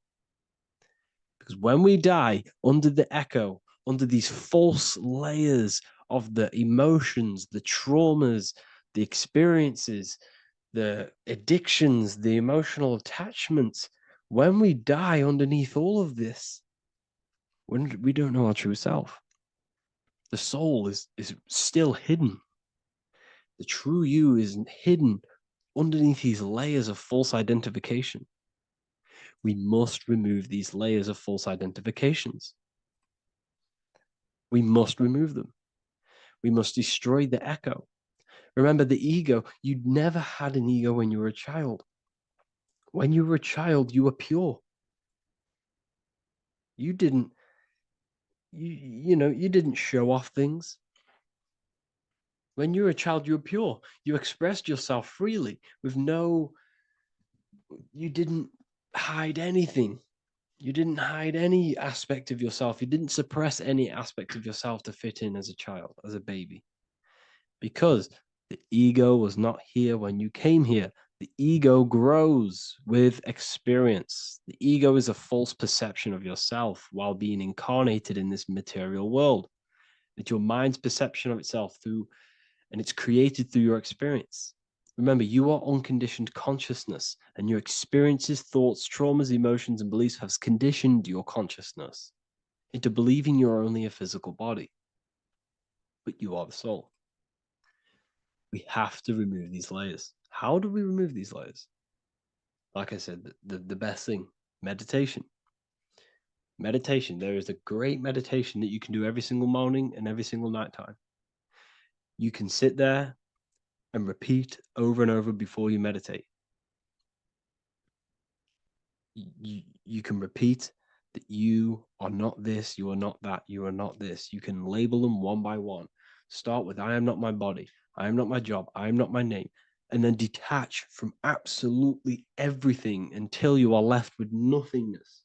Because when we die under the echo, under these false layers of the emotions, the traumas, the experiences, the addictions, the emotional attachments, when we die underneath all of this, when we don't know our true self, the soul is still hidden. The true you is hidden underneath these layers of false identification. We must remove these layers of false identifications. We must remove them. We must destroy the echo. Remember, the ego, you never had an ego when you were a child. When you were a child, you were pure. You didn't, you didn't show off things. When you were a child, you were pure. You expressed yourself freely with you didn't hide anything. You didn't hide any aspect of yourself. You didn't suppress any aspect of yourself to fit in as a child, as a baby. Because the ego was not here when you came here. The ego grows with experience. The ego is a false perception of yourself while being incarnated in this material world. It's your mind's perception of itself and it's created through your experience. Remember, you are unconditioned consciousness, and your experiences, thoughts, traumas, emotions, and beliefs have conditioned your consciousness into believing you're only a physical body, but you are the soul. We have to remove these layers. How do we remove these layers? Like I said, the best thing, meditation. Meditation. There is a great meditation that you can do every single morning and every single nighttime. You can sit there and repeat over and over before you meditate. You can repeat that you are not this, you are not that, you are not this. You can label them one by one. Start with, I am not my body, I am not my job, I am not my name, and then detach from absolutely everything until you are left with nothingness.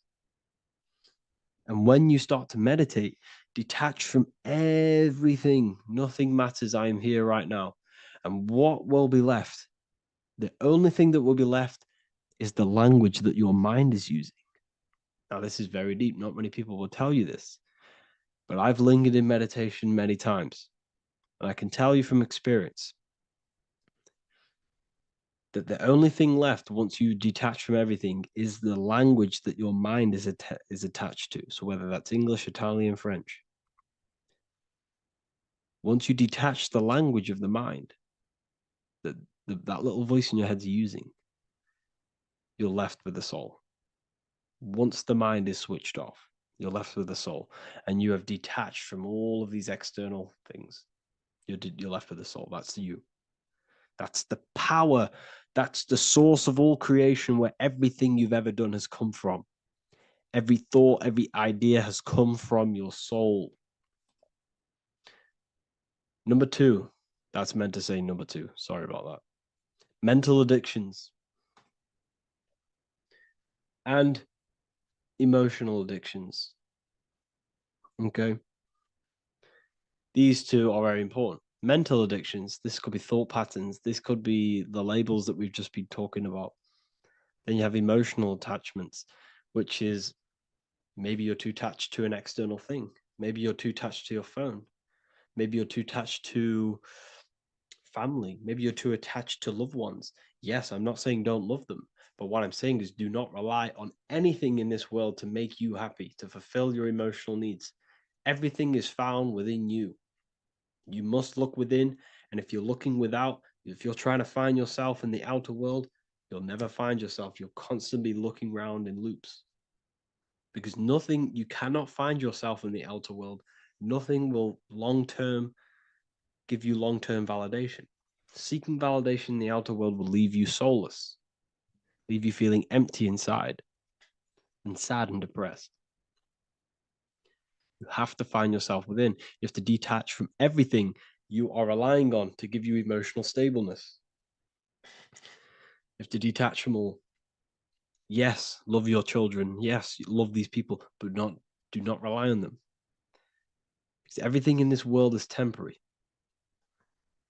And when you start to meditate, detach from everything. Nothing matters. I am here right now. And what will be left? The only thing that will be left is the language that your mind is using. Now, this is very deep. Not many people will tell you this, but I've lingered in meditation many times. And I can tell you from experience that the only thing left once you detach from everything is the language that your mind is attached to. So whether that's English, Italian, French. Once you detach the language of the mind that that little voice in your head's using, you're left with the soul. Once the mind is switched off, you're left with the soul, and you have detached from all of these external things. You're left with the soul. That's you. That's the power. That's the source of all creation, where everything you've ever done has come from. Every thought, every idea has come from your soul. Number two, that's meant to say number two. Sorry about that. Mental addictions and emotional addictions. Okay. These two are very important. Mental addictions, this could be thought patterns, this could be the labels that we've just been talking about. Then you have emotional attachments, which is maybe you're too attached to an external thing. Maybe you're too attached to your phone. Maybe you're too attached to family. Maybe you're too attached to loved ones. Yes, I'm not saying don't love them, but what I'm saying is do not rely on anything in this world to make you happy, to fulfill your emotional needs. Everything is found within you. You must look within, and if you're looking without, if you're trying to find yourself in the outer world, you'll never find yourself. You'll constantly be looking around in loops. Because you cannot find yourself in the outer world. Nothing will give you long-term validation. Seeking validation in the outer world will leave you soulless, leave you feeling empty inside and sad and depressed. You have to find yourself within. You have to detach from everything you are relying on to give you emotional stableness. You have to detach from all. Yes, love your children. Yes, love these people, but do not rely on them. Because everything in this world is temporary.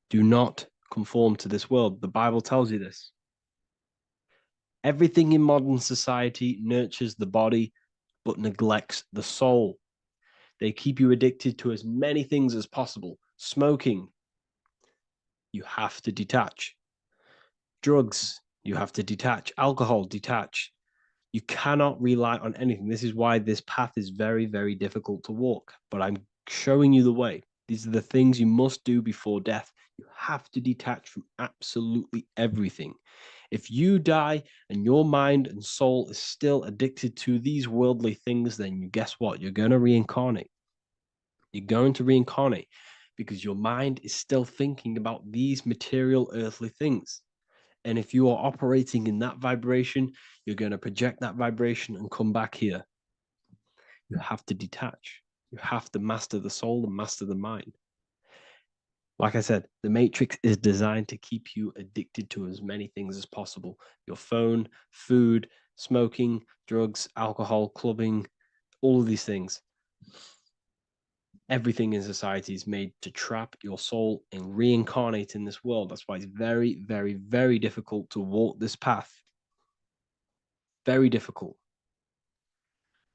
Do not conform to this world. The Bible tells you this. Everything in modern society nurtures the body, but neglects the soul. They keep you addicted to as many things as possible. Smoking, you have to detach. Drugs, you have to detach. Alcohol, detach. You cannot rely on anything. This is why this path is very, very difficult to walk. But I'm showing you the way. These are the things you must do before death. You have to detach from absolutely everything. If you die and your mind and soul is still addicted to these worldly things, then guess what? You're going to reincarnate. You're going to reincarnate because your mind is still thinking about these material earthly things. And if you are operating in that vibration, you're going to project that vibration and come back here. You have to detach. You have to master the soul and master the mind. Like I said, the matrix is designed to keep you addicted to as many things as possible. Your phone, food, smoking, drugs, alcohol, clubbing, all of these things. Everything in society is made to trap your soul and reincarnate in this world. That's why it's very, very, very difficult to walk this path. Very difficult.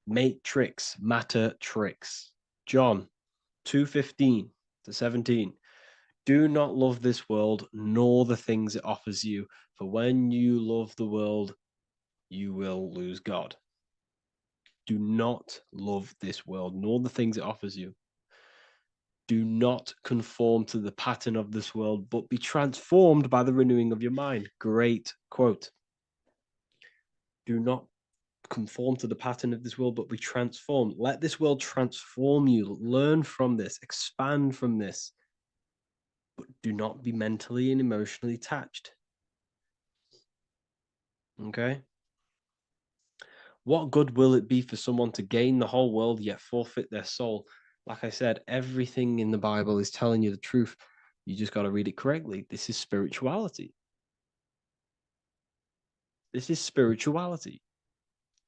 Matrix, matter tricks. John 2:15 to 17. Do not love this world, nor the things it offers you. For when you love the world, you will lose God. Do not love this world, nor the things it offers you. Do not conform to the pattern of this world, but be transformed by the renewing of your mind. Great quote. Do not conform to the pattern of this world, but be transformed. Let this world transform you. Learn from this, expand from this. But do not be mentally and emotionally attached. Okay? What good will it be for someone to gain the whole world yet forfeit their soul? Like I said, everything in the Bible is telling you the truth. You just got to read it correctly. This is spirituality. This is spirituality.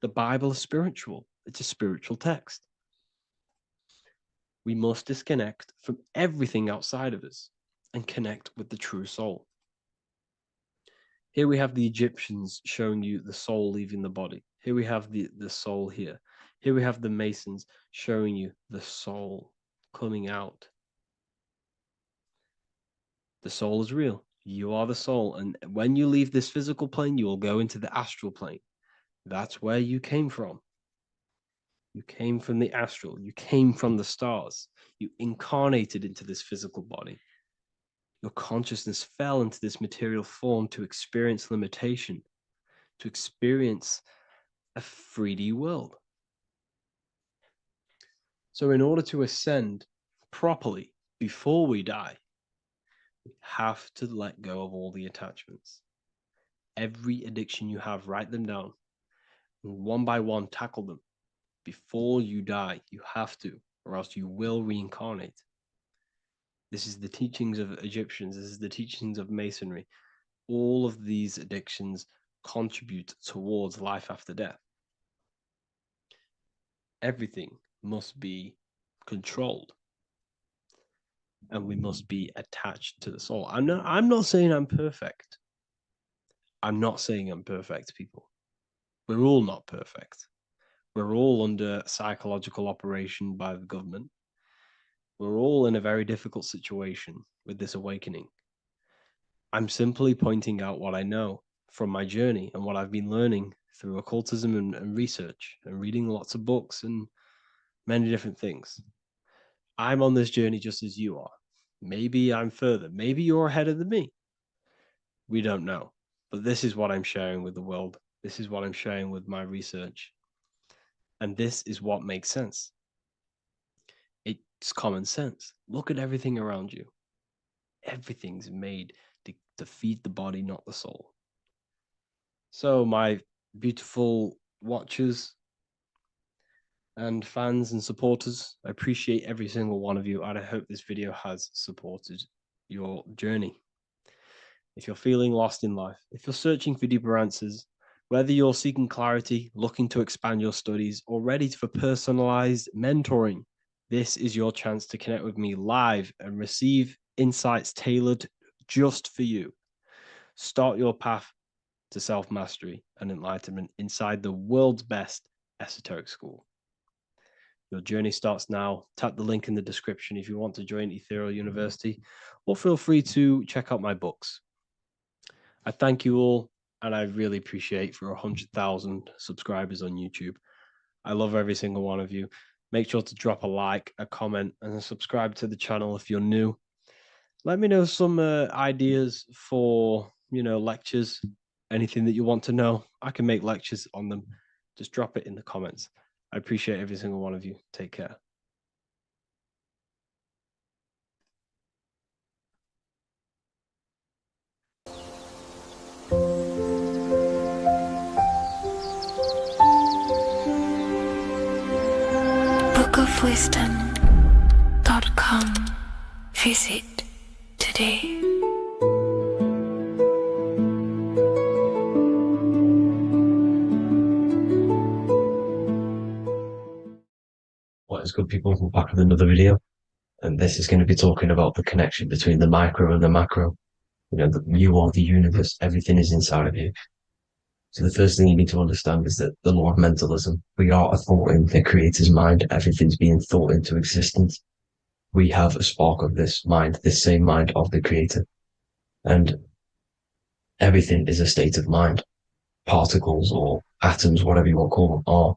The Bible is spiritual. It's a spiritual text. We must disconnect from everything outside of us and connect with the true soul. Here we have the Egyptians showing you the soul leaving the body. Here we have the soul here. Here we have the Masons showing you the soul coming out. The soul is real. You are the soul. And when you leave this physical plane, you will go into the astral plane. That's where you came from. You came from the astral. You came from the stars. You incarnated into this physical body. Your consciousness fell into this material form to experience limitation, to experience a 3D world. So in order to ascend properly before we die, we have to let go of all the attachments. Every addiction you have, write them down. And one by one, tackle them. Before you die, you have to, or else you will reincarnate. This is the teachings of Egyptians. This is the teachings of Masonry. All of these addictions contribute towards life after death. Everything must be controlled. And we must be attached to the soul. I'm not saying I'm perfect. I'm not saying I'm perfect, people. We're all not perfect. We're all under psychological operation by the government. We're all in a very difficult situation with this awakening. I'm simply pointing out what I know from my journey and what I've been learning through occultism and research and reading lots of books and many different things. I'm on this journey just as you are. Maybe I'm further. Maybe you're ahead of me. We don't know. But this is what I'm sharing with the world. This is what I'm sharing with my research. And this is what makes sense. It's common sense. Look at everything around you. Everything's made to feed the body, not the soul. So, my beautiful watchers and fans and supporters, I appreciate every single one of you, and I hope this video has supported your journey. If you're feeling lost in life, if you're searching for deeper answers, whether you're seeking clarity, looking to expand your studies, or ready for personalized mentoring, this is your chance to connect with me live and receive insights tailored just for you. Start your path to self-mastery and enlightenment inside the world's best esoteric school. Your journey starts now. Tap the link in the description if you want to join Ethereal University, or feel free to check out my books. I thank you all, and I really appreciate for 100,000 subscribers on YouTube. I love every single one of you. Make sure to drop a like, a comment, and subscribe to the channel if you're new. Let me know some ideas for, lectures, anything that you want to know. I can make lectures on them. Just drop it in the comments. I appreciate every single one of you. Take care. bookofwisdom.com. Visit today. What is good, people? We're back with another video, and this is going to be talking about the connection between the micro and the macro. You know, you are the universe, everything is inside of you. So the first thing you need to understand is that the law of mentalism, we are a thought in the creator's mind, everything's being thought into existence. We have a spark of this mind, this same mind of the creator. And everything is a state of mind. Particles or atoms, whatever you want to call them, are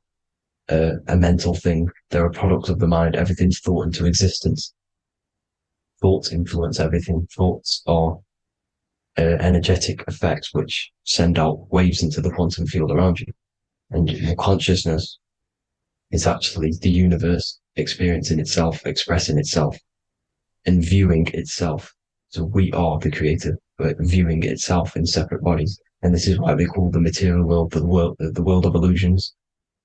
a mental thing. They're a product of the mind. Everything's thought into existence. Thoughts influence everything. Thoughts are energetic effects which send out waves into the quantum field around you. And your consciousness is actually the universe experiencing itself, expressing itself, and viewing itself. So we are the creator, but viewing itself in separate bodies. And this is why they call the material world the world of illusions,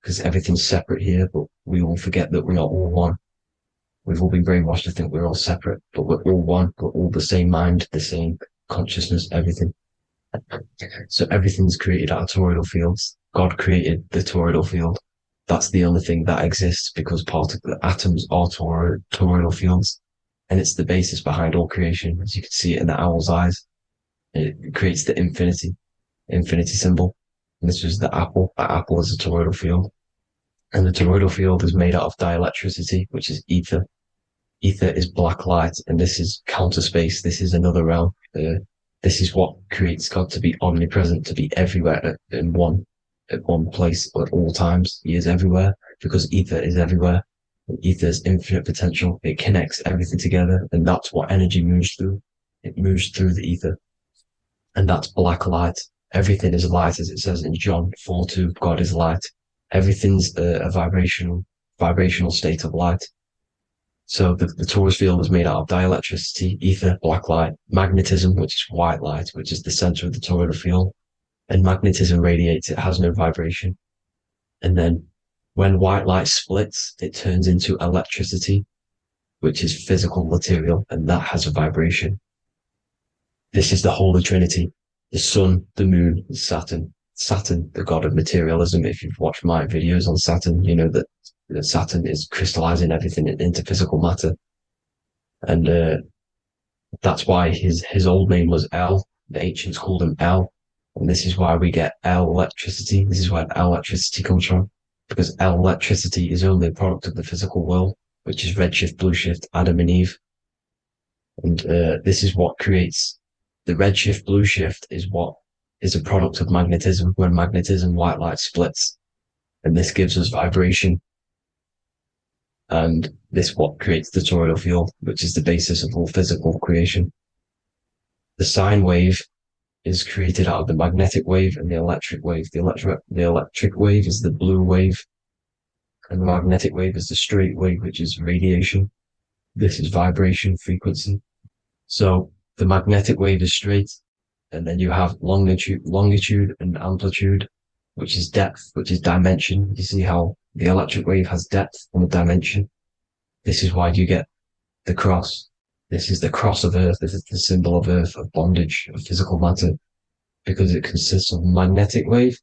because everything's separate here, but we all forget that we are all one. We've all been brainwashed to think we're all separate, but we're all one. We're all the same mind, the same consciousness, everything. So everything's created out of toroidal fields. God created the toroidal field. That's the only thing that exists because atoms are toroidal fields. And it's the basis behind all creation. As you can see it in the owl's eyes. It creates the infinity symbol. And this was the apple. That apple is a toroidal field. And the toroidal field is made out of dielectricity, which is ether. Ether is black light, and this is counter space. This is another realm. This is what creates God to be omnipresent, to be everywhere at one place at all times. He is everywhere because ether is everywhere. And ether is infinite potential. It connects everything together, and that's what energy moves through. It moves through the ether, and that's black light. Everything is light, as it says in John 4:2. God is light. Everything's a vibrational state of light. So the torus field is made out of dielectricity, ether, black light, magnetism, which is white light, which is the center of the toroidal field. And magnetism radiates, it has no vibration. And then when white light splits, it turns into electricity, which is physical material, and that has a vibration. This is the Holy Trinity, the sun, the moon, and Saturn. Saturn, the god of materialism. If you've watched my videos on Saturn, you know that Saturn is crystallizing everything into physical matter. And that's why his old name was El. The ancients called him El. And this is why we get L electricity. This is where L electricity comes from. Because L electricity is only a product of the physical world, which is redshift, blueshift, Adam and Eve. And this is what creates the redshift, blueshift is what is a product of magnetism. When magnetism, white light splits. And this gives us vibration. And this what creates the toroidal field, which is the basis of all physical creation. The sine wave is created out of the magnetic wave and the electric wave. The electric wave is the blue wave, and the magnetic wave is the straight wave, which is radiation. This is vibration frequency. So the magnetic wave is straight, and then you have longitude and amplitude, which is depth, which is dimension. You see how the electric wave has depth and a dimension. This is why you get the cross. This is the cross of Earth. This is the symbol of Earth, of bondage, of physical matter, because it consists of magnetic wave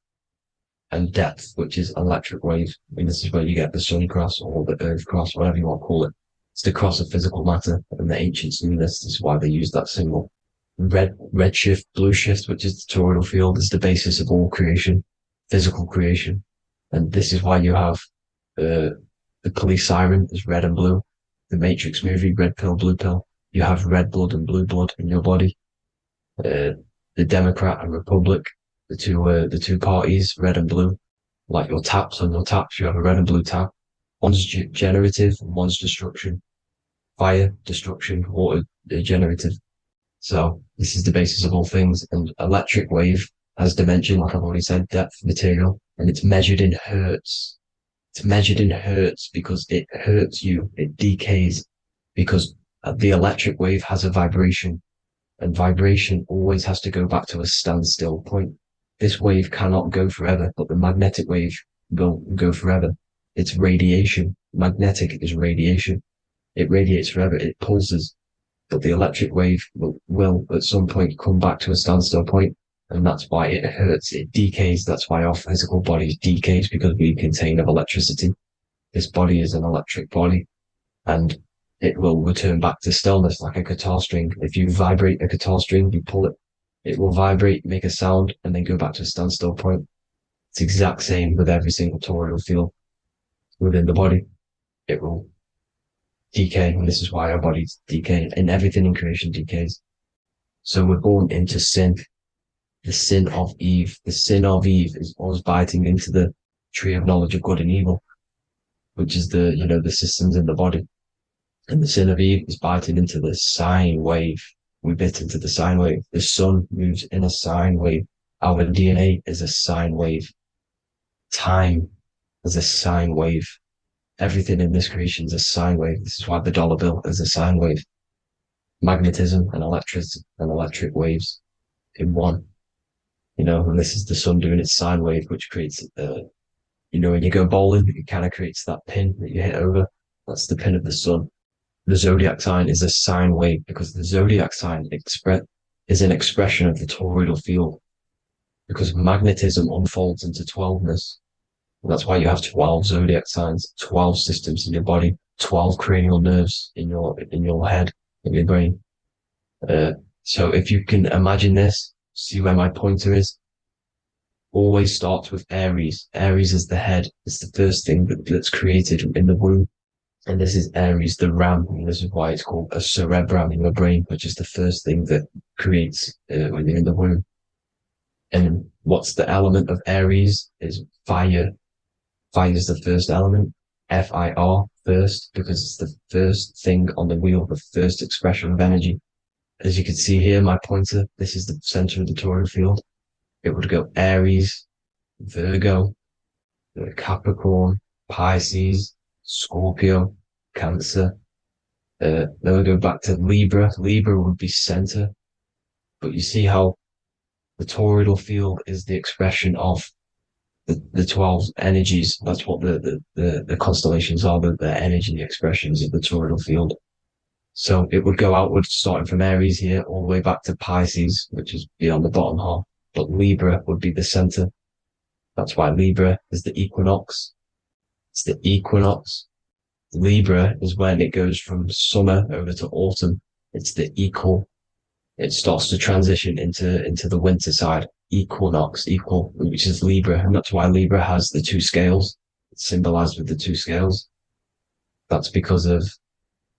and depth, which is electric wave. I mean, this is where you get the sun cross or the earth cross, whatever you want to call it. It's the cross of physical matter, and the ancients knew this. This is why they used that symbol. Redshift, blueshift, which is the toroidal field, is the basis of all creation, physical creation. And this is why you have the police siren is red and blue. The Matrix movie, red pill, blue pill. You have red blood and blue blood in your body. The Democrat and Republic, the two parties, red and blue. Like your taps on your taps, you have a red and blue tap. One's generative and one's destruction. Fire, destruction, water, generative. So this is the basis of all things. And electric wave has dimension, like I've already said, depth, material, and it's measured in hertz. It's measured in hertz because it hurts you. It decays because the electric wave has a vibration, and vibration always has to go back to a standstill point. This wave cannot go forever, but the magnetic wave will go forever. It's radiation. Magnetic is radiation. It radiates forever. It pulses. But the electric wave will at some point come back to a standstill point, and that's why it hurts. It decays. That's why our physical body decays, because we contain of electricity. This body is an electric body, and it will return back to stillness like a guitar string. If you vibrate a guitar string, you pull it, it will vibrate, make a sound, and then go back to a standstill point. It's the exact same with every single toroidal field within the body. It will decay, and this is why our bodies decay, and everything in creation decays. So we're born into sin, the sin of Eve. The sin of Eve is us biting into the tree of knowledge of good and evil, which is the systems in the body. And the sin of Eve is biting into the sine wave. We bit into the sine wave. The sun moves in a sine wave. Our DNA is a sine wave. Time is a sine wave. Everything in this creation is a sine wave. This is why the dollar bill is a sine wave. Magnetism and electricity and electric waves in one. And this is the sun doing its sine wave, which creates, when you go bowling, it kind of creates that pin that you hit over. That's the pin of the sun. The zodiac sign is a sine wave, because the zodiac sign is an expression of the toroidal field, because magnetism unfolds into 12ness. And that's why you have 12 zodiac signs, 12 systems in your body, 12 cranial nerves in your head, in your brain. So if you can imagine this, see where my pointer is. Always starts with Aries. Aries is the head. It's the first thing that's created in the womb. And this is Aries, the ram. And this is why it's called a cerebrum in your brain, which is the first thing that creates when you're in the womb. And what's the element of Aries is fire. Fire is the first element. F-I-R, first, because it's the first thing on the wheel, the first expression of energy. As you can see here, my pointer, this is the center of the toroidal field. It would go Aries, Virgo, Capricorn, Pisces, Scorpio, Cancer. Then we go back to Libra. Libra would be center. But you see how the toroidal field is the expression of the 12 energies. That's what the constellations are, the energy expressions of the toroidal field. So it would go outward, starting from Aries here, all the way back to Pisces, which is beyond the bottom half. But Libra would be the center. That's why Libra is the equinox. It's the equinox. Libra is when it goes from summer over to autumn. It's the equal. It starts to transition into the winter side. Equinox, equal, which is Libra. And that's why Libra has the two scales. It's symbolized with the two scales. That's because of,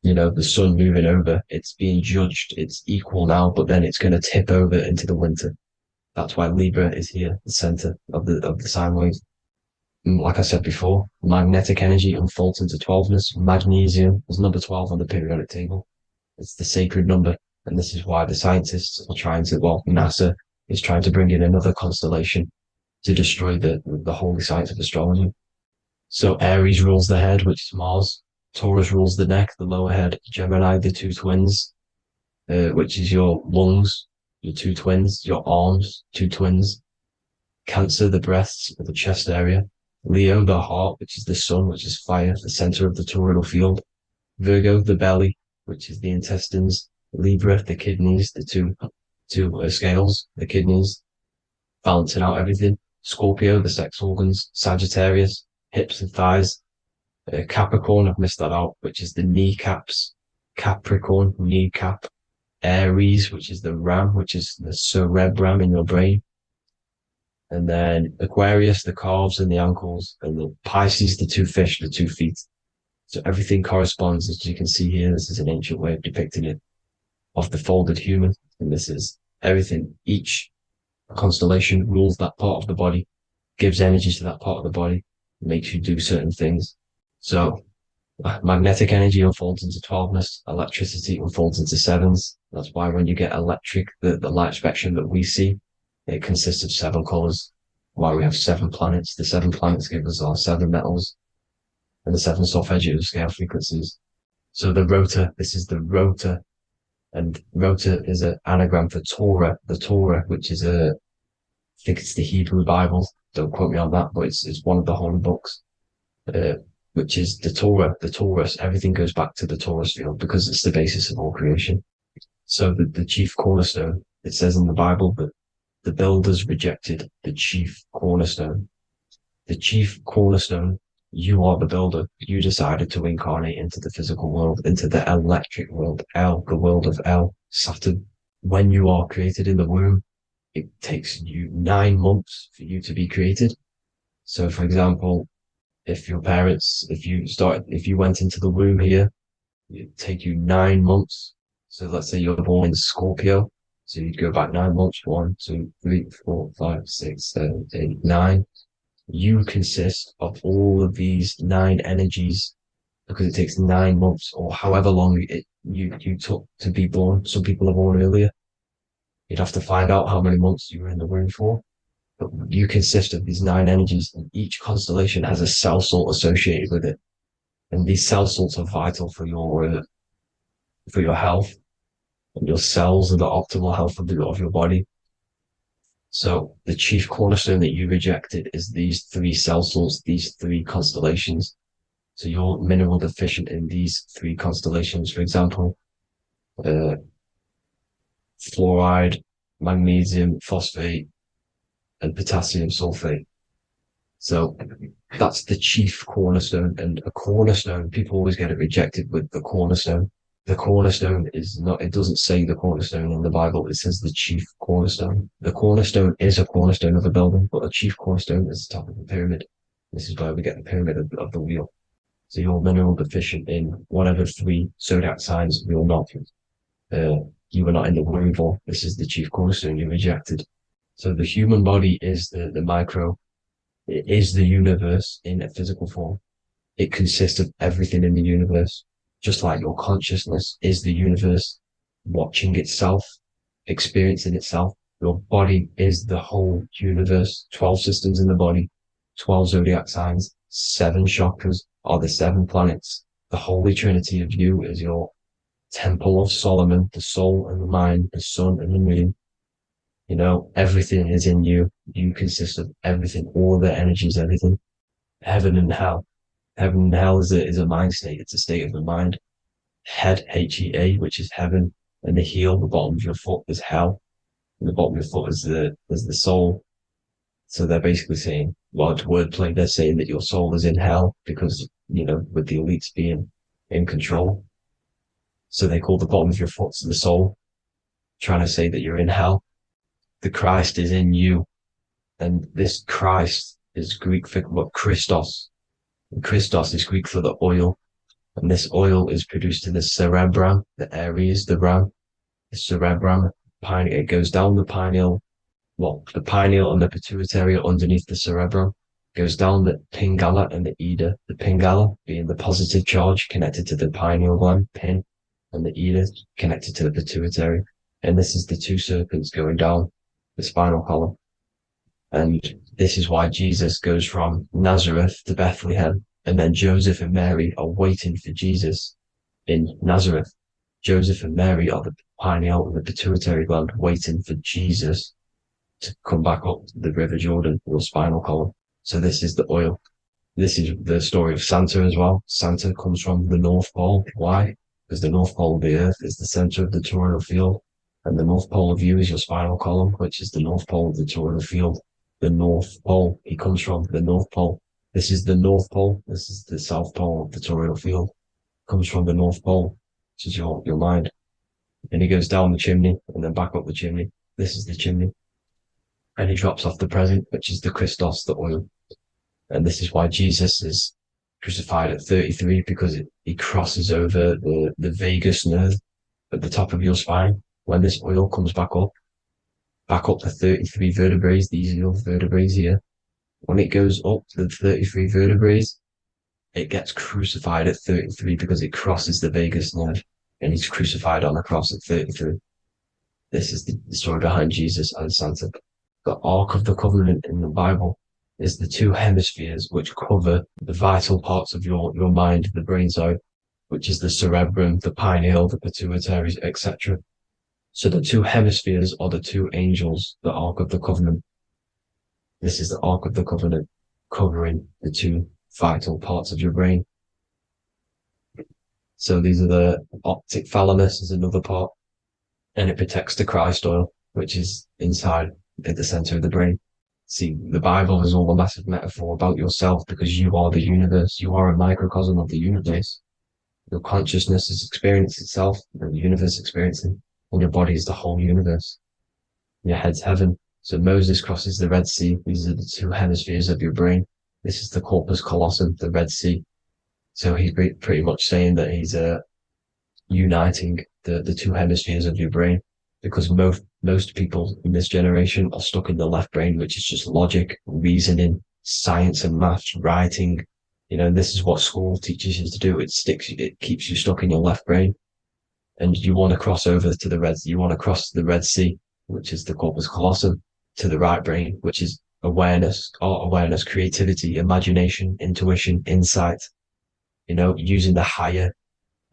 the sun moving over. It's being judged. It's equal now, but then it's going to tip over into the winter. That's why Libra is here, the center of the sine wave. And like I said before, magnetic energy unfolds into 12ness. Magnesium is number 12 on the periodic table. It's the sacred number. And this is why the scientists are trying to, NASA is trying to bring in another constellation to destroy the holy science of astrology. So Aries rules the head, which is Mars. Taurus rules the neck, the lower head. Gemini, the two twins, which is your lungs, your two twins, your arms, two twins. Cancer, the breasts, the chest area. Leo, the heart, which is the sun, which is fire, the center of the toroidal field. Virgo, the belly, which is the intestines. Libra, the kidneys, the two scales, the kidneys, balancing out everything. Scorpio, the sex organs. Sagittarius, hips and thighs. Capricorn, I've missed that out, which is the kneecaps. Capricorn, kneecap. Aries, which is the ram, which is the cerebrum in your brain. And then Aquarius, the calves and the ankles. And the Pisces, the two fish, the 2 feet. So everything corresponds, as you can see here. This is an ancient way of depicting it, of the folded human. And this is everything. Each constellation rules that part of the body, gives energy to that part of the body, makes you do certain things. So magnetic energy unfolds into 12ness, electricity unfolds into 7s. That's why when you get electric, the light spectrum that we see, it consists of 7 colors. Why we have 7 planets. The 7 planets give us our 7 metals and the 7 solfeggio scale frequencies. So the rotor, this is the rotor. And rotor is an anagram for Torah, the Torah, which is I think it's the Hebrew Bible. Don't quote me on that, but it's one of the holy books. which is the Torah. The Torah, everything goes back to the Torah's field because it's the basis of all creation. So the chief cornerstone, it says in the Bible that the builders rejected the chief cornerstone. The chief cornerstone, you are the builder. You decided to incarnate into the physical world, into the electric world, El, the world of El, Saturn. When you are created in the womb, it takes you 9 months for you to be created. So, for example, if your parents, if you went into the womb here, it'd take you 9 months. So let's say you're born in Scorpio. So you'd go back 9 months, 1, 2, 3, 4, 5, 6, 7, 8, 9. You consist of all of these 9 energies because it takes 9 months or however long you took to be born. Some people are born earlier. You'd have to find out how many months you were in the womb for. But you consist of these 9 energies, and each constellation has a cell salt associated with it. And these cell salts are vital for your health, and your cells are the optimal health of your body. So the chief cornerstone that you rejected is these 3 cell salts, these 3 constellations. So you're mineral deficient in these 3 constellations. For example, fluoride, magnesium, phosphate, and potassium sulfate. So that's the chief cornerstone. And a cornerstone, people always get it rejected with the cornerstone. The cornerstone is not, it doesn't say the cornerstone in the Bible, it says the chief cornerstone. The cornerstone is a cornerstone of a building, but a chief cornerstone is the top of the pyramid. This is where we get the pyramid of the wheel. So you're mineral deficient in whatever 3 zodiac signs you're not. You were not in the womb for. This is the chief cornerstone you rejected. So the human body is the micro. It is the universe in a physical form. It consists of everything in the universe. Just like your consciousness is the universe watching itself, experiencing itself. Your body is the whole universe. 12 systems in the body, 12 zodiac signs, 7 chakras are the 7 planets. The Holy Trinity of you is your Temple of Solomon, the soul and the mind, the sun and the moon. You know, everything is in you. You consist of everything, all the energies, everything. Heaven and hell. Heaven and hell is a mind state. It's a state of the mind. Head, H-E-A, which is heaven, and the heel, the bottom of your foot, is hell. And the bottom of your foot is the soul. So they're basically saying, well, it's wordplay. They're saying that your soul is in hell because, you know, with the elites being in control. So they call the bottom of your foot the soul, trying to say that you're in hell. The Christ is in you. And this Christ is Greek for what? Christos. And Christos is Greek for the oil. And this oil is produced in the cerebrum, the Aries, the ram, the cerebrum. It goes down the pineal. Well, the pineal and the pituitary are underneath the cerebrum. Goes down the pingala and the ida. The pingala being the positive charge connected to the pineal gland, pin, and the ida connected to the pituitary. And this is the 2 serpents going down the spinal column. And this is why Jesus goes from Nazareth to Bethlehem, and then Joseph and Mary are waiting for Jesus in Nazareth. Joseph and Mary are the pineal and the pituitary gland waiting for Jesus to come back up the River Jordan, your spinal column. So this is the oil. This is the story of Santa as well. Santa comes from the North Pole. Why? Because the North Pole of the Earth is the center of the toroidal field, and the North Pole of you is your spinal column, which is the North Pole of the toroidal field. The North Pole, he comes from the North Pole. This is the North Pole. This is the South Pole of the toroidal field. Comes from the North Pole, which is your mind. And he goes down the chimney and then back up the chimney. This is the chimney. And he drops off the present, which is the Christos, the oil. And this is why Jesus is crucified at 33, because he crosses over the vagus nerve at the top of your spine. When this oil comes back up the 33 vertebrae, these are your vertebrae here. When it goes up to the 33 vertebrae, it gets crucified at 33 because it crosses the vagus nerve, and he's crucified on a cross at 33. This is the story behind Jesus and Santa. The Ark of the Covenant in the Bible is the 2 hemispheres which cover the vital parts of your mind, the brain side, which is the cerebrum, the pineal, the pituitary, etc. So the 2 hemispheres are the 2 angels, the Ark of the Covenant. This is the Ark of the Covenant covering the 2 vital parts of your brain. So these are the optic thalamus is another part, and it protects the Christ oil, which is inside at the center of the brain. See, the Bible is all a massive metaphor about yourself because you are the universe. You are a microcosm of the universe. Your consciousness is experiencing itself, and the universe experiencing, and your body is the whole universe. Your head's heaven. So Moses crosses the Red Sea. These are the two hemispheres of your brain. This is the corpus callosum, the Red Sea. So he's pretty much saying that he's uniting the two hemispheres of your brain, because most people in this generation are stuck in the left brain, which is just logic, reasoning, science and maths, writing. This is what school teaches you to do. It keeps you stuck in your left brain. And you want to cross over to you want to cross the Red Sea, which is the corpus callosum, to the right brain, which is awareness, creativity, imagination, intuition, insight, using the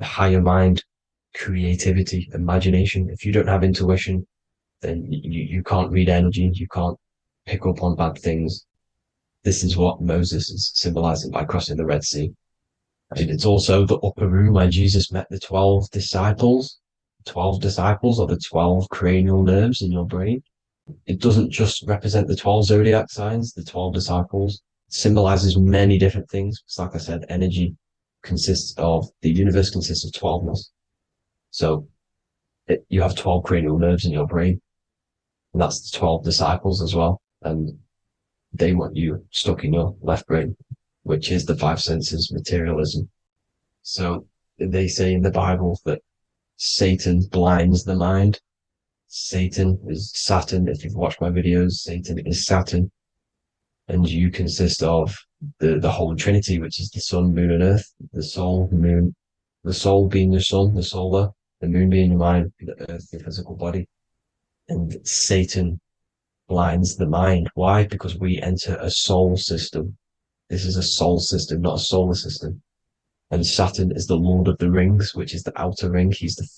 higher mind, creativity, imagination. If you don't have intuition, then you can't read energy, you can't pick up on bad things. This is what Moses is symbolizing by crossing the Red Sea. And it's also the upper room where Jesus met the 12 disciples. 12 disciples are the 12 cranial nerves in your brain. It doesn't just represent the 12 zodiac signs, the 12 disciples. It symbolizes many different things. It's like I said, energy the universe consists of 12ness. So you have 12 cranial nerves in your brain, and that's the 12 disciples as well. And they want you stuck in your left brain, which is the five senses, materialism. So they say in the Bible that Satan blinds the mind. Satan is Saturn. If you've watched my videos, Satan is Saturn. And you consist of the Holy Trinity, which is the sun, moon, and earth. The soul, moon, the soul being your sun, the solar, the moon being your mind, the earth, your physical body. And Satan blinds the mind. Why? Because we enter a soul system. This is a soul system, not a solar system. And Saturn is the Lord of the Rings, which is the outer ring.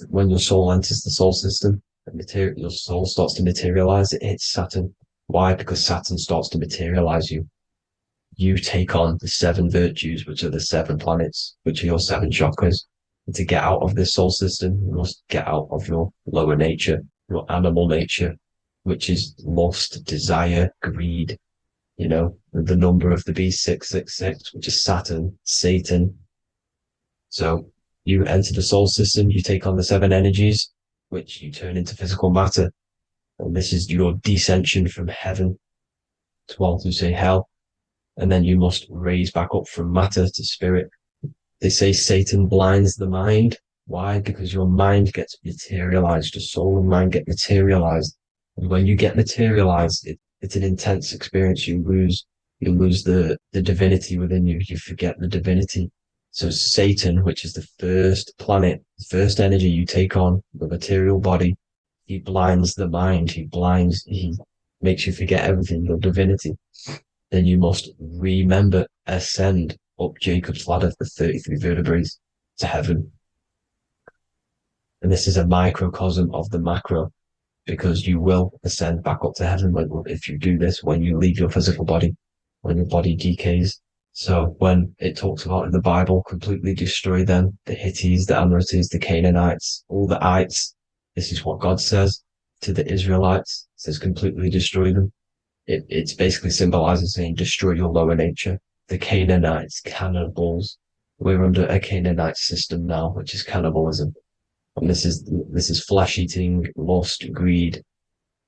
When your soul enters the soul system, your soul starts to materialize. It hits Saturn. Why? Because Saturn starts to materialize you. You take on the 7 virtues, which are the 7 planets, which are your 7 chakras. And to get out of this soul system, you must get out of your lower nature, your animal nature, which is lust, desire, greed. The number of the beast, 666, which is Saturn, Satan. So you enter the soul system, you take on the 7 energies, which you turn into physical matter. And this is your descension from heaven to say hell. And then you must raise back up from matter to spirit. They say Satan blinds the mind. Why? Because your mind gets materialized. Your soul and mind get materialized. And when you get materialized, it's an intense experience. You lose the divinity within you. You forget the divinity. So Satan, which is the first planet, the first energy you take on, the material body, he blinds the mind. He makes you forget everything, your divinity. Then you must ascend up Jacob's ladder, the 33 vertebrae, to heaven. And this is a microcosm of the macro, because you will ascend back up to heaven if you do this, when you leave your physical body, when your body decays. So when it talks about in the Bible, completely destroy them, the Hittites, the Amorites, the Canaanites, all the ites, this is what God says to the Israelites. It says completely destroy them. It's basically symbolizing saying destroy your lower nature. The Canaanites, cannibals. We're under a Canaanite system now, which is cannibalism. And this is flesh eating, lust, greed,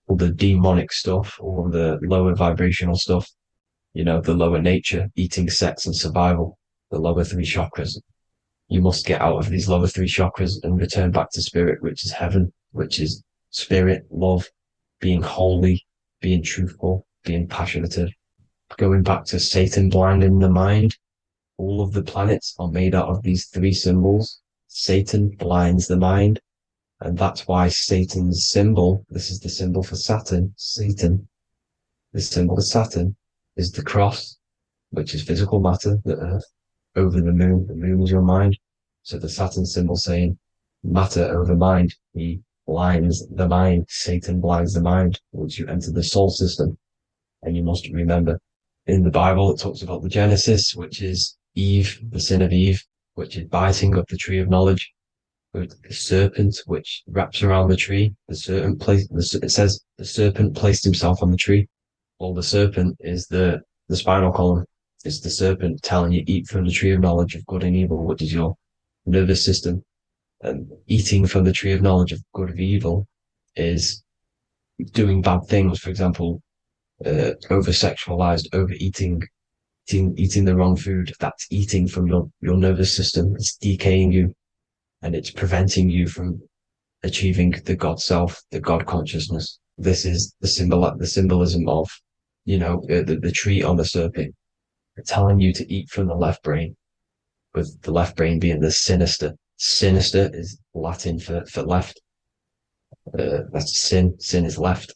all the demonic stuff, all the lower vibrational stuff. The lower nature, eating, sex, and survival, the lower 3 chakras. You must get out of these lower 3 chakras and return back to spirit, which is heaven, which is spirit, love, being holy, being truthful, being passionate. Going back to Satan blinding the mind, all of the planets are made out of these 3 symbols. Satan blinds the mind, and that's why Satan's symbol, this is the symbol for Saturn, Satan, the symbol of Saturn is the cross, which is physical matter, the earth, over the moon. The moon is your mind. So the Saturn symbol saying matter over mind. He blinds the mind. Satan blinds the mind once you enter the soul system. And you must remember, in the Bible, it talks about the Genesis, which is Eve, the sin of Eve, which is biting of the tree of knowledge, with the serpent, which wraps around the tree. It says the serpent placed himself on the tree. Well, the serpent is the spinal column. It's the serpent telling you eat from the tree of knowledge of good and evil, which is your nervous system. And eating from the tree of knowledge of good and evil is doing bad things. For example, over-sexualized, overeating, eating the wrong food. That's eating from your nervous system. It's decaying you, and it's preventing you from achieving the God self, the God consciousness. This is the symbolism of, the tree on the serpent, telling you to eat from the left brain, with the left brain being the sinister. Sinister is Latin for left. That's sin. Sin is left.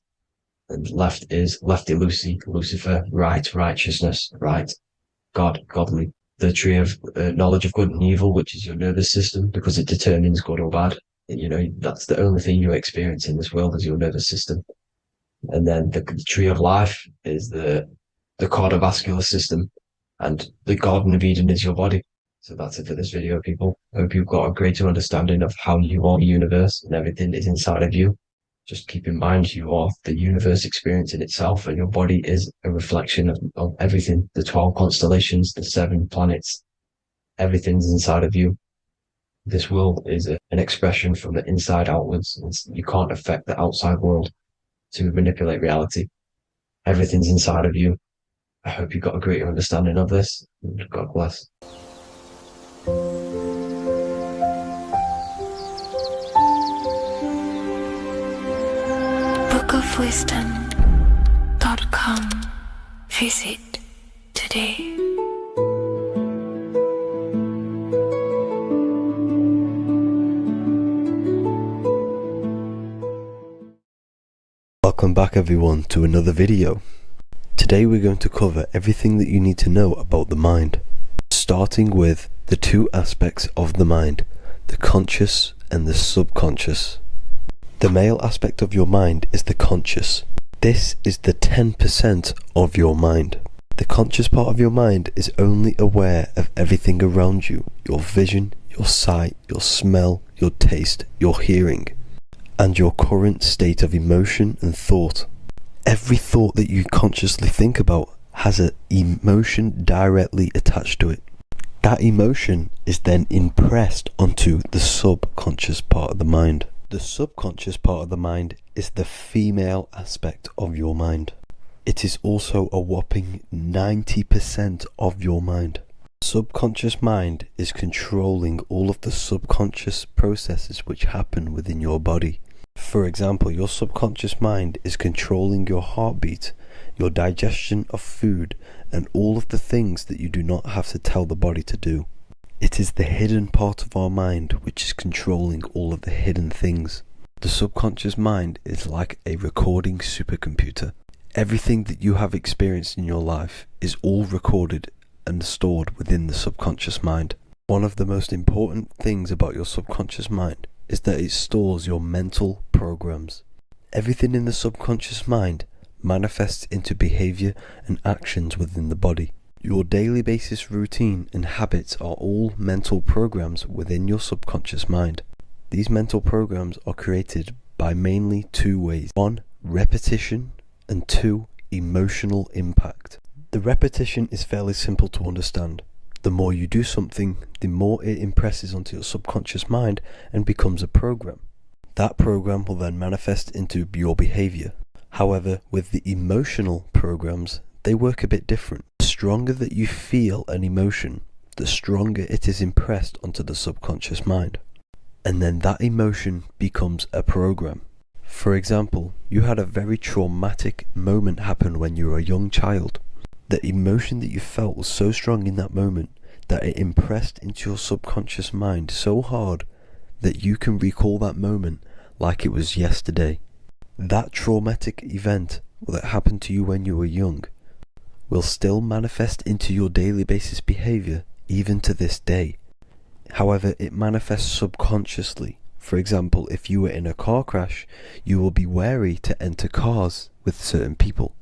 And left is lefty Lucy, Lucifer, right, righteousness, right, God, godly. The tree of knowledge of good and evil, which is your nervous system, because it determines good or bad. That's the only thing you experience in this world is your nervous system. And then the tree of life is the cardiovascular system, and the Garden of Eden is your body. So that's it for this video, people. I hope you've got a greater understanding of how you are the universe and everything is inside of you. Just keep in mind you are the universe experiencing itself, and your body is a reflection of everything. The 12 constellations, the 7 planets, everything's inside of you. This world is an expression from the inside outwards. You can't affect the outside world to manipulate reality. Everything's inside of you. I hope you got a greater understanding of this. God bless. bookofwisdom.com. Visit today. Welcome back everyone to another video. Today we're going to cover everything that you need to know about the mind, starting with the 2 aspects of the mind, the conscious and the subconscious. The male aspect of your mind is the conscious. This is the 10% of your mind. The conscious part of your mind is only aware of everything around you, your vision, your sight, your smell, your taste, your hearing, and your current state of emotion and thought. Every thought that you consciously think about has an emotion directly attached to it. That emotion is then impressed onto the subconscious part of the mind. The subconscious part of the mind is the female aspect of your mind. It is also a whopping 90% of your mind. Subconscious mind is controlling all of the subconscious processes which happen within your body. For example, your subconscious mind is controlling your heartbeat, your digestion of food, and all of the things that you do not have to tell the body to do. It is the hidden part of our mind which is controlling all of the hidden things. The subconscious mind is like a recording supercomputer. Everything that you have experienced in your life is all recorded and stored within the subconscious mind. One of the most important things about your subconscious mind is that it stores your mental programs. Everything in the subconscious mind manifests into behavior and actions within the body. Your daily basis routine and habits are all mental programs within your subconscious mind. These mental programs are created by mainly 2 ways. 1, repetition, and 2, emotional impact. The repetition is fairly simple to understand. The more you do something, the more it impresses onto your subconscious mind and becomes a program. That program will then manifest into your behavior. However, with the emotional programs, they work a bit different. The stronger that you feel an emotion, the stronger it is impressed onto the subconscious mind. And then that emotion becomes a program. For example, you had a very traumatic moment happen when you were a young child. The emotion that you felt was so strong in that moment that it impressed into your subconscious mind so hard that you can recall that moment like it was yesterday. That traumatic event that happened to you when you were young will still manifest into your daily basis behavior even to this day. However, it manifests subconsciously. For example, if you were in a car crash, you will be wary to enter cars with certain people.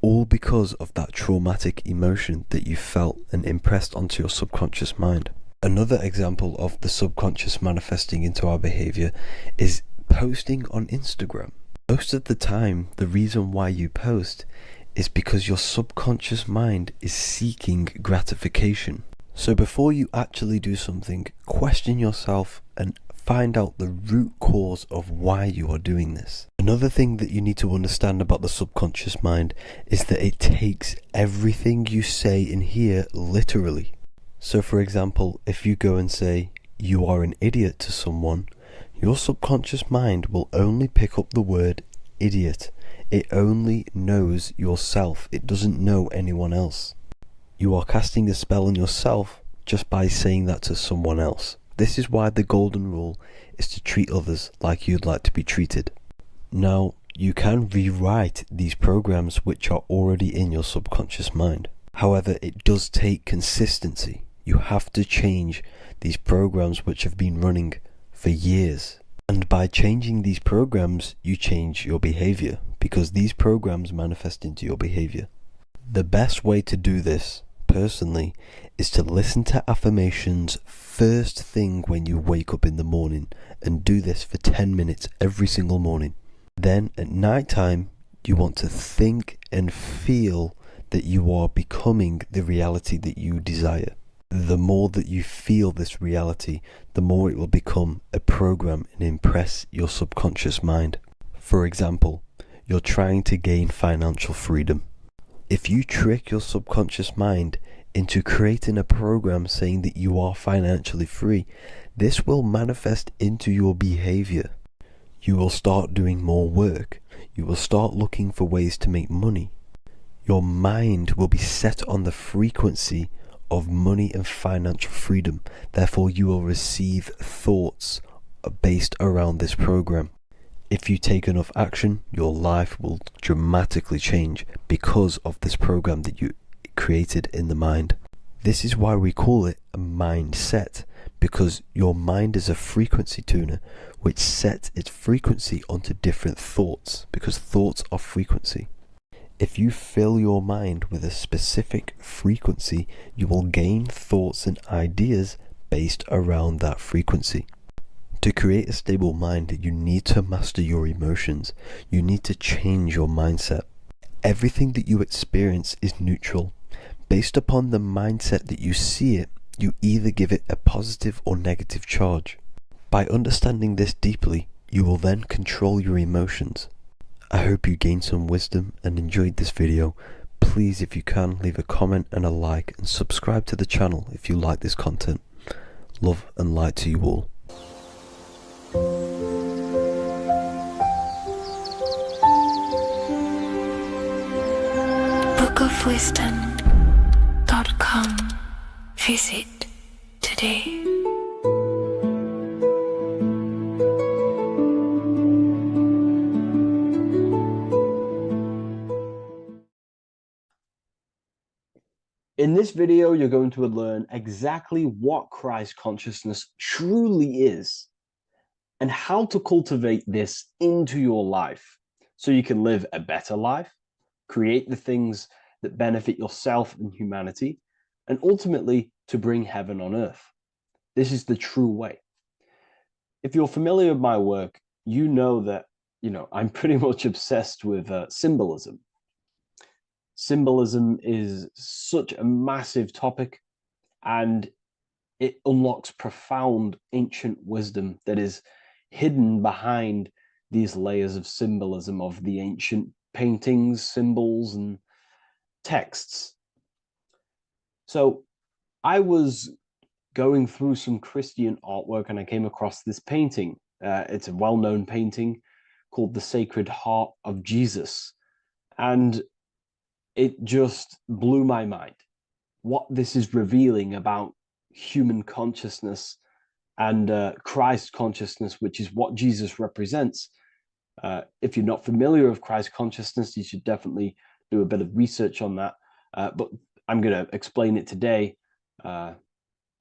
all because of that traumatic emotion that you felt and impressed onto your subconscious mind. Another example of the subconscious manifesting into our behavior is posting on Instagram. Most of the time, the reason why you post is because your subconscious mind is seeking gratification. So before you actually do something, question yourself and find out the root cause of why you are doing this. Another thing that you need to understand about the subconscious mind is that it takes everything you say in here literally. So for example, if you go and say, "You are an idiot" to someone, your subconscious mind will only pick up the word idiot. It only knows yourself. It doesn't know anyone else. You are casting a spell on yourself just by saying that to someone else. This is why the golden rule is to treat others like you'd like to be treated. Now, you can rewrite these programs which are already in your subconscious mind. However, it does take consistency. You have to change these programs which have been running for years. And by changing these programs, you change your behavior, because these programs manifest into your behavior. The best way to do this, personally, is to listen to affirmations first thing when you wake up in the morning, and do this for 10 minutes every single morning. Then at night time, you want to think and feel that you are becoming the reality that you desire. The more that you feel this reality, the more it will become a program and impress your subconscious mind. For example, you're trying to gain financial freedom. If you trick your subconscious mind into creating a program saying that you are financially free, this will manifest into your behavior. You will start doing more work. You will start looking for ways to make money. Your mind will be set on the frequency of money and financial freedom. Therefore, you will receive thoughts based around this program. If you take enough action, your life will dramatically change because of this program that you created in the mind. This is why we call it a mindset, because your mind is a frequency tuner which sets its frequency onto different thoughts, because thoughts are frequency. If you fill your mind with a specific frequency, you will gain thoughts and ideas based around that frequency. To create a stable mind, you need to master your emotions. You need to change your mindset. Everything that you experience is neutral. Based upon the mindset that you see it, you either give it a positive or negative charge. By understanding this deeply, you will then control your emotions. I hope you gained some wisdom and enjoyed this video. Please, if you can, leave a comment and a like, and subscribe to the channel if you like this content. Love and light to you all. bookofwisdom.com. Visit today. In this video, you're going to learn exactly what Christ consciousness truly is and how to cultivate this into your life so you can live a better life, create the things that benefit yourself and humanity, and ultimately to bring heaven on earth. This is the true way. If you're familiar with my work, you know that, I'm pretty much obsessed with symbolism. Symbolism is such a massive topic, and it unlocks profound ancient wisdom that is hidden behind these layers of symbolism of the ancient paintings, symbols, and texts. So I was going through some Christian artwork and I came across this painting. It's a well-known painting called The Sacred Heart of Jesus. And it just blew my mind what this is revealing about human consciousness and Christ consciousness, which is what Jesus represents. If you're not familiar with Christ consciousness, you should definitely do a bit of research on that. But I'm going to explain it today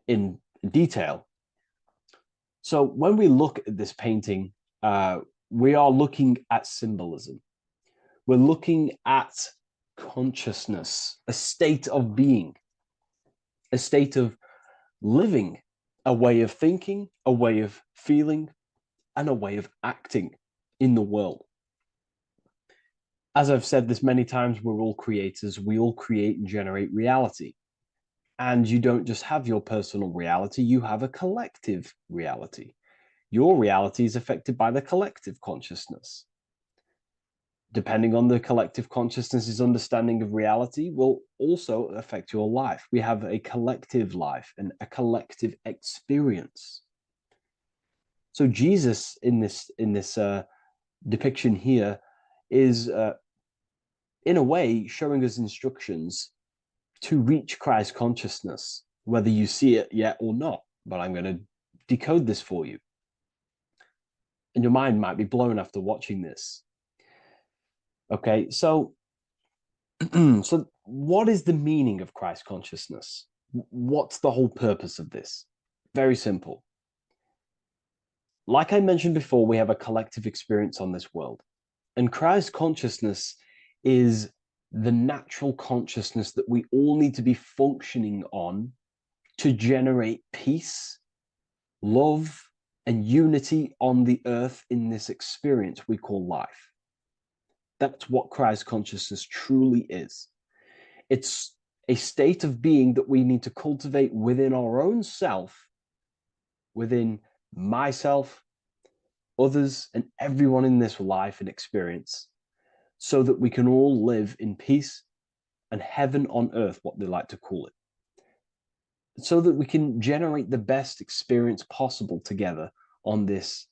in detail. So when we look at this painting, we are looking at symbolism. We're looking at consciousness, a state of being, a state of living, a way of thinking, a way of feeling, and a way of acting in the world. As I've said this many times, we're all creators. We all create and generate reality. And you don't just have your personal reality, you have a collective reality. Your reality is affected by the collective consciousness. Depending on the collective consciousness's understanding of reality will also affect your life. We have a collective life and a collective experience. So Jesus in this depiction here is in a way showing us instructions to reach Christ consciousness, whether you see it yet or not. But I'm going to decode this for you. And your mind might be blown after watching this. Okay, so so what is the meaning of Christ consciousness? What's the whole purpose of this? Very simple. Like I mentioned before, we have a collective experience on this world. And Christ consciousness is the natural consciousness that we all need to be functioning on to generate peace, love, and unity on the earth in this experience we call life. That's what Christ consciousness truly is. It's a state of being that we need to cultivate within our own self, within myself, others, and everyone in this life and experience, so that we can all live in peace and heaven on earth, what they like to call it, so that we can generate the best experience possible together on this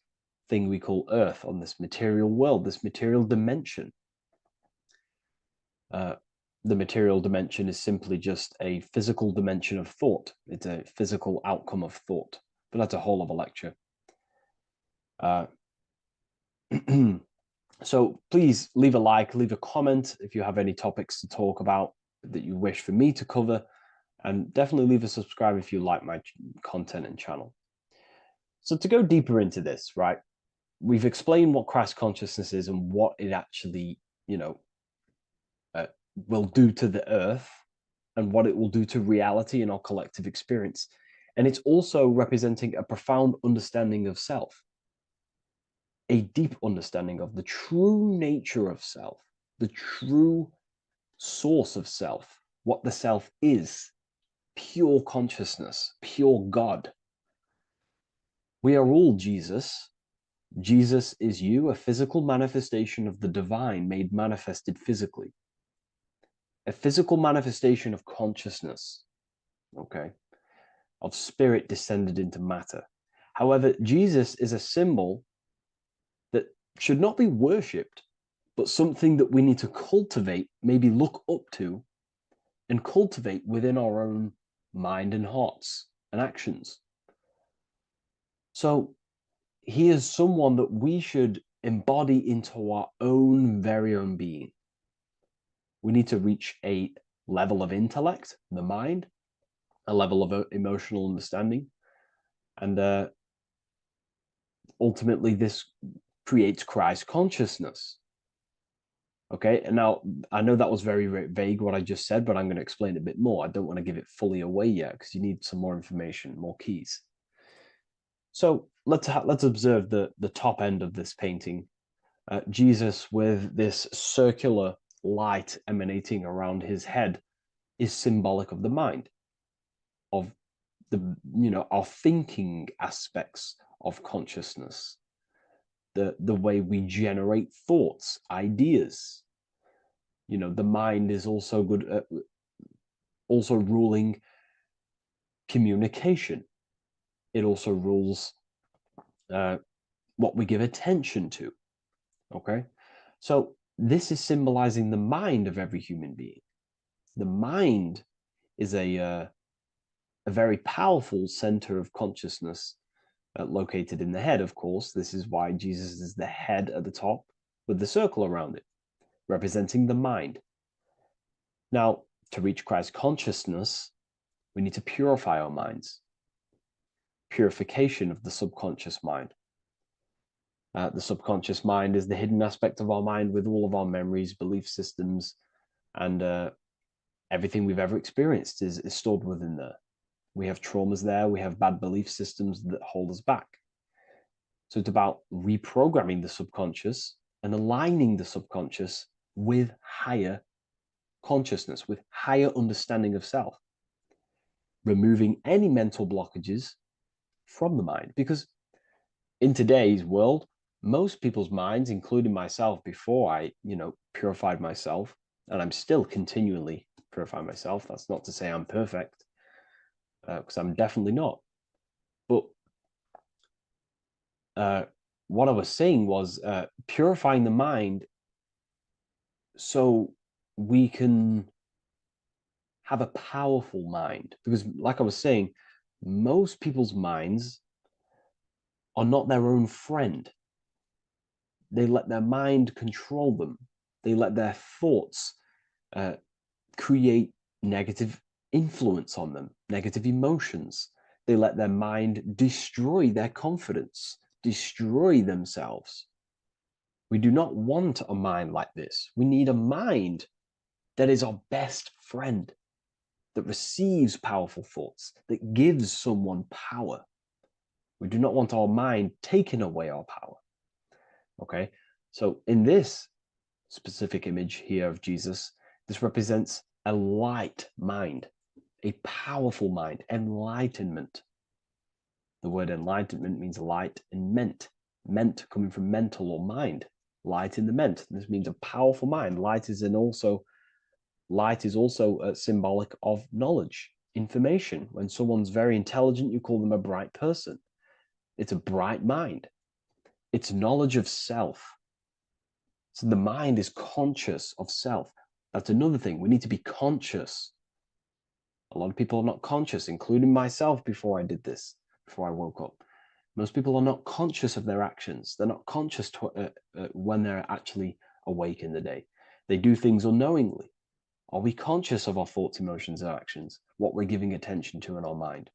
thing we call earth, on this material world, this material dimension. The material dimension is simply just a physical dimension of thought. It's a physical outcome of thought, but that's a whole other lecture. So please leave a like, leave a comment if you have any topics to talk about that you wish for me to cover, and definitely leave a subscribe if you like my content and channel. So to go deeper into this, right, we've explained what Christ consciousness is and what it actually, will do to the earth and what it will do to reality in our collective experience. And it's also representing a profound understanding of self, a deep understanding of the true nature of self, the true source of self, what the self is, pure consciousness, pure God. We are all Jesus. Jesus is you, a physical manifestation of the divine made manifested physically. A physical manifestation of consciousness, okay, of spirit descended into matter. However, Jesus is a symbol that should not be worshipped, but something that we need to cultivate, maybe look up to, and cultivate within our own mind and hearts and actions. So he is someone that we should embody into our own very own being. We need to reach a level of intellect, the mind, a level of emotional understanding, and ultimately this creates Christ consciousness. Okay, and now I know that was very, very vague what I just said, but I'm going to explain it a bit more. I don't want to give it fully away yet because you need some more information, more keys. So let's observe the top end of this painting. Jesus with this circular light emanating around his head is symbolic of the mind, of the our thinking aspects of consciousness, the way we generate thoughts, ideas. The mind is also good at also ruling communication. It also rules what we give attention to. Okay, so this is symbolizing the mind of every human being. The mind is a very powerful center of consciousness located in the head, of course. This is why Jesus is the head at the top with the circle around it, representing the mind. Now, to reach Christ consciousness, we need to purify our minds. Purification of the subconscious mind. The subconscious mind is the hidden aspect of our mind with all of our memories, belief systems, And everything we've ever experienced is stored within there. We have traumas there. We have bad belief systems that hold us back. So it's about reprogramming the subconscious and aligning the subconscious with higher consciousness, with higher understanding of self, removing any mental blockages from the mind. Because in today's world, most people's minds, including myself, before I, purified myself, and I'm still continually purifying myself. That's not to say I'm perfect, because I'm definitely not. But what I was saying was purifying the mind so we can have a powerful mind. Because like I was saying, most people's minds are not their own friend. They let their mind control them. They let their thoughts create negative influence on them, negative emotions. They let their mind destroy their confidence, destroy themselves. We do not want a mind like this. We need a mind that is our best friend, that receives powerful thoughts, that gives someone power. We do not want our mind taking away our power. Okay, so in this specific image here of Jesus, this represents a light mind, a powerful mind, enlightenment. The word enlightenment means light and ment coming from mental or mind, light in the ment. This means a powerful mind. Light is also symbolic of knowledge, information. When someone's very intelligent, you call them a bright person. It's a bright mind. It's knowledge of self. So the mind is conscious of self. That's another thing. We need to be conscious. A lot of people are not conscious, including myself before I did this, before I woke up. Most people are not conscious of their actions. They're not conscious when they're actually awake in the day. They do things unknowingly. Are we conscious of our thoughts, emotions, and actions, what we're giving attention to in our mind?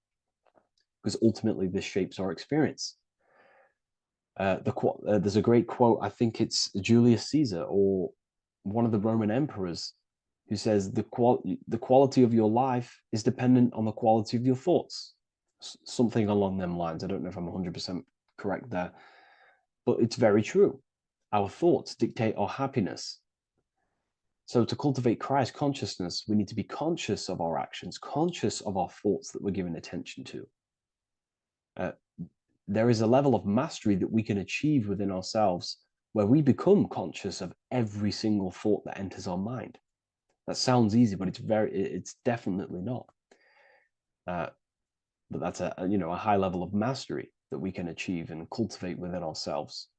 Because ultimately this shapes our experience. There's a great quote, I think it's Julius Caesar or one of the Roman emperors, who says the quality of your life is dependent on the quality of your thoughts. Something along them lines. I don't know if I'm 100% correct there, but it's very true. Our thoughts dictate our happiness. So to cultivate Christ consciousness, we need to be conscious of our actions, conscious of our thoughts that we're giving attention to. There is a level of mastery that we can achieve within ourselves where we become conscious of every single thought that enters our mind. That sounds easy, but it's definitely not. But that's a high level of mastery that we can achieve and cultivate within ourselves.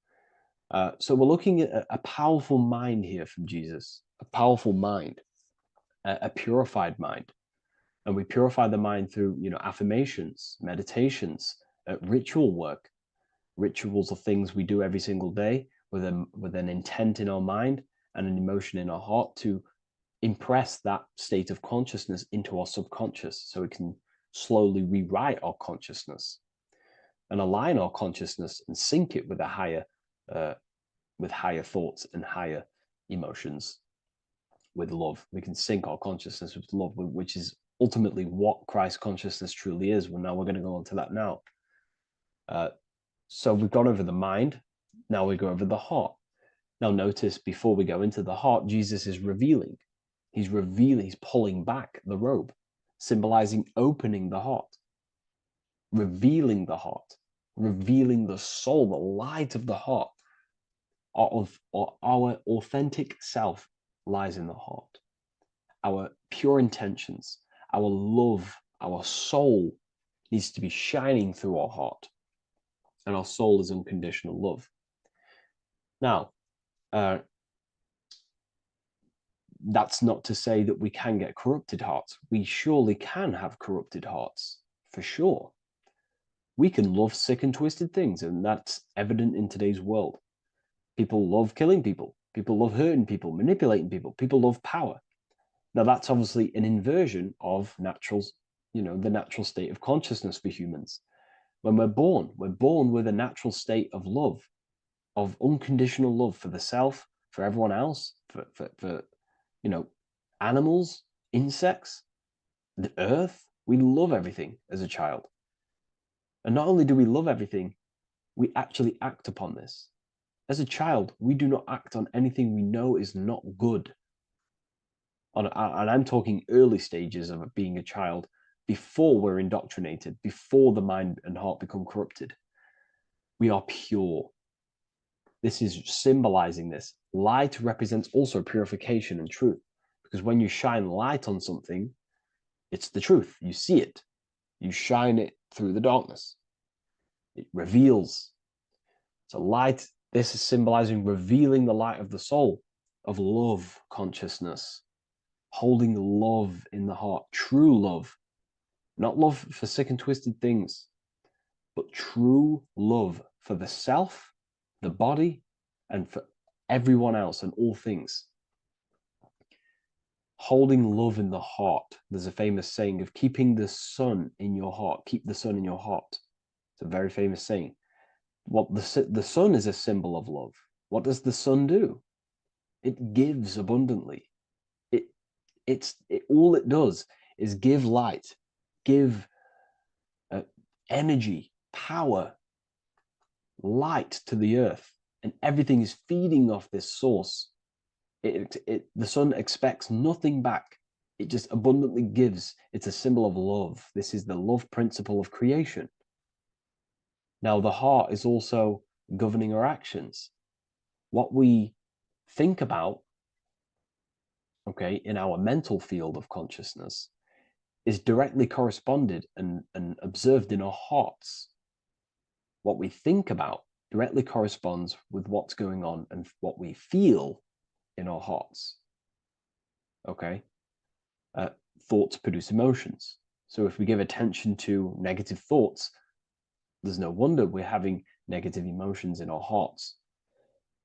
So we're looking at a powerful mind here from Jesus, a powerful mind, a purified mind. And we purify the mind through, affirmations, meditations, ritual work. Rituals are things we do every single day with an intent in our mind and an emotion in our heart to impress that state of consciousness into our subconscious, so it can slowly rewrite our consciousness and align our consciousness and sync it with higher thoughts and higher emotions, with love. We can sync our consciousness with love, which is ultimately what Christ consciousness truly is. Well, now we're going to go on to that now. So we've gone over the mind. Now we go over the heart. Now notice, before we go into the heart, Jesus is revealing. He's pulling back the robe, symbolizing opening the heart, revealing the heart, revealing the soul, the light of the heart. Our authentic self lies in the heart. Our pure intentions, our love, our soul needs to be shining through our heart. And our soul is unconditional love. Now, that's not to say that we can get corrupted hearts. We surely can have corrupted hearts, for sure. We can love sick and twisted things, and that's evident in today's world. People love killing people. People love hurting people, manipulating people. People love power. Now, that's obviously an inversion of the natural state of consciousness for humans. When we're born with a natural state of love, of unconditional love for the self, for everyone else, for animals, insects, the earth. We love everything as a child. And not only do we love everything, we actually act upon this. As a child, we do not act on anything we know is not good. And I'm talking early stages of being a child, before we're indoctrinated, before the mind and heart become corrupted. We are pure. This is symbolizing this. Light represents also purification and truth, because when you shine light on something, it's the truth. You see it. You shine it through the darkness. It reveals. So light, this is symbolizing revealing the light of the soul, of love consciousness, holding love in the heart, true love, not love for sick and twisted things, but true love for the self, the body, and for everyone else and all things. Holding love in the heart. There's a famous saying of keeping the sun in your heart. Keep the sun in your heart. It's a very famous saying. What the sun is a symbol of love. What does the sun do? It gives abundantly. All it does is give light, give energy, power, light to the earth, and everything is feeding off this source. The sun expects nothing back. It just abundantly gives. It's a symbol of love. This is the love principle of creation. Now, the heart is also governing our actions. What we think about, okay, in our mental field of consciousness is directly corresponded and observed in our hearts. What we think about directly corresponds with what's going on and what we feel in our hearts. Okay? Thoughts produce emotions. So if we give attention to negative thoughts, there's no wonder we're having negative emotions in our hearts.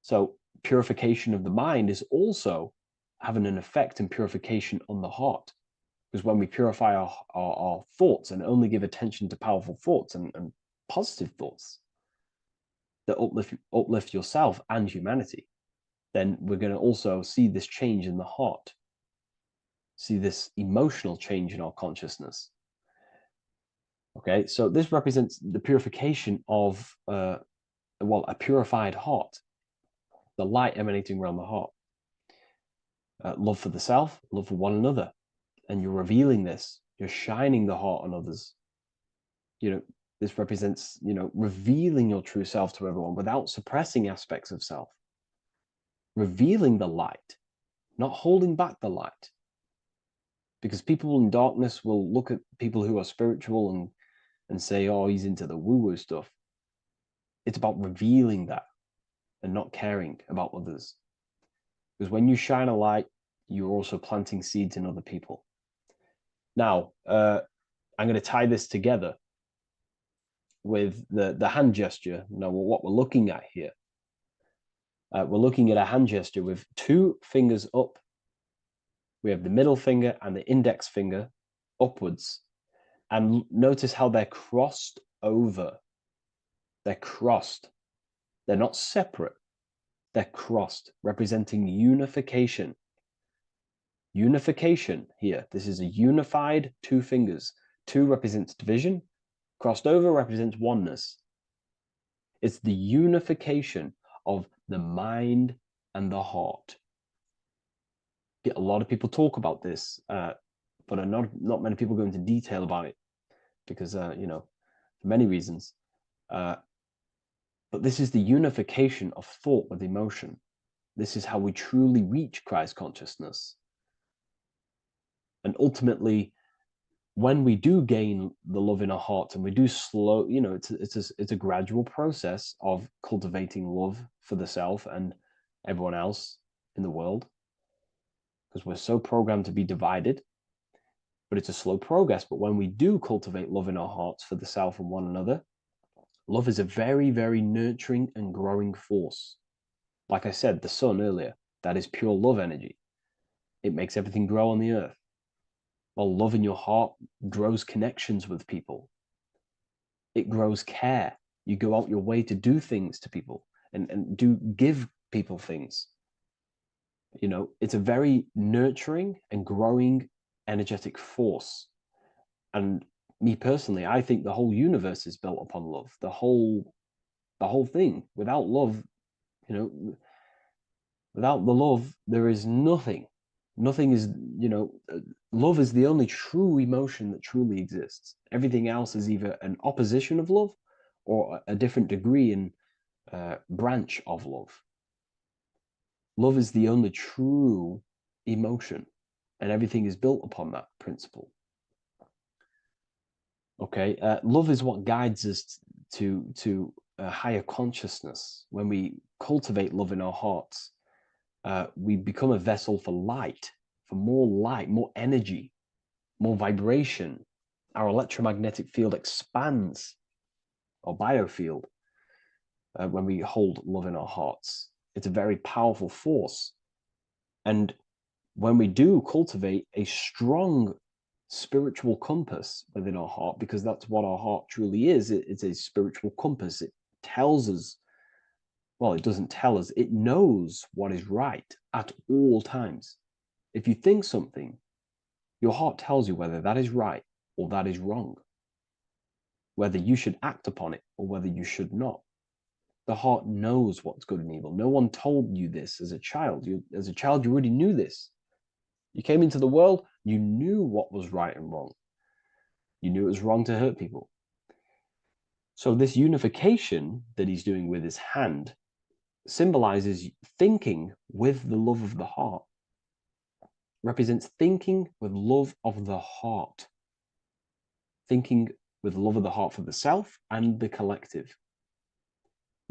So purification of the mind is also having an effect and purification on the heart. Because when we purify our thoughts and only give attention to powerful thoughts and positive thoughts that uplift yourself and humanity, then we're going to also see this change in the heart, see this emotional change in our consciousness. Okay, so this represents the purification of, a purified heart, the light emanating around the heart. Love for the self, love for one another. And you're revealing this, you're shining the heart on others. This represents, revealing your true self to everyone without suppressing aspects of self. Revealing the light, not holding back the light. Because people in darkness will look at people who are spiritual and say, oh, he's into the woo-woo stuff. It's about revealing that and not caring about others. Because when you shine a light, you're also planting seeds in other people. Now, I'm going to tie this together with the hand gesture. Now, what we're looking at here, we're looking at a hand gesture with 2 fingers up. We have the middle finger and the index finger upwards. And notice how they're crossed over. They're crossed. They're not separate. They're crossed, representing unification. Unification here. This is a unified 2 fingers. 2 represents division. Crossed over represents oneness. It's the unification of the mind and the heart. A lot of people talk about this, but not many people go into detail about it because, for many reasons. But this is the unification of thought with emotion. This is how we truly reach Christ consciousness. And ultimately, when we do gain the love in our hearts and we do slow, it's a gradual process of cultivating love for the self and everyone else in the world, because we're so programmed to be divided. But it's a slow progress. But when we do cultivate love in our hearts for the self and one another, love is a very, very nurturing and growing force. Like I said, the sun earlier, that is pure love energy. It makes everything grow on the earth. While love in your heart grows connections with people. It grows care. You go out your way to do things to people and give people things. You know, it's a very nurturing and growing energetic force. And me personally, I think the whole universe is built upon love. The whole thing. Without love, you know, without the love, there is nothing. Nothing is, love is the only true emotion that truly exists. Everything else is either an opposition of love or a different degree and branch of love. Love is the only true emotion, and everything is built upon that principle. Okay, love is what guides us to a higher consciousness. When we cultivate love in our hearts, we become a vessel for light, more energy, more vibration. Our electromagnetic field expands, or biofield, when we hold love in our hearts. It's a very powerful force. And when we do cultivate a strong spiritual compass within our heart, because that's what our heart truly is, it's a spiritual compass. It tells us, well, it doesn't tell us, it knows what is right at all times. If you think something, your heart tells you whether that is right or that is wrong, whether you should act upon it or whether you should not. The heart knows what's good and evil. No one told you this as a child. As a child, you already knew this. You came into the world, you knew what was right and wrong. You knew it was wrong to hurt people. So this unification that he's doing with his hand symbolizes thinking with the love of the heart, represents thinking with love of the heart, thinking with love of the heart for the self and the collective.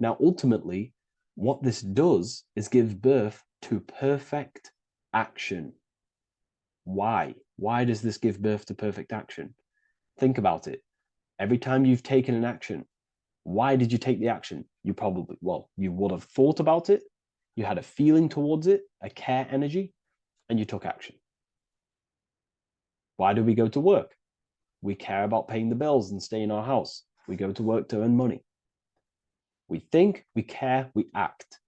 Now, ultimately, what this does is give birth to perfect action. Why? Why does this give birth to perfect action? Think about it. Every time you've taken an action, why did you take the action? You would have thought about it, you had a feeling towards it, a care energy, and you took action. Why do we go to work? We care about paying the bills and staying in our house. We go to work to earn money. We think, we care, we act.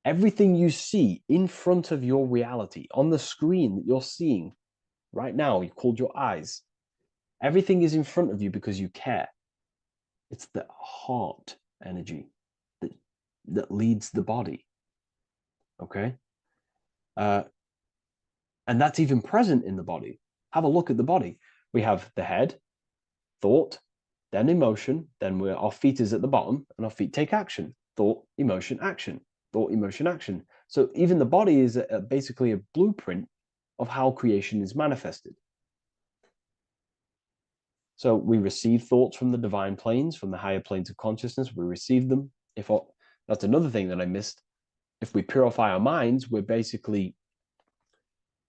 Everything you see in front of your reality, on the screen that you're seeing right now, you've called your eyes. Everything is in front of you because you care. It's the heart energy that leads the body. Okay? And that's even present in the body. Have a look at the body. We have the head, thought, then emotion, then our feet is at the bottom, and our feet take action. Thought, emotion, action. Thought, emotion, action. So even the body is basically a blueprint of how creation is manifested. So we receive thoughts from the divine planes, from the higher planes of consciousness. We receive them. That's another thing that I missed. If we purify our minds, we're basically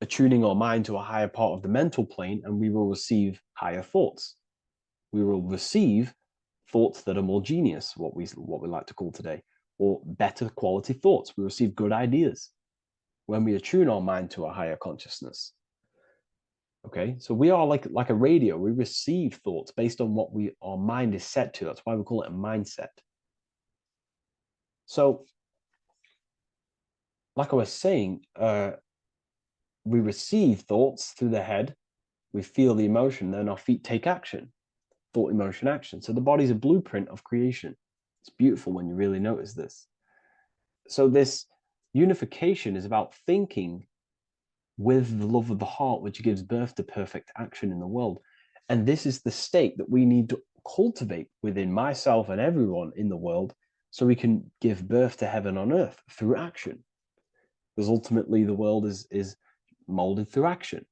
attuning our mind to a higher part of the mental plane, and we will receive higher thoughts. We will receive thoughts that are more genius, what we like to call today, or better quality thoughts. We receive good ideas when we attune our mind to a higher consciousness. Okay, so we are like a radio. We receive thoughts based on what our mind is set to. That's why we call it a mindset. So, like I was saying, we receive thoughts through the head. We feel the emotion, then our feet take action. Thought, emotion, action. So the body's a blueprint of creation. It's beautiful when you really notice this. So this unification is about thinking with the love of the heart, which gives birth to perfect action in the world. And this is the state that we need to cultivate within myself and everyone in the world so we can give birth to heaven on earth through action. Because ultimately the world is molded through action,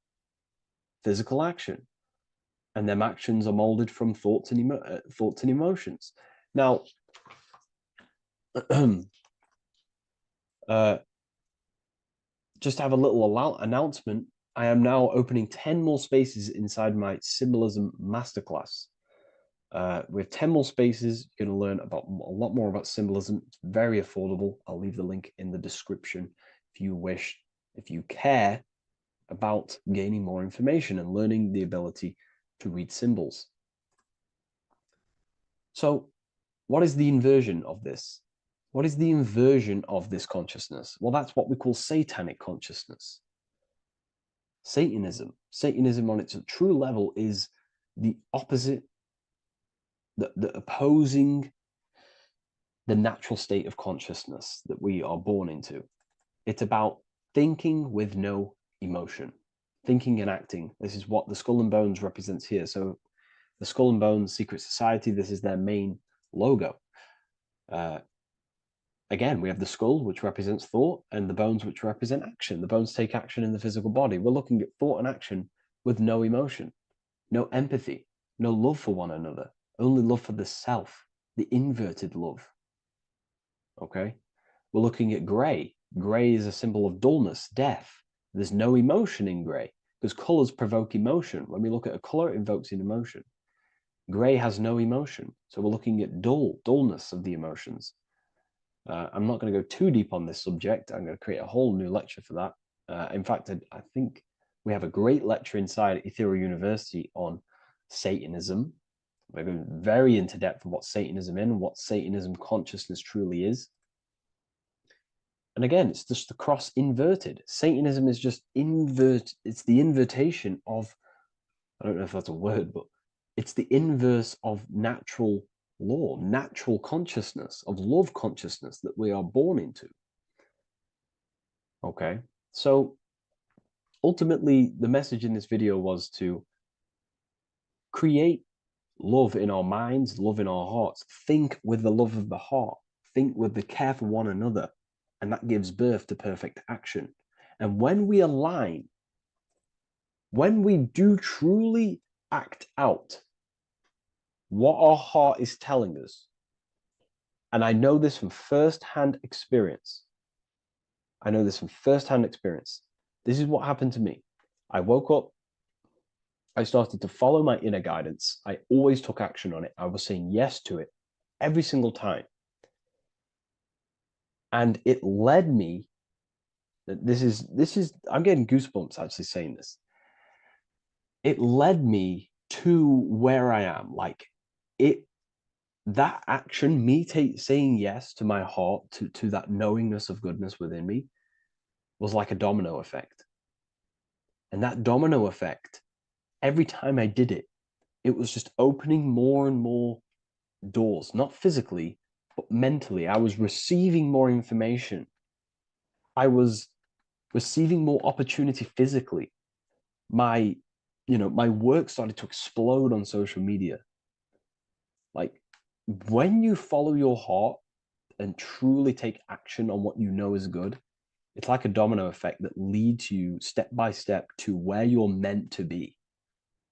physical action. And them actions are molded from thoughts and emotions. Now, just to have a little announcement, I am now opening 10 more spaces inside my symbolism masterclass. With 10 more spaces, you're going to learn about a lot more about symbolism. It's very affordable. I'll leave the link in the description if you wish, if you care about gaining more information and learning the ability to read symbols. So what is the inversion of this? What is the inversion of this consciousness? Well, that's what we call satanic consciousness. Satanism. Satanism on its true level is the opposite, the opposing the natural state of consciousness that we are born into. It's about thinking with no emotion, thinking and acting. This is what the Skull and Bones represents here. So the Skull and Bones Secret Society, this is their main logo. Again, we have the skull, which represents thought, and the bones, which represent action. The bones take action in the physical body. We're looking at thought and action with no emotion, no empathy, no love for one another, only love for the self, the inverted love. Okay? We're looking at gray. Gray is a symbol of dullness, death. There's no emotion in gray because colors provoke emotion. When we look at a color, it invokes an emotion. Gray has no emotion. So we're looking at dullness of the emotions. I'm not going to go too deep on this subject. I'm going to create a whole new lecture for that. In fact, I think we have a great lecture inside Ethereal University on Satanism. We're going very into depth of what Satanism is and what Satanism consciousness truly is. And again, it's just the cross inverted. Satanism is just it's the invertation of, I don't know if that's a word, but it's the inverse of natural law, natural consciousness, of love consciousness that we are born into. Okay, so ultimately the message in this video was to create love in our minds, love in our hearts, think with the love of the heart, think with the care for one another, and that gives birth to perfect action. And when we align, when we do truly act out what our heart is telling us, and I know this from first-hand experience. This is what happened to me. I woke up, I started to follow my inner guidance. I always took action on it. I was saying yes to it every single time. And it led me, this is, I'm getting goosebumps actually saying this. It led me to where I am. Like that action, me saying yes to my heart, to that knowingness of goodness within me, was like a domino effect. And that domino effect, every time I did it, it was just opening more and more doors, not physically, but mentally. I was receiving more information. I was receiving more opportunity physically. My work started to explode on social media. Like, when you follow your heart and truly take action on what you know is good, it's like a domino effect that leads you step by step to where you're meant to be.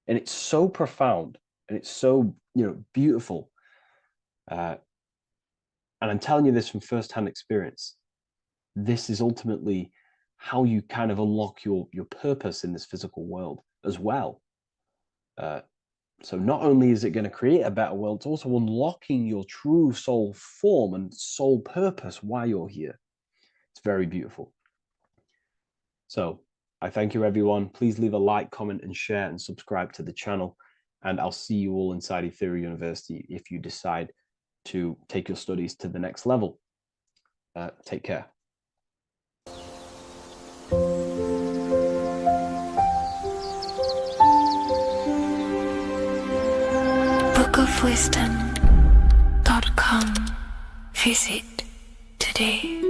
And it's so profound and it's so, beautiful. And I'm telling you this from firsthand experience. This is ultimately how you kind of unlock your purpose in this physical world as well. So not only is it going to create a better world, it's also unlocking your true soul form and soul purpose why you're here. It's very beautiful. So I thank you, everyone. Please leave a like, comment, and share, and subscribe to the channel. And I'll see you all inside Ethereal University if you decide to take your studies to the next level. Take care. bookofwisdom.com. Visit today.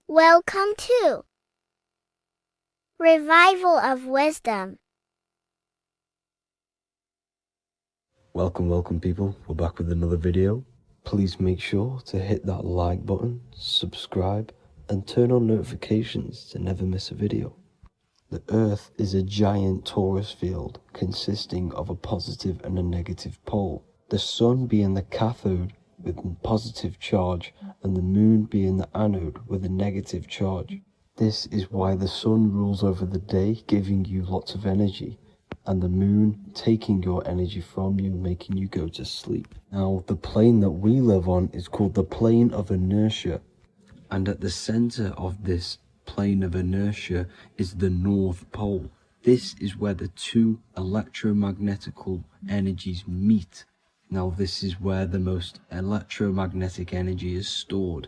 Welcome to Revival of Wisdom. Welcome people, we're back with another video. Please make sure to hit that like button, subscribe, and turn on notifications to never miss a video. The Earth is a giant torus field consisting of a positive and a negative pole. The Sun being the cathode with a positive charge and the Moon being the anode with a negative charge. This is why the Sun rules over the day, giving you lots of energy, and the Moon taking your energy from you, making you go to sleep. Now, the plane that we live on is called the plane of inertia, and at the center of this plane of inertia is the North Pole. This is where the two electromagnetical energies meet. Now this is where the most electromagnetic energy is stored.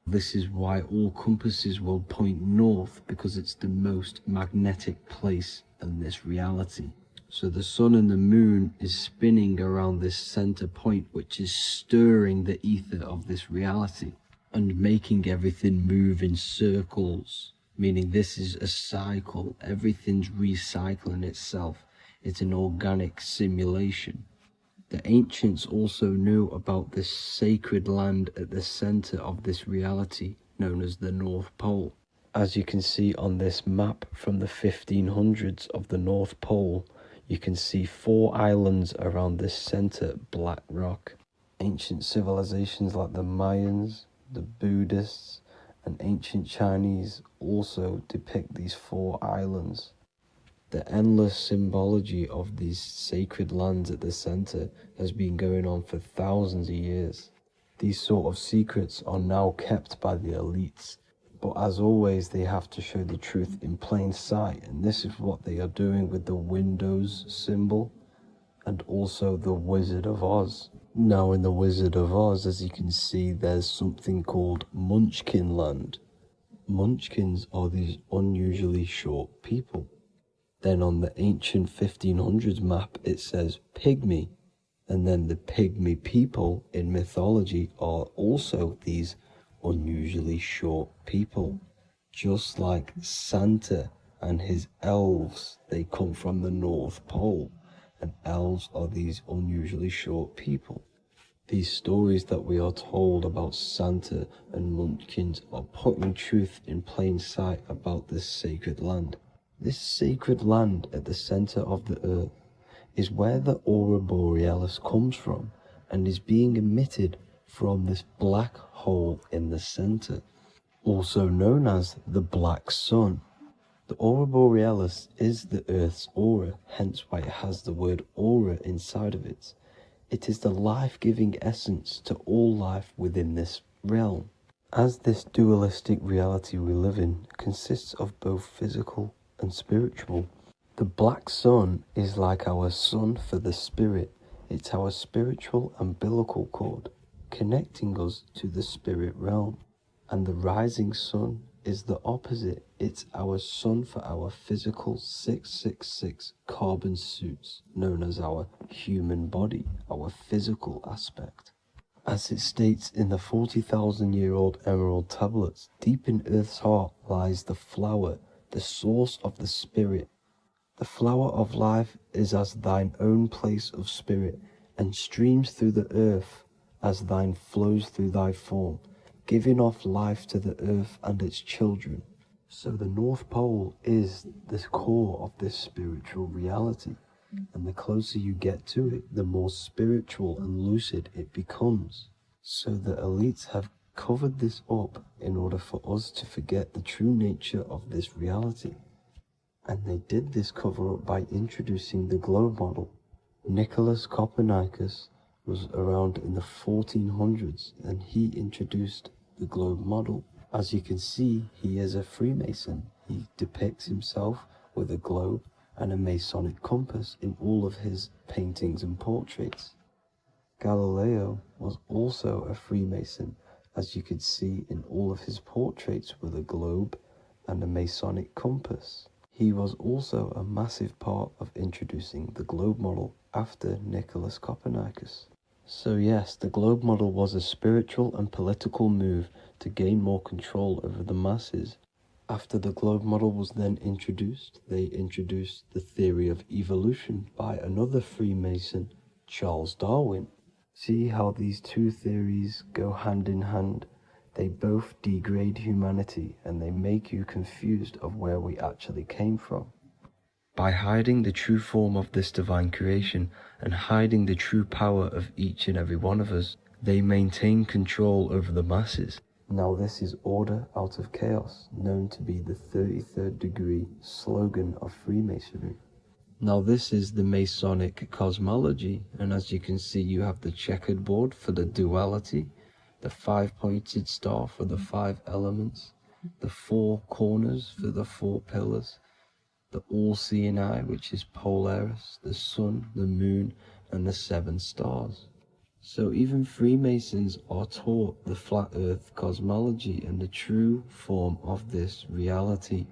This is why all compasses will point north, because it's the most magnetic place in this reality. So the sun and the moon is spinning around this center point, which is stirring the ether of this reality and making everything move in circles, meaning this is a cycle. Everything's recycling itself. It's an organic simulation. The ancients also knew about this sacred land at the center of this reality, known as the North Pole. As you can see on this map from the 1500s of the North Pole, you can see 4 islands around this center black rock. Ancient civilizations like the Mayans, the Buddhists, and ancient Chinese also depict these 4 islands. The endless symbology of these sacred lands at the center has been going on for thousands of years. These sort of secrets are now kept by the elites, but as always they have to show the truth in plain sight, and this is what they are doing with the Windows symbol and also the Wizard of Oz. Now in the Wizard of Oz, as you can see, there's something called Munchkin Land. Munchkins are these unusually short people. Then on the ancient 1500s map it says Pygmy, and then the Pygmy people in mythology are also these unusually short people. Just like Santa and his elves, they come from the North Pole, and elves are these unusually short people. These stories that we are told about Santa and Munchkins are putting truth in plain sight about this sacred land. This sacred land at the center of the earth is where the aurora borealis comes from and is being emitted from this black hole in the center, also known as the black sun. The aurora borealis is the earth's aura, hence why it has the word aura inside of it. It is the life-giving essence to all life within this realm. As this dualistic reality we live in consists of both physical and spiritual, the black sun is like our sun for the spirit. It's our spiritual umbilical cord, connecting us to the spirit realm. And the rising sun is the opposite. It's our sun for our physical 666 carbon suits, known as our human body, our physical aspect. As it states in the 40,000-year-old emerald tablets, deep in Earth's heart lies the flower, the source of the spirit. The flower of life is as thine own place of spirit, and streams through the earth as thine flows through thy form, giving off life to the earth and its children. So the North Pole is the core of this spiritual reality, and the closer you get to it, the more spiritual and lucid it becomes. So the elites have covered this up in order for us to forget the true nature of this reality. And they did this cover up by introducing the globe model. Nicholas Copernicus was around in the 1400s, and he introduced the globe model. As you can see, he is a Freemason. He depicts himself with a globe and a Masonic compass in all of his paintings and portraits. Galileo was also a Freemason, as you could see in all of his portraits with a globe and a Masonic compass. He was also a massive part of introducing the globe model after Nicholas Copernicus. So yes, the globe model was a spiritual and political move to gain more control over the masses. After the globe model was then introduced, they introduced the theory of evolution by another Freemason, Charles Darwin. See how these two theories go hand in hand? They both degrade humanity, and they make you confused of where we actually came from. By hiding the true form of this divine creation and hiding the true power of each and every one of us, they maintain control over the masses. Now this is order out of chaos, known to be the 33rd degree slogan of Freemasonry. Now this is the Masonic cosmology, and as you can see, you have the checkered board for the duality, the 5-pointed star for the 5 elements, the 4 corners for the 4 pillars, the all-seeing eye, which is Polaris, the sun, the moon, and the 7 stars. So even Freemasons are taught the flat earth cosmology and the true form of this reality.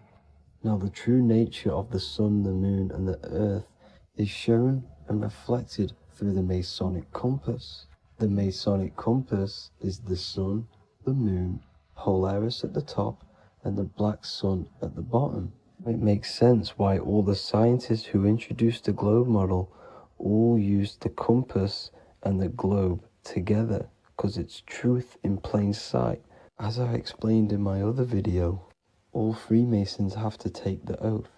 Now the true nature of the sun, the moon, and the earth is shown and reflected through the Masonic compass. The Masonic compass is the sun, the moon, Polaris at the top, and the black sun at the bottom. It makes sense why all the scientists who introduced the globe model all used the compass and the globe together, because it's truth in plain sight. As I explained in my other video, all Freemasons have to take the oath,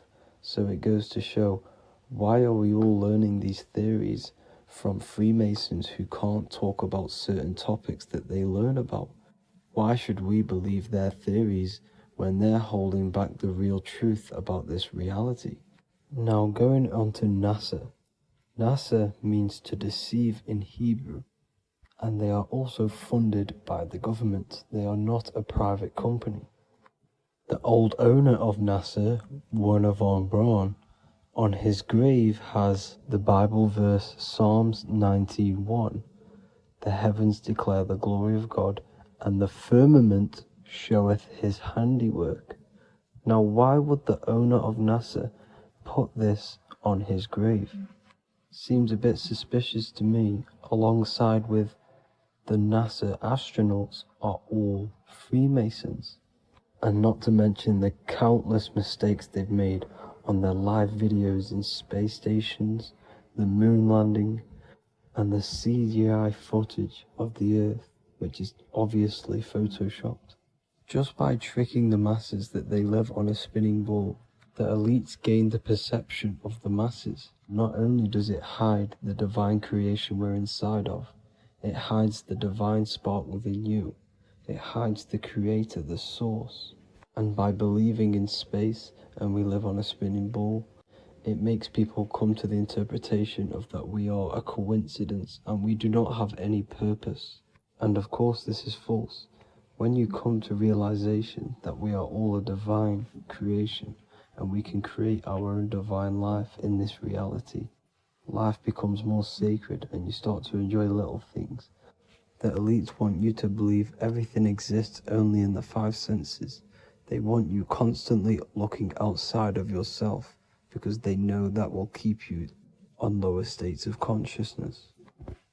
so it goes to show, why are we all learning these theories from Freemasons who can't talk about certain topics that they learn about? Why should we believe their theories when they're holding back the real truth about this reality? Now going on to NASA. NASA means to deceive in Hebrew, and they are also funded by the government. They are not a private company. The old owner of NASA, Werner von Braun, on his grave has the Bible verse Psalms 91. The heavens declare the glory of God, and the firmament showeth his handiwork. Now why would the owner of NASA put this on his grave? Seems a bit suspicious to me, alongside with the NASA astronauts are all Freemasons. And not to mention the countless mistakes they've made on their live videos in space stations, the moon landing, and the CGI footage of the Earth, which is obviously photoshopped. Just by tricking the masses that they live on a spinning ball, the elites gain the perception of the masses. Not only does it hide the divine creation we're inside of, it hides the divine spark within you. It hides the creator, the source. And by believing in space and we live on a spinning ball, it makes people come to the interpretation of that we are a coincidence and we do not have any purpose. And of course this is false. When you come to realization that we are all a divine creation and we can create our own divine life in this reality, life becomes more sacred and you start to enjoy little things. The elites want you to believe everything exists only in the 5 senses. They want you constantly looking outside of yourself because they know that will keep you on lower states of consciousness.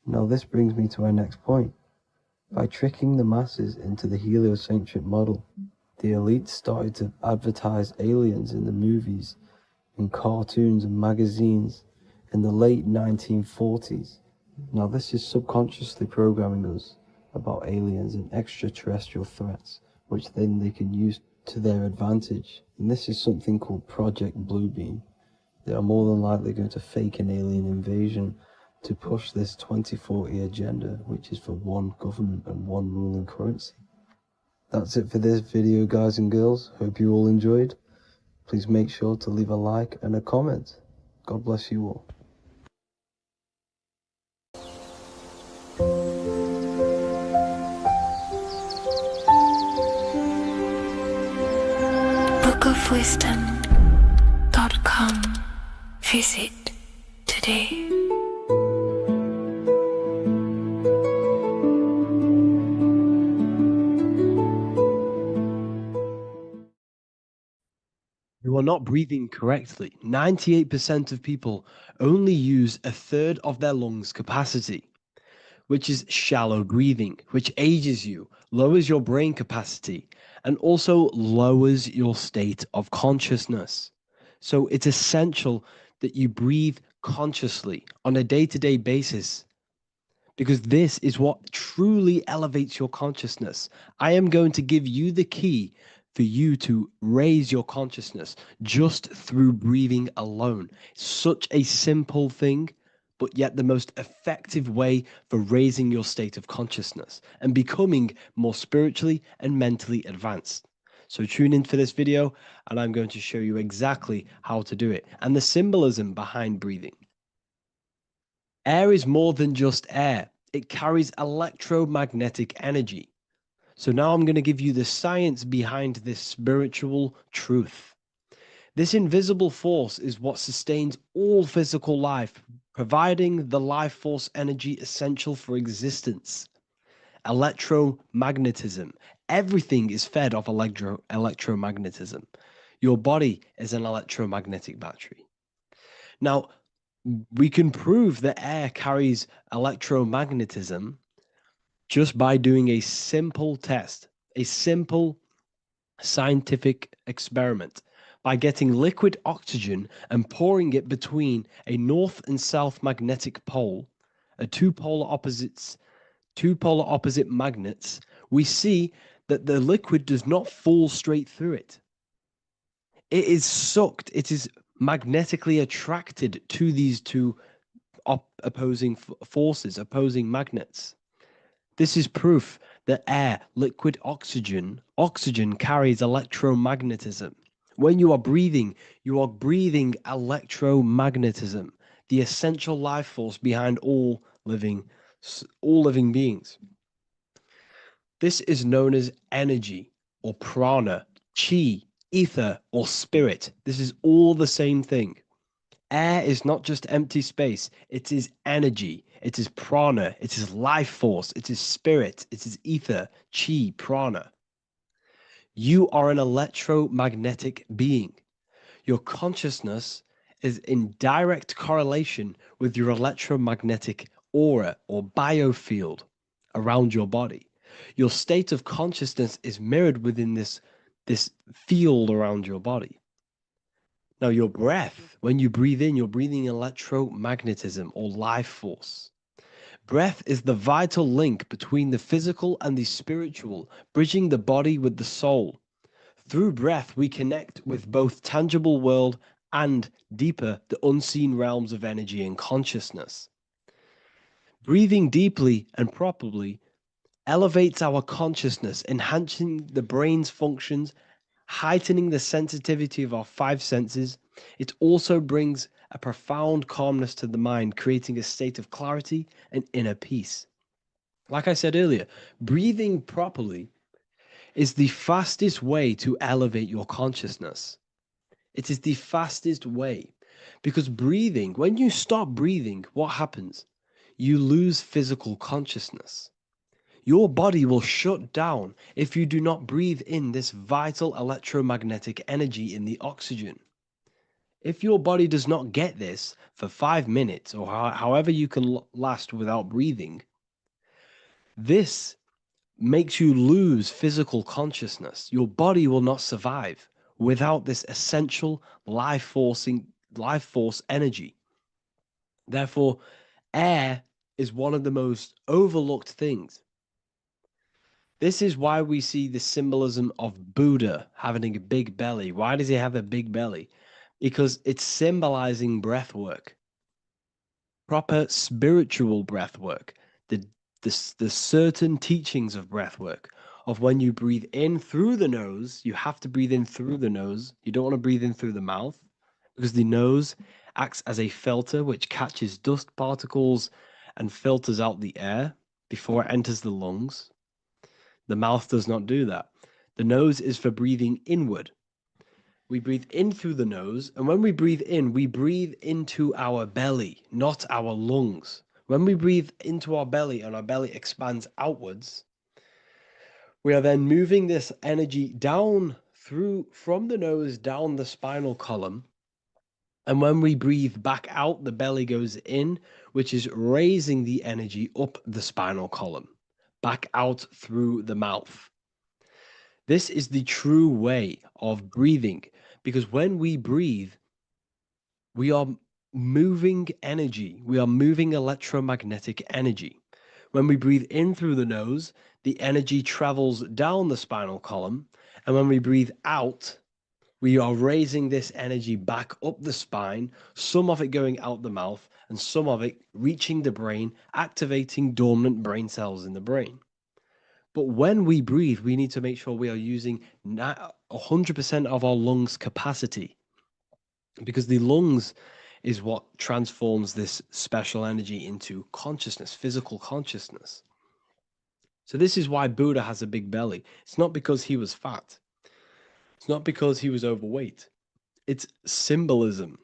Now this brings me to our next point. By tricking the masses into the heliocentric model, the elites started to advertise aliens in the movies, in cartoons and magazines in the late 1940s. Now this is subconsciously programming us about aliens and extraterrestrial threats, which then they can use to their advantage. And this is something called Project Bluebeam. They are more than likely going to fake an alien invasion to push this 2040 agenda, which is for one government and one ruling currency. That's it for this video, guys and girls. Hope you all enjoyed. Please make sure to leave a like and a comment. God bless you all. bookofwisdom.com. Visit today. You are not breathing correctly. 98% of people only use a third of their lungs capacity, which is shallow breathing, which ages you, lowers your brain capacity, and also lowers your state of consciousness. So it's essential that you breathe consciously on a day-to-day basis, because this is what truly elevates your consciousness. I am going to give you the key for you to raise your consciousness just through breathing alone. Such a simple thing, but yet the most effective way for raising your state of consciousness and becoming more spiritually and mentally advanced. So tune in for this video and I'm going to show you exactly how to do it and the symbolism behind breathing. Air is more than just air. It carries electromagnetic energy. So now I'm going to give you the science behind this spiritual truth. This invisible force is what sustains all physical life, providing the life force energy essential for existence. Electromagnetism. Everything is fed off electromagnetism. Your body is an electromagnetic battery. Now, we can prove that air carries electromagnetism just by doing a simple test, a simple scientific experiment, by getting liquid oxygen and pouring it between a north and south magnetic pole, two polar opposite magnets. We see that the liquid does not fall straight through it. It is sucked, it is magnetically attracted to these two opposing forces, opposing magnets. This is proof that air, liquid oxygen carries electromagnetism. When you are breathing electromagnetism, the essential life force behind all living beings. This is known as energy or prana, chi, ether, or spirit. This is all the same thing. Air is not just empty space, it is energy, it is prana, it is life force, it is spirit, it is ether, chi, prana. You are an electromagnetic being. Your consciousness is in direct correlation with your electromagnetic aura or biofield around your body. Your state of consciousness is mirrored within this field around your body. Now, your breath, when you breathe in, you're breathing electromagnetism or life force. Breath is the vital link between the physical and the spiritual, bridging the body with the soul. Through breath, we connect with both tangible world and deeper, the unseen realms of energy and consciousness. Breathing deeply and properly elevates our consciousness, enhancing the brain's functions, heightening the sensitivity of our five senses. It also brings a profound calmness to the mind, creating a state of clarity and inner peace. Like I said earlier, breathing properly is the fastest way to elevate your consciousness. It is the fastest way because breathing, when you stop breathing, what happens? You lose physical consciousness. Your body will shut down if you do not breathe in this vital electromagnetic energy in the oxygen. If your body does not get this for 5 minutes or however you can last without breathing, this makes you lose physical consciousness. Your body will not survive without this essential life force energy. Therefore, air is one of the most overlooked things. This is why we see the symbolism of Buddha having a big belly. Why does he have a big belly? Because it's symbolizing breath work, proper spiritual breath work, the certain teachings of breath work, of when you breathe in through the nose, you have to breathe in through the nose. You don't want to breathe in through the mouth because the nose acts as a filter which catches dust particles and filters out the air before it enters the lungs. The mouth does not do that. The nose is for breathing inward. We breathe in through the nose, and when we breathe into our belly, not our lungs. When we breathe into our belly and our belly expands outwards, we are then moving this energy down from the nose down the spinal column. And when we breathe back out, the belly goes in, which is raising the energy up the spinal column, back out through the mouth. This is the true way of breathing, because when we breathe, we are moving energy. We are moving electromagnetic energy. When we breathe in through the nose, the energy travels down the spinal column. And when we breathe out, we are raising this energy back up the spine, some of it going out the mouth and some of it reaching the brain, activating dormant brain cells in the brain. But when we breathe, we need to make sure we are using 100% of our lungs capacity, because the lungs is what transforms this special energy into consciousness, physical consciousness. So this is why Buddha has a big belly. It's not because he was fat. It's not because he was overweight. It's symbolism.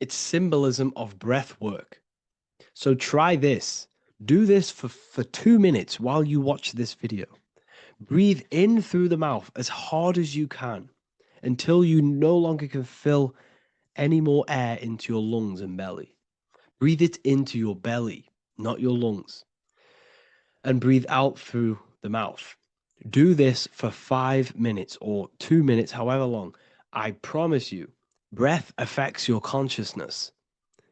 It's symbolism of breath work. So try this. Do this for 2 minutes while you watch this video. Breathe in through the mouth as hard as you can until you no longer can fill any more air into your lungs and belly. Breathe it into your belly, not your lungs. And breathe out through the mouth. Do this for 5 minutes or 2 minutes, however long. I promise you, breath affects your consciousness.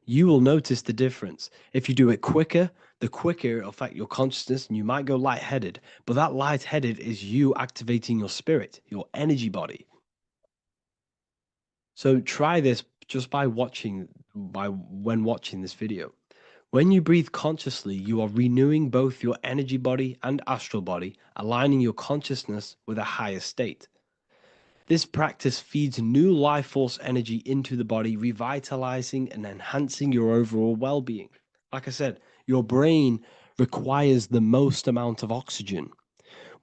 You will notice the difference. If you do it quicker, the quicker it'll affect your consciousness and you might go lightheaded. But that lightheaded is you activating your spirit, your energy body. So try this just when watching this video. When you breathe consciously, you are renewing both your energy body and astral body, aligning your consciousness with a higher state. This practice feeds new life force energy into the body, revitalizing and enhancing your overall well-being. Like I said, your brain requires the most amount of oxygen.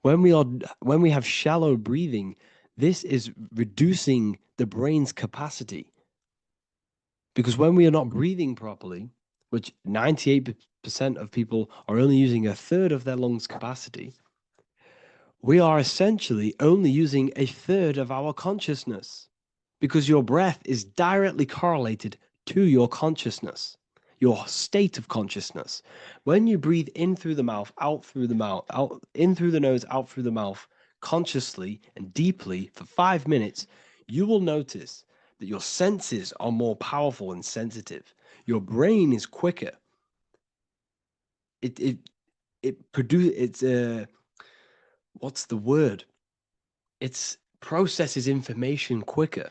When we have shallow breathing, this is reducing the brain's capacity. Because when we are not breathing properly, which 98% of people are only using a third of their lungs capacity, we are essentially only using a third of our consciousness, because your breath is directly correlated to your consciousness, your state of consciousness. When you breathe in through the mouth, out through the mouth, out in through the nose, out through the mouth, consciously and deeply for 5 minutes, you will notice that your senses are more powerful and sensitive. Your brain is quicker. What's the word? It processes information quicker.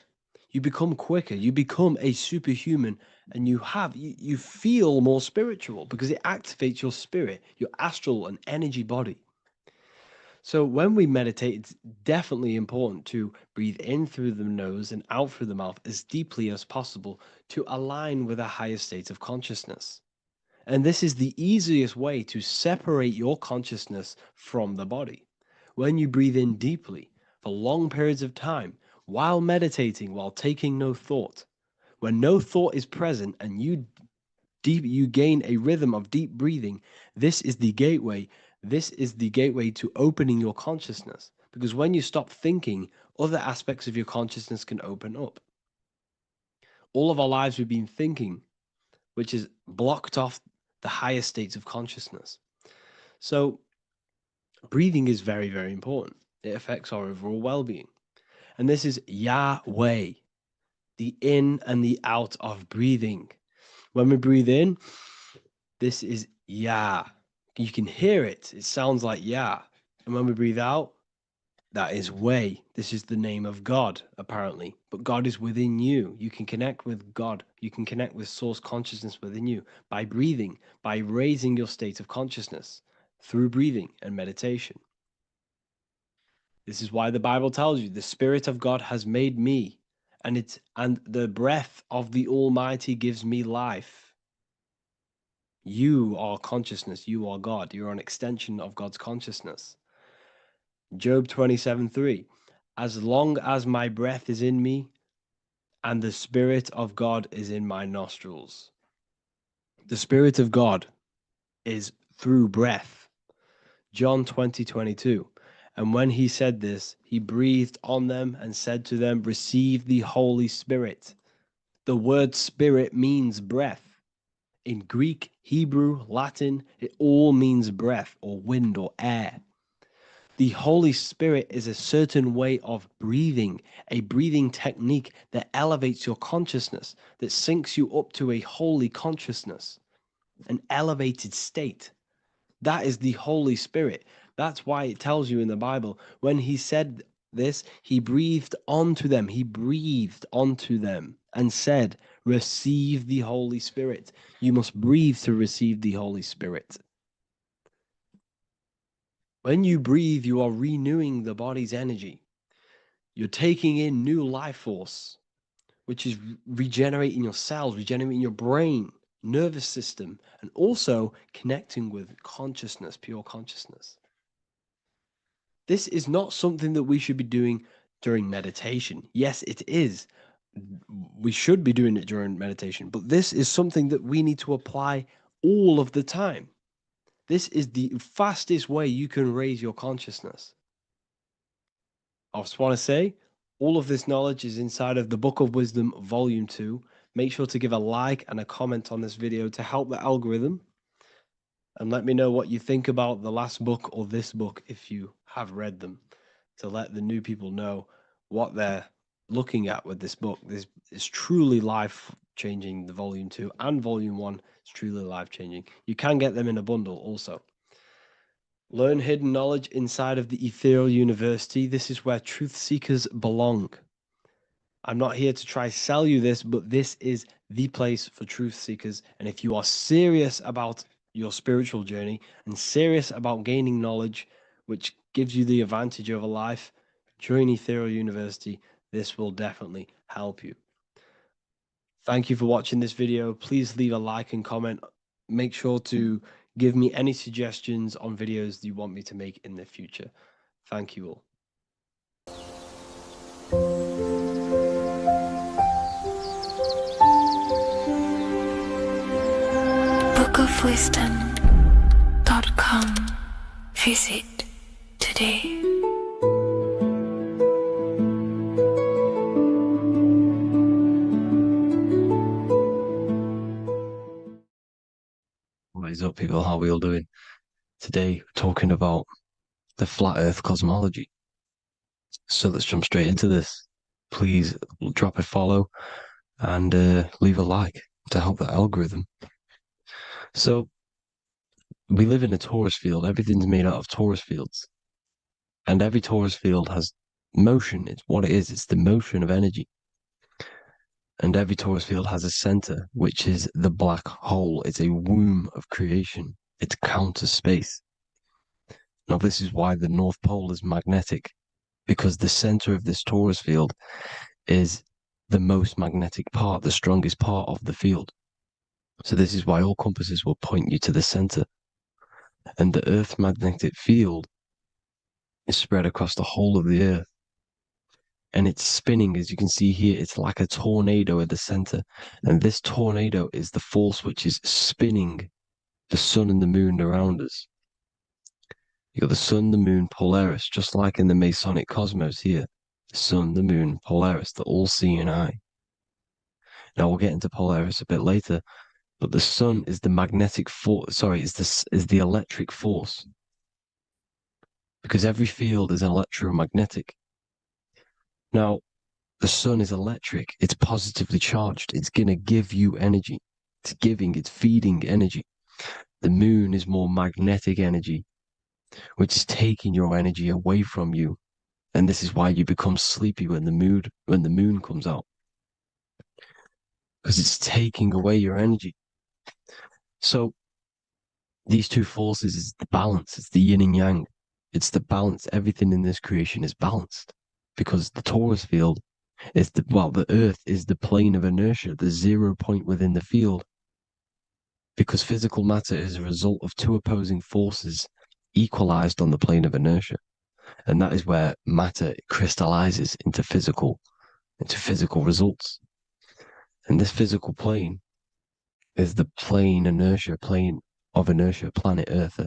You become quicker. You become a superhuman, and you feel more spiritual because it activates your spirit, your astral and energy body. So when we meditate, it's definitely important to breathe in through the nose and out through the mouth as deeply as possible to align with a higher state of consciousness. And this is the easiest way to separate your consciousness from the body. When you breathe in deeply for long periods of time, while meditating, while taking no thought, when no thought is present and you gain a rhythm of deep breathing, this is the gateway. This is the gateway to opening your consciousness. Because when you stop thinking, other aspects of your consciousness can open up. All of our lives we've been thinking, which has blocked off the higher states of consciousness. So breathing is very, very important. It affects our overall well-being. And this is Yahweh, the in and the out of breathing. When we breathe in, this is Yah. You can hear it. It sounds like Yah. And when we breathe out, that is Way. This is the name of God, apparently. But God is within you. You can connect with God. You can connect with source consciousness within you by breathing, by raising your state of consciousness through breathing and meditation. This is why the Bible tells you the Spirit of God has made me, and the breath of the Almighty gives me life. You are consciousness. You are God. You're an extension of God's consciousness. Job 27:3. As long as my breath is in me and the Spirit of God is in my nostrils. The Spirit of God is through breath. John 20:22. And when he said this, he breathed on them and said to them, receive the Holy Spirit. The word spirit means breath. In Greek, Hebrew, Latin, it all means breath or wind or air. The Holy Spirit is a certain way of breathing, a breathing technique that elevates your consciousness, that syncs you up to a holy consciousness, an elevated state. That is the Holy Spirit. That's why it tells you in the Bible, when he said this, he breathed onto them. He breathed onto them and said, receive the Holy Spirit. You must breathe to receive the Holy Spirit. When you breathe, you are renewing the body's energy. You're taking in new life force, which is regenerating your cells, regenerating your brain, nervous system, and also connecting with consciousness, pure consciousness. This is not something that we should be doing during meditation. Yes, it is, we should be doing it during meditation, but this is something that we need to apply all of the time. This is the fastest way you can raise your consciousness. I just want to say, all of this knowledge is inside of the Book of Wisdom, Volume 2. Make sure to give a like and a comment on this video to help the algorithm. And let me know what you think about the last book or this book if you have read them, to let the new people know what they're looking at with this book. This is truly life-changing, the Volume 2 and Volume 1 is truly life-changing. You can get them in a bundle also. Learn hidden knowledge inside of the Ethereal University. This is where truth seekers belong. I'm not here to try sell you this, but this is the place for truth seekers. And if you are serious about your spiritual journey and serious about gaining knowledge, which gives you the advantage over life, join Ethereal University. This will definitely help you. Thank you for watching this video. Please leave a like and comment. Make sure to give me any suggestions on videos you want me to make in the future. Thank you all. bookofwisdom.com. Visit today. What is up, people? How are we all doing? Today, we're talking about the flat earth cosmology. So let's jump straight into this. Please drop a follow and leave a like to help the algorithm. So we live in a torus field. Everything's made out of torus fields. And every torus field has motion. It's what it is. It's the motion of energy. And every torus field has a center, which is the black hole. It's a womb of creation. It's counter space. Now, this is why the North Pole is magnetic, because the center of this torus field is the most magnetic part, the strongest part of the field. So this is why all compasses will point you to the center. And the Earth's magnetic field is spread across the whole of the Earth. And it's spinning, as you can see here. It's like a tornado at the center. And this tornado is the force which is spinning the sun and the moon around us. You got the sun, the moon, Polaris, just like in the Masonic cosmos here. The sun, the moon, Polaris, the all-seeing eye. Now we'll get into Polaris a bit later, but the sun is the magnetic force. Sorry, is the electric force, because every field is electromagnetic. Now, the sun is electric. It's positively charged. It's going to give you energy. It's feeding energy. The moon is more magnetic energy, which is taking your energy away from you. And this is why you become sleepy when the moon comes out, because it's taking away your energy. So these two forces is the balance. It's the yin and yang. It's the balance. Everything in this creation is balanced, because the torus field is the Earth is the plane of inertia, the 0 point within the field, because physical matter is a result of two opposing forces equalized on the plane of inertia. And that is where matter crystallizes into physical results. And this physical plane is the plane of inertia, planet Earth.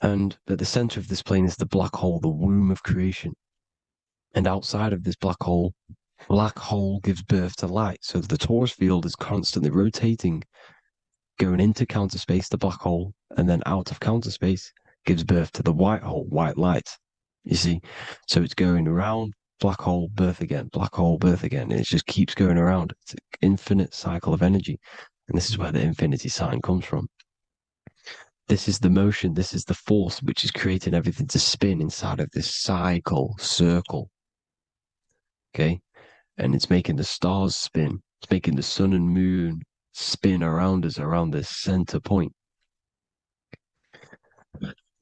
And at the center of this plane is the black hole, the womb of creation. And outside of this black hole gives birth to light. So the torus field is constantly rotating, going into counter space, the black hole, and then out of counter space gives birth to the white hole, white light. You see? So it's going around, black hole, birth again, black hole, birth again. And it just keeps going around. It's an infinite cycle of energy. And this is where the infinity sign comes from. This is the motion, this is the force which is creating everything to spin inside of this circle. Okay? And it's making the stars spin. It's making the sun and moon spin around us, around this center point.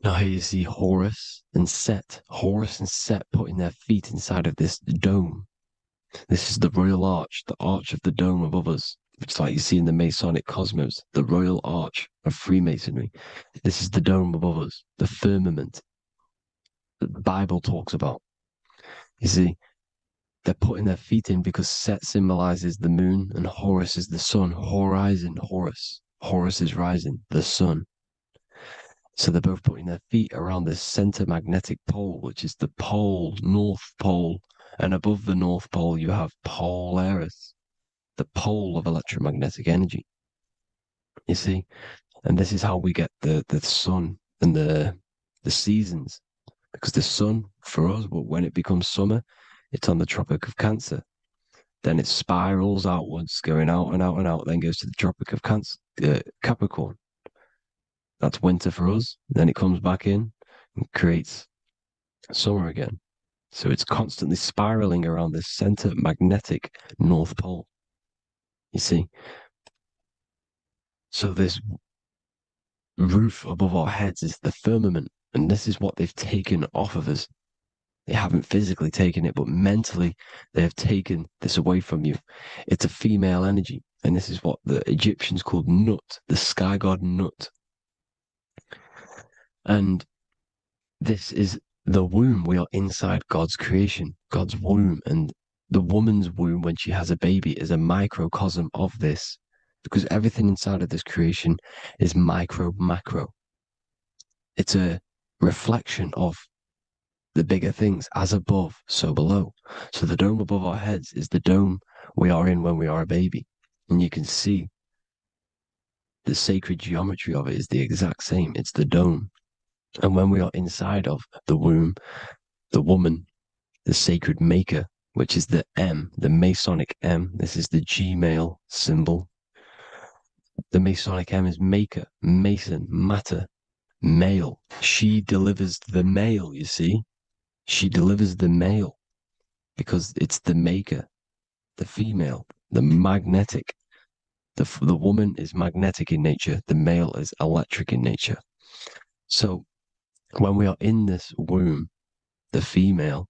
Now here you see Horus and Set. Horus and Set putting their feet inside of this dome. This is the royal arch, the arch of the dome above us, which, like you see in the Masonic cosmos, the royal arch of Freemasonry. This is the dome above us, the firmament that the Bible talks about. You see, They're putting their feet in because Set symbolizes the moon and Horus is the sun. Horizon, Horus. Horus is rising, the sun. So they're both putting their feet around the center magnetic pole, which is the pole, North Pole. And above the North Pole, you have Polaris, the pole of electromagnetic energy. You see? And this is how we get the sun and the seasons. Because the sun, for us, when it becomes summer, it's on the Tropic of Cancer. Then it spirals outwards, going out and out and out, then goes to the Tropic of Capricorn. That's winter for us. Then it comes back in and creates summer again. So it's constantly spiraling around this center magnetic North Pole. You see? So this roof above our heads is the firmament, and this is what they've taken off of us. They haven't physically taken it, but mentally they have taken this away from you. It's a female energy, and this is what the Egyptians called Nut, the sky god Nut. And this is the womb. We are inside God's creation, God's womb, and the woman's womb when she has a baby is a microcosm of this, because everything inside of this creation is micro, macro. It's a reflection of the bigger things, as above, so below. So the dome above our heads is the dome we are in when we are a baby. And you can see the sacred geometry of it is the exact same. It's the dome. And when we are inside of the womb, the woman, the sacred maker, which is the M, the Masonic M, this is the G-male symbol. The Masonic M is maker, mason, matter, male. She delivers the male, you see. She delivers the male because it's the maker, the female, the magnetic. The woman is magnetic in nature. The male is electric in nature. So when we are in this womb, the female,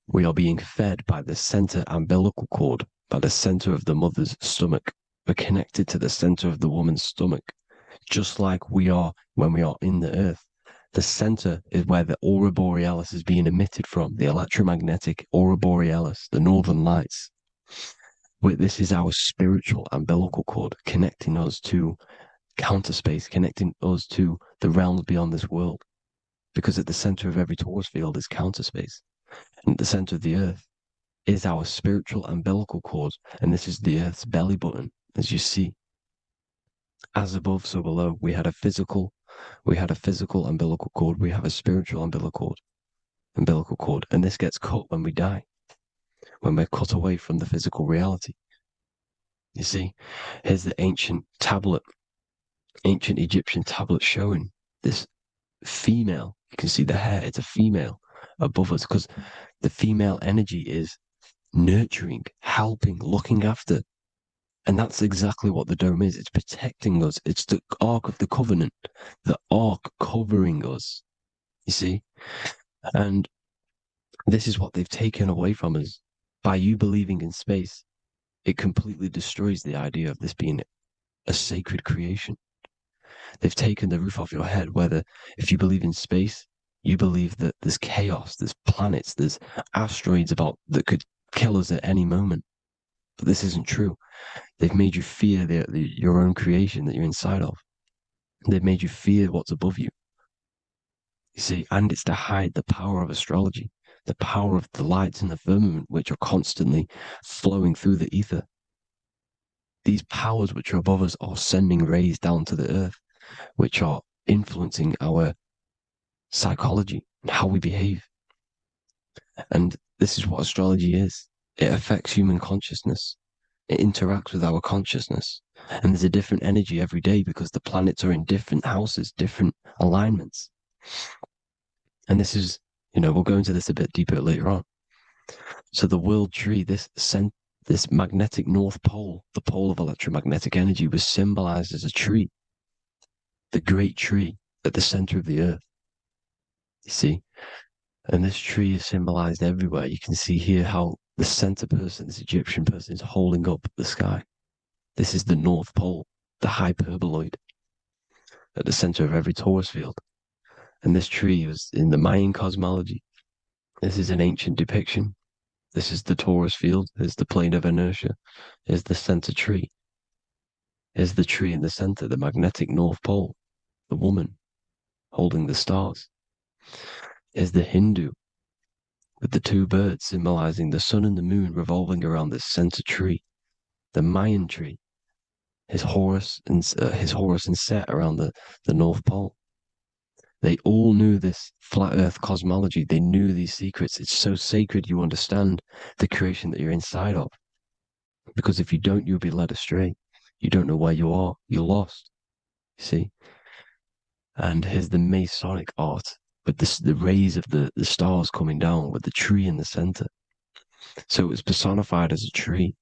we are being fed by the center umbilical cord, by the center of the mother's stomach. We're connected to the center of the woman's stomach, just like we are when we are in the earth. The center is where the aurora borealis is being emitted from, the electromagnetic aurora borealis, the northern lights. This is our spiritual umbilical cord, connecting us to counter space, connecting us to the realms beyond this world. Because at the center of every torus field is counter space. And at the center of the earth is our spiritual umbilical cord, and this is the earth's belly button, as you see. As above, so below. We had a physical umbilical cord. We have a spiritual umbilical cord, and this gets cut when we die, when we're cut away from the physical reality. You see, here's the ancient Egyptian tablet showing this female. You can see the hair, it's a female above us, because the female energy is nurturing, helping, looking after. And that's exactly what the dome is. It's protecting us. It's the Ark of the Covenant, the Ark covering us, you see? And this is what they've taken away from us. By you believing in space, it completely destroys the idea of this being a sacred creation. They've taken the roof off your head, whether if you believe in space, you believe that there's chaos, there's planets, there's asteroids that could kill us at any moment. But this isn't true. They've made you fear your own creation that you're inside of. They've made you fear what's above you. You see, and it's to hide the power of astrology, the power of the lights in the firmament, which are constantly flowing through the ether. These powers which are above us are sending rays down to the earth, which are influencing our psychology and how we behave. And this is what astrology is. It affects human consciousness. It interacts with our consciousness. And there's a different energy every day because the planets are in different houses, different alignments. And this is, we'll go into this a bit deeper later on. So the world tree, this magnetic North Pole, the pole of electromagnetic energy, was symbolized as a tree, the great tree at the center of the earth. You see? And this tree is symbolized everywhere. You can see here how the center person, this Egyptian person, is holding up the sky. This is the North Pole, the hyperboloid, at the center of every torus field. And this tree was in the Mayan cosmology. This is an ancient depiction. This is the torus field. Here's the plane of inertia. Here's the center tree. Here's the tree in the center, the magnetic North Pole, the woman holding the stars. Here's the Hindu with the two birds symbolizing the sun and the moon revolving around this center tree. The Mayan tree, his Horus and Set around the North Pole. They all knew this flat Earth cosmology. They knew these secrets. It's so sacred you understand the creation that you're inside of. Because if you don't, you'll be led astray. You don't know where you are. You're lost. You see? And here's the Masonic art with the rays of the stars coming down with the tree in the center. So it was personified as a tree.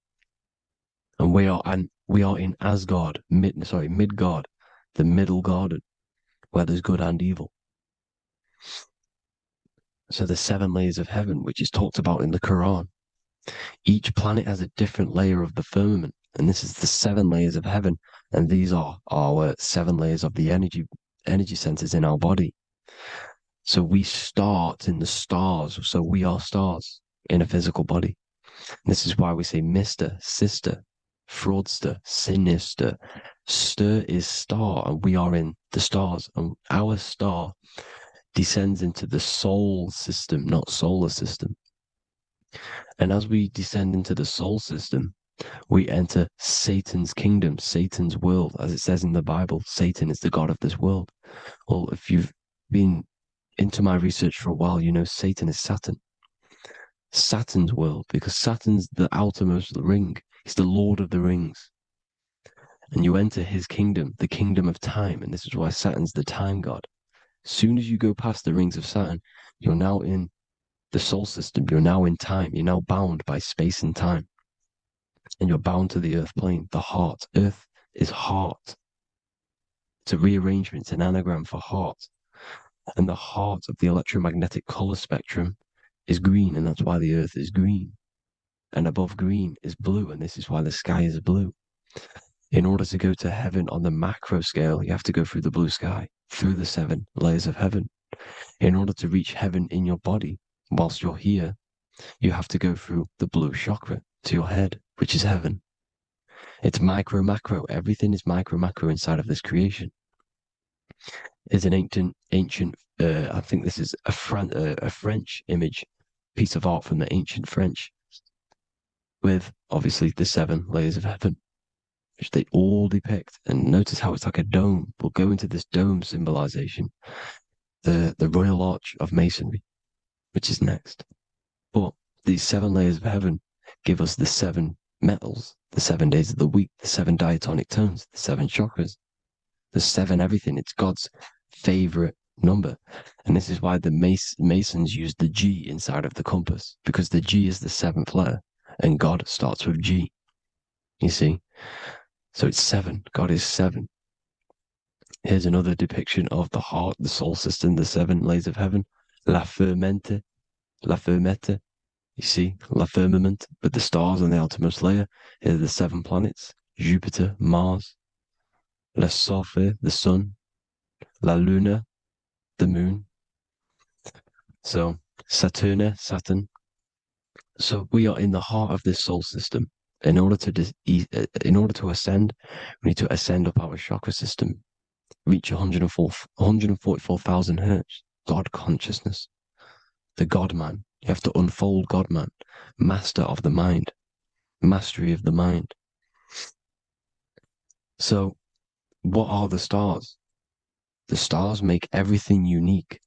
And we are in Asgard, Midgard, the middle garden, where there's good and evil. So the 7 layers of heaven, which is talked about in the Quran. Each planet has a different layer of the firmament, and this is the 7 layers of heaven, and these are our 7 layers of the energy centers in our body. So we start in the stars, so we are stars in a physical body. And this is why we say Mr., Sister, Fraudster, Sinister. Stir is star, and we are in the stars, and our star descends into the soul system, not solar system. And as we descend into the soul system, we enter Satan's kingdom, Satan's world. As it says in the Bible, Satan is the god of this world. Well, if you've been into my research for a while, you know Satan is Saturn. Saturn's world, because Saturn's the outermost ring. He's the Lord of the Rings. And you enter his kingdom, the kingdom of time. And this is why Saturn's the time god. As soon as you go past the rings of Saturn, you're now in the soul system. You're now in time. You're now bound by space and time. And you're bound to the earth plane, the heart. Earth is heart. It's a rearrangement, it's an anagram for heart. And the heart of the electromagnetic color spectrum is green, and that's why the earth is green. And above green is blue, and this is why the sky is blue. In order to go to heaven on the macro scale, you have to go through the blue sky, through the 7 layers of heaven. In order to reach heaven in your body, whilst you're here, you have to go through the blue chakra to your head, which is heaven. It's micro, macro. Everything is micro, macro inside of this creation. Is an ancient. I think this is a French image, piece of art from the ancient French, with obviously the 7 layers of heaven, which they all depict. And notice how it's like a dome. We'll go into this dome symbolization, the Royal Arch of Masonry, which is next. But these 7 layers of heaven give us the 7 metals, the 7 days of the week, the 7 diatonic tones, the 7 chakras, the 7 everything. It's God's favorite number. And this is why the Masons use the G inside of the compass, because the G is the 7th letter, and God starts with G. You see? So it's 7. God is 7. Here's another depiction of the heart, the soul system, the 7 layers of heaven. La Fermente. You see, La Firmament, with the stars on the outermost layer. Here are the 7 planets: Jupiter, Mars, La Sophie, the sun, La Luna, the moon. So Saturn. So we are in the heart of this soul system. In order to ascend, we need to ascend up our chakra system, reach 144,000 hertz, God consciousness, the God man. You have to unfold God man, master of the mind, mastery of the mind. So what are the stars? The stars make everything unique.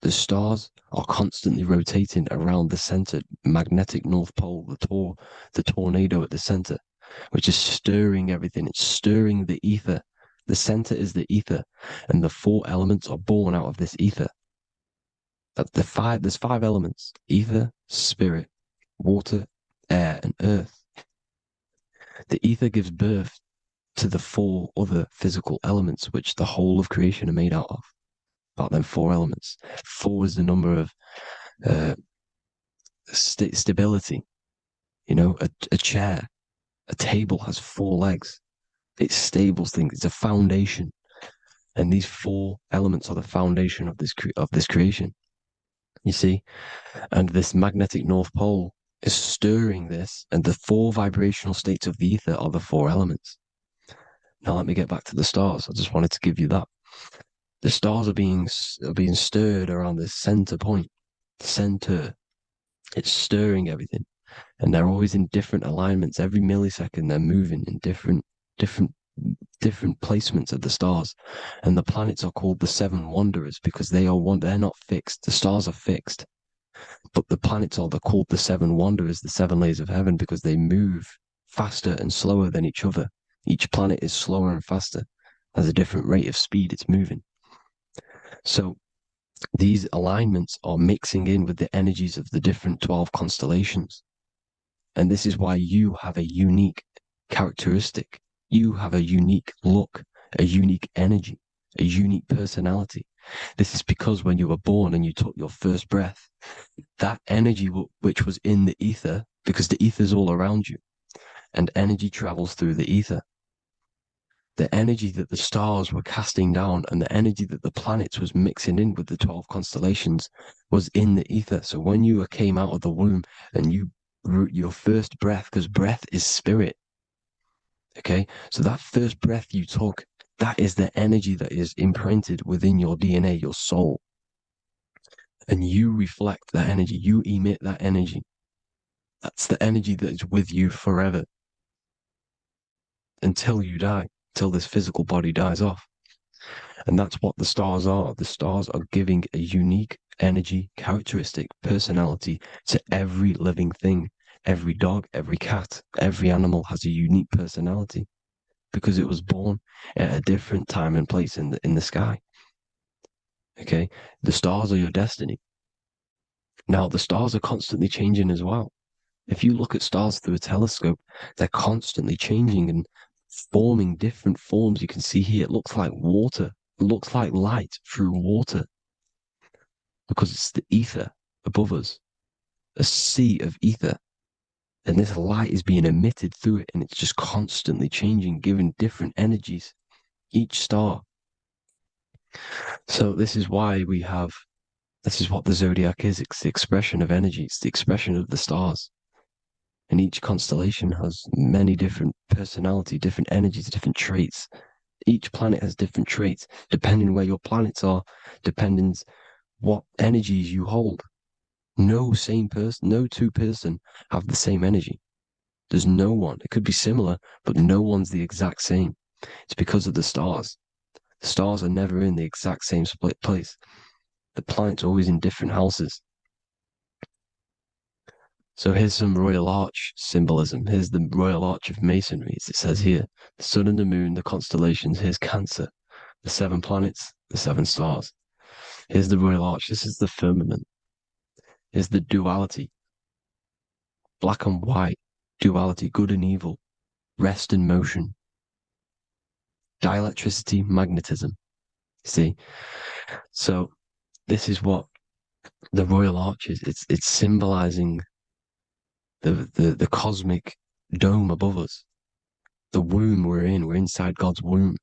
The stars are constantly rotating around the center, magnetic North Pole, the tornado at the center, which is stirring everything. It's stirring the ether. The center is the ether, and the 4 elements are born out of this ether. There's 5 elements: ether, spirit, water, air, and earth. The ether gives birth to the 4 other physical elements, which the whole of creation are made out of. About them 4 elements. 4 is the number of stability. You know, a chair, a table has 4 legs. It stables things. It's a foundation, and these 4 elements are the foundation of this creation. You see, and this magnetic North Pole is stirring this, and the four vibrational states of the ether are the four elements. Now let me get back to the stars. I just wanted to give you that. The stars are being stirred around this center point, center. It's stirring everything, and they're always in different alignments. Every millisecond, they're moving in different placements of the stars. And the planets are called the seven wanderers because they're not fixed. The stars are fixed, but the planets are called the seven wanderers, the seven layers of heaven, because they move faster and slower than each other. Each planet is slower and faster, has a different rate of speed it's moving. So these alignments are mixing in with the energies of the different 12 constellations. And this is why you have a unique characteristic. You have a unique look, a unique energy, a unique personality. This is because when you were born and you took your first breath, that energy which was in the ether, because the ether is all around you, and energy travels through the ether. The energy that the stars were casting down and the energy that the planets was mixing in with the 12 constellations was in the ether. So when you came out of the womb and your first breath, because breath is spirit, okay? So that first breath you took, that is the energy that is imprinted within your DNA, your soul. And you reflect that energy, you emit that energy. That's the energy that is with you forever until you die, till this physical body dies off. And that's what the stars are. The stars are giving a unique energy, characteristic, personality to every living thing. Every dog, every cat, every animal has a unique personality because it was born at a different time and place in the sky. Okay? The stars are your destiny. Now, the stars are constantly changing as well. If you look at stars through a telescope, they're constantly changing and forming different forms. You can see here, it looks like water. It looks like light through water because it's the ether above us, a sea of ether. And this light is being emitted through it, and it's just constantly changing, giving different energies, each star. So this is why this is what the zodiac is. It's the expression of energy. It's the expression of the stars. And each constellation has many different personality, different energies, different traits. Each planet has different traits, depending where your planets are, depending what energies you hold. No two person have the same energy. There's no one. It could be similar, but no one's the exact same. It's because of the stars. The stars are never in the exact same split place. The planet's always in different houses. So here's some Royal Arch symbolism. Here's the Royal Arch of Masonry, as it says here. The sun and the moon, the constellations. Here's Cancer, the seven planets, the seven stars. Here's the Royal Arch. This is the firmament. Here's the duality. Black and white, duality, good and evil, rest and motion, dielectricity, magnetism. See? So this is what the Royal Arch is. It's symbolizing the cosmic dome above us. The womb we're in. We're inside God's womb.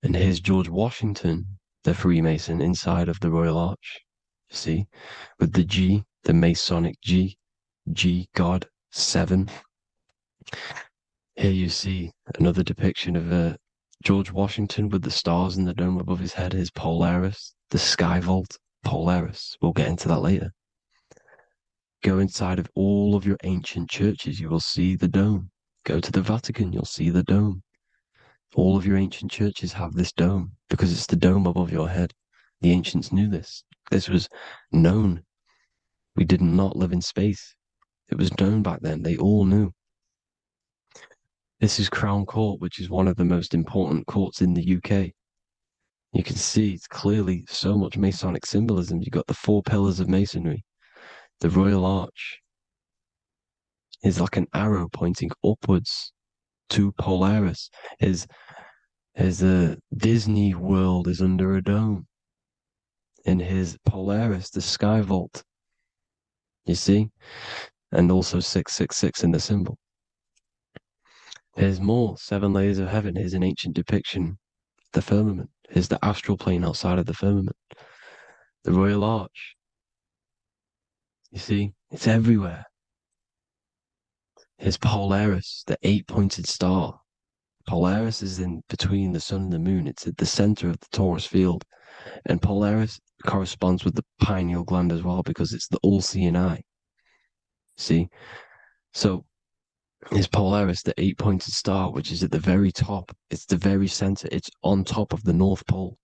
And here's George Washington, the Freemason, inside of the Royal Arch. You see? With the G, the Masonic G, God, 7. Here you see another depiction of George Washington with the stars in the dome above his head, his Polaris, the sky vault, Polaris. We'll get into that later. Go inside of all of your ancient churches, you will see the dome. Go to the Vatican, you'll see the dome. All of your ancient churches have this dome because it's the dome above your head. The ancients knew this. This was known. We did not live in space. It was known back then. They all knew. This is Crown Court, which is one of the most important courts in the UK. You can see it's clearly so much Masonic symbolism. You've got the 4 pillars of Masonry. The Royal Arch is like an arrow pointing upwards to Polaris. His Disney World is under a dome. In his Polaris, the sky vault. You see? And also 666 in the symbol. Here's more 7 layers of heaven. Here's an ancient depiction. The firmament. Here's the astral plane outside of the firmament. The Royal Arch. You see? It's everywhere. Here's Polaris, the 8-pointed star. Polaris is in between the sun and the moon. It's at the center of the torus field. And Polaris corresponds with the pineal gland as well because it's the all-seeing eye. See? So is Polaris, the 8-pointed star, which is at the very top. It's the very center. It's on top of the North Pole.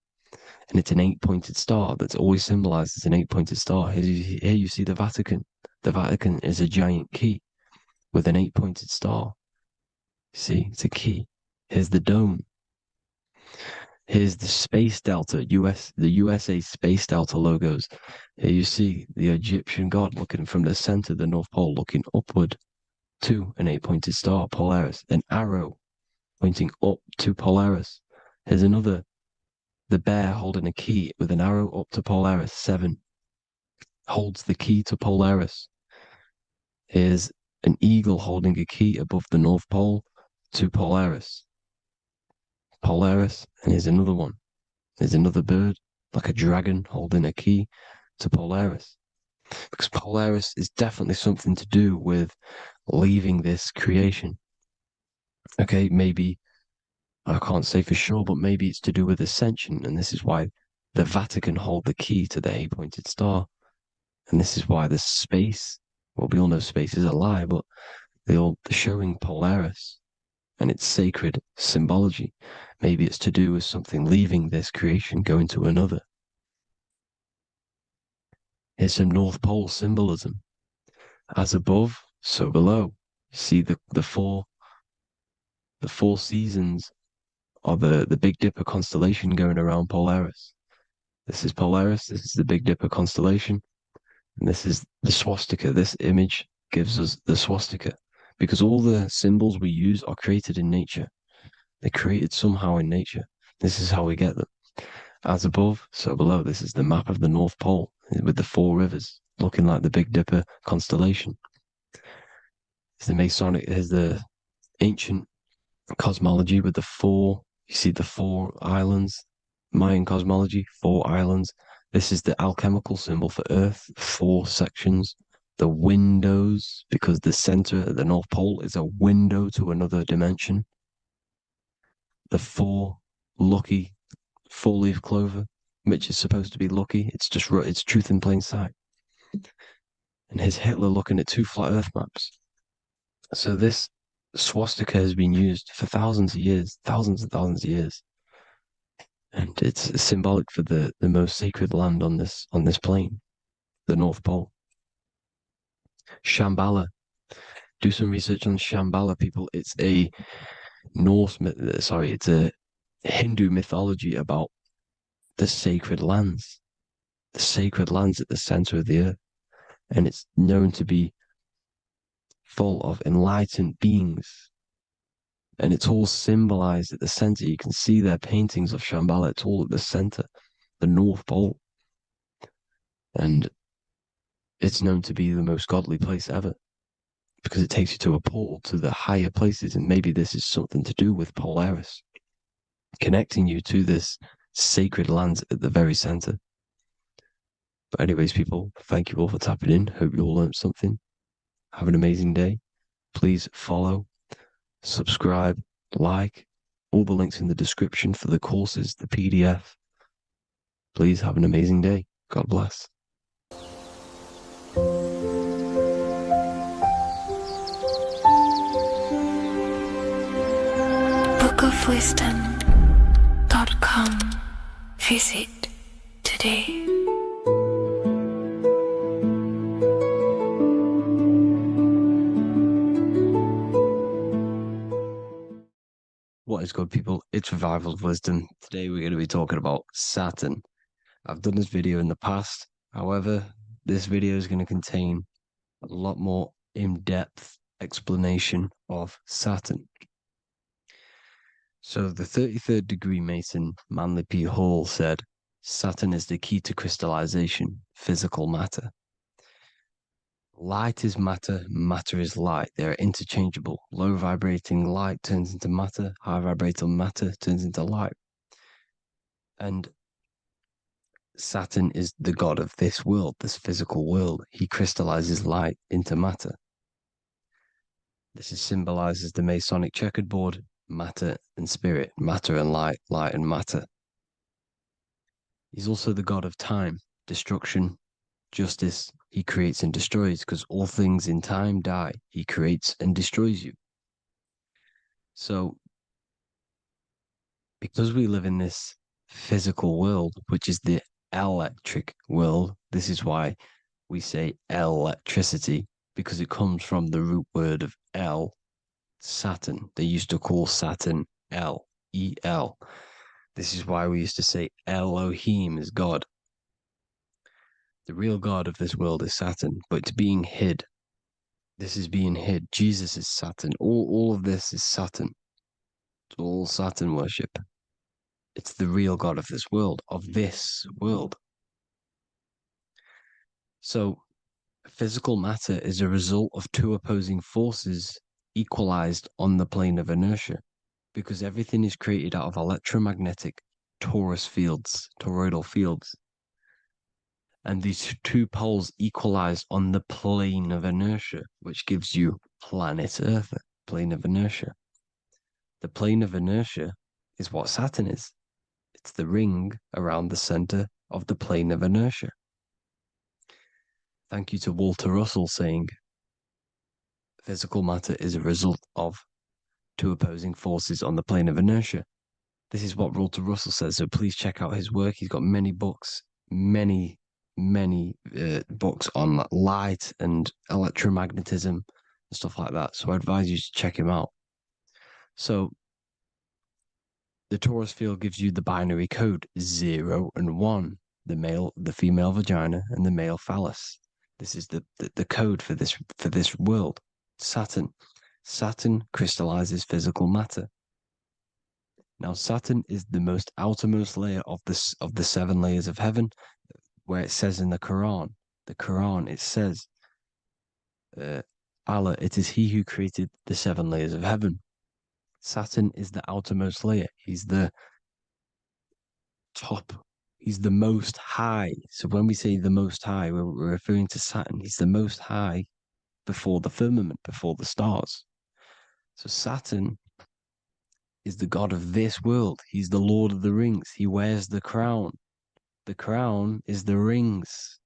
And it's an 8-pointed star that's always symbolized as an 8-pointed star. Here you see the Vatican. The Vatican is a giant key with an 8-pointed star. See, it's a key. Here's the dome. Here's the space delta, the USA space delta logos. Here you see the Egyptian god looking from the center of the North Pole, looking upward to an 8-pointed star, Polaris. An arrow pointing up to Polaris. Here's another, the bear holding a key with an arrow up to Polaris. 7 holds the key to Polaris. Here's an eagle holding a key above the North Pole to Polaris. Polaris, and here's another one. There's another bird, like a dragon, holding a key to Polaris. Because Polaris is definitely something to do with leaving this creation. Okay, maybe, I can't say for sure, but maybe it's to do with ascension, and this is why the Vatican hold the key to the 8-pointed star. And this is why the space, well, we all know space is a lie, but they're showing Polaris and its sacred symbology. Maybe it's to do with something leaving this creation, going to another. Here's some North Pole symbolism. As above, so below. See the four seasons of the Big Dipper constellation going around Polaris. This is Polaris, this is the Big Dipper constellation, and this is the swastika. This image gives us the swastika, because all the symbols we use are created in nature. They're created somehow in nature. This is how we get them. As above, so below. This is the map of the North Pole with the 4 rivers, looking like the Big Dipper constellation. It's the Masonic, here's the ancient cosmology with the 4, you see the 4 islands, Mayan cosmology, 4 islands. This is the alchemical symbol for Earth, 4 sections. The windows, because the center of the North Pole is a window to another dimension. The 4 lucky 4-leaf clover, which is supposed to be lucky. It's just, it's truth in plain sight. And here's Hitler looking at 2 flat Earth maps. So this swastika has been used for thousands of years, thousands and thousands of years. And it's symbolic for the most sacred land on this plane, the North Pole. Shambhala. Do some research on Shambhala, people. It's a it's a Hindu mythology about the sacred lands at the center of the earth. And it's known to be full of enlightened beings. And it's all symbolized at the center. You can see their paintings of Shambhala. It's all at the center, the North Pole. And it's known to be the most godly place ever, because it takes you to a portal to the higher places. And maybe this is something to do with Polaris, connecting you to this sacred land at the very center. But anyways, people, thank you all for tapping in. Hope you all learned something. Have an amazing day. Please follow, subscribe, like, all the links in the description for the courses, the PDF. Please have an amazing day. God bless. bookofwisdom.com. Visit today. What is good, people? It's Revival of Wisdom. Today we're going to be talking about Saturn. I've done this video in the past. However, this video is going to contain a lot more in-depth explanation of Saturn. So the 33rd degree Mason, Manly P. Hall, said, Saturn is the key to crystallization, physical matter. Light is matter, matter is light. They are interchangeable. Low vibrating light turns into matter, high vibrating matter turns into light. And Saturn is the god of this world, this physical world. He crystallizes light into matter. This is symbolized as the Masonic checkered board, matter and spirit, matter and light, light and matter. He's also the god of time, destruction, justice. He creates and destroys, because all things in time die. He creates and destroys you. So, because we live in this physical world, which is the electric world, this is why we say electricity, because it comes from the root word of El, Saturn. They used to call Saturn El, E-L. This is why we used to say Elohim is God. The real God of this world is Saturn, but it's being hid. This is being hid. Jesus is Saturn. All of this is Saturn. It's all Saturn worship. It's the real God of this world, So, physical matter is a result of two opposing forces equalized on the plane of inertia, because everything is created out of electromagnetic toroidal fields. And these two poles equalize on the plane of inertia, which gives you planet Earth, plane of inertia. The plane of inertia is what Saturn is. It's the ring around the center of the plane of inertia. Thank you to Walter Russell saying, physical matter is a result of two opposing forces on the plane of inertia. This is what Walter Russell says, so please check out his work. He's got many books, many books on light and electromagnetism and stuff like that. So I advise you to check him out. So the torus field gives you the binary code 0 and 1, the female vagina and the male phallus. This is the code for this world. Saturn crystallizes physical matter. Now Saturn is the most outermost layer of the 7 layers of heaven, where it says in the Quran, it says, Allah, it is He who created the 7 layers of heaven. Saturn is the outermost layer. He's the top. He's the most high. So when we say the most high, we're referring to Saturn. He's the most high before the firmament, before the stars. So Saturn is the god of this world. He's the Lord of the Rings. He wears the crown. The crown is the rings.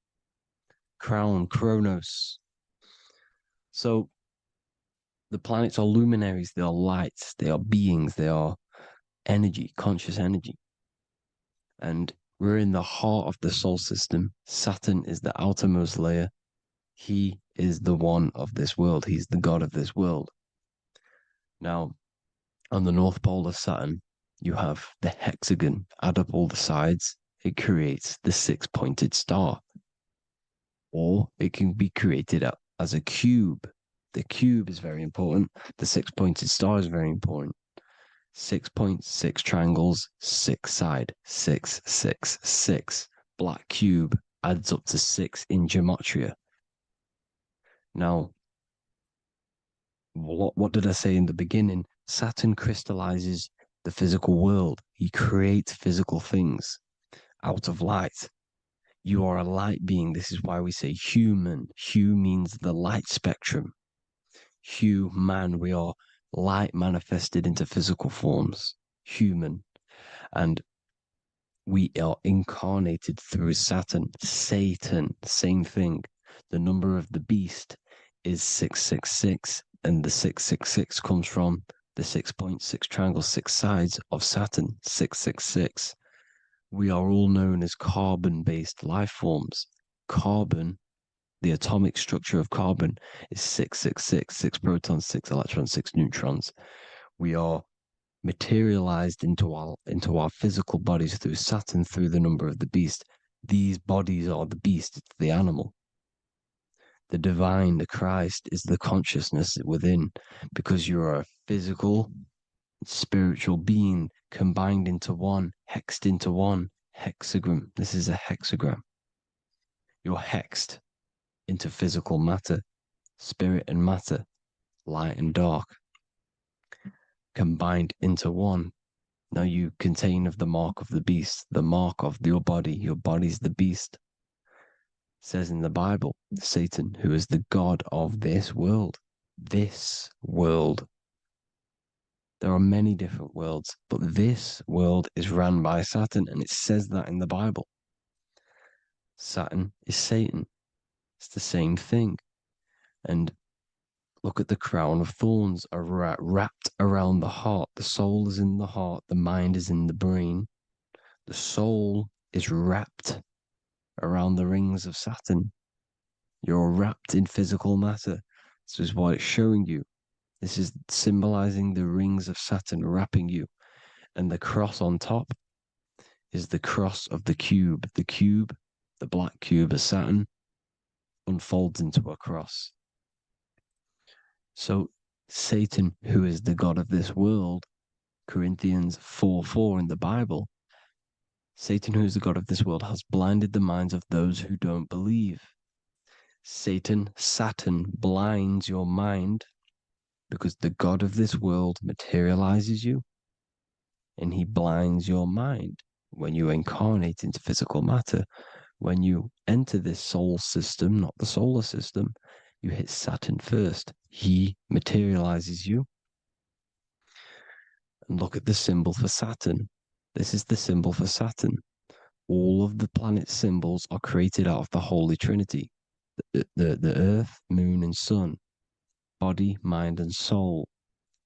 Crown, Chronos. So the planets are luminaries. They are lights. They are beings. They are energy, conscious energy. And we're in the heart of the solar system. Saturn is the outermost layer. He is the one of this world. He's the god of this world. Now, on the North Pole of Saturn, you have the hexagon. Add up all the sides. It creates the 6-pointed star. Or it can be created as a cube. The cube is very important. The 6-pointed star is very important. 6 points, 6 triangles, 6 side, 6, 6, 6. Black cube adds up to 6 in gematria. Now, what did I say in the beginning? Saturn crystallizes the physical world. He creates physical things out of light. You are a light being. This is why we say human. Hue means the light spectrum. Hue, man, we are light manifested into physical forms, human. And we are incarnated through Saturn. Satan, same thing. The number of the beast is 666, and the 666 comes from the 6.6 triangle, 6 sides of Saturn, 666. We are all known as carbon-based life forms. Carbon, the atomic structure of carbon, is 666, 6 protons, 6 electrons, 6 neutrons. We are materialized into our physical bodies through Saturn, through the number of the beast. These bodies are the beast, it's the animal. The divine, the Christ, is the consciousness within, because you are a physical, spiritual being combined into one, hexed into one. Hexagram. This is a hexagram. You're hexed into physical matter, spirit and matter, light and dark, combined into one. Now you contain of the mark of the beast, the mark of your body. Your body's the beast. It says in the Bible, Satan, who is the god of this world. this world. There are many different worlds, but this world is run by Saturn, and it says that in the Bible. Saturn is Satan. It's the same thing. And look at the crown of thorns are wrapped around the heart. The soul is in the heart. The mind is in the brain. The soul is wrapped around the rings of Saturn. You're wrapped in physical matter. This is what it's showing you. This is symbolizing the rings of Saturn wrapping you. And the cross on top is the cross of the cube. The cube, the black cube of Saturn, unfolds into a cross. So Satan, who is the god of this world, Corinthians 4:4 in the Bible, Satan, who is the god of this world, has blinded the minds of those who don't believe. Satan blinds your mind because the god of this world materializes you and he blinds your mind when you incarnate into physical matter. When you enter this soul system, not the solar system, you hit Saturn first. He materializes you. And look at the symbol for Saturn. This is the symbol for Saturn. All of the planet symbols are created out of the Holy Trinity. The Earth, Moon, and Sun. Body, mind, and soul.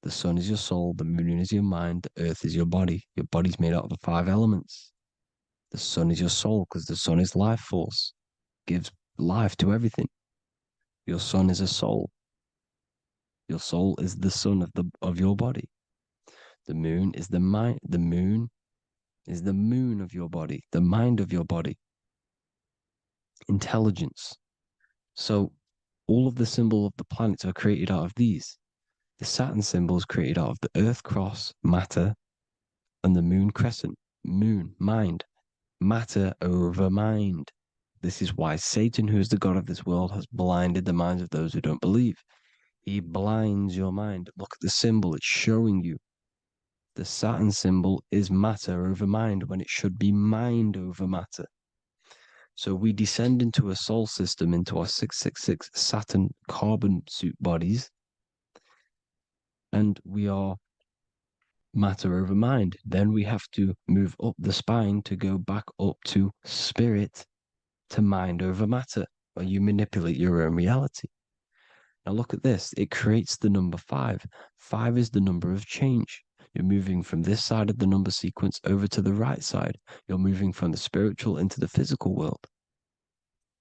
The Sun is your soul, the Moon is your mind, the Earth is your body. Your body's made out of the 5 elements. The Sun is your soul because the Sun is life force. Gives life to everything. Your Sun is a soul. Your soul is the sun of your body. The Moon is the mind. The Moon is the moon of your body, the mind of your body. Intelligence. So all of the symbols of the planets are created out of these. The Saturn symbol is created out of the Earth cross, matter, and the Moon crescent, moon, mind, matter over mind. This is why Satan, who is the god of this world, has blinded the minds of those who don't believe. He blinds your mind. Look at the symbol, it's showing you. The Saturn symbol is matter over mind when it should be mind over matter. So we descend into a soul system, into our 666 Saturn carbon suit bodies, and we are matter over mind. Then we have to move up the spine to go back up to spirit, to mind over matter, where you manipulate your own reality. Now look at this. It creates the number 5. 5 is the number of change. You're moving from this side of the number sequence over to the right side. You're moving from the spiritual into the physical world.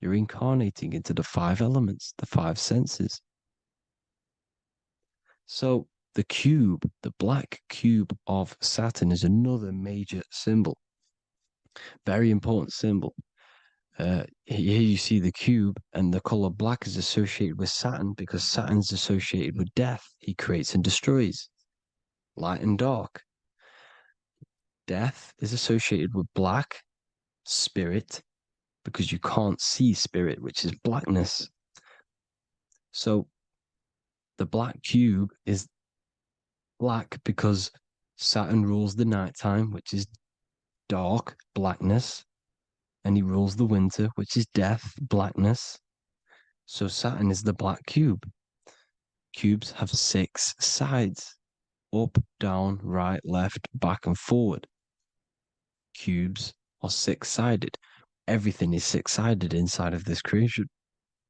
You're incarnating into the 5 elements, the 5 senses. So the cube, the black cube of Saturn, is another major symbol. Very important symbol. Here you see the cube, and the color black is associated with Saturn because Saturn is associated with death. He creates and destroys. Light and dark. Death is associated with black, spirit, because you can't see spirit, which is blackness. So the black cube is black because Saturn rules the nighttime, which is dark, blackness, and he rules the winter, which is death, blackness. So Saturn is the black cube. Cubes have 6 sides. Up, down, right, left, back, and forward. Cubes are 6-sided. Everything is 6-sided inside of this creation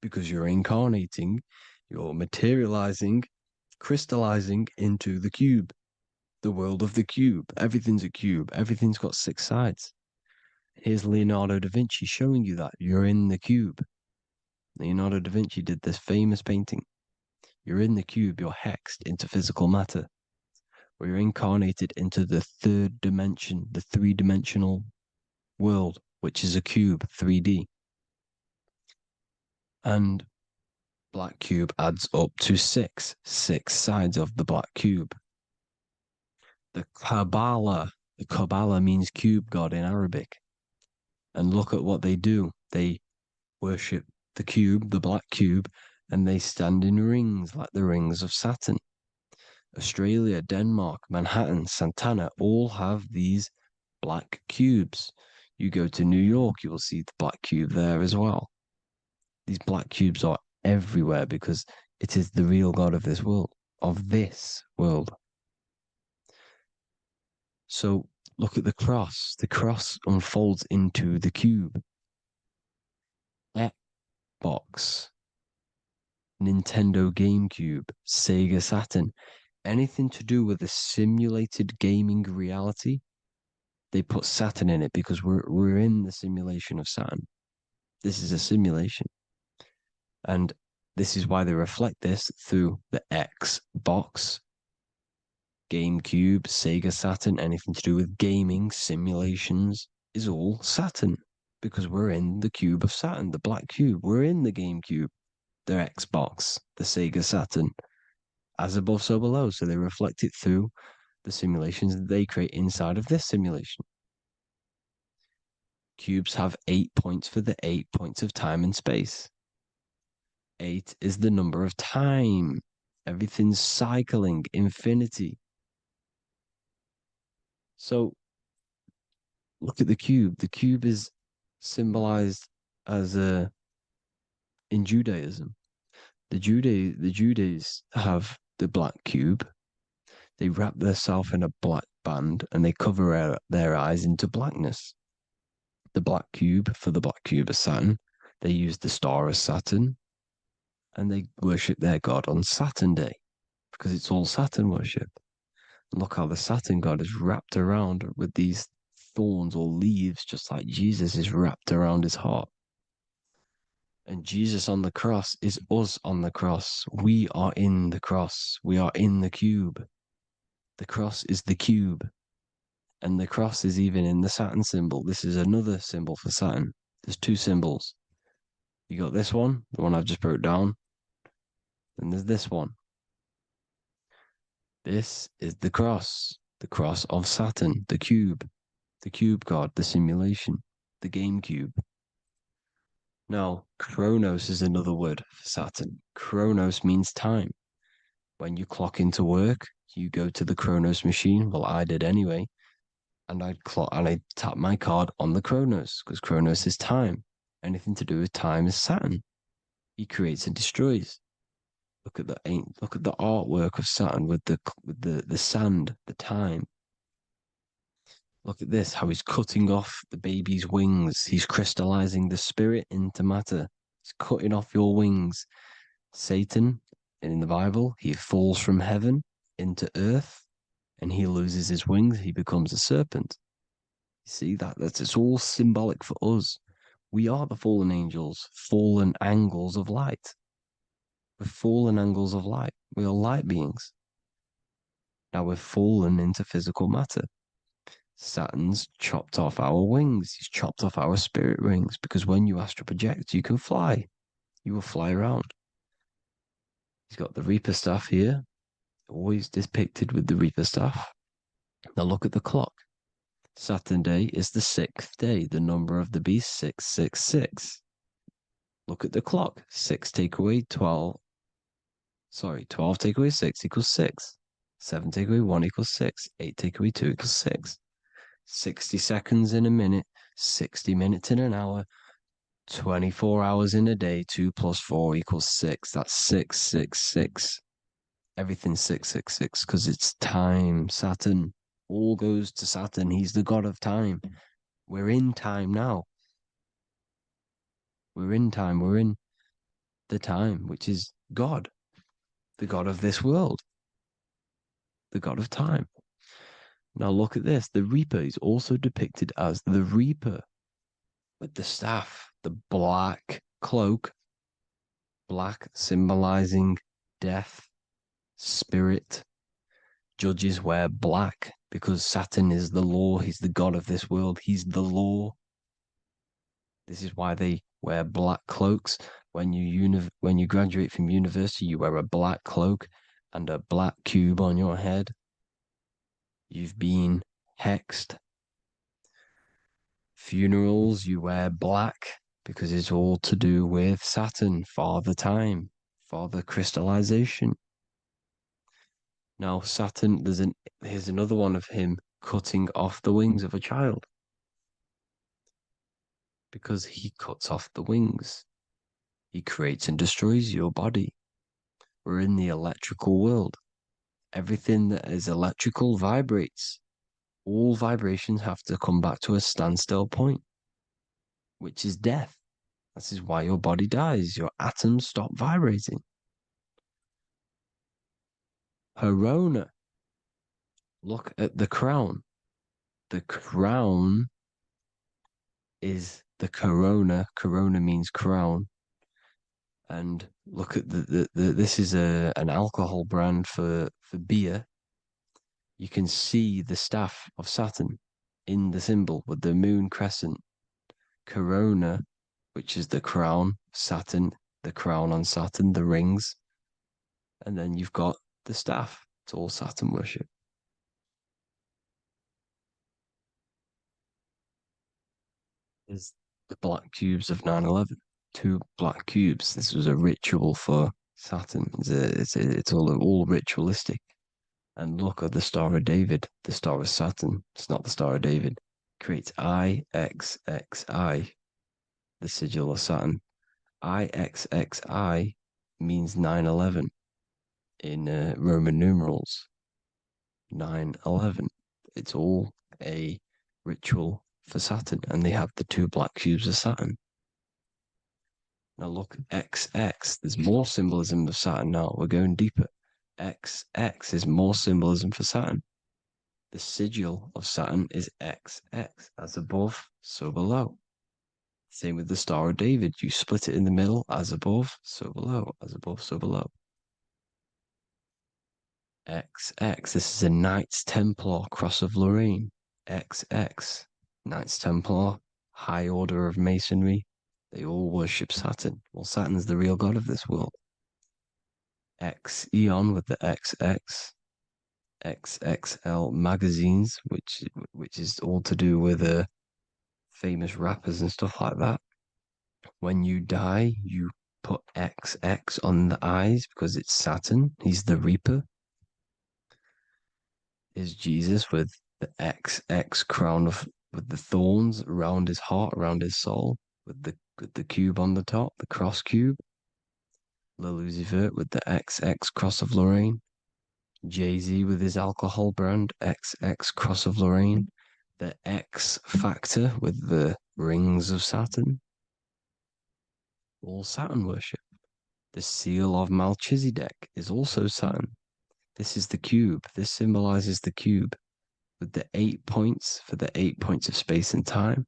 because you're incarnating, you're materializing, crystallizing into the cube, the world of the cube. Everything's a cube. Everything's got 6 sides. Here's Leonardo da Vinci showing you that you're in the cube. Leonardo da Vinci did this famous painting. You're in the cube, you're hexed into physical matter, where you're incarnated into the 3rd dimension, the 3-dimensional world, which is a cube, 3D. And black cube adds up to 6 sides of the black cube. The Kabbalah means cube god in Arabic. And look at what they do. They worship the cube, the black cube, and they stand in rings like the rings of Saturn. Australia, Denmark, Manhattan, Santana all have these black cubes. You go to New York, you will see the black cube there as well. These black cubes are everywhere because It is the real God of this world, of this world. So look at the cross. The cross unfolds into the cube. Xbox, Nintendo GameCube, Sega Saturn, anything to do with a simulated gaming reality, they put Saturn in it because we're in the simulation of Saturn. This is a simulation. And this is why they reflect this through the Xbox, GameCube, Sega Saturn, anything to do with gaming, simulations, is all Saturn. Because we're in the cube of Saturn, the black cube. We're in the GameCube, the Xbox, the Sega Saturn. As above, so below. So they reflect it through the simulations that they create inside of this simulation. Cubes have 8 points for the 8 points of time and space. 8 is the number of time. Everything's cycling, infinity. So look at the cube. The cube is symbolized as in Judaism. The Judees have the black cube. They wrap themselves in a black band and they cover their eyes into blackness. The black cube for the black cube of Saturn. They use the star of Saturn and they worship their god on Saturn Day because it's all Saturn worship. And look how the Saturn god is wrapped around with these thorns or leaves, just like Jesus is wrapped around his heart. And Jesus on the cross is us on the cross. We are in the cross. We are in the cube. The cross is the cube. And the cross is even in the Saturn symbol. This is another symbol for Saturn. There's two symbols. You got this one, the one I've just broke down. And there's this one. This is the cross of Saturn, the cube god, the simulation, the game cube. Now, Chronos is another word for Saturn. Chronos means time. When you clock into work, you go to the Chronos machine. Well, I did anyway. And I'd tap my card on the Chronos because Chronos is time. Anything to do with time is Saturn. He creates and destroys. Look at the artwork of Saturn with the sand, the time. Look at this, how he's cutting off the baby's wings. He's crystallizing the spirit into matter. He's cutting off your wings. Satan, in the Bible, he falls from heaven into earth and he loses his wings. He becomes a serpent. You see that's it's all symbolic for us. We are the fallen angels, fallen angles of light. We're fallen angles of light. We are light beings. Now we're fallen into physical matter. Saturn's chopped off our wings. He's chopped off our spirit wings because when you astral project, you can fly. You will fly around. He's got the Reaper staff here, always depicted with the Reaper staff. Now look at the clock. Saturn Day is the 6th day, the number of the beast 666. Look at the clock. 6 take away 12. 12 take away 6 equals 6. 7 take away 1 equals 6. 8 take away 2 equals 6. 60 seconds in a minute, 60 minutes in an hour, 24 hours in a day, 2 plus 4 equals 6. That's 666. Everything's 666 because it's time. Saturn. All goes to Saturn. He's the god of time. We're in time now. We're in time. We're in the time, which is God, the god of this world, the god of time. Now look at this. The Reaper is also depicted as the Reaper with the staff, the black cloak, black symbolizing death, spirit. Judges wear black because Saturn is the law. He's the god of this world. He's the law. This is why they wear black cloaks. When you graduate from university, you wear a black cloak and a black cube on your head. You've been hexed. Funerals, you wear black because it's all to do with Saturn, Father Time, Father Crystallization. Now, Saturn, here's another one of him cutting off the wings of a child. Because he cuts off the wings. He creates and destroys your body. We're in the electrical world. Everything that is electrical vibrates. All vibrations have to come back to a standstill point, which is death. This is why your body dies. Your atoms stop vibrating. Corona. Look at the crown. The crown is the corona. Corona means crown. And look at this is an alcohol brand for beer. You can see the staff of Saturn in the symbol with the moon crescent. Corona, which is the crown, Saturn, the crown on Saturn, the rings. And then you've got the staff. It's all Saturn worship. Is the black cubes of 9/11. 2 black cubes. This was a ritual for Saturn. It's all ritualistic. And look at the Star of David, the Star of Saturn. It's not the Star of David. Creates IXXI, the sigil of Saturn. IXXI means 9/11 in Roman numerals. 9/11. It's all a ritual for Saturn, and they have the 2 black cubes of Saturn. Now look, XX. There's more symbolism of Saturn now. We're going deeper. XX is more symbolism for Saturn. The sigil of Saturn is XX, as above, so below. Same with the Star of David. You split it in the middle, as above, so below, as above, so below. XX, this is a Knights Templar Cross of Lorraine. XX, Knights Templar, high order of Masonry. They all worship Saturn. Well, Saturn's the real god of this world. X Eon with the XX, XXL magazines, which is all to do with famous rappers and stuff like that. When you die, you put XX on the eyes because it's Saturn. He's the Reaper. Is Jesus with the XX crown with the thorns around his heart, around his soul, with the cube on the top, the cross cube. Lil Uzi Vert with the XX Cross of Lorraine. Jay-Z with his alcohol brand, XX Cross of Lorraine. The X Factor with the rings of Saturn. All Saturn worship. The seal of Melchizedek is also Saturn. This is the cube. This symbolizes the cube with the 8 points for the 8 points of space and time.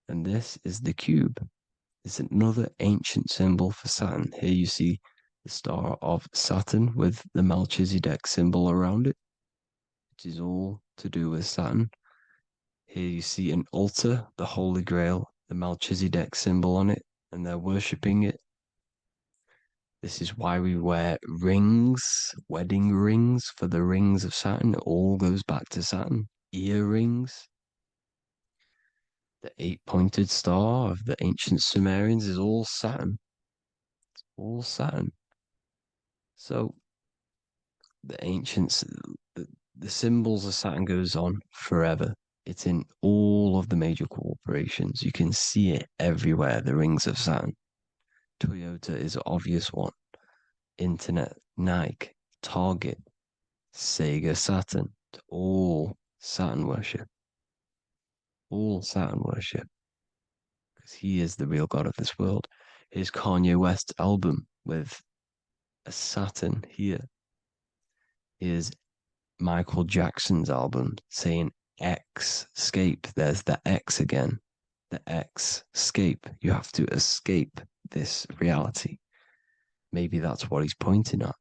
And this is the cube. It's another ancient symbol for Saturn. Here you see the star of Saturn with the Melchizedek symbol around it, which is all to do with Saturn. Here you see an altar, the Holy Grail, the Melchizedek symbol on it, and they're worshipping it. This is why we wear rings, wedding rings for the rings of Saturn. It all goes back to Saturn. Earrings. The 8-pointed star of the ancient Sumerians is all Saturn. It's all Saturn. So the ancients, the symbols of Saturn goes on forever. It's in all of the major corporations. You can see it everywhere, the rings of Saturn. Toyota is an obvious one. Internet, Nike, Target, Sega, Saturn. It's all Saturn worship. All Saturn worship. Because he is the real god of this world. Here's Kanye West's album with a Saturn here. Here's Michael Jackson's album saying escape. There's the X again. The X, escape. You have to escape this reality. Maybe that's what he's pointing at.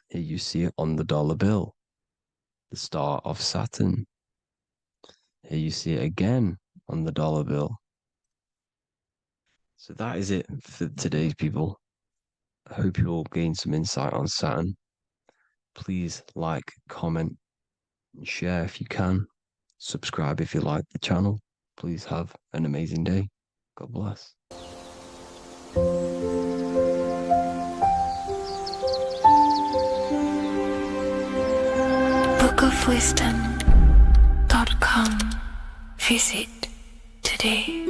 Here you see it on the dollar bill. The star of Saturn. Here you see it again on the dollar bill. So that is it for today's people. I hope you all gain some insight on Saturn. Please like, comment, and share if you can. Subscribe if you like the channel. Please have an amazing day. God bless. bookofwisdom.com. Visit today.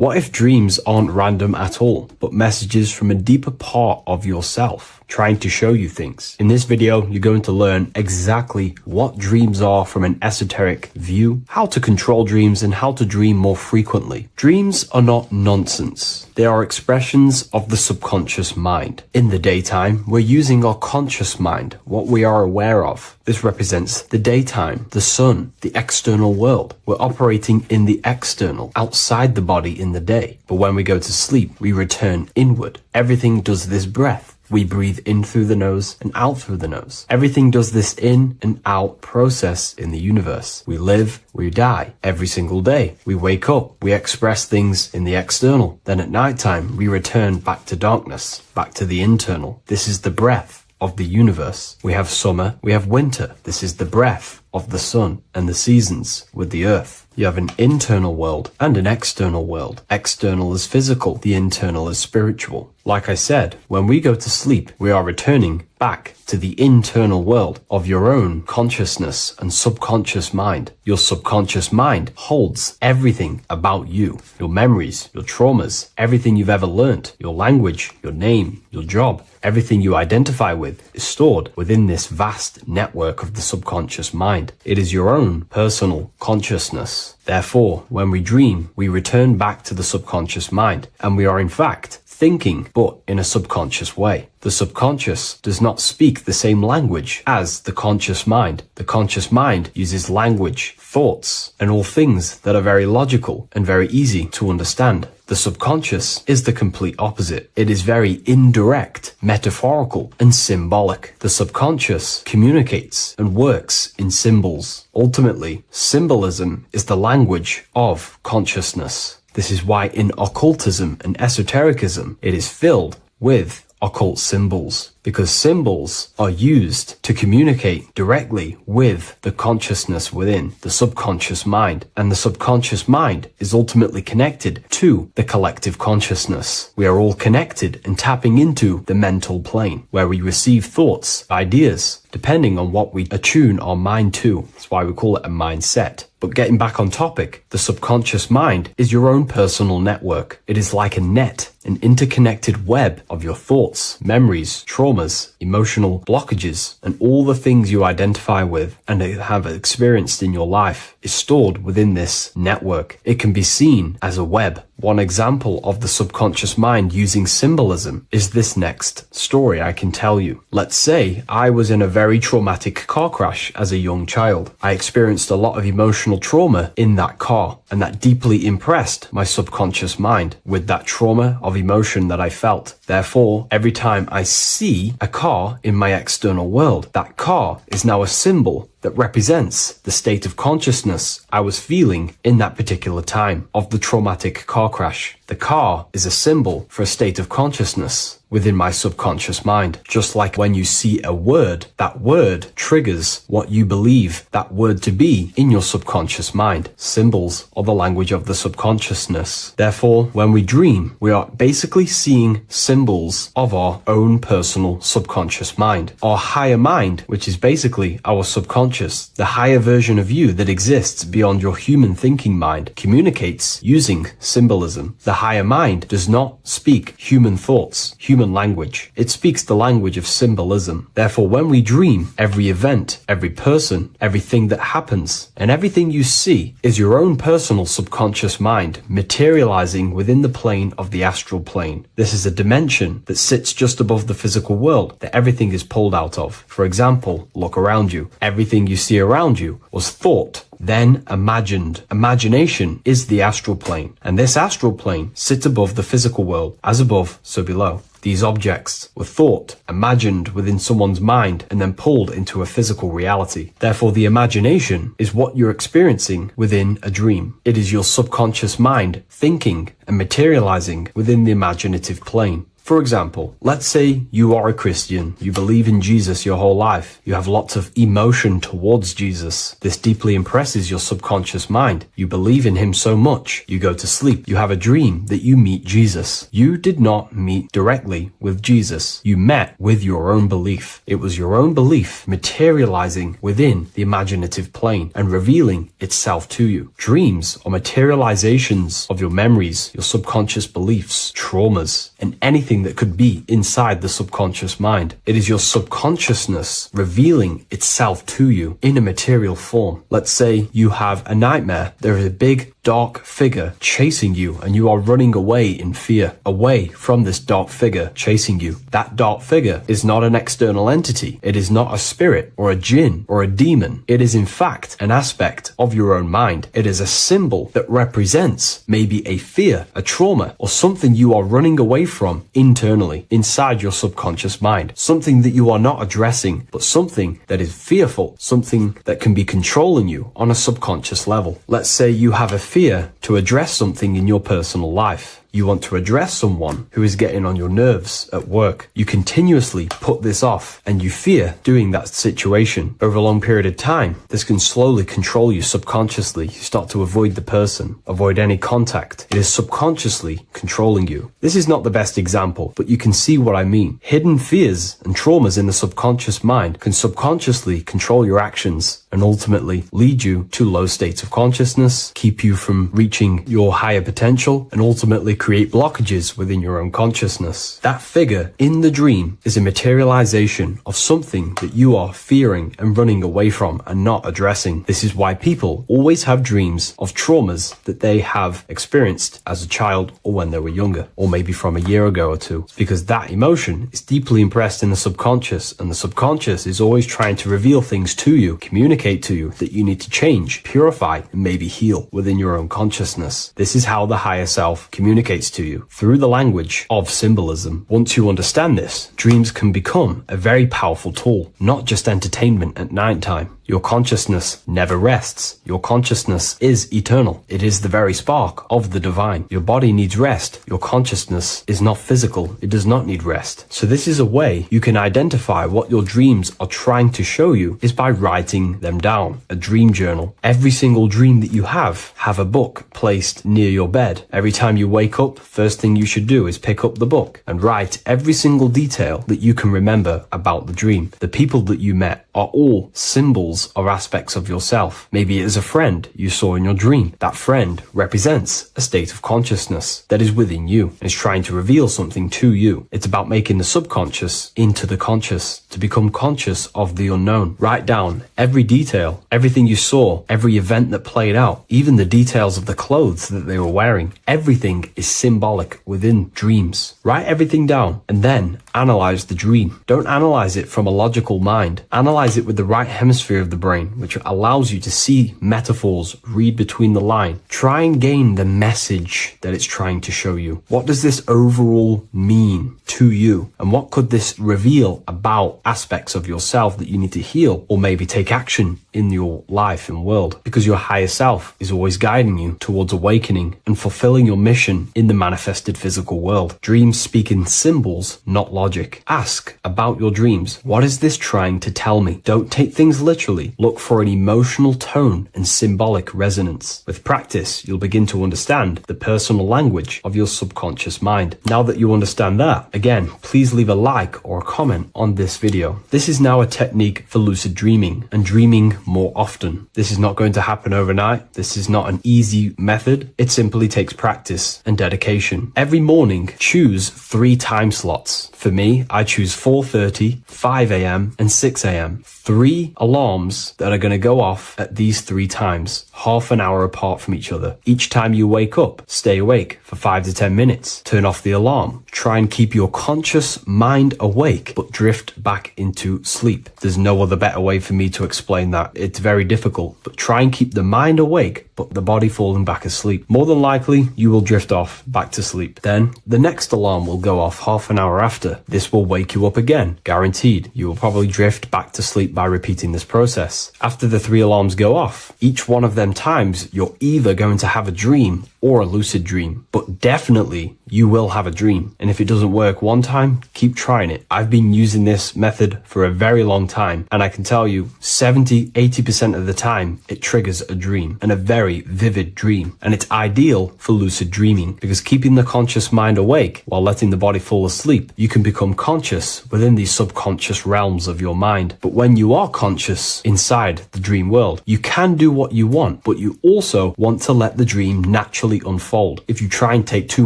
What if dreams aren't random at all, but messages from a deeper part of yourself, trying to show you things? In this video, you're going to learn exactly what dreams are from an esoteric view, how to control dreams, and how to dream more frequently. Dreams are not nonsense. They are expressions of the subconscious mind. In the daytime, we're using our conscious mind, what we are aware of. This represents the daytime, the sun, the external world. We're operating in the external, outside the body in the day. But when we go to sleep, we return inward. Everything does this breath. We breathe in through the nose and out through the nose. Everything does this in and out process in the universe. We live, we die every single day. We wake up, we express things in the external. Then at nighttime, we return back to darkness, back to the internal. This is the breath of the universe. We have summer, we have winter. This is the breath of the sun and the seasons with the earth. You have an internal world and an external world. External is physical, the internal is spiritual. Like I said, when we go to sleep, we are returning back to the internal world of your own consciousness and subconscious mind. Your subconscious mind holds everything about you, your memories, your traumas, everything you've ever learnt, your language, your name, your job, everything you identify with is stored within this vast network of the subconscious mind. It is your own personal consciousness. Therefore, when we dream, we return back to the subconscious mind, and we are in fact thinking, but in a subconscious way. The subconscious does not speak the same language as the conscious mind. The conscious mind uses language, thoughts, and all things that are very logical and very easy to understand. The subconscious is the complete opposite. It is very indirect, metaphorical, and symbolic. The subconscious communicates and works in symbols. Ultimately, symbolism is the language of consciousness. This is why in occultism and esotericism, it is filled with occult symbols, because symbols are used to communicate directly with the consciousness within the subconscious mind, and the subconscious mind is ultimately connected to the collective consciousness. We are all connected and tapping into the mental plane, where we receive thoughts, ideas, depending on what we attune our mind to. That's why we call it a mindset. But getting back on topic, the subconscious mind is your own personal network. It is like a net, an interconnected web of your thoughts, memories, traumas, emotional blockages, and all the things you identify with and have experienced in your life is stored within this network. It can be seen as a web. One example of the subconscious mind using symbolism is this next story I can tell you. Let's say I was in a very traumatic car crash as a young child. I experienced a lot of emotional trauma in that car, and that deeply impressed my subconscious mind with that trauma of emotion that I felt. Therefore, every time I see a car in my external world, that car is now a symbol that represents the state of consciousness I was feeling in that particular time of the traumatic car crash. The car is a symbol for a state of consciousness within my subconscious mind. Just like when you see a word, that word triggers what you believe that word to be in your subconscious mind. Symbols are the language of the subconsciousness. Therefore, when we dream, we are basically seeing symbols of our own personal subconscious mind. Our higher mind, which is basically our subconscious, the higher version of you that exists beyond your human thinking mind, communicates using symbolism. The higher mind does not speak human thoughts, human language. It speaks the language of symbolism. Therefore, when we dream, every event, every person, everything that happens, and everything you see is your own personal subconscious mind materializing within the plane of the astral plane. This is a dimension that sits just above the physical world that everything is pulled out of. For example, look around you. Everything you see around you was thought, then imagined. Imagination is the astral plane, and this astral plane sits above the physical world. As above, so below. These objects were thought, imagined within someone's mind, and then pulled into a physical reality. Therefore, the imagination is what you're experiencing within a dream. It is your subconscious mind thinking and materializing within the imaginative plane. For example, let's say you are a Christian, you believe in Jesus your whole life, you have lots of emotion towards Jesus. This deeply impresses your subconscious mind. You believe in him so much, you go to sleep, you have a dream that you meet Jesus. You did not meet directly with Jesus. You met with your own belief. It was your own belief materializing within the imaginative plane and revealing itself to you. Dreams are materializations of your memories, your subconscious beliefs, traumas, and anything that could be inside the subconscious mind. It is your subconsciousness revealing itself to you in a material form. Let's say you have a nightmare. There is a big dark figure chasing you and you are running away in fear, away from this dark figure chasing you. That dark figure is not an external entity. It is not a spirit or a jinn or a demon. It is in fact an aspect of your own mind. It is a symbol that represents maybe a fear, a trauma, or something you are running away from internally, inside your subconscious mind. Something that you are not addressing, but something that is fearful, something that can be controlling you on a subconscious level. Let's say you have a fear to address something in your personal life. You want to address someone who is getting on your nerves at work. You continuously put this off and you fear doing that situation. Over a long period of time, this can slowly control you subconsciously. You start to avoid the person, avoid any contact. It is subconsciously controlling you. This is not the best example, but you can see what I mean. Hidden fears and traumas in the subconscious mind can subconsciously control your actions and ultimately lead you to low states of consciousness, keep you from reaching your higher potential, and ultimately create blockages within your own consciousness. That figure in the dream is a materialization of something that you are fearing and running away from and not addressing. This is why people always have dreams of traumas that they have experienced as a child or when they were younger, or maybe from a year ago or two, because that emotion is deeply impressed in the subconscious, and the subconscious is always trying to reveal things to you, communicate to you that you need to change, purify, and maybe heal within your own consciousness. This is how the higher self communicates to you, through the language of symbolism. Once you understand this, dreams can become a very powerful tool, not just entertainment at night time. Your consciousness never rests. Your consciousness is eternal. It is the very spark of the divine. Your body needs rest. Your consciousness is not physical. It does not need rest. So this is a way you can identify what your dreams are trying to show you, is by writing them down. A dream journal. Every single dream that you have a book placed near your bed. Every time you wake up, first thing you should do is pick up the book and write every single detail that you can remember about the dream. The people that you met are all symbols or aspects of yourself. Maybe it is a friend you saw in your dream. That friend represents a state of consciousness that is within you and is trying to reveal something to you. It's about making the subconscious into the conscious, to become conscious of the unknown. Write down every detail, everything you saw, every event that played out, even the details of the clothes that they were wearing. Everything is symbolic within dreams. Write everything down and then analyze the dream. Don't analyze it from a logical mind. Analyze it with the right hemisphere of the brain, which allows you to see metaphors, read between the line. Try and gain the message that it's trying to show you. What does this overall mean to you? And what could this reveal about aspects of yourself that you need to heal or maybe take action in your life and world? Because your higher self is always guiding you towards awakening and fulfilling your mission in the manifested physical world. Dreams speak in symbols, not logic. Ask about your dreams. What is this trying to tell me? Don't take things literally. Look for an emotional tone and symbolic resonance. With practice, you'll begin to understand the personal language of your subconscious mind. Now that you understand that, again, please leave a like or a comment on this video. This is now a technique for lucid dreaming and dreaming more often. This is not going to happen overnight. This is not an easy method. It simply takes practice and dedication. Every morning, choose 3 time slots. For me, I choose 4:30, 5 a.m. and 6 a.m. 3 alarms that are going to go off at these 3 times, half an hour apart from each other. Each time you wake up, stay awake for 5 to 10 minutes. Turn off the alarm. Try and keep your conscious mind awake, but drift back into sleep. There's no other better way for me to explain that. It's very difficult, but try and keep the mind awake, but the body falling back asleep. More than likely, you will drift off back to sleep. Then the next alarm will go off half an hour after. This will wake you up again. Guaranteed. You will probably drift back to sleep by repeating this process. After the 3 alarms go off, each one of them times, you're either going to have a dream or a lucid dream, but definitely you will have a dream. And if it doesn't work one time, keep trying it. I've been using this method for a very long time, and I can tell you 70-80% of the time it triggers a dream, and a very vivid dream. And it's ideal for lucid dreaming, because keeping the conscious mind awake while letting the body fall asleep, you can become conscious within these subconscious realms of your mind. But when you are conscious inside the dream world, you can do what you want, but you also want to let the dream naturally unfold. If you try and take too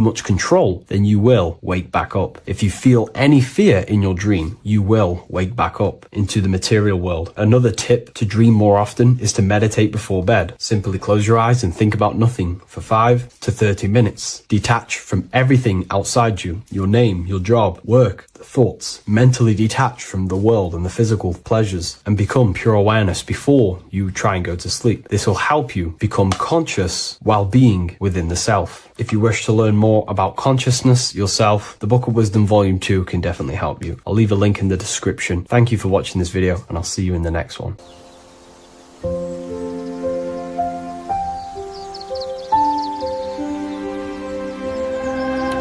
much control, then you will wake back up. If you feel any fear in your dream, you will wake back up into the material world. Another tip to dream more often is to meditate before bed. Simply close your eyes and think about nothing for 5 to 30 minutes. Detach from everything outside you, your name, your job, work, thoughts. Mentally detach from the world and the physical pleasures and become pure awareness before you try and go to sleep. This will help you become conscious while being within the self. If you wish to learn more about consciousness yourself, the Book of Wisdom Volume 2 can definitely help you. I'll leave a link in the description. Thank you for watching this video, and I'll see you in the next one.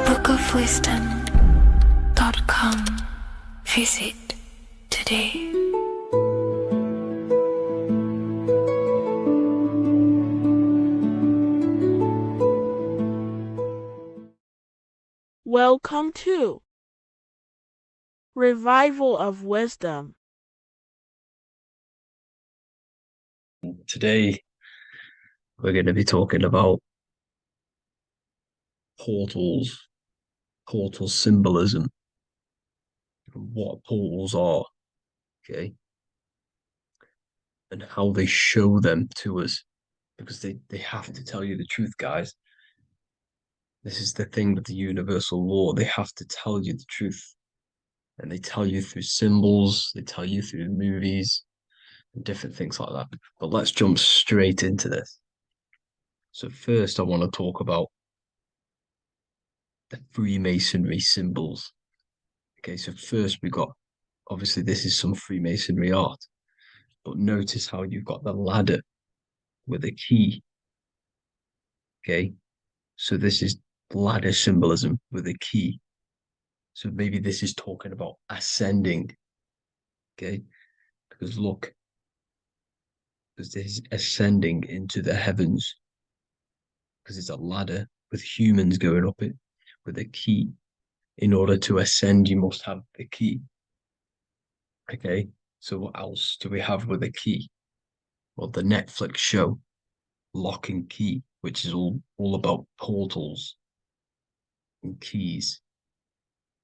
bookofwisdom.com. Visit today. Welcome to Revival of Wisdom. Today, we're going to be talking about portals, portal symbolism, what portals are, okay, and how they show them to us, because they have to tell you the truth, guys. This is the thing with the universal law. They have to tell you the truth. And they tell you through symbols, they tell you through movies, and different things like that. But let's jump straight into this. So first, I want to talk about the Freemasonry symbols. Okay, so first we got, obviously this is some Freemasonry art, but notice how you've got the ladder with a key. Okay, so this is ladder symbolism with a key. So maybe this is talking about ascending. Okay, because look, because this is ascending into the heavens, because it's a ladder with humans going up it with a key. In order to ascend, you must have the key. Okay, so what else do we have with a key? Well, the Netflix show Lock and Key, which is all about portals and keys.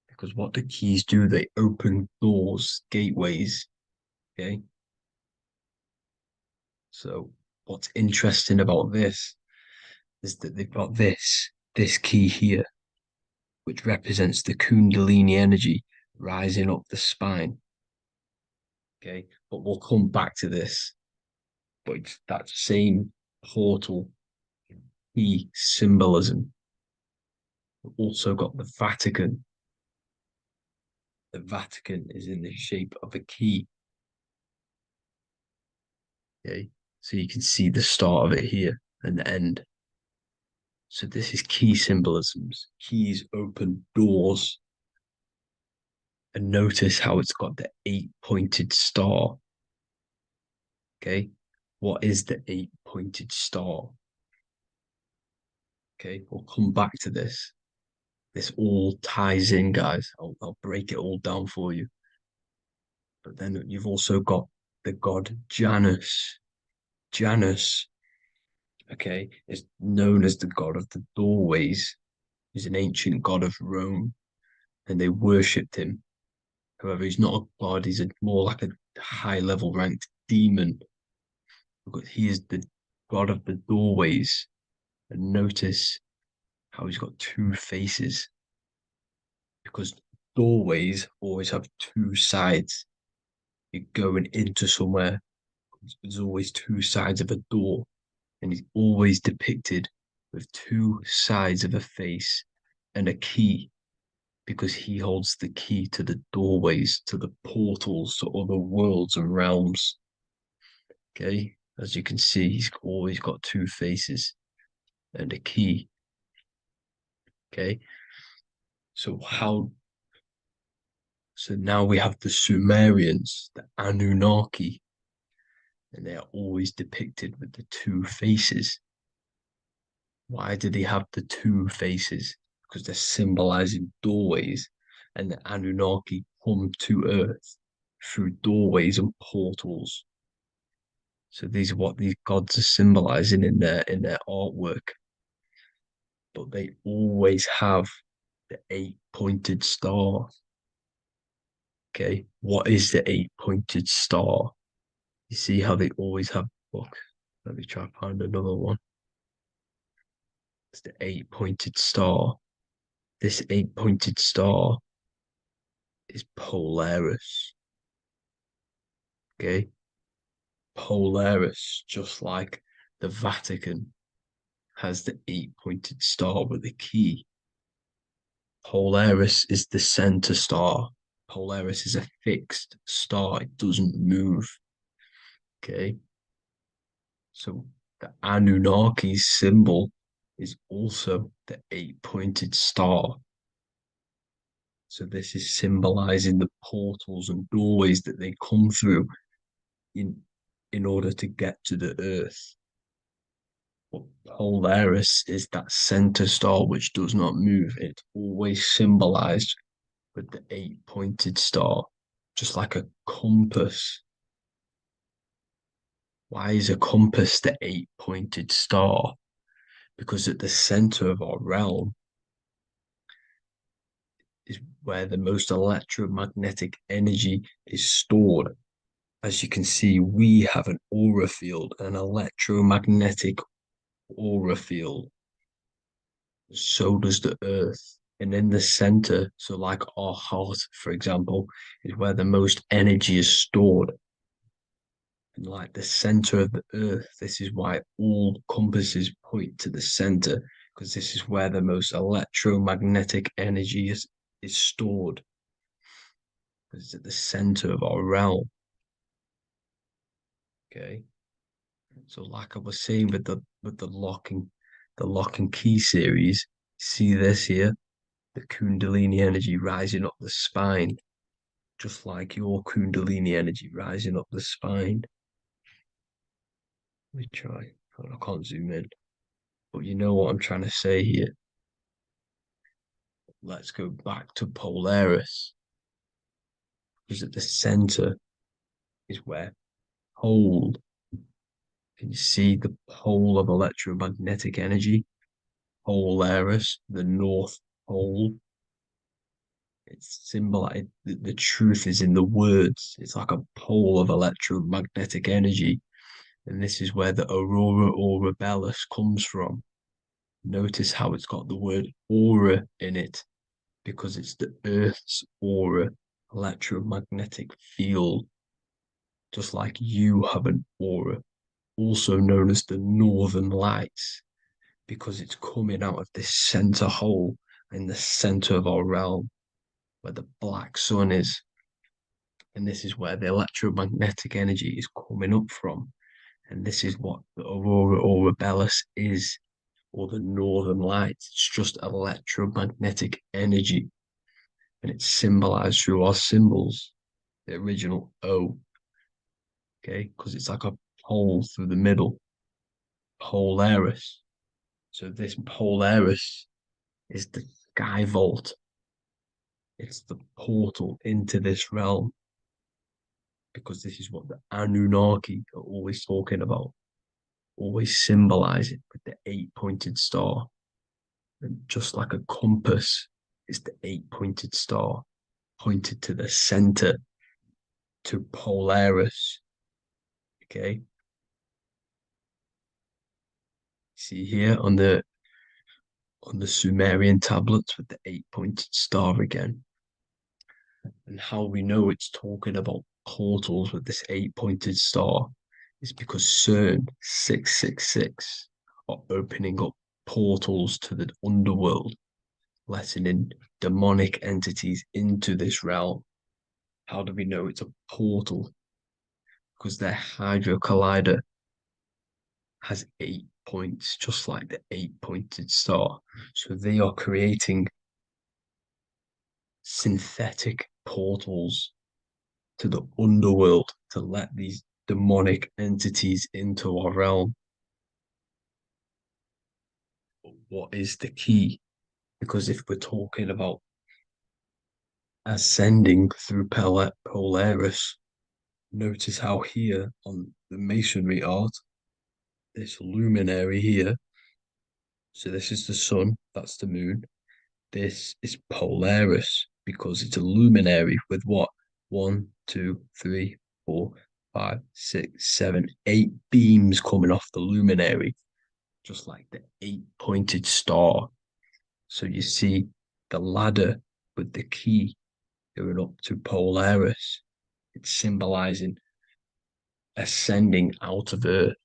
Because what the keys do, they open doors, gateways. Okay, so what's interesting about this is that they've got this key here, which represents the Kundalini energy rising up the spine. Okay, but we'll come back to this. But it's that same portal key symbolism. We've also got the Vatican. The Vatican is in the shape of a key. Okay, so you can see the start of it here and the end. So this is key symbolisms. Keys open doors. And notice how it's got the 8-pointed star. Okay, what is the 8-pointed star? Okay, we'll come back to this. This all ties in, guys. I'll break it all down for you. But then you've also got the god Janus. Janus, okay, is known as the god of the doorways. He's an ancient god of Rome, and they worshipped him. However, he's not a god, he's more like a high-level ranked demon. Because he is the god of the doorways. And notice how he's got 2 faces. Because doorways always have 2 sides. You're going into somewhere, there's always 2 sides of a door. And he's always depicted with 2 sides of a face and a key, because he holds the key to the doorways, to the portals, to other worlds and realms. Okay, as you can see, he's always got 2 faces and a key. Okay, So now we have the Sumerians, the Anunnaki, and they are always depicted with the two faces. Why do they have the two faces? Because they're symbolizing doorways, and the Anunnaki come to Earth through doorways and portals. So these are what these gods are symbolizing in their artwork. But they always have the 8-pointed star. Okay, what is the 8-pointed star? You see how they always have. Look, let me try to find another one. It's the 8-pointed star. This 8-pointed star is Polaris. Okay, Polaris, just like the Vatican has the 8-pointed star with a key. Polaris is the center star. Polaris is a fixed star, it doesn't move. Okay, so the Anunnaki's symbol is also the 8-pointed star. So this is symbolizing the portals and doorways that they come through in order to get to the Earth. But Polaris is that center star which does not move. It's always symbolized with the 8-pointed star, just like a compass. Why is a compass the 8-pointed star? Because at the center of our realm is where the most electromagnetic energy is stored. As you can see, we have an aura field, an electromagnetic aura field. So does the Earth. And in the center, so like our heart, for example, is where the most energy is stored. And like the center of the Earth, this is why all compasses point to the center, because this is where the most electromagnetic energy is stored. It's at the center of our realm. Okay. So like I was saying with the lock and key series, see this here, the Kundalini energy rising up the spine, just like your Kundalini energy rising up the spine. Let me try. I can't zoom in, but you know what I'm trying to say here. Let's go back to Polaris, because at the center is where pole. Can you see the pole of electromagnetic energy? Polaris, the North Pole. It's symbolized. The truth is in the words. It's like a pole of electromagnetic energy. And this is where the aurora borealis comes from. Notice how it's got the word aura in it, because it's the Earth's aura, electromagnetic field. Just like you have an aura, also known as the northern lights, because it's coming out of this center hole in the center of our realm, where the black sun is. And this is where the electromagnetic energy is coming up from. And this is what the aurora borealis is, or the northern lights. It's just electromagnetic energy. And it's symbolized through our symbols, the original O. Okay, because it's like a hole through the middle. Polaris. So this Polaris is the sky vault. It's the portal into this realm, because this is what the Anunnaki are always talking about, always symbolize it with the 8-pointed star. And just like a compass, it's the 8-pointed star pointed to the center, to Polaris. Okay. See here on the Sumerian tablets with the 8-pointed star again. And how we know it's talking about portals with this 8-pointed star is because CERN 666 are opening up portals to the underworld, letting in demonic entities into this realm. How do we know it's a portal? Because their Hydro Collider has 8 points, just like the 8-pointed star. So they are creating synthetic portals to the underworld to let these demonic entities into our realm. But what is the key? Because if we're talking about ascending through Polaris, notice how here on the masonry art, this luminary here, so this is the sun, that's the moon. This is Polaris because it's a luminary with what? 1, 2, 3, 4, 5, 6, 7, 8 beams coming off the luminary, just like the 8-pointed star. So you see the ladder with the key going up to Polaris. It's symbolizing ascending out of Earth.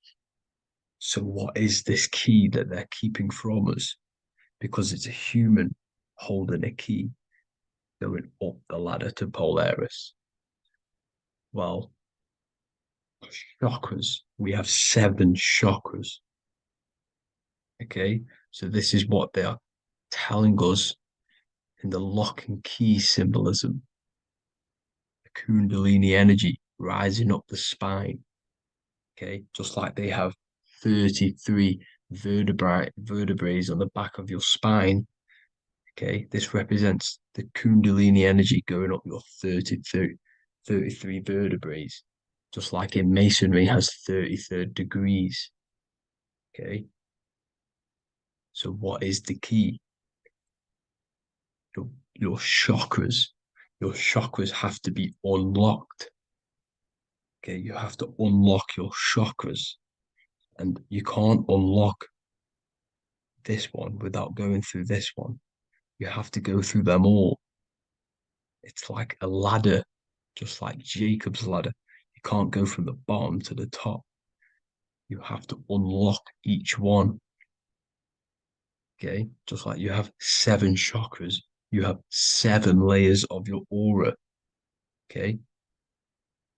So what is this key that they're keeping from us? Because it's a human holding a key going up the ladder to Polaris. Well, chakras. We have 7 chakras. Okay, so this is what they are telling us in the lock and key symbolism. The Kundalini energy rising up the spine. Okay, just like they have 33 vertebrae on the back of your spine. Okay, this represents the Kundalini energy going up your 33 vertebrae, just like in masonry has 33rd degrees. Okay, so what is the key? Your chakras. Your chakras have to be unlocked. Okay, you have to unlock your chakras, and you can't unlock this one without going through this one. You have to go through them all. It's like a ladder, just like Jacob's ladder. You can't go from the bottom to the top. You have to unlock each one. Okay, just like you have 7 chakras, you have 7 layers of your aura. Okay,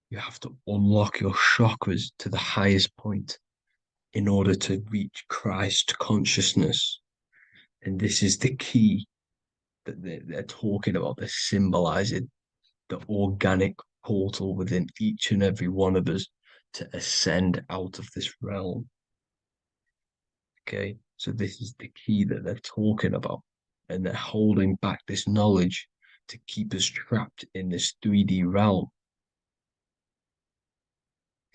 you have to unlock your chakras to the highest point in order to reach Christ consciousness. And this is the key that they're talking about. They're symbolizing the organic portal within each and every one of us to ascend out of this realm. Okay, so this is the key that they're talking about, and they're holding back this knowledge to keep us trapped in this 3D realm.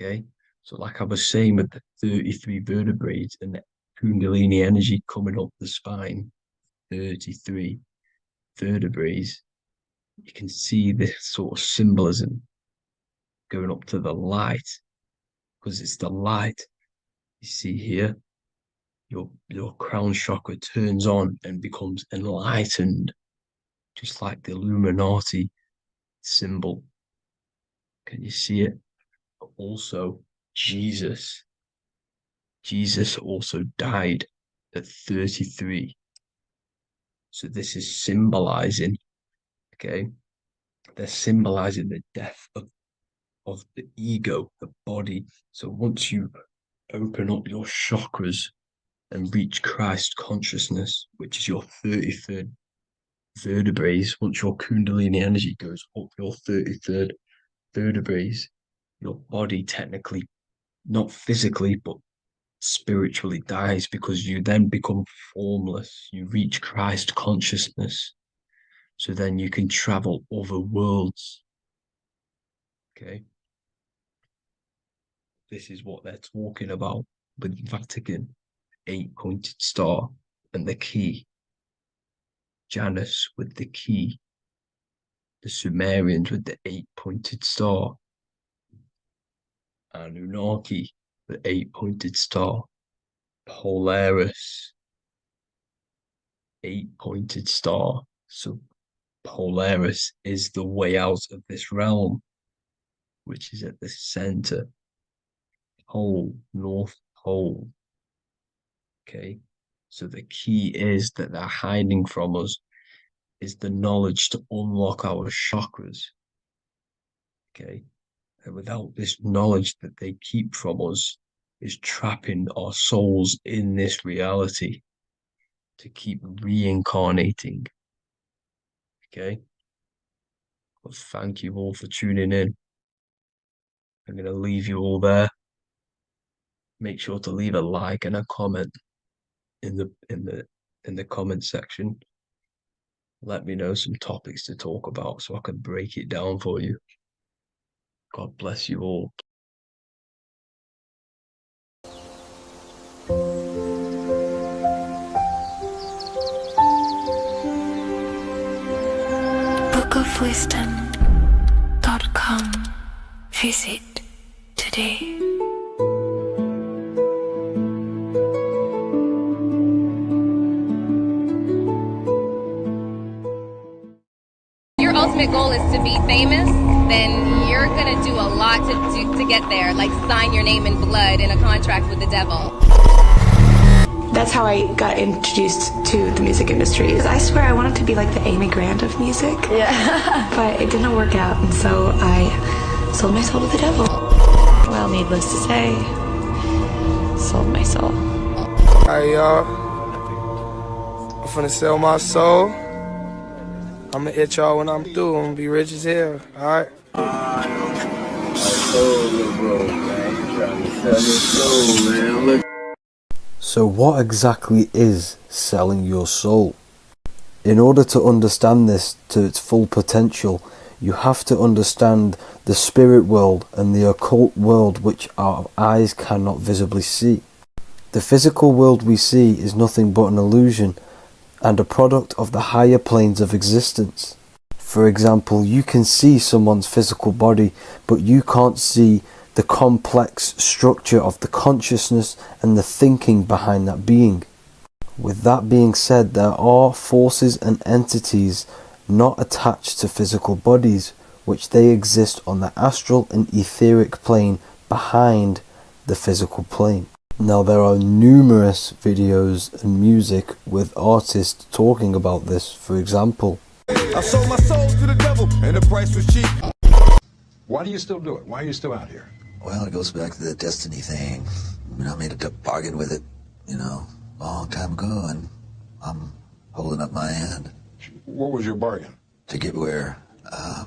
Okay, so like I was saying with the 33 vertebrae and the Kundalini energy coming up the spine, 33 vertebrae, you can see this sort of symbolism going up to the light, because it's the light. You see here, your crown chakra turns on and becomes enlightened, just like the Illuminati symbol. Can you see it? But also, Jesus also died at 33. So this is symbolizing, okay, they're symbolizing the death of the ego, the body. So once you open up your chakras and reach Christ consciousness, which is your 33rd vertebrae, once your Kundalini energy goes up your 33rd vertebrae, your body technically, not physically, but spiritually dies, because you then become formless. You reach Christ consciousness. So then you can travel other worlds. Okay. This is what they're talking about with Vatican, 8-pointed star, and the key. Janus with the key. The Sumerians with the 8-pointed star. Anunnaki, the 8-pointed star. Polaris, 8-pointed star. So Polaris is the way out of this realm, which is at the center. Pole, North Pole. Okay, so the key is that they're hiding from us is the knowledge to unlock our chakras. Okay, and without this knowledge that they keep from us is trapping our souls in this reality to keep reincarnating. Okay, But thank you all for tuning in. I'm going to leave you all there. Make sure to leave a like and a comment in the comment section. Let me know some topics to talk about so I can break it down for you. God bless you all. bookofwisdom.com. Visit today. Your ultimate goal is to be famous, then you're gonna do a lot to get there, like sign your name in blood in a contract with the devil. That's how I got introduced to the music industry. I swear I wanted to be like the Amy Grant of music. Yeah. But it didn't work out, and so I sold my soul to the devil. Well, needless to say, sold my soul. Alright, y'all. I'm finna sell my soul. I'ma hit y'all when I'm through. I'm gonna be rich as hell, alright? So what exactly is selling your soul? In order to understand this to its full potential, you have to understand the spirit world and the occult world which our eyes cannot visibly see. The physical world we see is nothing but an illusion and a product of the higher planes of existence. For example, you can see someone's physical body, but you can't see the complex structure of the consciousness and the thinking behind that being. With that being said, there are forces and entities not attached to physical bodies, which they exist on the astral and etheric plane behind the physical plane. Now there are numerous videos and music with artists talking about this. For example, I sold my soul to the devil and the price was cheap. Why do you still do it? Why are you still out here? Well, it goes back to the destiny thing. I made a bargain with it, a long time ago, and I'm holding up my hand. What was your bargain? To get where I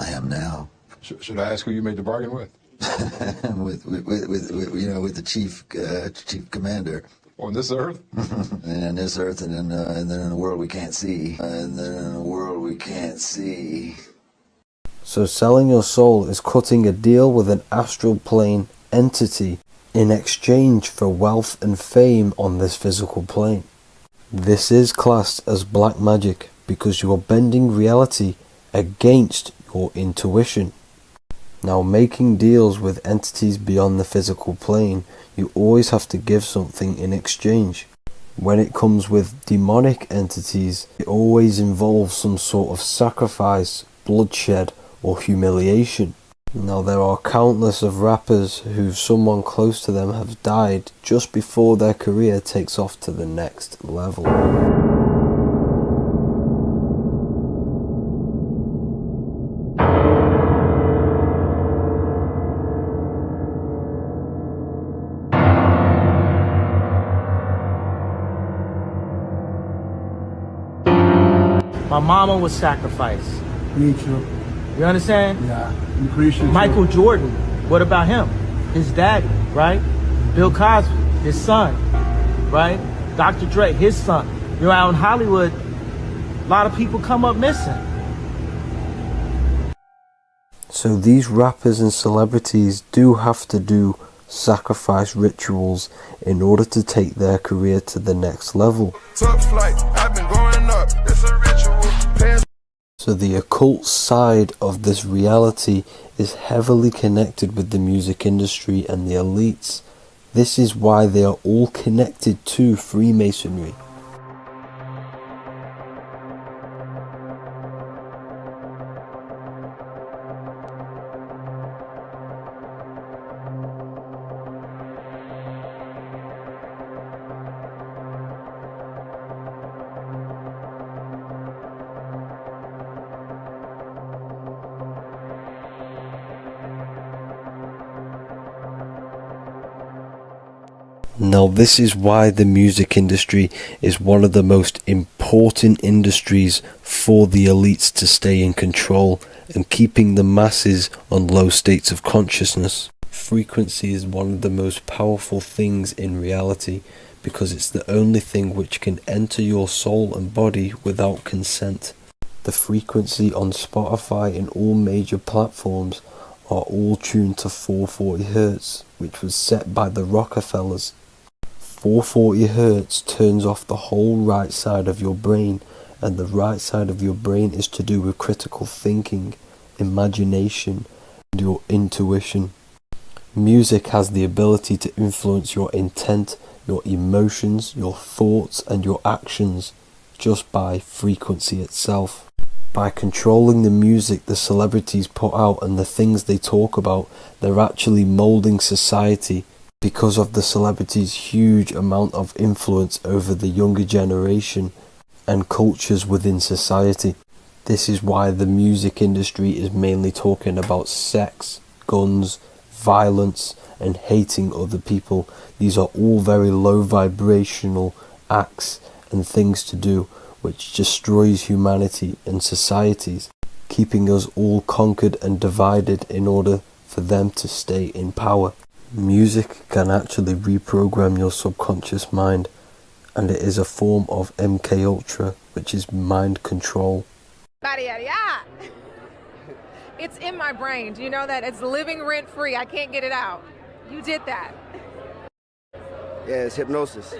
am now. Should I ask who you made the bargain with? with the chief commander. On this earth? And this earth, and then in a world we can't see. So selling your soul is cutting a deal with an astral plane entity in exchange for wealth and fame on this physical plane. This is classed as black magic because you are bending reality against your intuition. Now, making deals with entities beyond the physical plane, you always have to give something in exchange. When it comes with demonic entities, it always involves some sort of sacrifice, bloodshed, or humiliation. Now, there are countless of rappers who someone close to them have died just before their career takes off to the next level. My mama was sacrificed. Me too. You understand? Yeah. I'm Christian. Michael Jordan, what about him? His daddy, right? Bill Cosby, his son, right? Dr. Dre, his son. Out in Hollywood, a lot of people come up missing. So these rappers and celebrities do have to do sacrifice rituals in order to take their career to the next level. Top flight, I've been growing up, it's a ritual. So the occult side of this reality is heavily connected with the music industry and the elites. This is why they are all connected to Freemasonry. Now, this is why the music industry is one of the most important industries for the elites to stay in control and keeping the masses on low states of consciousness. Frequency is one of the most powerful things in reality because it's the only thing which can enter your soul and body without consent. The frequency on Spotify and all major platforms are all tuned to 440 Hz, which was set by the Rockefellers. 440 Hz turns off the whole right side of your brain, and the right side of your brain is to do with critical thinking, imagination, and your intuition. Music has the ability to influence your intent, your emotions, your thoughts, and your actions just by frequency itself. By controlling the music the celebrities put out and the things they talk about, they're actually molding society because of the celebrities' huge amount of influence over the younger generation and cultures within society. This is why the music industry is mainly talking about sex, guns, violence, and hating other people. These are all very low vibrational acts and things to do which destroys humanity and societies, keeping us all conquered and divided in order for them to stay in power. Music can actually reprogram your subconscious mind, and it is a form of MK Ultra, which is mind control. It's in my brain. Do you know that? It's living rent free. I can't get it out. You did that. Yeah, it's hypnosis.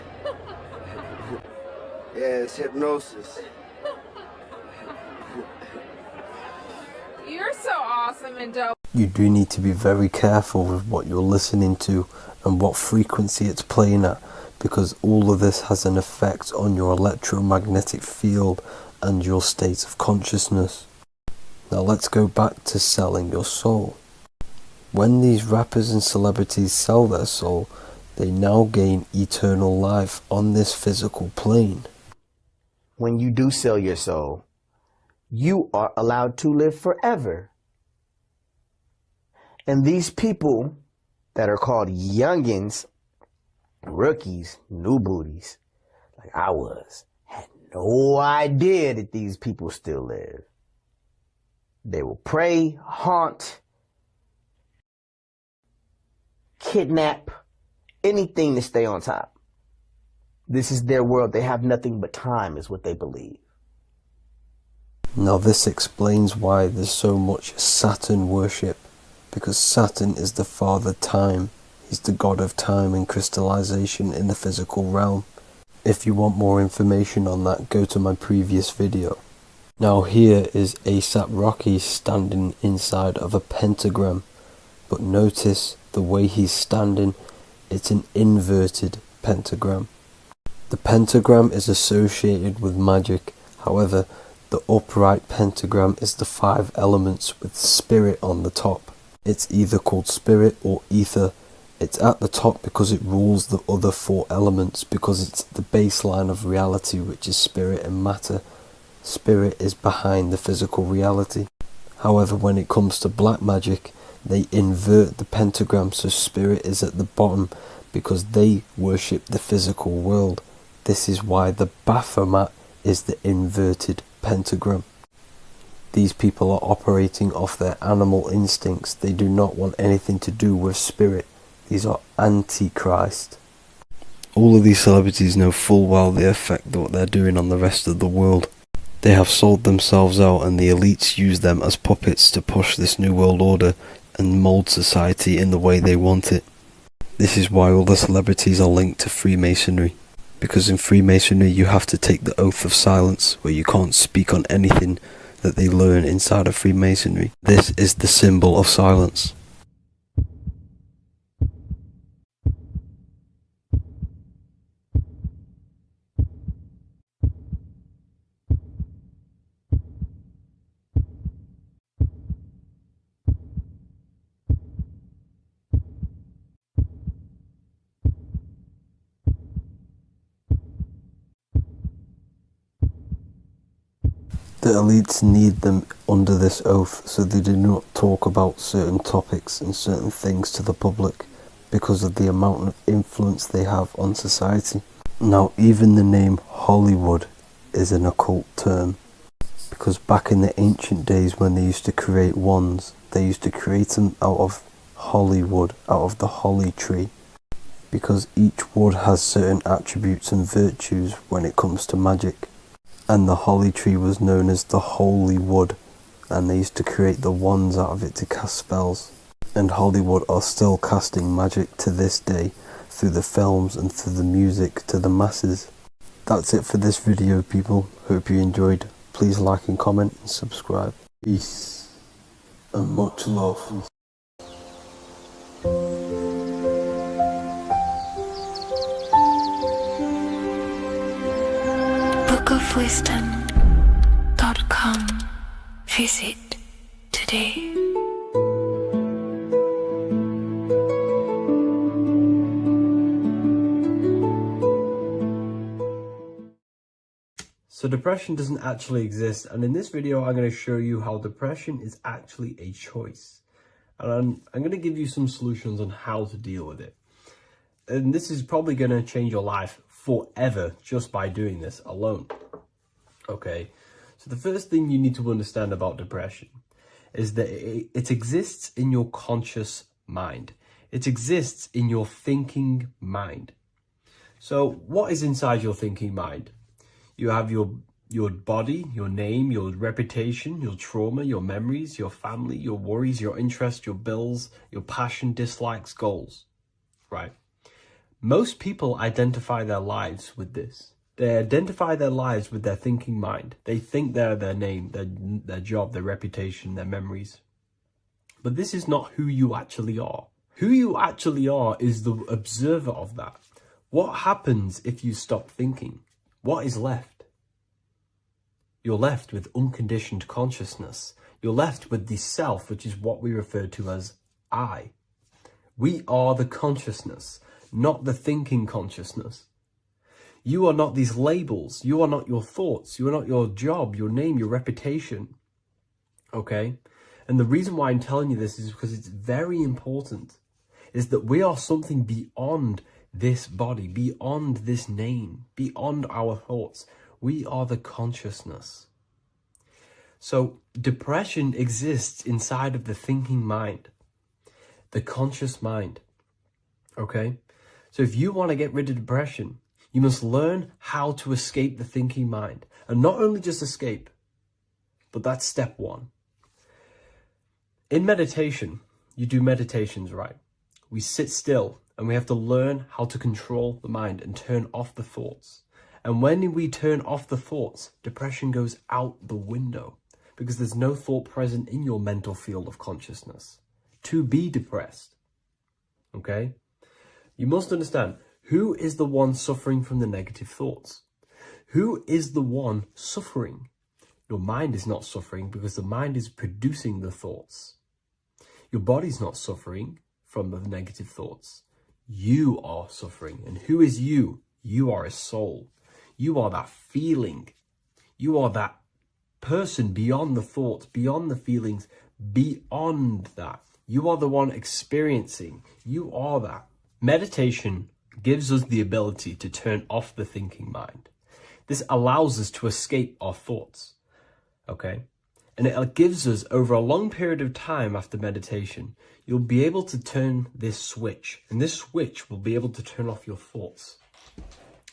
Yeah, it's hypnosis. You're so awesome and dope. You do need to be very careful with what you're listening to and what frequency it's playing at, because all of this has an effect on your electromagnetic field and your state of consciousness. Now let's go back to selling your soul. When these rappers and celebrities sell their soul, they now gain eternal life on this physical plane. When you do sell your soul, you are allowed to live forever. And these people that are called youngins, rookies, new booties, like I was, had no idea that these people still live. They will prey, haunt, kidnap, anything to stay on top. This is their world. They have nothing but time, is what they believe. Now this explains why there's so much Saturn worship, because Saturn is the father time. He's the god of time and crystallization in the physical realm. If you want more information on that, go to my previous video. Now here is A$AP Rocky standing inside of a pentagram, but notice the way he's standing, it's an inverted pentagram. The pentagram is associated with magic, however the upright pentagram is the 5 elements with spirit on the top. It's either called spirit or ether. It's at the top because it rules the other 4 elements, because it's the baseline of reality, which is spirit and matter. Spirit is behind the physical reality. However, when it comes to black magic, they invert the pentagram so spirit is at the bottom because they worship the physical world. This is why the Baphomet is the inverted pentagram. These people are operating off their animal instincts. They do not want anything to do with spirit. These are antichrist. All of these celebrities know full well the effect that what they're doing on the rest of the world. They have sold themselves out, and the elites use them as puppets to push this new world order and mold society in the way they want it. This is why all the celebrities are linked to Freemasonry, because in Freemasonry you have to take the oath of silence, where you can't speak on anything that they learn inside of Freemasonry. This is the symbol of silence. The elites need them under this oath so they do not talk about certain topics and certain things to the public. because of the amount of influence they have on society. Now, even the name Hollywood is an occult term, because back in the ancient days when they used to create wands, they used to create them out of holly wood, out of the holly tree, because each wood has certain attributes and virtues when it comes to magic. And the holly tree was known as the holy wood, and they used to create the wands out of it to cast spells. And Hollywood are still casting magic to this day through the films and through the music to the masses. That's it for this video, people. Hope you enjoyed. Please like and comment and subscribe. Peace and much love. bookofwisdom.com. Visit today. So depression doesn't actually exist, and in this video I'm going to show you how depression is actually a choice. And I'm going to give you some solutions on how to deal with it. And this is probably going to change your life forever just by doing this alone. Okay, so the first thing you need to understand about depression is that it exists in your conscious mind. It exists in your thinking mind. So what is inside your thinking mind? You have your body, your name, your reputation, your trauma, your memories, your family, your worries, your interests, your bills, your passion, dislikes, goals, right? Most people identify their lives with this. They identify their lives with their thinking mind. They think they're their name, their job, their reputation, their memories. But this is not who you actually are. Who you actually are is the observer of that. What happens if you stop thinking? What is left? You're left with unconditioned consciousness. You're left with the self, which is what we refer to as I. We are the consciousness, not the thinking consciousness. You are not these labels. You are not your thoughts. You are not your job, your name, your reputation. Okay? And the reason why I'm telling you this is because it's very important, is that we are something beyond this body, beyond this name, beyond our thoughts. We are the consciousness. So depression exists inside of the thinking mind, the conscious mind. Okay? So if you want to get rid of depression, you must learn how to escape the thinking mind. And not only just escape, but that's step one. In meditation, you do meditations, right? We sit still and we have to learn how to control the mind and turn off the thoughts. And when we turn off the thoughts, depression goes out the window because there's no thought present in your mental field of consciousness to be depressed. Okay? You must understand, who is the one suffering from the negative thoughts? Who is the one suffering? Your mind is not suffering because the mind is producing the thoughts. Your body's not suffering from the negative thoughts. You are suffering. And who is you? You are a soul. You are that feeling. You are that person beyond the thoughts, beyond the feelings, beyond that. You are the one experiencing. You are that. Meditation gives us the ability to turn off the thinking mind. This allows us to escape our thoughts. Okay? And it gives us, over a long period of time after meditation, you'll be able to turn this switch. And this switch will be able to turn off your thoughts.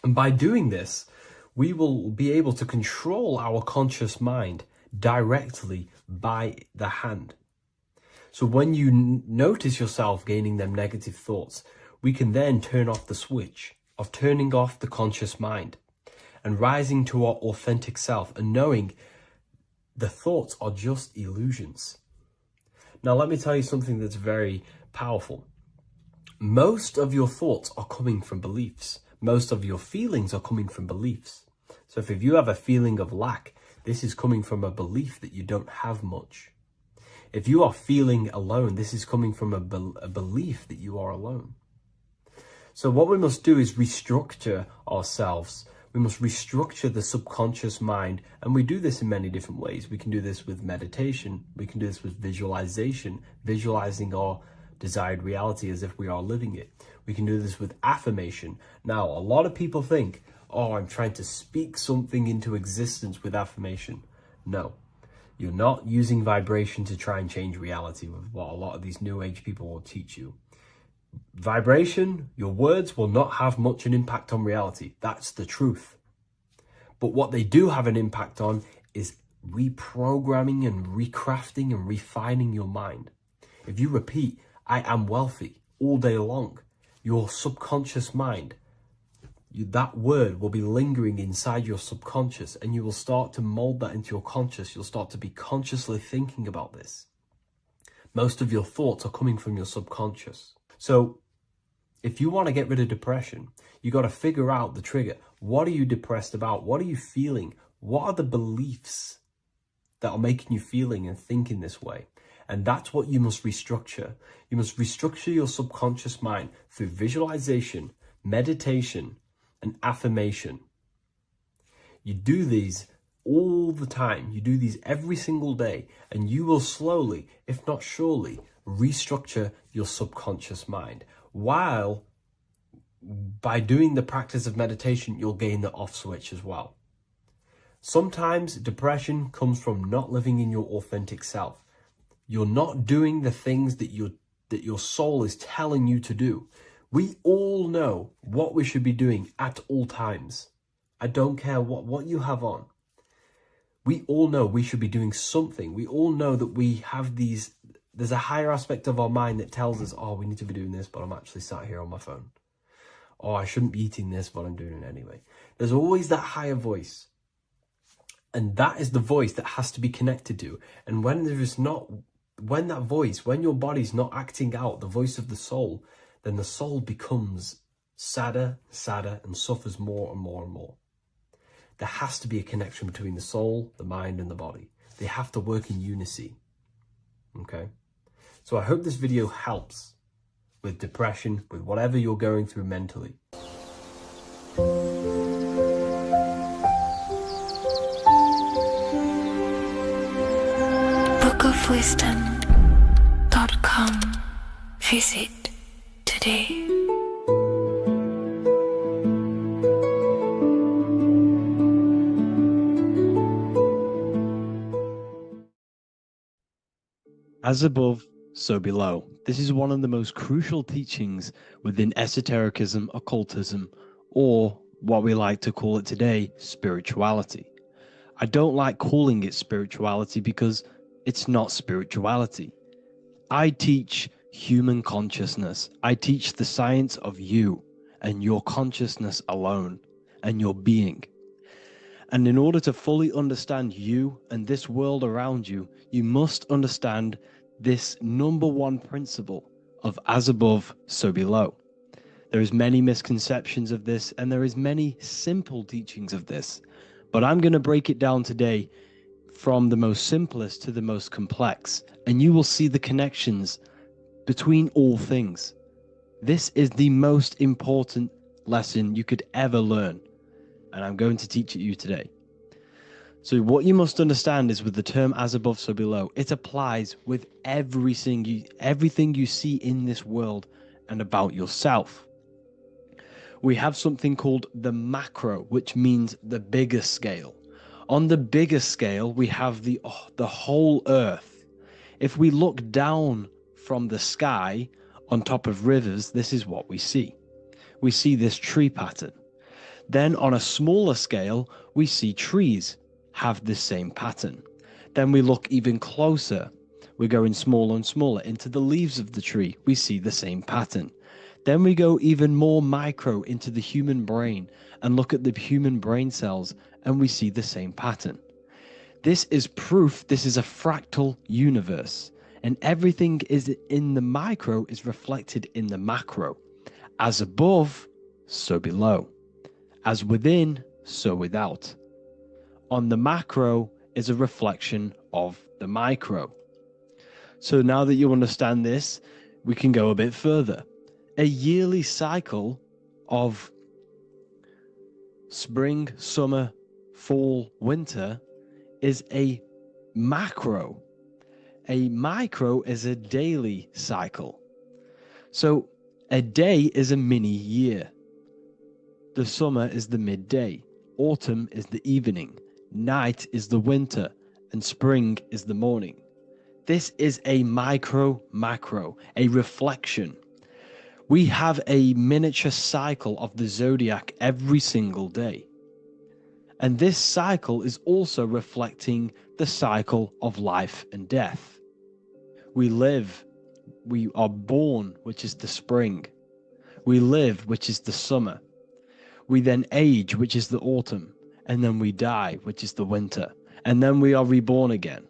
And by doing this, we will be able to control our conscious mind directly by the hand. So when you notice yourself gaining them negative thoughts, we can then turn off the switch of turning off the conscious mind and rising to our authentic self and knowing the thoughts are just illusions. Now, let me tell you something that's very powerful. Most of your thoughts are coming from beliefs. Most of your feelings are coming from beliefs. So if you have a feeling of lack, this is coming from a belief that you don't have much. If you are feeling alone, this is coming from a belief that you are alone. So what we must do is restructure ourselves. We must restructure the subconscious mind. And we do this in many different ways. We can do this with meditation. We can do this with visualization, visualizing our desired reality as if we are living it. We can do this with affirmation. Now, a lot of people think, oh, I'm trying to speak something into existence with affirmation. No, you're not using vibration to try and change reality with what a lot of these new age people will teach you. Vibration, your words will not have much an impact on reality. That's the truth. But what they do have an impact on is reprogramming and recrafting and refining your mind. If you repeat, I am wealthy all day long, your subconscious mind, that word will be lingering inside your subconscious, and you will start to mold that into your conscious. You'll start to be consciously thinking about this. Most of your thoughts are coming from your subconscious. So if you want to get rid of depression, you got to figure out the trigger. What are you depressed about? What are you feeling? What are the beliefs that are making you feeling and thinking this way? And that's what you must restructure. You must restructure your subconscious mind through visualization, meditation, and affirmation. You do these all the time. You do these every single day, and you will slowly, if not surely, restructure your subconscious mind. While by doing the practice of meditation, you'll gain the off switch as well. Sometimes depression comes from not living in your authentic self. You're not doing the things that your soul is telling you to do. We all know what we should be doing at all times. I don't care what you have on. We all know we should be doing something. We all know that we have there's a higher aspect of our mind that tells us, oh, we need to be doing this, but I'm actually sat here on my phone. Oh, I shouldn't be eating this, but I'm doing it anyway. There's always that higher voice. And that is the voice that has to be connected to. And when your body's not acting out the voice of the soul, then the soul becomes sadder, and suffers more and more and more. There has to be a connection between the soul, the mind, and the body. They have to work in unison. Okay? So I hope this video helps with depression, with whatever you're going through mentally. bookofwisdom.com. Visit today. As above, so below. This is one of the most crucial teachings within esotericism, occultism, or what we like to call it today, spirituality. I don't like calling it spirituality because it's not spirituality. I teach human consciousness. I teach the science of you and your consciousness alone and your being. And in order to fully understand you and this world around you, you must understand this number one principle of as above, so below. There is many misconceptions of this, and there is many simple teachings of this, but I'm going to break it down today from the most simplest to the most complex, and you will see the connections between all things. This is the most important lesson you could ever learn, and I'm going to teach it you today. So what you must understand is with the term as above, so below, it applies with everything you see in this world and about yourself. We have something called the macro, which means the bigger scale. On the bigger scale, we have the whole earth. If we look down from the sky on top of rivers, this is what we see. We see this tree pattern. Then on a smaller scale, we see trees have this same pattern. Then we look even closer. We're going smaller and smaller into the leaves of the tree. We see the same pattern. Then we go even more micro into the human brain and look at the human brain cells, and we see the same pattern. This is proof this is a fractal universe, and everything is in the micro is reflected in the macro. As above, so below. As within, so without. On the macro is a reflection of the micro. So now that you understand this, we can go a bit further. A yearly cycle of spring, summer, fall, winter is a macro. A micro is a daily cycle. So a day is a mini year. The summer is the midday. Autumn is the evening. Night is the winter. And spring is the morning. This is a macro, a reflection. We have a miniature cycle of the zodiac every single day. And this cycle is also reflecting the cycle of life and death. We live, we are born, which is the spring. We live, which is the summer. We then age, which is the autumn. And then we die, which is the winter. And then we are reborn again.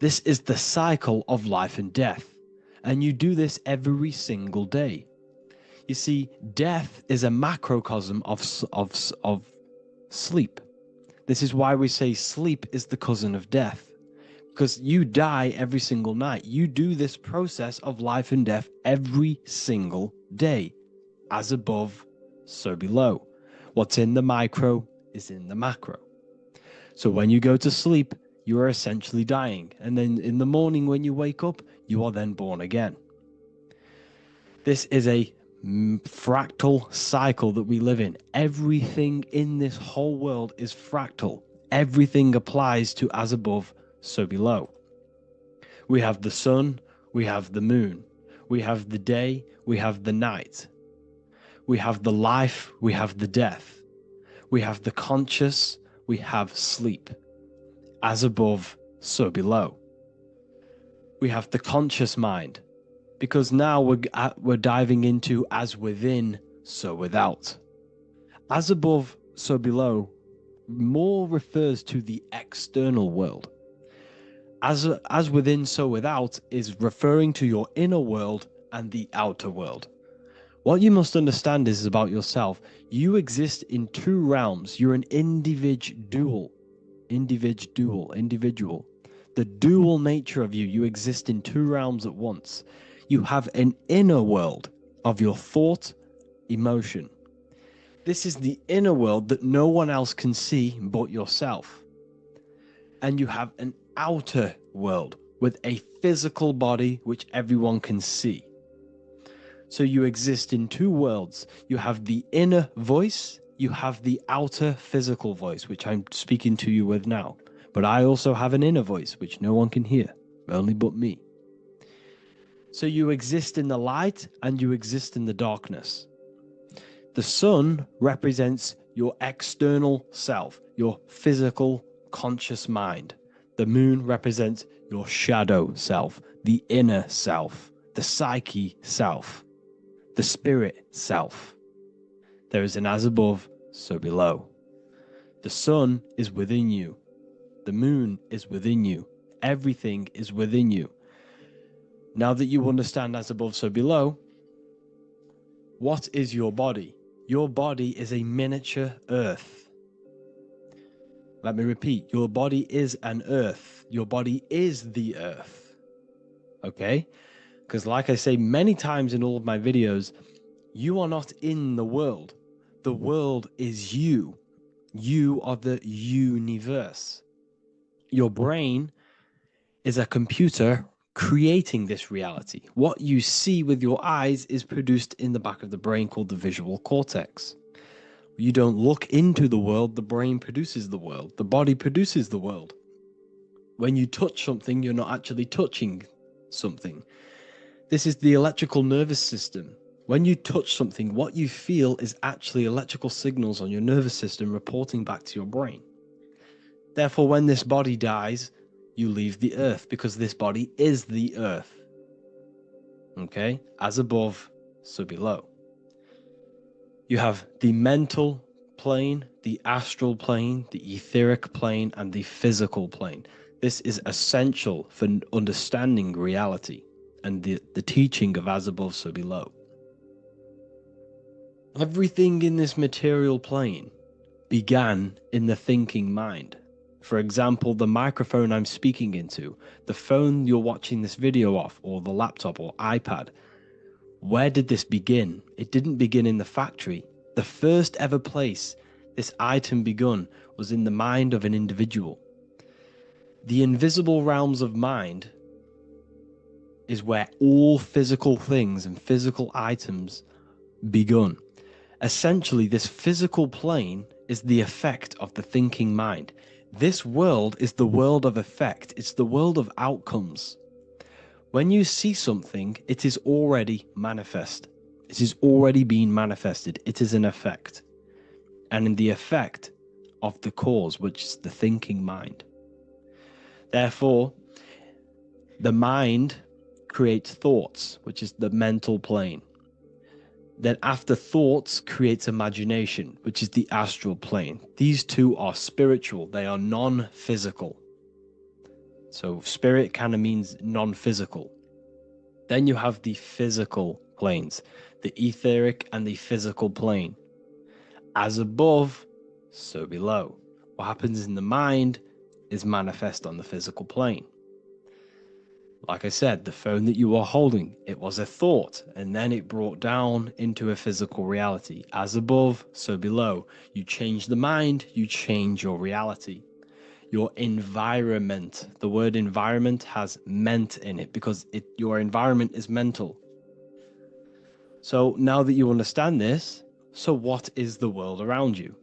This is the cycle of life and death. And you do this every single day. You see, death is a macrocosm of sleep. This is why we say sleep is the cousin of death. Because you die every single night. You do this process of life and death every single day. As above, so below. What's in the micro is in the macro. So when you go to sleep, you are essentially dying. And then in the morning when you wake up, you are then born again. This is a fractal cycle that we live in. Everything in this whole world is fractal. Everything applies to as above, so below. We have the sun, we have the moon, we have the day, we have the night. We have the life, we have the death. We have the conscious, we have sleep. As above, so below. We have the conscious mind, because now we're diving into as within, so without. As above, so below more refers to the external world. As within, so without is referring to your inner world and the outer world. What you must understand is about yourself. You exist in two realms. You're an individual. The dual nature of you. You exist in two realms at once. You have an inner world of your thought, emotion. This is the inner world that no one else can see but yourself. And you have an outer world with a physical body which everyone can see. So you exist in two worlds. You have the inner voice, you have the outer physical voice, which I'm speaking to you with now. But I also have an inner voice, which no one can hear, only but me. So you exist in the light and you exist in the darkness. The sun represents your external self, your physical, conscious mind. The moon represents your shadow self, the inner self, the psyche self, the spirit self. There is an as above, so below. The sun is within you. The moon is within you. Everything is within you. Now that you understand as above, so below, what is your body? Your body is a miniature earth. Let me repeat, your body is an earth. Your body is the earth. Okay? Because like I say many times in all of my videos, you are not in the world. The world is you. You are the universe. Your brain is a computer creating this reality. What you see with your eyes is produced in the back of the brain called the visual cortex. You don't look into the world, the brain produces the world. The body produces the world. When you touch something, you're not actually touching something. This is the electrical nervous system. When you touch something, what you feel is actually electrical signals on your nervous system reporting back to your brain. Therefore, when this body dies, you leave the earth because this body is the earth. Okay? As above, so below. You have the mental plane, the astral plane, the etheric plane, and the physical plane. This is essential for understanding reality and the teaching of as above, so below. Everything in this material plane began in the thinking mind. For example, the microphone I'm speaking into, the phone you're watching this video off, or the laptop or iPad. Where did this begin? It didn't begin in the factory. The first ever place this item begun was in the mind of an individual. The invisible realms of mind is where all physical things and physical items begun. Essentially, this physical plane is the effect of the thinking mind. This world is the world of effect. It's the world of outcomes. When you see something, it is already manifest. It is already being manifested. It is an effect. And in the effect of the cause, which is the thinking mind. Therefore, the mind creates thoughts, which is the mental plane. Then after thoughts creates imagination, which is the astral plane. These two are spiritual. They are non-physical. So spirit kind of means non-physical. Then you have the physical planes, the etheric and the physical plane. As above, so below. What happens in the mind is manifest on the physical plane. Like I said, the phone that you are holding, it was a thought, and then it brought down into a physical reality. As above, so below. You change the mind, you change your reality. Your environment, the word environment has ment in it because your environment is mental. So now that you understand this, so what is the world around you?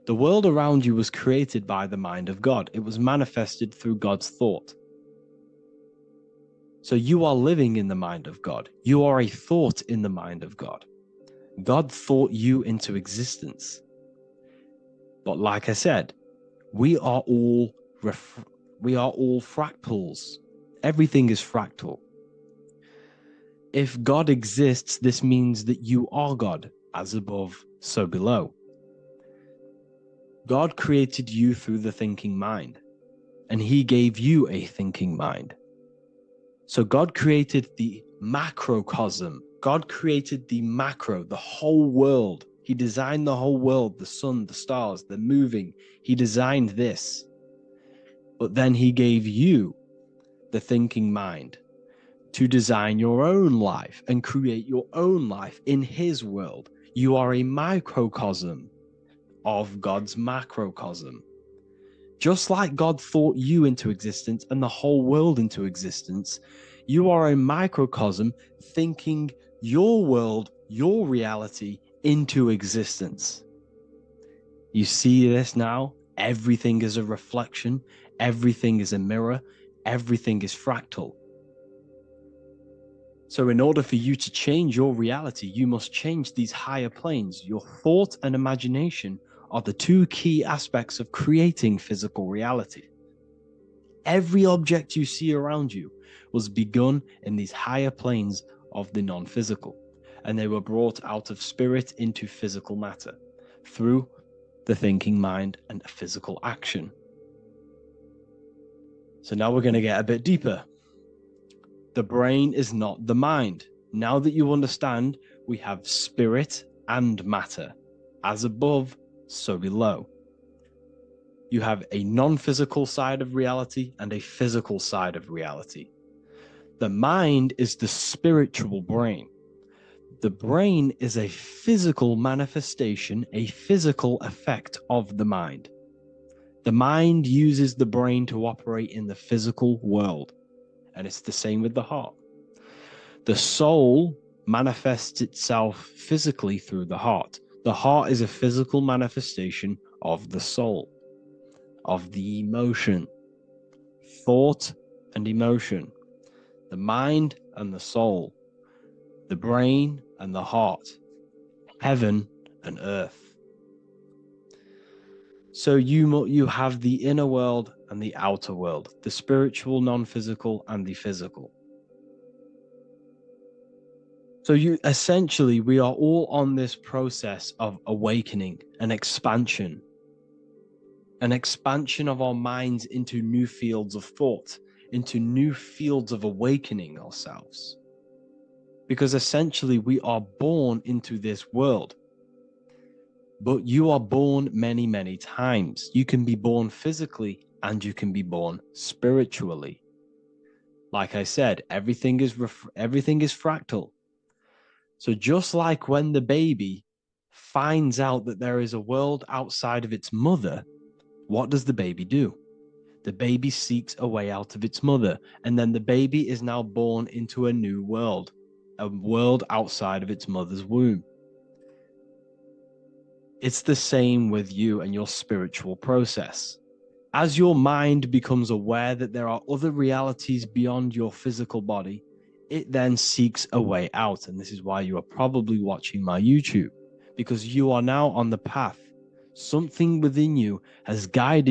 The world around you was created by the mind of God. It was manifested through God's thought. So you are living in the mind of God. You are a thought in the mind of God. God thought you into existence. But like I said, we are all fractals. Everything is fractal. If God exists, this means that you are God, as above, so below. God created you through the thinking mind, and he gave you a thinking mind. So God created the macrocosm. God created the macro, the whole world. He designed the whole world, the sun, the stars, the moving. He designed this. But then he gave you the thinking mind to design your own life and create your own life in his world. You are a microcosm of God's macrocosm. Just like God thought you into existence and the whole world into existence, you are a microcosm thinking your world, your reality into existence. You see this now? Everything is a reflection. Everything is a mirror. Everything is fractal. So in order for you to change your reality, you must change these higher planes. Your thought and imagination are the two key aspects of creating physical reality. Every object you see around you was begun in these higher planes of the non-physical, and they were brought out of spirit into physical matter through the thinking mind and physical action. So now we're going to get a bit deeper. The brain is not the mind. Now that you understand, we have spirit and matter. As above, so below. You have a non-physical side of reality and a physical side of reality. The mind is the spiritual brain. The brain is a physical manifestation, a physical effect of the mind. The mind uses the brain to operate in the physical world, and it's the same with the heart. The soul manifests itself physically through the heart. The heart is a physical manifestation of the soul, of the emotion, thought and emotion, the mind and the soul, the brain and the heart, heaven and earth. So you have the inner world and the outer world, the spiritual, non-physical, and the physical. So essentially, we are all on this process of awakening, an expansion of our minds into new fields of thought, into new fields of awakening ourselves. Because essentially, we are born into this world. But you are born many, many times. You can be born physically and you can be born spiritually. Like I said, everything is fractal. So just like when the baby finds out that there is a world outside of its mother, what does the baby do? The baby seeks a way out of its mother, and then the baby is now born into a new world, a world outside of its mother's womb. It's the same with you and your spiritual process. As your mind becomes aware that there are other realities beyond your physical body, it then seeks a way out. And this is why you are probably watching my YouTube, because you are now on the path. Something within you has guided